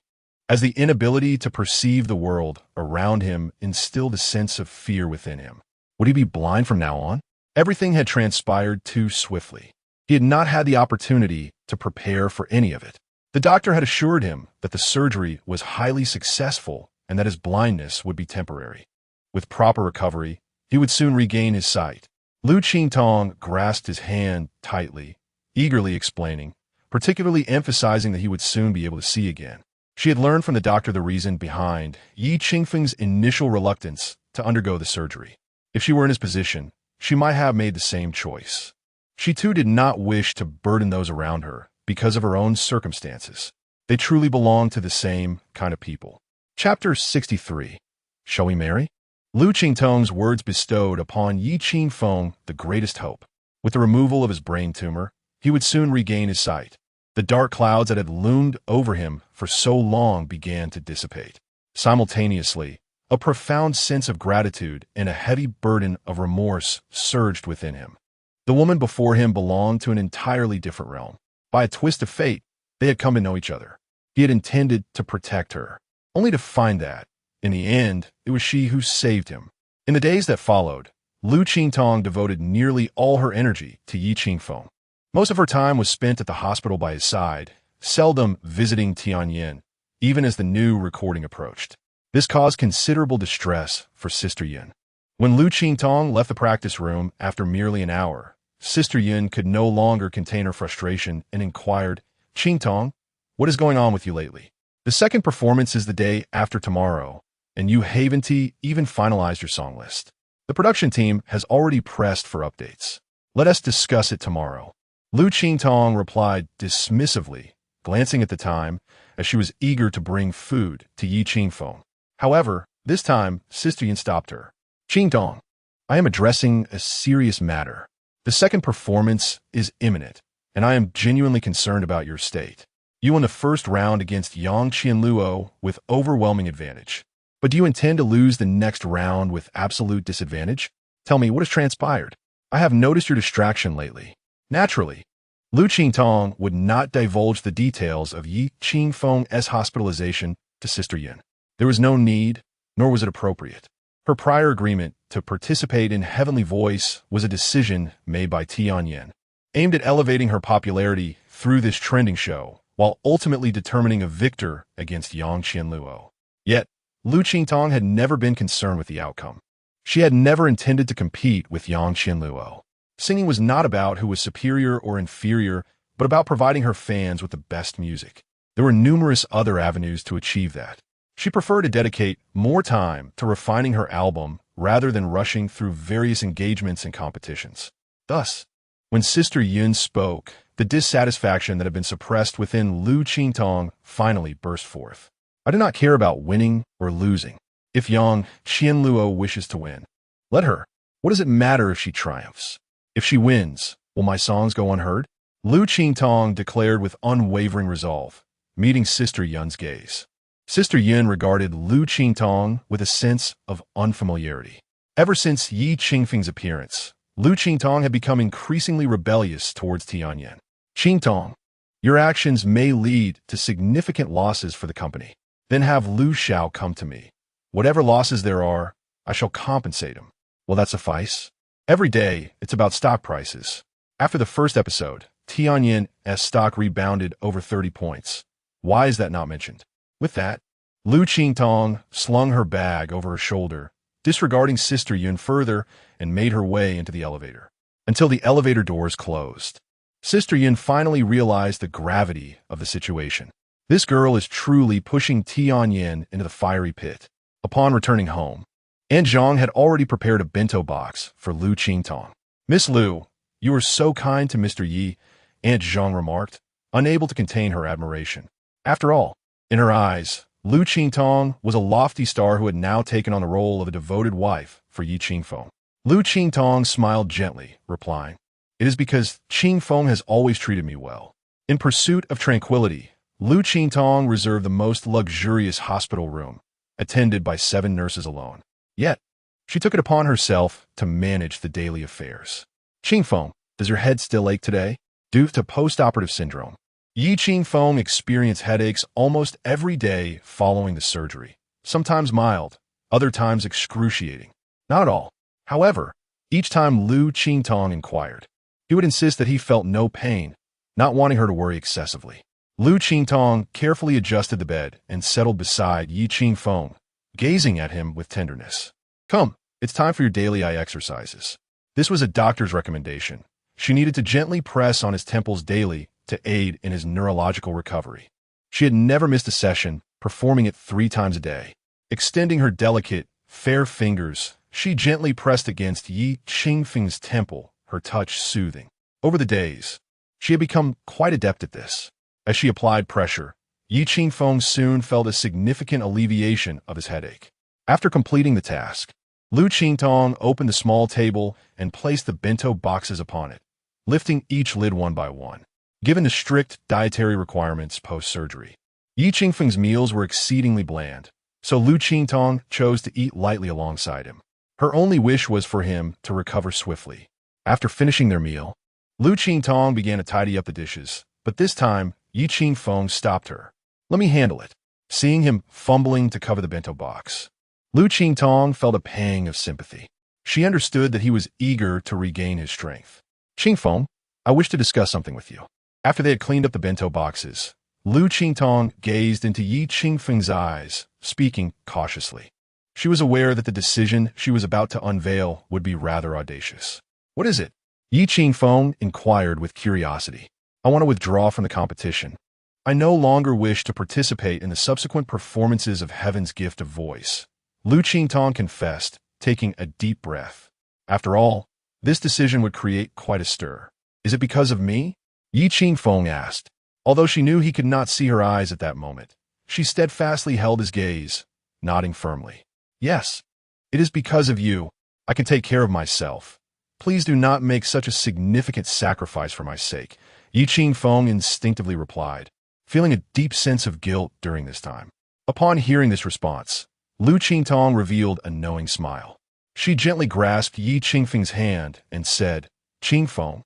as the inability to perceive the world around him instilled a sense of fear within him. Would he be blind from now on? Everything had transpired too swiftly. He had not had the opportunity to prepare for any of it. The doctor had assured him that the surgery was highly successful and that his blindness would be temporary. With proper recovery, he would soon regain his sight. Liu Qingtong grasped his hand tightly, eagerly explaining, particularly emphasizing that he would soon be able to see again. She had learned from the doctor the reason behind Yi Qingfeng's initial reluctance to undergo the surgery. If she were in his position, she might have made the same choice. She too did not wish to burden those around her because of her own circumstances. They truly belonged to the same kind of people. Chapter 63. Shall we marry? Liu Qingtong's words bestowed upon Yi Qingfeng the greatest hope. With the removal of his brain tumor, he would soon regain his sight. The dark clouds that had loomed over him for so long began to dissipate. Simultaneously, a profound sense of gratitude and a heavy burden of remorse surged within him. The woman before him belonged to an entirely different realm. By a twist of fate, they had come to know each other. He had intended to protect her, only to find that, in the end, it was she who saved him. In the days that followed, Liu Qingtong devoted nearly all her energy to Qingfeng. Most of her time was spent at the hospital by his side, seldom visiting Tianyin, even as the new recording approached. This caused considerable distress for Sister Yin. When Liu Qingtong left the practice room after merely an hour, Sister Yin could no longer contain her frustration and inquired, "Qingtong, what is going on with you lately? The second performance is the day after tomorrow, and you haven't even finalized your song list. The production team has already pressed for updates. Let us discuss it tomorrow." Liu Qingtong replied dismissively, glancing at the time, as she was eager to bring food to Qingfeng. However, this time, Sister Yin stopped her. "Qingtong, I am addressing a serious matter. The second performance is imminent, and I am genuinely concerned about your state. You won the first round against Yang Qianluo with overwhelming advantage. But do you intend to lose the next round with absolute disadvantage? Tell me, what has transpired? I have noticed your distraction lately." Naturally, Liu Qingtong would not divulge the details of Qingfeng's hospitalization to Sister Yin. There was no need, nor was it appropriate. Her prior agreement to participate in Heavenly Voice was a decision made by Tianyin, aimed at elevating her popularity through this trending show, while ultimately determining a victor against Yang Qianluo. Yet, Liu Qingtong had never been concerned with the outcome. She had never intended to compete with Yang Qianluo. Singing was not about who was superior or inferior, but about providing her fans with the best music. There were numerous other avenues to achieve that. She preferred to dedicate more time to refining her album rather than rushing through various engagements and competitions. Thus, when Sister Yin spoke, the dissatisfaction that had been suppressed within Liu Qingtong finally burst forth. "I do not care about winning or losing. If Yang Qianluo wishes to win, let her. What does it matter if she triumphs? If she wins, will my songs go unheard?" Liu Qingtong declared with unwavering resolve, meeting Sister Yin's gaze. Sister Yin regarded Liu Qingtong with a sense of unfamiliarity. Ever since Qingfeng's appearance, Liu Qingtong had become increasingly rebellious towards Tianyin. "Qingtong, your actions may lead to significant losses for the company. Then have Liu Xiao come to me. Whatever losses there are, I shall compensate him. Will that suffice?" Every day, it's about stock prices. After the first episode, Tianyin's stock rebounded over 30 points. Why is that not mentioned? With that, Liu Qingtong slung her bag over her shoulder, disregarding Sister Yin further, and made her way into the elevator. Until the elevator doors closed. Sister Yin finally realized the gravity of the situation. This girl is truly pushing Tianyin into the fiery pit. Upon returning home, Aunt Zhang had already prepared a bento box for Liu Qingtong. "Miss Liu, you are so kind to Mr. Yi," Aunt Zhang remarked, unable to contain her admiration. After all, in her eyes, Liu Qingtong was a lofty star who had now taken on the role of a devoted wife for Qingfeng. Liu Qingtong smiled gently, replying, "It is because Qingfeng has always treated me well." In pursuit of tranquility, Liu Qingtong reserved the most luxurious hospital room, attended by 7 nurses alone. Yet, she took it upon herself to manage the daily affairs. "Qingfeng, does your head still ache today?" Due to post-operative syndrome, Qingfeng experienced headaches almost every day following the surgery, sometimes mild, other times excruciating. Not at all. However, each time Liu Qingtong inquired, he would insist that he felt no pain, not wanting her to worry excessively. Liu Qingtong carefully adjusted the bed and settled beside Qingfeng, gazing at him with tenderness. "Come, it's time for your daily eye exercises." This was a doctor's recommendation. She needed to gently press on his temples daily to aid in his neurological recovery. She had never missed a session, performing it 3 times a day. Extending her delicate, fair fingers, she gently pressed against Qingfeng's temple, her touch soothing. Over the days, she had become quite adept at this. As she applied pressure, Qingfeng soon felt a significant alleviation of his headache. After completing the task, Liu Qingtong opened a small table and placed the bento boxes upon it, lifting each lid one by one. Given the strict dietary requirements post-surgery, Yi Qingfeng's meals were exceedingly bland, so Liu Qingtong chose to eat lightly alongside him. Her only wish was for him to recover swiftly. After finishing their meal, Liu Qingtong began to tidy up the dishes, but this time, Yi Qingfeng stopped her. "Let me handle it." Seeing him fumbling to cover the bento box, Liu Qingtong felt a pang of sympathy. She understood that he was eager to regain his strength. "Qingfeng, I wish to discuss something with you." After they had cleaned up the bento boxes, Liu Qingtong gazed into Yi Qingfeng's eyes, speaking cautiously. She was aware that the decision she was about to unveil would be rather audacious. "What is it?" Yi Qingfeng inquired with curiosity. "I want to withdraw from the competition. I no longer wish to participate in the subsequent performances of Heaven's gift of voice," Liu Qingtong confessed, taking a deep breath. After all, this decision would create quite a stir. "Is it because of me?" Yi Qingfeng asked. Although she knew he could not see her eyes at that moment, she steadfastly held his gaze, nodding firmly. "Yes, it is because of you. I can take care of myself. Please do not make such a significant sacrifice for my sake," Yi Qingfeng instinctively replied, feeling a deep sense of guilt during this time. Upon hearing this response, Liu Qingtong revealed a knowing smile. She gently grasped Yi Qingfeng's hand and said, "Qingfeng,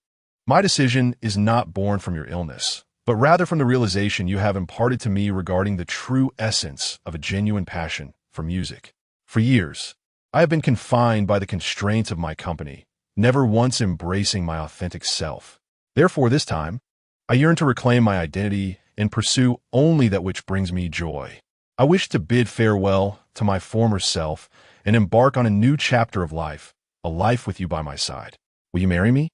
my decision is not born from your illness, but rather from the realization you have imparted to me regarding the true essence of a genuine passion for music. For years, I have been confined by the constraints of my company, never once embracing my authentic self. Therefore, this time, I yearn to reclaim my identity and pursue only that which brings me joy. I wish to bid farewell to my former self and embark on a new chapter of life, a life with you by my side. Will you marry me?"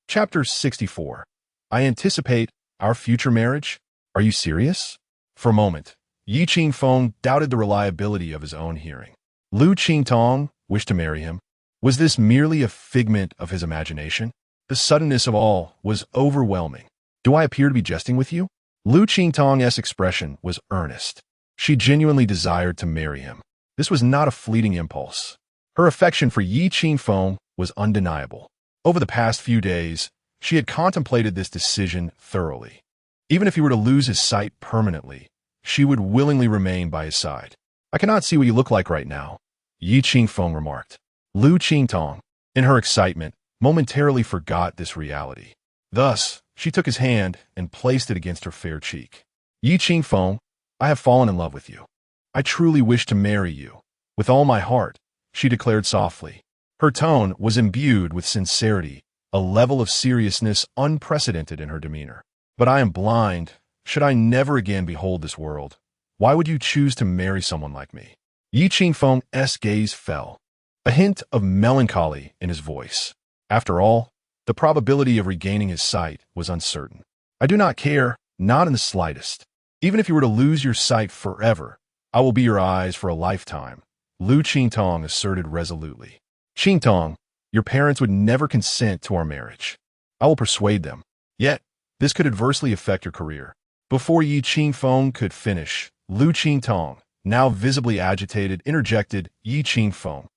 Chapter 64. I anticipate our future marriage? Are you serious? For a moment, Yi Qingfeng doubted the reliability of his own hearing. Liu Qingtong wished to marry him. Was this merely a figment of his imagination? The suddenness of all was overwhelming. "Do I appear to be jesting with you?" Liu Qingtong's expression was earnest. She genuinely desired to marry him. This was not a fleeting impulse. Her affection for Yi Qingfeng was undeniable. Over the past few days, she had contemplated this decision thoroughly. Even if he were to lose his sight permanently, she would willingly remain by his side. "I cannot see what you look like right now," Yi Qingfeng remarked. Liu Qingtong, in her excitement, momentarily forgot this reality. Thus, she took his hand and placed it against her fair cheek. "Yi Qingfeng, I have fallen in love with you. I truly wish to marry you. With all my heart," she declared softly. Her tone was imbued with sincerity, a level of seriousness unprecedented in her demeanor. "But I am blind. Should I never again behold this world, why would you choose to marry someone like me?" Yi Qingfeng's gaze fell, a hint of melancholy in his voice. After all, the probability of regaining his sight was uncertain. "I do not care, not in the slightest. Even if you were to lose your sight forever, I will be your eyes for a lifetime," Liu Qingtong asserted resolutely. "Qingtong, your parents would never consent to our marriage. I will persuade them. Yet, this could adversely affect your career." Before Yi Qingfeng could finish, Liu Qingtong, now visibly agitated, interjected, "Yi Qingfeng,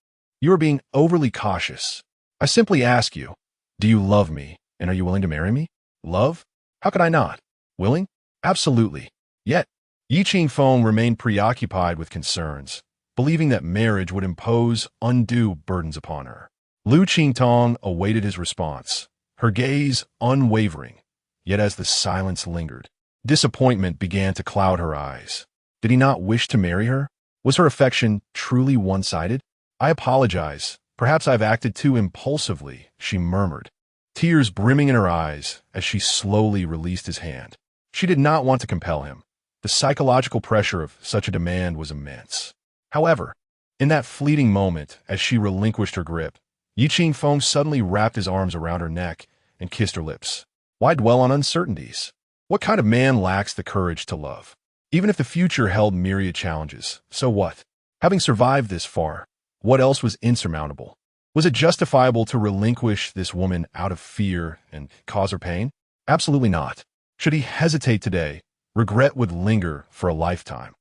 you are being overly cautious. I simply ask you, do you love me, and are you willing to marry me?" "Love? How could I not? Willing? Absolutely." Yet, Yi Qingfeng remained preoccupied with concerns, believing that marriage would impose undue burdens upon her. Liu Qingtong awaited his response, her gaze unwavering, yet as the silence lingered, disappointment began to cloud her eyes. Did he not wish to marry her? Was her affection truly one-sided? "I apologize. Perhaps I've acted too impulsively," she murmured, tears brimming in her eyes as she slowly released his hand. She did not want to compel him. The psychological pressure of such a demand was immense. However, in that fleeting moment, as she relinquished her grip, Yi Qingfeng suddenly wrapped his arms around her neck and kissed her lips. Why dwell on uncertainties? What kind of man lacks the courage to love? Even if the future held myriad challenges, so what? Having survived this far, what else was insurmountable? Was it justifiable to relinquish this woman out of fear and cause her pain? Absolutely not. Should he hesitate today, regret would linger for a lifetime.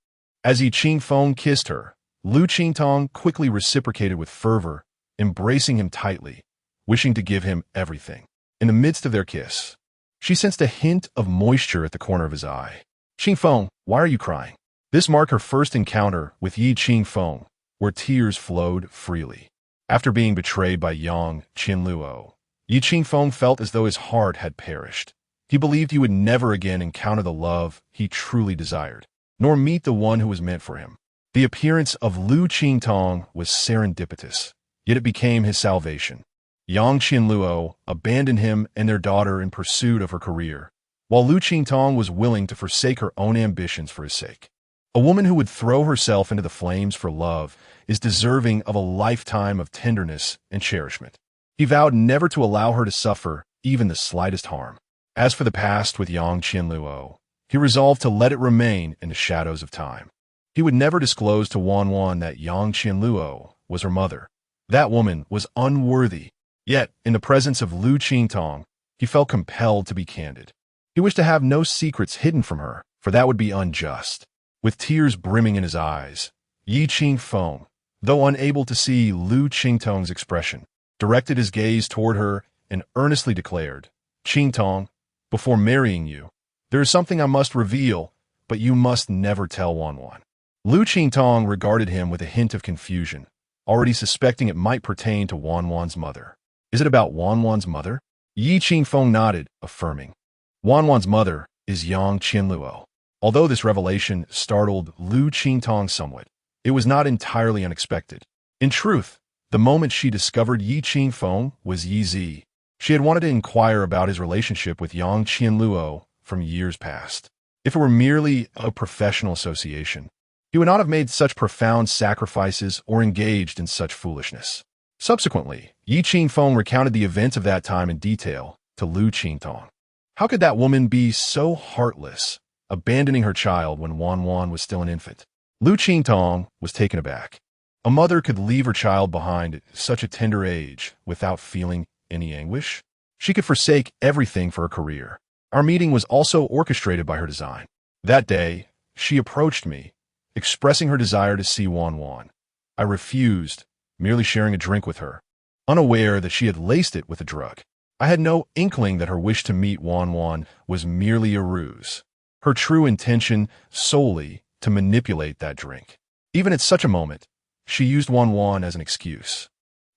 As Yi Qingfeng kissed her, Liu Qingtong quickly reciprocated with fervor, embracing him tightly, wishing to give him everything. In the midst of their kiss, she sensed a hint of moisture at the corner of his eye. Qingfeng, why are you crying? This marked her first encounter with Yi Qingfeng, where tears flowed freely. After being betrayed by Yang Qinluo, Yi Qingfeng felt as though his heart had perished. He believed he would never again encounter the love he truly desired, nor meet the one who was meant for him. The appearance of Liu Qingtong was serendipitous, yet it became his salvation. Yang Qinluo abandoned him and their daughter in pursuit of her career, while Liu Qingtong was willing to forsake her own ambitions for his sake. A woman who would throw herself into the flames for love is deserving of a lifetime of tenderness and cherishment. He vowed never to allow her to suffer even the slightest harm. As for the past with Yang Qinluo, he resolved to let it remain in the shadows of time. He would never disclose to Wanwan that Yang Qinluo was her mother. That woman was unworthy. Yet, in the presence of Liu Qingtong, he felt compelled to be candid. He wished to have no secrets hidden from her, for that would be unjust. With tears brimming in his eyes, Yi Qingfeng, though unable to see Liu Qingtong's expression, directed his gaze toward her and earnestly declared, "Qingtong, before marrying you, there is something I must reveal, but you must never tell Wanwan." Liu Qingtong regarded him with a hint of confusion, already suspecting it might pertain to Wanwan's mother. Is it about Wanwan's mother? Yi Qingfeng nodded, affirming. Wanwan's mother is Yang Qinluo. Although this revelation startled Liu Qingtong somewhat, it was not entirely unexpected. In truth, the moment she discovered Yi Qingfeng was Yi Zi. She had wanted to inquire about his relationship with Yang Qinluo from years past. If it were merely a professional association, he would not have made such profound sacrifices or engaged in such foolishness. Subsequently, Yi Qingfeng recounted the events of that time in detail to Liu Qingtong. How could that woman be so heartless, abandoning her child when Wanwan was still an infant? Liu Qingtong was taken aback. A mother could leave her child behind at such a tender age without feeling any anguish? She could forsake everything for her career. Our meeting was also orchestrated by her design. That day, she approached me, expressing her desire to see Wanwan. I refused, merely sharing a drink with her, unaware that she had laced it with a drug. I had no inkling that her wish to meet Wanwan was merely a ruse, her true intention solely to manipulate that drink. Even at such a moment, she used Wanwan as an excuse.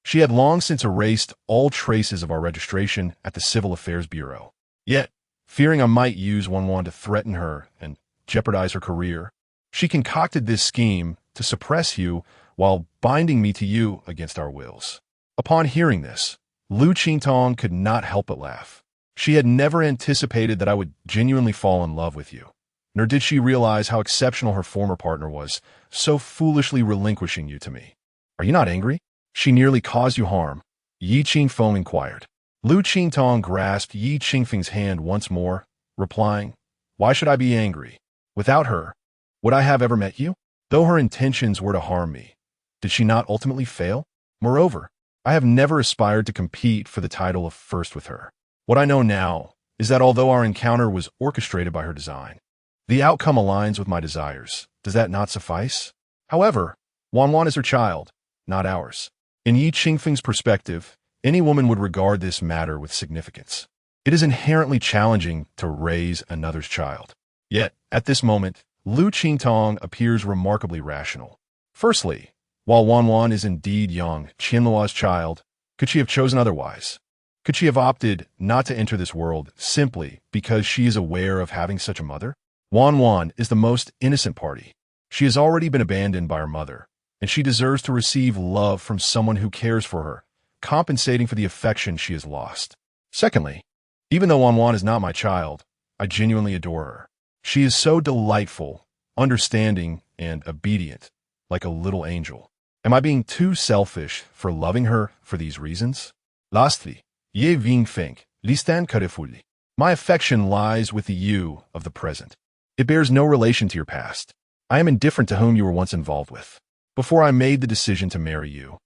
She had long since erased all traces of our registration at the Civil Affairs Bureau. Yet, fearing I might use Wanwan to threaten her and jeopardize her career, she concocted this scheme to suppress you while binding me to you against our wills. Upon hearing this, Liu Qingtong could not help but laugh. She had never anticipated that I would genuinely fall in love with you, nor did she realize how exceptional her former partner was, so foolishly relinquishing you to me. Are you not angry? She nearly caused you harm, Yi Qingfeng inquired. Liu Qingtong grasped Yi Qingfeng's hand once more, replying, "Why should I be angry? Without her, would I have ever met you? Though her intentions were to harm me, did she not ultimately fail? Moreover, I have never aspired to compete for the title of first with her. What I know now is that although our encounter was orchestrated by her design, the outcome aligns with my desires. Does that not suffice? However, Wanwan is her child, not ours. In Yi Qingfeng's perspective, any woman would regard this matter with significance. It is inherently challenging to raise another's child. Yet, at this moment, Liu Qingtong appears remarkably rational. Firstly, while Wanwan is indeed Yang Qinluo's child, could she have chosen otherwise? Could she have opted not to enter this world simply because she is aware of having such a mother? Wanwan is the most innocent party. She has already been abandoned by her mother, and she deserves to receive love from someone who cares for her, compensating for the affection she has lost. Secondly, even though Wanwan is not my child, I genuinely adore her. She is so delightful, understanding, and obedient, like a little angel. Am I being too selfish for loving her for these reasons? Lastly, Ye Ving Feng, Listan Karefuli. My affection lies with the you of the present. It bears no relation to your past. I am indifferent to whom you were once involved with. Before I made the decision to marry you,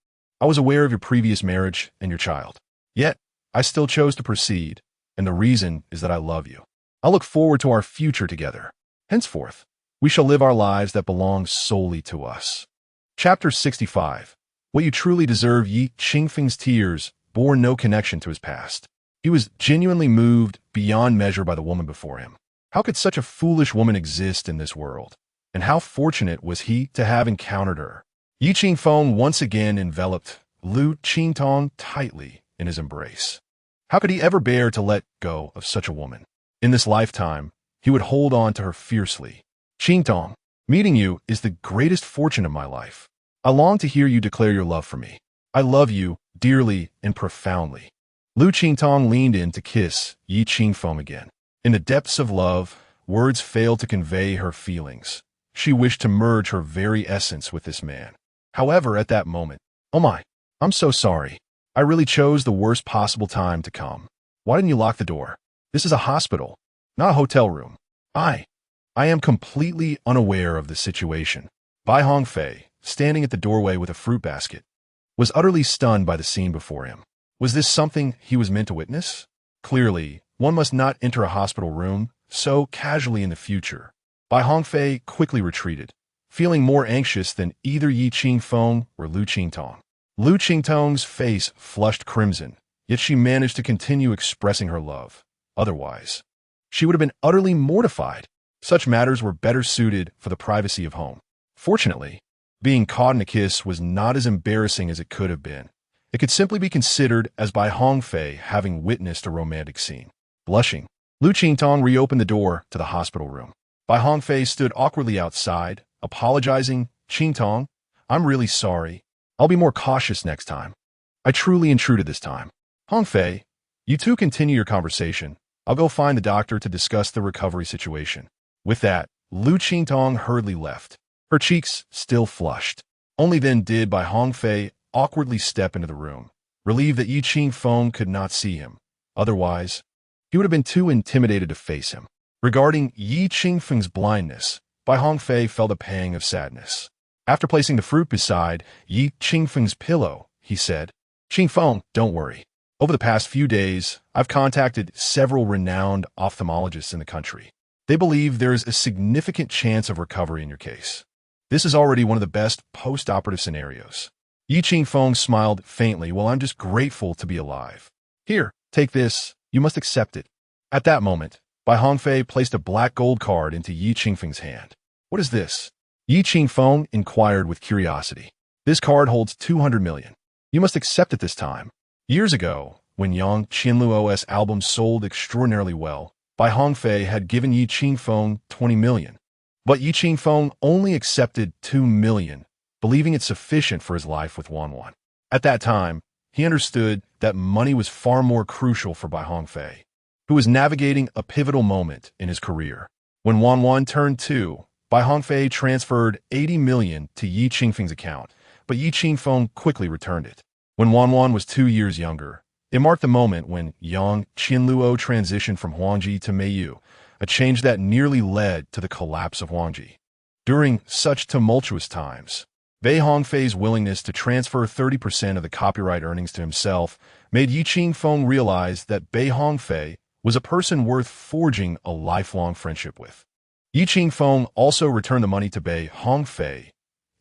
I was aware of your previous marriage and your child. Yet, I still chose to proceed, and the reason is that I love you. I look forward to our future together. Henceforth, we shall live our lives that belong solely to us. Chapter 65. What you truly deserve. Yi Qingfeng's tears bore no connection to his past. He was genuinely moved beyond measure by the woman before him. How could such a foolish woman exist in this world? And how fortunate was he to have encountered her? Yi Qingfeng once again enveloped Liu Qingtong tightly in his embrace. How could he ever bear to let go of such a woman? In this lifetime, he would hold on to her fiercely. Qingtong, meeting you is the greatest fortune of my life. I long to hear you declare your love for me. I love you dearly and profoundly. Liu Qingtong leaned in to kiss Yi Qingfeng again. In the depths of love, words failed to convey her feelings. She wished to merge her very essence with this man. However, at that moment, "Oh my, I'm so sorry. I really chose the worst possible time to come. Why didn't you lock the door? This is a hospital, not a hotel room. I am completely unaware of the situation." Bai Hongfei, standing at the doorway with a fruit basket, was utterly stunned by the scene before him. Was this something he was meant to witness? Clearly, one must not enter a hospital room so casually in the future. Bai Hongfei quickly retreated, feeling more anxious than either Yi Qingfeng or Liu Qingtong. Liu Qingtong's face flushed crimson, yet she managed to continue expressing her love. Otherwise, she would have been utterly mortified. Such matters were better suited for the privacy of home. Fortunately, being caught in a kiss was not as embarrassing as it could have been. It could simply be considered as Bai Hongfei having witnessed a romantic scene. Blushing, Liu Qingtong reopened the door to the hospital room. Bai Hongfei stood awkwardly outside, apologizing. "Qingtong, I'm really sorry. I'll be more cautious next time. I truly intruded this time." "Hongfei, you two continue your conversation. I'll go find the doctor to discuss the recovery situation." With that, Liu Qingtong hurriedly left, her cheeks still flushed. Only then did Bai Hongfei awkwardly step into the room, relieved that Yi Qingfeng could not see him. Otherwise, he would have been too intimidated to face him. Regarding Yi Qingfeng's blindness, Bai Hongfei felt a pang of sadness. After placing the fruit beside Yi Qingfeng's pillow, he said, "Qingfeng, don't worry. Over the past few days, I've contacted several renowned ophthalmologists in the country. They believe there is a significant chance of recovery in your case. This is already one of the best post-operative scenarios." Yi Qingfeng smiled faintly. "Well, I'm just grateful to be alive. Here, take this. You must accept it." At that moment, Bai Hongfei placed a black gold card into Yi Qingfeng's hand. "What is this?" Yi Qingfeng inquired with curiosity. "This card holds 200 million. You must accept it this time." Years ago, when Yang Qianluo's album sold extraordinarily well, Bai Hongfei had given Yi Qingfeng 20 million. But Yi Qingfeng only accepted 2 million, believing it sufficient for his life with Wanwan. At that time, he understood that money was far more crucial for Bai Hongfei, who was navigating a pivotal moment in his career. When Wanwan turned 2, Bai Hongfei transferred 80 million to Yi Qingfeng's account, but Yi Qingfeng quickly returned it. When Wanwan was 2 years younger, it marked the moment when Yang Qianluo transitioned from Huangji to Meiyu, a change that nearly led to the collapse of Huangji. During such tumultuous times, Bai Hongfei's willingness to transfer 30% of the copyright earnings to himself made Yi Qingfeng realize that Bai Hongfei was a person worth forging a lifelong friendship with. Yi Qingfeng also returned the money to Bai Hongfei,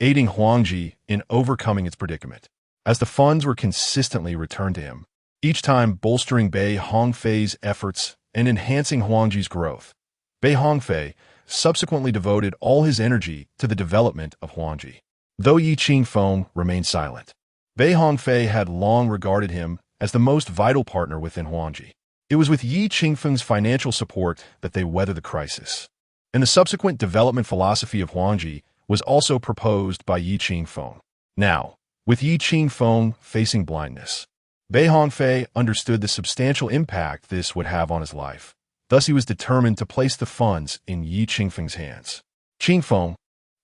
aiding Huangji in overcoming its predicament. As the funds were consistently returned to him, each time bolstering Bai Hongfei's efforts and enhancing Huangji's growth, Bai Hongfei subsequently devoted all his energy to the development of Huangji. Though Yi Qingfeng remained silent, Bai Hongfei had long regarded him as the most vital partner within Huangji. It was with Yi Qingfeng's financial support that they weathered the crisis. And the subsequent development philosophy of Huangji was also proposed by Yi Qingfeng. Now, with Yi Qingfeng facing blindness, Bai Hongfei understood the substantial impact this would have on his life. Thus, he was determined to place the funds in Yi Qingfeng's hands. "Qingfeng,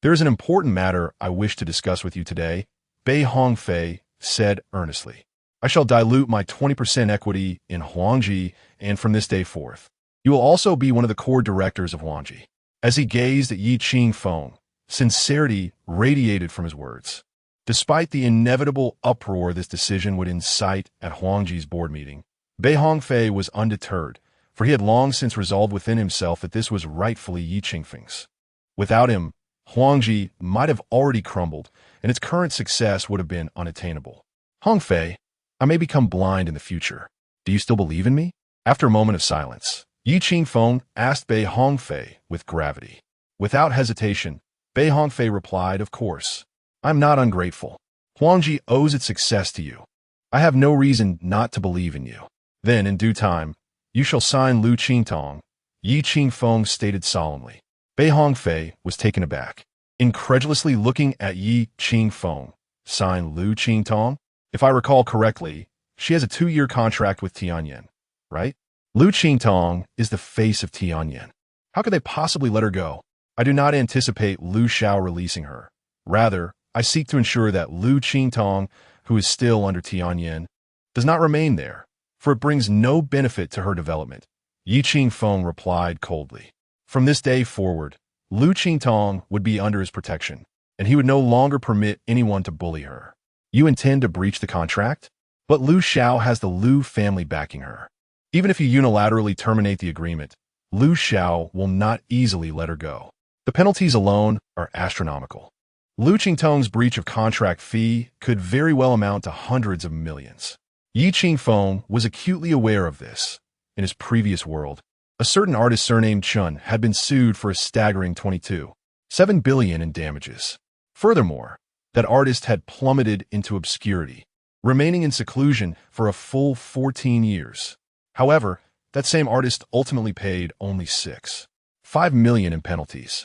there is an important matter I wish to discuss with you today," Bai Hongfei said earnestly. "I shall dilute my 20% equity in Huangji, and from this day forth, you will also be one of the core directors of Huangji." As he gazed at Yi Qingfeng, sincerity radiated from his words. Despite the inevitable uproar this decision would incite at Huangji's board meeting, Bai Hongfei was undeterred, for he had long since resolved within himself that this was rightfully Yi Qingfeng's. Without him, Huangji might have already crumbled, and its current success would have been unattainable. "Hongfei, I may become blind in the future. Do you still believe in me? After a moment of silence, Yi Qingfeng asked Bei Hongfei with gravity. Without hesitation, Bei Hongfei replied, "Of course. I'm not ungrateful. Huangji owes its success to you. I have no reason not to believe in you. Then, in due time, you shall sign Liu Qingtong," Yi Qingfeng stated solemnly. Bei Hongfei was taken aback, incredulously looking at Yi Qingfeng. Sign Liu Qingtong? If I recall correctly, she has a 2-year contract with Tianyan, right? Liu Qingtong is the face of Tianyan. How could they possibly let her go? I do not anticipate Liu Xiao releasing her. Rather, I seek to ensure that Liu Qingtong, who is still under Tianyan, does not remain there, for it brings no benefit to her development. Yi Qingfeng replied coldly. From this day forward, Liu Qingtong would be under his protection, and he would no longer permit anyone to bully her. You intend to breach the contract? But Liu Xiao has the Liu family backing her. Even if you unilaterally terminate the agreement, Liu Xiao will not easily let her go. The penalties alone are astronomical. Liu Qingtong's breach of contract fee could very well amount to hundreds of millions. Yi Qingfeng was acutely aware of this. In his previous world, a certain artist surnamed Chun had been sued for a staggering 22.7 billion in damages. Furthermore, that artist had plummeted into obscurity, remaining in seclusion for a full 14 years. However, that same artist ultimately paid only 6.5 million in penalties.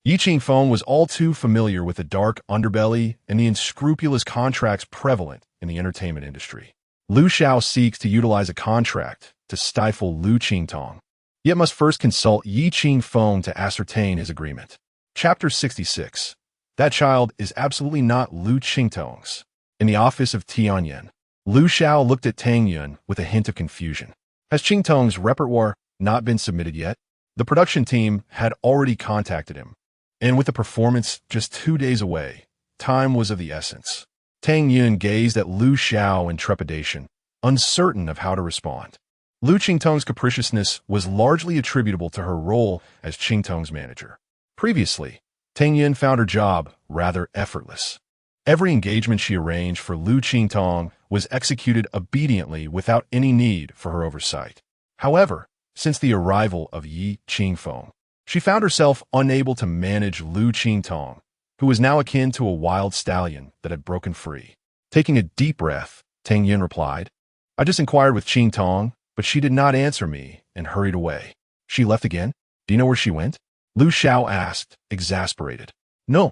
Yi Qingfeng was all too familiar with the dark underbelly and the unscrupulous contracts prevalent in the entertainment industry. Liu Xiao seeks to utilize a contract to stifle Liu Qingtong, yet must first consult Yi Qingfeng to ascertain his agreement. Chapter 66. That child is absolutely not Liu Qingtong's. In the office of Tianyan, Liu Xiao looked at Tang Yun with a hint of confusion. Has Qingtong's repertoire not been submitted yet? The production team had already contacted him, and with the performance just 2 days away, time was of the essence. Tang Yun gazed at Liu Xiao in trepidation, uncertain of how to respond. Liu Qingtong's capriciousness was largely attributable to her role as Qingtong's manager. Previously, Tang Yun found her job rather effortless. Every engagement she arranged for Liu Qingtong was executed obediently without any need for her oversight. However, since the arrival of Yi Qingfeng, she found herself unable to manage Liu Qingtong, who was now akin to a wild stallion that had broken free. Taking a deep breath, Tang Yun replied, "I just inquired with Qingtong, but she did not answer me and hurried away." "She left again? Do you know where she went?" Liu Xiao asked, exasperated. "No,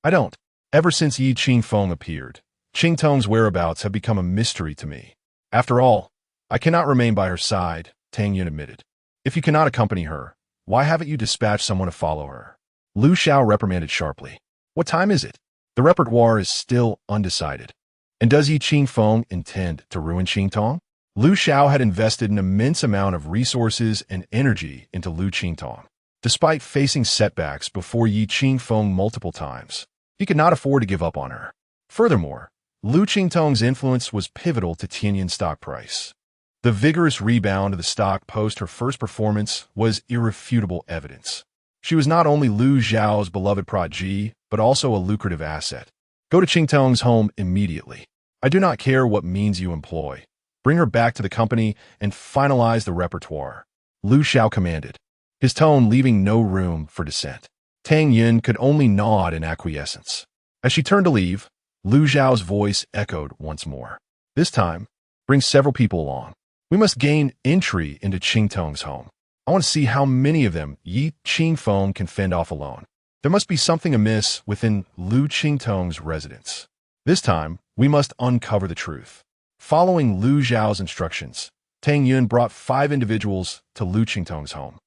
I don't. Ever since Yi Qingfeng appeared, Qingtong's whereabouts have become a mystery to me. After all, I cannot remain by her side," Tang Yun admitted. "If you cannot accompany her, why haven't you dispatched someone to follow her?" Liu Xiao reprimanded sharply. "What time is it? The repertoire is still undecided. And does Yi Qingfeng intend to ruin Qingtong?" Liu Xiao had invested an immense amount of resources and energy into Liu Qingtong. Despite facing setbacks before Yi Qingfeng multiple times, he could not afford to give up on her. Furthermore, Liu Qingtong's influence was pivotal to Tianyan's stock price. The vigorous rebound of the stock post her first performance was irrefutable evidence. She was not only Liu Xiao's beloved protege, but also a lucrative asset. "Go to Qingtong's home immediately. I do not care what means you employ. Bring her back to the company and finalize the repertoire," Liu Xiao commanded, his tone leaving no room for dissent. Tang Yun could only nod in acquiescence. As she turned to leave, Liu Xiao's voice echoed once more. "This time, bring several people along. We must gain entry into Qingtong's home. I want to see how many of them Yi Qingfeng can fend off alone. There must be something amiss within Liu Qingtong's residence. This time, we must uncover the truth." Following Liu Xiao's instructions, Tang Yun brought 5 individuals to Liu Qingtong's home.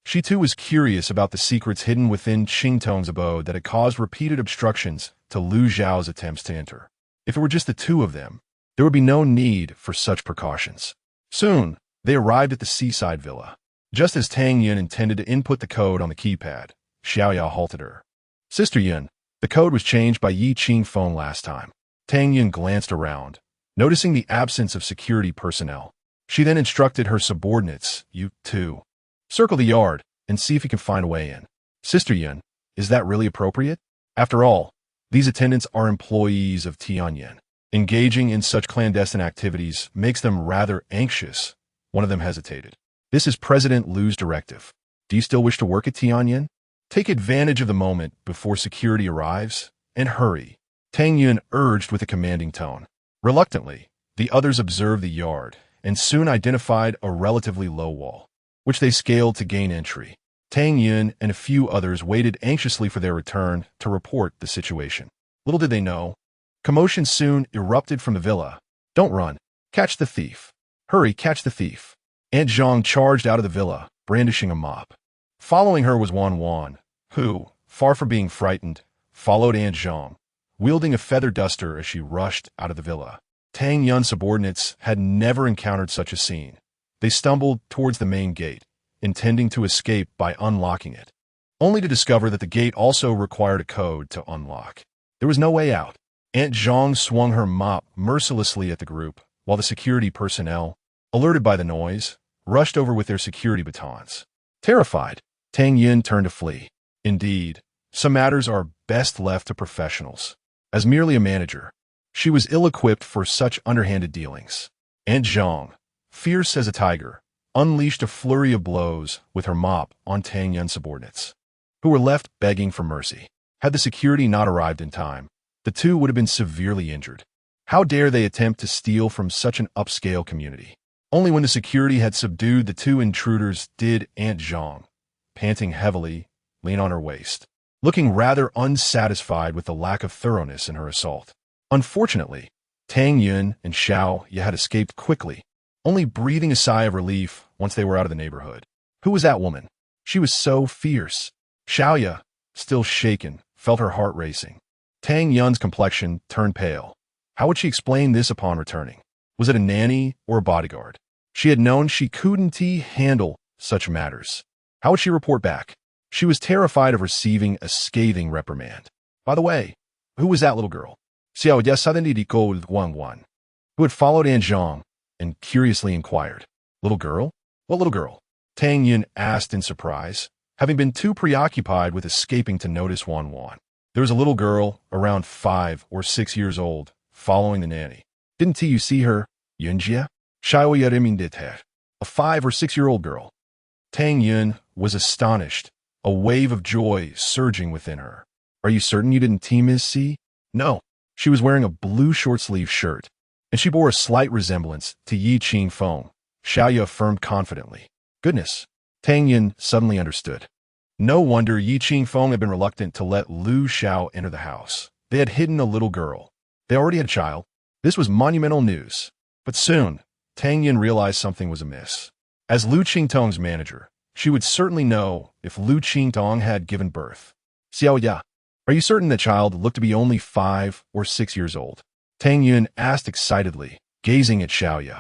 She too was curious about the secrets hidden within Qingtong's abode that had caused repeated obstructions to Liu Xiao's attempts to enter. If it were just the 2 of them, there would be no need for such precautions. Soon, they arrived at the seaside villa. Just as Tang Yun intended to input the code on the keypad, Xiaoyao halted her. "Sister Yun, the code was changed by Yi Qingfeng last time." Tang Yun glanced around, noticing the absence of security personnel. She then instructed her subordinates, "You two, circle the yard and see if you can find a way in." "Sister Yun, is that really appropriate? After all, these attendants are employees of Tianyan. Engaging in such clandestine activities makes them rather anxious One of them hesitated. This is President Liu's directive. Do you still wish to work at Tianyin? Take advantage of the moment before security arrives, and hurry, Tang Yun urged with a commanding tone. Reluctantly, the others observed the yard and soon identified a relatively low wall, which they scaled to gain entry. Tang Yun and a few others waited anxiously for their return to report the situation. Little did they know, commotion soon erupted from the villa. Don't run. Catch the thief. Hurry, catch the thief. Aunt Zhang charged out of the villa, brandishing a mop. Following her was Wan, who, far from being frightened, followed Aunt Zhang, wielding a feather duster as she rushed out of the villa. Tang Yun's subordinates had never encountered such a scene. They stumbled towards the main gate, intending to escape by unlocking it, only to discover that the gate also required a code to unlock. There was no way out. Aunt Zhang swung her mop mercilessly at the group, while the security personnel, alerted by the noise, rushed over with their security batons. Terrified, Tang Yun turned to flee. Indeed, some matters are best left to professionals. As merely a manager, she was ill-equipped for such underhanded dealings. Aunt Zhang, fierce as a tiger, unleashed a flurry of blows with her mop on Tang Yun's subordinates, who were left begging for mercy. Had the security not arrived in time, the two would have been severely injured. How dare they attempt to steal from such an upscale community? Only when the security had subdued the two intruders did Aunt Zhang, panting heavily, lean on her waist, looking rather unsatisfied with the lack of thoroughness in her assault. Unfortunately, Tang Yun and Xiao Ye had escaped quickly, only breathing a sigh of relief once they were out of the neighborhood. Who was that woman? She was so fierce. Xiao Ye, still shaken, felt her heart racing. Tang Yun's complexion turned pale. How would she explain this upon returning? Was it a nanny or a bodyguard? She had known she couldn't handle such matters. How would she report back? She was terrified of receiving a scathing reprimand. By the way, who was that little girl? Xiao Ye suddenly recalled Wan, who had followed Aunt Zhang, and curiously inquired. Little girl? What little girl? Tang Yun asked in surprise, having been too preoccupied with escaping to notice Wan. There was a little girl, around 5 or 6 years old, following the nanny. Didn't you see her, Yunjie? Xiao Ye reminded her. A 5 or 6-year-old girl. Tang Yun was astonished, a wave of joy surging within her. Are you certain you didn't see? No. She was wearing a blue short-sleeve shirt, and she bore a slight resemblance to Yi Qingfeng, Xiao Ye affirmed confidently. Goodness. Tang Yun suddenly understood. No wonder Yi Qingfeng had been reluctant to let Liu Xiao enter the house. They had hidden a little girl. They already had a child. This was monumental news. But soon, Tang Yun realized something was amiss. As Liu Qingtong's manager, she would certainly know if Liu Qingtong had given birth. Xiao Ye, are you certain the child looked to be only 5 or 6 years old? Tang Yun asked excitedly, gazing at Xiao Ye.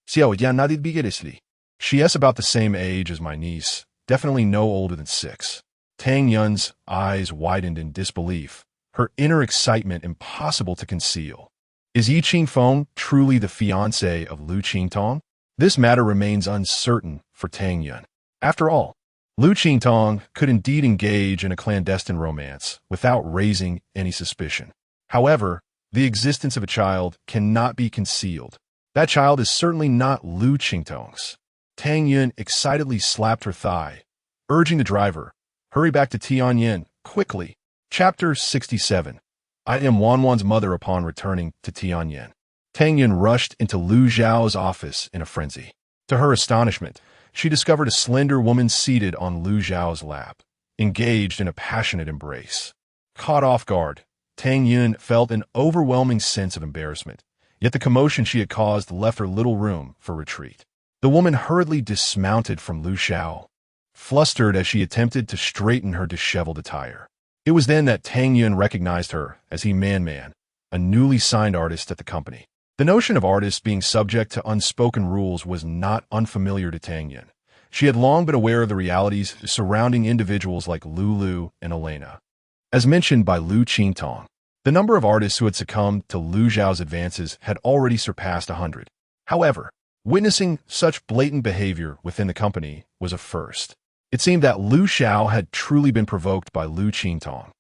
Xiao Ye nodded vigorously. She is about the same age as my niece, definitely no older than 6. Tang Yun's eyes widened in disbelief, her inner excitement impossible to conceal. Is Yi Qingfeng truly the fiancé of Liu Qingtong? This matter remains uncertain for Tang Yun. After all, Liu Qingtong could indeed engage in a clandestine romance without raising any suspicion. However, the existence of a child cannot be concealed. That child is certainly not Liu Qingtong's. Tang Yun excitedly slapped her thigh, urging the driver, hurry back to Tianyin, quickly. Chapter 67. I am Wan's mother upon returning to Tianyin. Tang Yun rushed into Liu Zhao's office in a frenzy. To her astonishment, she discovered a slender woman seated on Liu Zhao's lap, engaged in a passionate embrace. Caught off guard, Tang Yun felt an overwhelming sense of embarrassment, yet the commotion she had caused left her little room for retreat. The woman hurriedly dismounted from Liu Zhao, flustered as she attempted to straighten her disheveled attire. It was then that Tang Yun recognized her as He Man, a newly signed artist at the company. The notion of artists being subject to unspoken rules was not unfamiliar to Tang Yun. She had long been aware of the realities surrounding individuals like Lulu and Elena. As mentioned by Liu Qingtong, the number of artists who had succumbed to Liu Zhao's advances had already surpassed 100. However, witnessing such blatant behavior within the company was a first. It seemed that Liu Xiao had truly been provoked by Liu Qingtong,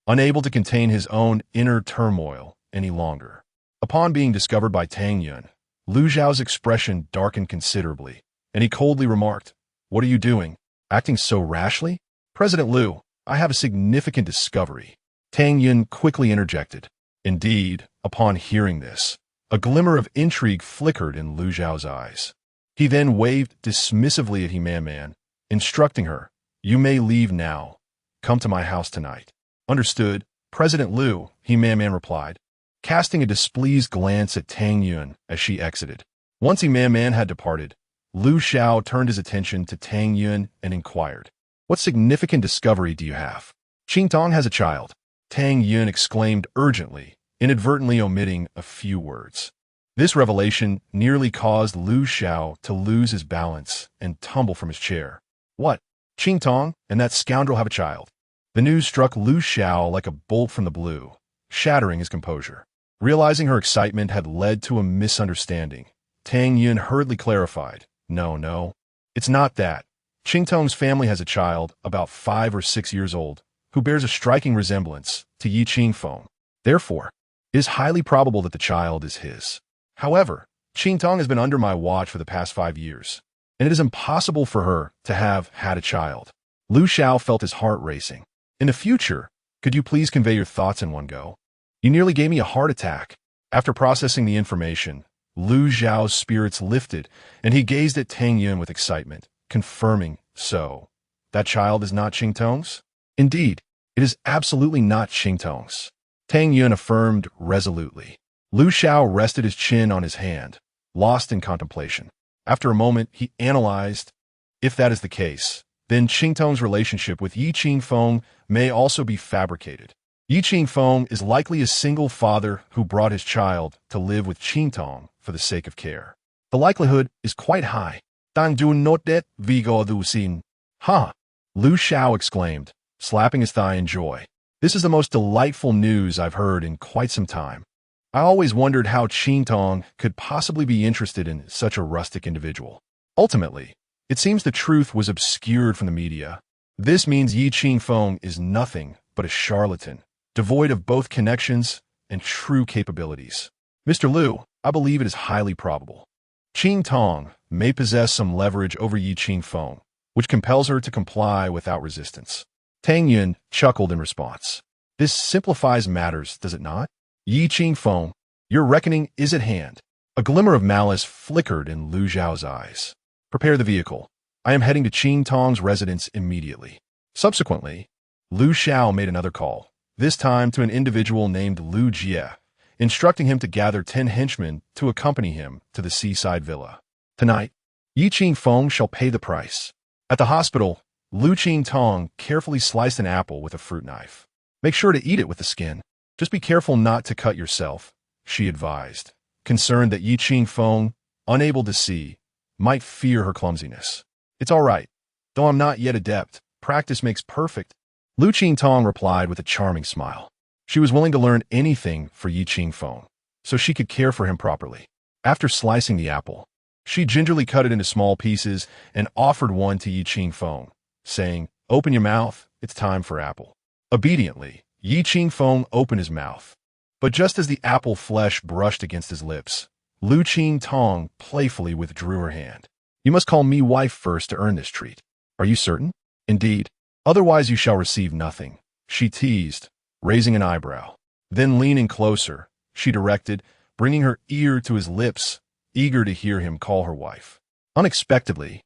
unable to contain his own inner turmoil any longer. Upon being discovered by Tang Yun, Liu Zhao's expression darkened considerably, and he coldly remarked, "What are you doing? Acting so rashly?" "President Liu, I have a significant discovery," Tang Yun quickly interjected. Indeed, upon hearing this, a glimmer of intrigue flickered in Liu Zhao's eyes. He then waved dismissively at He Man, instructing her, "You may leave now. Come to my house tonight." "Understood, President Liu," He Man replied, casting a displeased glance at Tang Yun as she exited. Once He Man had departed, Liu Xiao turned his attention to Tang Yun and inquired, "What significant discovery do you have?" "Qingtong has a child," Tang Yun exclaimed urgently, inadvertently omitting a few words. This revelation nearly caused Liu Xiao to lose his balance and tumble from his chair. "What? Qingtong and that scoundrel have a child?" The news struck Liu Xiao like a bolt from the blue, shattering his composure. Realizing her excitement had led to a misunderstanding, Tang Yun hurriedly clarified, No, it's not that. Qingtong's family has a child, about 5 or 6 years old, who bears a striking resemblance to Yi Qingfeng. Therefore, it is highly probable that the child is his. However, Qingtong has been under my watch for the past 5 years, and it is impossible for her to have had a child. Liu Xiao felt his heart racing. "In the future, could you please convey your thoughts in one go? You nearly gave me a heart attack." After processing the information, Liu Zhao's spirits lifted, and he gazed at Tang Yun with excitement, confirming, "So, that child is not Qingtong's?" "Indeed, it is absolutely not Qingtong's," Tang Yun affirmed resolutely. Liu Xiao rested his chin on his hand, lost in contemplation. After a moment, he analyzed, "If that is the case, then Qingtong's relationship with Yi Qingfeng may also be fabricated. Yi Qingfeng is likely a single father who brought his child to live with Qingtong for the sake of care. The likelihood is quite high." "Tang du not det vigo du sin." "Ha!" Liu Xiao exclaimed, slapping his thigh in joy. "This is the most delightful news I've heard in quite some time. I always wondered how Qingtong could possibly be interested in such a rustic individual. Ultimately, it seems the truth was obscured from the media. This means Yi Qingfeng is nothing but a charlatan, devoid of both connections and true capabilities. Mr. Liu, I believe it is highly probable. Qingtong may possess some leverage over Yi Qingfeng, which compels her to comply without resistance." Tang Yun chuckled in response. "This simplifies matters, does it not? Yi Qingfeng, your reckoning is at hand." A glimmer of malice flickered in Liu Zhao's eyes. "Prepare the vehicle. I am heading to Qingtong's residence immediately." Subsequently, Liu Xiao made another call, this time to an individual named Liu Jie, instructing him to gather 10 henchmen to accompany him to the seaside villa. "Tonight, Yi Qingfeng shall pay the price." At the hospital, Liu Qingtong carefully sliced an apple with a fruit knife. "Make sure to eat it with the skin. Just be careful not to cut yourself," she advised, concerned that Yi Qingfeng, unable to see, might fear her clumsiness. "It's all right. Though I'm not yet adept, practice makes perfect," Liu Qingtong replied with a charming smile. She was willing to learn anything for Yi Qingfeng, so she could care for him properly. After slicing the apple, she gingerly cut it into small pieces and offered one to Yi Qingfeng, saying, "Open your mouth, it's time for apple." Obediently, Yi Qingfeng opened his mouth. But just as the apple flesh brushed against his lips, Liu Qingtong playfully withdrew her hand. "You must call me wife first to earn this treat. Are you certain?" "Indeed. Otherwise you shall receive nothing," she teased, raising an eyebrow. Then leaning closer, she directed, bringing her ear to his lips, eager to hear him call her wife. Unexpectedly,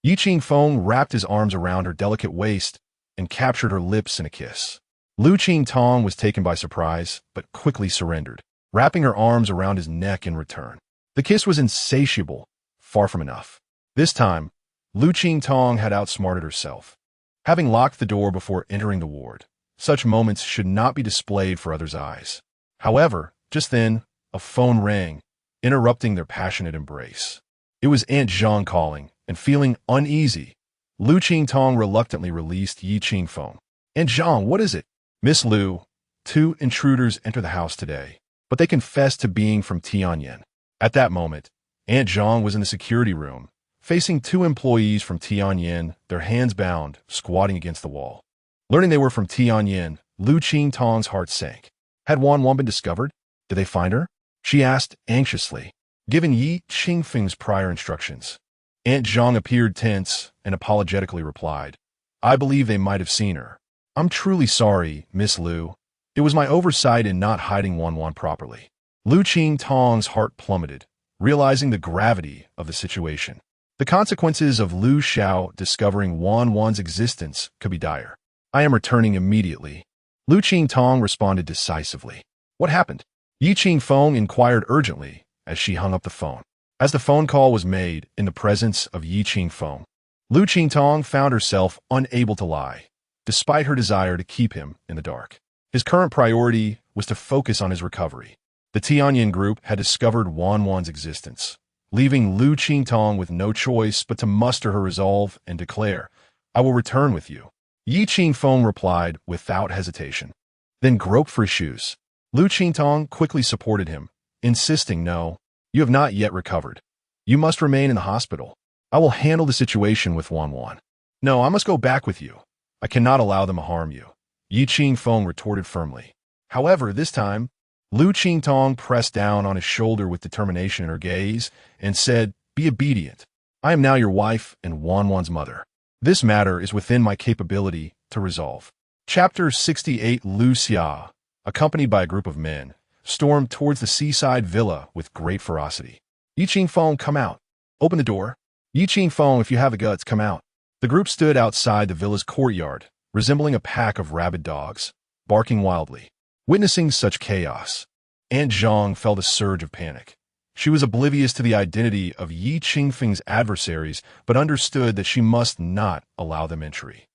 Yi Qingfeng wrapped his arms around her delicate waist and captured her lips in a kiss. Liu Qingtong was taken by surprise, but quickly surrendered, wrapping her arms around his neck in return. The kiss was insatiable, far from enough. This time, Liu Qingtong had outsmarted herself. Having locked the door before entering the ward, such moments should not be displayed for others' eyes. However, just then, a phone rang, interrupting their passionate embrace. It was Aunt Zhang calling, and feeling uneasy, Liu Qingtong reluctantly released Yi Qingfeng. "Aunt Zhang, what is it?" "Miss Liu, 2 intruders entered the house today, but they confessed to being from Tianyin." At that moment, Aunt Zhang was in the security room, facing 2 employees from Tianyin, their hands bound, squatting against the wall. Learning they were from Tianyin, Liu Qingtong's heart sank. Had Wan been discovered? Did they find her? She asked anxiously, given Yi Qingfeng's prior instructions. Aunt Zhang appeared tense and apologetically replied, I believe they might have seen her. I'm truly sorry, Miss Liu. It was my oversight in not hiding Wanwan properly. Liu Qingtong's heart plummeted, realizing the gravity of the situation. The consequences of Liu Xiao discovering Wanwan's existence could be dire. I am returning immediately. Liu Qingtong responded decisively. What happened? Yi Qingfeng inquired urgently as she hung up the phone. As the phone call was made in the presence of Yi Qingfeng, Liu Qingtong found herself unable to lie, despite her desire to keep him in the dark. His current priority was to focus on his recovery. The Tianyan group had discovered Wanwan's existence, leaving Liu Qingtong with no choice but to muster her resolve and declare, I will return with you. Yi Qingfeng replied without hesitation, then groped for his shoes. Liu Qingtong quickly supported him, insisting, no, you have not yet recovered. You must remain in the hospital. I will handle the situation with Wanwan. No, I must go back with you. I cannot allow them to harm you. Yi Qingfeng retorted firmly. However, this time, Liu Qingtong pressed down on his shoulder with determination in her gaze and said, be obedient. I am now your wife and Wanwan's mother. This matter is within my capability to resolve. Chapter 68. Liu Xia, accompanied by a group of men, stormed towards the seaside villa with great ferocity. Yi Qingfeng, come out. Open the door. Yi Qingfeng, if you have the guts, come out. The group stood outside the villa's courtyard, resembling a pack of rabid dogs, barking wildly. Witnessing such chaos, Aunt Zhang felt a surge of panic. She was oblivious to the identity of Yi Qingfeng's adversaries, but understood that she must not allow them entry.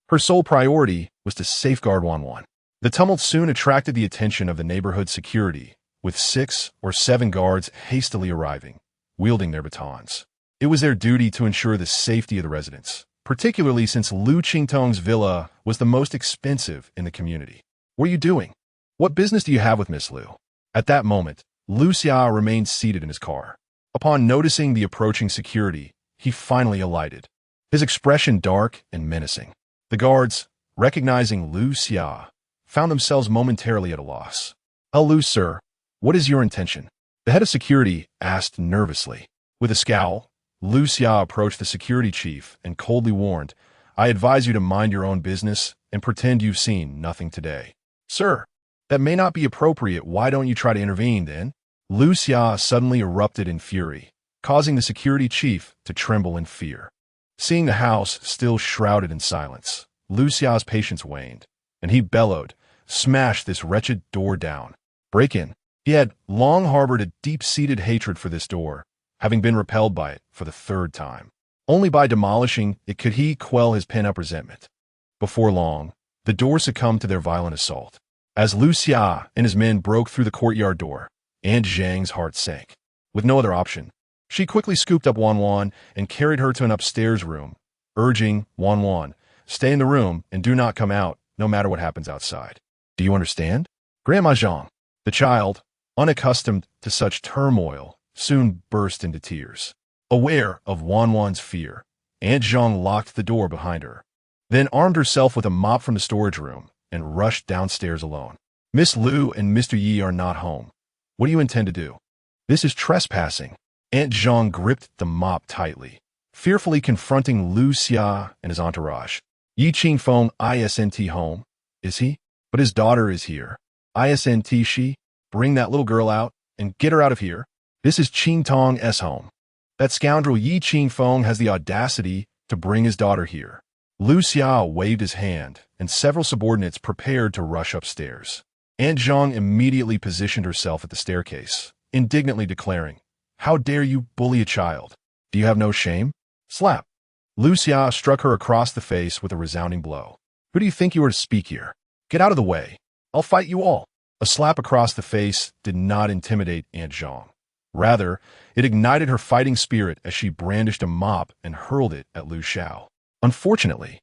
Her sole priority was to safeguard Wanwan. The tumult soon attracted the attention of the neighborhood security, with 6 or 7 guards hastily arriving, wielding their batons. It was their duty to ensure the safety of the residents, particularly since Liu Qingtong's villa was the most expensive in the community. What are you doing? What business do you have with Miss Liu? At that moment, Liu Xia remained seated in his car. Upon noticing the approaching security, he finally alighted, his expression dark and menacing. The guards, recognizing Liu Xia, found themselves momentarily at a loss. Liu, sir, what is your intention? The head of security asked nervously. With a scowl, Liu Xia approached the security chief and coldly warned, I advise you to mind your own business and pretend you've seen nothing today. Sir, that may not be appropriate. Why don't you try to intervene, then? Liu Xia suddenly erupted in fury, causing the security chief to tremble in fear. Seeing the house still shrouded in silence, Liu Xia's patience waned, and he bellowed, smash this wretched door down. Break in. He had long harbored a deep-seated hatred for this door, having been repelled by it for the 3rd time. Only by demolishing it could he quell his pent-up resentment. Before long, the door succumbed to their violent assault. As Liu Xia and his men broke through the courtyard door, Aunt Zhang's heart sank. With no other option, she quickly scooped up Wanwan and carried her to an upstairs room, urging Wanwan, stay in the room and do not come out, no matter what happens outside. Do you understand? Grandma Zhang. The child, unaccustomed to such turmoil, soon burst into tears. Aware of Wanwan's fear, Aunt Zhang locked the door behind her, then armed herself with a mop from the storage room and rushed downstairs alone. Miss Liu and Mr. Yi are not home. What do you intend to do? This is trespassing. Aunt Zhang gripped the mop tightly, fearfully confronting Liu Xia and his entourage. Yi Qingfeng isn't home, is he? But his daughter is here. Isn't she? Bring that little girl out and get her out of here. This is Qingtong's home. That scoundrel Yi Qingfeng has the audacity to bring his daughter here. Liu Xia waved his hand, and several subordinates prepared to rush upstairs. Aunt Zhang immediately positioned herself at the staircase, indignantly declaring, How dare you bully a child? Do you have no shame? Slap. Liu Xia struck her across the face with a resounding blow. Who do you think you are to speak here? Get out of the way. I'll fight you all. A slap across the face did not intimidate Aunt Zhang. Rather, it ignited her fighting spirit as she brandished a mop and hurled it at Liu Xiao. Unfortunately,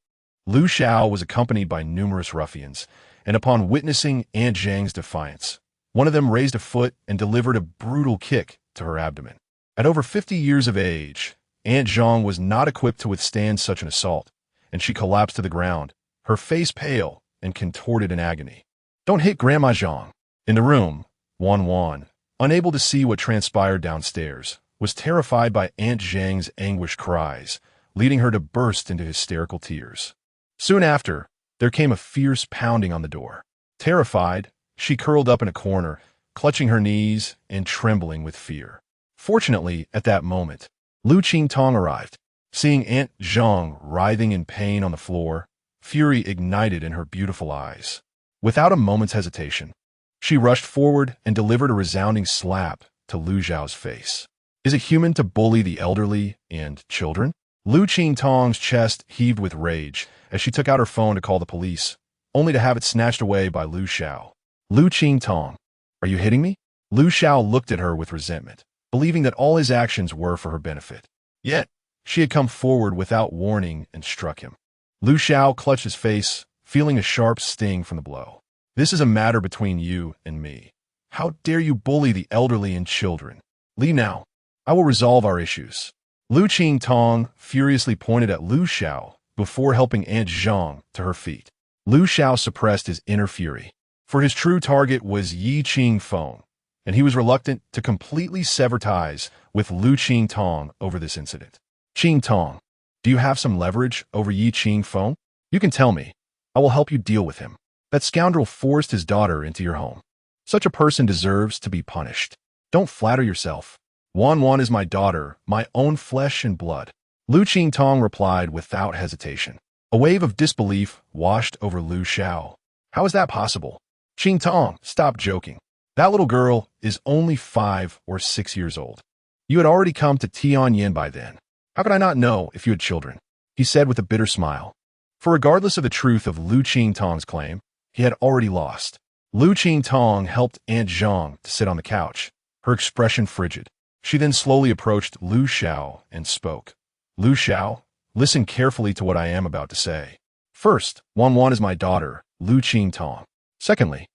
Liu Xiao was accompanied by numerous ruffians, and upon witnessing Aunt Zhang's defiance, one of them raised a foot and delivered a brutal kick to her abdomen. At over 50 years of age, Aunt Zhang was not equipped to withstand such an assault, and she collapsed to the ground, her face pale and contorted in agony. Don't hit Grandma Zhang. In the room, Wanwan, unable to see what transpired downstairs, was terrified by Aunt Zhang's anguished cries, leading her to burst into hysterical tears. Soon after, there came a fierce pounding on the door. Terrified, she curled up in a corner, clutching her knees and trembling with fear. Fortunately, at that moment, Liu Qingtong arrived. Seeing Aunt Zhang writhing in pain on the floor, fury ignited in her beautiful eyes. Without a moment's hesitation, she rushed forward and delivered a resounding slap to Liu Zhao's face. Is it human to bully the elderly and children? Liu Qingtong's chest heaved with rage as she took out her phone to call the police, only to have it snatched away by Liu Xiao. Liu Qingtong, are you hitting me? Liu Xiao looked at her with resentment, believing that all his actions were for her benefit. Yet, she had come forward without warning and struck him. Liu Xiao clutched his face, feeling a sharp sting from the blow. This is a matter between you and me. How dare you bully the elderly and children? Leave now. I will resolve our issues. Liu Qingtong furiously pointed at Liu Xiao before helping Aunt Zhang to her feet. Liu Xiao suppressed his inner fury, for his true target was Qingfeng, and he was reluctant to completely sever ties with Liu Qingtong over this incident. Qingtong, do you have some leverage over Qingfeng? You can tell me. I will help you deal with him. That scoundrel forced his daughter into your home. Such a person deserves to be punished. Don't flatter yourself. Wan is my daughter, my own flesh and blood. Liu Qingtong replied without hesitation. A wave of disbelief washed over Liu Xiao. How is that possible? Qingtong, stop joking. That little girl is only 5 or 6 years old. You had already come to Tianyin by then. How could I not know if you had children? He said with a bitter smile. For regardless of the truth of Liu Qingtong's claim, he had already lost. Liu Qingtong helped Aunt Zhang to sit on the couch, her expression frigid. She then slowly approached Liu Xiao and spoke. Liu Xiao, listen carefully to what I am about to say. First, Wan is my daughter, Liu Qingtong. Secondly,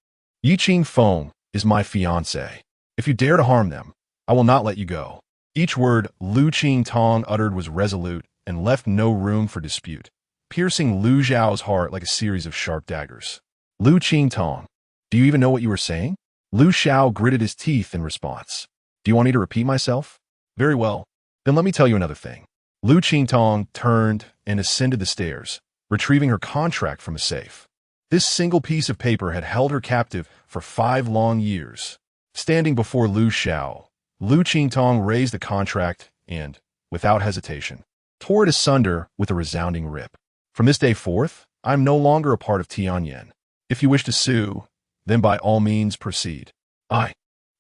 Qingfeng is my fiancée. If you dare to harm them, I will not let you go. Each word Liu Qingtong uttered was resolute and left no room for dispute, piercing Liu Zhao's heart like a series of sharp daggers. Liu Qingtong, do you even know what you were saying? Liu Xiao gritted his teeth in response. Do you want me to repeat myself? Very well. Then let me tell you another thing. Liu Qingtong turned and ascended the stairs, retrieving her contract from a safe. This single piece of paper had held her captive for 5 long years. Standing before Liu Xiao, Liu Qingtong raised the contract and, without hesitation, tore it asunder with a resounding rip. From this day forth, I am no longer a part of Tianyin. If you wish to sue, then by all means proceed. I,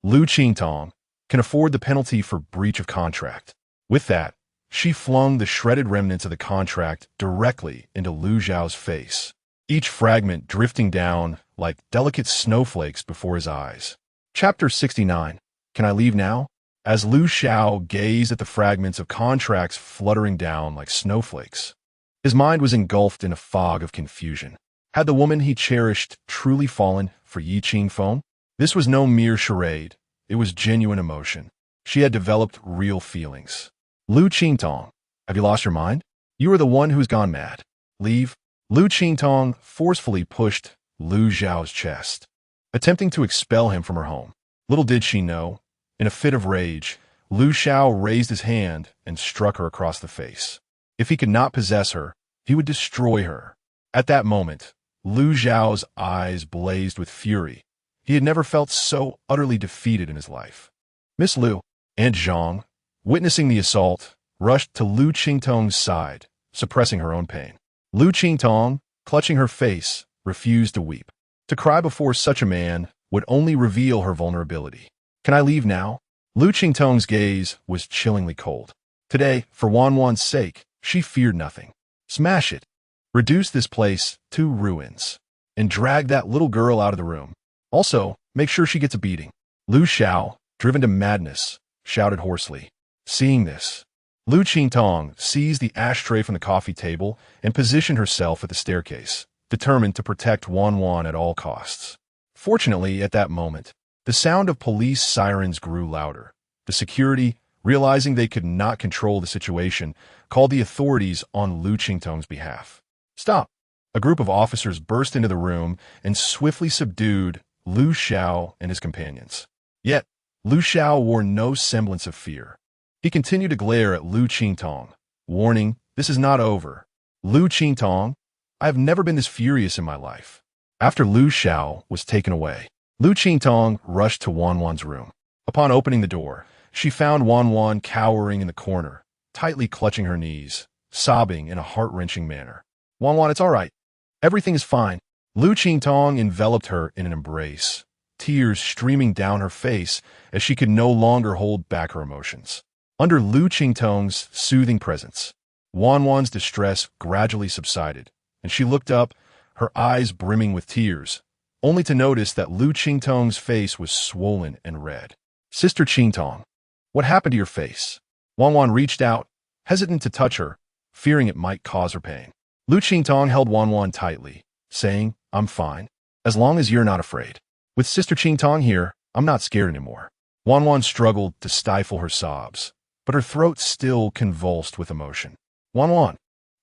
Liu Qingtong, can afford the penalty for breach of contract. With that, she flung the shredded remnants of the contract directly into Liu Zhao's face, each fragment drifting down like delicate snowflakes before his eyes. Chapter 69. Can I leave now? As Liu Xiao gazed at the fragments of contracts fluttering down like snowflakes, his mind was engulfed in a fog of confusion. Had the woman he cherished truly fallen for Qingfeng? This was no mere charade. It was genuine emotion. She had developed real feelings. Liu Qingtong, have you lost your mind? You are the one who has gone mad. Leave. Liu Qingtong forcefully pushed Liu Zhao's chest, attempting to expel him from her home. Little did she know, in a fit of rage, Liu Xiao raised his hand and struck her across the face. If he could not possess her, he would destroy her. At that moment, Liu Zhao's eyes blazed with fury. He had never felt so utterly defeated in his life. Miss Liu, Aunt Zhang, witnessing the assault, rushed to Liu Qingtong's side, suppressing her own pain. Liu Qingtong, clutching her face, refused to weep. To cry before such a man would only reveal her vulnerability. Can I leave now? Liu Qingtong's gaze was chillingly cold. Today, for Wan's sake, she feared nothing. Smash it. Reduce this place to ruins. And drag that little girl out of the room. Also, make sure she gets a beating. Liu Xiao, driven to madness, shouted hoarsely. Seeing this, Liu Qingtong seized the ashtray from the coffee table and positioned herself at the staircase, determined to protect Wan at all costs. Fortunately, at that moment, the sound of police sirens grew louder. The security, realizing they could not control the situation, called the authorities on Liu Qingtong's behalf. Stop! A group of officers burst into the room and swiftly subdued Liu Xiao and his companions. Yet, Liu Xiao wore no semblance of fear. He continued to glare at Liu Qingtong, warning, "This is not over. Liu Qingtong, I have never been this furious in my life." After Liu Xiao was taken away, Liu Qingtong rushed to Wanwan's room. Upon opening the door, she found Wanwan cowering in the corner, tightly clutching her knees, sobbing in a heart-wrenching manner. "Wanwan, it's all right. Everything is fine." Liu Qingtong enveloped her in an embrace, tears streaming down her face as she could no longer hold back her emotions. Under Liu Qingtong's soothing presence, Wanwan's distress gradually subsided, and she looked up, her eyes brimming with tears, only to notice that Liu Qingtong's face was swollen and red. "Sister Qingtong, what happened to your face?" Wanwan reached out, hesitant to touch her, fearing it might cause her pain. Liu Qingtong held Wanwan tightly, saying, "I'm fine, as long as you're not afraid. With Sister Qingtong here, I'm not scared anymore." Wanwan struggled to stifle her sobs, but her throat still convulsed with emotion. "Wanwan,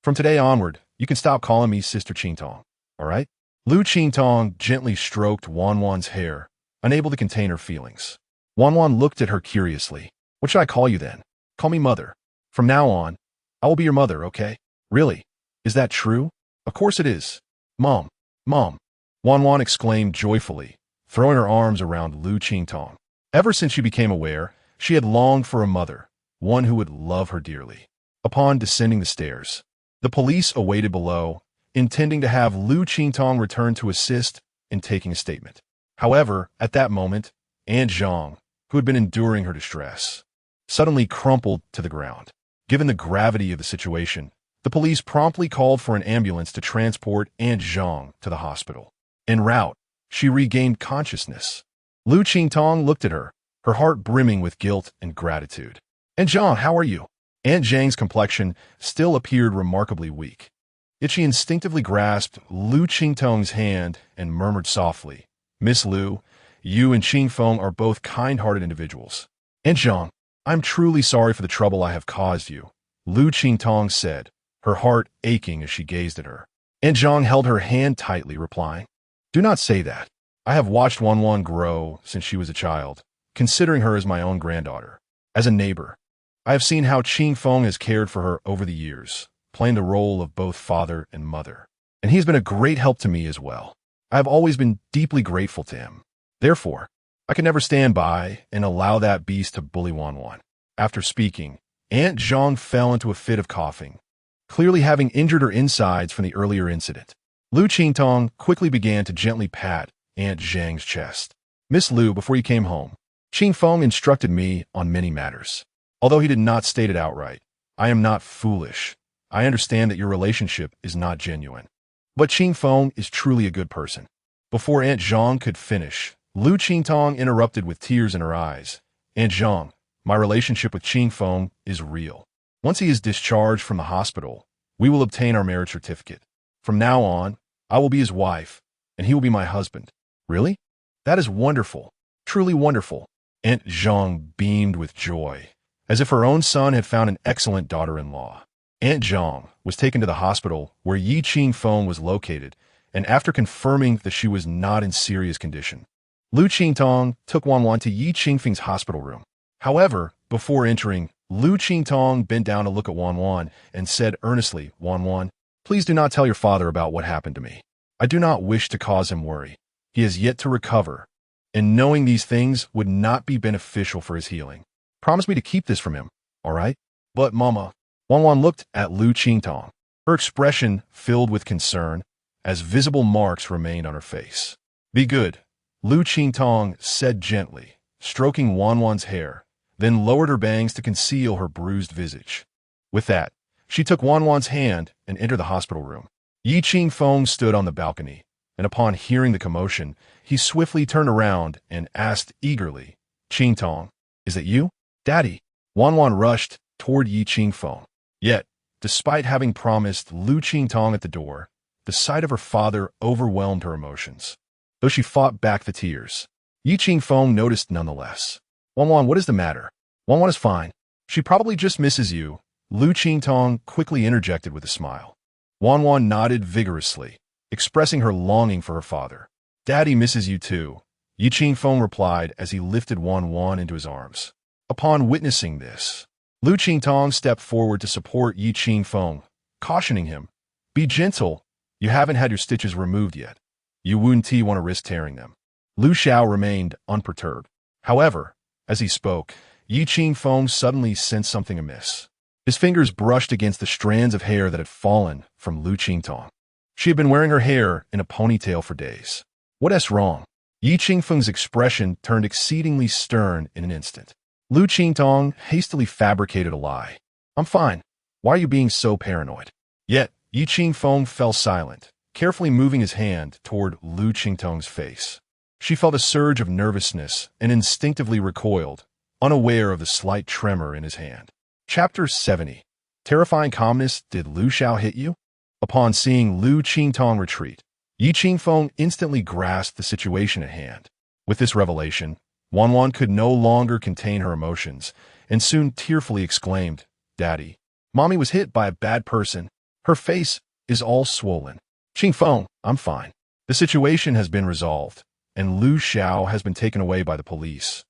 from today onward, you can stop calling me Sister Qingtong, all right?" Liu Qingtong gently stroked Wanwan's hair, unable to contain her feelings. Wanwan looked at her curiously. "What should I call you then?" "Call me Mother. From now on, I will be your mother, okay?" "Really? Is that true?" "Of course it is. Mom, Mom," Wanwan exclaimed joyfully, throwing her arms around Liu Qingtong. Ever since she became aware, she had longed for a mother, one who would love her dearly. Upon descending the stairs, the police awaited below, intending to have Liu Qingtong return to assist in taking a statement. However, at that moment, Aunt Zhang, who had been enduring her distress, suddenly crumpled to the ground. Given the gravity of the situation, the police promptly called for an ambulance to transport Aunt Zhang to the hospital. En route, she regained consciousness. Liu Qingtong looked at her, her heart brimming with guilt and gratitude. "Aunt Zhang, how are you?" Aunt Zhang's complexion still appeared remarkably weak. Yet she instinctively grasped Liu Qingtong's hand and murmured softly, "Miss Liu, you and Qingfeng are both kind-hearted individuals." "Aunt Zhang, I'm truly sorry for the trouble I have caused you," Liu Qingtong said, her heart aching as she gazed at her. Aunt Zhang held her hand tightly, replying, "Do not say that. I have watched Wanwan grow since she was a child, considering her as my own granddaughter. As a neighbor, I have seen how Qingfeng has cared for her over the years, playing the role of both father and mother. And he has been a great help to me as well. I have always been deeply grateful to him. Therefore, I can never stand by and allow that beast to bully Wanwan." After speaking, Aunt Zhang fell into a fit of coughing, clearly having injured her insides from the earlier incident. Liu Qingtong quickly began to gently pat Aunt Zhang's chest. "Miss Liu, before you came home, Qingfeng instructed me on many matters. Although he did not state it outright, I am not foolish. I understand that your relationship is not genuine. But Qingfeng is truly a good person." Before Aunt Zhang could finish, Liu Qingtong interrupted with tears in her eyes. "Aunt Zhang, my relationship with Qingfeng is real. Once he is discharged from the hospital, we will obtain our marriage certificate. From now on, I will be his wife, and he will be my husband." "Really? That is wonderful. Truly wonderful." Aunt Zhang beamed with joy, as if her own son had found an excellent daughter-in-law. Aunt Zhang was taken to the hospital where Yi Qingfeng was located, and after confirming that she was not in serious condition, Liu Qingtong took Wanwan to Yi Qingfeng's hospital room. However, before entering, Liu Qingtong bent down to look at Wanwan and said earnestly, "Wanwan, please do not tell your father about what happened to me. I do not wish to cause him worry. He has yet to recover, and knowing these things would not be beneficial for his healing. Promise me to keep this from him, all right?" "But, Mama," Wanwan looked at Liu Qingtong, her expression filled with concern, as visible marks remained on her face. "Be good," Liu Qingtong said gently, stroking Wanwan's hair, then lowered her bangs to conceal her bruised visage. With that, she took Wanwan's hand and entered the hospital room. Yi Qingfeng stood on the balcony, and upon hearing the commotion, he swiftly turned around and asked eagerly, "Qingtong, is it you?" "Daddy." Wanwan rushed toward Yi Qingfeng. Yet, despite having promised Liu Qingtong at the door, the sight of her father overwhelmed her emotions. Though she fought back the tears, Yi Qingfeng noticed nonetheless. "Wanwan, what is the matter?" "Wanwan is fine. She probably just misses you," Liu Qingtong quickly interjected with a smile. Wanwan nodded vigorously, expressing her longing for her father. "Daddy misses you too," Yi Qingfeng replied as he lifted Wanwan into his arms. Upon witnessing this, Liu Qingtong stepped forward to support Yi Qingfeng, cautioning him, "Be gentle. You haven't had your stitches removed yet. You wouldn't want to risk tearing them." Liu Xiao remained unperturbed. However, as he spoke, Yi Qingfeng suddenly sensed something amiss. His fingers brushed against the strands of hair that had fallen from Liu Qingtong. She had been wearing her hair in a ponytail for days. "What's wrong?" Yi Qingfeng's expression turned exceedingly stern in an instant. Liu Qingtong hastily fabricated a lie. "I'm fine. Why are you being so paranoid?" Yet, Yi Qingfeng fell silent, carefully moving his hand toward Liu Qingtong's face. She felt a surge of nervousness and instinctively recoiled, unaware of the slight tremor in his hand. Chapter 70. Terrifying calmness. Did Liu Xiao hit you? Upon seeing Liu Qingtong retreat, Yi Qingfeng instantly grasped the situation at hand. With this revelation, Wanwan could no longer contain her emotions, and soon tearfully exclaimed, "Daddy, Mommy was hit by a bad person. Her face is all swollen." "Qingfeng, I'm fine. The situation has been resolved, and Liu Xiao has been taken away by the police."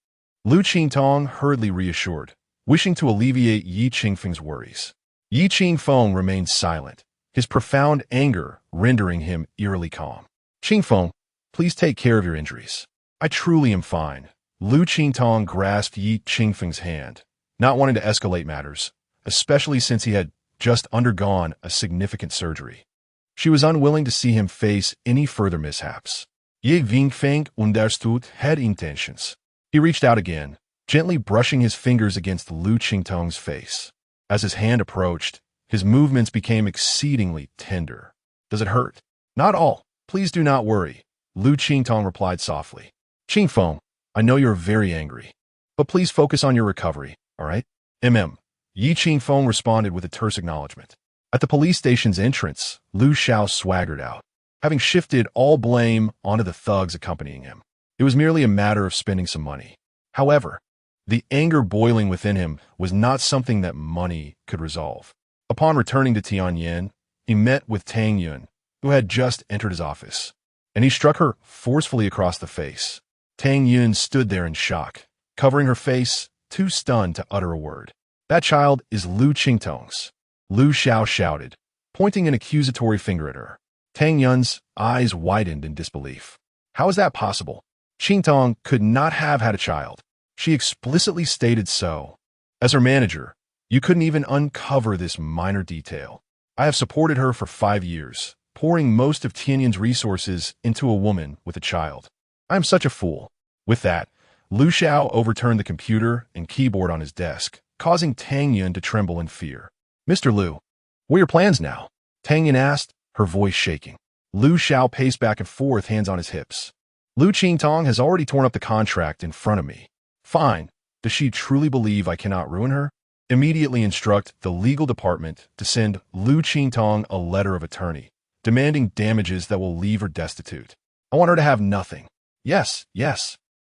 Liu Qingtong hurriedly reassured, wishing to alleviate Yi Qingfeng's worries. Yi Qingfeng remained silent, his profound anger rendering him eerily calm. "Qingfeng, please take care of your injuries." "I truly am fine." Liu Qingtong grasped Yi Qingfeng's hand, not wanting to escalate matters, especially since he had just undergone a significant surgery. She was unwilling to see him face any further mishaps. Ye Qingfeng understood her intentions. He reached out again, gently brushing his fingers against Liu Qingtong's face. As his hand approached, his movements became exceedingly tender. "Does it hurt?" "Not all. Please do not worry," Liu Qingtong replied softly. "Qingfeng, I know you're very angry, but please focus on your recovery, all right?" Yi Qingfeng responded with a terse acknowledgement. At the police station's entrance, Liu Xiao swaggered out, having shifted all blame onto the thugs accompanying him. It was merely a matter of spending some money. However, the anger boiling within him was not something that money could resolve. Upon returning to Tianyin, he met with Tang Yun, who had just entered his office, and he struck her forcefully across the face. Tang Yun stood there in shock, covering her face, too stunned to utter a word. "That child is Liu Qingtong's," Liu Xiao shouted, pointing an accusatory finger at her. Tang Yun's eyes widened in disbelief. "How is that possible? Qingtong could not have had a child. She explicitly stated so. As her manager, you couldn't even uncover this minor detail. I have supported her for 5 years, pouring most of Tianyin's resources into a woman with a child. I am such a fool." With that, Liu Xiao overturned the computer and keyboard on his desk, causing Tang Yun to tremble in fear. "Mr. Liu, what are your plans now?" Tang Yun asked, her voice shaking. Liu Xiao paced back and forth, hands on his hips. "Liu Qingtong has already torn up the contract in front of me. Fine. Does she truly believe I cannot ruin her? Immediately instruct the legal department to send Liu Qingtong a letter of attorney, demanding damages that will leave her destitute. I want her to have nothing." Yes.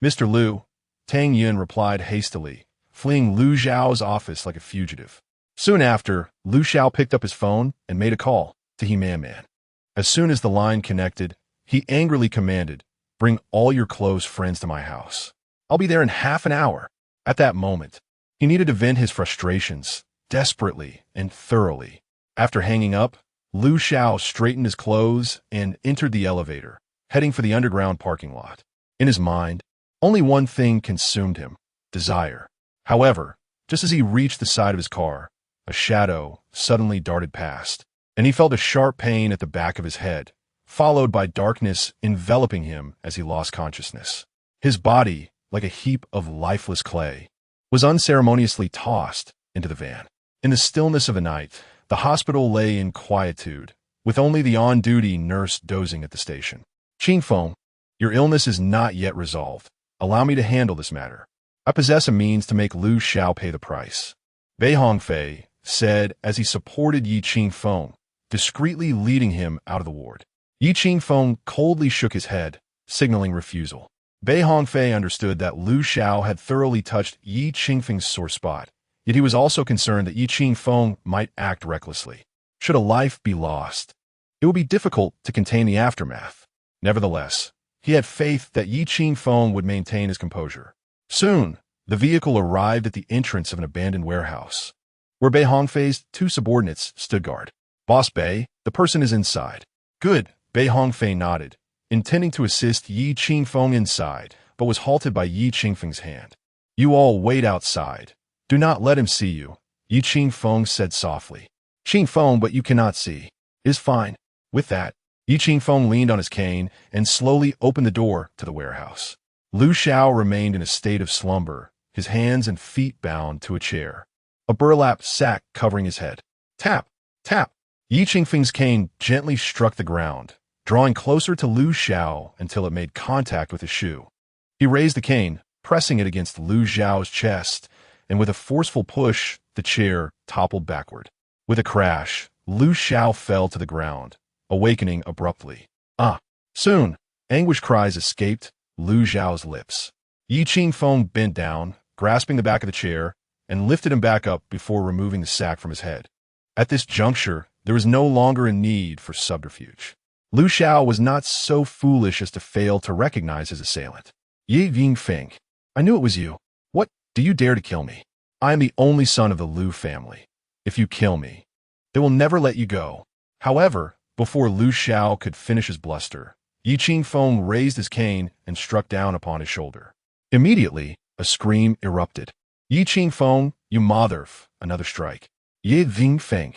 "Mr. Liu," Tang Yun replied hastily, fleeing Liu Xiao's office like a fugitive. Soon after, Liu Xiao picked up his phone and made a call to Man. As soon as the line connected, he angrily commanded, "Bring all your close friends to my house. I'll be there in half an hour." At that moment, he needed to vent his frustrations, desperately and thoroughly. After hanging up, Liu Xiao straightened his clothes and entered the elevator, heading for the underground parking lot. In his mind, only one thing consumed him: desire. However, just as he reached the side of his car, a shadow suddenly darted past, and he felt a sharp pain at the back of his head, followed by darkness enveloping him as he lost consciousness. His body, like a heap of lifeless clay, was unceremoniously tossed into the van. In the stillness of the night, the hospital lay in quietude, with only the on-duty nurse dozing at the station. "Qingfeng, your illness is not yet resolved. Allow me to handle this matter. I possess a means to make Liu Xiao pay the price," Bei Hongfei said as he supported Yi Qingfeng, discreetly leading him out of the ward. Yi Qingfeng coldly shook his head, signaling refusal. Bei Hongfei understood that Liu Xiao had thoroughly touched Yi Qingfeng's sore spot, yet he was also concerned that Yi Qingfeng might act recklessly. Should a life be lost, it would be difficult to contain the aftermath. Nevertheless, he had faith that Yi Qingfeng would maintain his composure. Soon, The vehicle arrived at the entrance of an abandoned warehouse, where Bei Hongfei's two subordinates stood guard. Boss Bei, the person is inside. Good, Bei Hongfei nodded, intending to assist Yi Qingfeng inside, but was halted by Yi Qingfeng's hand. You all wait outside. Do not let him see you, Yi Qingfeng said softly. Qingfeng, but you cannot see. Is fine. With that, Yi Qingfeng leaned on his cane and slowly opened the door to the warehouse. Liu Xiao remained in a state of slumber, his hands and feet bound to a chair, a burlap sack covering his head. Tap, tap. Yi Qingfeng's cane gently struck the ground, drawing closer to Liu Xiao until it made contact with his shoe. He raised the cane, pressing it against Liu Xiao's chest, and with a forceful push, the chair toppled backward. With a crash, Liu Xiao fell to the ground, awakening abruptly. Soon, anguish cries escaped Liu Xiao's lips. Yi Qingfeng bent down, grasping the back of the chair, and lifted him back up before removing the sack from his head. At this juncture, there was no longer a need for subterfuge. Liu Xiao was not so foolish as to fail to recognize his assailant. Ye Qingfeng, I knew it was you. What, do you dare to kill me? I am the only son of the Liu family. If you kill me, they will never let you go. However, before Liu Xiao could finish his bluster, Yi Qingfeng raised his cane and struck down upon his shoulder. Immediately, a scream erupted. Yi Qingfeng, you motherf! Another strike. Ye Qingfeng.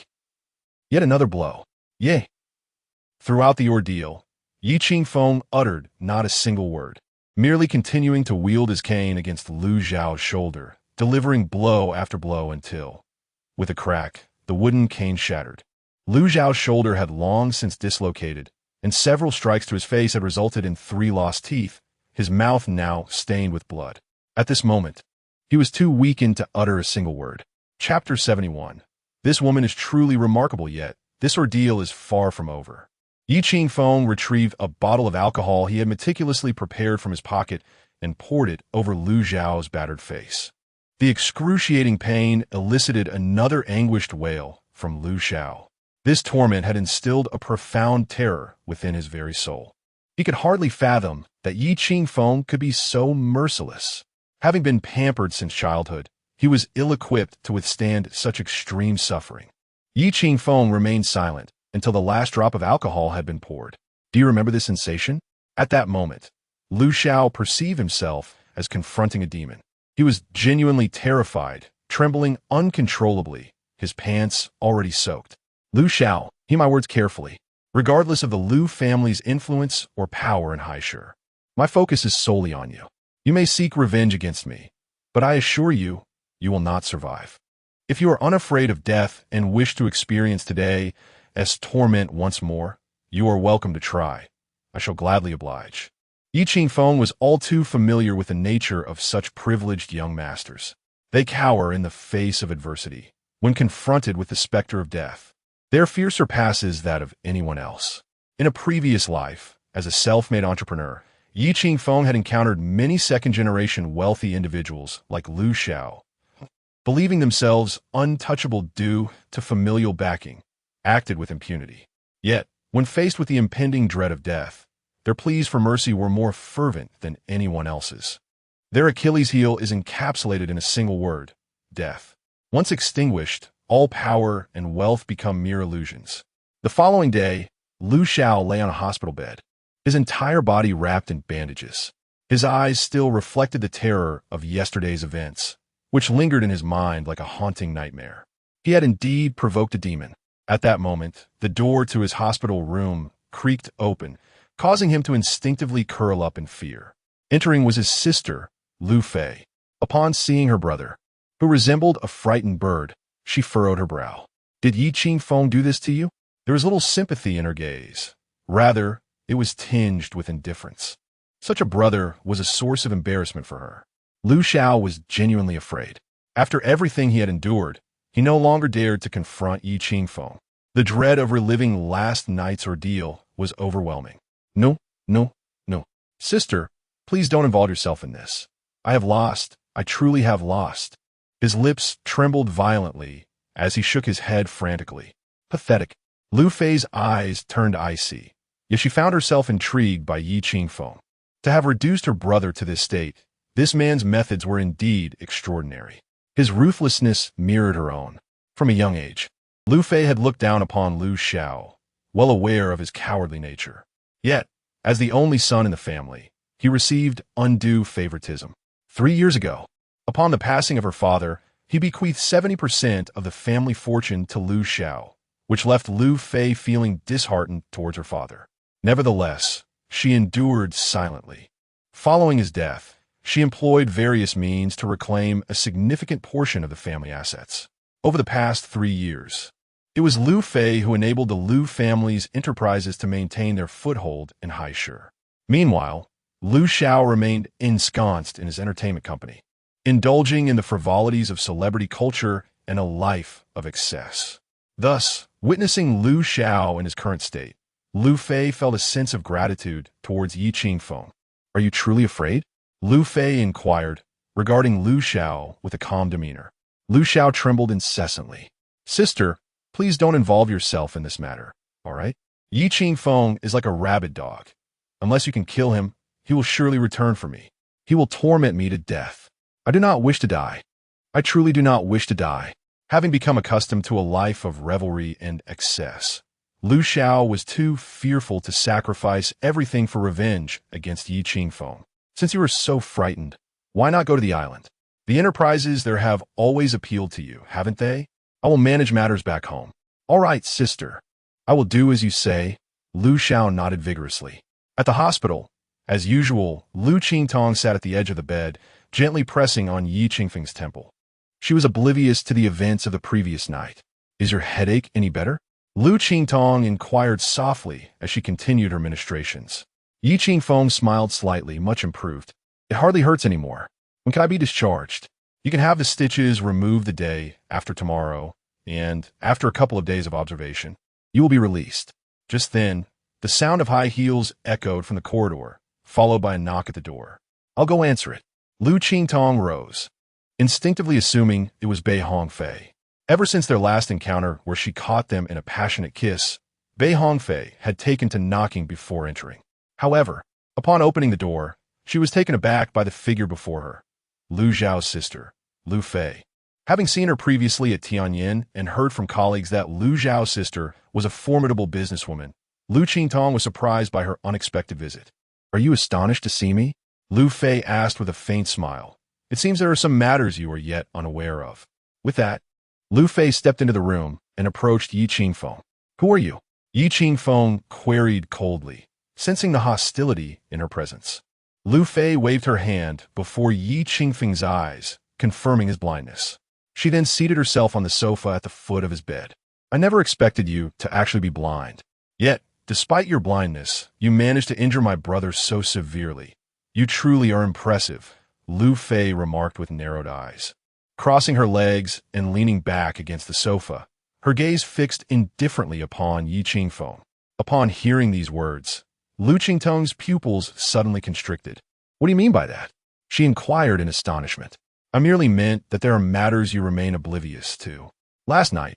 Yet another blow. Ye. Throughout the ordeal, Yi Qingfeng uttered not a single word, merely continuing to wield his cane against Liu Xiao's shoulder, delivering blow after blow until, with a crack, the wooden cane shattered. Liu Xiao's shoulder had long since dislocated, and several strikes to his face had resulted in 3 lost teeth, his mouth now stained with blood. At this moment, he was too weakened to utter a single word. Chapter 71. This woman is truly remarkable, yet this ordeal is far from over. Yi Qingfeng retrieved a bottle of alcohol he had meticulously prepared from his pocket and poured it over Liu Xiao's battered face. The excruciating pain elicited another anguished wail from Liu Xiao. This torment had instilled a profound terror within his very soul. He could hardly fathom that Yi Qingfeng could be so merciless. Having been pampered since childhood, he was ill-equipped to withstand such extreme suffering. Yi Qingfeng remained silent until the last drop of alcohol had been poured. Do you remember this sensation? At that moment, Liu Xiao perceived himself as confronting a demon. He was genuinely terrified, trembling uncontrollably, his pants already soaked. Liu Xiao, heed my words carefully. Regardless of the Liu family's influence or power in Haishur, my focus is solely on you. You may seek revenge against me, but I assure you, you will not survive. If you are unafraid of death and wish to experience today as torment once more, you are welcome to try. I shall gladly oblige. Yi Qingfeng was all too familiar with the nature of such privileged young masters. They cower in the face of adversity when confronted with the specter of death. Their fear surpasses that of anyone else. In a previous life, as a self-made entrepreneur, Yi Qingfeng had encountered many second-generation wealthy individuals like Liu Xiao, believing themselves untouchable due to familial backing, acted with impunity. Yet, when faced with the impending dread of death, their pleas for mercy were more fervent than anyone else's. Their Achilles heel is encapsulated in a single word: death. Once extinguished, all power and wealth become mere illusions. The following day, Liu Xiao lay on a hospital bed, his entire body wrapped in bandages. His eyes still reflected the terror of yesterday's events, which lingered in his mind like a haunting nightmare. He had indeed provoked a demon. At that moment, the door to his hospital room creaked open, causing him to instinctively curl up in fear. Entering was his sister, Liu Fei. Upon seeing her brother, who resembled a frightened bird, she furrowed her brow. Did Yi Qingfeng do this to you? There was little sympathy in her gaze. Rather, it was tinged with indifference. Such a brother was a source of embarrassment for her. Liu Xiao was genuinely afraid. After everything he had endured, he no longer dared to confront Yi Qingfeng. The dread of reliving last night's ordeal was overwhelming. No, no, no. Sister, please don't involve yourself in this. I have lost. I truly have lost. His lips trembled violently as he shook his head frantically. Pathetic. Liu Fei's eyes turned icy, yet she found herself intrigued by Yi Qingfeng. To have reduced her brother to this state, This man's methods were indeed extraordinary. His ruthlessness mirrored her own. From a young age, Liu Fei had looked down upon Liu Xiao, well aware of his cowardly nature. Yet, as the only son in the family, he received undue favoritism. 3 years ago, upon the passing of her father, he bequeathed 70% of the family fortune to Liu Xiao, which left Liu Fei feeling disheartened towards her father. Nevertheless, she endured silently. Following his death, she employed various means to reclaim a significant portion of the family assets. Over the past 3 years, it was Liu Fei who enabled the Liu family's enterprises to maintain their foothold in Haishu. Meanwhile, Liu Xiao remained ensconced in his entertainment company, indulging in the frivolities of celebrity culture and a life of excess. Thus, witnessing Liu Xiao in his current state, Liu Fei felt a sense of gratitude towards Qingfeng. "Are you truly afraid?" Liu Fei inquired, regarding Liu Xiao with a calm demeanor. Liu Xiao trembled incessantly. "Sister, please don't involve yourself in this matter, all right? Qingfeng is like a rabid dog. Unless you can kill him, he will surely return for me. He will torment me to death. I do not wish to die. I truly do not wish to die." Having become accustomed to a life of revelry and excess, Liu Xiao was too fearful to sacrifice everything for revenge against Qingfeng. "Since you are so frightened, why not go to the island? The enterprises there have always appealed to you, haven't they? I will manage matters back home." "All right, sister. I will do as you say." Liu Xiao nodded vigorously. At the hospital, as usual, Liu Qingtong sat at the edge of the bed, gently pressing on Qingfeng's temple. She was oblivious to the events of the previous night. "Is your headache any better?" Liu Qingtong inquired softly as she continued her ministrations. Qingfeng smiled slightly, much improved. "It hardly hurts anymore. When can I be discharged?" "You can have the stitches removed the day after tomorrow, and after a couple of days of observation, you will be released." Just then, the sound of high heels echoed from the corridor, followed by a knock at the door. "I'll go answer it." Liu Qingtong rose, instinctively assuming it was Bei Hongfei. Ever since their last encounter where she caught them in a passionate kiss, Bei Hongfei had taken to knocking before entering. However, upon opening the door, she was taken aback by the figure before her, Liu Zhao's sister, Liu Fei. Having seen her previously at Tianyin and heard from colleagues that Liu Zhao's sister was a formidable businesswoman, Liu Qingtong was surprised by her unexpected visit. "Are you astonished to see me?" Liu Fei asked with a faint smile. "It seems there are some matters you are yet unaware of." With that, Liu Fei stepped into the room and approached Qingfeng. "Who are you?" Qingfeng queried coldly, sensing the hostility in her presence. Liu Fei waved her hand before Qingfeng's eyes, confirming his blindness. She then seated herself on the sofa at the foot of his bed. "I never expected you to actually be blind. Yet, despite your blindness, you managed to injure my brother so severely. You truly are impressive," Liu Fei remarked with narrowed eyes. Crossing her legs and leaning back against the sofa, her gaze fixed indifferently upon Qingfeng. Upon hearing these words, Liu Qingtong's pupils suddenly constricted. "What do you mean by that?" she inquired in astonishment. "I merely meant that there are matters you remain oblivious to. Last night,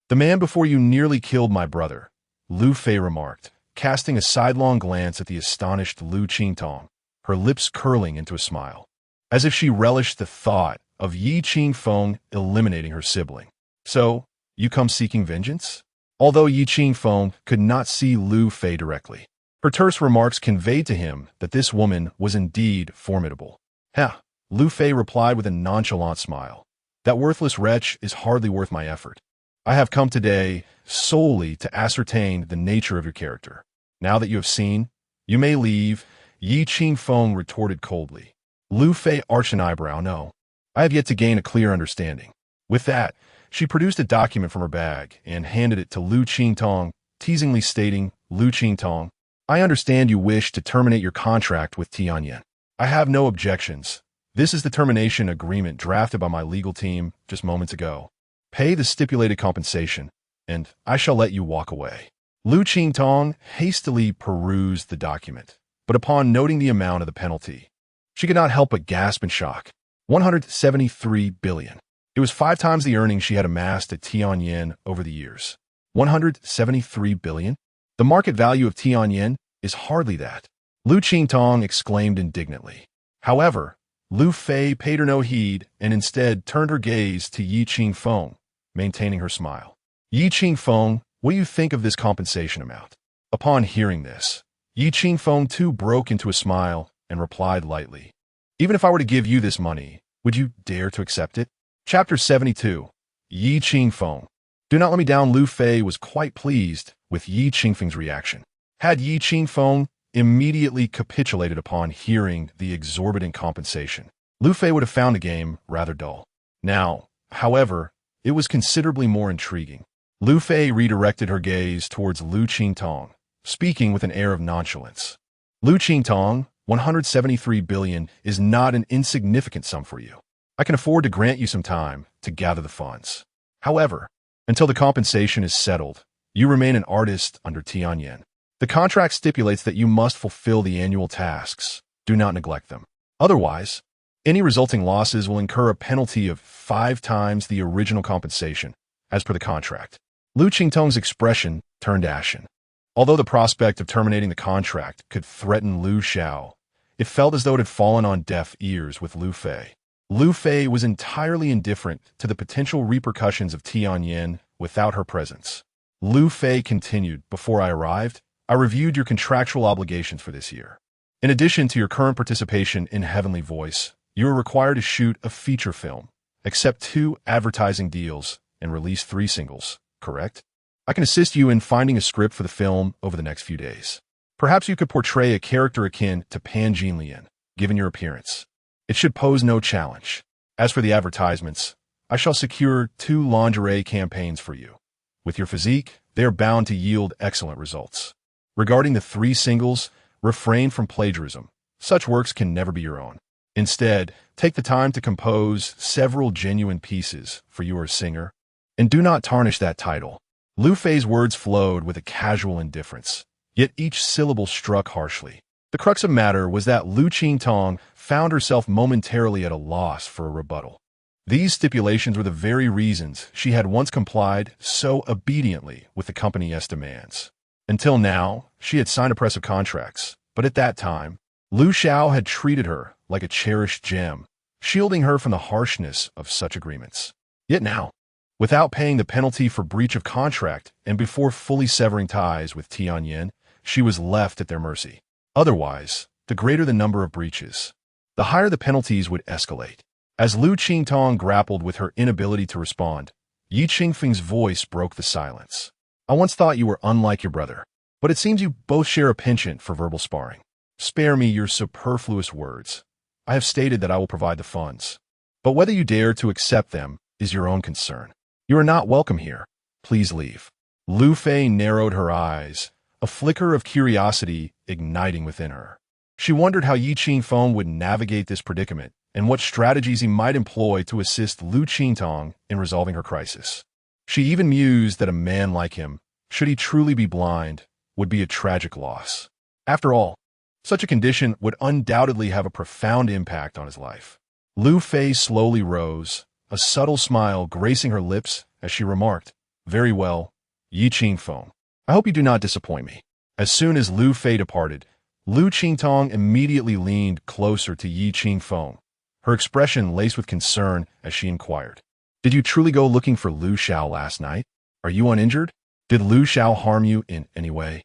the man before you nearly killed my brother," Liu Fei remarked, casting a sidelong glance at the astonished Liu Qingtong, her lips curling into a smile, as if she relished the thought of Qingfeng eliminating her sibling. "So, you come seeking vengeance?" Although Qingfeng could not see Liu Fei directly, her terse remarks conveyed to him that this woman was indeed formidable. "Heh," Liu Fei replied with a nonchalant smile. "That worthless wretch is hardly worth my effort. I have come today solely to ascertain the nature of your character. Now that you have seen, you may leave," Qingfeng retorted coldly. Liu Fei arched an eyebrow. "No, I have yet to gain a clear understanding." With that, she produced a document from her bag and handed it to Liu Qingtong, teasingly stating, "Liu Qingtong, I understand you wish to terminate your contract with Tianyin. I have no objections. This is the termination agreement drafted by my legal team just moments ago. Pay the stipulated compensation, and I shall let you walk away." Liu Qingtong hastily perused the document, but upon noting the amount of the penalty, she could not help but gasp in shock. 173 billion. It was 5 times the earnings she had amassed at Tianyin over the years. 173 billion? The market value of Tianyin is hardly that. Liu Qingtong exclaimed indignantly. However, Liu Fei paid her no heed and instead turned her gaze to Yi Qingfeng, maintaining her smile. Yi Qingfeng, what do you think of this compensation amount? Upon hearing this, Yi Qingfeng too broke into a smile and replied lightly, "Even if I were to give you this money, would you dare to accept it?" Chapter 72. Yi Qingfeng. Do not let me down. Liu Fei was quite pleased with Yi Qingfeng's reaction. Had Yi Qingfeng immediately capitulated upon hearing the exorbitant compensation, Liu Fei would have found the game rather dull. Now, however, it was considerably more intriguing. Liu Fei redirected her gaze towards Liu Qingtong, speaking with an air of nonchalance. "Liu Qingtong, 173 billion is not an insignificant sum for you. I can afford to grant you some time to gather the funds. However, until the compensation is settled, you remain an artist under Tianyan. The contract stipulates that you must fulfill the annual tasks. Do not neglect them. Otherwise, any resulting losses will incur a penalty of 5 times the original compensation, as per the contract." Liu Qingtong's expression turned ashen. Although the prospect of terminating the contract could threaten Liu Xiao, it felt as though it had fallen on deaf ears with Liu Fei. Liu Fei was entirely indifferent to the potential repercussions of Tianyan without her presence. Liu Fei continued, "Before I arrived, I reviewed your contractual obligations for this year. In addition to your current participation in Heavenly Voice, you are required to shoot a feature film, accept 2 advertising deals, and release 3 singles, correct? I can assist you in finding a script for the film over the next few days. Perhaps you could portray a character akin to Pan Jinlian, given your appearance. It should pose no challenge. As for the advertisements, I shall secure 2 lingerie campaigns for you. With your physique, they are bound to yield excellent results. Regarding the 3 singles, refrain from plagiarism. Such works can never be your own. Instead, take the time to compose several genuine pieces, for you are a singer, and do not tarnish that title." Liu Fei's words flowed with a casual indifference, yet each syllable struck harshly. The crux of matter was that Liu Qingtong found herself momentarily at a loss for a rebuttal. These stipulations were the very reasons she had once complied so obediently with the company's demands. Until now, she had signed oppressive contracts, but at that time, Liu Xiao had treated her like a cherished gem, shielding her from the harshness of such agreements. Yet now, without paying the penalty for breach of contract and before fully severing ties with Tianyan, she was left at their mercy. Otherwise, the greater the number of breaches, the higher the penalties would escalate. As Liu Qingtong grappled with her inability to respond, Yi Qingfeng's voice broke the silence. "I once thought you were unlike your brother, but it seems you both share a penchant for verbal sparring. Spare me your superfluous words. I have stated that I will provide the funds, but whether you dare to accept them is your own concern. You are not welcome here. Please leave." Liu Fei narrowed her eyes, a flicker of curiosity igniting within her. She wondered how Yi Qingfeng would navigate this predicament and what strategies he might employ to assist Liu Qingtong in resolving her crisis. She even mused that a man like him, should he truly be blind, would be a tragic loss. After all, such a condition would undoubtedly have a profound impact on his life. Liu Fei slowly rose, a subtle smile gracing her lips as she remarked, "Very well, Yi Qingfeng. I hope you do not disappoint me." As soon as Liu Fei departed, Liu Qingtong immediately leaned closer to Yi Qingfeng, her expression laced with concern as she inquired, "Did you truly go looking for Liu Xiao last night? Are you uninjured? Did Liu Xiao harm you in any way?"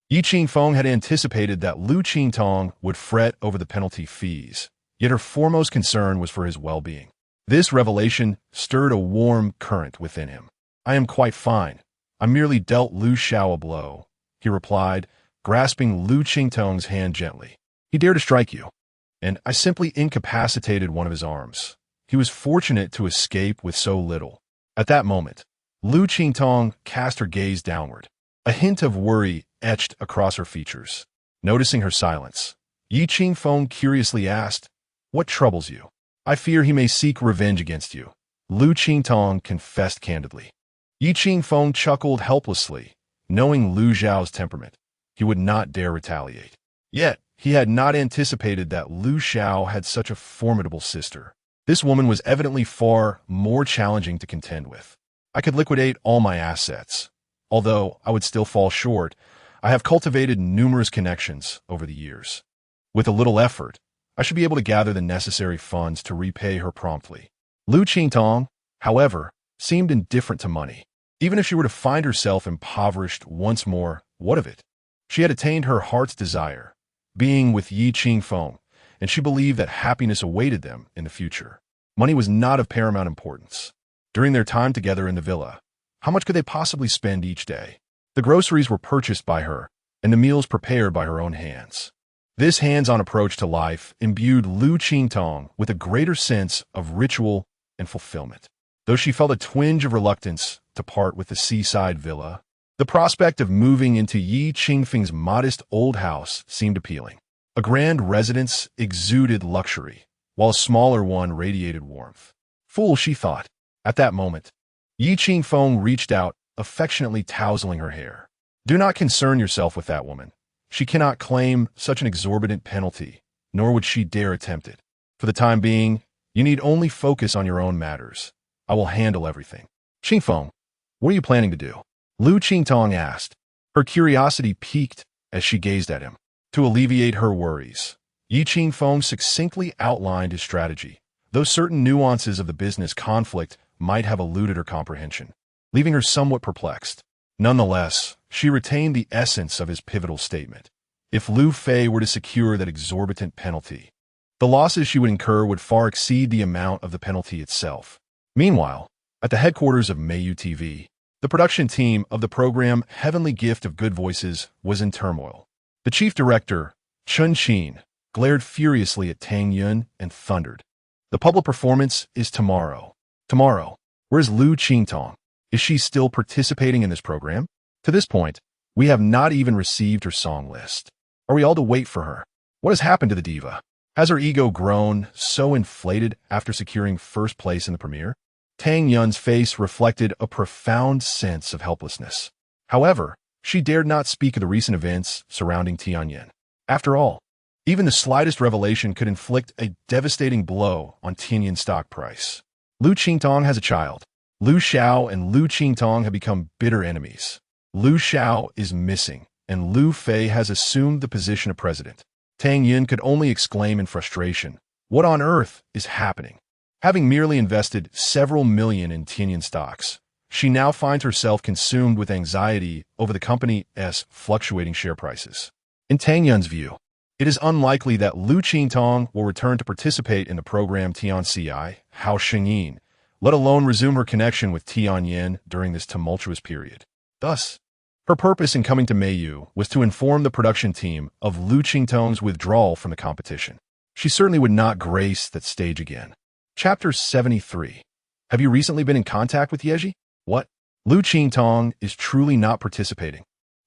Yi Qingfeng had anticipated that Liu Qingtong would fret over the penalty fees, yet her foremost concern was for his well-being. This revelation stirred a warm current within him. "I am quite fine. I merely dealt Liu Xiao a blow," he replied, grasping Liu Qingtong's hand gently. "He dared to strike you, and I simply incapacitated one of his arms. He was fortunate to escape with so little." At that moment, Liu Qingtong cast her gaze downward. A hint of worry etched across her features. Noticing her silence, Yi Qingfeng curiously asked, "What troubles you?" "I fear he may seek revenge against you," Liu Qingtong confessed candidly. Yi Qingfeng chuckled helplessly, knowing Liu Xiao's temperament. He would not dare retaliate. Yet, he had not anticipated that Liu Xiao had such a formidable sister. This woman was evidently far more challenging to contend with. "I could liquidate all my assets. Although I would still fall short, I have cultivated numerous connections over the years. With a little effort, I should be able to gather the necessary funds to repay her promptly. Liu Qingtong, however, seemed indifferent to money. Even if she were to find herself impoverished once more, what of it? She had attained her heart's desire, being with Qingfeng, and she believed that happiness awaited them in the future. Money was not of paramount importance. During their time together in the villa, how much could they possibly spend each day? The groceries were purchased by her, and the meals prepared by her own hands. This hands-on approach to life imbued Liu Qingtong with a greater sense of ritual and fulfillment. Though she felt a twinge of reluctance to part with the seaside villa, the prospect of moving into Qingfeng's modest old house seemed appealing. A grand residence exuded luxury, while a smaller one radiated warmth. Fool, she thought. At that moment, Qingfeng reached out, affectionately tousling her hair. Do not concern yourself with that woman. She cannot claim such an exorbitant penalty, nor would she dare attempt it. For the time being, you need only focus on your own matters. I will handle everything. Qingfeng, what are you planning to do? Liu Qingtong asked. Her curiosity piqued as she gazed at him. To alleviate her worries, Qingfeng succinctly outlined his strategy, though certain nuances of the business conflict might have eluded her comprehension, leaving her somewhat perplexed. Nonetheless, she retained the essence of his pivotal statement. If Liu Fei were to secure that exorbitant penalty, the losses she would incur would far exceed the amount of the penalty itself. Meanwhile, at the headquarters of Mayu TV, the production team of the program Heavenly Gift of Good Voices was in turmoil. The chief director, Chun Xin, glared furiously at Tang Yun and thundered. The public performance is tomorrow. Tomorrow. Where's Liu Qingtong? Is she still participating in this program? To this point, we have not even received her song list. Are we all to wait for her? What has happened to the diva? Has her ego grown so inflated after securing first place in the premiere? Tang Yun's face reflected a profound sense of helplessness. However, she dared not speak of the recent events surrounding Tianyin. After all, even the slightest revelation could inflict a devastating blow on Tianyin's stock price. Liu Qingtong has a child. Liu Xiao and Liu Qingtong have become bitter enemies. Liu Xiao is missing, and Liu Fei has assumed the position of president. Tang Yun could only exclaim in frustration, "What on earth is happening?" Having merely invested several million in Tianyin stocks, she now finds herself consumed with anxiety over the company's fluctuating share prices. In Tang Yun's view, it is unlikely that Liu Qingtong will return to participate in the program Fiancée, Hao Xingyin, let alone resume her connection with Tianyin during this tumultuous period. Thus, her purpose in coming to Mayu was to inform the production team of Liu Qingtong's withdrawal from the competition. She certainly would not grace that stage again. Chapter 73. Have you recently been in contact with Yeji? What? Liu Qingtong is truly not participating.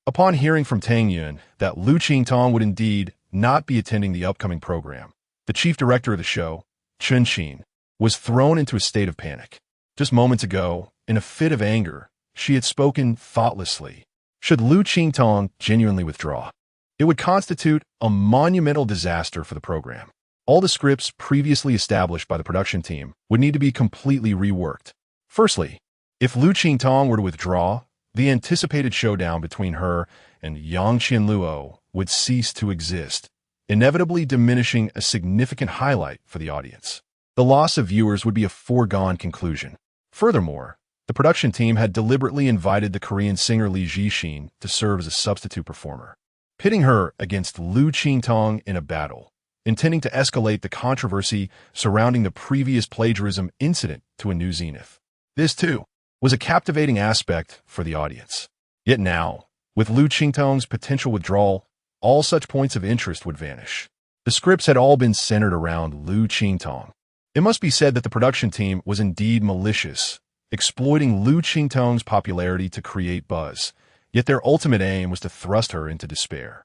Upon hearing from Tang Yun that Liu Qingtong would indeed not be attending the upcoming program, the chief director of the show, Chun Xin, was thrown into a state of panic. Just moments ago, in a fit of anger, she had spoken thoughtlessly. Should Liu Qingtong genuinely withdraw, it would constitute a monumental disaster for the program. All the scripts previously established by the production team would need to be completely reworked. Firstly, if Liu Qingtong were to withdraw, the anticipated showdown between her and Yang Qianluo would cease to exist, inevitably diminishing a significant highlight for the audience. The loss of viewers would be a foregone conclusion. Furthermore, the production team had deliberately invited the Korean singer Li Jixin to serve as a substitute performer, pitting her against Liu Qingtong in a battle, intending to escalate the controversy surrounding the previous plagiarism incident to a new zenith. This, too, was a captivating aspect for the audience. Yet now, with Liu Qingtong's potential withdrawal, all such points of interest would vanish. The scripts had all been centered around Liu Qingtong. It must be said that the production team was indeed malicious, exploiting Liu Qingtong's popularity to create buzz, yet their ultimate aim was to thrust her into despair.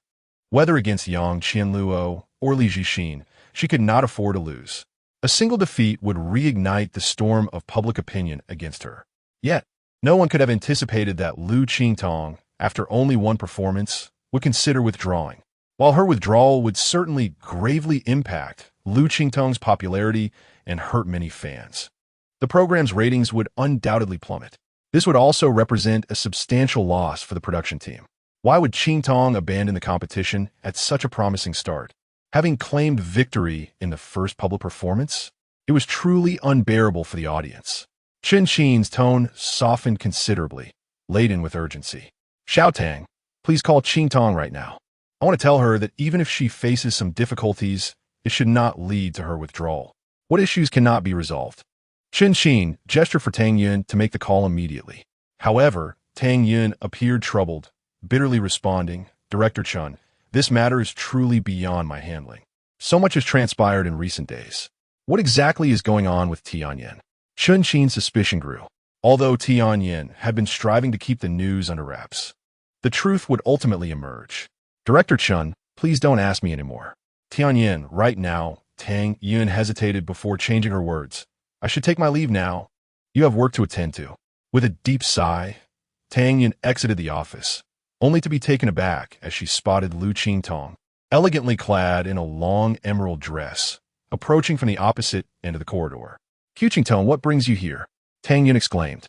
Whether against Yang Qianluo or Li Jixin, she could not afford to lose. A single defeat would reignite the storm of public opinion against her. Yet, no one could have anticipated that Liu Qingtong, after only one performance, would consider withdrawing. While her withdrawal would certainly gravely impact Liu Qingtong's popularity and hurt many fans, the program's ratings would undoubtedly plummet. This would also represent a substantial loss for the production team. Why would Qingtong abandon the competition at such a promising start? Having claimed victory in the first public performance, it was truly unbearable for the audience. Qingfeng's tone softened considerably, laden with urgency. Xiaotang, please call Qingtong right now. I want to tell her that even if she faces some difficulties, it should not lead to her withdrawal. What issues cannot be resolved? Qingfeng gestured for Tang Yun to make the call immediately. However, Tang Yun appeared troubled, bitterly responding, Director Chun, this matter is truly beyond my handling. So much has transpired in recent days. What exactly is going on with Tianyin? Qingfeng's suspicion grew. Although Tianyin had been striving to keep the news under wraps, the truth would ultimately emerge. Director Chun, please don't ask me anymore. Tianyin, right now. Tang Yun hesitated before changing her words. I should take my leave now. You have work to attend to. With a deep sigh, Tang Yun exited the office, only to be taken aback as she spotted Liu Qingtong, elegantly clad in a long emerald dress, approaching from the opposite end of the corridor. Qingtong, what brings you here? Tang Yun exclaimed,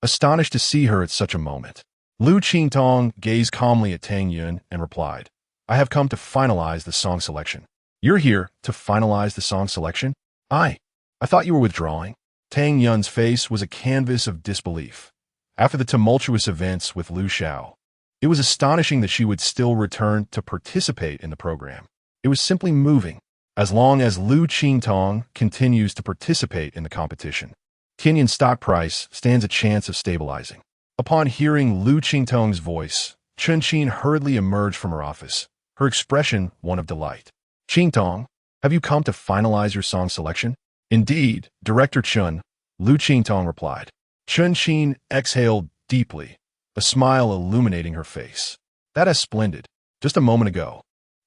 astonished to see her at such a moment. Liu Qingtong gazed calmly at Tang Yun and replied, I have come to finalize the song selection. You're here to finalize the song selection? I thought you were withdrawing. Tang Yun's face was a canvas of disbelief. After the tumultuous events with Liu Xiao, it was astonishing that she would still return to participate in the program. It was simply moving. As long as Liu Qingtong continues to participate in the competition, Tianyin's stock price stands a chance of stabilizing. Upon hearing Liu Qingtong's voice, Qingfeng hurriedly emerged from her office, her expression one of delight. Qingtong, have you come to finalize your song selection? Indeed, Director Chun, Liu Qingtong replied. Qingfeng exhaled deeply, a smile illuminating her face. That is splendid. Just a moment ago,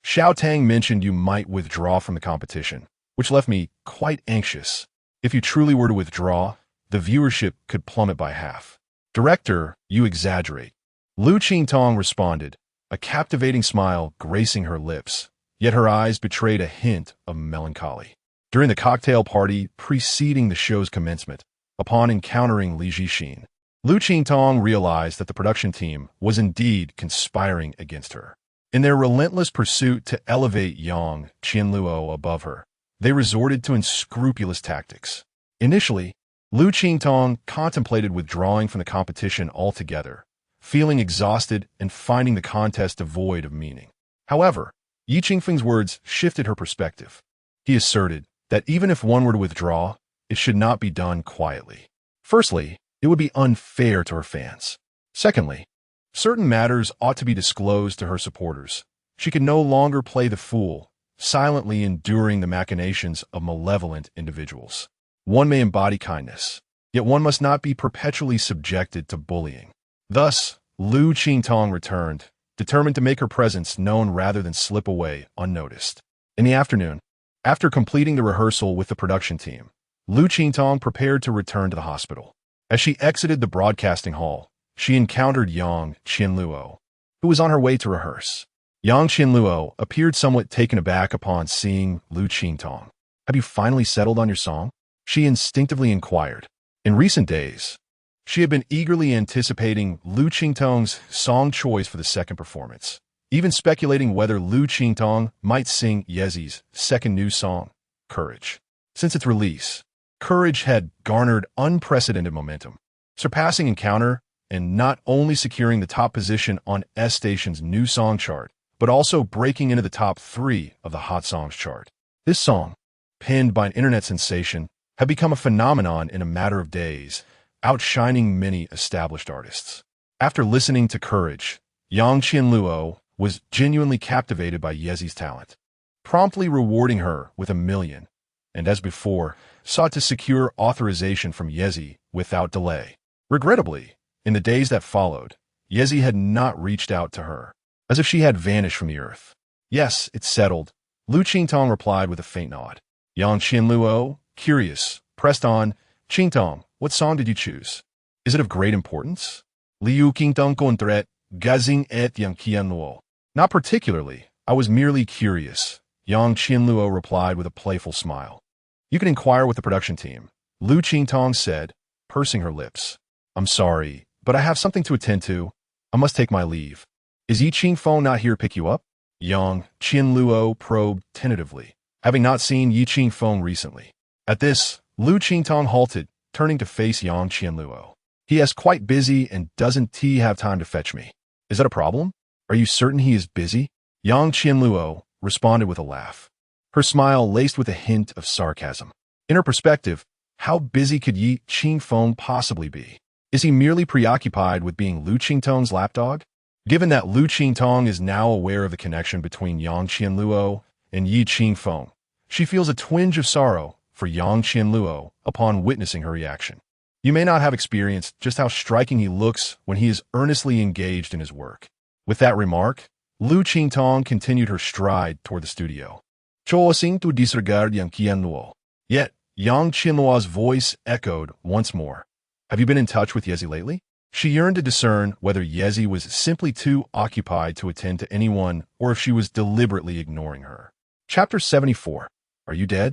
Xiaotang mentioned you might withdraw from the competition, which left me quite anxious. If you truly were to withdraw, the viewership could plummet by half. Director, you exaggerate. Liu Qingtong responded, a captivating smile gracing her lips, yet her eyes betrayed a hint of melancholy. During the cocktail party preceding the show's commencement, upon encountering Li Jixin, Liu Qingtong realized that the production team was indeed conspiring against her. In their relentless pursuit to elevate Yang Qianluo above her, they resorted to unscrupulous tactics. Initially, Liu Qingtong contemplated withdrawing from the competition altogether, feeling exhausted and finding the contest devoid of meaning. However, Yi Qingfeng's words shifted her perspective. He asserted that even if one were to withdraw, it should not be done quietly. Firstly, it would be unfair to her fans. Secondly, certain matters ought to be disclosed to her supporters. She could no longer play the fool, silently enduring the machinations of malevolent individuals. One may embody kindness, yet one must not be perpetually subjected to bullying. Thus, Liu Qingtong returned, determined to make her presence known rather than slip away unnoticed. In the afternoon, after completing the rehearsal with the production team, Liu Qingtong prepared to return to the hospital. As she exited the broadcasting hall, she encountered Yang Qianluo, who was on her way to rehearse. Yang Qianluo appeared somewhat taken aback upon seeing Liu Qingtong. Have you finally settled on your song? She instinctively inquired. In recent days, she had been eagerly anticipating Liu Qingtong's song choice for the second performance, even speculating whether Liu Qingtong might sing Yezi's second new song, Courage. Since its release, Courage had garnered unprecedented momentum, surpassing Encounter and not only securing the top position on S Station's new song chart, but also breaking into the top 3 of the Hot Songs chart. This song, penned by an internet sensation, had become a phenomenon in a matter of days, outshining many established artists. After listening to Courage, Yang Qianluo was genuinely captivated by Yezi's talent, promptly rewarding her with $1 million, and as before, sought to secure authorization from Yezi without delay. Regrettably, in the days that followed, Yezi had not reached out to her, as if she had vanished from the earth. Yes, it's settled, Liu Qingtong replied with a faint nod. Yang Qianluo, curious, pressed on, Qingtong, what song did you choose? Is it of great importance? Liu Qingtong contret, gazing et Yang Qianluo. Not particularly, I was merely curious, Yang Qianluo replied with a playful smile. You can inquire with the production team, Liu Qingtong said, pursing her lips. I'm sorry, but I have something to attend to. I must take my leave. Is Yi Qingfeng not here to pick you up? Yang Qianluo probed tentatively, having not seen Yi Qingfeng recently. At this, Liu Qingtong halted, turning to face Yang Qianluo. He is quite busy and doesn't he have time to fetch me? Is that a problem? Are you certain he is busy? Yang Qianluo responded with a laugh, her smile laced with a hint of sarcasm. In her perspective, how busy could Yi Qingfeng possibly be? Is he merely preoccupied with being Liu Qingtong's lapdog? Given that Liu Qingtong is now aware of the connection between Yang Qianluo and Yi Qingfeng, she feels a twinge of sorrow for Yang Qianluo upon witnessing her reaction. You may not have experienced just how striking he looks when he is earnestly engaged in his work. With that remark, Liu Qingtong continued her stride toward the studio. Choosing to disregard Yang Qianluo. Yet, Yang Qianluo's voice echoed once more. Have you been in touch with Yezi lately? She yearned to discern whether Yezi was simply too occupied to attend to anyone or if she was deliberately ignoring her. Chapter 74. Are you dead?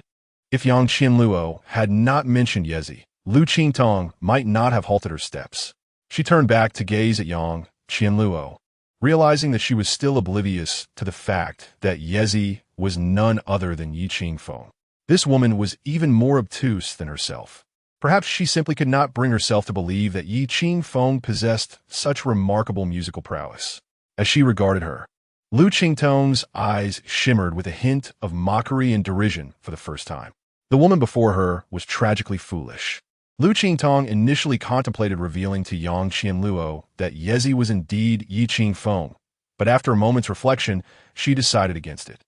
If Yang Qianluo had not mentioned Yezi, Liu Qingtong might not have halted her steps. She turned back to gaze at Yang Qianluo, realizing that she was still oblivious to the fact that Yezi was none other than Yi Qingfeng. This woman was even more obtuse than herself. Perhaps she simply could not bring herself to believe that Yi Qingfeng possessed such remarkable musical prowess. As she regarded her, Liu Qingtong's eyes shimmered with a hint of mockery and derision for the first time. The woman before her was tragically foolish. Liu Qingtong initially contemplated revealing to Yang Qianluo that Yezi was indeed Yi Qingfeng, but after a moment's reflection, she decided against it.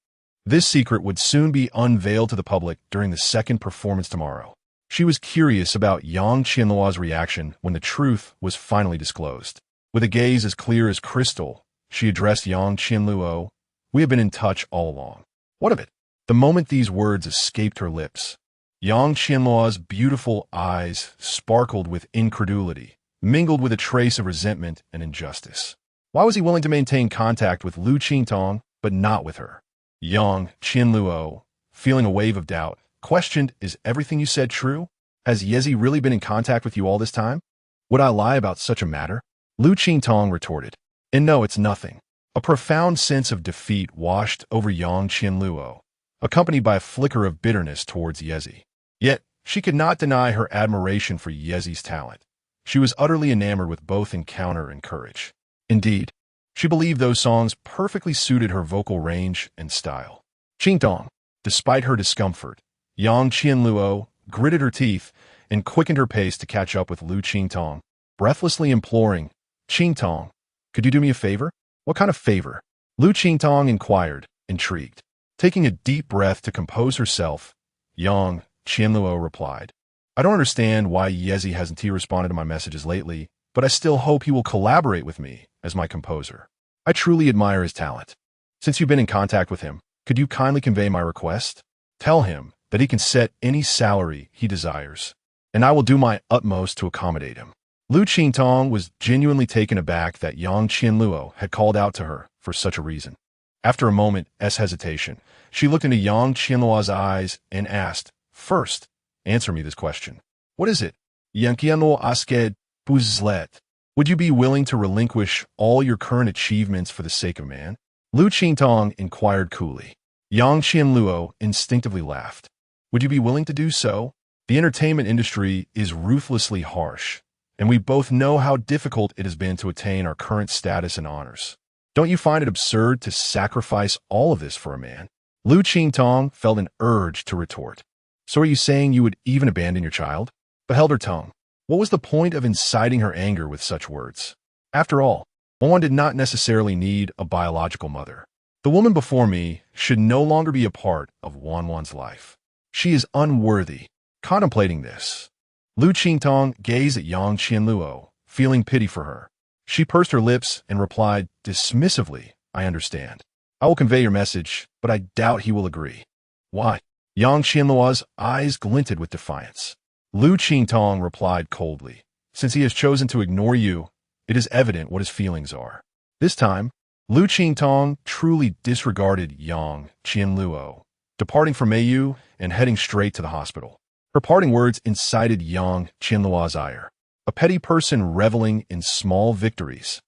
This secret would soon be unveiled to the public during the second performance tomorrow. She was curious about Yang Qianluo's reaction when the truth was finally disclosed. With a gaze as clear as crystal, she addressed Yang Qianluo. We have been in touch all along. What of it? The moment these words escaped her lips, Yang Qianluo's beautiful eyes sparkled with incredulity, mingled with a trace of resentment and injustice. Why was he willing to maintain contact with Liu Qingtong, but not with her? Yang Qianluo, feeling a wave of doubt, questioned, is everything you said true? Has Yezi really been in contact with you all this time? Would I lie about such a matter? Liu Qingtong retorted. And no, it's nothing. A profound sense of defeat washed over Yang Qianluo, accompanied by a flicker of bitterness towards Yezi. Yet, she could not deny her admiration for Yezi's talent. She was utterly enamored with both encounter and courage. Indeed, she believed those songs perfectly suited her vocal range and style. Qingtong, despite her discomfort, Yang Qianluo gritted her teeth and quickened her pace to catch up with Liu Qingtong, breathlessly imploring, Qingtong, could you do me a favor? What kind of favor? Liu Qingtong inquired, intrigued. Taking a deep breath to compose herself, Yang Qianluo replied, I don't understand why Yezi hasn't responded to my messages lately, but I still hope he will collaborate with me as my composer. I truly admire his talent. Since you've been in contact with him, could you kindly convey my request? Tell him that he can set any salary he desires, and I will do my utmost to accommodate him. Liu Qingtong was genuinely taken aback that Yang Qianluo had called out to her for such a reason. After a moment's hesitation, she looked into Yang Qianluo's eyes and asked, First, answer me this question. What is it? Yang Qianluo asked, Buzlet. Would you be willing to relinquish all your current achievements for the sake of man? Liu Qingtong inquired coolly. Yang Qianluo instinctively laughed. Would you be willing to do so? The entertainment industry is ruthlessly harsh, and we both know how difficult it has been to attain our current status and honors. Don't you find it absurd to sacrifice all of this for a man? Liu Qingtong felt an urge to retort. So are you saying you would even abandon your child? But held her tongue. What was the point of inciting her anger with such words? After all, one did not necessarily need a biological mother. The woman before me should no longer be a part of Wanwan's life. She is unworthy. Contemplating this, Liu Qingtong gazed at Yang Qianluo, feeling pity for her. She pursed her lips and replied dismissively, I understand. I will convey your message, but I doubt he will agree. Why? Yang Qianluo's eyes glinted with defiance. Liu Qingtong replied coldly, Since he has chosen to ignore you, it is evident what his feelings are. This time, Liu Qingtong truly disregarded Yang Qianluo, departing from Mayu and heading straight to the hospital. Her parting words incited Yang Qianluo's ire, a petty person reveling in small victories.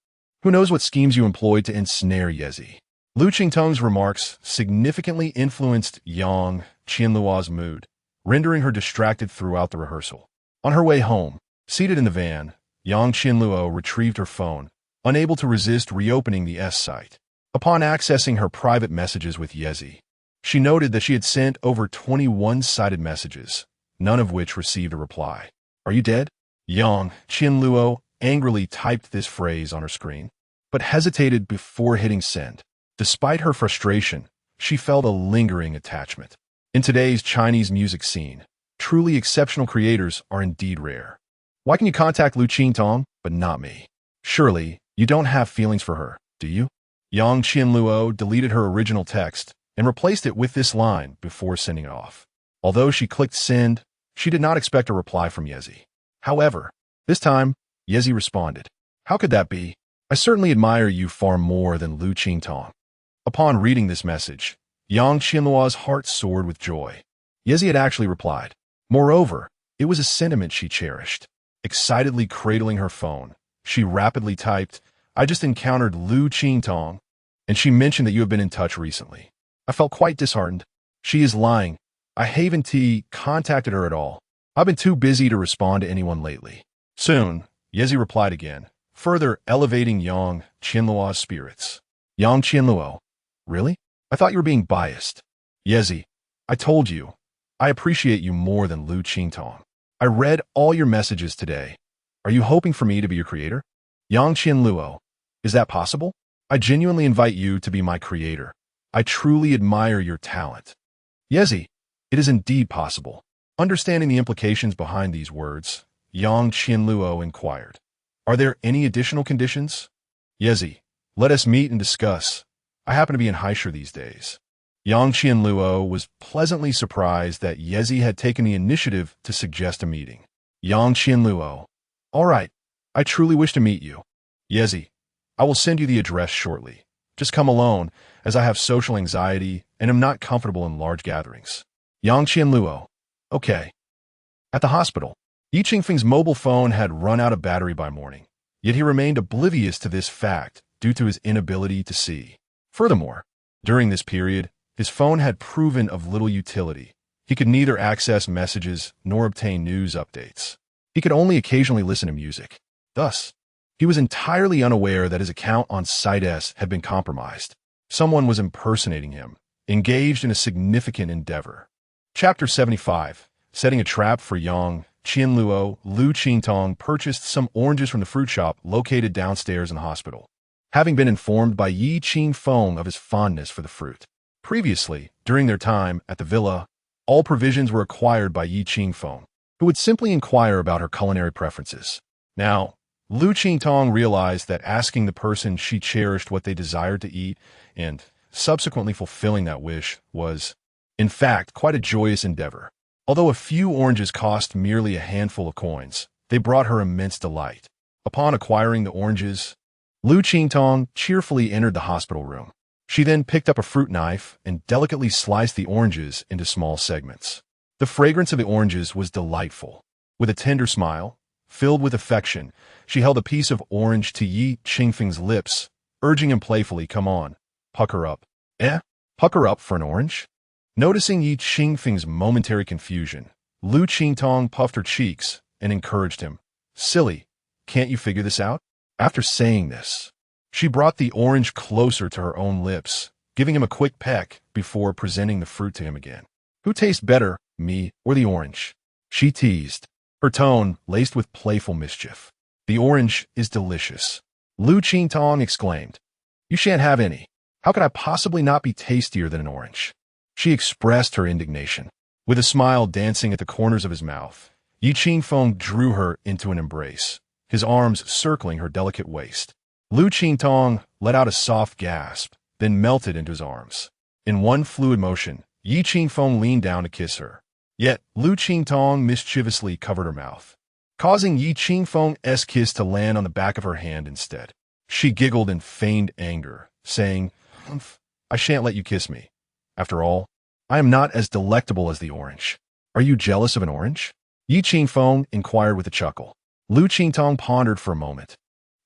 Who knows what schemes you employed to ensnare Yezi? Liu Qingtong's remarks significantly influenced Yang Qianluo's mood, rendering her distracted throughout the rehearsal. On her way home, seated in the van, Yang Qianluo retrieved her phone, unable to resist reopening the site. Upon accessing her private messages with Yezi, she noted that she had sent over 21-sided messages, none of which received a reply. "Are you dead?" Yang Qianluo angrily typed this phrase on her screen, but hesitated before hitting send. Despite her frustration, she felt a lingering attachment. In today's Chinese music scene, truly exceptional creators are indeed rare. Why can you contact Liu Qingtong, but not me? Surely, you don't have feelings for her, do you? Yang Qianluo deleted her original text and replaced it with this line before sending it off. Although she clicked send, she did not expect a reply from Yezi. However, this time, Yezi responded, "How could that be? I certainly admire you far more than Liu Qingtong." Upon reading this message, Yang Qianluo's heart soared with joy. Yezi had actually replied. Moreover, it was a sentiment she cherished. Excitedly cradling her phone, she rapidly typed, "I just encountered Liu Qingtong, and she mentioned that you have been in touch recently. I felt quite disheartened. She is lying. I haven't contacted her at all. I've been too busy to respond to anyone lately." Soon, Yezi replied again, further elevating Yang Qianluo's spirits. Yang Qianluo, really? I thought you were being biased. Yezi, I told you, I appreciate you more than Liu Qingtong. I read all your messages today. Are you hoping for me to be your creator? Yang Qianluo, is that possible? I genuinely invite you to be my creator. I truly admire your talent. Yezi, it is indeed possible. Understanding the implications behind these words, Yang Qianluo inquired, "Are there any additional conditions?" Yezi, let us meet and discuss. I happen to be in Haisher these days. Yang Qianluo was pleasantly surprised that Yezi had taken the initiative to suggest a meeting. Yang Qianluo, all right, I truly wish to meet you. Yezi, I will send you the address shortly. Just come alone, as I have social anxiety and am not comfortable in large gatherings. Yang Qianluo, okay. At the hospital, Yi Qingfeng's mobile phone had run out of battery by morning, yet he remained oblivious to this fact due to his inability to see. Furthermore, during this period, his phone had proven of little utility. He could neither access messages nor obtain news updates. He could only occasionally listen to music. Thus, he was entirely unaware that his account on Site S had been compromised. Someone was impersonating him, engaged in a significant endeavor. Chapter 75, Setting a Trap for Yang Qianluo. Liu Qingtong purchased some oranges from the fruit shop located downstairs in the hospital, having been informed by Yi Qingfeng of his fondness for the fruit. Previously, during their time at the villa, all provisions were acquired by Yi Qingfeng, who would simply inquire about her culinary preferences. Now, Liu Qingtong realized that asking the person she cherished what they desired to eat and subsequently fulfilling that wish was, in fact, quite a joyous endeavor. Although a few oranges cost merely a handful of coins, they brought her immense delight. Upon acquiring the oranges, Liu Qingtong cheerfully entered the hospital room. She then picked up a fruit knife and delicately sliced the oranges into small segments. The fragrance of the oranges was delightful. With a tender smile, filled with affection, she held a piece of orange to Yi Qingfeng's lips, urging him playfully, "Come on, pucker up." Pucker up for an orange? Noticing Yi Qingfeng's momentary confusion, Liu Qingtong puffed her cheeks and encouraged him. "Silly, can't you figure this out?" After saying this, she brought the orange closer to her own lips, giving him a quick peck before presenting the fruit to him again. "Who tastes better, me or the orange?" she teased, her tone laced with playful mischief. "The orange is delicious," Liu Qingtong exclaimed. "You shan't have any. How could I possibly not be tastier than an orange?" She expressed her indignation. With a smile dancing at the corners of his mouth, Yi Qingfeng drew her into an embrace, his arms circling her delicate waist. Liu Qingtong let out a soft gasp, then melted into his arms. In one fluid motion, Yi Qingfeng leaned down to kiss her. Yet, Liu Qingtong mischievously covered her mouth, causing Yi Qingfeng's kiss to land on the back of her hand instead. She giggled in feigned anger, saying, "Humph, I shan't let you kiss me. After all, I am not as delectable as the orange. Are you jealous of an orange?" Yi Qingfeng inquired with a chuckle. Liu Qingtong pondered for a moment.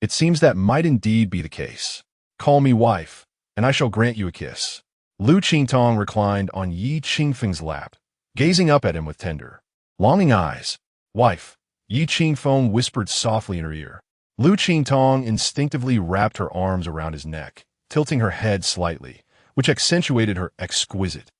"It seems that might indeed be the case. Call me wife. and I shall grant you a kiss. Liu Qingtong reclined on Yi Qingfeng's lap, gazing up at him with tender, longing eyes. Wife, Yi Qingfeng whispered softly in her ear. Liu Qingtong instinctively wrapped her arms around his neck, tilting her head slightly, which accentuated her exquisite,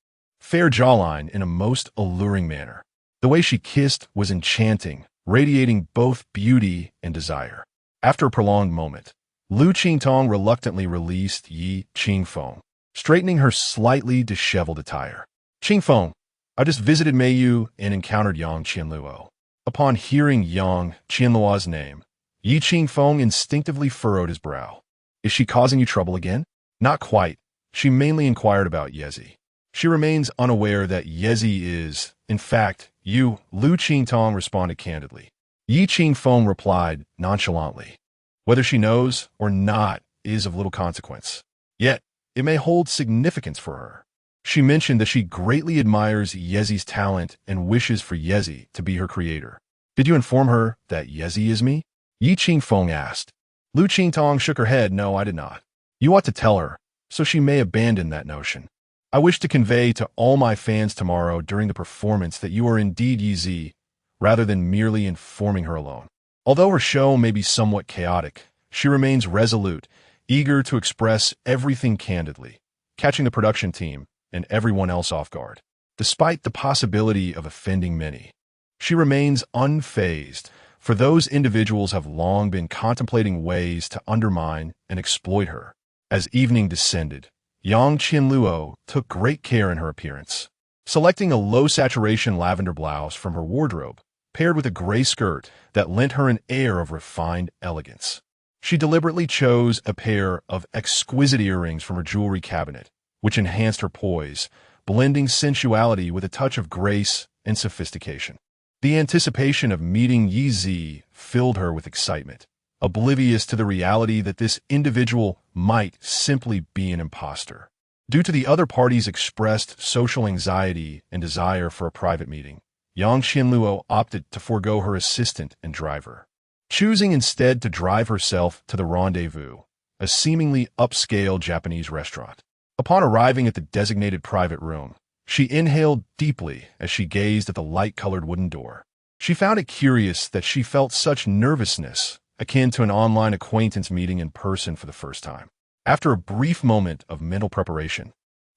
fair jawline in a most alluring manner. The way she kissed was enchanting, radiating both beauty and desire. After a prolonged moment, Liu Qingtong reluctantly released Yi Qingfeng, straightening her slightly disheveled attire. Qingfeng, I just visited Meiyu and encountered Yang Qianluo. Upon hearing Yang Qianluo's name, Yi Qingfeng instinctively furrowed his brow. Is she causing you trouble again? Not quite. She mainly inquired about Yezi. She remains unaware that Yezi is, in fact, you, Liu Qingtong responded candidly. Yi Qingfeng replied nonchalantly. Whether she knows or not is of little consequence. Yet, it may hold significance for her. She mentioned that she greatly admires Yezi's talent and wishes for Yezi to be her creator. Did you inform her that Yezi is me? Yi Qingfeng asked. Liu Qingtong shook her head. No, I did not. You ought to tell her, so she may abandon that notion. I wish to convey to all my fans tomorrow during the performance that you are indeed Yezi, rather than merely informing her alone. Although her show may be somewhat chaotic, she remains resolute, eager to express everything candidly, catching the production team and everyone else off guard. Despite the possibility of offending many, she remains unfazed, for those individuals have long been contemplating ways to undermine and exploit her. As evening descended, Yang Qianluo took great care in her appearance, selecting a low-saturation lavender blouse from her wardrobe, paired with a gray skirt that lent her an air of refined elegance. She deliberately chose a pair of exquisite earrings from her jewelry cabinet, which enhanced her poise, blending sensuality with a touch of grace and sophistication. The anticipation of meeting Yezi filled her with excitement, oblivious to the reality that this individual might simply be an imposter. Due to the other party's expressed social anxiety and desire for a private meeting, Yang Qianluo opted to forego her assistant and driver, choosing instead to drive herself to the rendezvous, a seemingly upscale Japanese restaurant. Upon arriving at the designated private room, she inhaled deeply as she gazed at the light-colored wooden door. She found it curious that she felt such nervousness, akin to an online acquaintance meeting in person for the first time. After a brief moment of mental preparation,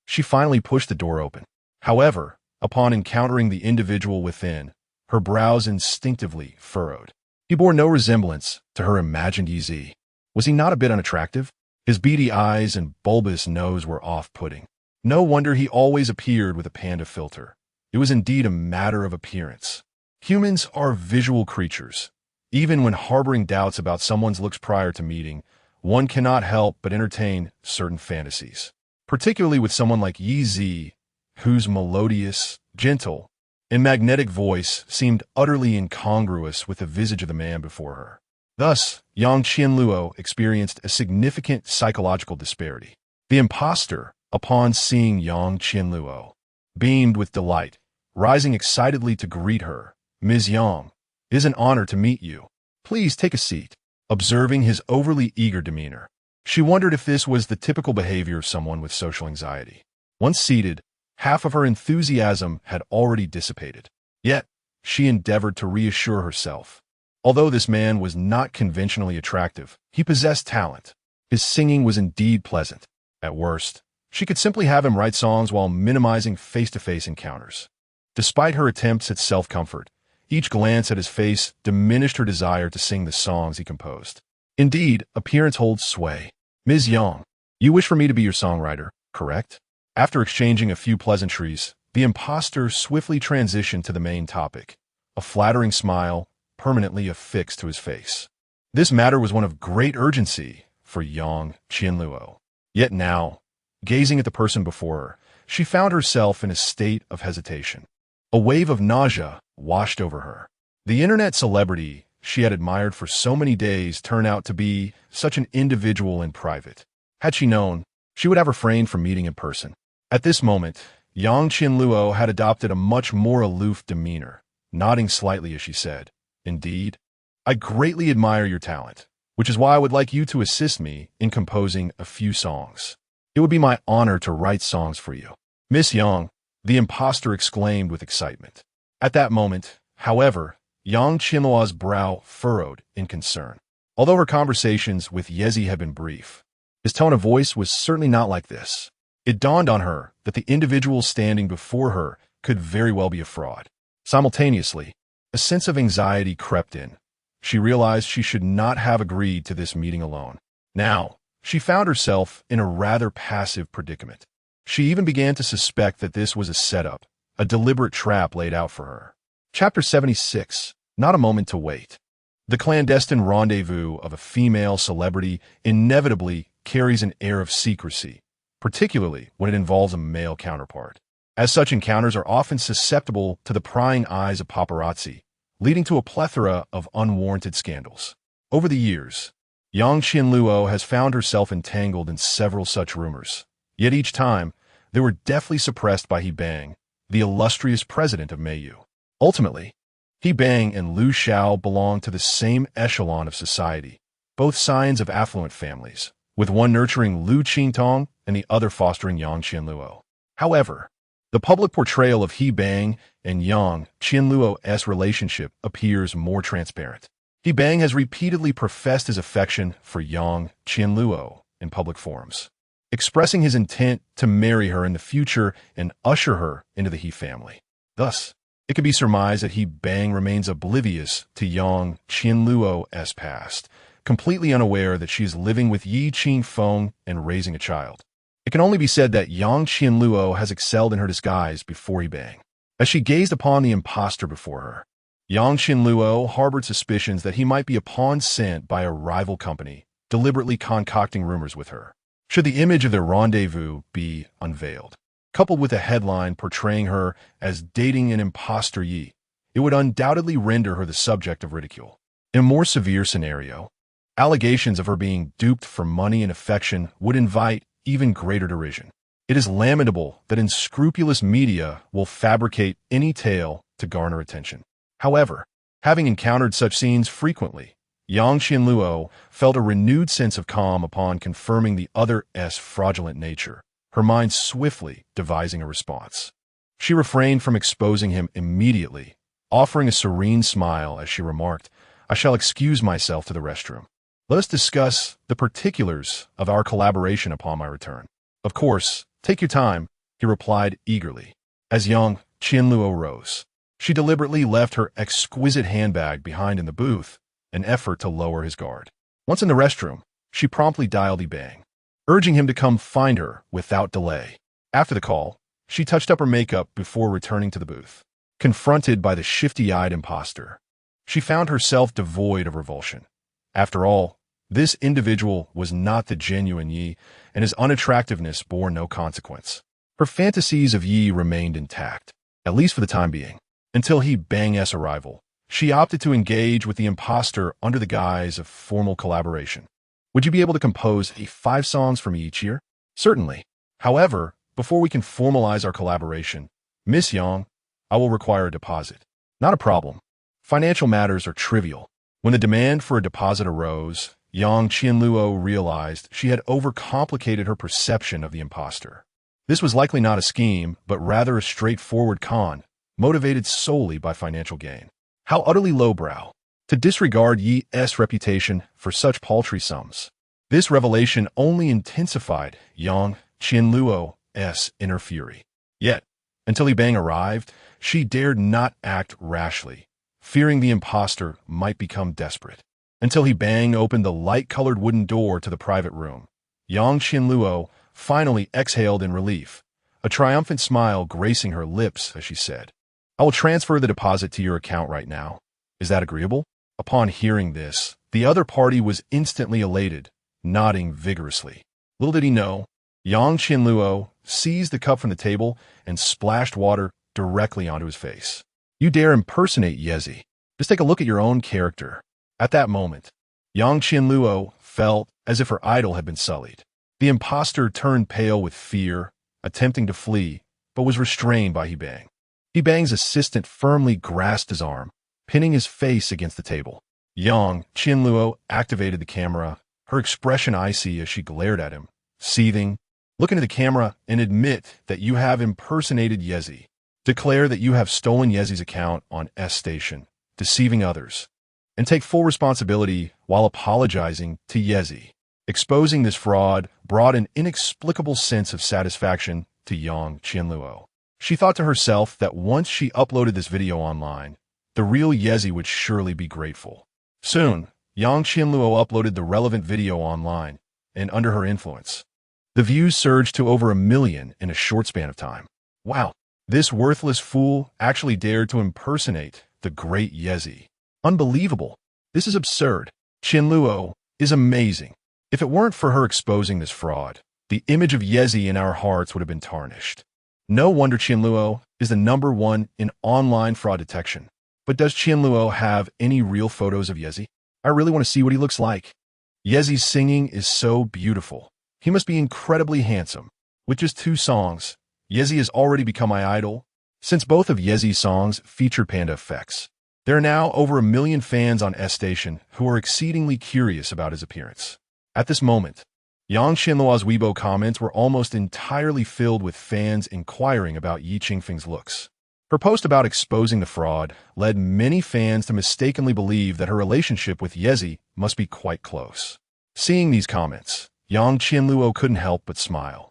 she finally pushed the door open. However, upon encountering the individual within, her brows instinctively furrowed. He bore no resemblance to her imagined Yezi. Was he not a bit unattractive? His beady eyes and bulbous nose were off-putting. No wonder he always appeared with a panda filter. It was indeed a matter of appearance. Humans are visual creatures. Even when harboring doubts about someone's looks prior to meeting, one cannot help but entertain certain fantasies. Particularly with someone like Yezi, whose melodious, gentle, and magnetic voice seemed utterly incongruous with the visage of the man before her. Thus, Yang Qianluo experienced a significant psychological disparity. The imposter, upon seeing Yang Qianluo, beamed with delight, rising excitedly to greet her. Ms. Yang, it is an honor to meet you. Please take a seat. Observing his overly eager demeanor, she wondered if this was the typical behavior of someone with social anxiety. Once seated, half of her enthusiasm had already dissipated. Yet, she endeavored to reassure herself. Although this man was not conventionally attractive, he possessed talent. His singing was indeed pleasant. At worst, she could simply have him write songs while minimizing face-to-face encounters. Despite her attempts at self-comfort, each glance at his face diminished her desire to sing the songs he composed. Indeed, appearance holds sway. Ms. Yang, you wish for me to be your songwriter, correct? After exchanging a few pleasantries, the imposter swiftly transitioned to the main topic, a flattering smile permanently affixed to his face. This matter was one of great urgency for Yang Qianluo. Yet now, gazing at the person before her, she found herself in a state of hesitation. A wave of nausea washed over her. The internet celebrity she had admired for so many days turned out to be such an individual in private. Had she known, she would have refrained from meeting in person. At this moment, Yang Qianluo had adopted a much more aloof demeanor, nodding slightly as she said, Indeed, I greatly admire your talent, which is why I would like you to assist me in composing a few songs. It would be my honor to write songs for you. Miss Yang, the impostor exclaimed with excitement. At that moment, however, Yang Qinluo's brow furrowed in concern. Although her conversations with Yezi had been brief, his tone of voice was certainly not like this. It dawned on her that the individual standing before her could very well be a fraud. Simultaneously, a sense of anxiety crept in. She realized she should not have agreed to this meeting alone. Now, she found herself in a rather passive predicament. She even began to suspect that this was a setup, a deliberate trap laid out for her. Chapter 76. Not a moment to wait. The clandestine rendezvous of a female celebrity inevitably carries an air of secrecy, particularly when it involves a male counterpart. As such encounters are often susceptible to the prying eyes of paparazzi, leading to a plethora of unwarranted scandals. Over the years, Yang Qinluo has found herself entangled in several such rumors. Yet each time, they were deftly suppressed by He Bang, the illustrious president of Meiyu. Ultimately, He Bang and Liu Xiao belong to the same echelon of society, both scions of affluent families, with one nurturing Liu Qingtong and the other fostering Yang Qinluo. However, the public portrayal of He Bang and Yang Qinluo's relationship appears more transparent. He Bang has repeatedly professed his affection for Yang Qinluo in public forums, expressing his intent to marry her in the future and usher her into the He family. Thus, it can be surmised that He Bang remains oblivious to Yang Qinluo's past, completely unaware that she is living with Yi Qingfeng and raising a child. It can only be said that Yang Qinluo has excelled in her disguise before He Bang. As she gazed upon the impostor before her, Yang Qinluo harbored suspicions that he might be a pawn sent by a rival company, deliberately concocting rumors with her. Should the image of their rendezvous be unveiled, coupled with a headline portraying her as dating an impostor Yi, it would undoubtedly render her the subject of ridicule. In a more severe scenario, allegations of her being duped for money and affection would invite even greater derision. It is lamentable that unscrupulous media will fabricate any tale to garner attention. However, having encountered such scenes frequently, Yang Qinluo felt a renewed sense of calm upon confirming the other's fraudulent nature, her mind swiftly devising a response. She refrained from exposing him immediately, offering a serene smile as she remarked, "I shall excuse myself to the restroom. Let us discuss the particulars of our collaboration upon my return." "Of course, take your time," he replied eagerly. As Yang Qinluo rose, she deliberately left her exquisite handbag behind in the booth, an effort to lower his guard. Once in the restroom, she promptly dialed He Bang, urging him to come find her without delay. After the call, she touched up her makeup before returning to the booth. Confronted by the shifty-eyed impostor, she found herself devoid of revulsion. After all, this individual was not the genuine Yi, and his unattractiveness bore no consequence. Her fantasies of Yi remained intact, at least for the time being. Until He Bang's arrival, she opted to engage with the impostor under the guise of formal collaboration. "Would you be able to compose 5 songs for me each year?" "Certainly. However, before we can formalize our collaboration, Miss Yang, I will require a deposit." "Not a problem. Financial matters are trivial." When the demand for a deposit arose, Yang Qinluo realized she had overcomplicated her perception of the impostor. This was likely not a scheme, but rather a straightforward con, motivated solely by financial gain. How utterly lowbrow to disregard Yi's reputation for such paltry sums. This revelation only intensified Yang Qinluo's inner fury. Yet, until He Bang arrived, she dared not act rashly, fearing the impostor might become desperate. Until He Bang opened the light-colored wooden door to the private room, Yang Qinluo finally exhaled in relief, a triumphant smile gracing her lips as she said, "I will transfer the deposit to your account right now. Is that agreeable?" Upon hearing this, the other party was instantly elated, nodding vigorously. Little did he know, Yang Qinluo seized the cup from the table and splashed water directly onto his face. "You dare impersonate Yezi? Just take a look at your own character." At that moment, Yang Qinluo felt as if her idol had been sullied. The impostor turned pale with fear, attempting to flee, but was restrained by He Bang. He Bang's assistant firmly grasped his arm, pinning his face against the table. Yang Qinluo activated the camera, her expression icy as she glared at him, seething, Look into the camera and admit that you have impersonated Yezi. Declare that you have stolen Yezi's account on S Station, deceiving others, and take full responsibility while apologizing to Yezi. Exposing this fraud brought an inexplicable sense of satisfaction to Yang Qianluo. She thought to herself that once she uploaded this video online, the real Yezi would surely be grateful. Soon, Yang Qianluo uploaded the relevant video online, and under her influence, the views surged to over 1 million in a short span of time. Wow, this worthless fool actually dared to impersonate the great Yezi. Unbelievable. This is absurd. Qianluo is amazing. If it weren't for her exposing this fraud, the image of Yezi in our hearts would have been tarnished. No wonder Qianluo is the #1 in online fraud detection. But does Qianluo have any real photos of Yezi? I really want to see what he looks like. Yezi's singing is so beautiful. He must be incredibly handsome. With just 2 songs, Yezi has already become my idol. Since both of Yezi's songs feature panda effects, there are now over 1 million fans on S Station who are exceedingly curious about his appearance. At this moment, Yang Qianluo's Weibo comments were almost entirely filled with fans inquiring about Yi Qingfeng's looks. Her post about exposing the fraud led many fans to mistakenly believe that her relationship with Yezi must be quite close. Seeing these comments, Yang Qianluo couldn't help but smile,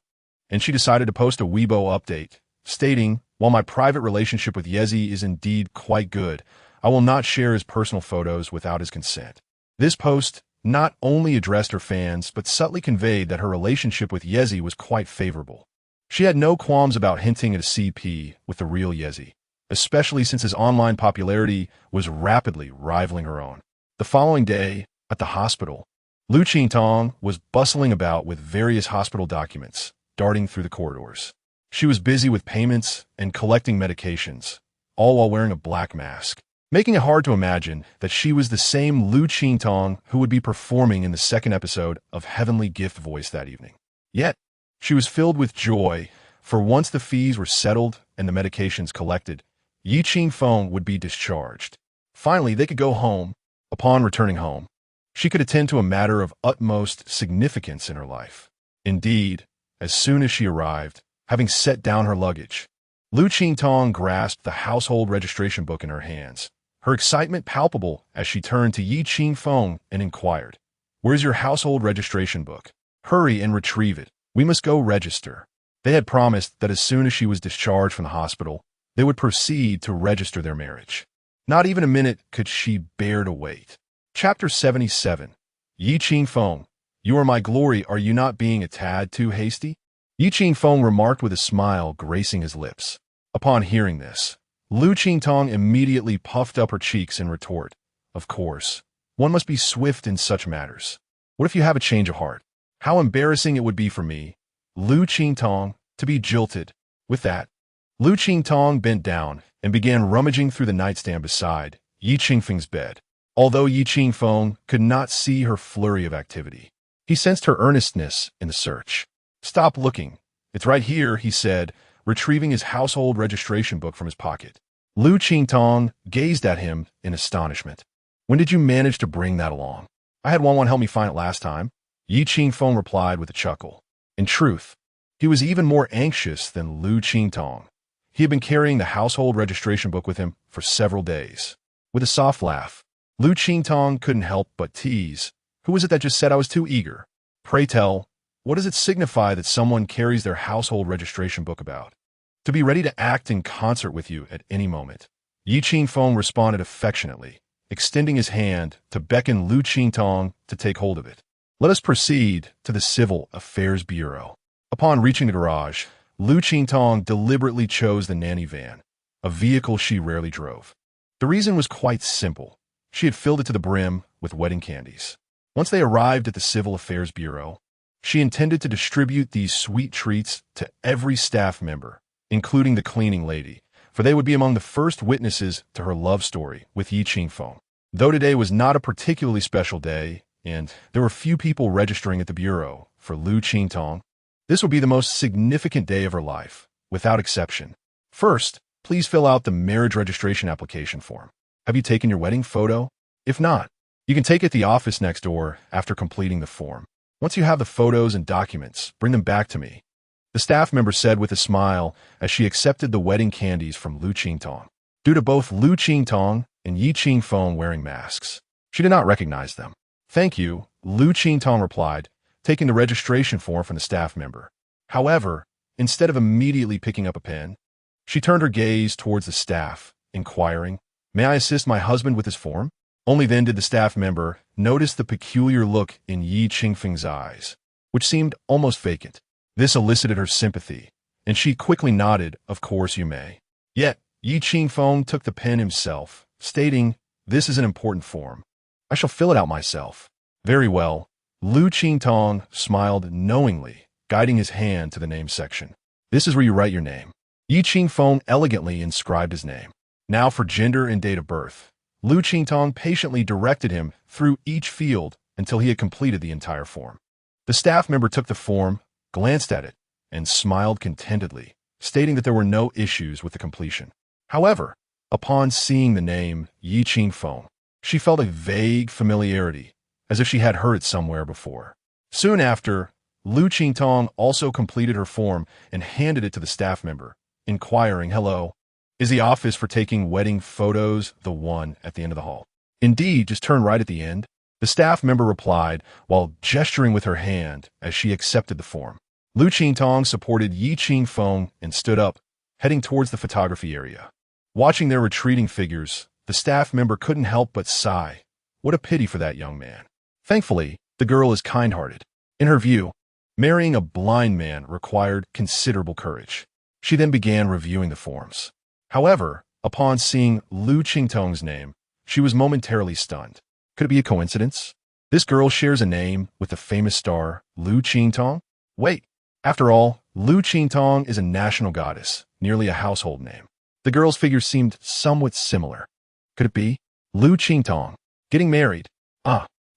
and she decided to post a Weibo update, stating, "While my private relationship with Yezi is indeed quite good, I will not share his personal photos without his consent." This post not only addressed her fans, but subtly conveyed that her relationship with Yezi was quite favorable. She had no qualms about hinting at a CP with the real Yezi, especially since his online popularity was rapidly rivaling her own. The following day, at the hospital, Liu Qingtong was bustling about with various hospital documents, darting through the corridors. She was busy with payments and collecting medications, all while wearing a black mask, making it hard to imagine that she was the same Liu Qingtong who would be performing in the second episode of Heavenly Gift Voice that evening. Yet, she was filled with joy, for once the fees were settled and the medications collected, Yi Qingfeng would be discharged. Finally, they could go home. Upon returning home, she could attend to a matter of utmost significance in her life. Indeed, as soon as she arrived, having set down her luggage, Liu Qingtong grasped the household registration book in her hands, her excitement palpable as she turned to Yi Qingfeng and inquired, "Where's your household registration book? Hurry and retrieve it. We must go register." They had promised that as soon as she was discharged from the hospital, they would proceed to register their marriage. Not even a minute could she bear to wait. Chapter 77. Yi Qingfeng, you are my glory, are you not being a tad too hasty? Yi Qingfeng remarked with a smile gracing his lips. Upon hearing this, Liu Qingtong immediately puffed up her cheeks in retort. Of course, one must be swift in such matters. What if you have a change of heart? How embarrassing it would be for me, Liu Qingtong, to be jilted. With that, Liu Qingtong bent down and began rummaging through the nightstand beside Yi Qingfeng's bed. Although Yi Qingfeng could not see her flurry of activity, he sensed her earnestness in the search. "Stop looking. It's right here," he said, retrieving his household registration book from his pocket. Liu Qingtong gazed at him in astonishment. "When did you manage to bring that along?" "I had one help me find it last time," Yi Qingfeng replied with a chuckle. In truth, he was even more anxious than Liu Qingtong. He had been carrying the household registration book with him for several days. With a soft laugh, Liu Qingtong couldn't help but tease. "Who was it that just said I was too eager? Pray tell, what does it signify that someone carries their household registration book about? To be ready to act in concert with you at any moment." Yi Qingfeng responded affectionately, extending his hand to beckon Liu Qingtong to take hold of it. "Let us proceed to the Civil Affairs Bureau." Upon reaching the garage, Liu Qingtong deliberately chose the nanny van, a vehicle she rarely drove. The reason was quite simple. She had filled it to the brim with wedding candies. Once they arrived at the Civil Affairs Bureau, she intended to distribute these sweet treats to every staff member, including the cleaning lady, for they would be among the first witnesses to her love story with Yi Qingfeng. Though today was not a particularly special day, and there were few people registering at the Bureau for Liu Qingtong, this would be the most significant day of her life, without exception. First, please fill out the marriage registration application form. Have you taken your wedding photo? If not, you can take it to the office next door after completing the form. Once you have the photos and documents, bring them back to me. the staff member said with a smile as she accepted the wedding candies from Liu Qingtong. Due to both Liu Qingtong and Qingfeng wearing masks, she did not recognize them. "Thank you," Liu Qingtong replied, taking the registration form from the staff member. However, instead of immediately picking up a pen, she turned her gaze towards the staff, inquiring, "May I assist my husband with his form?" Only then did the staff member notice the peculiar look in Qingfeng's eyes, which seemed almost vacant. This elicited her sympathy, and she quickly nodded, "Of course you may." Yet, Qingfeng took the pen himself, stating, "This is an important form. I shall fill it out myself." "Very well." Liu Qingtong smiled knowingly, guiding his hand to the name section. "This is where you write your name." Qingfeng elegantly inscribed his name. Now for gender and date of birth. Liu Qingtong patiently directed him through each field until he had completed the entire form. The staff member took the form, glanced at it, and smiled contentedly, stating that there were no issues with the completion. However, upon seeing the name Qingfeng, she felt a vague familiarity, as if she had heard it somewhere before. Soon after, Liu Qingtong also completed her form and handed it to the staff member, inquiring, "Hello, is the office for taking wedding photos the one at the end of the hall?" "Indeed, just turn right at the end," the staff member replied while gesturing with her hand as she accepted the form. Liu Qingtong supported Qingfeng and stood up, heading towards the photography area. Watching their retreating figures, the staff member couldn't help but sigh. What a pity for that young man. Thankfully, the girl is kind-hearted. In her view, marrying a blind man required considerable courage. She then began reviewing the forms. However, upon seeing Liu Qingtong's name, she was momentarily stunned. Could it be a coincidence? This girl shares a name with the famous star Liu Qingtong? Wait, after all, Liu Qingtong is a national goddess, nearly a household name. The girl's figure seemed somewhat similar. Could it be? Liu Qingtong, getting married.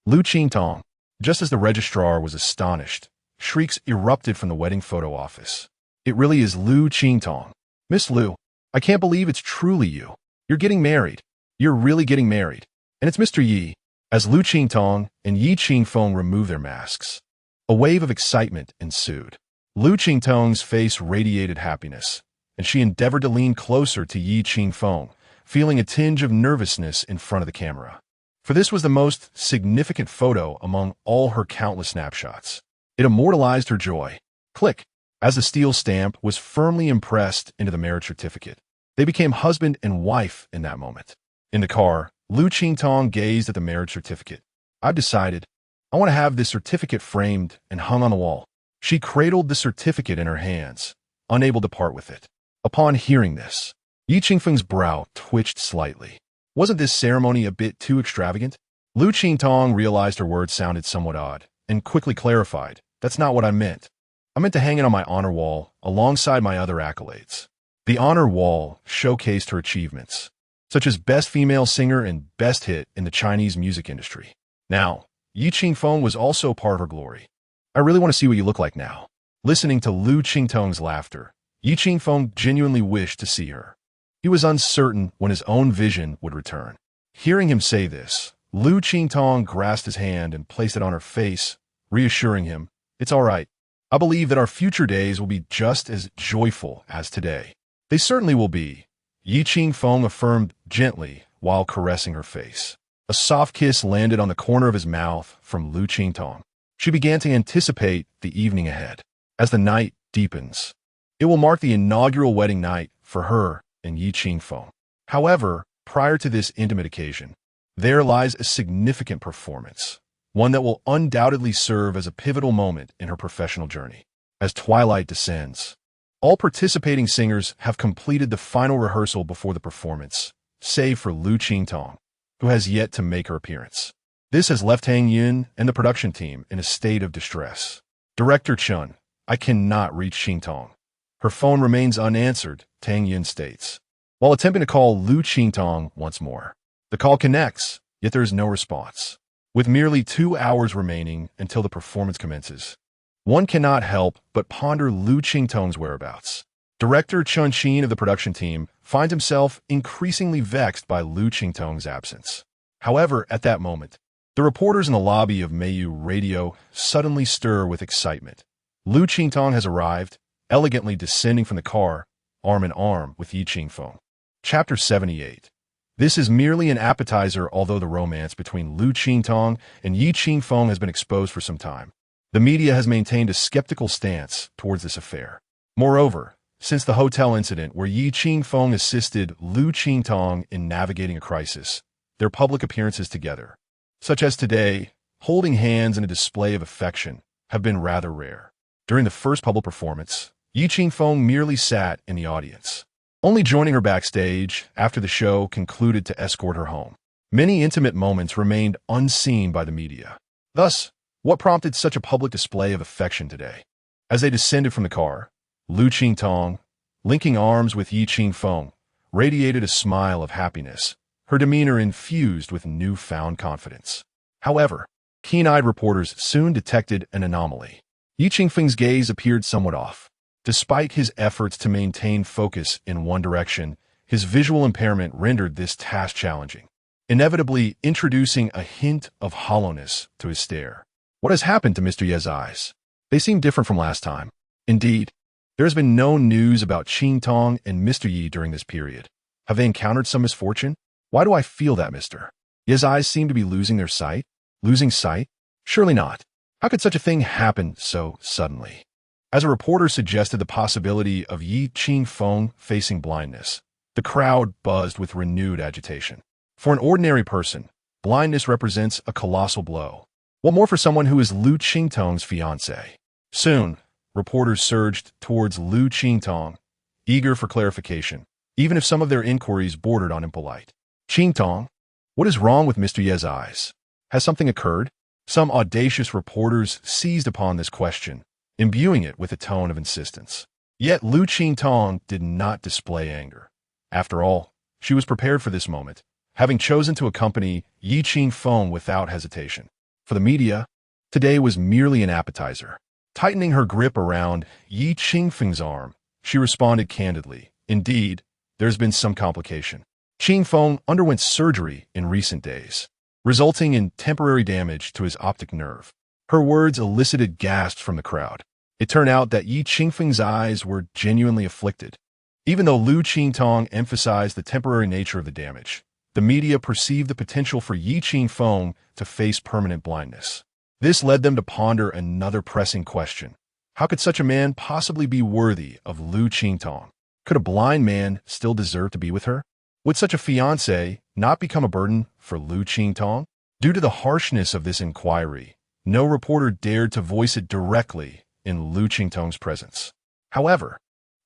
Liu Qingtong. Just as the registrar was astonished, shrieks erupted from the wedding photo office. "It really is Liu Qingtong. Miss Liu, I can't believe it's truly you. You're getting married. You're really getting married. And it's Mr. Yi." As Liu Qingtong and Qingfeng removed their masks, a wave of excitement ensued. Liu Qingtong's face radiated happiness, and she endeavored to lean closer to Qingfeng, feeling a tinge of nervousness in front of the camera. For this was the most significant photo among all her countless snapshots. It immortalized her joy. Click. As the steel stamp was firmly impressed into the marriage certificate, they became husband and wife in that moment. In the car, Liu Qingtong gazed at the marriage certificate. "I've decided. I want to have this certificate framed and hung on the wall." She cradled the certificate in her hands, unable to part with it. Upon hearing this, Qingfeng's brow twitched slightly. Wasn't this ceremony a bit too extravagant? Liu Qingtong realized her words sounded somewhat odd, and quickly clarified, "That's not what I meant. I meant to hang it on my honor wall alongside my other accolades." The honor wall showcased her achievements, such as Best Female Singer and Best Hit in the Chinese music industry. Now, Qingfeng was also part of her glory. "I really want to see what you look like now." Listening to Liu Qingtong's laughter, Qingfeng genuinely wished to see her. He was uncertain when his own vision would return. Hearing him say this, Liu Qingtong grasped his hand and placed it on her face, reassuring him, "It's all right. I believe that our future days will be just as joyful as today." "They certainly will be," Qingfeng affirmed gently while caressing her face. A soft kiss landed on the corner of his mouth from Liu Qingtong. She began to anticipate the evening ahead. As the night deepens, it will mark the inaugural wedding night for her and Qingfeng. However, prior to this intimate occasion, there lies a significant performance, one that will undoubtedly serve as a pivotal moment in her professional journey. As twilight descends, all participating singers have completed the final rehearsal before the performance, save for Liu Qingtong, who has yet to make her appearance. This has left Tang Yun and the production team in a state of distress. "Director Chun, I cannot reach Qingtong. Her phone remains unanswered," Tang Yun states, while attempting to call Liu Qingtong once more. The call connects, yet there is no response. With merely 2 hours remaining until the performance commences, one cannot help but ponder Liu Qingtong's whereabouts. Director Chun Xin of the production team finds himself increasingly vexed by Liu Qingtong's absence. However, at that moment, the reporters in the lobby of Mayu Radio suddenly stir with excitement. Liu Qingtong has arrived, elegantly descending from the car, arm in arm with Yi Qingfeng. Chapter 78. This is merely an appetizer, although the romance between Liu Qingtong and Yi Qingfeng has been exposed for some time. The media has maintained a skeptical stance towards this affair. Moreover, since the hotel incident where Yi Qingfeng assisted Liu Qingtong in navigating a crisis, their public appearances together, such as today, holding hands in a display of affection, have been rather rare. During the first public performance, Yi Qingfeng merely sat in the audience, only joining her backstage after the show concluded to escort her home. Many intimate moments remained unseen by the media. Thus, what prompted such a public display of affection today? As they descended from the car, Liu Qingtong, linking arms with Yi Qingfeng, radiated a smile of happiness, her demeanor infused with newfound confidence. However, keen-eyed reporters soon detected an anomaly. Yi Qingfeng's gaze appeared somewhat off. Despite his efforts to maintain focus in one direction, his visual impairment rendered this task challenging, inevitably introducing a hint of hollowness to his stare. What has happened to Mr. Ye's eyes? They seem different from last time. Indeed, there has been no news about Qingtong and Mr. Yi during this period. Have they encountered some misfortune? Why do I feel that, Mr. Ye's eyes seem to be losing their sight? Losing sight? Surely not. How could such a thing happen so suddenly? As a reporter suggested the possibility of Yi Qingfeng facing blindness, the crowd buzzed with renewed agitation. For an ordinary person, blindness represents a colossal blow. What more for someone who is Liu Qingtong's fiancée? Soon, reporters surged towards Liu Qingtong, eager for clarification, even if some of their inquiries bordered on impolite. Qingtong, what is wrong with Mr. Ye's eyes? Has something occurred? Some audacious reporters seized upon this question, imbuing it with a tone of insistence. Yet Liu Qingtong did not display anger. After all, she was prepared for this moment, having chosen to accompany Yi Qingfeng without hesitation. For the media, today was merely an appetizer. Tightening her grip around Yi Qingfeng's arm, she responded candidly, "Indeed, there's been some complication. Qingfeng underwent surgery in recent days, resulting in temporary damage to his optic nerve." Her words elicited gasps from the crowd. It turned out that Yi Qingfeng's eyes were genuinely afflicted. Even though Liu Qingtong emphasized the temporary nature of the damage, the media perceived the potential for Yi Qingfeng to face permanent blindness. This led them to ponder another pressing question. How could such a man possibly be worthy of Liu Qingtong? Could a blind man still deserve to be with her? Would such a fiancé not become a burden for Liu Qingtong? Due to the harshness of this inquiry, no reporter dared to voice it directly in Liu Qingtong's presence. However,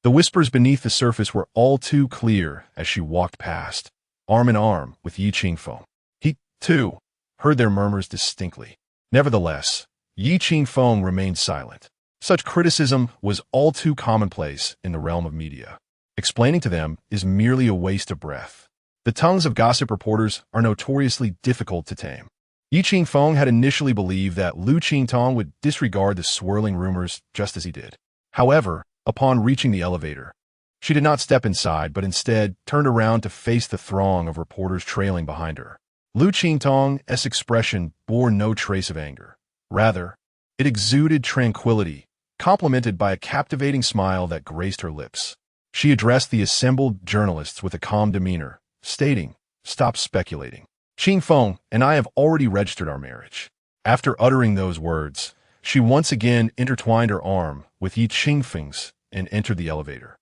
the whispers beneath the surface were all too clear as she walked past, arm in arm with Yi Qingfeng. He, too, heard their murmurs distinctly. Nevertheless, Yi Qingfeng remained silent. Such criticism was all too commonplace in the realm of media. Explaining to them is merely a waste of breath. The tongues of gossip reporters are notoriously difficult to tame. Yi Qingfeng had initially believed that Liu Qingtong would disregard the swirling rumors just as he did. However, upon reaching the elevator, she did not step inside but instead turned around to face the throng of reporters trailing behind her. Liu Qingtong's expression bore no trace of anger. Rather, it exuded tranquility, complemented by a captivating smile that graced her lips. She addressed the assembled journalists with a calm demeanor, stating, "Stop speculating. Qingfeng and I have already registered our marriage." After uttering those words, she once again intertwined her arm with Yi Qingfeng's and entered the elevator.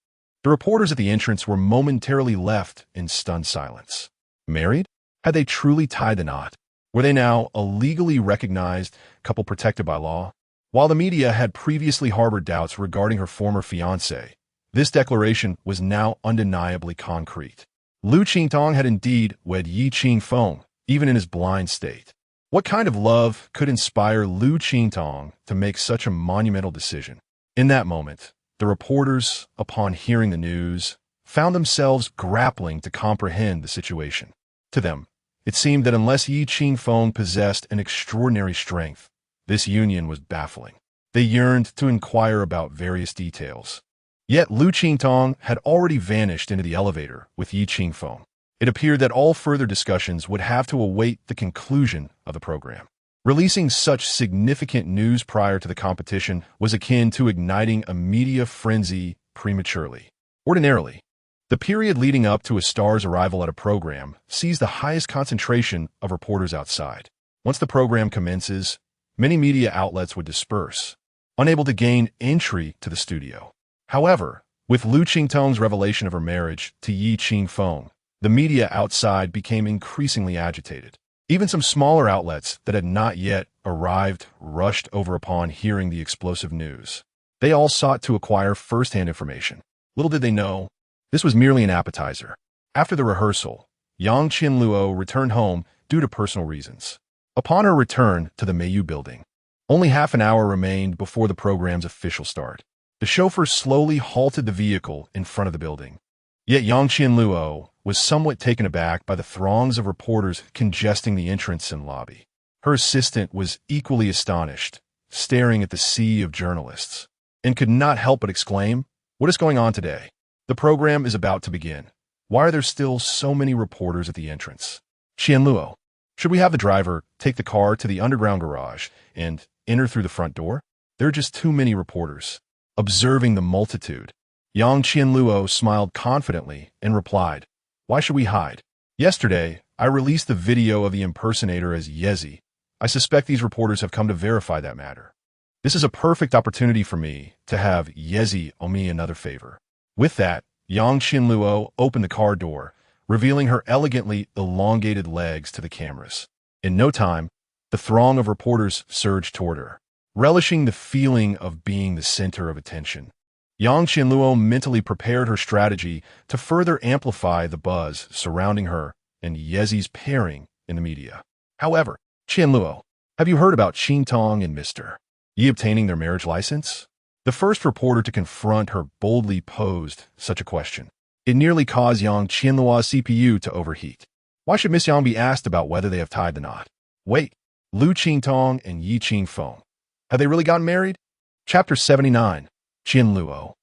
The reporters at the entrance were momentarily left in stunned silence. Married? Had they truly tied the knot? Were they now a legally recognized couple protected by law? While the media had previously harbored doubts regarding her former fiancé, this declaration was now undeniably concrete. Liu Qingtong had indeed wed Yi Qingfeng, even in his blind state. What kind of love could inspire Liu Qingtong to make such a monumental decision? In that moment, the reporters, upon hearing the news, found themselves grappling to comprehend the situation. To them, it seemed that unless Yi Qingfeng possessed an extraordinary strength, this union was baffling. They yearned to inquire about various details. Yet Liu Qingtong had already vanished into the elevator with Yi Qingfeng. It appeared that all further discussions would have to await the conclusion of the program. Releasing such significant news prior to the competition was akin to igniting a media frenzy prematurely. Ordinarily, the period leading up to a star's arrival at a program sees the highest concentration of reporters outside. Once the program commences, many media outlets would disperse, unable to gain entry to the studio. However, with Liu Qingtong's revelation of her marriage to Yi Qingfeng, the media outside became increasingly agitated. Even some smaller outlets that had not yet arrived rushed over upon hearing the explosive news. They all sought to acquire first-hand information. Little did they know, this was merely an appetizer. After the rehearsal, Yang Qianluo returned home due to personal reasons. Upon her return to the Mayu building, only half an hour remained before the program's official start. The chauffeur slowly halted the vehicle in front of the building. Yet Yang Qianluo was somewhat taken aback by the throngs of reporters congesting the entrance and lobby. Her assistant was equally astonished, staring at the sea of journalists, and could not help but exclaim, "What is going on today? The program is about to begin. Why are there still so many reporters at the entrance? Qianluo, should we have the driver take the car to the underground garage and enter through the front door? There are just too many reporters." Observing the multitude, Yang Qianluo smiled confidently and replied, "Why should we hide? Yesterday, I released the video of the impersonator as Yezi. I suspect these reporters have come to verify that matter. This is a perfect opportunity for me to have Yezi owe me another favor." With that, Yang Qianluo opened the car door, revealing her elegantly elongated legs to the cameras. In no time, the throng of reporters surged toward her. Relishing the feeling of being the center of attention, Yang Qianluo mentally prepared her strategy to further amplify the buzz surrounding her and Yezi's pairing in the media. However, Qianluo, have you heard about Qingtong and Mr. Yi obtaining their marriage license? The first reporter to confront her boldly posed such a question. It nearly caused Yang Qianluo's CPU to overheat. Why should Miss Yang be asked about whether they have tied the knot? Wait, Liu Qingtong and Yi Qingfeng. Have they really gotten married? Chapter 79. Qianluo.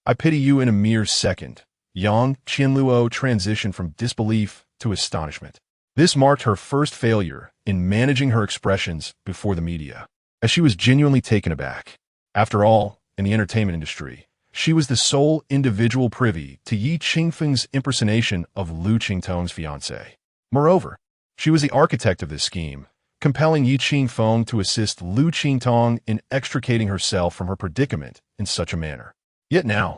I pity you in a mere second. Yang Qianluo transitioned from disbelief to astonishment. This marked her first failure in managing her expressions before the media, as she was genuinely taken aback. After all, in the entertainment industry, she was the sole individual privy to Yi Qingfeng's impersonation of Liu Qingtong's fiancée. Moreover, she was the architect of this scheme, compelling Yi Qingfeng to assist Liu Qingtong in extricating herself from her predicament in such a manner. Yet now,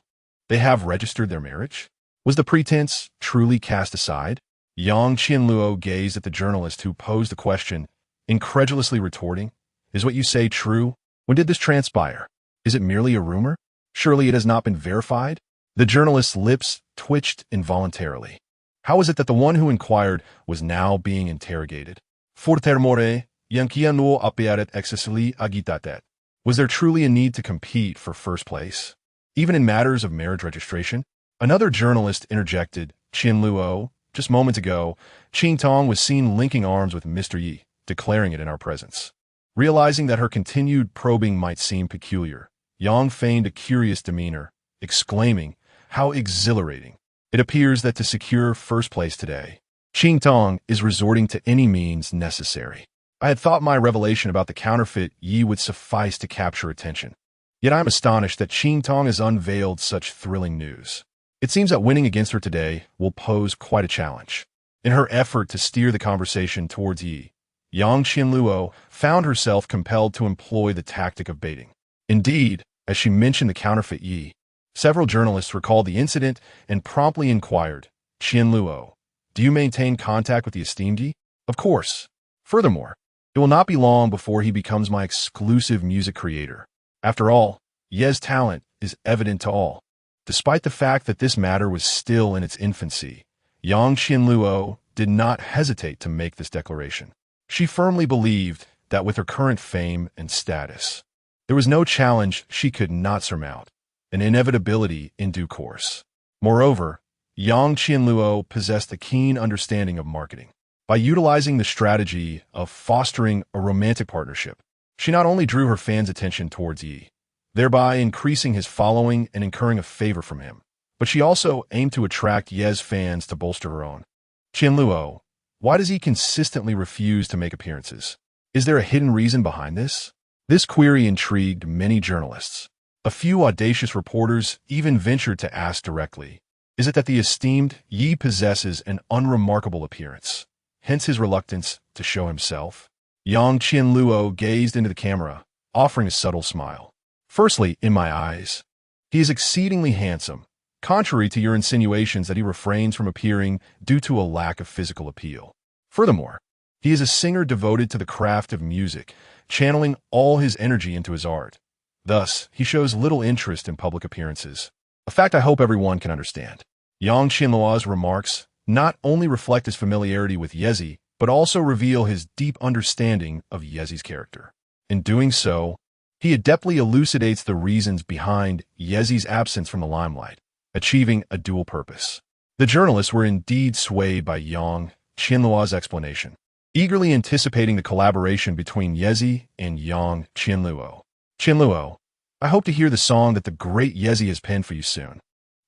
they have registered their marriage? Was the pretense truly cast aside? Yang Qianluo gazed at the journalist who posed the question, incredulously retorting, "Is what you say true? When did this transpire? Is it merely a rumor? Surely it has not been verified?" The journalist's lips twitched involuntarily. How is it that the one who inquired was now being interrogated? Furthermore, Yang Qianluo appearet excessively agitated. Was there truly a need to compete for first place? Even in matters of marriage registration? Another journalist interjected, "Qianluo, just moments ago, Qingtong was seen linking arms with Mr. Yi, declaring it in our presence." Realizing that her continued probing might seem peculiar, Yang feigned a curious demeanor, exclaiming, "How exhilarating! It appears that to secure first place today, Qingtong is resorting to any means necessary. I had thought my revelation about the counterfeit Yi would suffice to capture attention. Yet I am astonished that Qingtong has unveiled such thrilling news. It seems that winning against her today will pose quite a challenge." In her effort to steer the conversation towards Yi, Yang Qianluo found herself compelled to employ the tactic of baiting. Indeed, as she mentioned the counterfeit Yi, several journalists recalled the incident and promptly inquired, "Qianluo, do you maintain contact with the esteemed Yi?" "Of course. Furthermore, it will not be long before he becomes my exclusive music creator. After all, Ye's talent is evident to all." Despite the fact that this matter was still in its infancy, Yang Qianluo did not hesitate to make this declaration. She firmly believed that with her current fame and status, there was no challenge she could not surmount, an inevitability in due course. Moreover, Yang Qianluo possessed a keen understanding of marketing. By utilizing the strategy of fostering a romantic partnership, she not only drew her fans' attention towards Yi, thereby increasing his following and incurring a favor from him, but she also aimed to attract Ye's fans to bolster her own. "Qianluo, why does he consistently refuse to make appearances? Is there a hidden reason behind this? This query intrigued many journalists. A few audacious reporters even ventured to ask directly, is it that the esteemed Yi possesses an unremarkable appearance, hence his reluctance to show himself? Yang Qianluo gazed into the camera, offering a subtle smile. Firstly, in my eyes, he is exceedingly handsome, contrary to your insinuations that he refrains from appearing due to a lack of physical appeal. Furthermore, he is a singer devoted to the craft of music, channeling all his energy into his art. Thus, he shows little interest in public appearances, a fact I hope everyone can understand. Yang Qianluo's remarks not only reflect his familiarity with Yezi, but also reveal his deep understanding of Yezi's character. In doing so, he adeptly elucidates the reasons behind Yezi's absence from the limelight, achieving a dual purpose. The journalists were indeed swayed by Yang Qianluo's explanation, eagerly anticipating the collaboration between Yezi and Yang Qianluo. Qianluo, I hope to hear the song that the great Yezi has penned for you soon.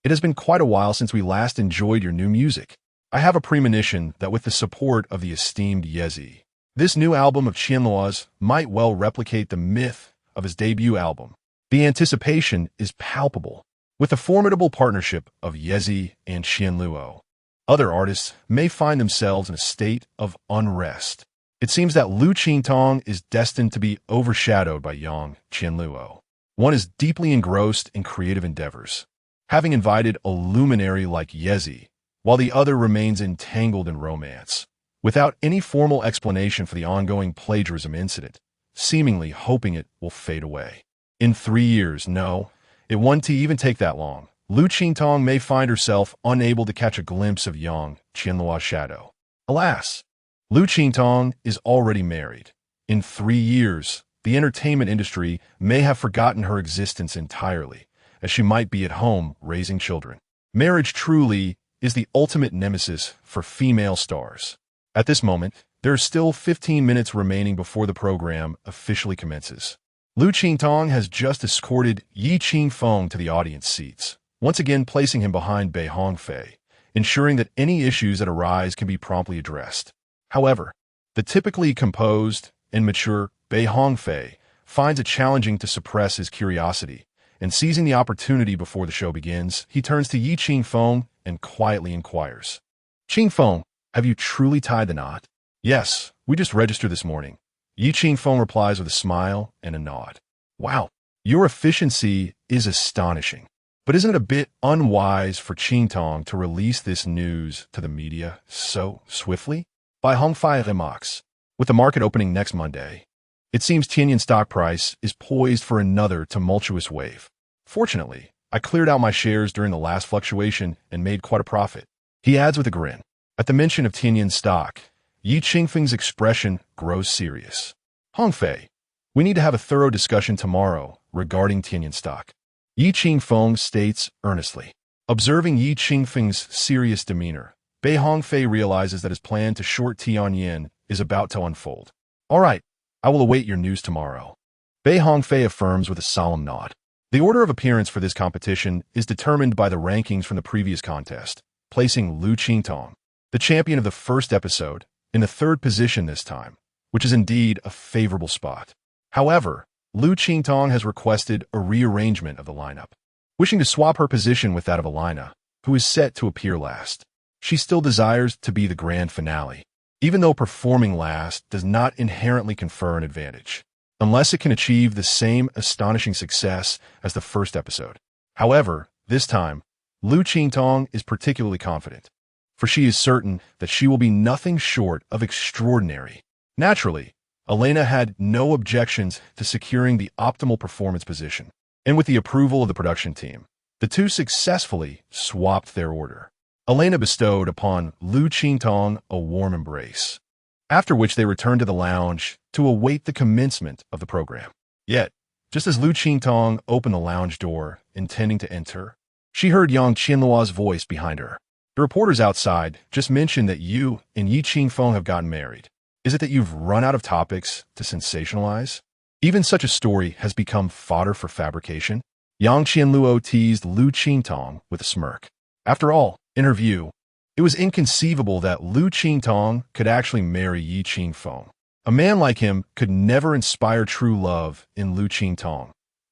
It has been quite a while since we last enjoyed your new music. I have a premonition that with the support of the esteemed Yezi, this new album of Qianluo's might well replicate the myth of his debut album. The anticipation is palpable. With the formidable partnership of Yezi and Qianluo, other artists may find themselves in a state of unrest. It seems that Liu Qingtong is destined to be overshadowed by Yang Qianluo. One is deeply engrossed in creative endeavors, having invited a luminary like Yezi, while the other remains entangled in romance, without any formal explanation for the ongoing plagiarism incident, seemingly hoping it will fade away. In 3 years, no, it won't even take that long. Liu Qingtong may find herself unable to catch a glimpse of Yang Qianluo's shadow. Alas, Liu Qingtong is already married. In 3 years, the entertainment industry may have forgotten her existence entirely, as she might be at home raising children. Marriage truly is the ultimate nemesis for female stars. At this moment, there are still 15 minutes remaining before the program officially commences. Liu Qingtong has just escorted Yi Qingfeng to the audience seats, once again placing him behind Bei Hongfei, ensuring that any issues that arise can be promptly addressed. However, the typically composed and mature Bei Hongfei finds it challenging to suppress his curiosity, and seizing the opportunity before the show begins, he turns to Yi Qingfeng and quietly inquires, "Qingfeng, have you truly tied the knot?" "Yes, we just registered this morning." Yi Qingfeng replies with a smile and a nod. "Wow, your efficiency is astonishing. But isn't it a bit unwise for Qingtong to release this news to the media so swiftly?" Bei Hongfei remarks, "With the market opening next Monday, it seems Tianyan stock price is poised for another tumultuous wave. Fortunately, I cleared out my shares during the last fluctuation and made quite a profit." He adds with a grin. At the mention of Tianyan stock, Yi Qingfeng's expression grows serious. "Hongfei, we need to have a thorough discussion tomorrow regarding Tianyan stock," Yi Qingfeng states earnestly. Observing Yi Qingfeng's serious demeanor, Bei Hongfei realizes that his plan to short Tianyan is about to unfold. "All right, I will await your news tomorrow," Bei Hongfei affirms with a solemn nod. The order of appearance for this competition is determined by the rankings from the previous contest, placing Liu Qingtong, the champion of the first episode, in the 3rd position this time, which is indeed a favorable spot. However, Liu Qingtong has requested a rearrangement of the lineup, wishing to swap her position with that of Alina, who is set to appear last. She still desires to be the grand finale, even though performing last does not inherently confer an advantage, unless it can achieve the same astonishing success as the first episode. However, this time, Liu Qingtong is particularly confident, for she is certain that she will be nothing short of extraordinary. Naturally, Elena had no objections to securing the optimal performance position, and with the approval of the production team, the two successfully swapped their order. Elena bestowed upon Liu Qingtong a warm embrace, after which they returned to the lounge to await the commencement of the program. Yet, just as Liu Qingtong opened the lounge door, intending to enter, she heard Yang Qianluo's voice behind her. "The reporters outside just mentioned that you and Yi Qingfeng have gotten married. Is it that you've run out of topics to sensationalize? Even such a story has become fodder for fabrication?" Yang Qianluo teased Liu Qingtong with a smirk. After all, in her view, it was inconceivable that Liu Qingtong could actually marry Yi Qingfeng. A man like him could never inspire true love in Liu Qingtong,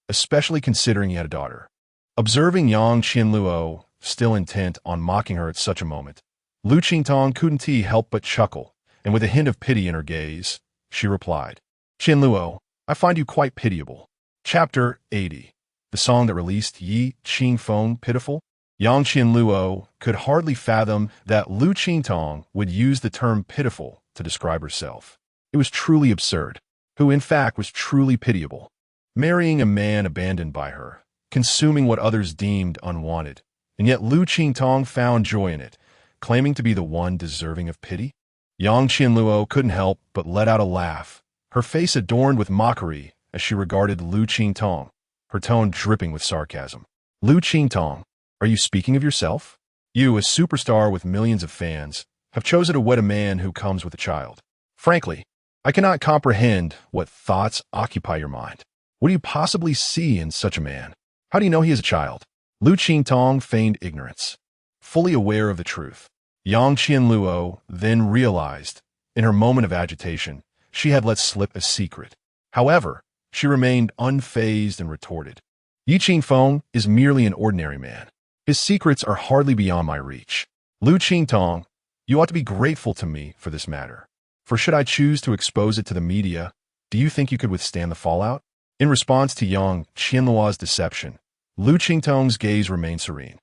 especially considering he had a daughter. Observing Yang Qianluo, still intent on mocking her at such a moment, Liu Qingtong couldn't help but chuckle, and with a hint of pity in her gaze, she replied, "Qianluo, I find you quite pitiable." Chapter 80. The song that released Yi Qingfeng pitiful? Yang Qianluo could hardly fathom that Liu Qingtong would use the term pitiful to describe herself. It was truly absurd, who in fact was truly pitiable. Marrying a man abandoned by her, consuming what others deemed unwanted, and yet Liu Qingtong found joy in it, claiming to be the one deserving of pity? Yang Qianluo couldn't help but let out a laugh, her face adorned with mockery as she regarded Liu Qingtong, her tone dripping with sarcasm. Liu Qingtong, are you speaking of yourself? You, a superstar with millions of fans, have chosen to wed a man who comes with a child. Frankly, I cannot comprehend what thoughts occupy your mind. What do you possibly see in such a man? How do you know he is a child? Liu Qingtong feigned ignorance. Fully aware of the truth, Yang Qianluo then realized, in her moment of agitation, she had let slip a secret. However, she remained unfazed and retorted, "Yi Qingfeng is merely an ordinary man. His secrets are hardly beyond my reach. Liu Qingtong, you ought to be grateful to me for this matter. For should I choose to expose it to the media, do you think you could withstand the fallout?" In response to Yang Qianluo's deception, Liu Qingtong's gaze remained serene,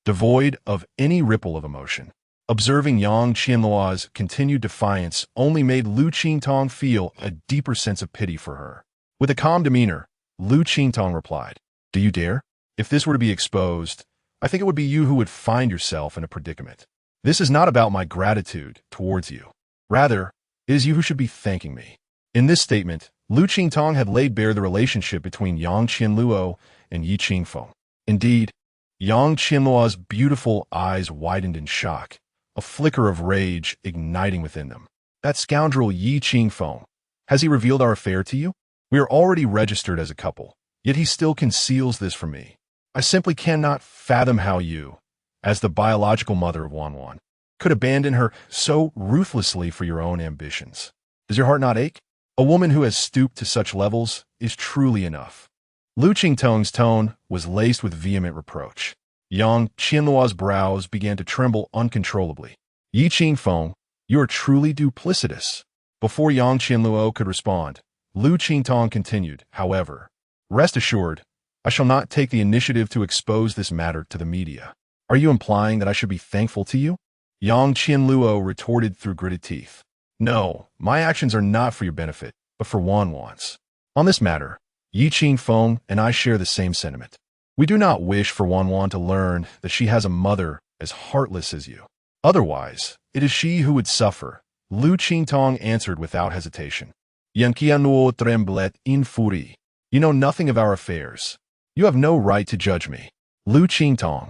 devoid of any ripple of emotion. Observing Yang Qianluo's continued defiance only made Liu Qingtong feel a deeper sense of pity for her. With a calm demeanor, Liu Qingtong replied, "Do you dare? If this were to be exposed, I think it would be you who would find yourself in a predicament. This is not about my gratitude towards you. Rather, it is you who should be thanking me." In this statement, Liu Qingtong had laid bare the relationship between Yang Qianluo and Yi Qingfeng. Indeed, Yang Qianluo's beautiful eyes widened in shock, a flicker of rage igniting within them. "That scoundrel Yi Qingfeng, has he revealed our affair to you? We are already registered as a couple, yet he still conceals this from me. I simply cannot fathom how you, as the biological mother of Wanwan, could abandon her so ruthlessly for your own ambitions. Does your heart not ache? A woman who has stooped to such levels is truly enough." Liu Qingtong's tone was laced with vehement reproach. Yang Qianluo's brows began to tremble uncontrollably. "Yi Qingfeng, you are truly duplicitous." Before Yang Qianluo could respond, Liu Qingtong continued, "However, rest assured, I shall not take the initiative to expose this matter to the media." "Are you implying that I should be thankful to you?" Yang Qianluo retorted through gritted teeth. "No, my actions are not for your benefit, but for Wanwan's. On this matter, Yi Qingfeng and I share the same sentiment. We do not wish for Wanwan to learn that she has a mother as heartless as you. Otherwise, it is she who would suffer," Liu Qingtong answered without hesitation. "Yang Qianluo tremblet in furie. You know nothing of our affairs. You have no right to judge me. Liu Qingtong,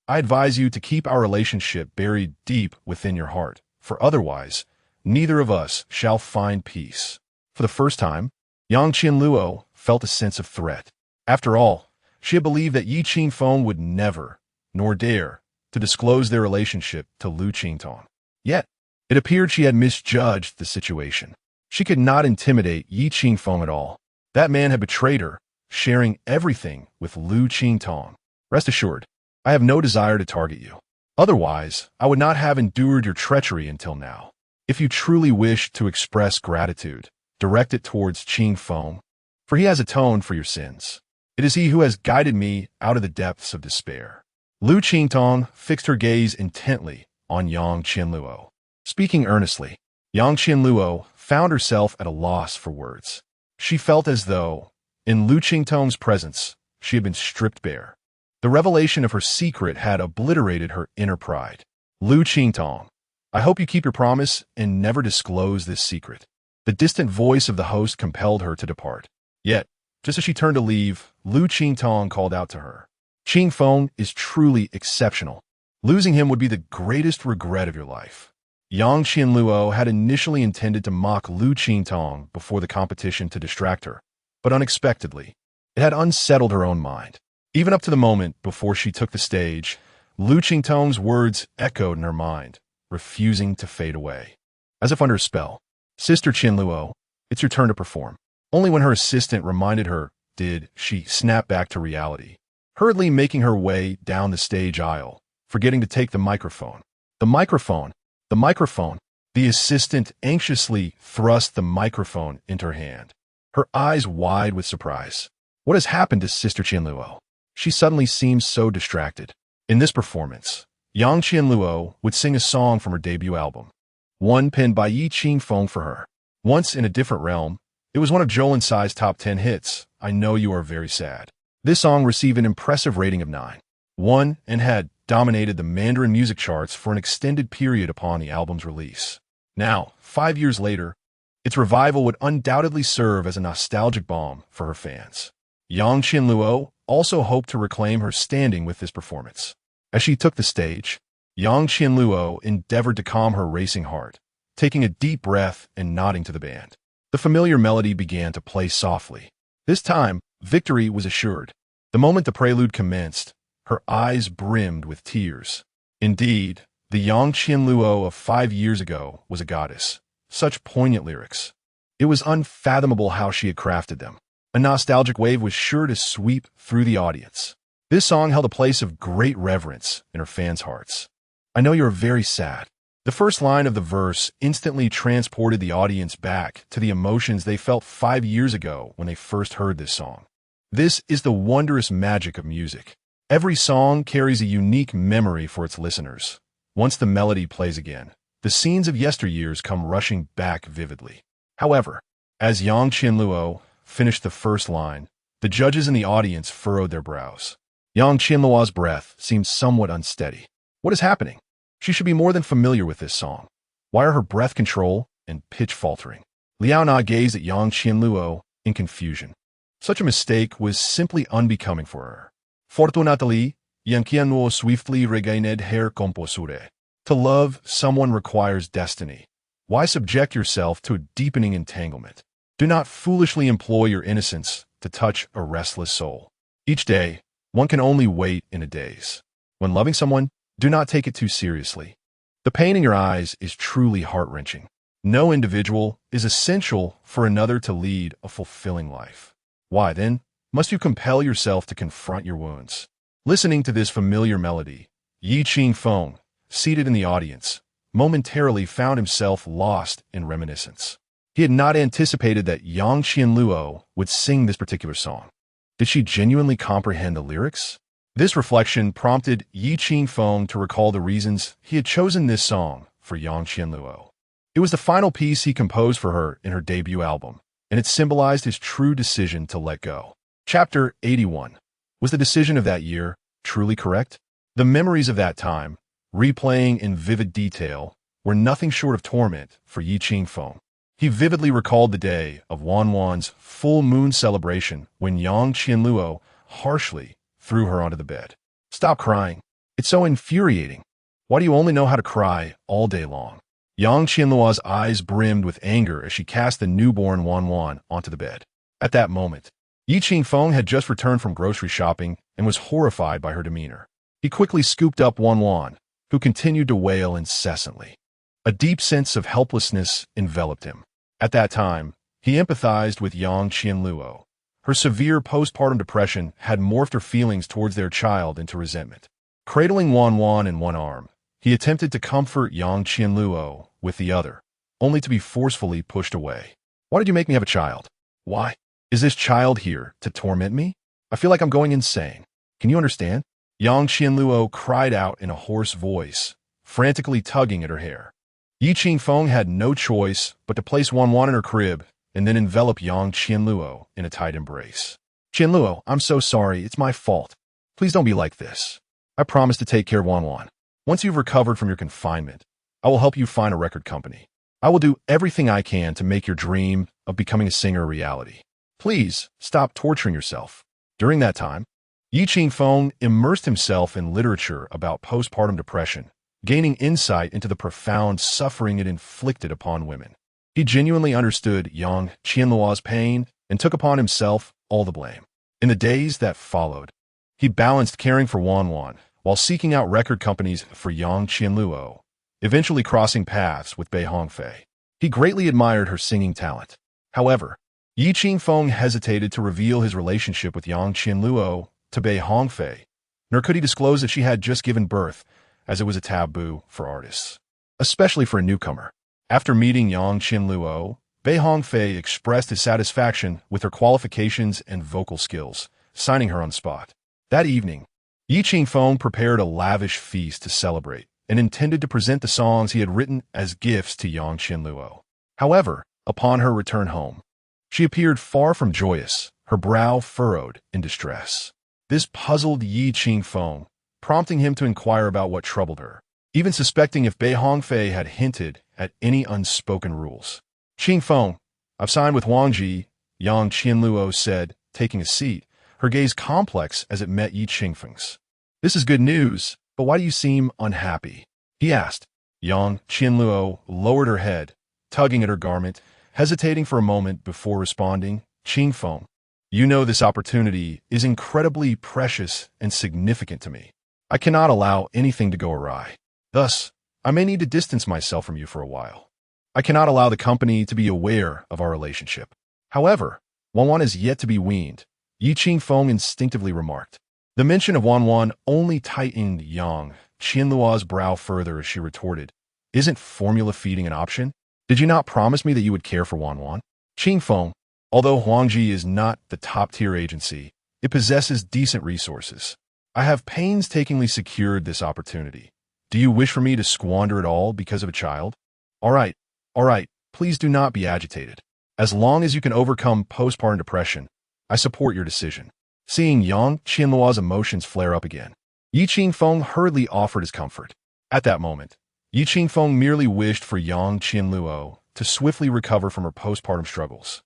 I advise you to keep our relationship buried deep within your heart, for otherwise, neither of us shall find peace." For the first time, Yang Qianluo felt a sense of threat. After all, she had believed that Yi Qingfeng would never, nor dare, to disclose their relationship to Liu Qingtong. Yet, it appeared she had misjudged the situation. She could not intimidate Yi Qingfeng at all. That man had betrayed her, sharing everything with Liu Qingtong. "Rest assured, I have no desire to target you. Otherwise, I would not have endured your treachery until now. If you truly wish to express gratitude, direct it towards Qingfeng, for he has atoned for your sins. It is he who has guided me out of the depths of despair." Liu Qingtong fixed her gaze intently on Yang Qianluo. Speaking earnestly, Yang Qianluo found herself at a loss for words. She felt as though, in Liu Qingtong's presence, she had been stripped bare. The revelation of her secret had obliterated her inner pride. "Liu Qingtong, I hope you keep your promise and never disclose this secret." The distant voice of the host compelled her to depart. Yet, just as she turned to leave, Liu Qingtong called out to her, "Qingfeng is truly exceptional. Losing him would be the greatest regret of your life." Yang Qianluo had initially intended to mock Liu Qingtong before the competition to distract her, but unexpectedly, it had unsettled her own mind. Even up to the moment before she took the stage, Liu Qingtong's words echoed in her mind, refusing to fade away. As if under a spell, "Sister Qianluo, It's your turn to perform. Only when her assistant reminded her did she snap back to reality, hurriedly making her way down the stage aisle, forgetting to take the microphone. The microphone! The microphone! The assistant anxiously thrust the microphone into her hand, her eyes wide with surprise. What has happened to Sister Qianluo? She suddenly seems so distracted. In this performance, Yang Qianluo would sing a song from her debut album, one penned by Yi Qingfeng for her. Once in a different realm, it was one of Zhou Ensi's top 10 hits, I Know You Are Very Sad. This song received an impressive rating of 9.1 and had dominated the Mandarin music charts for an extended period upon the album's release. Now, 5 years later, its revival would undoubtedly serve as a nostalgic balm for her fans. Yang Qianluo also hoped to reclaim her standing with this performance. As she took the stage, Yang Qianluo endeavored to calm her racing heart, taking a deep breath and nodding to the band. The familiar melody began to play softly. This time, victory was assured. The moment the prelude commenced, her eyes brimmed with tears. Indeed, the Yang Qianluo of 5 years ago was a goddess. Such poignant lyrics. It was unfathomable how she had crafted them. A nostalgic wave was sure to sweep through the audience. This song held a place of great reverence in her fans' hearts. I know you're very sad. The first line of the verse instantly transported the audience back to the emotions they felt 5 years ago when they first heard this song. This is the wondrous magic of music. Every song carries a unique memory for its listeners. Once the melody plays again, the scenes of yesteryears come rushing back vividly. However, as Yang Qianluo finished the first line, the judges in the audience furrowed their brows. Yang Qianluo's breath seemed somewhat unsteady. What is happening? She should be more than familiar with this song. Why are her breath control and pitch faltering? Liao Na gazed at Yang Qianluo in confusion. Such a mistake was simply unbecoming for her. Fortunately, Yang Qianluo swiftly regained her composure. To love someone requires destiny. Why subject yourself to a deepening entanglement? Do not foolishly employ your innocence to touch a restless soul. Each day, one can only wait in a daze. When loving someone, do not take it too seriously. The pain in your eyes is truly heart-wrenching. No individual is essential for another to lead a fulfilling life. Why, then, must you compel yourself to confront your wounds? Listening to this familiar melody, Yi Qingfeng, seated in the audience, momentarily found himself lost in reminiscence. He had not anticipated that Yang Qianluo would sing this particular song. Did she genuinely comprehend the lyrics? This reflection prompted Yi Qingfeng to recall the reasons he had chosen this song for Yang Qianluo. It was the final piece he composed for her in her debut album, and it symbolized his true decision to let go. Chapter 81. Was the decision of that year truly correct? The memories of that time, replaying in vivid detail, were nothing short of torment for Yi Qingfeng. He vividly recalled the day of Wanwan's full moon celebration when Yang Qianluo harshly threw her onto the bed. Stop crying. It's so infuriating. Why do you only know how to cry all day long? Yang Qianluo's eyes brimmed with anger as she cast the newborn Wanwan onto the bed. At that moment, Yi Qingfeng had just returned from grocery shopping and was horrified by her demeanor. He quickly scooped up Wanwan, who continued to wail incessantly. A deep sense of helplessness enveloped him. At that time, he empathized with Yang Qianluo. Her severe postpartum depression had morphed her feelings towards their child into resentment. Cradling Wanwan in one arm, he attempted to comfort Yang Qianluo with the other, only to be forcefully pushed away. Why did you make me have a child? Why? Is this child here to torment me? I feel like I'm going insane. Can you understand? Yang Qianluo cried out in a hoarse voice, frantically tugging at her hair. Yi Qingfeng had no choice but to place Wanwan in her crib and then envelop Yang Qianluo in a tight embrace. Qianluo, I'm so sorry. It's my fault. Please don't be like this. I promise to take care of Wanwan. Once you've recovered from your confinement, I will help you find a record company. I will do everything I can to make your dream of becoming a singer a reality. Please stop torturing yourself. During that time, Yi Qingfeng immersed himself in literature about postpartum depression, gaining insight into the profound suffering it inflicted upon women. He genuinely understood Yang Qianluo's pain and took upon himself all the blame. In the days that followed, he balanced caring for Wanwan while seeking out record companies for Yang Qianluo, eventually crossing paths with Bei Hongfei. He greatly admired her singing talent. However, Yi Qingfeng hesitated to reveal his relationship with Yang Qianluo to Bei Hongfei, nor could he disclose that she had just given birth, as it was a taboo for artists, especially for a newcomer. After meeting Yang Qianluo, Bei Hongfei expressed his satisfaction with her qualifications and vocal skills, signing her on the spot. That evening, Yi Qingfeng prepared a lavish feast to celebrate and intended to present the songs he had written as gifts to Yang Qianluo. However, upon her return home, she appeared far from joyous, her brow furrowed in distress. This puzzled Yi Qingfeng, prompting him to inquire about what troubled her, even suspecting if Bei Hongfei had hinted at any unspoken rules. "Qingfeng, I've signed with Wangji," Yang Qianluo said, taking a seat, her gaze complex as it met Yi Qingfeng's. "This is good news, but why do you seem unhappy?" he asked. Yang Qianluo lowered her head, tugging at her garment, hesitating for a moment before responding. "Qingfeng, you know this opportunity is incredibly precious and significant to me. I cannot allow anything to go awry. Thus, I may need to distance myself from you for a while. I cannot allow the company to be aware of our relationship." However, Wanwan is yet to be weaned, Yi Qingfeng instinctively remarked. The mention of Wanwan only tightened Yang Qianluo's brow further as she retorted, "Isn't formula feeding an option? Did you not promise me that you would care for Wanwan?" "Qingfeng, although Huangji is not the top-tier agency, it possesses decent resources. I have painstakingly secured this opportunity. Do you wish for me to squander it all because of a child? All right, please do not be agitated. As long as you can overcome postpartum depression, I support your decision." Seeing Yang Qianluo's emotions flare up again, Yi Qingfeng hurriedly offered his comfort. At that moment, Yi Qingfeng merely wished for Yang Qianluo to swiftly recover from her postpartum struggles.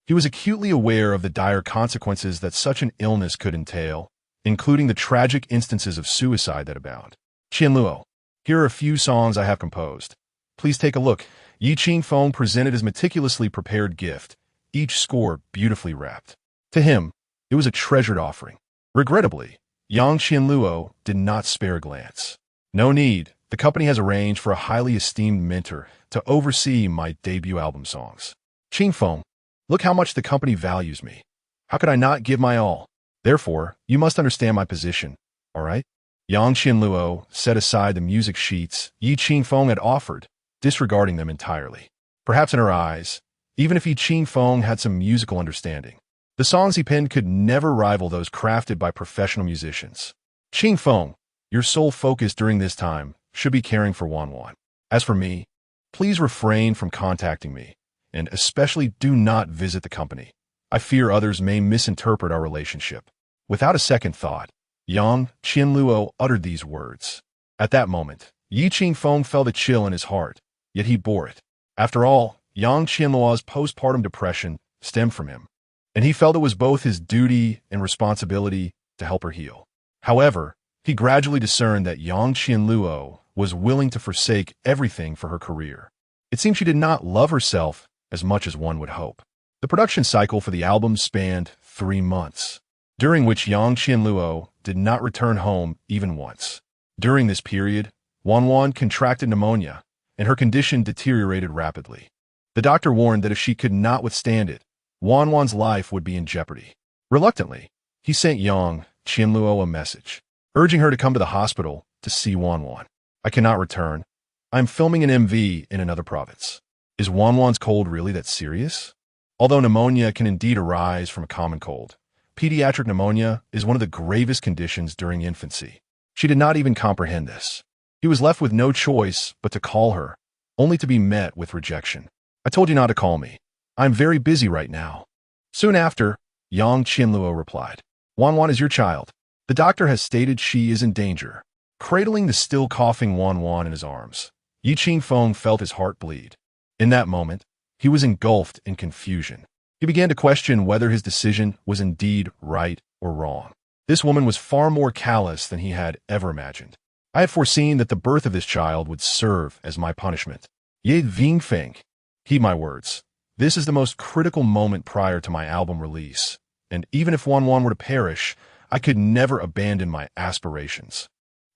He was acutely aware of the dire consequences that such an illness could entail, including the tragic instances of suicide that abound. "Qianluo, here are a few songs I have composed. Please take a look." Yi Qingfeng presented his meticulously prepared gift, each score beautifully wrapped. To him, it was a treasured offering. Regrettably, Yang Qianluo did not spare a glance. "No need. The company has arranged for a highly esteemed mentor to oversee my debut album songs. Qingfeng, look how much the company values me. How could I not give my all? Therefore, you must understand my position, all right?" Yang Qianluo set aside the music sheets Yi Qingfeng had offered, disregarding them entirely. Perhaps in her eyes, even if Yi Qingfeng had some musical understanding, the songs he penned could never rival those crafted by professional musicians. "Qingfeng, your sole focus during this time should be caring for Wanwan. As for me, please refrain from contacting me, and especially do not visit the company. I fear others may misinterpret our relationship." Without a second thought, Yang Qianluo uttered these words. At that moment, Yi Qingfeng felt a chill in his heart, yet he bore it. After all, Yang Qianluo's postpartum depression stemmed from him, and he felt it was both his duty and responsibility to help her heal. However, he gradually discerned that Yang Qianluo was willing to forsake everything for her career. It seemed she did not love herself as much as one would hope. The production cycle for the album spanned 3 months, during which Yang Qianluo did not return home even once. During this period, Wanwan contracted pneumonia, and her condition deteriorated rapidly. The doctor warned that if she could not withstand it, Wanwan's life would be in jeopardy. Reluctantly, he sent Yang Qianluo a message, urging her to come to the hospital to see Wanwan. "I cannot return. I am filming an MV in another province. Is Wanwan's cold really that serious?" Although pneumonia can indeed arise from a common cold, pediatric pneumonia is one of the gravest conditions during infancy. She did not even comprehend this. He was left with no choice but to call her, only to be met with rejection. "I told you not to call me. I'm very busy right now." Soon after, Yang Qianluo replied, "Wanwan is your child. The doctor has stated she is in danger." Cradling the still coughing Wanwan in his arms, Yi Qingfeng felt his heart bleed. In that moment, he was engulfed in confusion. He began to question whether his decision was indeed right or wrong. This woman was far more callous than he had ever imagined. "I had foreseen that the birth of this child would serve as my punishment. Ye Qingfeng, heed my words. This is the most critical moment prior to my album release, and even if Wanwan were to perish, I could never abandon my aspirations.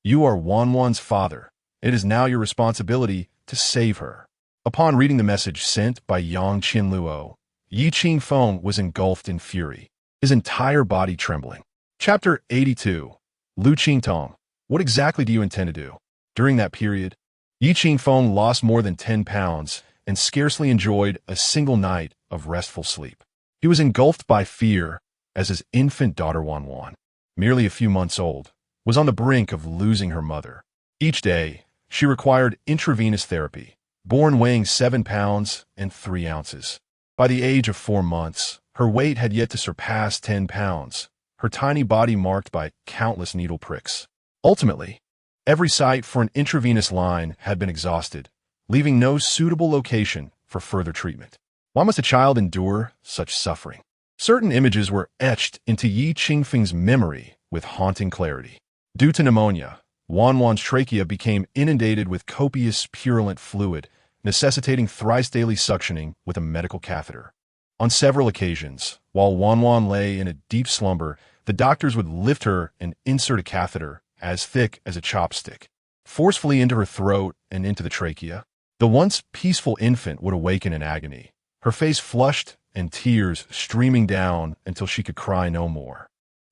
You are Wanwan's father. It is now your responsibility to save her." Upon reading the message sent by Yang Qianluo, Qingfeng was engulfed in fury, his entire body trembling. Chapter 82. Liu Qingtong. What exactly do you intend to do? During that period, Qingfeng lost more than 10 pounds and scarcely enjoyed a single night of restful sleep. He was engulfed by fear as his infant daughter Wanwan, merely a few months old, was on the brink of losing her mother. Each day, she required intravenous therapy, born weighing 7 pounds and 3 ounces. By the age of 4 months, her weight had yet to surpass 10 pounds, her tiny body marked by countless needle pricks. Ultimately, every site for an intravenous line had been exhausted, leaving no suitable location for further treatment. Why must a child endure such suffering? Certain images were etched into Qingfeng's memory with haunting clarity. Due to pneumonia, Wanwan's trachea became inundated with copious purulent fluid, necessitating thrice daily suctioning with a medical catheter. On several occasions, while Wanwan lay in a deep slumber, the doctors would lift her and insert a catheter as thick as a chopstick, forcefully into her throat and into the trachea. The once peaceful infant would awaken in agony, her face flushed and tears streaming down until she could cry no more.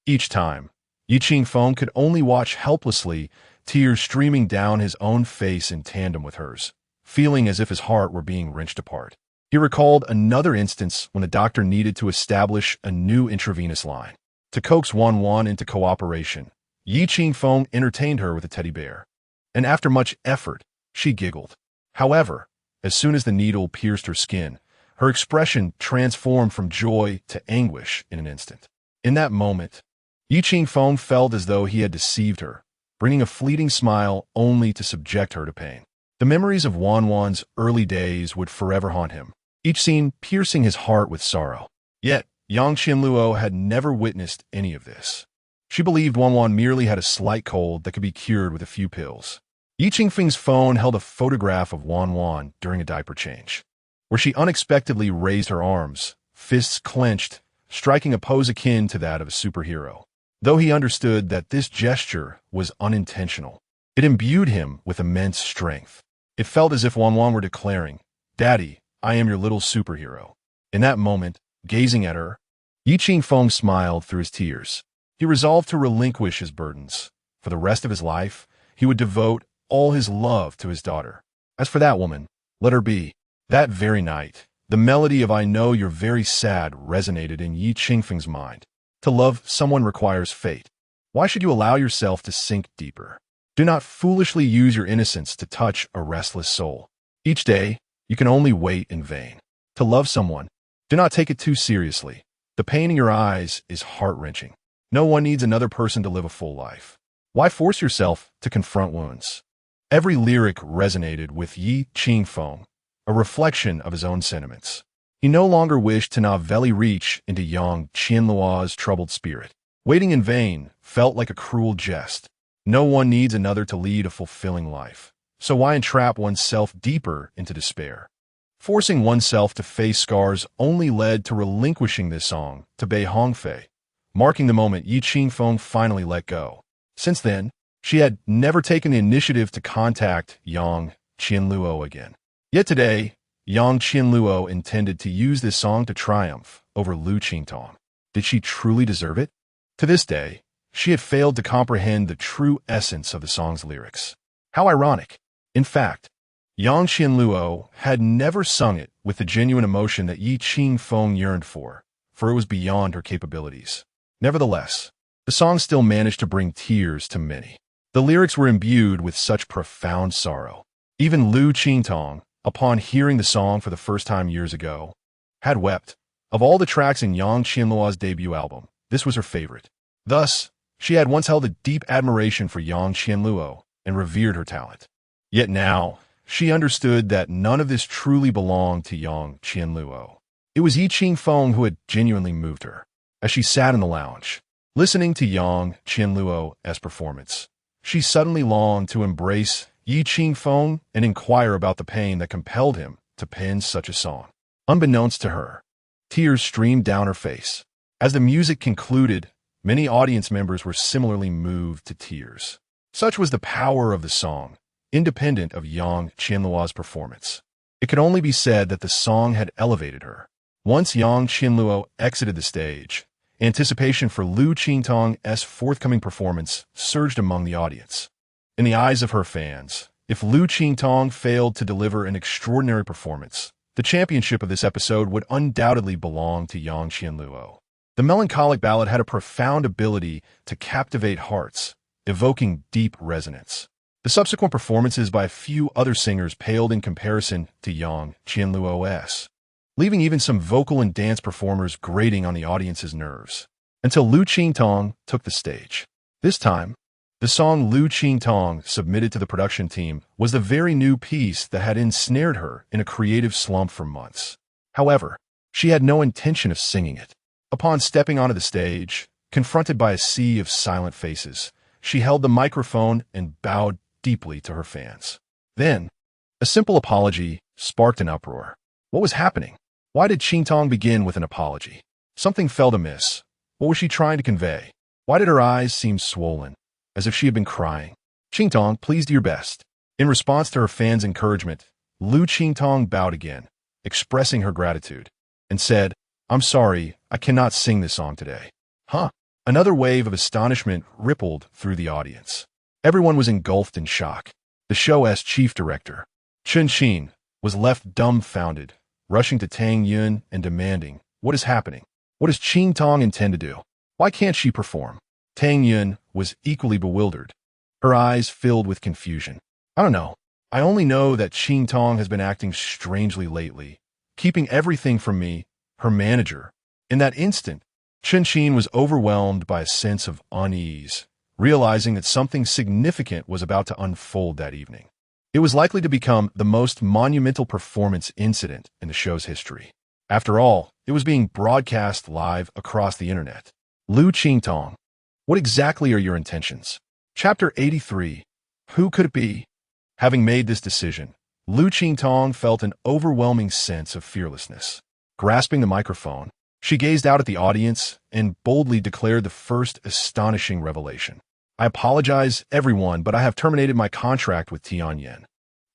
Each time, Qingfeng could only watch helplessly, tears streaming down his own face in tandem with hers, feeling as if his heart were being wrenched apart. He recalled another instance when the doctor needed to establish a new intravenous line. To coax Wanwan into cooperation, Qingfeng entertained her with a teddy bear, and after much effort, she giggled. However, as soon as the needle pierced her skin, her expression transformed from joy to anguish in an instant. In that moment, Qingfeng felt as though he had deceived her, bringing a fleeting smile only to subject her to pain. The memories of Wanwan's early days would forever haunt him, each scene piercing his heart with sorrow. Yet, Yang Qianluo had never witnessed any of this. She believed Wanwan merely had a slight cold that could be cured with a few pills. Qingfeng's phone held a photograph of Wanwan during a diaper change, where she unexpectedly raised her arms, fists clenched, striking a pose akin to that of a superhero. Though he understood that this gesture was unintentional, it imbued him with immense strength. It felt as if Wanwan were declaring, "Daddy, I am your little superhero." In that moment, gazing at her, Qingfeng smiled through his tears. He resolved to relinquish his burdens. For the rest of his life, he would devote all his love to his daughter. As for that woman, let her be. That very night, the melody of "I Know You're Very Sad" resonated in Qingfeng's mind. To love someone requires fate. Why should you allow yourself to sink deeper? Do not foolishly use your innocence to touch a restless soul. Each day, you can only wait in vain. To love someone, do not take it too seriously. The pain in your eyes is heart-wrenching. No one needs another person to live a full life. Why force yourself to confront wounds? Every lyric resonated with Qingfeng, a reflection of his own sentiments. He no longer wished to novelly reach into Yang Qianluo's troubled spirit. Waiting in vain felt like a cruel jest. No one needs another to lead a fulfilling life. So why entrap oneself deeper into despair? Forcing oneself to face scars only led to relinquishing this song to Bei Hongfei, marking the moment Qingfeng finally let go. Since then, she had never taken the initiative to contact Yang Qianluo again. Yet today, Yang Qianluo intended to use this song to triumph over Liu Qingtong. Did she truly deserve it? To this day, she had failed to comprehend the true essence of the song's lyrics. How ironic. In fact, Yang Qianluo had never sung it with the genuine emotion that Qingfeng yearned for it was beyond her capabilities. Nevertheless, the song still managed to bring tears to many. The lyrics were imbued with such profound sorrow. Even Liu Qingtong, upon hearing the song for the first time years ago, had wept. Of all the tracks in Yang Qianluo's debut album, this was her favorite. Thus, she had once held a deep admiration for Yang Qianluo and revered her talent. Yet now, she understood that none of this truly belonged to Yang Qianluo. It was Qingfeng who had genuinely moved her. As she sat in the lounge, listening to Yang Qianluo's performance, she suddenly longed to embrace Qingfeng and inquire about the pain that compelled him to pen such a song. Unbeknownst to her, tears streamed down her face. As the music concluded, many audience members were similarly moved to tears. Such was the power of the song, independent of Yang Qianluo's performance. It could only be said that the song had elevated her. Once Yang Qianluo exited the stage, anticipation for Liu Qingtong's forthcoming performance surged among the audience. In the eyes of her fans, if Liu Qingtong failed to deliver an extraordinary performance, the championship of this episode would undoubtedly belong to Yang Qianluo. The melancholic ballad had a profound ability to captivate hearts, evoking deep resonance. The subsequent performances by a few other singers paled in comparison to Yang Qianluo's, leaving even some vocal and dance performers grating on the audience's nerves, until Liu Qingtong took the stage. This time, the song Liu Qingtong submitted to the production team was the very new piece that had ensnared her in a creative slump for months. However, she had no intention of singing it. Upon stepping onto the stage, confronted by a sea of silent faces, she held the microphone and bowed deeply to her fans. Then, a simple apology sparked an uproar. What was happening? Why did Qingtong begin with an apology? Something felt amiss. What was she trying to convey? Why did her eyes seem swollen, as if she had been crying? Qingtong, please do your best. In response to her fans' encouragement, Liu Qingtong bowed again, expressing her gratitude, and said, I'm sorry, I cannot sing this song today. Huh? Another wave of astonishment rippled through the audience. Everyone was engulfed in shock. The show's chief director, Chen Xin, was left dumbfounded, rushing to Tang Yun and demanding, what is happening? What does Qingtong intend to do? Why can't she perform? Tang Yun was equally bewildered, her eyes filled with confusion. I don't know. I only know that Qingtong has been acting strangely lately, keeping everything from me, her manager. In that instant, Chen Xin was overwhelmed by a sense of unease, realizing that something significant was about to unfold that evening. It was likely to become the most monumental performance incident in the show's history. After all, it was being broadcast live across the internet. Liu Qingtong, what exactly are your intentions? Chapter 83. Who could it be? Having made this decision, Liu Qingtong felt an overwhelming sense of fearlessness. Grasping the microphone, she gazed out at the audience and boldly declared the first astonishing revelation. I apologize, everyone, but I have terminated my contract with Tianyin.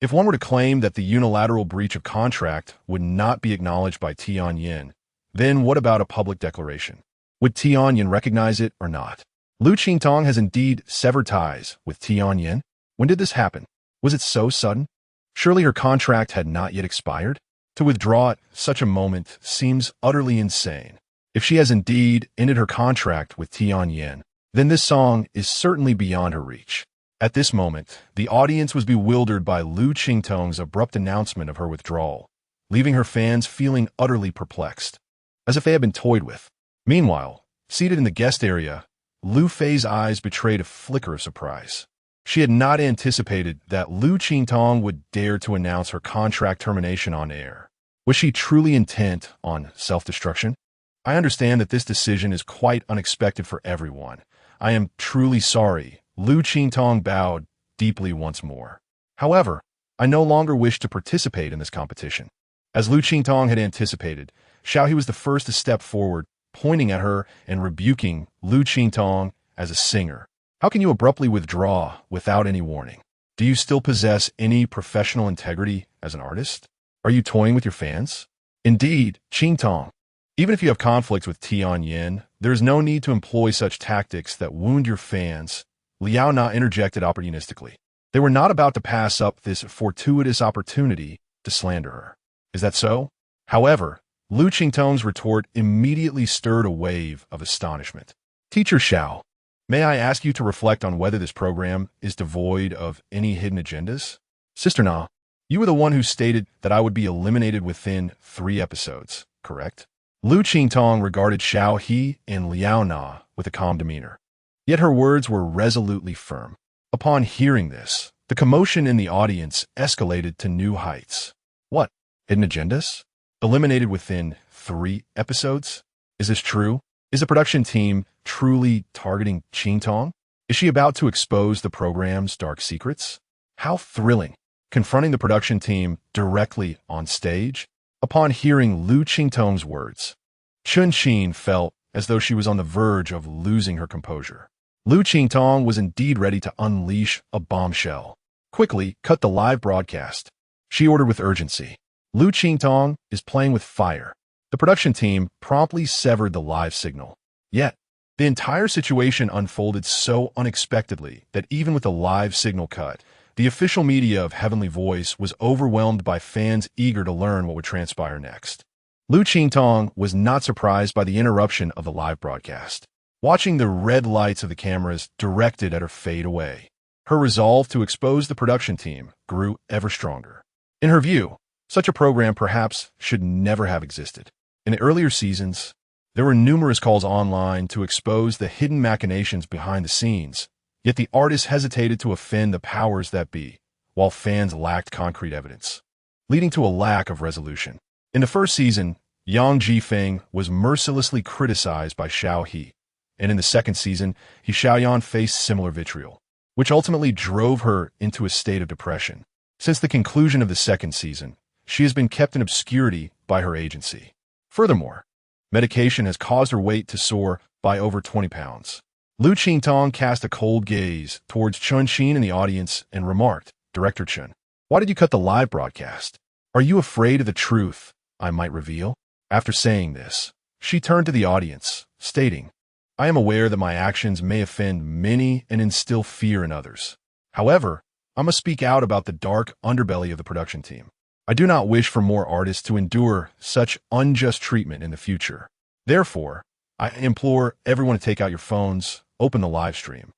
If one were to claim that the unilateral breach of contract would not be acknowledged by Tianyin, then what about a public declaration? Would Tianyin recognize it or not? Liu Qingtong has indeed severed ties with Tianyin. When did this happen? Was it so sudden? Surely her contract had not yet expired? To withdraw at such a moment seems utterly insane. If she has indeed ended her contract with Tianyin, then this song is certainly beyond her reach. At this moment, the audience was bewildered by Liu Qingtong's abrupt announcement of her withdrawal, leaving her fans feeling utterly perplexed, as if they had been toyed with. Meanwhile, seated in the guest area, Liu Fei's eyes betrayed a flicker of surprise. She had not anticipated that Liu Qingtong would dare to announce her contract termination on air. Was she truly intent on self-destruction? I understand that this decision is quite unexpected for everyone. I am truly sorry. Liu Qingtong bowed deeply once more. However, I no longer wish to participate in this competition. As Liu Qingtong had anticipated, Xiao He was the first to step forward, pointing at her and rebuking Liu Qingtong as a singer. How can you abruptly withdraw without any warning? Do you still possess any professional integrity as an artist? Are you toying with your fans? Indeed, Qingtong. Even if you have conflicts with Tianyin, there is no need to employ such tactics that wound your fans. Liao Na interjected opportunistically. They were not about to pass up this fortuitous opportunity to slander her. Is that so? However, Liu Qingtong's retort immediately stirred a wave of astonishment. Teacher Xiao, may I ask you to reflect on whether this program is devoid of any hidden agendas? Sister Na, you were the one who stated that I would be eliminated within 3 episodes, correct? Liu Qingtong regarded Xiao He and Liao Na with a calm demeanor. Yet her words were resolutely firm. Upon hearing this, the commotion in the audience escalated to new heights. What? Hidden agendas? Eliminated within 3 episodes? Is this true? Is the production team truly targeting Qingtong? Is she about to expose the program's dark secrets? How thrilling! Confronting the production team directly on stage? Upon hearing Liu Qingtong's words, Chen Xin felt as though she was on the verge of losing her composure. Liu Qingtong was indeed ready to unleash a bombshell. Quickly, cut the live broadcast. She ordered with urgency. Liu Qingtong is playing with fire. The production team promptly severed the live signal. Yet, the entire situation unfolded so unexpectedly that even with the live signal cut, the official media of Heavenly Voice was overwhelmed by fans eager to learn what would transpire next. Liu Qingtong was not surprised by the interruption of the live broadcast. Watching the red lights of the cameras directed at her fade away, her resolve to expose the production team grew ever stronger. In her view, such a program perhaps should never have existed. In the earlier seasons, there were numerous calls online to expose the hidden machinations behind the scenes, yet the artists hesitated to offend the powers that be, while fans lacked concrete evidence, leading to a lack of resolution. In the first season, Qingfeng was mercilessly criticized by Xiao He, and in the second season, He Xiaoyan faced similar vitriol, which ultimately drove her into a state of depression. Since the conclusion of the second season, she has been kept in obscurity by her agency. Furthermore, medication has caused her weight to soar by over 20 pounds. Liu Qingtong cast a cold gaze towards Chun Xin in the audience and remarked, "Director Chun, why did you cut the live broadcast? Are you afraid of the truth I might reveal?" After saying this, she turned to the audience, stating, "I am aware that my actions may offend many and instill fear in others. However, I must speak out about the dark underbelly of the production team. I do not wish for more artists to endure such unjust treatment in the future. Therefore, I implore everyone to take out your phones, open the live stream,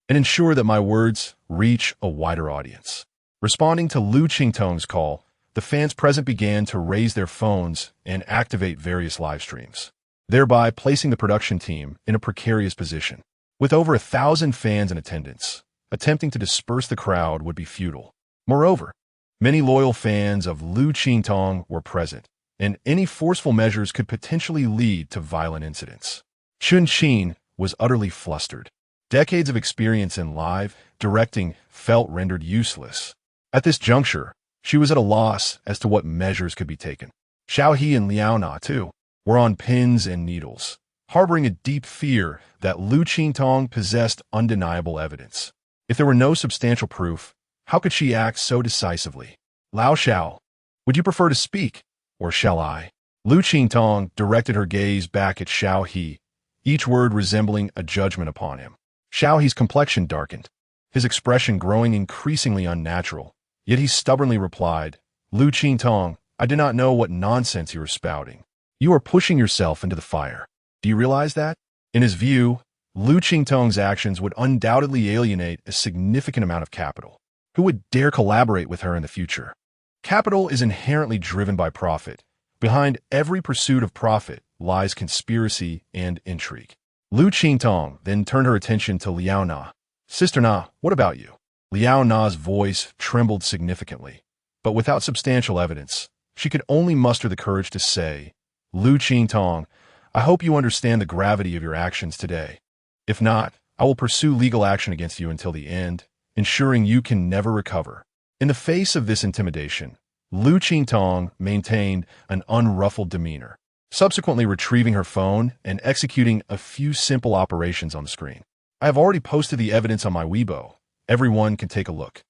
and ensure that my words reach a wider audience." Responding to Liu Qingtong's call, the fans present began to raise their phones and activate various live streams, thereby placing the production team in a precarious position. With over 1,000 fans in attendance, attempting to disperse the crowd would be futile. Moreover, many loyal fans of Liu Qingtong were present, and any forceful measures could potentially lead to violent incidents. Chun Xin was utterly flustered. Decades of experience in live directing felt rendered useless. At this juncture, she was at a loss as to what measures could be taken. Xiao He and Liao Na, too, were on pins and needles, harboring a deep fear that Liu Qingtong possessed undeniable evidence. If there were no substantial proof, how could she act so decisively? "Lao Xiao, would you prefer to speak, or shall I?" Liu Qingtong directed her gaze back at Xiao He, each word resembling a judgment upon him. Xiao He's complexion darkened, his expression growing increasingly unnatural, yet he stubbornly replied, "Liu Qingtong, I do not know what nonsense you are spouting. You are pushing yourself into the fire. Do you realize that?" In his view, Liu Qingtong's actions would undoubtedly alienate a significant amount of capital. Who would dare collaborate with her in the future? Capital is inherently driven by profit. Behind every pursuit of profit lies conspiracy and intrigue. Liu Qingtong then turned her attention to Liao Na. "Sister Na, what about you?" Liao Na's voice trembled significantly, but without substantial evidence, she could only muster the courage to say, "Liu Qingtong, I hope you understand the gravity of your actions today. If not, I will pursue legal action against you until the end, ensuring you can never recover." In the face of this intimidation, Liu Qingtong maintained an unruffled demeanor, subsequently retrieving her phone and executing a few simple operations on the screen. "I have already posted the evidence on my Weibo. Everyone can take a look."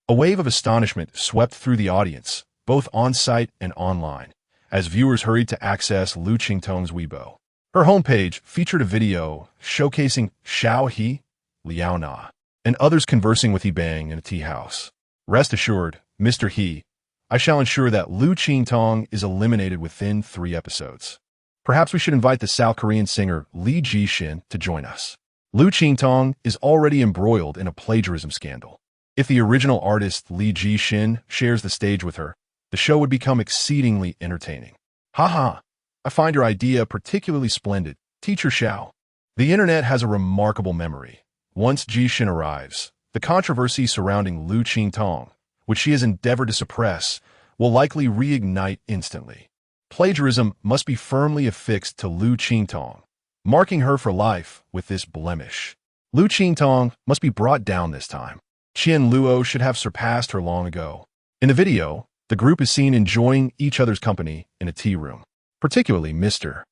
A wave of astonishment swept through the audience, both on-site and online, as viewers hurried to access Liu Qingtong's Weibo. Her homepage featured a video showcasing Xiao He, Liao Na, and others conversing with He Bang in a tea house. "Rest assured, Mr. He, I shall ensure that Liu Qingtong is eliminated within 3 episodes. Perhaps we should invite the South Korean singer Li Jishin to join us. Liu Qingtong is already embroiled in a plagiarism scandal. If the original artist Li Jishin shares the stage with her, the show would become exceedingly entertaining." "Haha, I find your idea particularly splendid, Teacher Xiao." The internet has a remarkable memory. Once Jishin arrives, the controversy surrounding Liu Qingtong, which she has endeavored to suppress, will likely reignite instantly. Plagiarism must be firmly affixed to Liu Qingtong, marking her for life with this blemish. Liu Qingtong must be brought down this time. Qian Luo should have surpassed her long ago. In the video, the group is seen enjoying each other's company in a tea room. Particularly Mr.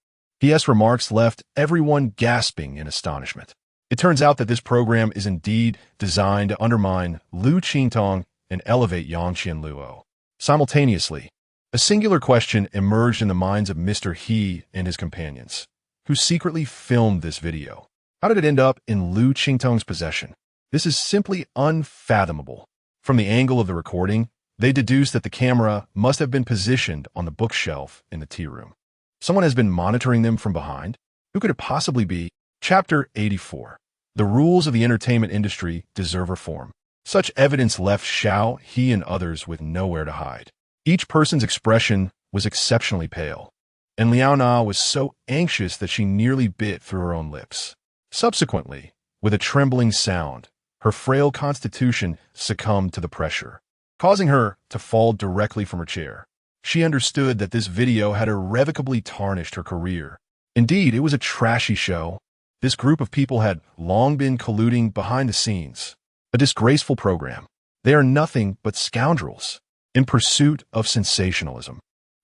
H's remarks left everyone gasping in astonishment. It turns out that this program is indeed designed to undermine Liu Qingtong and elevate Yang Qian Luo. Simultaneously, A singular question emerged in the minds of Mr. He and his companions, who secretly filmed this video. How did it end up in Liu Qingtong's possession? This is simply unfathomable. From the angle of the recording, they deduced that the camera must have been positioned on the bookshelf in the tea room. Someone has been monitoring them from behind. Who could it possibly be? Chapter 84. The rules of the entertainment industry deserve reform. Such evidence left Xiao, He, and others with nowhere to hide. Each person's expression was exceptionally pale, and Liao Na was so anxious that she nearly bit through her own lips. Subsequently, with a trembling sound, her frail constitution succumbed to the pressure, causing her to fall directly from her chair. She understood that this video had irrevocably tarnished her career. Indeed, it was a trashy show. This group of people had long been colluding behind the scenes. A disgraceful program. They are nothing but scoundrels in pursuit of sensationalism.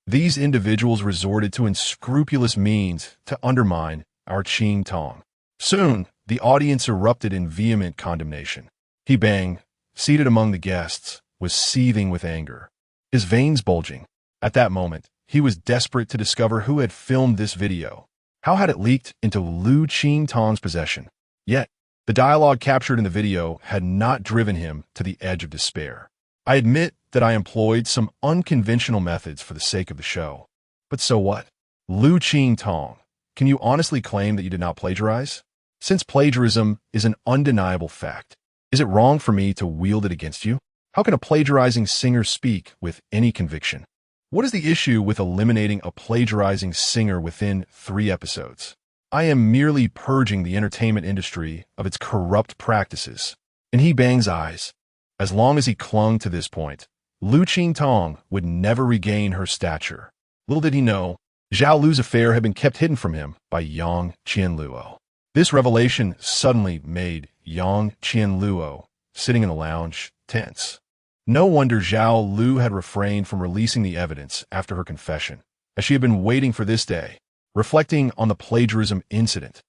These individuals resorted to unscrupulous means to undermine our Qingtong. Soon, the audience erupted in vehement condemnation. He Bang, seated among the guests, was seething with anger, his veins bulging. At that moment, he was desperate to discover who had filmed this video. How had it leaked into Liu Qingtong's possession? Yet, the dialogue captured in the video had not driven him to the edge of despair. I admit that I employed some unconventional methods for the sake of the show. But so what? Liu Qingtong, can you honestly claim that you did not plagiarize? Since plagiarism is an undeniable fact, is it wrong for me to wield it against you? How can a plagiarizing singer speak with any conviction? What is the issue with eliminating a plagiarizing singer within 3 episodes? I am merely purging the entertainment industry of its corrupt practices. In He Bang's eyes, as long as he clung to this point, Liu Qingtong would never regain her stature. Little did he know, Zhao Lu's affair had been kept hidden from him by Yang Qianluo. This revelation suddenly made Yang Qianluo, sitting in the lounge, tense. No wonder Zhao Lu had refrained from releasing the evidence after her confession, as she had been waiting for this day. Reflecting on the plagiarism incident,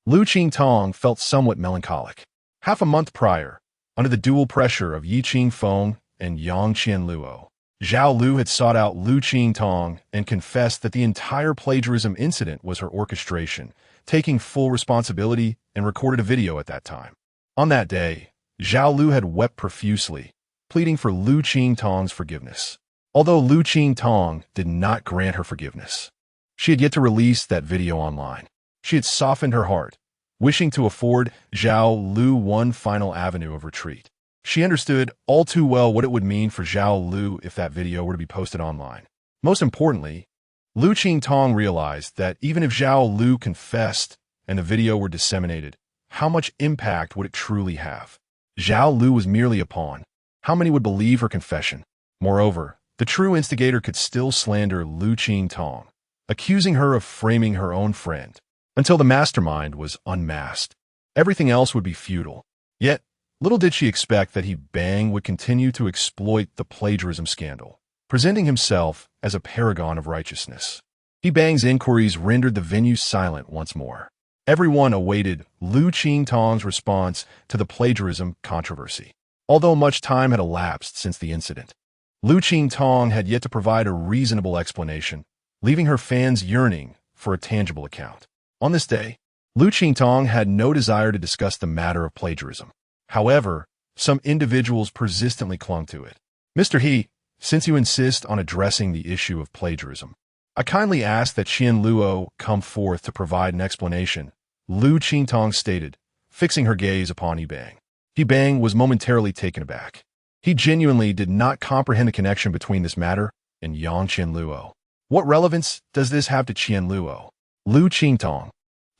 Liu Qingtong felt somewhat melancholic. Half a month prior, under the dual pressure of Qingfeng and Yang Qianluo, Zhao Lu had sought out Liu Qingtong and confessed that the entire plagiarism incident was her orchestration, taking full responsibility and recorded a video at that time. On that day, Zhao Lu had wept profusely, pleading for Liu Qingtong's forgiveness. Although Liu Qingtong did not grant her forgiveness, she had yet to release that video online. She had softened her heart, wishing to afford Zhao Lu one final avenue of retreat. She understood all too well what it would mean for Zhao Lu if that video were to be posted online. Most importantly, Liu Qingtong realized that even if Zhao Lu confessed and the video were disseminated, how much impact would it truly have? Zhao Lu was merely a pawn. How many would believe her confession? Moreover, the true instigator could still slander Liu Qingtong, accusing her of framing her own friend. Until the mastermind was unmasked, everything else would be futile. Yet, little did she expect that He Bang would continue to exploit the plagiarism scandal, presenting himself as a paragon of righteousness. He Bang's inquiries rendered the venue silent once more. Everyone awaited Liu Qingtong's response to the plagiarism controversy. Although much time had elapsed since the incident, Liu Qingtong had yet to provide a reasonable explanation, leaving her fans yearning for a tangible account. On this day, Liu Qingtong had no desire to discuss the matter of plagiarism. However, some individuals persistently clung to it. Mr. He, since you insist on addressing the issue of plagiarism, I kindly ask that Qianluo come forth to provide an explanation, Liu Qingtong stated, fixing her gaze upon He Bang. He Bang was momentarily taken aback. He genuinely did not comprehend the connection between this matter and Yang Qianluo. What relevance does this have to Qianluo? Liu Qingtong,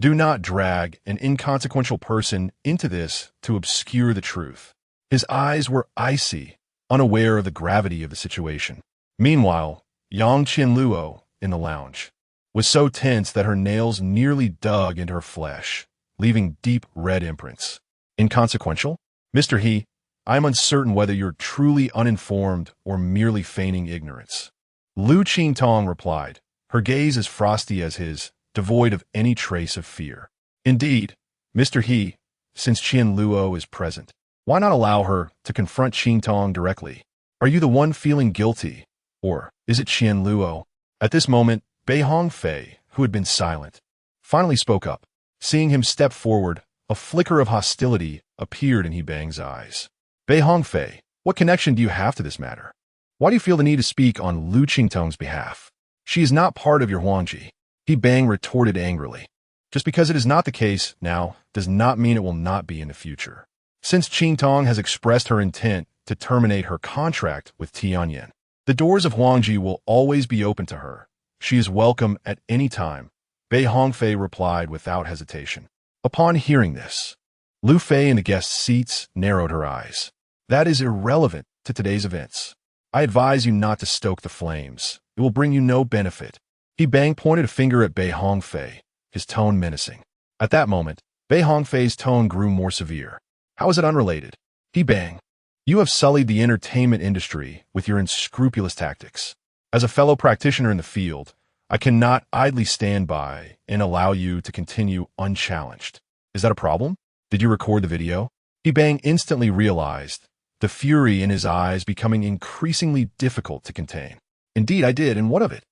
do not drag an inconsequential person into this to obscure the truth. His eyes were icy, unaware of the gravity of the situation. Meanwhile, Yang Qianluo, in the lounge, was so tense that her nails nearly dug into her flesh, leaving deep red imprints. Inconsequential? Mr. He, I am uncertain whether you're truly uninformed or merely feigning ignorance. Liu Qingtong replied, her gaze as frosty as his, devoid of any trace of fear. Indeed, Mr. He, since Qianluo is present, why not allow her to confront Qingtong directly? Are you the one feeling guilty, Or is it Qian Luo? At this moment, Bei Hongfei, who had been silent, finally spoke up. Seeing him step forward, a flicker of hostility appeared in He Bang's eyes. Bei Hongfei, what connection do you have to this matter? Why do you feel the need to speak on Liu Qingtong's behalf? She is not part of your Huangji. He Bang retorted angrily. Just because it is not the case now does not mean it will not be in the future. Since Qingtong has expressed her intent to terminate her contract with Tianyan, the doors of Huangji will always be open to her. She is welcome at any time, Bei Hongfei replied without hesitation. Upon hearing this, Lu Fei in the guest seats narrowed her eyes. That is irrelevant to today's events. I advise you not to stoke the flames. It will bring you no benefit. He Bang pointed a finger at Bei Hongfei, his tone menacing. At that moment, Bei Hongfei's tone grew more severe. How is it unrelated? He Bang, you have sullied the entertainment industry with your unscrupulous tactics. As a fellow practitioner in the field, I cannot idly stand by and allow you to continue unchallenged. Is that a problem? Did you record the video? He Bang instantly realized, the fury in his eyes becoming increasingly difficult to contain. Indeed, I did, and what of it?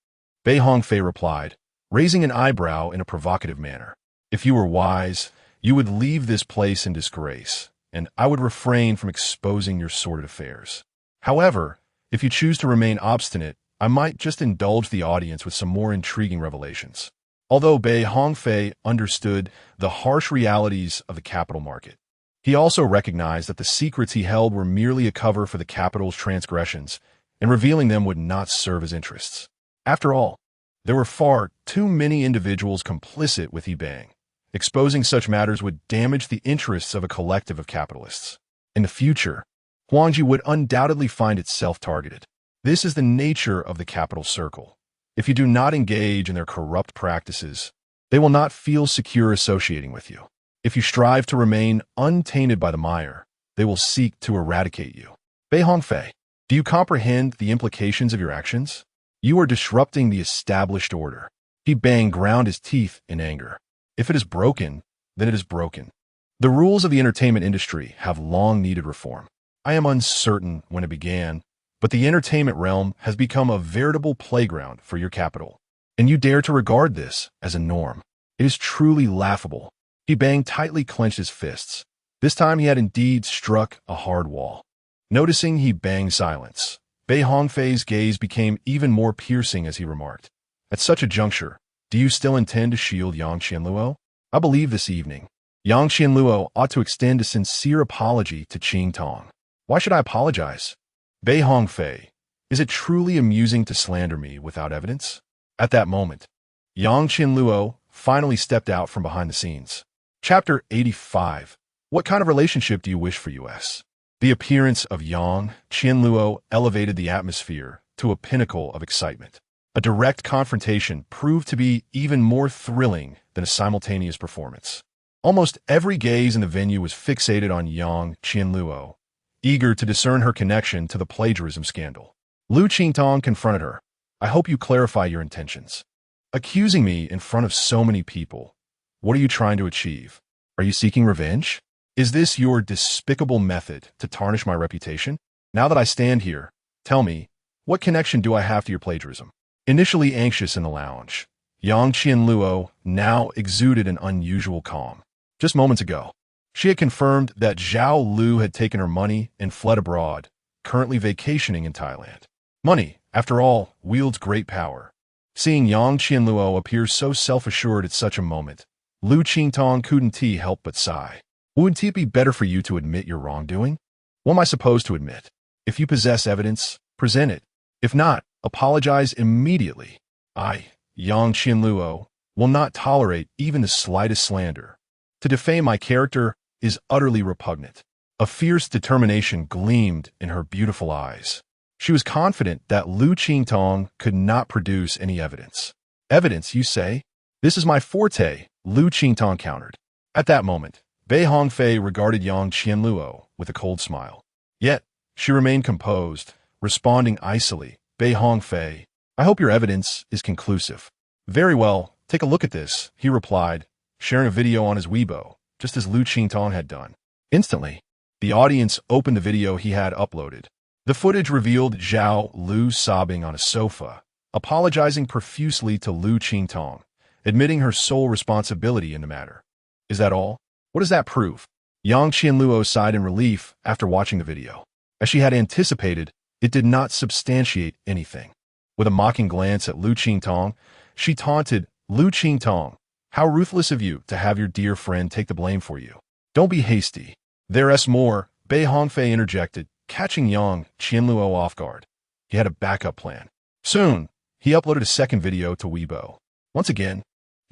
Bei Hongfei replied, raising an eyebrow in a provocative manner. If you were wise, you would leave this place in disgrace, and I would refrain from exposing your sordid affairs. However, if you choose to remain obstinate, I might just indulge the audience with some more intriguing revelations. Although Bei Hongfei understood the harsh realities of the capital market, he also recognized that the secrets he held were merely a cover for the capital's transgressions, and revealing them would not serve his interests. After all, there were far too many individuals complicit with He Bang. Exposing such matters would damage the interests of a collective of capitalists. In the future, Huangji would undoubtedly find itself targeted. This is the nature of the capital circle. If you do not engage in their corrupt practices, they will not feel secure associating with you. If you strive to remain untainted by the mire, they will seek to eradicate you. Bei Hongfei, do you comprehend the implications of your actions? You are disrupting the established order. He Bang ground his teeth in anger. If it is broken, then it is broken. The rules of the entertainment industry have long needed reform. I am uncertain when it began, but the entertainment realm has become a veritable playground for your capital. And you dare to regard this as a norm. It is truly laughable. He Bang tightly clenched his fists. This time he had indeed struck a hard wall. Noticing He Bang's silence, Bei Hongfei's gaze became even more piercing as he remarked, at such a juncture, do you still intend to shield Yang Qianluo? I believe this evening, Yang Qianluo ought to extend a sincere apology to Qingtong. Why should I apologize? Bei Hongfei, is it truly amusing to slander me without evidence? At that moment, Yang Qianluo finally stepped out from behind the scenes. Chapter 85. What kind of relationship do you wish for us? The appearance of Yang Qianluo elevated the atmosphere to a pinnacle of excitement. A direct confrontation proved to be even more thrilling than a simultaneous performance. Almost every gaze in the venue was fixated on Yang Qianluo, eager to discern her connection to the plagiarism scandal. Liu Qingtong confronted her. I hope you clarify your intentions. Accusing me in front of so many people, what are you trying to achieve? Are you seeking revenge? Is this your despicable method to tarnish my reputation? Now that I stand here, tell me, what connection do I have to your plagiarism? Initially anxious in the lounge, Yang Qianluo now exuded an unusual calm. Just moments ago, she had confirmed that Zhao Lu had taken her money and fled abroad, currently vacationing in Thailand. Money, after all, wields great power. Seeing Yang Qianluo appear so self-assured at such a moment, Liu Qingtong couldn't help but sigh. Wouldn't it be better for you to admit your wrongdoing? What am I supposed to admit? If you possess evidence, present it. If not, apologize immediately. I, Yang Qianluo, will not tolerate even the slightest slander. To defame my character is utterly repugnant. A fierce determination gleamed in her beautiful eyes. She was confident that Liu Qingtong could not produce any evidence. Evidence, you say? This is my forte, Liu Qingtong countered. At that moment, Bei Hongfei regarded Yang Qianluo with a cold smile. Yet, she remained composed, responding icily. Bei Hongfei, I hope your evidence is conclusive. Very well, take a look at this, he replied, sharing a video on his Weibo, just as Liu Qingtong had done. Instantly, the audience opened the video he had uploaded. The footage revealed Zhao Lu sobbing on a sofa, apologizing profusely to Liu Qingtong, admitting her sole responsibility in the matter. Is that all? What does that prove? Yang Qianluo sighed in relief after watching the video. As she had anticipated, it did not substantiate anything. With a mocking glance at Liu Qingtong, she taunted, "Liu Qingtong, how ruthless of you to have your dear friend take the blame for you. Don't be hasty." There's more, Bei Hongfei interjected, catching Yang Qianluo off guard. He had a backup plan. Soon, he uploaded a second video to Weibo. Once again,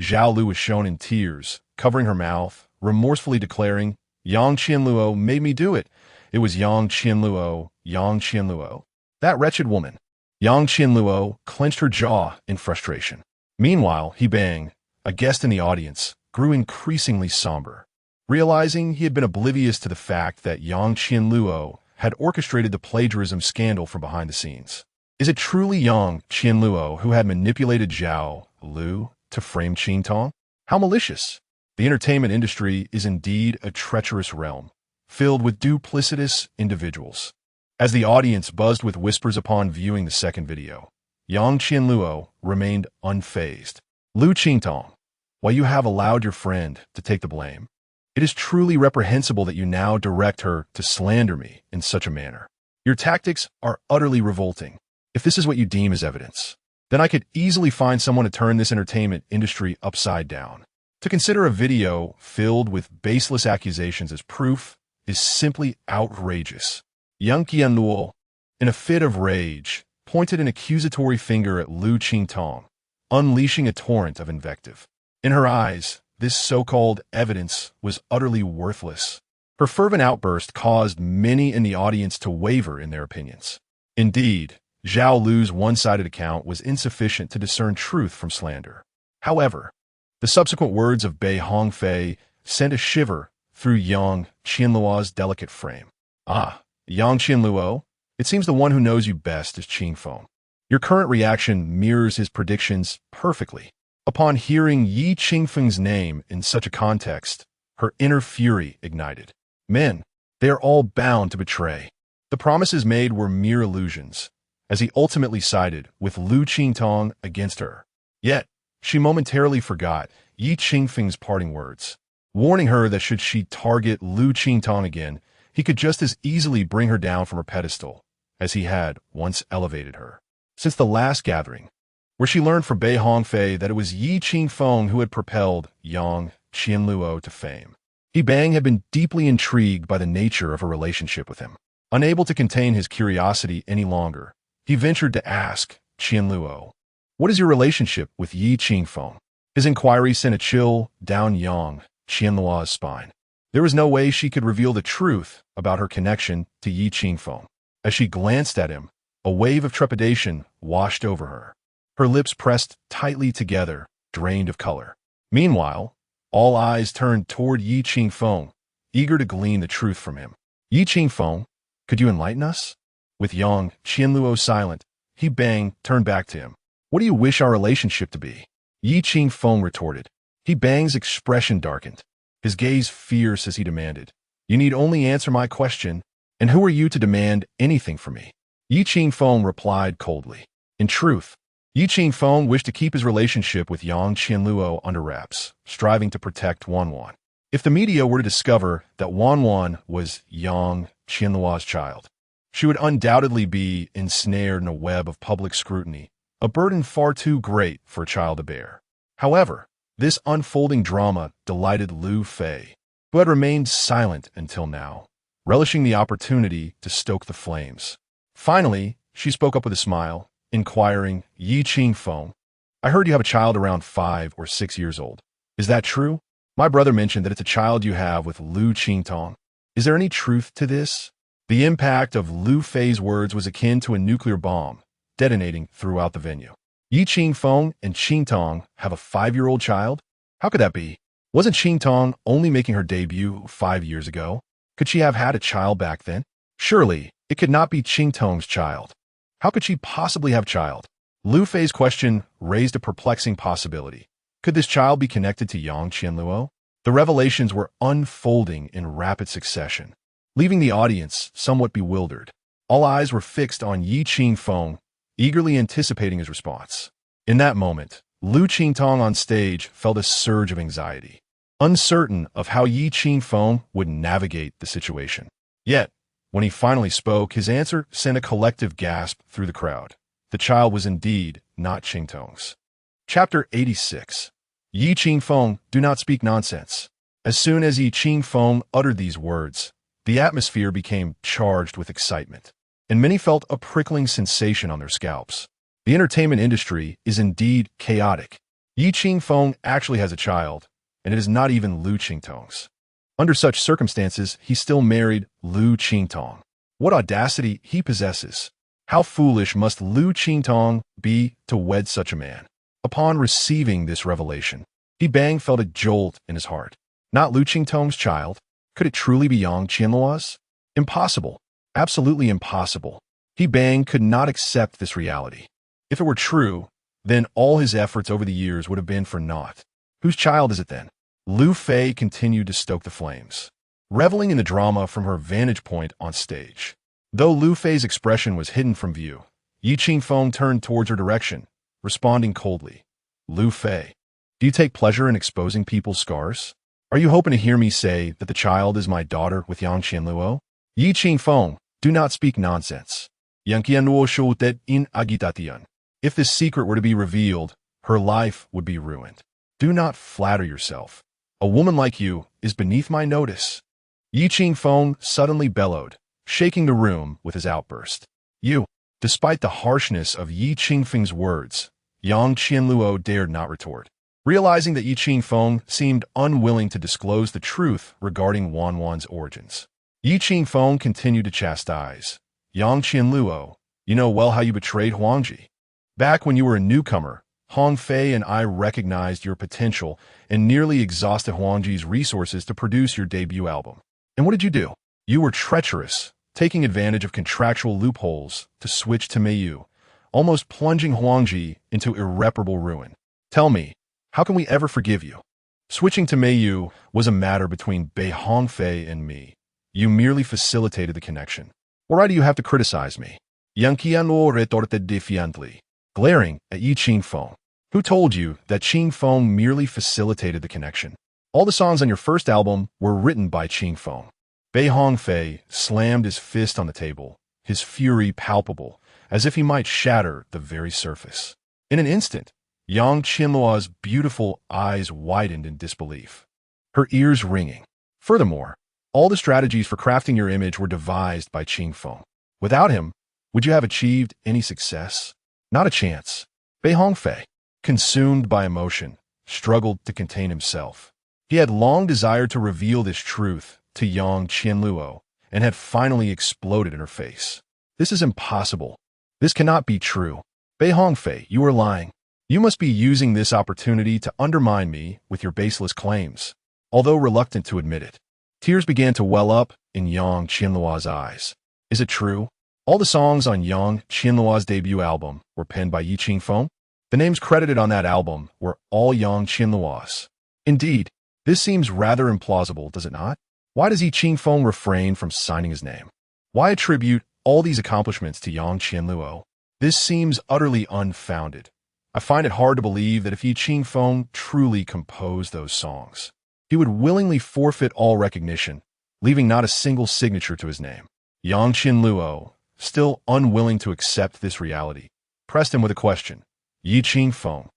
Zhao Lu was shown in tears, covering her mouth, remorsefully declaring, "Yang Qianluo made me do it. It was Yang Qianluo, Yang Qianluo." That wretched woman. Yang Qianluo clenched her jaw in frustration. Meanwhile, He Bang, a guest in the audience, grew increasingly somber. Realizing he had been oblivious to the fact that Yang Qianluo had orchestrated the plagiarism scandal from behind the scenes. Is it truly Yang Qianluo who had manipulated Zhao Lu to frame Qingtong? How malicious! The entertainment industry is indeed a treacherous realm, filled with duplicitous individuals. As the audience buzzed with whispers upon viewing the second video, Yang Qianluo remained unfazed. Liu Qingtong, while you have allowed your friend to take the blame, it is truly reprehensible that you now direct her to slander me in such a manner. Your tactics are utterly revolting. If this is what you deem as evidence, then I could easily find someone to turn this entertainment industry upside down. To consider a video filled with baseless accusations as proof is simply outrageous. Yang Qianluo, in a fit of rage, pointed an accusatory finger at Liu Qingtong, unleashing a torrent of invective. In her eyes, this so-called evidence was utterly worthless. Her fervent outburst caused many in the audience to waver in their opinions. Indeed, Zhao Lu's one-sided account was insufficient to discern truth from slander. However, the subsequent words of Bei Hongfei sent a shiver through Yang Qianluo's delicate frame. "Ah, Yang Qianluo, it seems the one who knows you best is Qingfeng. Your current reaction mirrors his predictions perfectly." Upon hearing Yi Qingfeng's name in such a context, her inner fury ignited. Men, they are all bound to betray. The promises made were mere illusions, as he ultimately sided with Liu Qingtong against her. Yet, she momentarily forgot Yi Qingfeng's parting words, warning her that should she target Liu Qingtong again, he could just as easily bring her down from her pedestal, as he had once elevated her. Since the last gathering, where she learned from Bei Hongfei that it was Yi Qingfeng who had propelled Yang Qianluo to fame, He Bang had been deeply intrigued by the nature of her relationship with him. Unable to contain his curiosity any longer, he ventured to ask Qianluo, "What is your relationship with Yi Qingfeng?" His inquiry sent a chill down Yang Qianluo's spine. There was no way she could reveal the truth about her connection to Yi Qingfeng. As she glanced at him, a wave of trepidation washed over her. Her lips pressed tightly together, drained of color. Meanwhile, all eyes turned toward Yi Qingfeng, eager to glean the truth from him. "Yi Qingfeng, could you enlighten us?" With Yang Qianluo silent, He Bang turned back to him. "What do you wish our relationship to be?" Yi Qingfeng retorted. He Bang's expression darkened, his gaze fierce as he demanded, "You need only answer my question, and who are you to demand anything from me?" Yi Qingfeng replied coldly. In truth, Yi Qingfeng wished to keep his relationship with Yang Qianluo under wraps, striving to protect Wanwan. If the media were to discover that Wanwan was Yang Qianluo's child, she would undoubtedly be ensnared in a web of public scrutiny, a burden far too great for a child to bear. However, this unfolding drama delighted Liu Fei, who had remained silent until now, relishing the opportunity to stoke the flames. Finally, she spoke up with a smile, inquiring, "Yi Qingfeng, I heard you have a child around 5 or 6 years old. Is that true? My brother mentioned that it's a child you have with Liu Qingtong. Is there any truth to this?" The impact of Liu Fei's words was akin to a nuclear bomb, detonating throughout the venue. Yi Qingfeng and Qingtong have a 5-year-old child? How could that be? Wasn't Qingtong only making her debut 5 years ago? Could she have had a child back then? Surely, it could not be Qingtong's child. How could she possibly have a child? Liu Fei's question raised a perplexing possibility. Could this child be connected to Yang Qianluo? The revelations were unfolding in rapid succession, leaving the audience somewhat bewildered. All eyes were fixed on Liu Qingtong, eagerly anticipating his response. In that moment, Liu Qingtong on stage felt a surge of anxiety, uncertain of how Liu Qingtong would navigate the situation. Yet, when he finally spoke, his answer sent a collective gasp through the crowd. The child was indeed not Qingtong's. Chapter 86. Liu Qingtong, do not speak nonsense. As soon as Liu Qingtong uttered these words, the atmosphere became charged with excitement, and many felt a prickling sensation on their scalps. The entertainment industry is indeed chaotic. Liu Qingtong actually has a child, and it is not even Liu Qingtong's. Under such circumstances, he still married Liu Qingtong. What audacity he possesses! How foolish must Liu Qingtong be to wed such a man? Upon receiving this revelation, Qingfeng felt a jolt in his heart. Not Liu Qingtong's child? Could it truly be Yang Qianluo's? Impossible. Absolutely impossible. Qingfeng could not accept this reality. If it were true, then all his efforts over the years would have been for naught. Whose child is it then? Liu Fei continued to stoke the flames, reveling in the drama from her vantage point on stage. Though Liu Fei's expression was hidden from view, Liu Qingtong turned towards her direction, responding coldly. Liu Fei, do you take pleasure in exposing people's scars? Are you hoping to hear me say that the child is my daughter with Yang Qianluo? Liu Qingtong, do not speak nonsense. Yang Qianluo shouted in agitation. If this secret were to be revealed, her life would be ruined. Do not flatter yourself. A woman like you is beneath my notice. Liu Qingtong suddenly bellowed, shaking the room with his outburst. You! Despite the harshness of Liu Qingfeng's words, Yang Qianluo dared not retort. Realizing that Liu Qingtong seemed unwilling to disclose the truth regarding Wanwan's origins, Liu Qingtong continued to chastise. Yang Qianluo, you know well how you betrayed Huangji. Back when you were a newcomer, Hong Fei and I recognized your potential and nearly exhausted Huangji's resources to produce your debut album. And what did you do? You were treacherous, taking advantage of contractual loopholes to switch to Meiyu, almost plunging Huangji into irreparable ruin. Tell me, how can we ever forgive you? Switching to Meiyu was a matter between Bei Hongfei and me. You merely facilitated the connection. Why do you have to criticize me? Yang Qianluo retorted defiantly, glaring at Liu Qingtong. Who told you that Qingfeng merely facilitated the connection? All the songs on your first album were written by Qingfeng. Bei Hongfei slammed his fist on the table, his fury palpable, as if he might shatter the very surface. In an instant, Yang Qianluo's beautiful eyes widened in disbelief, her ears ringing. Furthermore, all the strategies for crafting your image were devised by Qingfeng. Without him, would you have achieved any success? Not a chance. Bei Hongfei, consumed by emotion, struggled to contain himself. He had long desired to reveal this truth to Yang Qianluo and had finally exploded in her face. This is impossible. This cannot be true. Bei Hongfei, you are lying. You must be using this opportunity to undermine me with your baseless claims. Although reluctant to admit it, tears began to well up in Yang Qianluo's eyes. Is it true? All the songs on Yang Qianluo's debut album were penned by Liu Qingtong. The names credited on that album were all Yang Qianluo's. Indeed, this seems rather implausible, does it not? Why does Liu Qingtong refrain from signing his name? Why attribute all these accomplishments to Yang Qianluo? This seems utterly unfounded. I find it hard to believe that if Liu Qingtong truly composed those songs, he would willingly forfeit all recognition, leaving not a single signature to his name. Yang Qianluo, still unwilling to accept this reality, pressed him with a question. Liu Qingtong,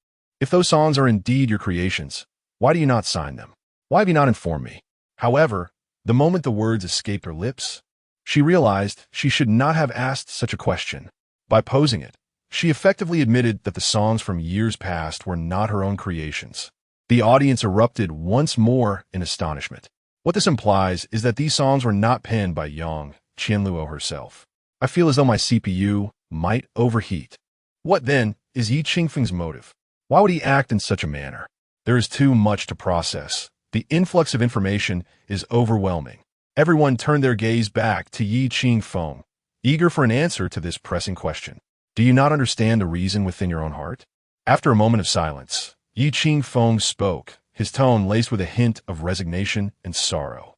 if those songs are indeed your creations, why do you not sign them? Why have you not informed me? However, the moment the words escaped her lips, she realized she should not have asked such a question. By posing it, she effectively admitted that the songs from years past were not her own creations. The audience erupted once more in astonishment. What this implies is that these songs were not penned by Yang Qianluo herself. I feel as though my CPU might overheat. What then is Liu Qingfeng's motive? Why would he act in such a manner? There is too much to process. The influx of information is overwhelming. Everyone turned their gaze back to Liu Qingtong, eager for an answer to this pressing question. Do you not understand the reason within your own heart? After a moment of silence, Liu Qingtong spoke, his tone laced with a hint of resignation and sorrow.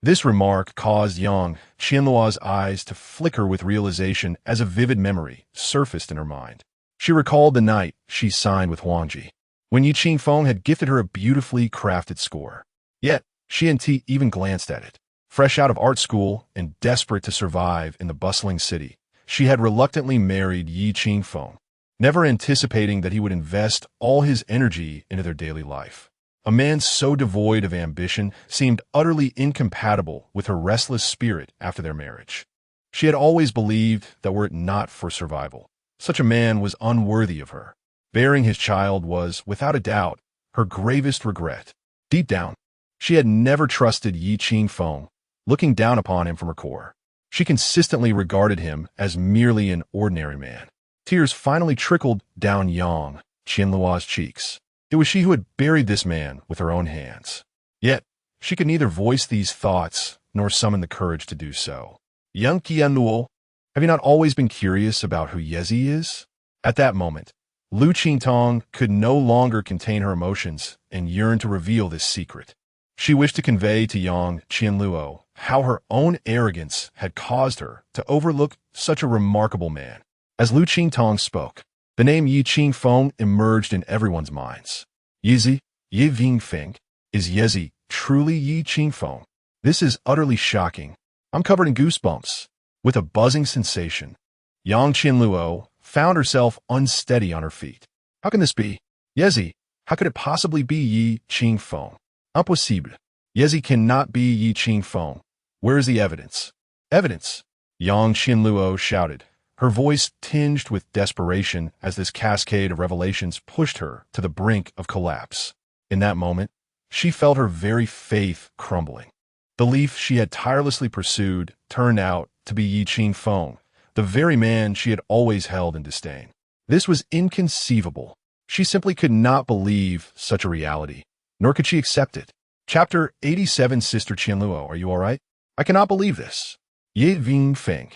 This remark caused Yang Qianluo's eyes to flicker with realization as a vivid memory surfaced in her mind. She recalled the night she signed with Huangji, when Yi Qingfeng had gifted her a beautifully crafted score. Yet, she and T even glanced at it. Fresh out of art school and desperate to survive in the bustling city, she had reluctantly married Yi Qingfeng, never anticipating that he would invest all his energy into their daily life. A man so devoid of ambition seemed utterly incompatible with her restless spirit after their marriage. She had always believed that were it not for survival, such a man was unworthy of her. Bearing his child was, without a doubt, her gravest regret. Deep down, she had never trusted Yi Qingfeng, looking down upon him from her core. She consistently regarded him as merely an ordinary man. Tears finally trickled down Yang Qianluo's cheeks. It was she who had buried this man with her own hands. Yet, she could neither voice these thoughts nor summon the courage to do so. Yang Qianluo, have you not always been curious about who Yezi is? At that moment, Liu Qingtong could no longer contain her emotions and yearned to reveal this secret. She wished to convey to Yang Qianluo how her own arrogance had caused her to overlook such a remarkable man. As Liu Qingtong spoke, the name Yi Qingfeng emerged in everyone's minds. Yezi, Yi Qingfeng, is Yezi truly Yi Qingfeng? This is utterly shocking. I'm covered in goosebumps. With a buzzing sensation, Yang Qianluo found herself unsteady on her feet. How can this be? Yezi, how could it possibly be Yi Qingfeng? Impossible. Yezi cannot be Yi Qingfeng. Where is the evidence? Evidence! Yang Qianluo shouted, her voice tinged with desperation as this cascade of revelations pushed her to the brink of collapse. In that moment, she felt her very faith crumbling. The leaf she had tirelessly pursued turned out to be Yi Qingfeng, the very man she had always held in disdain. This was inconceivable. She simply could not believe such a reality, nor could she accept it. Chapter 87. Sister Qianluo, are you all right? I cannot believe this. Yi Qingfeng.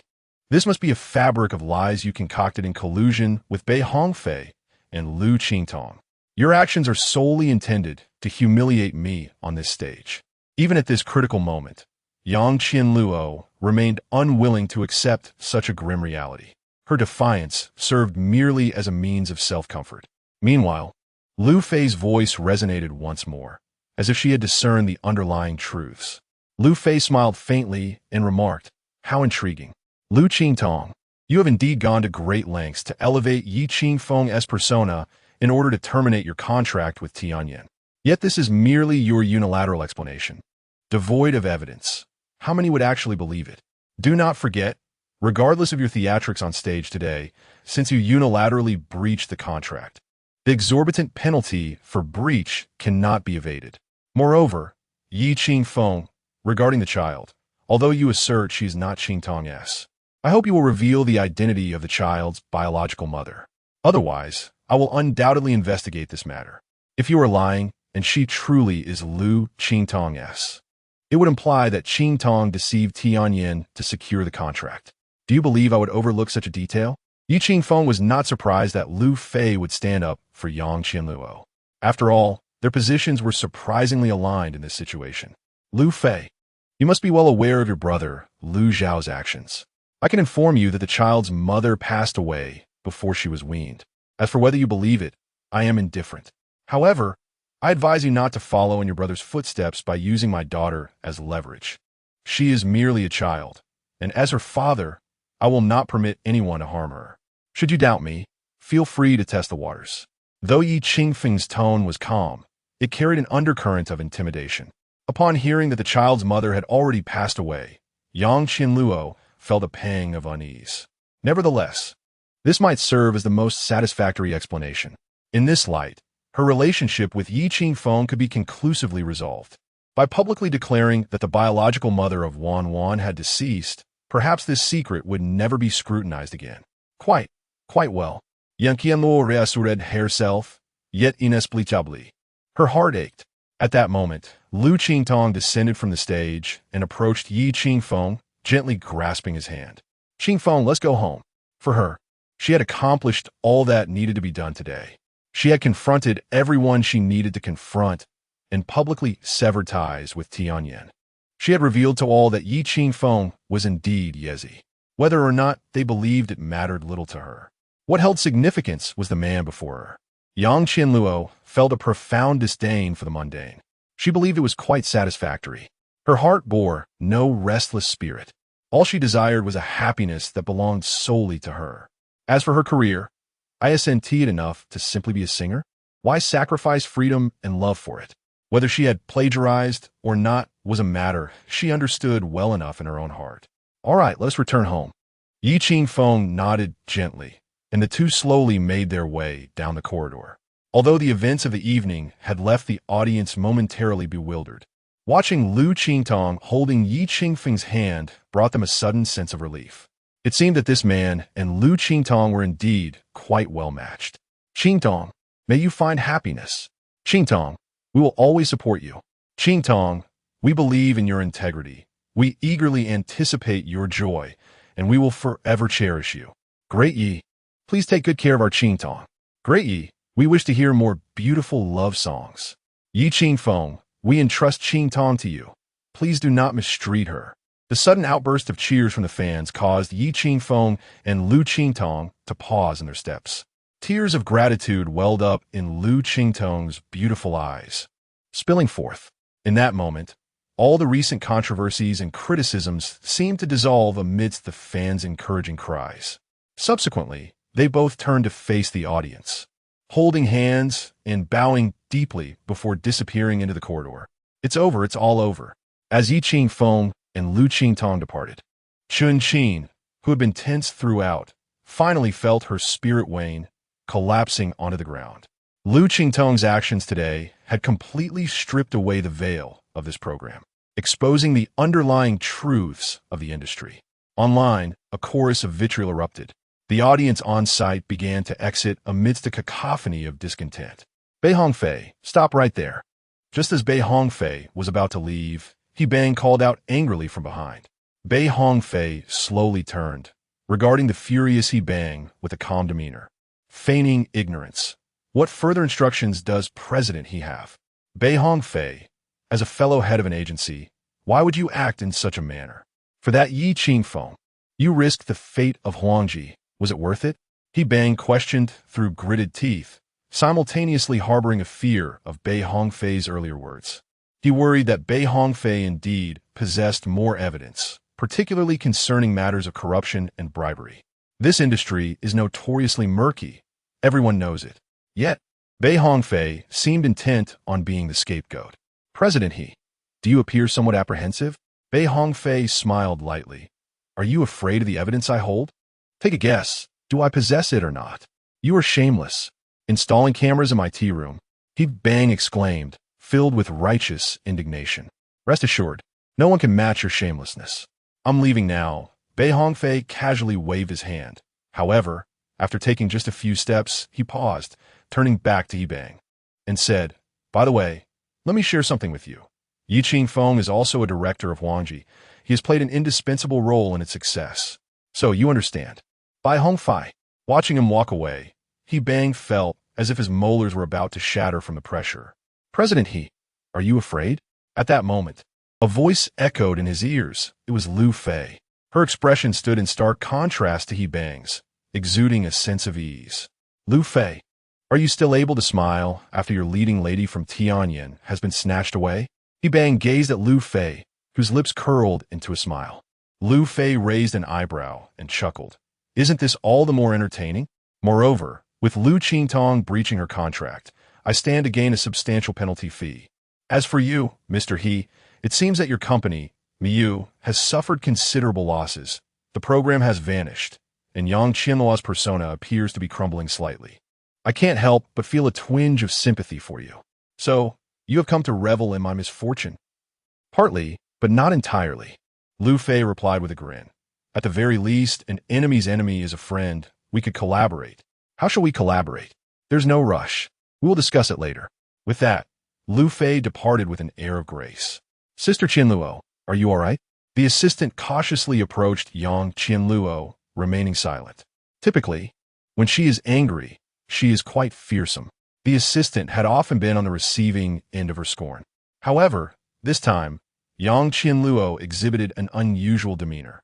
This must be a fabric of lies you concocted in collusion with Bei Hongfei and Liu Qingtong. Your actions are solely intended to humiliate me on this stage. Even at this critical moment, Yang Qianluo remained unwilling to accept such a grim reality. Her defiance served merely as a means of self-comfort. Meanwhile, Liu Fei's voice resonated once more, as if she had discerned the underlying truths. Liu Fei smiled faintly and remarked, how intriguing. Liu Qingtong, you have indeed gone to great lengths to elevate Yi Qingfeng's persona in order to terminate your contract with Tianyan. Yet this is merely your unilateral explanation, devoid of evidence. How many would actually believe it? Do not forget, regardless of your theatrics on stage today, since you unilaterally breached the contract, the exorbitant penalty for breach cannot be evaded. Moreover, Yi Qingfeng, regarding the child, although you assert she is not Qingtong's, I hope you will reveal the identity of the child's biological mother. Otherwise, I will undoubtedly investigate this matter. If you are lying, and she truly is Liu Qingtong's, it would imply that Qingtong deceived Tianyan to secure the contract. Do you believe I would overlook such a detail? Yi Qingfeng was not surprised that Liu Fei would stand up for Yang Qianluo. After all, their positions were surprisingly aligned in this situation. Liu Fei, you must be well aware of your brother, Liu Zhao's actions. I can inform you that the child's mother passed away before she was weaned. As for whether you believe it, I am indifferent. However, I advise you not to follow in your brother's footsteps by using my daughter as leverage. She is merely a child, and as her father, I will not permit anyone to harm her. Should you doubt me, feel free to test the waters. Though Yi Qingfeng's tone was calm, it carried an undercurrent of intimidation. Upon hearing that the child's mother had already passed away, Yang Qianluo felt a pang of unease. Nevertheless, this might serve as the most satisfactory explanation. In this light, her relationship with Yi Qingfeng could be conclusively resolved. By publicly declaring that the biological mother of Wan had deceased, perhaps this secret would never be scrutinized again. Quite well. Yang Qianluo reassured herself, yet inexplicably. Her heart ached. At that moment, Liu Qingtong descended from the stage and approached Yi Qingfeng, gently grasping his hand. Qingfeng, let's go home. For her, she had accomplished all that needed to be done today. She had confronted everyone she needed to confront and publicly severed ties with Tianyan. She had revealed to all that Yi Qingfeng was indeed Yezi. Whether or not they believed it mattered little to her. What held significance was the man before her. Yang Qianluo felt a profound disdain for the mundane. She believed it was quite satisfactory. Her heart bore no restless spirit. All she desired was a happiness that belonged solely to her. As for her career, isn't it enough to simply be a singer? Why sacrifice freedom and love for it? Whether she had plagiarized or not was a matter she understood well enough in her own heart. All right, let us return home. Yi Qingfeng nodded gently, and the two slowly made their way down the corridor. Although the events of the evening had left the audience momentarily bewildered, watching Liu Qingtong holding Yi Qingfeng's hand brought them a sudden sense of relief. It seemed that this man and Liu Qingtong were indeed quite well matched. Qingtong, may you find happiness. Qingtong, we will always support you. Qingtong, we believe in your integrity. We eagerly anticipate your joy, and we will forever cherish you. Great Yi, please take good care of our Qingtong. Great Yi, we wish to hear more beautiful love songs. Yi Qingfeng, we entrust Qingtong to you. Please do not mistreat her. The sudden outburst of cheers from the fans caused Yi Qingfeng and Liu Qingtong to pause in their steps. Tears of gratitude welled up in Liu Qingtong's beautiful eyes, spilling forth. In that moment, all the recent controversies and criticisms seemed to dissolve amidst the fans' encouraging cries. Subsequently, they both turned to face the audience, holding hands and bowing deeply before disappearing into the corridor. It's over, it's all over. As Yi Qingfeng and Liu Qingtong departed, Chun Qin, who had been tense throughout, finally felt her spirit wane, collapsing onto the ground. Liu Qingtong's actions today had completely stripped away the veil of this program, exposing the underlying truths of the industry. Online, a chorus of vitriol erupted. The audience on site began to exit amidst a cacophony of discontent. Bei Hongfei, stop right there. Just as Bei Hongfei was about to leave, He Bang called out angrily from behind. Bei Hongfei slowly turned, regarding the furious He Bang with a calm demeanor, feigning ignorance. What further instructions does President He have? Bei Hongfei, as a fellow head of an agency, why would you act in such a manner? For that Yi Qingfeng, you risked the fate of Huangji. Was it worth it? He Bang questioned through gritted teeth, simultaneously harboring a fear of Bei Hongfei's earlier words. He worried that Bei Hongfei indeed possessed more evidence, particularly concerning matters of corruption and bribery. This industry is notoriously murky. Everyone knows it. Yet, Bei Hongfei seemed intent on being the scapegoat. President He, do you appear somewhat apprehensive? Bei Hongfei smiled lightly. Are you afraid of the evidence I hold? Take a guess. Do I possess it or not? You are shameless. Installing cameras in my tea room, He Bang exclaimed, filled with righteous indignation. Rest assured, no one can match your shamelessness. I'm leaving now. Bei Hongfei casually waved his hand. However, after taking just a few steps, he paused, turning back to He Bang, and said, by the way, let me share something with you. Yi Qingfeng is also a director of Huangji. He has played an indispensable role in its success. So you understand. Bei Hongfei. Watching him walk away, He Bang felt as if his molars were about to shatter from the pressure. President He, are you afraid? At that moment, a voice echoed in his ears. It was Liu Fei. Her expression stood in stark contrast to He Bang's, exuding a sense of ease. Liu Fei, are you still able to smile after your leading lady from Tianyin has been snatched away? He Bang gazed at Liu Fei, whose lips curled into a smile. Liu Fei raised an eyebrow and chuckled. Isn't this all the more entertaining? Moreover, with Liu Qingtong breaching her contract, I stand to gain a substantial penalty fee. As for you, Mr. He, it seems that your company, Miu, has suffered considerable losses. The program has vanished, and Yang Qianluo's persona appears to be crumbling slightly. I can't help but feel a twinge of sympathy for you. So, you have come to revel in my misfortune? Partly, but not entirely. Liu Fei replied with a grin. At the very least, an enemy's enemy is a friend. We could collaborate. How shall we collaborate? There's no rush. We will discuss it later. With that, Liu Fei departed with an air of grace. Sister Qianluo, are you all right? The assistant cautiously approached Yang Qianluo, remaining silent. Typically, when she is angry, she is quite fearsome. The assistant had often been on the receiving end of her scorn. However, this time, Yang Qianluo exhibited an unusual demeanor.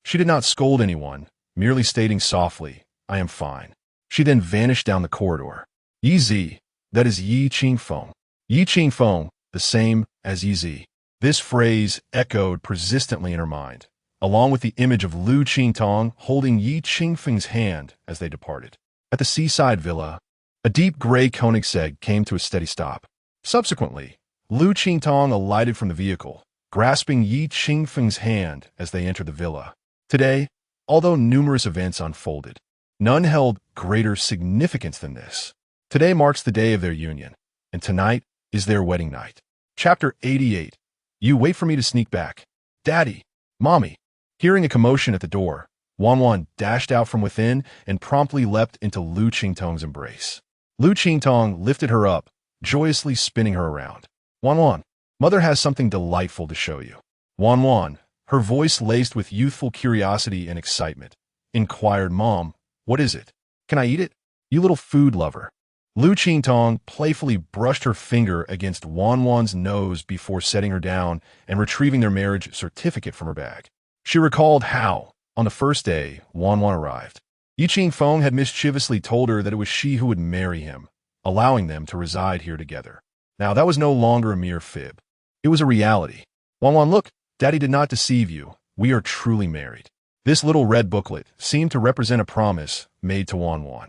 She did not scold anyone, merely stating softly, "I am fine." She then vanished down the corridor. Yi Zi, that is Yi Qingfeng. Yi Qingfeng, the same as Yi Zi. This phrase echoed persistently in her mind, along with the image of Liu Qingtong holding Yi Qingfeng's hand as they departed. At the seaside villa, a deep gray Koenigsegg came to a steady stop. Subsequently, Liu Qingtong alighted from the vehicle, grasping Yi Qingfeng's hand as they entered the villa. Today, although numerous events unfolded, none held greater significance than this. Today marks the day of their union, and tonight is their wedding night. Chapter 88. You wait for me to sneak back. Daddy, Mommy. Hearing a commotion at the door, Wanwan dashed out from within and promptly leapt into Liu Qingtong's embrace. Liu Qingtong lifted her up, joyously spinning her around. Wanwan, Mother has something delightful to show you. Wanwan, her voice laced with youthful curiosity and excitement, inquired, Mom, what is it? Can I eat it? You little food lover. Liu Qingtong playfully brushed her finger against Wanwan's nose before setting her down and retrieving their marriage certificate from her bag. She recalled how, on the first day, Wanwan arrived, Yi Qingfeng had mischievously told her that it was she who would marry him, allowing them to reside here together. Now, that was no longer a mere fib. It was a reality. Wanwan, look, Daddy did not deceive you. We are truly married. This little red booklet seemed to represent a promise made to Wanwan.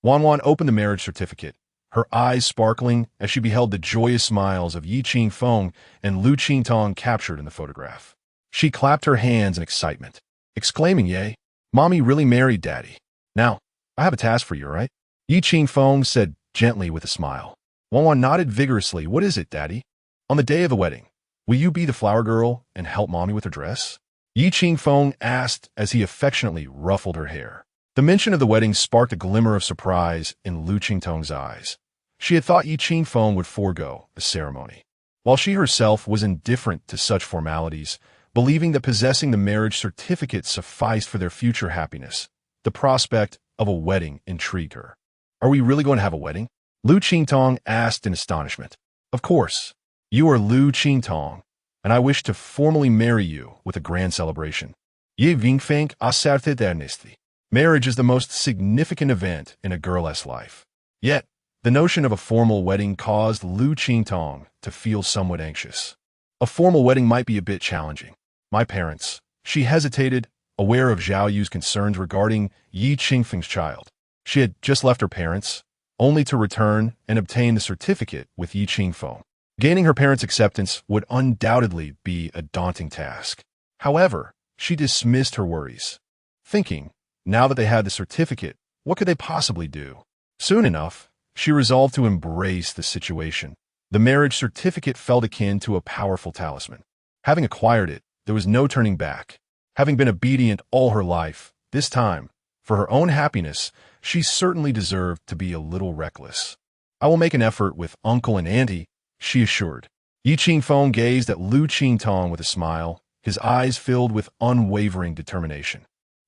Wanwan opened the marriage certificate, her eyes sparkling as she beheld the joyous smiles of Yi Qingfeng and Liu Qingtong captured in the photograph. She clapped her hands in excitement, exclaiming, Yay, Mommy really married Daddy. Now, I have a task for you, right? Yi Qingfeng said gently with a smile. Wanwan nodded vigorously. What is it, Daddy? On the day of the wedding, will you be the flower girl and help Mommy with her dress? Yi Qingfeng asked as he affectionately ruffled her hair. The mention of the wedding sparked a glimmer of surprise in Liu Qingtong's eyes. She had thought Yi Qingfeng would forego the ceremony, while she herself was indifferent to such formalities, believing that possessing the marriage certificate sufficed for their future happiness. The prospect of a wedding intrigued her. Are we really going to have a wedding? Liu Qingtong asked in astonishment. Of course. You are Liu Qingtong, and I wish to formally marry you with a grand celebration. Ye Qingfeng acerte d'ernesti. Marriage is the most significant event in a girl's life. Yet, the notion of a formal wedding caused Liu Qingtong to feel somewhat anxious. A formal wedding might be a bit challenging. My parents. She hesitated, aware of Zhao Yu's concerns regarding Yi Qingfeng's child. She had just left her parents, only to return and obtain the certificate with Yi Qingfeng. Gaining her parents' acceptance would undoubtedly be a daunting task. However, she dismissed her worries, thinking, now that they had the certificate, what could they possibly do? Soon enough, she resolved to embrace the situation. The marriage certificate felt akin to a powerful talisman. Having acquired it, there was no turning back. Having been obedient all her life, this time, for her own happiness, she certainly deserved to be a little reckless. I will make an effort with Uncle and Auntie, she assured. Yi Qingfeng gazed at Liu Qingtong with a smile, his eyes filled with unwavering determination.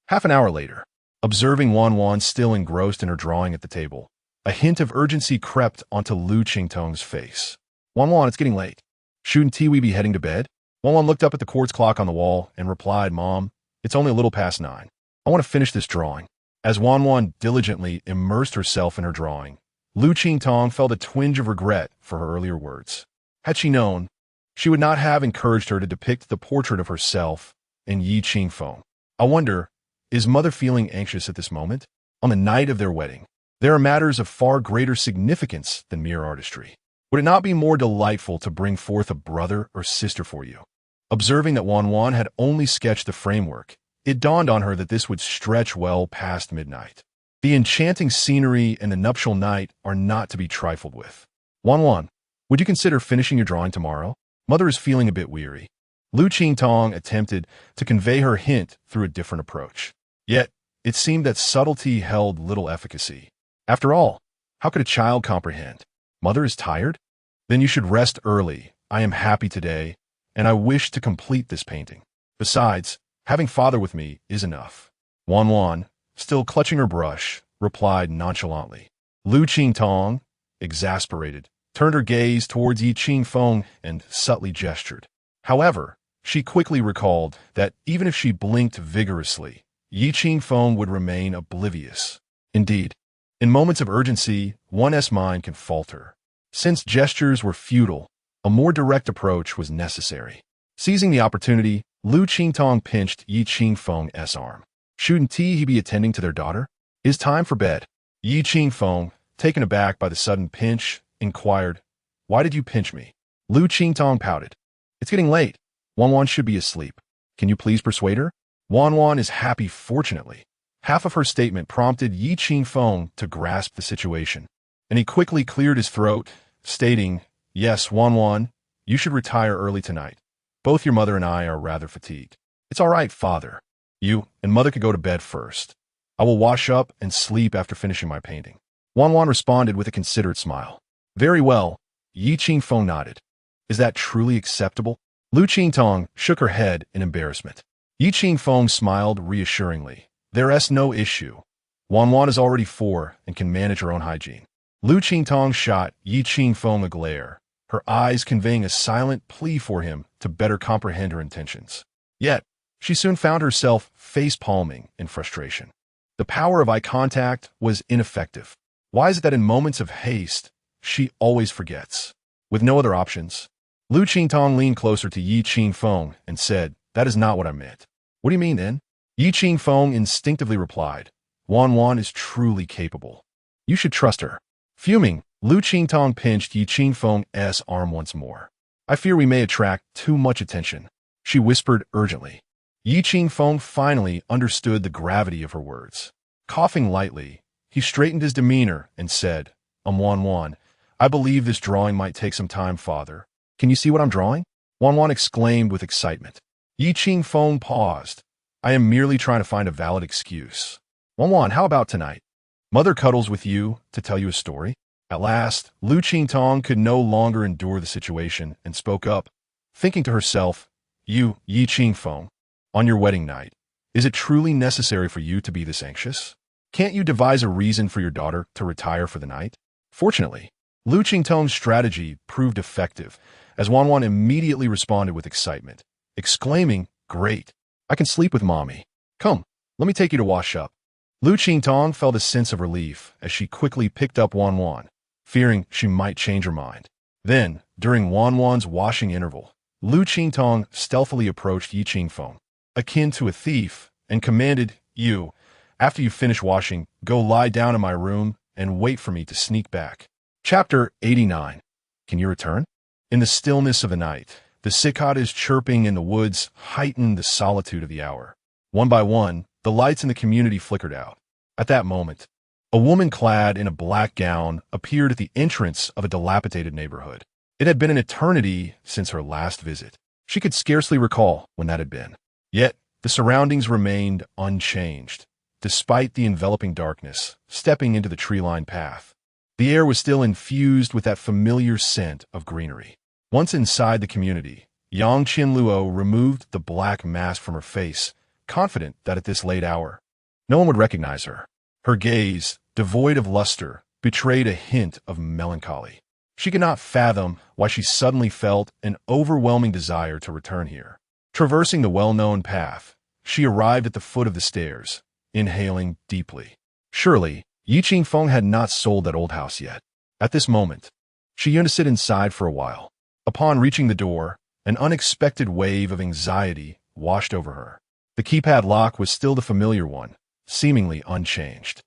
Half an hour later, observing Wanwan still engrossed in her drawing at the table, a hint of urgency crept onto Liu Qingtong's face. Wanwan, it's getting late. Shouldn't we be heading to bed? Wanwan looked up at the quartz clock on the wall and replied, Mom, it's only a little past 9. I want to finish this drawing. As Wanwan diligently immersed herself in her drawing, Liu Qingtong felt a twinge of regret for her earlier words. Had she known, she would not have encouraged her to depict the portrait of herself and Yi Qingfeng. I wonder, is Mother feeling anxious at this moment? On the night of their wedding, there are matters of far greater significance than mere artistry. Would it not be more delightful to bring forth a brother or sister for you? Observing that Wanwan had only sketched the framework, it dawned on her that this would stretch well past midnight. The enchanting scenery and the nuptial night are not to be trifled with. Wanwan, would you consider finishing your drawing tomorrow? Mother is feeling a bit weary. Liu Qingtong attempted to convey her hint through a different approach. Yet, it seemed that subtlety held little efficacy. After all, how could a child comprehend? Mother is tired? Then you should rest early. I am happy today, and I wish to complete this painting. Besides, having Father with me is enough. Wanwan, still clutching her brush, replied nonchalantly. Liu Qingtong, exasperated, turned her gaze towards Yi Qingfeng and subtly gestured. However, she quickly recalled that even if she blinked vigorously, Qingfeng would remain oblivious. Indeed, in moments of urgency, one's mind can falter. Since gestures were futile, a more direct approach was necessary. Seizing the opportunity, Liu Qingtong pinched Qingfeng's arm. Shouldn't he be attending to their daughter? Is time for bed? Qingfeng, taken aback by the sudden pinch, inquired, "Why did you pinch me?" Liu Qingtong pouted. "It's getting late. Wanwan should be asleep. Can you please persuade her?" Wanwan is happy, fortunately. Half of her statement prompted Qingfeng to grasp the situation, and he quickly cleared his throat, stating, "Yes, Wanwan, you should retire early tonight. Both your mother and I are rather fatigued." "It's all right, father. You and mother could go to bed first. I will wash up and sleep after finishing my painting." Wanwan responded with a considerate smile. "Very well." Qingfeng nodded. "Is that truly acceptable?" Liu Qingtong shook her head in embarrassment. Qingfeng smiled reassuringly. "There's no issue. Wanwan is already 4 and can manage her own hygiene." Liu Qingtong shot Qingfeng a glare, her eyes conveying a silent plea for him to better comprehend her intentions. Yet, she soon found herself face-palming in frustration. The power of eye contact was ineffective. Why is it that in moments of haste, she always forgets? With no other options, Liu Qingtong leaned closer to Qingfeng and said, "That is not what I meant." "What do you mean, then?" Qingfeng instinctively replied, "Wanwan is truly capable. You should trust her." Fuming, Liu Qingtong pinched Qingfeng's arm once more. "I fear we may attract too much attention," she whispered urgently. Qingfeng finally understood the gravity of her words. Coughing lightly, he straightened his demeanor and said, Wanwan, I believe this drawing might take some time, father. Can you see what I'm drawing?" Wanwan exclaimed with excitement. Qingfeng paused. "I am merely trying to find a valid excuse." "Wanwan, how about tonight? Mother cuddles with you to tell you a story?" At last, Liu Qingtong could no longer endure the situation and spoke up, thinking to herself, "You, Qingfeng, on your wedding night, is it truly necessary for you to be this anxious? Can't you devise a reason for your daughter to retire for the night?" Fortunately, Liu Qingtong's strategy proved effective, as Wanwan immediately responded with excitement, exclaiming, "Great! I can sleep with mommy. Come, let me take you to wash up." Liu Qingtong felt a sense of relief as she quickly picked up Wanwan, fearing she might change her mind. Then, during Wanwan's washing interval, Liu Qingtong stealthily approached Qingfeng, akin to a thief, and commanded, "You, after you finish washing, go lie down in my room and wait for me to sneak back." Chapter 89. Can you return? In the stillness of the night, the cicadas chirping in the woods heightened the solitude of the hour. One by one, the lights in the community flickered out. At that moment, a woman clad in a black gown appeared at the entrance of a dilapidated neighborhood. It had been an eternity since her last visit. She could scarcely recall when that had been. Yet, the surroundings remained unchanged, despite the enveloping darkness, stepping into the tree-lined path. The air was still infused with that familiar scent of greenery. Once inside the community, Yang Qianluo removed the black mask from her face, confident that at this late hour, no one would recognize her. Her gaze, devoid of luster, betrayed a hint of melancholy. She could not fathom why she suddenly felt an overwhelming desire to return here. Traversing the well-known path, she arrived at the foot of the stairs, inhaling deeply. Surely, Qingfeng had not sold that old house yet. At this moment, she yearned to sit inside for a while. Upon reaching the door, an unexpected wave of anxiety washed over her. The keypad lock was still the familiar one, seemingly unchanged.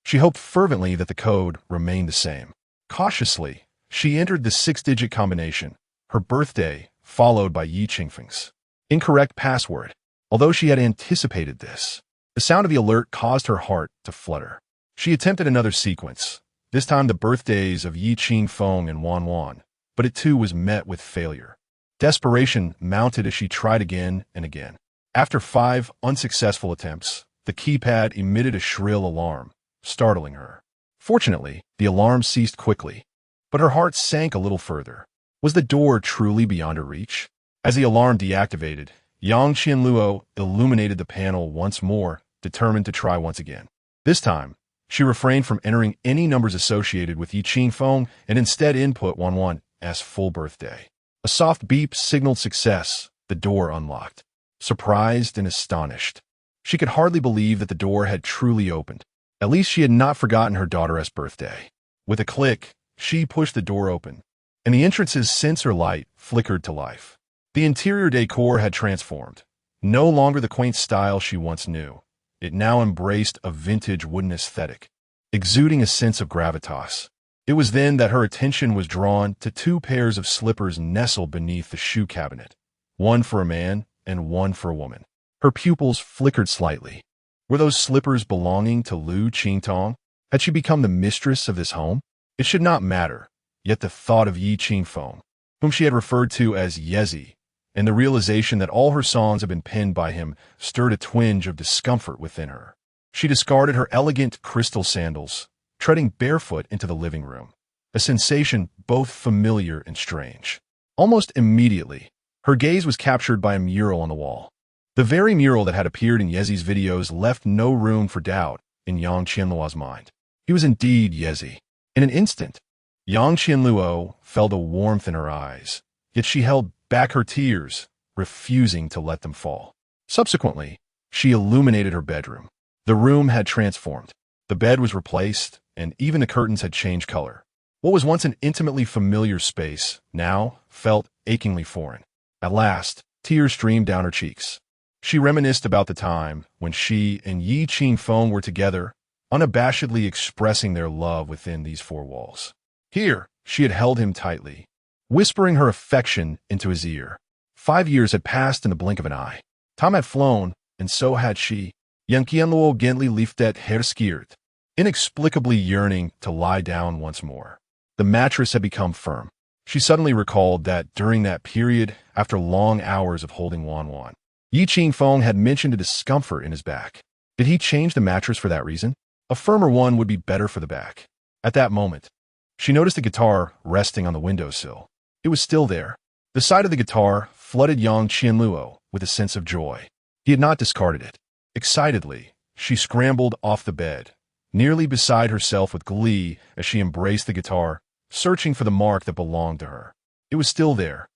She hoped fervently that the code remained the same. Cautiously, she entered the 6-digit combination, her birthday, followed by Qingfeng's incorrect password. Although she had anticipated this, the sound of the alert caused her heart to flutter. She attempted another sequence, this time the birthdays of Qingfeng and Wanwan, but it too was met with failure. Desperation mounted as she tried again and again. After 5 unsuccessful attempts, the keypad emitted a shrill alarm, startling her. Fortunately, the alarm ceased quickly, but her heart sank a little further. Was the door truly beyond her reach? As the alarm deactivated, Yang Qianluo illuminated the panel once more, determined to try once again. This time, she refrained from entering any numbers associated with Qingfeng and instead input Wanwan's full birthday. A soft beep signaled success, the door unlocked. Surprised and astonished, she could hardly believe that the door had truly opened. At least she had not forgotten her daughter's birthday. With a click, she pushed the door open, and the entrance's sensor light flickered to life. The interior decor had transformed. No longer the quaint style she once knew. It now embraced a vintage wooden aesthetic, exuding a sense of gravitas. It was then that her attention was drawn to two pairs of slippers nestled beneath the shoe cabinet, one for a man and one for a woman. Her pupils flickered slightly. Were those slippers belonging to Liu Qingtong? Had she become the mistress of this home? It should not matter, yet the thought of Yi Qingfeng, whom she had referred to as Yezi, and the realization that all her songs had been penned by him stirred a twinge of discomfort within her. She discarded her elegant crystal sandals, treading barefoot into the living room, a sensation both familiar and strange. Almost immediately, her gaze was captured by a mural on the wall. The very mural that had appeared in Yezi's videos left no room for doubt in Yang Qianluo's mind. He was indeed Yezi. In an instant, Yang Qianluo felt a warmth in her eyes, yet she held back her tears, refusing to let them fall. Subsequently, she illuminated her bedroom. The room had transformed. The bed was replaced, and even the curtains had changed color. What was once an intimately familiar space now felt achingly foreign. At last, tears streamed down her cheeks. She reminisced about the time when she and Yi Qingfeng were together, unabashedly expressing their love within these four walls. Here, she had held him tightly, whispering her affection into his ear. 5 years had passed in the blink of an eye. Time had flown, and so had she. Yang Qianluo gently lifted her skirt, inexplicably yearning to lie down once more. The mattress had become firm. She suddenly recalled that during that period, after long hours of holding Wanwan, Yi Qingfeng had mentioned a discomfort in his back. Did he change the mattress for that reason? A firmer one would be better for the back. At that moment, she noticed the guitar resting on the windowsill. It was still there. The sight of the guitar flooded Yang Qianluo with a sense of joy. He had not discarded it. Excitedly, she scrambled off the bed, nearly beside herself with glee as she embraced the guitar, searching for the mark that belonged to her. It was still there.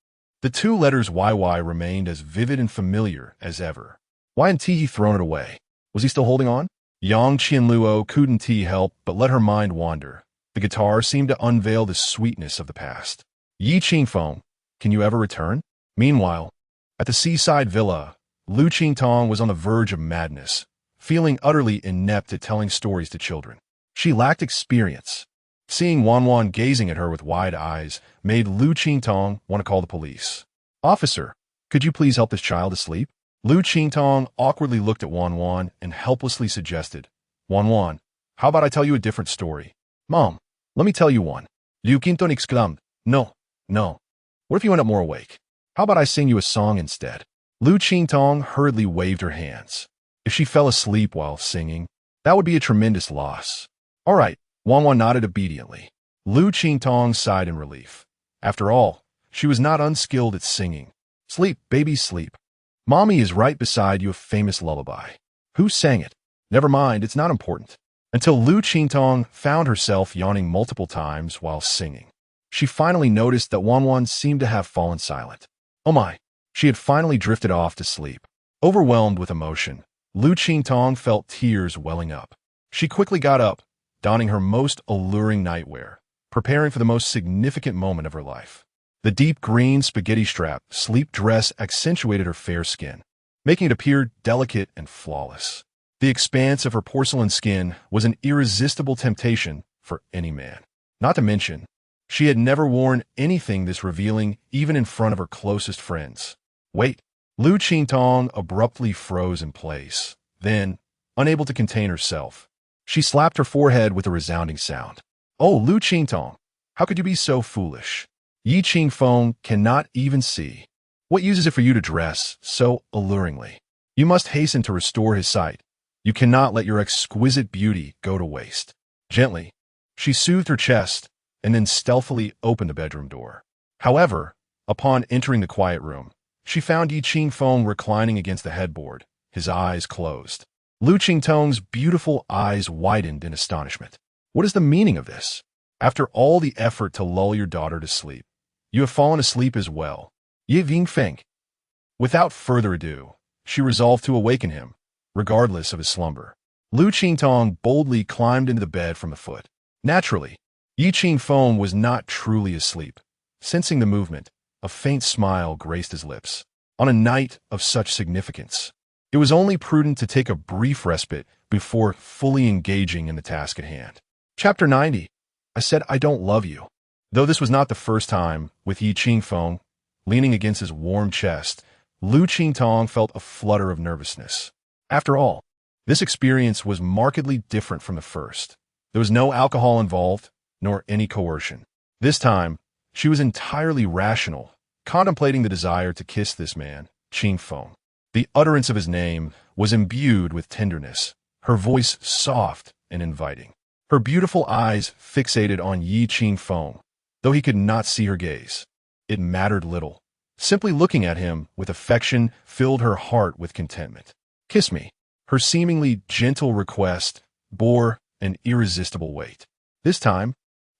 The two letters YY remained as vivid and familiar as ever. Why hadn't he thrown it away? Was he still holding on? Yang Qianluo couldn't help but let her mind wander. The guitar seemed to unveil the sweetness of the past. Yi Qingfeng, can you ever return? Meanwhile, at the seaside villa, Liu Qingtong was on the verge of madness, feeling utterly inept at telling stories to children. She lacked experience. Seeing Wanwan gazing at her with wide eyes made Liu Qingtong want to call the police. Officer, could you please help this child to sleep? Liu Qingtong awkwardly looked at Wanwan and helplessly suggested, Wanwan, how about I tell you a different story? Mom, let me tell you one. Liu Qingtong exclaimed, No. What if you end up more awake? How about I sing you a song instead? Liu Qingtong hurriedly waved her hands. If she fell asleep while singing, that would be a tremendous loss. All right, Wanwan nodded obediently. Liu Qingtong sighed in relief. After all, she was not unskilled at singing. Sleep, baby, sleep. Mommy is right beside you, a famous lullaby. Who sang it? Never mind, it's not important. Until Liu Qingtong found herself yawning multiple times while singing. She finally noticed that Wanwan seemed to have fallen silent. Oh my, she had finally drifted off to sleep. Overwhelmed with emotion, Liu Qingtong felt tears welling up. She quickly got up, donning her most alluring nightwear, preparing for the most significant moment of her life. The deep green spaghetti strap sleep dress accentuated her fair skin, making it appear delicate and flawless. The expanse of her porcelain skin was an irresistible temptation for any man. Not to mention, she had never worn anything this revealing even in front of her closest friends. Wait, Liu Qingtong abruptly froze in place. Then, unable to contain herself, she slapped her forehead with a resounding sound. Oh, Liu Qingtong, how could you be so foolish? Yi Qingfeng cannot even see. What use is it for you to dress so alluringly? You must hasten to restore his sight. You cannot let your exquisite beauty go to waste. Gently, she soothed her chest and then stealthily opened the bedroom door. However, upon entering the quiet room, she found Yi Qingfeng reclining against the headboard, his eyes closed. Liu Qingtong's beautiful eyes widened in astonishment. What is the meaning of this? After all the effort to lull your daughter to sleep, you have fallen asleep as well. Yi Qingfeng. Without further ado, she resolved to awaken him, regardless of his slumber. Liu Qingtong boldly climbed into the bed from the foot. Naturally, Qingfeng was not truly asleep. Sensing the movement, a faint smile graced his lips. On a night of such significance, it was only prudent to take a brief respite before fully engaging in the task at hand. Chapter 90. I said I don't love you. Though this was not the first time, with Qingfeng leaning against his warm chest, Liu Qingtong felt a flutter of nervousness. After all, this experience was markedly different from the first. There was no alcohol involved, nor any coercion. This time, she was entirely rational, contemplating the desire to kiss this man, Qingfeng. The utterance of his name was imbued with tenderness, her voice soft and inviting. Her beautiful eyes fixated on Qingfeng, though he could not see her gaze. It mattered little. Simply looking at him with affection filled her heart with contentment. Kiss me. Her seemingly gentle request bore an irresistible weight. This time,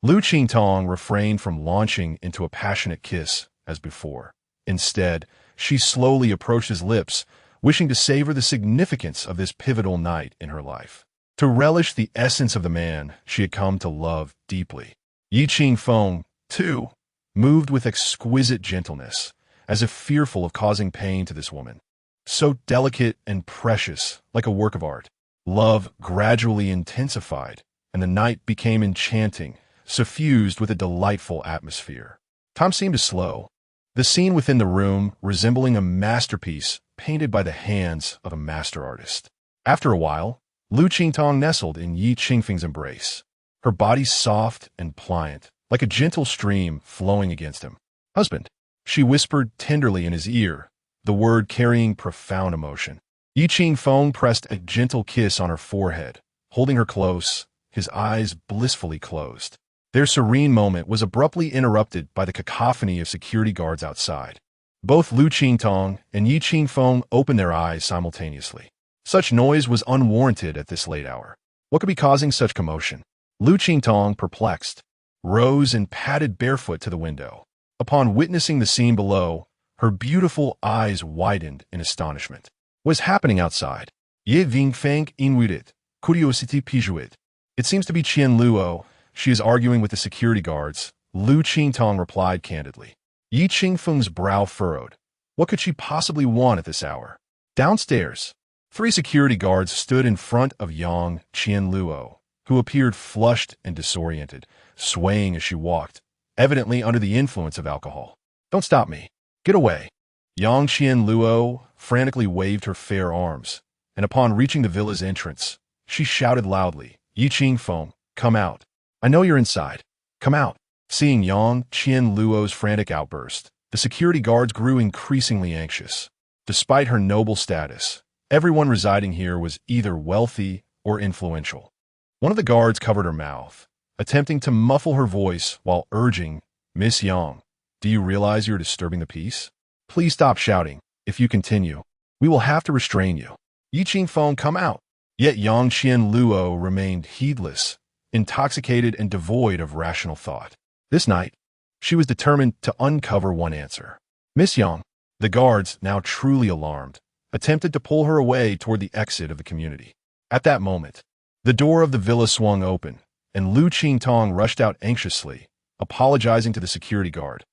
Liu Qingtong refrained from launching into a passionate kiss as before. Instead, she slowly approached his lips, wishing to savor the significance of this pivotal night in her life. To relish the essence of the man she had come to love deeply. Qingfeng, too, moved with exquisite gentleness, as if fearful of causing pain to this woman. So delicate and precious, like a work of art. Love gradually intensified, and the night became enchanting, suffused with a delightful atmosphere. Time seemed to slow, the scene within the room resembling a masterpiece painted by the hands of a master artist. After a while, Liu Qingtong nestled in Qingfeng's embrace, her body soft and pliant, like a gentle stream flowing against him. Husband, she whispered tenderly in his ear, the word carrying profound emotion. Qingfeng pressed a gentle kiss on her forehead, holding her close, his eyes blissfully closed. Their serene moment was abruptly interrupted by the cacophony of security guards outside. Both Liu Qingtong and Qingfeng opened their eyes simultaneously. Such noise was unwarranted at this late hour. What could be causing such commotion? Liu Qingtong, perplexed, rose and padded barefoot to the window. Upon witnessing the scene below, her beautiful eyes widened in astonishment. What is happening outside? Ye Qingfeng inwidit, curiosity pijuit. It seems to be Qian Luo. She is arguing with the security guards, Liu Qingtong replied candidly. Qingfeng's brow furrowed. What could she possibly want at this hour? Downstairs, 3 security guards stood in front of young Qian Luo, who appeared flushed and disoriented, swaying as she walked, evidently under the influence of alcohol. Don't stop me. Get away. Yang Qian Luo frantically waved her fair arms, and upon reaching the villa's entrance, she shouted loudly, Qingfeng, come out. I know you're inside. Come out. Seeing Yang Qian Luo's frantic outburst, the security guards grew increasingly anxious. Despite her noble status, everyone residing here was either wealthy or influential. One of the guards covered her mouth, attempting to muffle her voice while urging, Miss Yang, do you realize you're disturbing the peace? Please stop shouting. If you continue, we will have to restrain you. Qingfeng, come out. Yet Yang Qian Luo remained heedless, intoxicated and devoid of rational thought. This night, she was determined to uncover one answer. Miss Yang, the guards, now truly alarmed, attempted to pull her away toward the exit of the community. At that moment, the door of the villa swung open, and Liu Qingtong rushed out anxiously, apologizing to the security guard.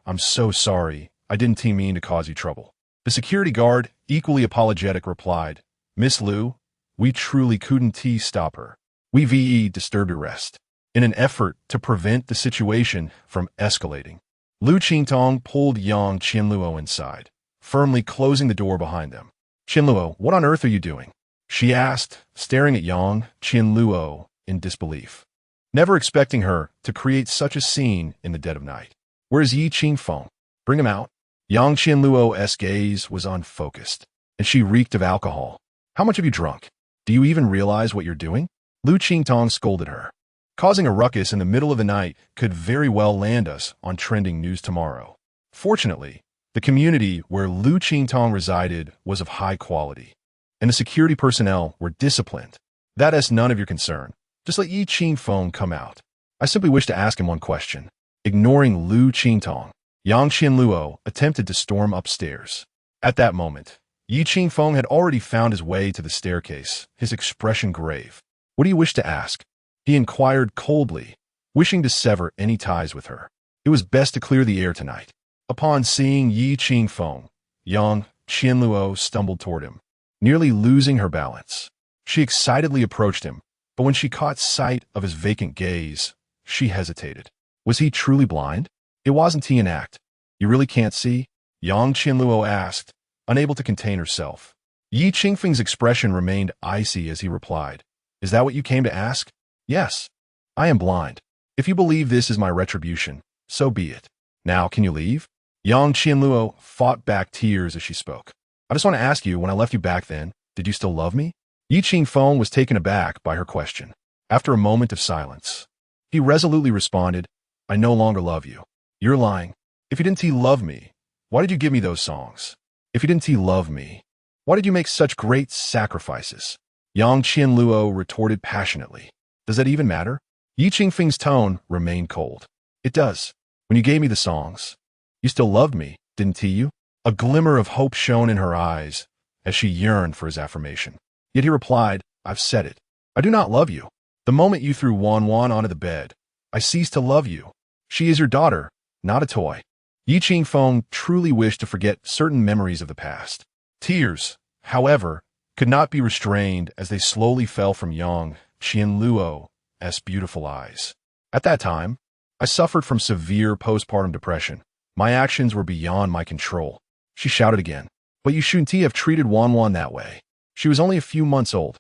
I'm so sorry, I didn't mean to cause you trouble. The security guard, equally apologetic, replied, Miss Liu, we truly couldn't stop her. We disturbed your rest. In an effort to prevent the situation from escalating, Liu Qingtong pulled Yang Qianluo inside, firmly closing the door behind them. Qianluo, what on earth are you doing? She asked, staring at Yang Qianluo in disbelief, never expecting her to create such a scene in the dead of night. Where's Qingfeng? Bring him out. Yang Qianluo's gaze was unfocused, and she reeked of alcohol. How much have you drunk? Do you even realize what you're doing? Liu Qingtong scolded her. Causing a ruckus in the middle of the night could very well land us on trending news tomorrow. Fortunately, the community where Liu Qingtong resided was of high quality, and the security personnel were disciplined. That is none of your concern. Just let Qingfeng come out. I simply wish to ask him one question. Ignoring Liu Qingtong, Yang Qianluo attempted to storm upstairs. At that moment, Yi Qingfeng had already found his way to the staircase, his expression grave. "What do you wish to ask?" he inquired coldly, wishing to sever any ties with her. It was best to clear the air tonight. Upon seeing Yi Qingfeng, young Qianluo stumbled toward him, nearly losing her balance. She excitedly approached him, but when she caught sight of his vacant gaze, she hesitated. Was he truly blind? It wasn't he an act. "You really can't see?" Yang Qianluo asked, unable to contain herself. Yi Qingfeng's expression remained icy as he replied, "Is that what you came to ask?" "Yes. I am blind. If you believe this is my retribution, so be it. Now, can you leave?" Yang Qianluo fought back tears as she spoke. "I just want to ask you, when I left you back then, did you still love me?" Yi Qingfeng was taken aback by her question. After a moment of silence, he resolutely responded, "I no longer love you. You're lying. If you didn't love me, why did you give me those songs? If you didn't love me, why did you make such great sacrifices?" Yang Qianluo retorted passionately. "Does that even matter?" Yi Qingfeng's tone remained cold. "It does. When you gave me the songs, you still loved me, didn't you?" A glimmer of hope shone in her eyes as she yearned for his affirmation. Yet he replied, "I've said it. I do not love you. The moment you threw Wan onto the bed, I ceased to love you. She is your daughter, not a toy." Yi Qingfeng truly wished to forget certain memories of the past. Tears, however, could not be restrained as they slowly fell from Yang Qianluo's beautiful eyes. "At that time, I suffered from severe postpartum depression. My actions were beyond my control." She shouted again. "But you shouldn't have treated Wan that way. She was only a few months old.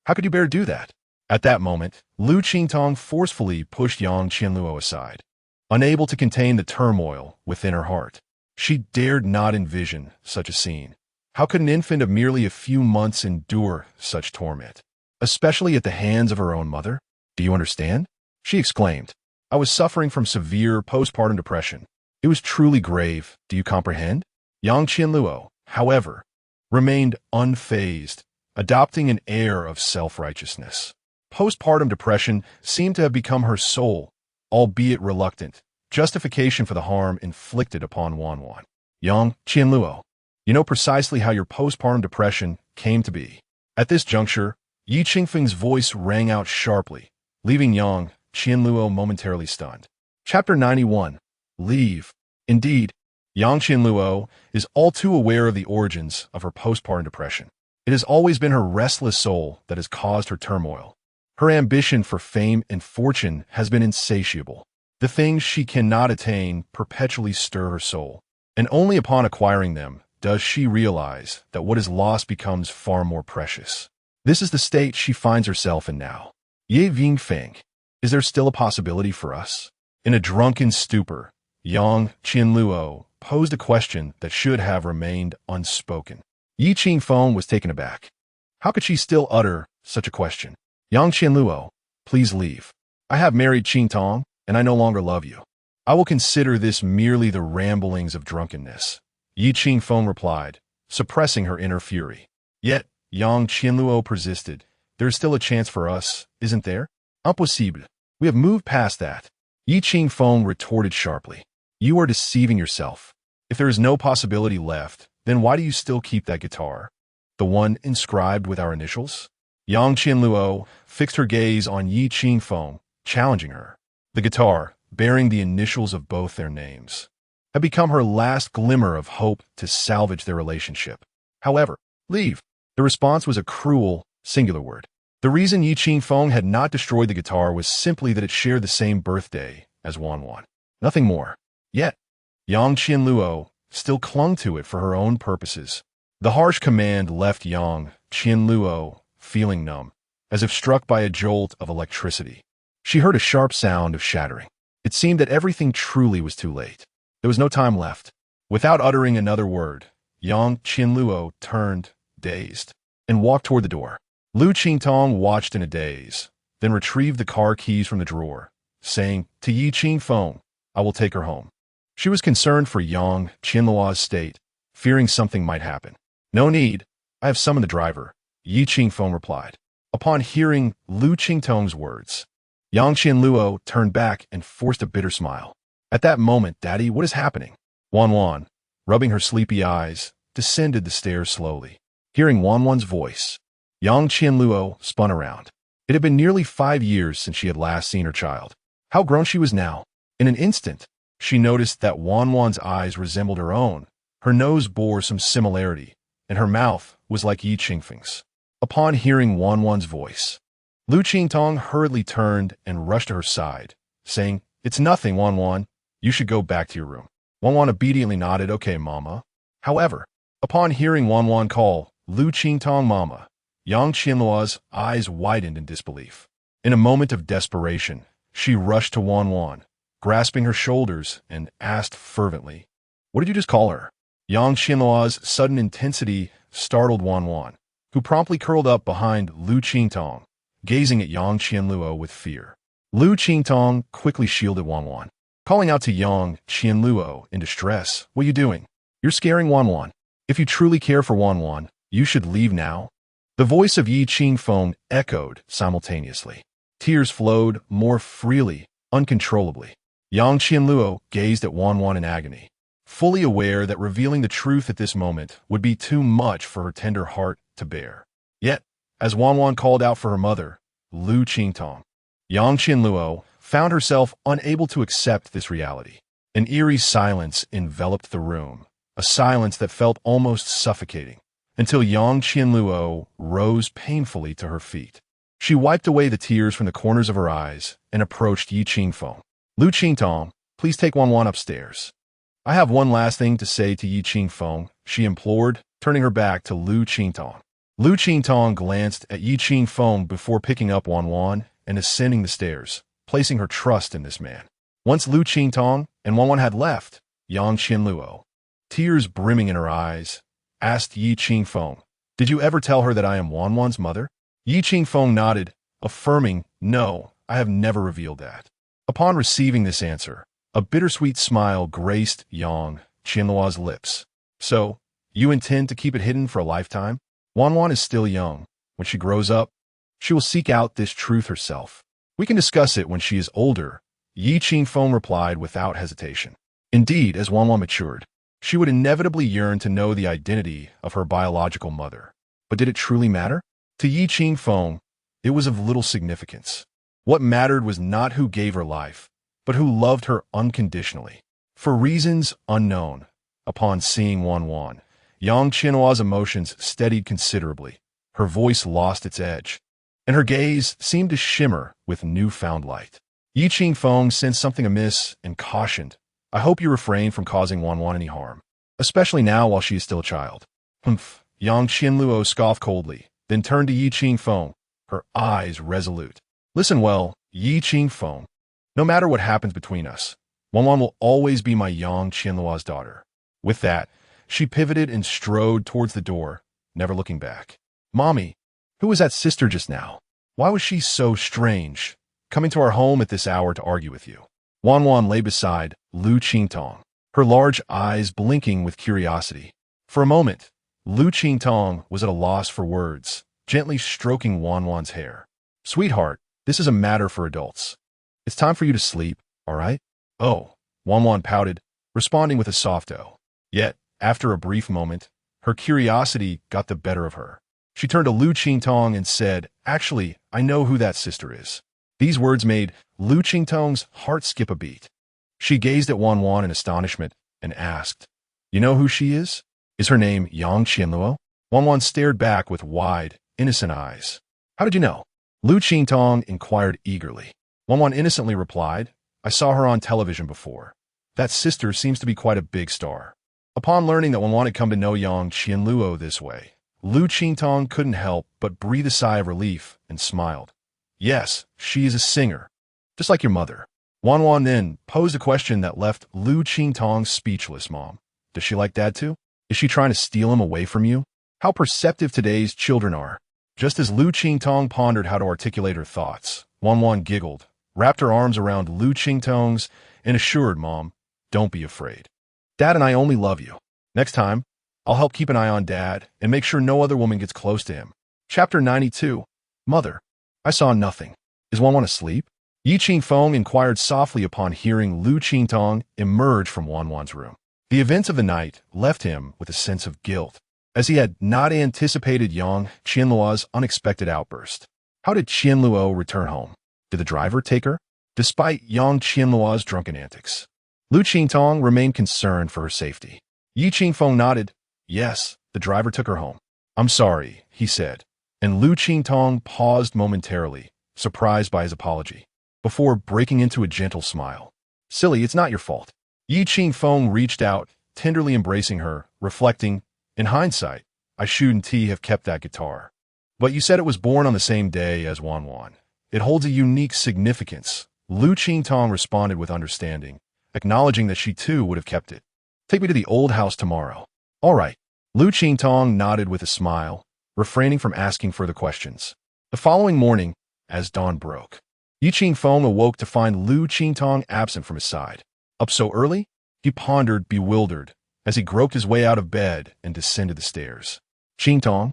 How could you bear to do that?" At that moment, Liu Qingtong forcefully pushed Yang Qianluo aside. Unable to contain the turmoil within her heart, she dared not envision such a scene. How could an infant of merely a few months endure such torment, especially at the hands of her own mother? "Do you understand?" she exclaimed. "I was suffering from severe postpartum depression. It was truly grave. Do you comprehend?" Yang Qianluo, however, remained unfazed, adopting an air of self-righteousness. Postpartum depression seemed to have become her sole, albeit reluctant, justification for the harm inflicted upon Wan. "Yang Qianluo, you know precisely how your postpartum depression came to be." At this juncture, Yi Qingfeng's voice rang out sharply, leaving Yang Qianluo momentarily stunned. Chapter 91. Leave. Indeed, Yang Qianluo is all too aware of the origins of her postpartum depression. It has always been her restless soul that has caused her turmoil. Her ambition for fame and fortune has been insatiable. The things she cannot attain perpetually stir her soul, and only upon acquiring them does she realize that what is lost becomes far more precious. This is the state she finds herself in now. "Ye Qingfeng, is there still a possibility for us?" In a drunken stupor, Yang Qianluo posed a question that should have remained unspoken. Yi Qingfeng was taken aback. How could she still utter such a question? "Yang Qianluo, please leave. I have married Qingtong, and I no longer love you. I will consider this merely the ramblings of drunkenness," Yi Qingfeng replied, suppressing her inner fury. Yet, Yang Qianluo persisted. "There is still a chance for us, isn't there?" "Impossible. We have moved past that," Yi Qingfeng retorted sharply. "You are deceiving yourself. If there is no possibility left, then why do you still keep that guitar? The one inscribed with our initials?" Yang Qianluo fixed her gaze on Yi Qingfeng, challenging her. The guitar, bearing the initials of both their names, had become her last glimmer of hope to salvage their relationship. However, "Leave." The response was a cruel, singular word. The reason Yi Qingfeng had not destroyed the guitar was simply that it shared the same birthday as Wan. Nothing more. Yet, Yang Qianluo still clung to it for her own purposes. The harsh command left Yang Qianluo feeling numb, as if struck by a jolt of electricity. She heard a sharp sound of shattering. It seemed that everything truly was too late. There was no time left. Without uttering another word, Yang Qianluo turned, dazed, and walked toward the door. Liu Qingtong watched in a daze, then retrieved the car keys from the drawer, saying to Yi Qingfeng, "I will take her home." She was concerned for Yang Qianluo's state, fearing something might happen. "No need. I have summoned the driver," Yi Qingfeng replied. Upon hearing Liu Qingtong's words, Yang Qianluo turned back and forced a bitter smile. At that moment, "Daddy, what is happening?" Wan, rubbing her sleepy eyes, descended the stairs slowly. Hearing Wanwan's voice, Yang Qianluo spun around. It had been nearly 5 years since she had last seen her child. How grown she was now! In an instant, she noticed that Wanwan's eyes resembled her own, her nose bore some similarity, and her mouth was like Yi Qingfeng's. Upon hearing Wanwan's voice, Liu Qingtong hurriedly turned and rushed to her side, saying, "It's nothing, Wanwan. You should go back to your room." Wanwan obediently nodded, "Okay, Mama." However, upon hearing Wanwan call Liu Qingtong Mama, Yang Qianluo's eyes widened in disbelief. In a moment of desperation, she rushed to Wanwan, grasping her shoulders, and asked fervently, "What did you just call her?" Yang Qianluo's sudden intensity startled Wanwan, who promptly curled up behind Liu Qingtong, gazing at Yang Qianluo with fear. Liu Qingtong quickly shielded Wanwan, calling out to Yang Qianluo in distress, "What are you doing? You're scaring Wanwan. If you truly care for Wanwan, you should leave now." The voice of Yi Qingfeng echoed simultaneously. Tears flowed more freely, uncontrollably. Yang Qianluo gazed at Wanwan in agony, fully aware that revealing the truth at this moment would be too much for her tender heart to bear. Yet, as Wanwan called out for her mother, Liu Qingtong, Yang Qianluo found herself unable to accept this reality. An eerie silence enveloped the room, a silence that felt almost suffocating, until Yang Qianluo rose painfully to her feet. She wiped away the tears from the corners of her eyes and approached Yi Qingfeng. "Liu Qingtong, please take Wanwan upstairs." "I have one last thing to say to Yi Qingfeng," she implored, turning her back to Liu Qingtong. Liu Qingtong glanced at Yi Qingfeng before picking up Wanwan and ascending the stairs, placing her trust in this man. Once Liu Qingtong and Wanwan had left, Yang Qianluo, tears brimming in her eyes, asked Yi Qingfeng, "Did you ever tell her that I am Wanwan's mother?" Yi Qingfeng nodded, affirming, "No, I have never revealed that." Upon receiving this answer, a bittersweet smile graced Yang Qianluo's lips. "So, you intend to keep it hidden for a lifetime? Wanwan is still young. When she grows up, she will seek out this truth herself. We can discuss it when she is older," Yi Qingfeng replied without hesitation. Indeed, as Wanwan matured, she would inevitably yearn to know the identity of her biological mother. But did it truly matter? To Yi Qingfeng, it was of little significance. What mattered was not who gave her life, but who loved her unconditionally. For reasons unknown, upon seeing Wanwan, Yang Qianluo's emotions steadied considerably. Her voice lost its edge, and her gaze seemed to shimmer with newfound light. Yi Qingfeng sensed something amiss and cautioned, "I hope you refrain from causing Wanwan any harm, especially now while she is still a child." "Humph," Yang Qianluo scoffed coldly, then turned to Yi Qingfeng, her eyes resolute. "Listen well, Yi Qingfeng. No matter what happens between us, Wanwan will always be my Yang Qianluo's daughter." With that, she pivoted and strode towards the door, never looking back. "Mommy, who was that sister just now? Why was she so strange, coming to our home at this hour to argue with you?" Wanwan lay beside Liu Qingtong, her large eyes blinking with curiosity. For a moment, Liu Qingtong was at a loss for words, gently stroking Wanwan's hair. "Sweetheart, this is a matter for adults. It's time for you to sleep, all right?" "Oh," Wanwan pouted, responding with a soft "oh." Yet, after a brief moment, her curiosity got the better of her. She turned to Liu Qingtong and said, "Actually, I know who that sister is." These words made Liu Qingtong's heart skip a beat. She gazed at Wanwan in astonishment and asked, "You know who she is? Is her name Yang Qianluo?" Wanwan stared back with wide, innocent eyes. "How did you know?" Liu Qingtong inquired eagerly. Wanwan innocently replied, "I saw her on television before. That sister seems to be quite a big star." Upon learning that Wanwan had come to know Yang Qianluo this way, Liu Qingtong couldn't help but breathe a sigh of relief and smiled. "Yes, she is a singer, just like your mother." Wanwan then posed a question that left Liu Qingtong speechless. "Mom, does she like Dad too? Is she trying to steal him away from you?" How perceptive today's children are. Just as Liu Qingtong pondered how to articulate her thoughts, Wanwan giggled, wrapped her arms around Liu Qingtong's, and assured Mom, "Don't be afraid. Dad and I only love you. Next time, I'll help keep an eye on Dad and make sure no other woman gets close to him." Chapter 92. Mother, I saw nothing. Is Wanwan asleep? Yi Qingfeng inquired softly upon hearing Liu Qingtong emerge from Wanwan's room. The events of the night left him with a sense of guilt, as he had not anticipated Yang Qianluo's unexpected outburst. How did Qianluo return home? Did the driver take her? Despite Yang Qianluo's drunken antics, Liu Qingtong remained concerned for her safety. Yi Qingfeng nodded. Yes, the driver took her home. I'm sorry, he said, and Liu Qingtong paused momentarily, surprised by his apology, before breaking into a gentle smile. Silly, it's not your fault. Yi Qingfeng reached out, tenderly embracing her, reflecting, in hindsight, I shouldn't have kept that guitar. But you said it was born on the same day as Wanwan. It holds a unique significance. Liu Qingtong responded with understanding, acknowledging that she too would have kept it. Take me to the old house tomorrow. All right. Liu Qingtong nodded with a smile, refraining from asking further questions. The following morning, as dawn broke, Yi Qingfeng awoke to find Liu Qingtong absent from his side. Up so early? He pondered, bewildered, as he groped his way out of bed and descended the stairs. Qingtong?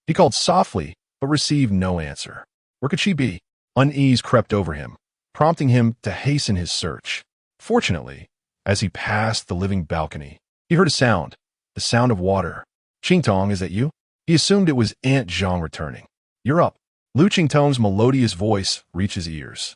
He called softly, but received no answer. Where could she be? Unease crept over him, prompting him to hasten his search. Fortunately, as he passed the living balcony, he heard a sound, the sound of water. Qingtong, is that you? He assumed it was Aunt Zhang returning. You're up. Liu Qingtong's melodious voice reached his ears.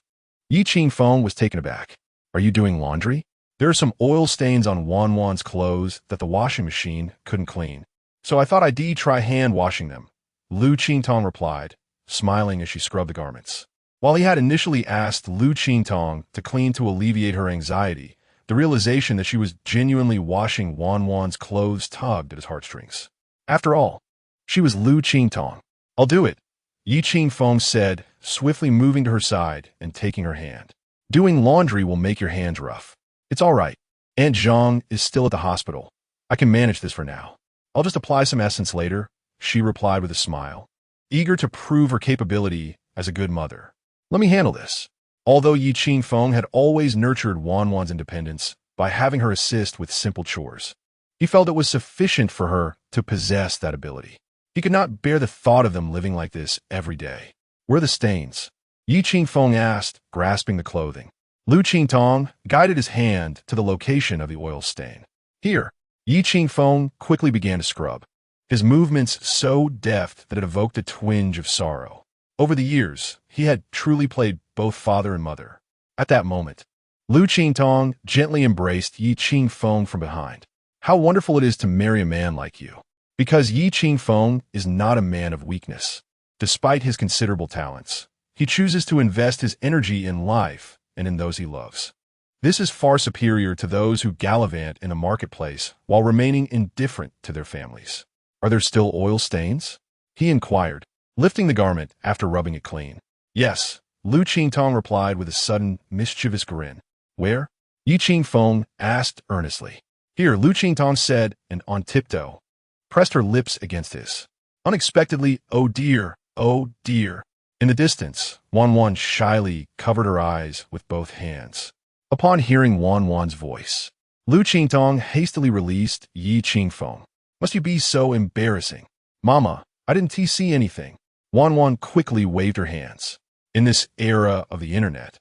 Yi Qingfeng was taken aback. Are you doing laundry? There are some oil stains on Wanwan's clothes that the washing machine couldn't clean, so I thought I'd try hand washing them. Liu Qingtong replied, smiling as she scrubbed the garments. While he had initially asked Liu Qingtong to clean to alleviate her anxiety, the realization that she was genuinely washing Wanwan's clothes tugged at his heartstrings. After all, she was Liu Qingtong. I'll do it, Yi Qingfeng said, swiftly moving to her side and taking her hand. Doing laundry will make your hands rough. It's all right. Aunt Zhang is still at the hospital. I can manage this for now. I'll just apply some essence later, she replied with a smile, eager to prove her capability as a good mother. Let me handle this. Although Yi Qingfeng had always nurtured Wanwan's independence by having her assist with simple chores, he felt it was sufficient for her to possess that ability. He could not bear the thought of them living like this every day. Where are the stains? Yi Qingfeng asked, grasping the clothing. Liu Qingtong guided his hand to the location of the oil stain. Here, Yi Qingfeng quickly began to scrub, his movements so deft that it evoked a twinge of sorrow. Over the years, he had truly played both father and mother. At that moment, Liu Qingtong gently embraced Yi Qingfeng from behind. How wonderful it is to marry a man like you. Because Yi Qingfeng is not a man of weakness. Despite his considerable talents, he chooses to invest his energy in life and in those he loves. This is far superior to those who gallivant in a marketplace while remaining indifferent to their families. Are there still oil stains? He inquired, lifting the garment after rubbing it clean. Yes, Liu Qingtong replied with a sudden, mischievous grin. Where? Yi Qingfeng asked earnestly. Here, Liu Qingtong said, and on tiptoe, pressed her lips against his. Unexpectedly, oh dear, oh dear. In the distance, Wanwan shyly covered her eyes with both hands. Upon hearing Wanwan's voice, Liu Qingtong hastily released Yi Qingfeng. Must you be so embarrassing? Mama, I didn't see anything. Wanwan quickly waved her hands. In this era of the internet,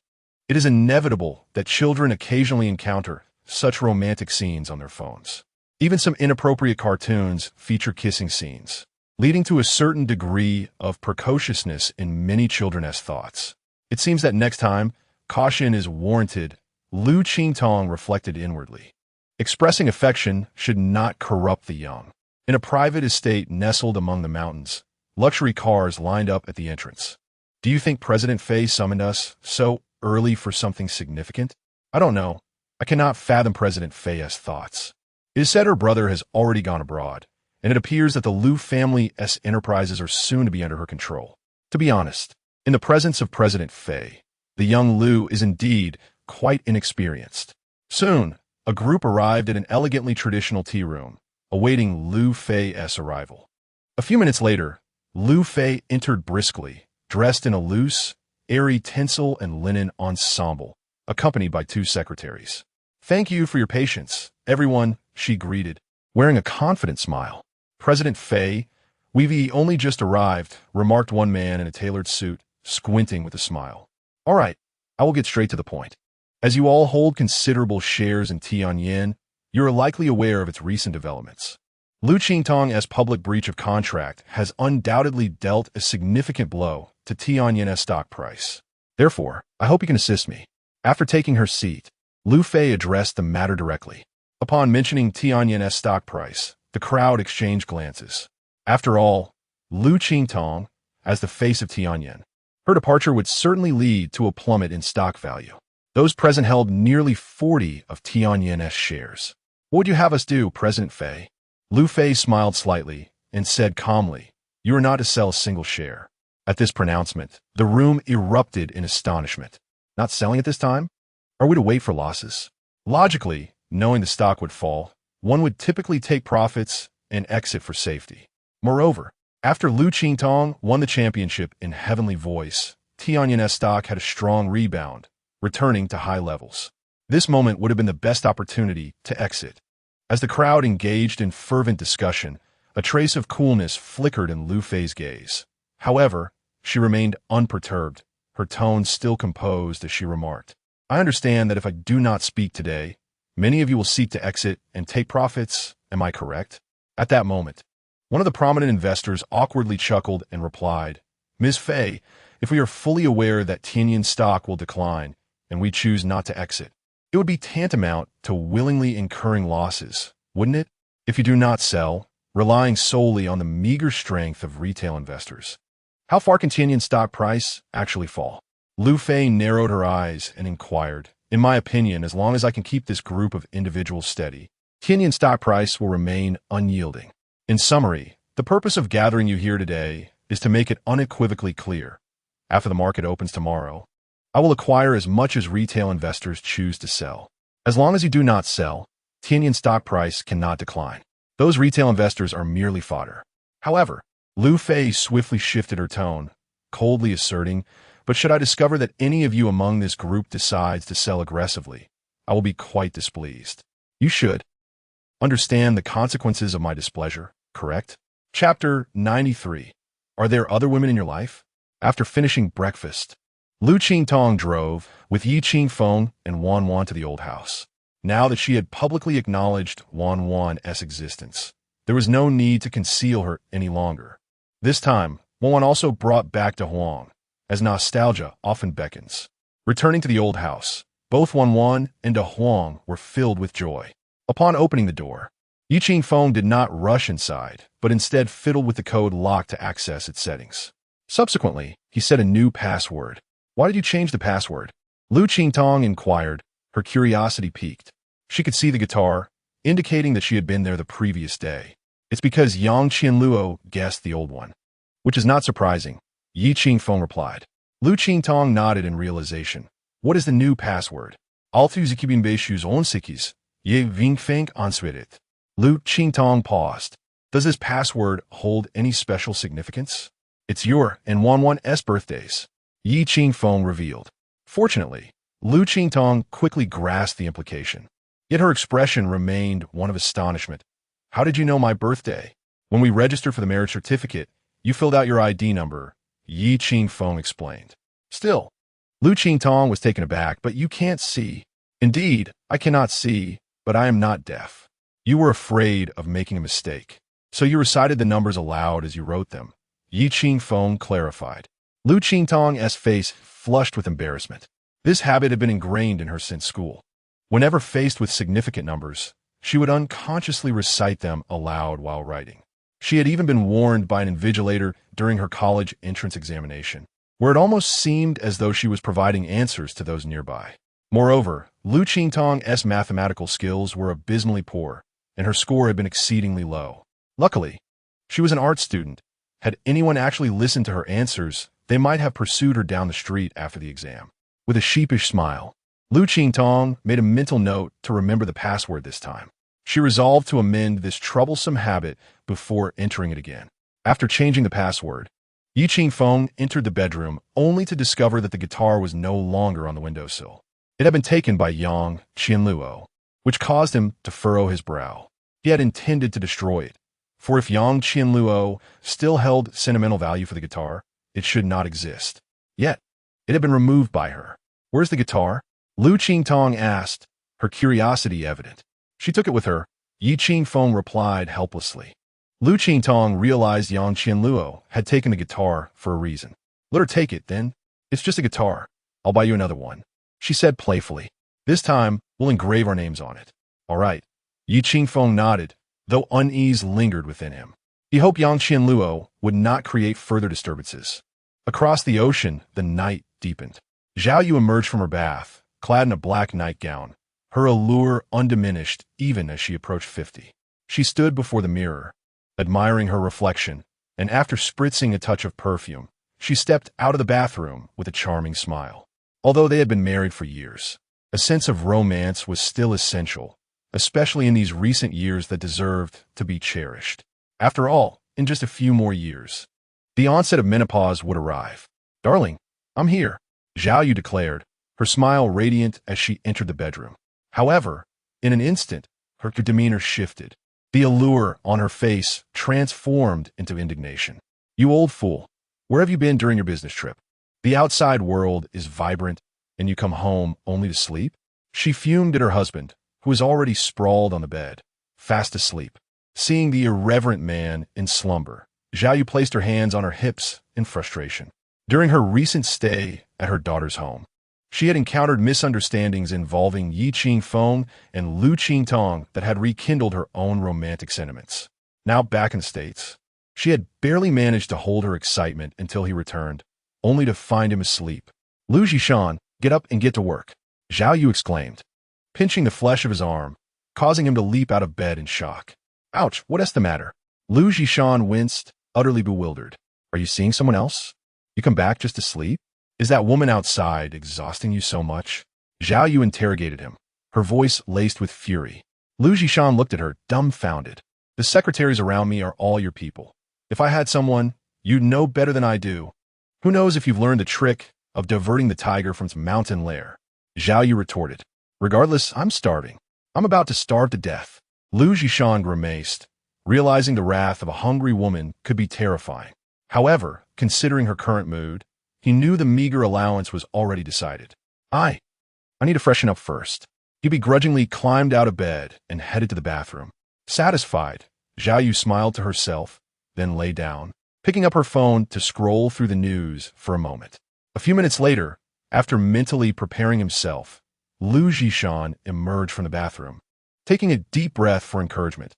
it is inevitable that children occasionally encounter such romantic scenes on their phones. Even some inappropriate cartoons feature kissing scenes, leading to a certain degree of precociousness in many children's thoughts. It seems that next time, caution is warranted, Liu Qingtong reflected inwardly. Expressing affection should not corrupt the young. In a private estate nestled among the mountains, luxury cars lined up at the entrance. Do you think President Fei summoned us so early for something significant? I don't know. I cannot fathom President Fei's thoughts. It is said her brother has already gone abroad, and it appears that the Liu family's enterprises are soon to be under her control. To be honest, in the presence of President Fei, the young Liu is indeed quite inexperienced. Soon, a group arrived at an elegantly traditional tea room, awaiting Liu Fei's arrival. A few minutes later, Liu Fei entered briskly, dressed in a loose, airy tinsel and linen ensemble, accompanied by two secretaries. Thank you for your patience, everyone, she greeted, wearing a confident smile. President Fei, we've only just arrived, remarked one man in a tailored suit, squinting with a smile. All right, I will get straight to the point. As you all hold considerable shares in Tianyin, You are likely aware of its recent developments. Liu Qingtong's public breach of contract has undoubtedly dealt a significant blow to Tianyin's stock price. Therefore, I hope you can assist me. After taking her seat, Liu Fei addressed the matter directly. Upon mentioning Tianyin's stock price, the crowd exchanged glances. After all, Liu Qingtong, as the face of Tianyin, her departure would certainly lead to a plummet in stock value. Those present held nearly 40 of Tianyin's shares. What would you have us do, President Fei? Liu Fei smiled slightly and said calmly, "You are not to sell a single share." At this pronouncement, the room erupted in astonishment. Not selling at this time? Are we to wait for losses? Logically, knowing the stock would fall, one would typically take profits and exit for safety. Moreover, after Liu Qingtong won the championship in Heavenly Voice, Tianyin's stock had a strong rebound, returning to high levels. This moment would have been the best opportunity to exit. As the crowd engaged in fervent discussion, a trace of coolness flickered in Liu Fei's gaze. However, she remained unperturbed, her tone still composed as she remarked, "I understand that if I do not speak today, many of you will seek to exit and take profits. Am I correct?" At that moment, one of the prominent investors awkwardly chuckled and replied, "Ms. Fei, if we are fully aware that Tianyin's stock will decline and we choose not to exit, it would be tantamount to willingly incurring losses, wouldn't it? If you do not sell, relying solely on the meager strength of retail investors. How far can Tianyin's stock price actually fall?" Liu Fei narrowed her eyes and inquired, "In my opinion, as long as I can keep this group of individuals steady, Tianyin's stock price will remain unyielding. In summary, the purpose of gathering you here today is to make it unequivocally clear. After the market opens tomorrow, I will acquire as much as retail investors choose to sell. As long as you do not sell, Tianyin's stock price cannot decline. Those retail investors are merely fodder." However, Liu Fei swiftly shifted her tone, coldly asserting, "But should I discover that any of you among this group decides to sell aggressively, I will be quite displeased. You should understand the consequences of my displeasure, correct?" Chapter 93. Are there other women in your life? After finishing breakfast, Liu Qingtong drove with Yi Qingfeng and Wan Wan to the old house. Now that she had publicly acknowledged Wan Wan's existence, there was no need to conceal her any longer. This time, Wan Wan also brought back to Huang, as nostalgia often beckons. Returning to the old house, both Wan Wan and De Huang were filled with joy. Upon opening the door, Yi Qingfeng did not rush inside, but instead fiddled with the code lock to access its settings. Subsequently, he set a new password. "Why did you change the password?" Liu Qingtong inquired, her curiosity piqued. She could see the guitar, indicating that she had been there the previous day. "It's because Yang Qianluo guessed the old one." "Which is not surprising," Yi Qingfeng replied. Liu Qingtong nodded in realization. "What is the new password?" "Altu zikibin beishus onsikis, ye Qingfeng answerit." Liu Qingtong paused. "Does this password hold any special significance?" "It's your and Wan Wan's birthdays," Yi Qingfeng revealed. Fortunately, Liu Qingtong quickly grasped the implication. Yet her expression remained one of astonishment. "How did you know my birthday?" "When we registered for the marriage certificate, you filled out your ID number," Yi Qingfeng explained. Still, Liu Qingtong was taken aback. "But you can't see." "Indeed, I cannot see, but I am not deaf." "You were afraid of making a mistake, so you recited the numbers aloud as you wrote them," Yi Qingfeng clarified. Liu Qingtong's face flushed with embarrassment. This habit had been ingrained in her since school. Whenever faced with significant numbers, she would unconsciously recite them aloud while writing. She had even been warned by an invigilator during her college entrance examination, where it almost seemed as though she was providing answers to those nearby. Moreover, Liu Qingtong's mathematical skills were abysmally poor, and her score had been exceedingly low. Luckily, she was an art student. Had anyone actually listened to her answers, they might have pursued her down the street after the exam. With a sheepish smile, Liu Qingtong made a mental note to remember the password this time. She resolved to amend this troublesome habit before entering it again. After changing the password, Yi Qingfeng entered the bedroom only to discover that the guitar was no longer on the windowsill. It had been taken by Yang Qianluo, which caused him to furrow his brow. He had intended to destroy it, for if Yang Qianluo still held sentimental value for the guitar, it should not exist. Yet, it had been removed by her. "Where's the guitar?" Liu Qingtong asked, her curiosity evident. She took it with her, Yi Qingfeng replied helplessly. Liu Qingtong realized Yang Qianluo had taken the guitar for a reason. Let her take it, then. It's just a guitar. I'll buy you another one, she said playfully. This time, we'll engrave our names on it. All right. Yi Qingfeng nodded, though unease lingered within him. He hoped Yang Qianluo would not create further disturbances. Across the ocean, the night deepened. Zhao Yu emerged from her bath, clad in a black nightgown, her allure undiminished even as she approached 50. She stood before the mirror, admiring her reflection, and after spritzing a touch of perfume, she stepped out of the bathroom with a charming smile. Although they had been married for years, a sense of romance was still essential, especially in these recent years that deserved to be cherished. After all, in just a few more years, the onset of menopause would arrive. Darling, I'm here, Zhao Yu declared, her smile radiant as she entered the bedroom. However, in an instant, her demeanor shifted. The allure on her face transformed into indignation. You old fool, where have you been during your business trip? The outside world is vibrant, and you come home only to sleep? She fumed at her husband, who was already sprawled on the bed, fast asleep. Seeing the irreverent man in slumber, Zhao Yu placed her hands on her hips in frustration. During her recent stay at her daughter's home, she had encountered misunderstandings involving Yi Qingfeng and Liu Qingtong that had rekindled her own romantic sentiments. Now back in the States, she had barely managed to hold her excitement until he returned, only to find him asleep. Liu Zhishan, get up and get to work, Zhao Yu exclaimed, pinching the flesh of his arm, causing him to leap out of bed in shock. Ouch, what's the matter? Liu Zhishan winced, utterly bewildered. Are you seeing someone else? You come back just to sleep? Is that woman outside exhausting you so much? Zhao Yu interrogated him, her voice laced with fury. Liu Zhishan looked at her, dumbfounded. The secretaries around me are all your people. If I had someone, you'd know better than I do. Who knows if you've learned the trick of diverting the tiger from its mountain lair? Zhao Yu retorted. Regardless, I'm starving. I'm about to starve to death. Liu Zhishan grimaced, realizing the wrath of a hungry woman could be terrifying. However, considering her current mood, he knew the meager allowance was already decided. I need to freshen up first. He begrudgingly climbed out of bed and headed to the bathroom. Satisfied, Zhao Yu smiled to herself, then lay down, picking up her phone to scroll through the news for a moment. A few minutes later, after mentally preparing himself, Liu Zhishan emerged from the bathroom, taking a deep breath for encouragement.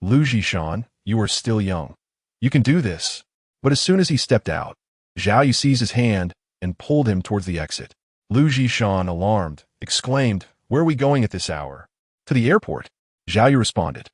Liu Zhishan, you are still young. You can do this. But as soon as he stepped out, Zhao Yu seized his hand and pulled him towards the exit. Liu Zhishan, alarmed, exclaimed, Where are we going at this hour? To the airport, Zhao Yu responded.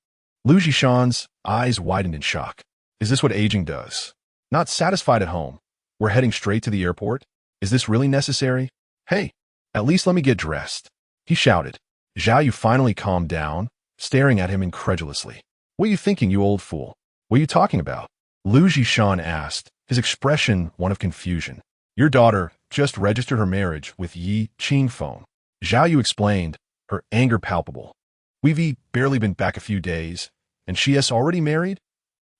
Liu Zhishan's eyes widened in shock. Is this what aging does? Not satisfied at home. We're heading straight to the airport? Is this really necessary? Hey, at least let me get dressed, he shouted. Zhao Yu finally calmed down, staring at him incredulously. What are you thinking, you old fool? What are you talking about? Liu Zhishan asked, his expression one of confusion. Your daughter just registered her marriage with Yi Qingfeng, Zhao Yu explained, her anger palpable. We've barely been back a few days, and she has already married?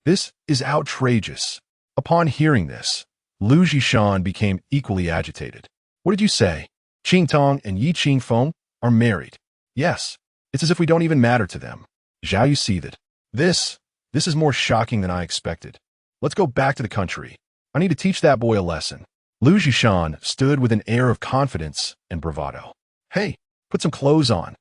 This is outrageous. Upon hearing this, Liu Zhishan became equally agitated. What did you say? Qingtong and Yi Qingfeng are married. Yes, it's as if we don't even matter to them. Zhao Yu seethed. This is more shocking than I expected. Let's go back to the country. I need to teach that boy a lesson. Liu Zhishan stood with an air of confidence and bravado. Hey, put some clothes on,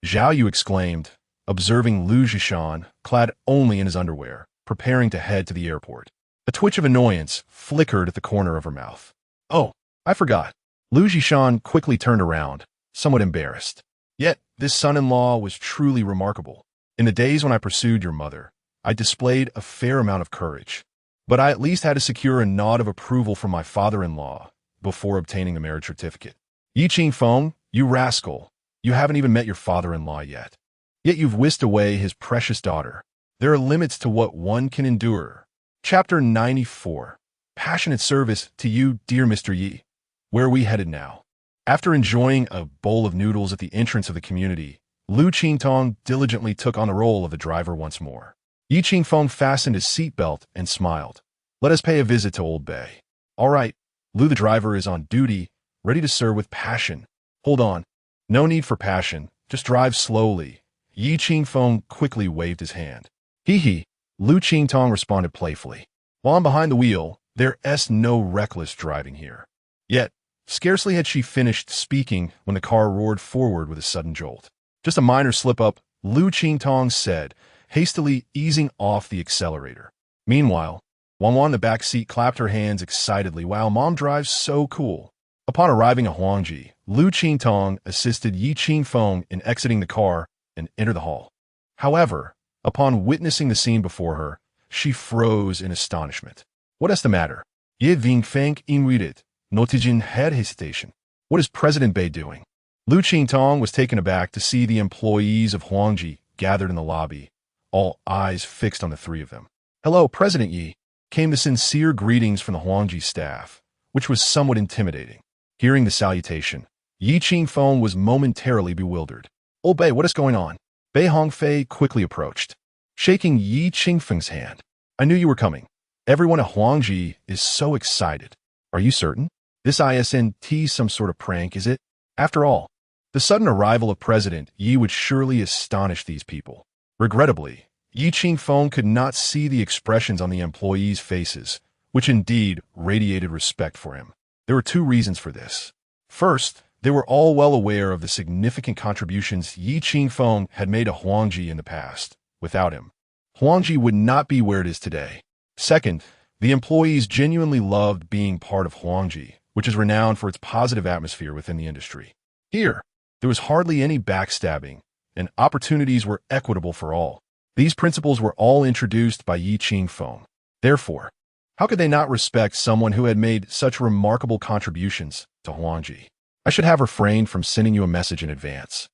Zhao Yu exclaimed, observing Liu Zhishan, clad only in his underwear, preparing to head to the airport. A twitch of annoyance flickered at the corner of her mouth. Oh, I forgot. Liu Zhishan quickly turned around, somewhat embarrassed. Yet, this son-in-law was truly remarkable. In the days when I pursued your mother, I displayed a fair amount of courage. But I at least had to secure a nod of approval from my father-in-law before obtaining the marriage certificate. Yi Qingfeng, you rascal, you haven't even met your father-in-law yet. Yet you've whisked away his precious daughter. There are limits to what one can endure. Chapter 94. Passionate service to you, dear Mr. Yi. Where are we headed now? After enjoying a bowl of noodles at the entrance of the community, Liu Qingtong diligently took on the role of the driver once more. Yi Qingfeng fastened his seatbelt and smiled. Let us pay a visit to Old Bay. All right, Liu the driver is on duty, ready to serve with passion. Hold on. No need for passion. Just drive slowly. Yi Qingfeng quickly waved his hand. Hee, Liu Qingtong responded playfully. While I'm behind the wheel, there's no reckless driving here. Yet, scarcely had she finished speaking when the car roared forward with a sudden jolt. Just a minor slip-up, Liu Qingtong said, hastily easing off the accelerator. Meanwhile, Wanwan in the back seat clapped her hands excitedly. Wow, Mom drives so cool. Upon arriving at Huangji, Liu Qingtong assisted Yi Qingfeng in exiting the car and enter the hall. However, upon witnessing the scene before her, she froze in astonishment. What is the matter? Ye Qingfeng invited, Notijin had hesitation. What is President Bei doing? Liu Qingtong was taken aback to see the employees of Huangji gathered in the lobby, all eyes fixed on the three of them. Hello, President Yi, came the sincere greetings from the Huangji staff, which was somewhat intimidating. Hearing the salutation, Yi Qingfeng was momentarily bewildered. Oh, Bei, what is going on? Bei Hongfei quickly approached, shaking Yi Qingfeng's hand. I knew you were coming. Everyone at Huangji is so excited. Are you certain? This isn't some sort of prank, is it? After all, the sudden arrival of President Yi would surely astonish these people. Regrettably, Yi Qingfeng could not see the expressions on the employees' faces, which indeed radiated respect for him. There were two reasons for this. First, they were all well aware of the significant contributions Yi Qingfeng had made to Huangji in the past. Without him, Huangji would not be where it is today. Second, the employees genuinely loved being part of Huangji, which is renowned for its positive atmosphere within the industry. Here, there was hardly any backstabbing, and opportunities were equitable for all. These principles were all introduced by Yi Qingfeng. Therefore, how could they not respect someone who had made such remarkable contributions to Huangji? I should have refrained from sending you a message in advance.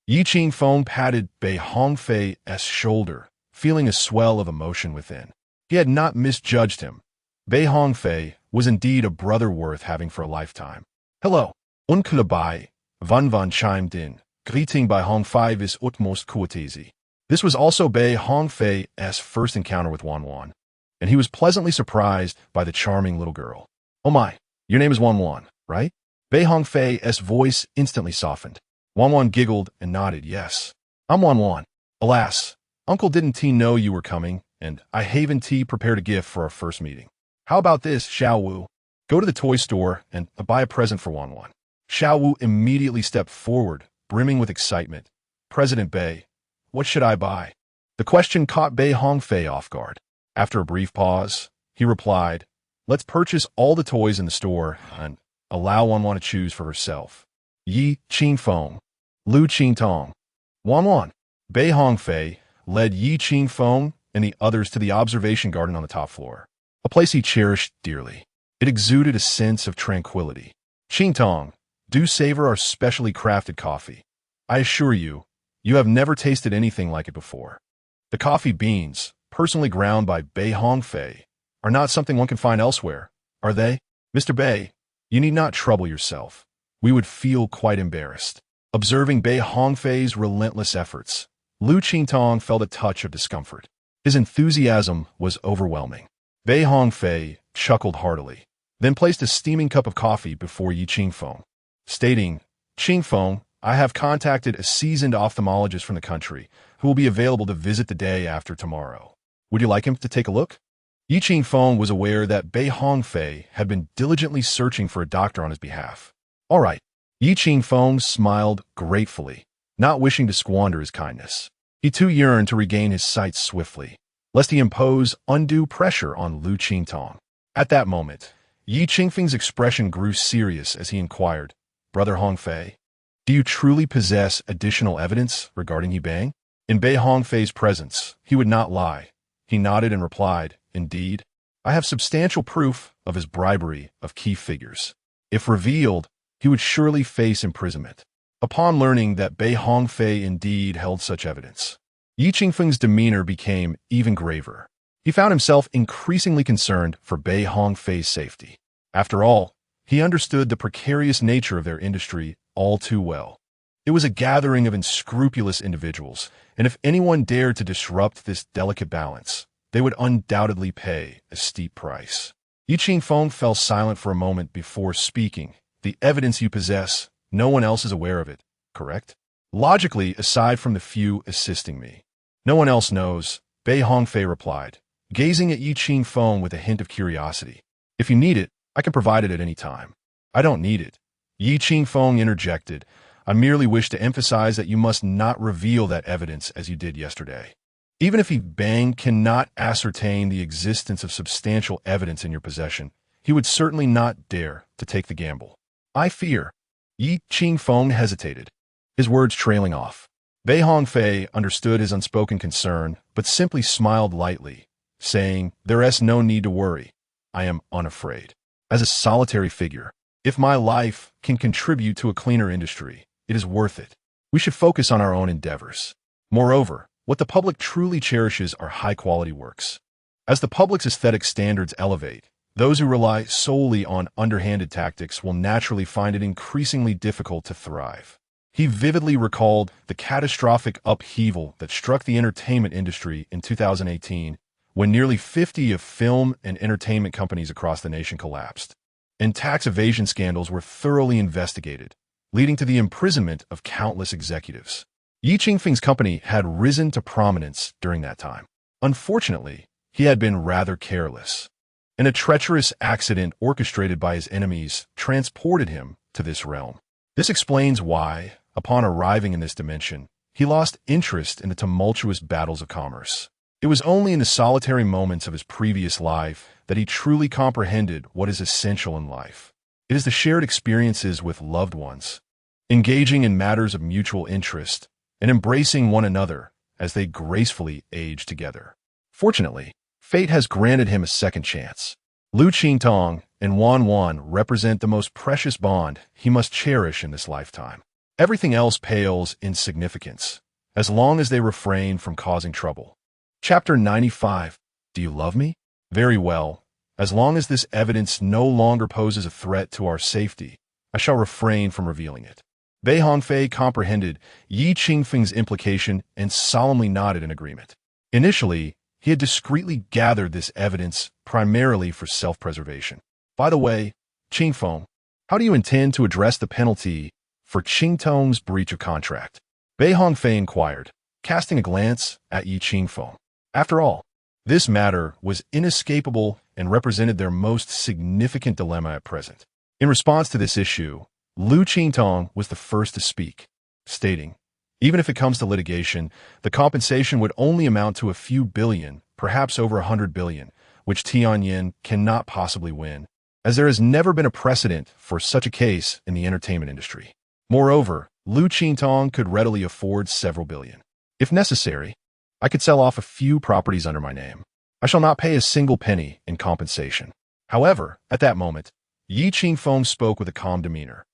Yi Qingfeng patted Bei Hongfei's shoulder, feeling a swell of emotion within. He had not misjudged him. Bei Hongfei was indeed a brother worth having for a lifetime. Hello, Uncle Bai, Van chimed in, greeting Bei Hongfei vis utmost courtesy. This was also Bei Hongfei's first encounter with Wanwan, and he was pleasantly surprised by the charming little girl. Oh my, your name is Wanwan, right? Bei Hongfei's voice instantly softened. Wanwan giggled and nodded, yes. I'm Wanwan. Alas, Uncle didn't know you were coming, and I haven't prepared a gift for our first meeting. How about this, Xiao Wu? Go to the toy store and buy a present for Wanwan. Xiao Wu immediately stepped forward, brimming with excitement. President Bei, what should I buy? The question caught Bei Hongfei off guard. After a brief pause, he replied, let's purchase all the toys in the store and allow Wanwan to choose for herself. Yi Qingfeng, Liu Qingtong, Wanwan. Bei Hongfei led Yi Qingfeng and the others to the observation garden on the top floor, a place he cherished dearly. It exuded a sense of tranquility. Qingtong, do savor our specially crafted coffee. I assure you, you have never tasted anything like it before. The coffee beans, personally ground by Bei Hongfei, are not something one can find elsewhere, are they? Mr. Bei, you need not trouble yourself. We would feel quite embarrassed. Observing Bei Hongfei's relentless efforts, Liu Qingtong felt a touch of discomfort. His enthusiasm was overwhelming. Bei Hongfei chuckled heartily, then placed a steaming cup of coffee before Yi Qingfeng, stating, Qingfeng, I have contacted a seasoned ophthalmologist from the country who will be available to visit the day after tomorrow. Would you like him to take a look? Yi Qingfeng was aware that Bei Hongfei had been diligently searching for a doctor on his behalf. All right. Yi Qingfeng smiled gratefully, not wishing to squander his kindness. He too yearned to regain his sight swiftly, lest he impose undue pressure on Liu Qingtong. At that moment, Yi Qingfeng's expression grew serious as he inquired, Brother Hongfei, do you truly possess additional evidence regarding He Bang? In Bei Hongfei's presence, he would not lie. He nodded and replied, indeed, I have substantial proof of his bribery of key figures. If revealed, he would surely face imprisonment. Upon learning that Bei Hongfei indeed held such evidence, Yi Qingfeng's demeanor became even graver. He found himself increasingly concerned for Bei Hongfei's safety. After all, he understood the precarious nature of their industry all too well. It was a gathering of unscrupulous individuals, and if anyone dared to disrupt this delicate balance, they would undoubtedly pay a steep price. Yi Qingfeng fell silent for a moment before speaking. The evidence you possess, no one else is aware of it, correct? Logically, aside from the few assisting me. No one else knows, Bei Hongfei replied, gazing at Yi Qingfeng with a hint of curiosity. If you need it, I can provide it at any time. I don't need it. Yi Qingfeng interjected. I merely wish to emphasize that you must not reveal that evidence as you did yesterday. Even if Yi Bang cannot ascertain the existence of substantial evidence in your possession, he would certainly not dare to take the gamble. I fear. Yi Qingfeng hesitated, his words trailing off. Bei Hongfei understood his unspoken concern, but simply smiled lightly, saying, There's no need to worry. I am unafraid. As a solitary figure, if my life can contribute to a cleaner industry, it is worth it. We should focus on our own endeavors. Moreover, what the public truly cherishes are high-quality works. As the public's aesthetic standards elevate, those who rely solely on underhanded tactics will naturally find it increasingly difficult to thrive. He vividly recalled the catastrophic upheaval that struck the entertainment industry in 2018, when nearly 50 of film and entertainment companies across the nation collapsed, and tax evasion scandals were thoroughly investigated, leading to the imprisonment of countless executives. Yi Qingfeng's company had risen to prominence during that time. Unfortunately, he had been rather careless, and a treacherous accident orchestrated by his enemies transported him to this realm. This explains why, upon arriving in this dimension, he lost interest in the tumultuous battles of commerce. It was only in the solitary moments of his previous life that he truly comprehended what is essential in life. It is the shared experiences with loved ones, engaging in matters of mutual interest, and embracing one another as they gracefully age together. Fortunately, fate has granted him a second chance. Liu Qingtong and Wan represent the most precious bond he must cherish in this lifetime. Everything else pales in significance, as long as they refrain from causing trouble. Chapter 95. Do you love me? Very well. As long as this evidence no longer poses a threat to our safety, I shall refrain from revealing it. Bei Hongfei comprehended Yi Qingfeng's implication and solemnly nodded in agreement. Initially, he had discreetly gathered this evidence primarily for self-preservation. By the way, Qingfeng, how do you intend to address the penalty for Qingtong's breach of contract? Bei Hongfei inquired, casting a glance at Yi Qingfeng. After all, this matter was inescapable and represented their most significant dilemma at present. In response to this issue, Liu Qingtong was the first to speak, stating, even if it comes to litigation, the compensation would only amount to a few billion, perhaps over 100 billion, which Tianyin cannot possibly win, as there has never been a precedent for such a case in the entertainment industry. Moreover, Liu Qingtong could readily afford several billion. If necessary, I could sell off a few properties under my name. I shall not pay a single penny in compensation. However, at that moment, Yi Qingfeng spoke with a calm demeanor.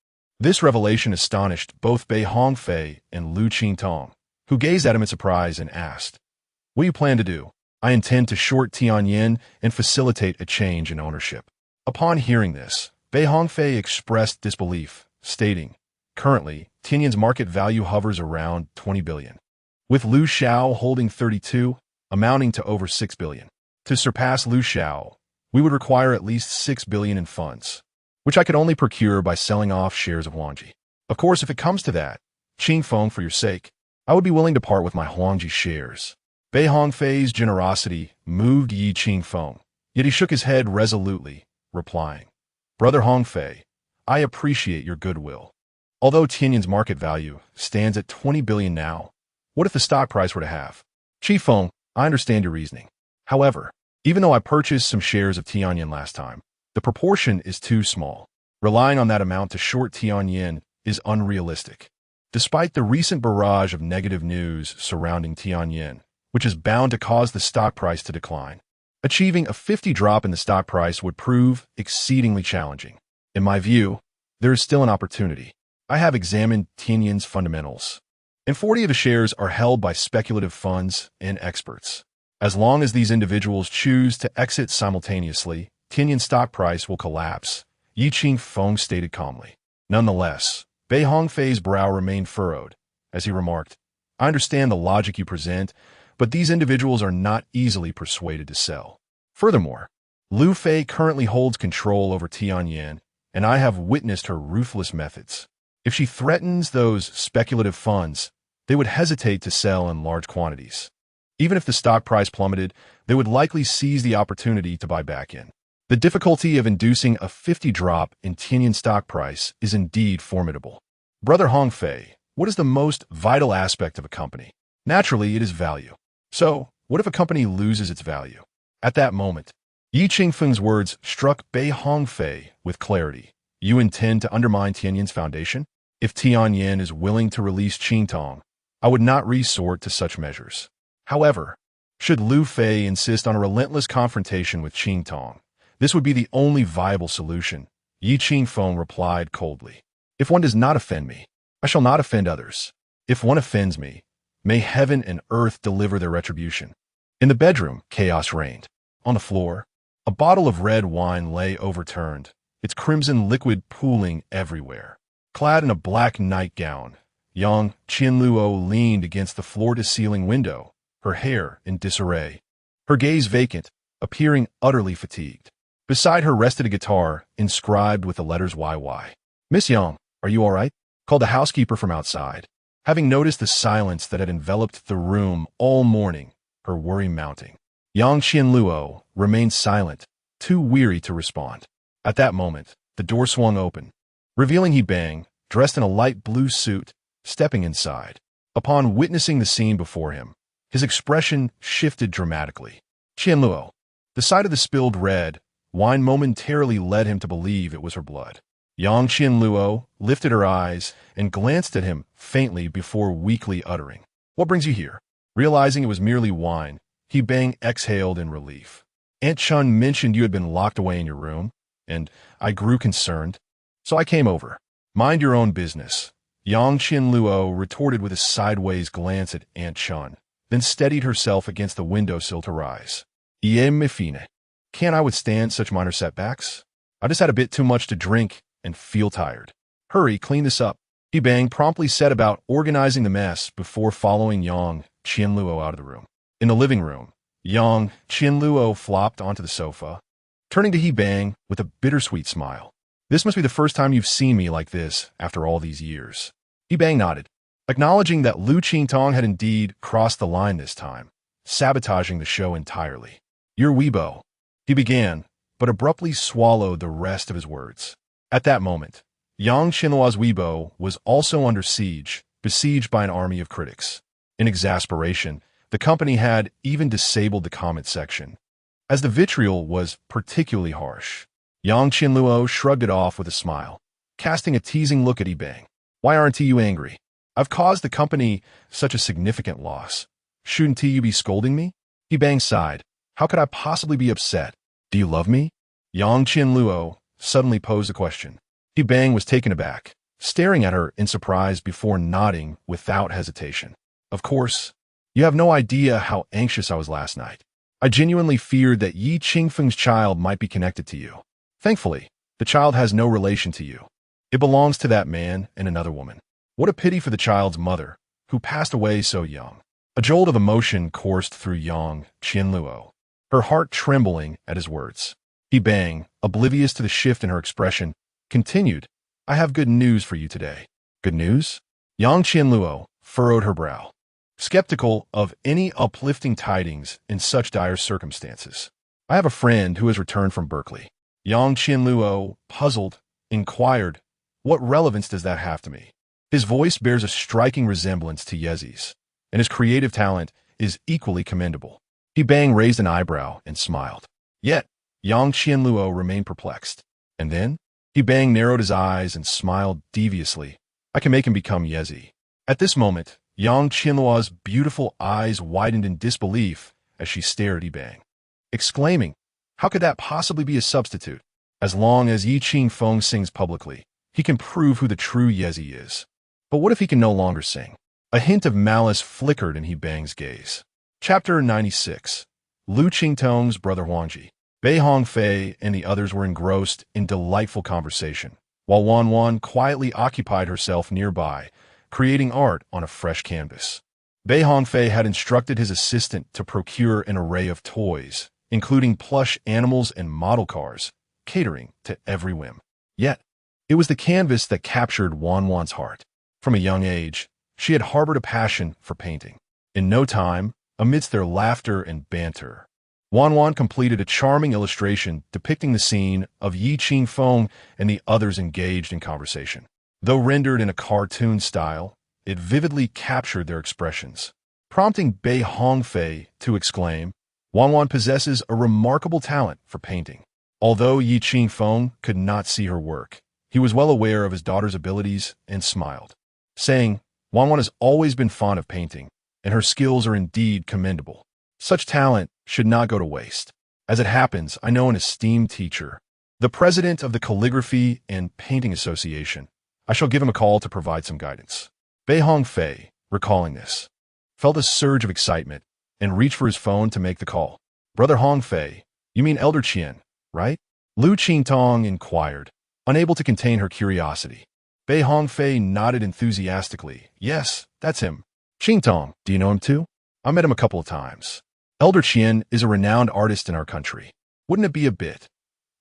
This revelation astonished both Bei Hongfei and Liu Qingtong, who gazed at him in surprise and asked, What do you plan to do? I intend to short Tianyin and facilitate a change in ownership. Upon hearing this, Bei Hongfei expressed disbelief, stating, Currently, Tianyin's market value hovers around 20 billion. With Liu Xiao holding 32, amounting to over 6 billion. To surpass Liu Xiao, we would require at least 6 billion in funds, which I could only procure by selling off shares of Huangji. Of course, if it comes to that, Qingfeng, for your sake, I would be willing to part with my Huangji shares. Bei Hongfei's generosity moved Yi Qingfeng, yet he shook his head resolutely, replying, Brother Hongfei, I appreciate your goodwill. Although Tianyin's market value stands at 20 billion now, what if the stock price were to halve? Qingfeng, I understand your reasoning. However, even though I purchased some shares of Tianyin last time, the proportion is too small. Relying on that amount to short Tianyin is unrealistic. Despite the recent barrage of negative news surrounding Tianyin, which is bound to cause the stock price to decline, achieving a 50 drop in the stock price would prove exceedingly challenging. In my view, there is still an opportunity. I have examined Tianyin's fundamentals, and 40 of the shares are held by speculative funds and experts. As long as these individuals choose to exit simultaneously, Tianyin's stock price will collapse, Yi Qingfeng stated calmly. Nonetheless, Bei Hongfei's brow remained furrowed, as he remarked, I understand the logic you present, but these individuals are not easily persuaded to sell. Furthermore, Liu Fei currently holds control over Tianyin, and I have witnessed her ruthless methods. If she threatens those speculative funds, they would hesitate to sell in large quantities. Even if the stock price plummeted, they would likely seize the opportunity to buy back in. The difficulty of inducing a 50 drop in Tianyan stock price is indeed formidable. Brother Hongfei, what is the most vital aspect of a company? Naturally, it is value. So, what if a company loses its value? At that moment, Yi Qingfeng's words struck Bei Hongfei with clarity. You intend to undermine Tianyan's foundation? If Tianyan is willing to release Qingtong, I would not resort to such measures. However, should Liu Fei insist on a relentless confrontation with Qingtong, this would be the only viable solution. Yi Qingfeng replied coldly. If one does not offend me, I shall not offend others. If one offends me, may heaven and earth deliver their retribution. In the bedroom, chaos reigned. On the floor, a bottle of red wine lay overturned, its crimson liquid pooling everywhere. Clad in a black nightgown, young Qianluo leaned against the floor-to-ceiling window, her hair in disarray, her gaze vacant, appearing utterly fatigued. Beside her rested a guitar inscribed with the letters YY. "Miss Yang, are you all right?" called the housekeeper from outside. Having noticed the silence that had enveloped the room all morning, her worry mounting. Yang Qianluo remained silent, too weary to respond. At that moment, the door swung open, revealing He Bang, dressed in a light blue suit, stepping inside. Upon witnessing the scene before him, his expression shifted dramatically. Qianluo. The sight of the spilled red wine momentarily led him to believe it was her blood. Yang Qianluo lifted her eyes and glanced at him faintly before weakly uttering, "What brings you here?" Realizing it was merely wine, He Bang exhaled in relief. "Aunt Chun mentioned you had been locked away in your room, and I grew concerned, so I came over." "Mind your own business," Yang Qianluo retorted with a sideways glance at Aunt Chun, then steadied herself against the windowsill to rise. "Ie me fine. Can't I withstand such minor setbacks? I just had a bit too much to drink and feel tired." "Hurry, clean this up." He Bang promptly set about organizing the mess before following Yang Qianluo out of the room. In the living room, Yang Qianluo flopped onto the sofa, turning to He Bang with a bittersweet smile. "This must be the first time you've seen me like this after all these years." He Bang nodded, acknowledging that Liu Qingtong had indeed crossed the line this time, sabotaging the show entirely. "You're Weibo," he began, but abruptly swallowed the rest of his words. At that moment, Yang Qianluo's Weibo was also under siege, besieged by an army of critics. In exasperation, the company had even disabled the comment section, as the vitriol was particularly harsh. Yang Qianluo shrugged it off with a smile, casting a teasing look at He Bang. "Why aren't you angry? I've caused the company such a significant loss. Shouldn't you be scolding me?" He Bang sighed. "How could I possibly be upset? Do you love me?" Yang Qianluo suddenly posed a question. He Bang was taken aback, staring at her in surprise before nodding without hesitation. "Of course. You have no idea how anxious I was last night. I genuinely feared that Yi Qingfeng's child might be connected to you. Thankfully, the child has no relation to you. It belongs to that man and another woman. What a pity for the child's mother, who passed away so young." A jolt of emotion coursed through Yang Qianluo, her heart trembling at his words. He Bang, oblivious to the shift in her expression, continued, "I have good news for you today." "Good news?" Yang Qianluo furrowed her brow, skeptical of any uplifting tidings in such dire circumstances. "I have a friend who has returned from Berkeley." Yang Qianluo, puzzled, inquired, "What relevance does that have to me?" His voice bears a striking resemblance to Yezi's, and his creative talent is equally commendable. He Bang raised an eyebrow and smiled. Yet, Yang Qianluo remained perplexed. And then, He Bang narrowed his eyes and smiled deviously. "I can make him become Yezi." At this moment, Yang Qianluo's beautiful eyes widened in disbelief as she stared at He Bang, exclaiming, "How could that possibly be a substitute? As long as Yi Qingfeng sings publicly, he can prove who the true Yezi is. But what if he can no longer sing?" A hint of malice flickered in He Bang's gaze. Chapter 96. Liu Qingtong's brother Huangji. Bei Hongfei and the others were engrossed in delightful conversation, while Wan quietly occupied herself nearby, creating art on a fresh canvas. Bei Hongfei had instructed his assistant to procure an array of toys, including plush animals and model cars, catering to every whim. Yet, It was the canvas that captured Wanwan's heart. From a young age, she had harbored a passion for painting. In no time, amidst their laughter and banter, Wanwan completed a charming illustration depicting the scene of Yi Qingfeng and the others engaged in conversation. Though rendered in a cartoon style, it vividly captured their expressions, prompting Bei Hongfei to exclaim, "Wanwan possesses a remarkable talent for painting." Although Yi Qingfeng could not see her work, he was well aware of his daughter's abilities and smiled, saying, "Wanwan has always been fond of painting, and her skills are indeed commendable. Such talent should not go to waste. As it happens, I know an esteemed teacher, the president of the Calligraphy and Painting Association. I shall give him a call to provide some guidance." Bei Hongfei, recalling this, felt a surge of excitement and reached for his phone to make the call. "Brother Hongfei, you mean Elder Qian, right?" Liu Qingtong inquired, unable to contain her curiosity. Bei Hongfei nodded enthusiastically. "Yes, that's him. Qingtong, do you know him too? I met him a couple of times. Elder Qian is a renowned artist in our country. Wouldn't it be a bit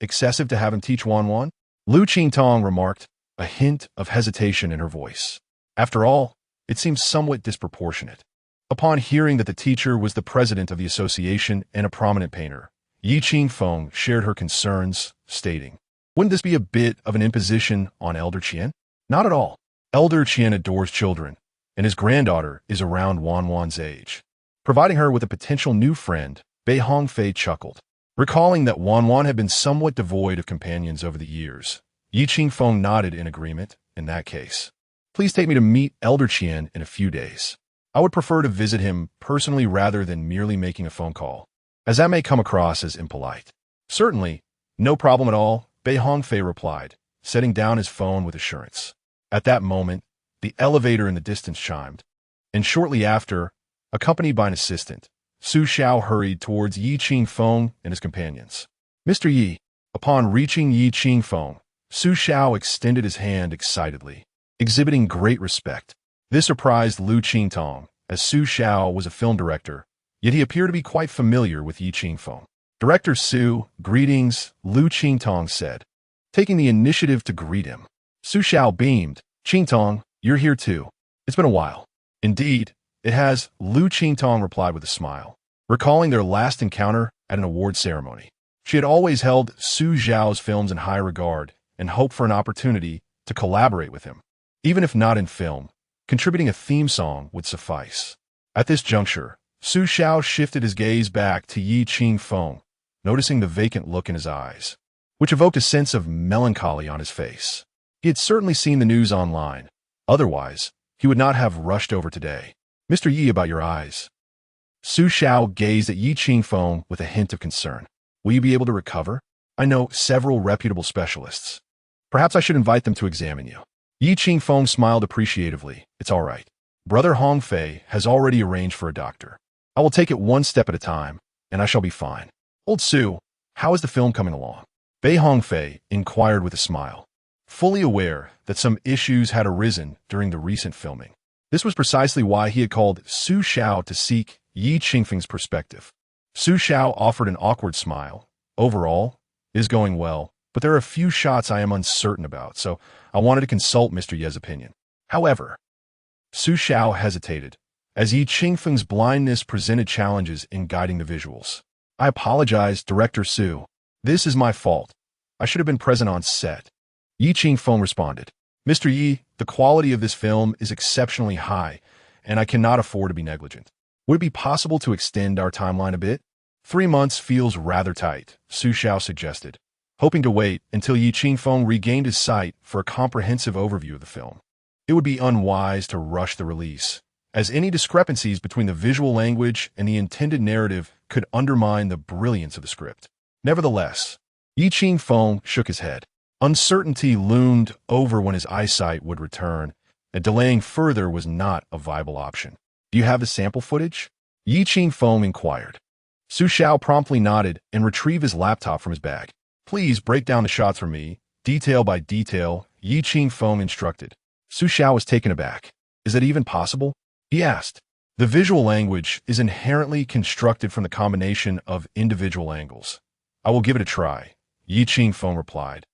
excessive to have him teach Wanwan?" Liu Qingtong remarked, a hint of hesitation in her voice. After all, it seems somewhat disproportionate. Upon hearing that the teacher was the president of the association and a prominent painter, Yi Qingfeng shared her concerns, stating, "Wouldn't this be a bit of an imposition on Elder Qian?" "Not at all. Elder Qian adores children, and his granddaughter is around Wanwan's age." Providing her with a potential new friend, Bei Hongfei chuckled. Recalling that Wanwan had been somewhat devoid of companions over the years, Yi Qingfeng nodded in agreement. "In that case, please take me to meet Elder Qian in a few days. I would prefer to visit him personally rather than merely making a phone call, as that may come across as impolite." "Certainly, no problem at all," Bei Hongfei replied, setting down his phone with assurance. At that moment, the elevator in the distance chimed, and shortly after, accompanied by an assistant, Su Xiao hurried towards Yi Qingfeng and his companions. "Mr. Yi." Upon reaching Yi Qingfeng, Su Xiao extended his hand excitedly, exhibiting great respect. This surprised Liu Qingtong, as Su Xiao was a film director, yet he appeared to be quite familiar with Yi Qingfeng. "Director Su, greetings," Liu Qingtong said, taking the initiative to greet him. Su Xiao beamed. "Qingtong, you're here too. It's been a while." "Indeed, it has," Liu Qingtong replied with a smile, recalling their last encounter at an award ceremony. She had always held Su Xiao's films in high regard and hoped for an opportunity to collaborate with him. Even if not in film, contributing a theme song would suffice. At this juncture, Su Xiao shifted his gaze back to Yi Qingfeng, noticing the vacant look in his eyes, which evoked a sense of melancholy on his face. He had certainly seen the news online. Otherwise, he would not have rushed over today. "Mr. Yi, about your eyes." Su Xiao gazed at Yi Qingfeng with a hint of concern. "Will you be able to recover? I know several reputable specialists. Perhaps I should invite them to examine you." Yi Qingfeng smiled appreciatively. "It's all right. Brother Hongfei has already arranged for a doctor. I will take it one step at a time, and I shall be fine." "Old Su, how is the film coming along?" Bei Hongfei inquired with a smile, fully aware that some issues had arisen during the recent filming. This was precisely why he had called Su Xiao to seek Yi Qingfeng's perspective. Su Xiao offered an awkward smile. "Overall, it is going well, but there are a few shots I am uncertain about, so I wanted to consult Mr. Ye's opinion." However, Su Xiao hesitated, as Yi Qingfeng's blindness presented challenges in guiding the visuals. "I apologize, Director Su. This is my fault. I should have been present on set." Yi Qingfeng responded, "Mr. Yi, the quality of this film is exceptionally high, and I cannot afford to be negligent. Would it be possible to extend our timeline a bit?" 3 months feels rather tight," Su Xiao suggested, hoping to wait until Yi Qingfeng regained his sight for a comprehensive overview of the film. It would be unwise to rush the release, as any discrepancies between the visual language and the intended narrative could undermine the brilliance of the script. Nevertheless, Yi Qingfeng shook his head. Uncertainty loomed over when his eyesight would return, and delaying further was not a viable option. "Do you have the sample footage?" Yi Qingfeng inquired. Su Xiao promptly nodded and retrieved his laptop from his bag. "Please break down the shots for me, detail by detail," Yi Qingfeng instructed. Su Xiao was taken aback. "Is that even possible?" he asked. "The visual language is inherently constructed from the combination of individual angles. I will give it a try," Yi Qingfeng replied,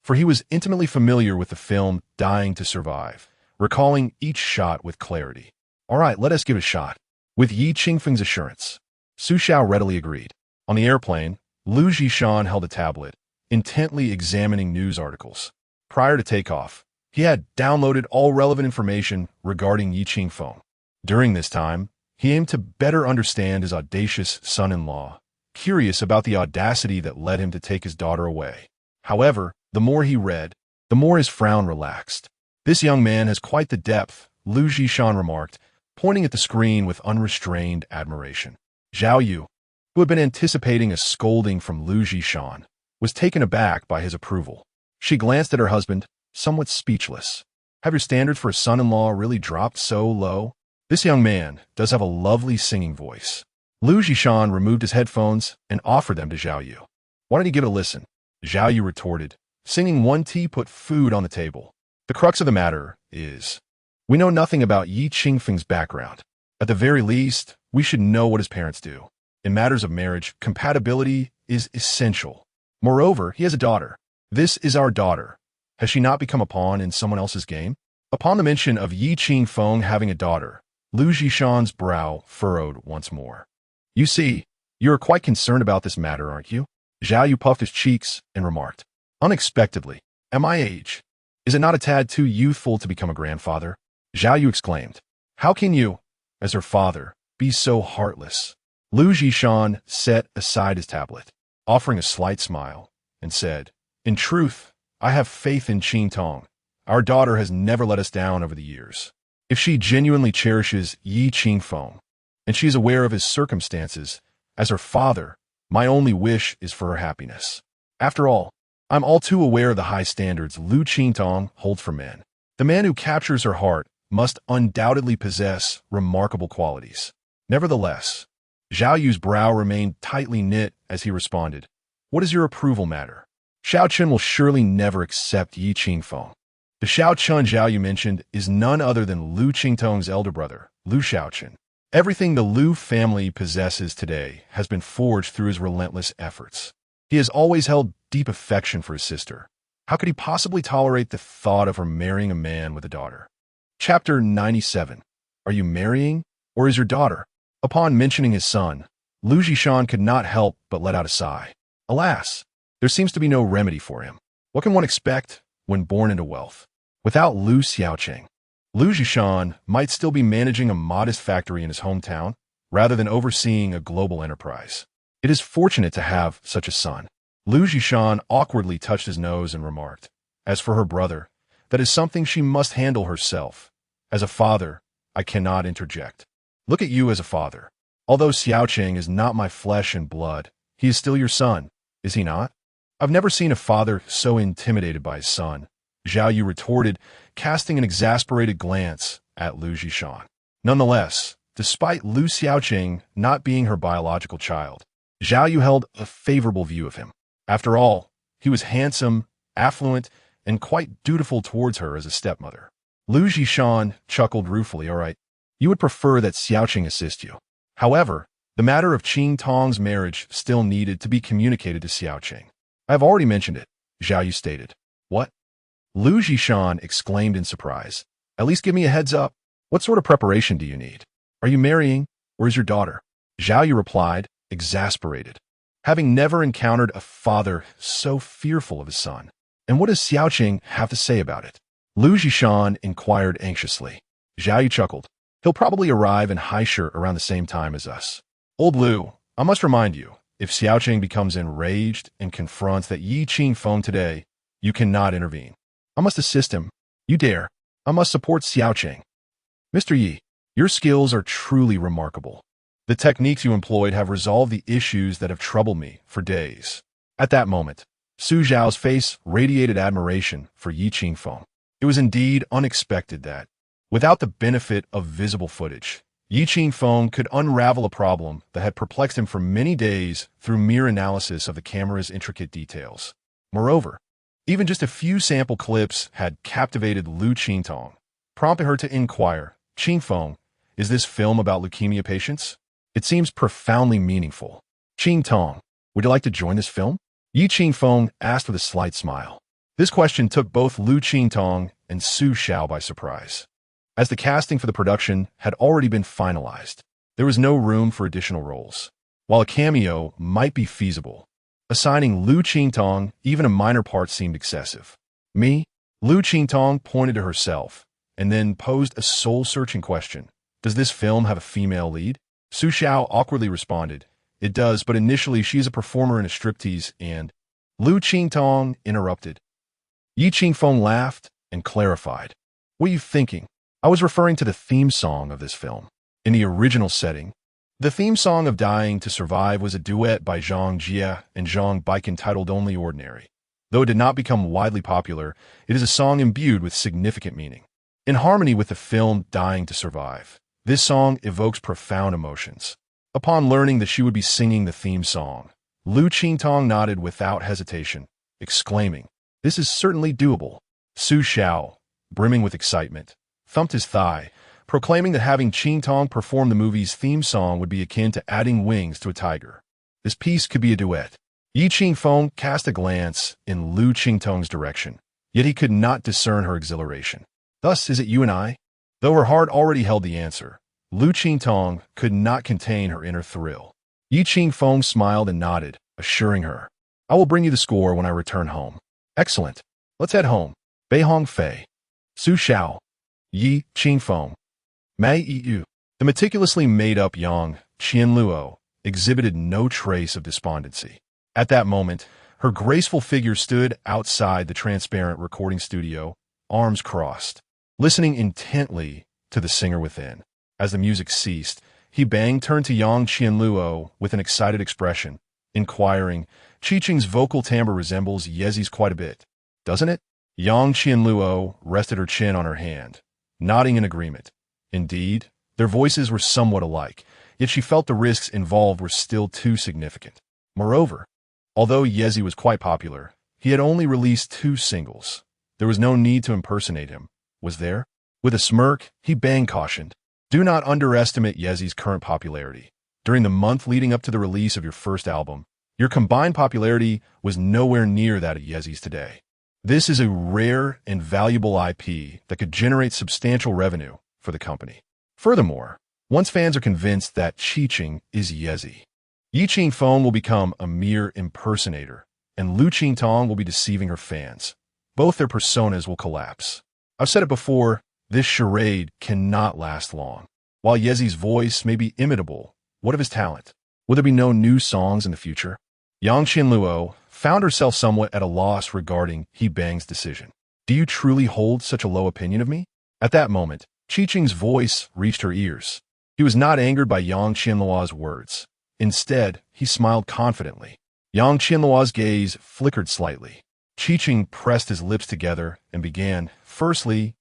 for he was intimately familiar with the film Dying to Survive, recalling each shot with clarity. "All right, let us give it a shot." With Yi Qingfeng's assurance, Su Xiao readily agreed. On the airplane, Liu Qingtong held a tablet, intently examining news articles. Prior to takeoff, he had downloaded all relevant information regarding Yi Qingfeng. During this time, he aimed to better understand his audacious son-in-law, curious about the audacity that led him to take his daughter away. However, the more he read, the more his frown relaxed. "This young man has quite the depth," Liu Qingtong remarked, pointing at the screen with unrestrained admiration. Zhao Yu, who had been anticipating a scolding from Liu Qingtong, was taken aback by his approval. She glanced at her husband, somewhat speechless. "Have your standards for a son-in-law really dropped so low? This young man does have a lovely singing voice." Liu Qingtong removed his headphones and offered them to Zhao Yu. "Why don't you give it a listen?" Zhao Yu retorted, singing one tea put food on the table. "The crux of the matter is, we know nothing about Yi Qingfeng's background. At the very least, we should know what his parents do. In matters of marriage, compatibility is essential. Moreover, he has a daughter. This is our daughter. Has she not become a pawn in someone else's game?" Upon the mention of Yi Qingfeng having a daughter, Liu Qingtong's brow furrowed once more. "You see, you are quite concerned about this matter, aren't you?" Zhao Yu puffed his cheeks and remarked, "Unexpectedly, at my age, is it not a tad too youthful to become a grandfather?" Zhao Yu exclaimed, "How can you, as her father, be so heartless?" Liu Qingtong set aside his tablet, offering a slight smile, and said, "In truth, I have faith in Qingtong. Our daughter has never let us down over the years. If she genuinely cherishes Yi Qingfeng, and she is aware of his circumstances, as her father, my only wish is for her happiness. After all, I'm all too aware of the high standards Liu Qingtong holds for men. The man who captures her heart must undoubtedly possess remarkable qualities." Nevertheless, Zhao Yu's brow remained tightly knit as he responded, "What is your approval matter? Xiao Chen will surely never accept Yi Qingfeng." The Xiao Chen Zhao Yu mentioned is none other than Liu Qingtong's elder brother, Liu Xiaochen. Everything the Liu family possesses today has been forged through his relentless efforts. He has always held deep affection for his sister. How could he possibly tolerate the thought of her marrying a man with a daughter? Chapter 97. Are you marrying, or is your daughter? Upon mentioning his son, Liu Qingtong could not help but let out a sigh. Alas, there seems to be no remedy for him. What can one expect when born into wealth? Without Liu Xiaocheng, Liu Qingtong might still be managing a modest factory in his hometown, rather than overseeing a global enterprise. It is fortunate to have such a son. Liu Qingtong awkwardly touched his nose and remarked, "As for her brother, that is something she must handle herself. As a father, I cannot interject. Look at you as a father. Although Xiaocheng is not my flesh and blood, he is still your son, is he not?" "I've never seen a father so intimidated by his son," Zhao Yu retorted, casting an exasperated glance at Liu Qingtong. Nonetheless, despite Liu Xiaocheng not being her biological child, Zhao Yu held a favorable view of him. After all, he was handsome, affluent, and quite dutiful towards her as a stepmother. Liu Qingtong chuckled ruefully. "All right, you would prefer that Xiaocheng assist you." However, the matter of Qingtong's marriage still needed to be communicated to Xiaocheng. "I have already mentioned it," Zhao Yu stated. "What?" Liu Qingtong exclaimed in surprise. "At least give me a heads up. What sort of preparation do you need? Are you marrying, or is your daughter?" Zhao Yu replied, exasperated, having never encountered a father so fearful of his son. "And what does Xiaocheng have to say about it?" Liu Qingtong inquired anxiously. Zhao Yu chuckled. "He'll probably arrive in Haisher around the same time as us. Old Liu, I must remind you, if Xiaocheng becomes enraged and confronts that Yi Qingfeng today, you cannot intervene. I must assist him. You dare. I must support Xiaocheng. Mr. Yi, your skills are truly remarkable. The techniques you employed have resolved the issues that have troubled me for days." At that moment, Su Zhao's face radiated admiration for Yi Qingfeng. It was indeed unexpected that, without the benefit of visible footage, Yi Qingfeng could unravel a problem that had perplexed him for many days through mere analysis of the camera's intricate details. Moreover, even just a few sample clips had captivated Liu Qingtong, prompting her to inquire, "Qingfeng, is this film about leukemia patients? It seems profoundly meaningful. Qingtong, would you like to join this film?" Yi Qingfeng asked with a slight smile. This question took both Liu Qingtong and Su Xiao by surprise. As the casting for the production had already been finalized, there was no room for additional roles. While a cameo might be feasible, assigning Liu Qingtong even a minor part seemed excessive. Me? Liu Qingtong pointed to herself, and then posed a soul-searching question. Does this film have a female lead? Su Xiao awkwardly responded, it does, but initially she is a performer in a striptease and... Liu Qingtong interrupted. Yi Qingfeng laughed and clarified. What are you thinking? I was referring to the theme song of this film. In the original setting, the theme song of Dying to Survive was a duet by Zhang Jie and Zhang Baikan titled Only Ordinary. Though it did not become widely popular, it is a song imbued with significant meaning. In harmony with the film Dying to Survive, this song evokes profound emotions. Upon learning that she would be singing the theme song, Liu Qingtong nodded without hesitation, exclaiming, this is certainly doable. Su Xiao, brimming with excitement, thumped his thigh, proclaiming that having Qingtong perform the movie's theme song would be akin to adding wings to a tiger. This piece could be a duet. Yi Qingfeng cast a glance in Liu Qingtong's direction, yet he could not discern her exhilaration. Thus, is it you and I? Though her heart already held the answer, Liu Qingtong could not contain her inner thrill. Yi Qingfeng smiled and nodded, assuring her, I will bring you the score when I return home. Excellent. Let's head home. Bei Hong Fei. Su Xiao. Yi Qingfeng. Mei Yu. The meticulously made-up Yang Qianluo exhibited no trace of despondency. At that moment, her graceful figure stood outside the transparent recording studio, arms crossed, listening intently to the singer within. As the music ceased, He Bang turned to Yang Qianluo with an excited expression, inquiring, Qiqing's vocal timbre resembles Yezi's quite a bit, doesn't it? Yang Qianluo rested her chin on her hand, nodding in agreement. Indeed, their voices were somewhat alike, yet she felt the risks involved were still too significant. Moreover, although Yezi was quite popular, he had only released 2 singles. There was no need to impersonate him, was there? With a smirk, He Bang cautioned, do not underestimate Yezi's current popularity. During the month leading up to the release of your first album, your combined popularity was nowhere near that of Yezi's today. This is a rare and valuable IP that could generate substantial revenue for the company. Furthermore, once fans are convinced that Qiqing is Yezi, Yi Qingfeng will become a mere impersonator, and Liu Qingtong will be deceiving her fans. Both their personas will collapse. I've said it before, this charade cannot last long. While Yezi's voice may be imitable, what of his talent? Will there be no new songs in the future? Yang Qianluo found herself somewhat at a loss regarding He Bang's decision. Do you truly hold such a low opinion of me? At that moment, Qiqing's voice reached her ears. He was not angered by Yang Qianluo's words. Instead, he smiled confidently. Yang Qianluo's gaze flickered slightly. Qiqing pressed his lips together and began, firstly,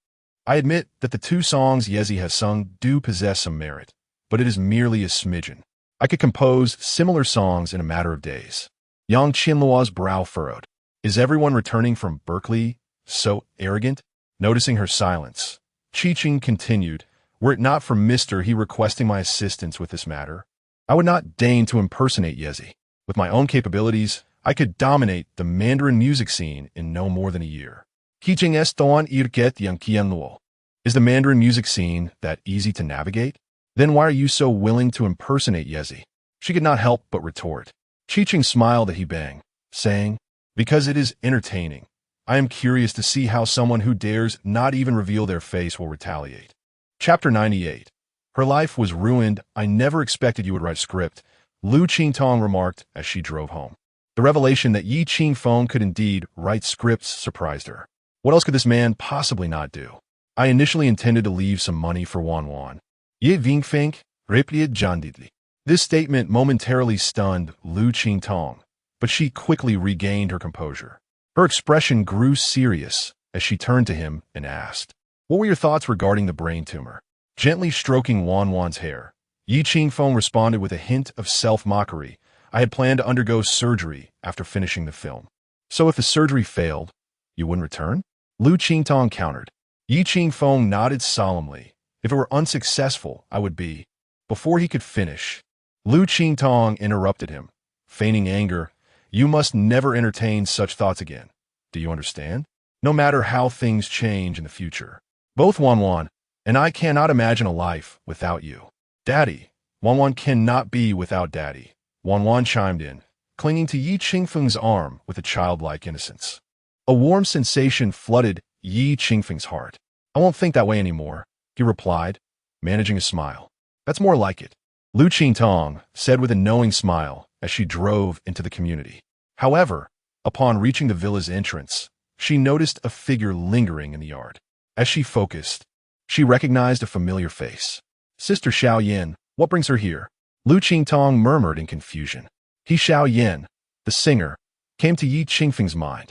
I admit that the 2 songs Yezi has sung do possess some merit, but it is merely a smidgen. I could compose similar songs in a matter of days. Yang Qianluo's brow furrowed. Is everyone returning from Berkeley so arrogant? Noticing her silence, Qiqing continued, were it not for Mr. He requesting my assistance with this matter, I would not deign to impersonate Yezi. With my own capabilities, I could dominate the Mandarin music scene in no more than a year. Qiqing es doan irket yang Qianluo. Is the Mandarin music scene that easy to navigate? Then why are you so willing to impersonate Yezi? She could not help but retort. Qiqing smiled at He Bang, saying, because it is entertaining. I am curious to see how someone who dares not even reveal their face will retaliate. Chapter 98. Her life was ruined. I never expected you would write script, Liu Qingtong remarked as she drove home. The revelation that Yi Qingfeng could indeed write scripts surprised her. What else could this man possibly not do? I initially intended to leave some money for Wan. Ye Qingfeng, replied Jandidli. This statement momentarily stunned Liu Qingtong, but she quickly regained her composure. Her expression grew serious as she turned to him and asked, what were your thoughts regarding the brain tumor? Gently stroking Wan's hair, Yi Qingfeng responded with a hint of self-mockery. I had planned to undergo surgery after finishing the film. So if the surgery failed, you wouldn't return? Liu Qingtong countered. Yi Qingfeng nodded solemnly. If it were unsuccessful, I would be. Before he could finish, Liu Qingtong interrupted him, feigning anger. You must never entertain such thoughts again. Do you understand? No matter how things change in the future. Both Wanwan and I cannot imagine a life without you. Daddy. Wanwan cannot be without Daddy. Wanwan chimed in, clinging to Yi Qingfeng's arm with a childlike innocence. A warm sensation flooded Yi Qingfeng's heart. I won't think that way anymore, he replied, managing a smile. That's more like it. Liu Qingtong said with a knowing smile as she drove into the community. However, upon reaching the villa's entrance, she noticed a figure lingering in the yard. As she focused, she recognized a familiar face. Sister Xiao Yin, what brings her here? Liu Qingtong murmured in confusion. He Xiao Yin, the singer, came to Yi Qingfeng's mind.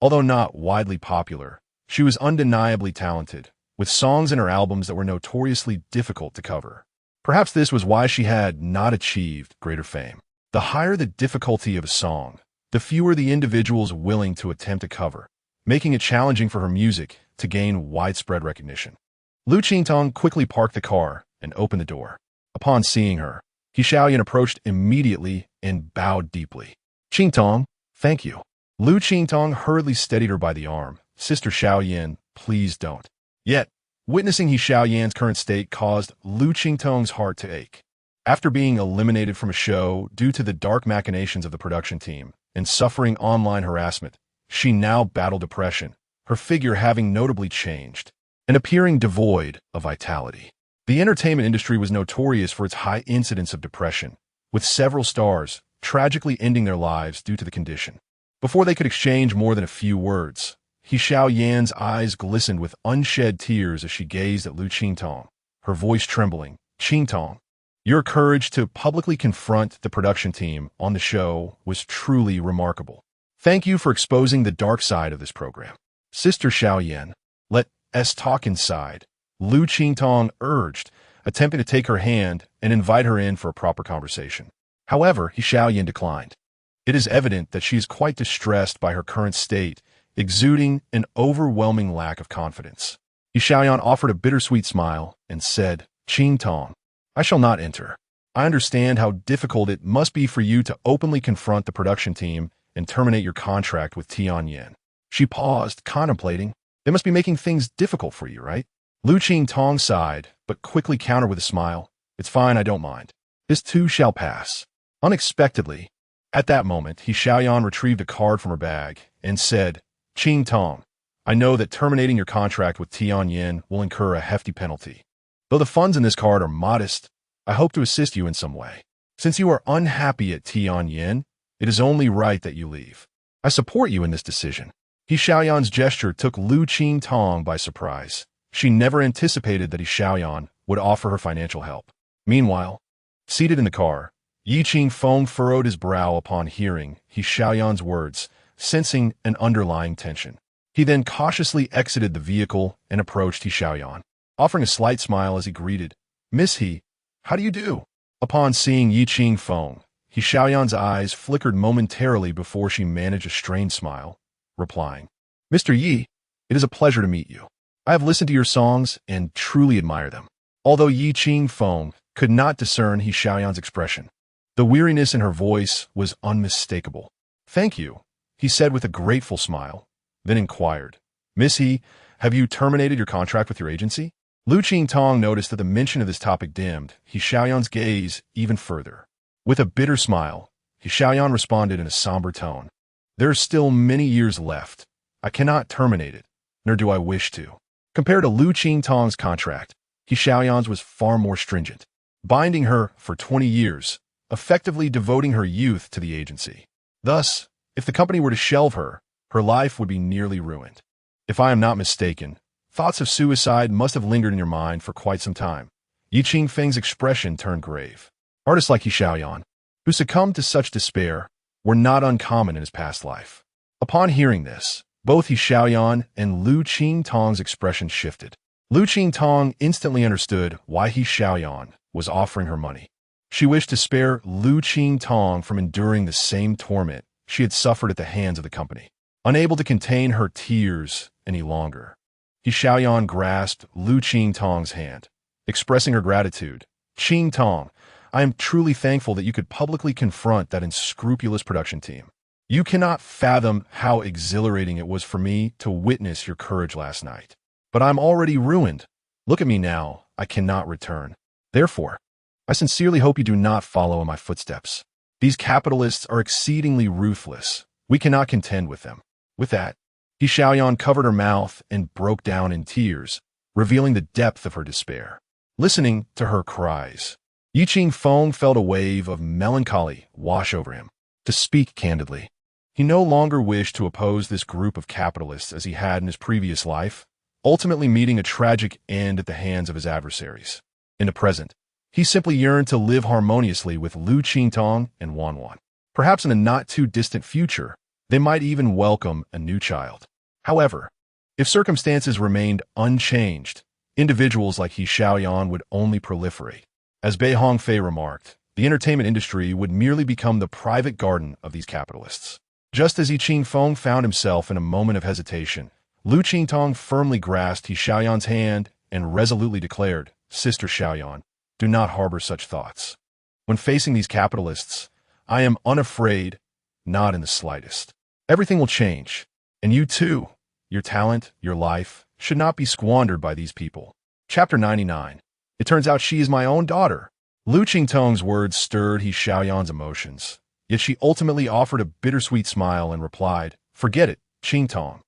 Although not widely popular, she was undeniably talented, with songs in her albums that were notoriously difficult to cover. Perhaps this was why she had not achieved greater fame. The higher the difficulty of a song, the fewer the individuals willing to attempt a cover, making it challenging for her music to gain widespread recognition. Liu Qingtong quickly parked the car and opened the door. Upon seeing her, He Xiaoyan approached immediately and bowed deeply. Qingtong, thank you. Liu Qingtong hurriedly steadied her by the arm. Sister Xiaoyan, please don't. Yet, witnessing He Xiaoyan's current state caused Liu Qingtong's heart to ache. After being eliminated from a show due to the dark machinations of the production team and suffering online harassment, she now battled depression, her figure having notably changed and appearing devoid of vitality. The entertainment industry was notorious for its high incidence of depression, with several stars tragically ending their lives due to the condition. Before they could exchange more than a few words, He Xiaoyan's eyes glistened with unshed tears as she gazed at Liu Qingtong, her voice trembling. Qingtong, your courage to publicly confront the production team on the show was truly remarkable. Thank you for exposing the dark side of this program. Sister Xiaoyan, let us talk inside, Liu Qingtong urged, attempting to take her hand and invite her in for a proper conversation. However, He Xiaoyan declined. It is evident that she is quite distressed by her current state, exuding an overwhelming lack of confidence. He Xiaoyan offered a bittersweet smile and said, Qingtong, I shall not enter. I understand how difficult it must be for you to openly confront the production team and terminate your contract with Tianyan. She paused, contemplating. They must be making things difficult for you, right? Liu Qingtong sighed, but quickly countered with a smile. It's fine, I don't mind. This too shall pass. Unexpectedly, at that moment, He Xiaoyan retrieved a card from her bag and said, Qingtong, I know that terminating your contract with Tianyan will incur a hefty penalty. Though the funds in this card are modest, I hope to assist you in some way. Since you are unhappy at Tianyan, it is only right that you leave. I support you in this decision. He Xiaoyan's gesture took Liu Qingtong by surprise. She never anticipated that He Xiaoyan would offer her financial help. Meanwhile, seated in the car, Yi Qingfeng furrowed his brow upon hearing He Xiaoyan's words, sensing an underlying tension. He then cautiously exited the vehicle and approached He Xiaoyan, offering a slight smile as he greeted, Miss He, how do you do? Upon seeing Yi Qingfeng, He Xiaoyan's eyes flickered momentarily before she managed a strained smile, replying, Mr. Yi, it is a pleasure to meet you. I have listened to your songs and truly admire them. Although Yi Qingfeng could not discern He Xiaoyan's expression, the weariness in her voice was unmistakable. Thank you, he said with a grateful smile, then inquired, Miss He, have you terminated your contract with your agency? Liu Qingtong noticed that the mention of this topic dimmed He Xiaoyan's gaze even further. With a bitter smile, He Xiaoyan responded in a somber tone, There are still many years left. I cannot terminate it, nor do I wish to. Compared to Liu Qingtong's contract, He Xiaoyan's was far more stringent, binding her for 20 years, effectively devoting her youth to the agency. Thus, if the company were to shelve her, her life would be nearly ruined. If I am not mistaken, thoughts of suicide must have lingered in your mind for quite some time. Yi Qingfeng's expression turned grave. Artists like He Xiaoyan, who succumbed to such despair, were not uncommon in his past life. Upon hearing this, both He Xiaoyan and Liu Qingtong's expression shifted. Liu Qingtong instantly understood why He Xiaoyan was offering her money. She wished to spare Liu Qingtong from enduring the same torment she had suffered at the hands of the company. Unable to contain her tears any longer, He Xiaoyan grasped Liu Qingtong's hand, expressing her gratitude. Qingtong, I am truly thankful that you could publicly confront that unscrupulous production team. You cannot fathom how exhilarating it was for me to witness your courage last night. But I'm already ruined. Look at me now. I cannot return. Therefore, I sincerely hope you do not follow in my footsteps. These capitalists are exceedingly ruthless. We cannot contend with them. With that, He Xiaoyan covered her mouth and broke down in tears, revealing the depth of her despair. Listening to her cries, Yi Qingfeng felt a wave of melancholy wash over him. To speak candidly, he no longer wished to oppose this group of capitalists as he had in his previous life, ultimately meeting a tragic end at the hands of his adversaries. In the present, he simply yearned to live harmoniously with Liu Qingtong and Wanwan. Perhaps in a not-too-distant future, they might even welcome a new child. However, if circumstances remained unchanged, individuals like He Xiaoyan would only proliferate. As Bei Hongfei remarked, the entertainment industry would merely become the private garden of these capitalists. Just as Yi Qingfeng found himself in a moment of hesitation, Liu Qingtong firmly grasped He Xiaoyan's hand and resolutely declared, "Sister Xiaoyan, do not harbor such thoughts. When facing these capitalists, I am unafraid, not in the slightest. Everything will change, and you too, your talent, your life, should not be squandered by these people." Chapter 99. It turns out she is my own daughter. Liu Qingtong's words stirred He Xiaoyan's emotions, yet she ultimately offered a bittersweet smile and replied, "Forget it, Qingtong.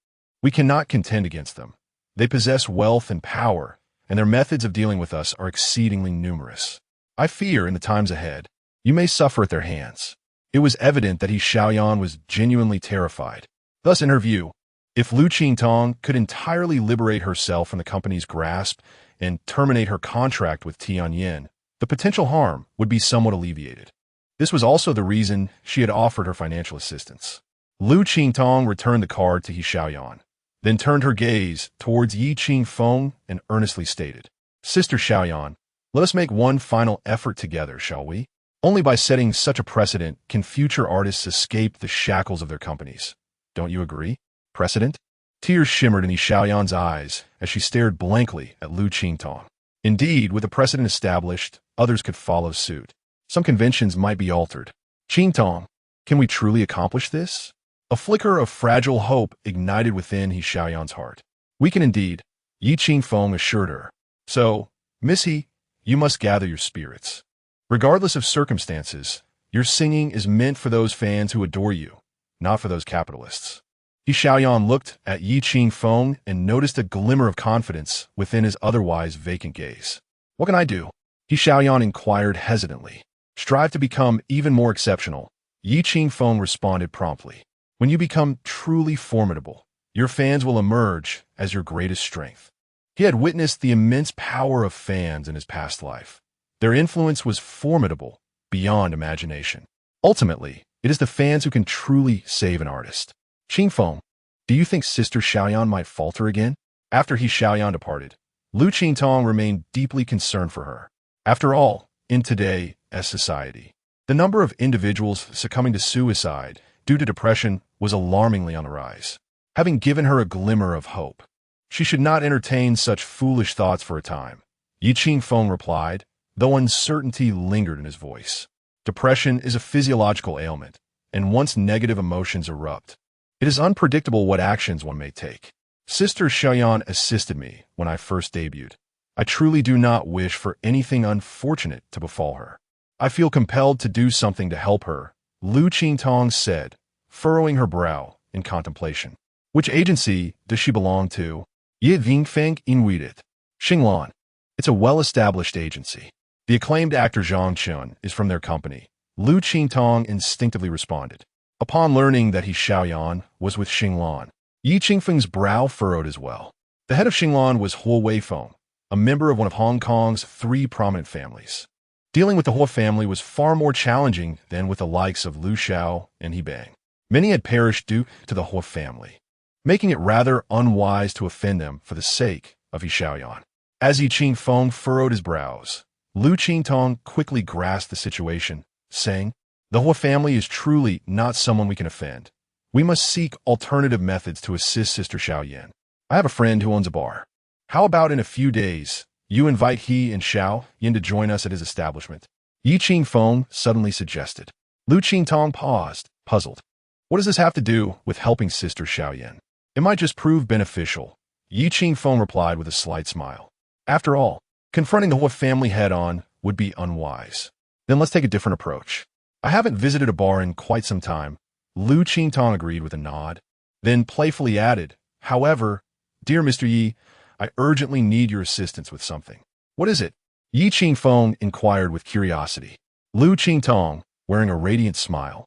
We cannot contend against them. They possess wealth and power, and their methods of dealing with us are exceedingly numerous. I fear in the times ahead, you may suffer at their hands." It was evident that He Xiaoyan was genuinely terrified. Thus, in her view, if Liu Qingtong could entirely liberate herself from the company's grasp and terminate her contract with Tianyin, the potential harm would be somewhat alleviated. This was also the reason she had offered her financial assistance. Liu Qingtong returned the card to He Xiaoyan, then turned her gaze towards Yi Qingfeng and earnestly stated, "Sister Xiaoyan, let us make one final effort together, shall we? Only by setting such a precedent can future artists escape the shackles of their companies. Don't you agree? Precedent?" Tears shimmered in He Xiaoyan's eyes as she stared blankly at Liu Qingtong. Indeed, with a precedent established, others could follow suit. Some conventions might be altered. "Qingtong, can we truly accomplish this?" A flicker of fragile hope ignited within He Xiaoyan's heart. "We can indeed," Yi Qingfeng assured her. "So, Miss He, you must gather your spirits. Regardless of circumstances, your singing is meant for those fans who adore you, not for those capitalists." He Xiaoyan looked at Yi Qingfeng and noticed a glimmer of confidence within his otherwise vacant gaze. "What can I do?" He Xiaoyan inquired hesitantly. "Strive to become even more exceptional," Yi Qingfeng responded promptly. "When you become truly formidable, your fans will emerge as your greatest strength." He had witnessed the immense power of fans in his past life. Their influence was formidable, beyond imagination. Ultimately, it is the fans who can truly save an artist. "Qingfeng, do you think Sister Xiaoyan might falter again?" After He Xiaoyan departed, Liu Qingtong remained deeply concerned for her. After all, in today's society, the number of individuals succumbing to suicide due to depression was alarmingly on the rise. Having given her a glimmer of hope, she should not entertain such foolish thoughts for a time. Yi Qingfeng replied, though uncertainty lingered in his voice. "Depression is a physiological ailment, and once negative emotions erupt, it is unpredictable what actions one may take. Sister Xiaoyan assisted me when I first debuted. I truly do not wish for anything unfortunate to befall her. I feel compelled to do something to help her," Liu Qingtong said, furrowing her brow in contemplation. "Which agency does she belong to?" "Ye Qingfeng Inwidet. Xinglan. It's a well-established agency. The acclaimed actor Zhang Chun is from their company," Liu Qingtong instinctively responded. Upon learning that He Xiaoyan was with Xinglan, Yi Qingfeng's brow furrowed as well. The head of Xinglan was Huo Weifeng, a member of one of Hong Kong's 3 prominent families. Dealing with the Huo family was far more challenging than with the likes of Liu Xiao and He Bang. Many had perished due to the Huo family, making it rather unwise to offend them for the sake of He Xiaoyan. As Yi Qingfeng furrowed his brows, Liu Qingtong quickly grasped the situation, saying, "The Huo family is truly not someone we can offend. We must seek alternative methods to assist Sister Xiaoyan. I have a friend who owns a bar. How about in a few days, you invite he and Xiao Yin to join us at his establishment?" Yi Qingfeng suddenly suggested. Liu Qingtong paused, puzzled. What does this have to do with helping Sister Xiaoyan? It might just prove beneficial. Yi Qingfeng replied with a slight smile. After all, confronting the whole family head-on would be unwise. Then let's take a different approach. I haven't visited a bar in quite some time. Liu Qingtong agreed with a nod, then playfully added, however, dear Mr. Yi, I urgently need your assistance with something. What is it? Yi Qingfeng inquired with curiosity. Liu Qingtong, wearing a radiant smile,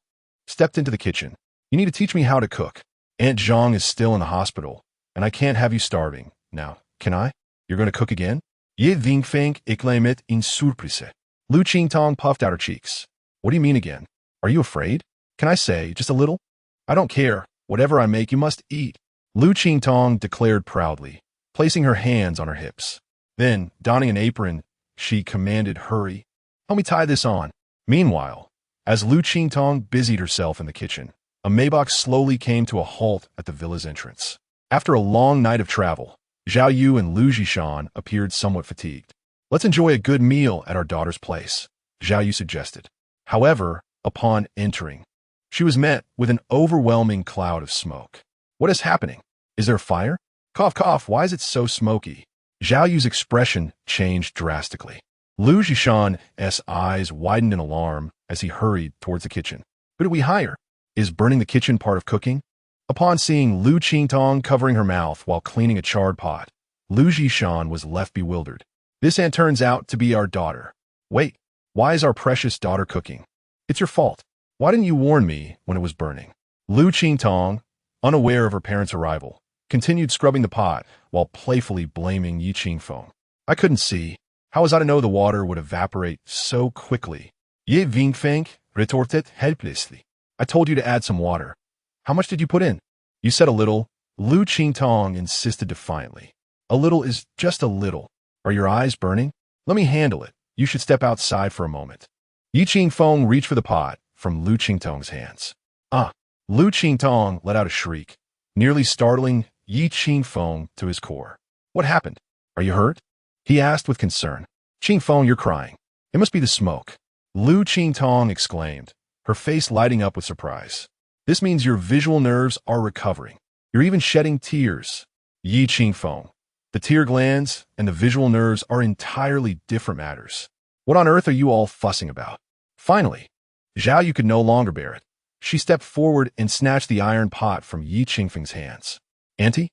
stepped into the kitchen. You need to teach me how to cook. Aunt Zhang is still in the hospital, and I can't have you starving. Now, can I? You're going to cook again? Ye Qingfeng exclaimed in surprise. Liu Qingtong puffed out her cheeks. What do you mean again? Are you afraid? Can I say, just a little? I don't care. Whatever I make, you must eat. Liu Qingtong declared proudly, placing her hands on her hips. Then, donning an apron, she commanded, hurry. Help me tie this on. Meanwhile, as Liu Qingtong busied herself in the kitchen, a Maybach slowly came to a halt at the villa's entrance. After a long night of travel, Zhao Yu and Liu Zhishan appeared somewhat fatigued. Let's enjoy a good meal at our daughter's place, Zhao Yu suggested. However, upon entering, she was met with an overwhelming cloud of smoke. What is happening? Is there a fire? Cough, cough, why is it so smoky? Zhao Yu's expression changed drastically. Liu Zhishan's eyes widened in alarm as he hurried towards the kitchen. Who do we hire? Is burning the kitchen part of cooking? Upon seeing Liu Qingtong covering her mouth while cleaning a charred pot, Liu Zhishan was left bewildered. This aunt turns out to be our daughter. Wait, why is our precious daughter cooking? It's your fault. Why didn't you warn me when it was burning? Liu Qingtong, unaware of her parents' arrival, continued scrubbing the pot while playfully blaming Yi Qingfeng. I couldn't see. How was I to know the water would evaporate so quickly? Ye Qingfeng retorted helplessly. I told you to add some water. How much did you put in? You said a little. Liu Qingtong insisted defiantly. A little is just a little. Are your eyes burning? Let me handle it. You should step outside for a moment. Yi Qingfeng reached for the pot from Liu Qingtong's hands. Liu Qingtong let out a shriek, nearly startling Yi Qingfeng to his core. What happened? Are you hurt? He asked with concern. Qingfeng, you're crying. It must be the smoke. Liu Qingtong exclaimed, her face lighting up with surprise. This means your visual nerves are recovering. You're even shedding tears. Yi Qingfeng. The tear glands and the visual nerves are entirely different matters. What on earth are you all fussing about? Finally, Zhao Yu could no longer bear it. She stepped forward and snatched the iron pot from Yi Qingfeng's hands. Auntie,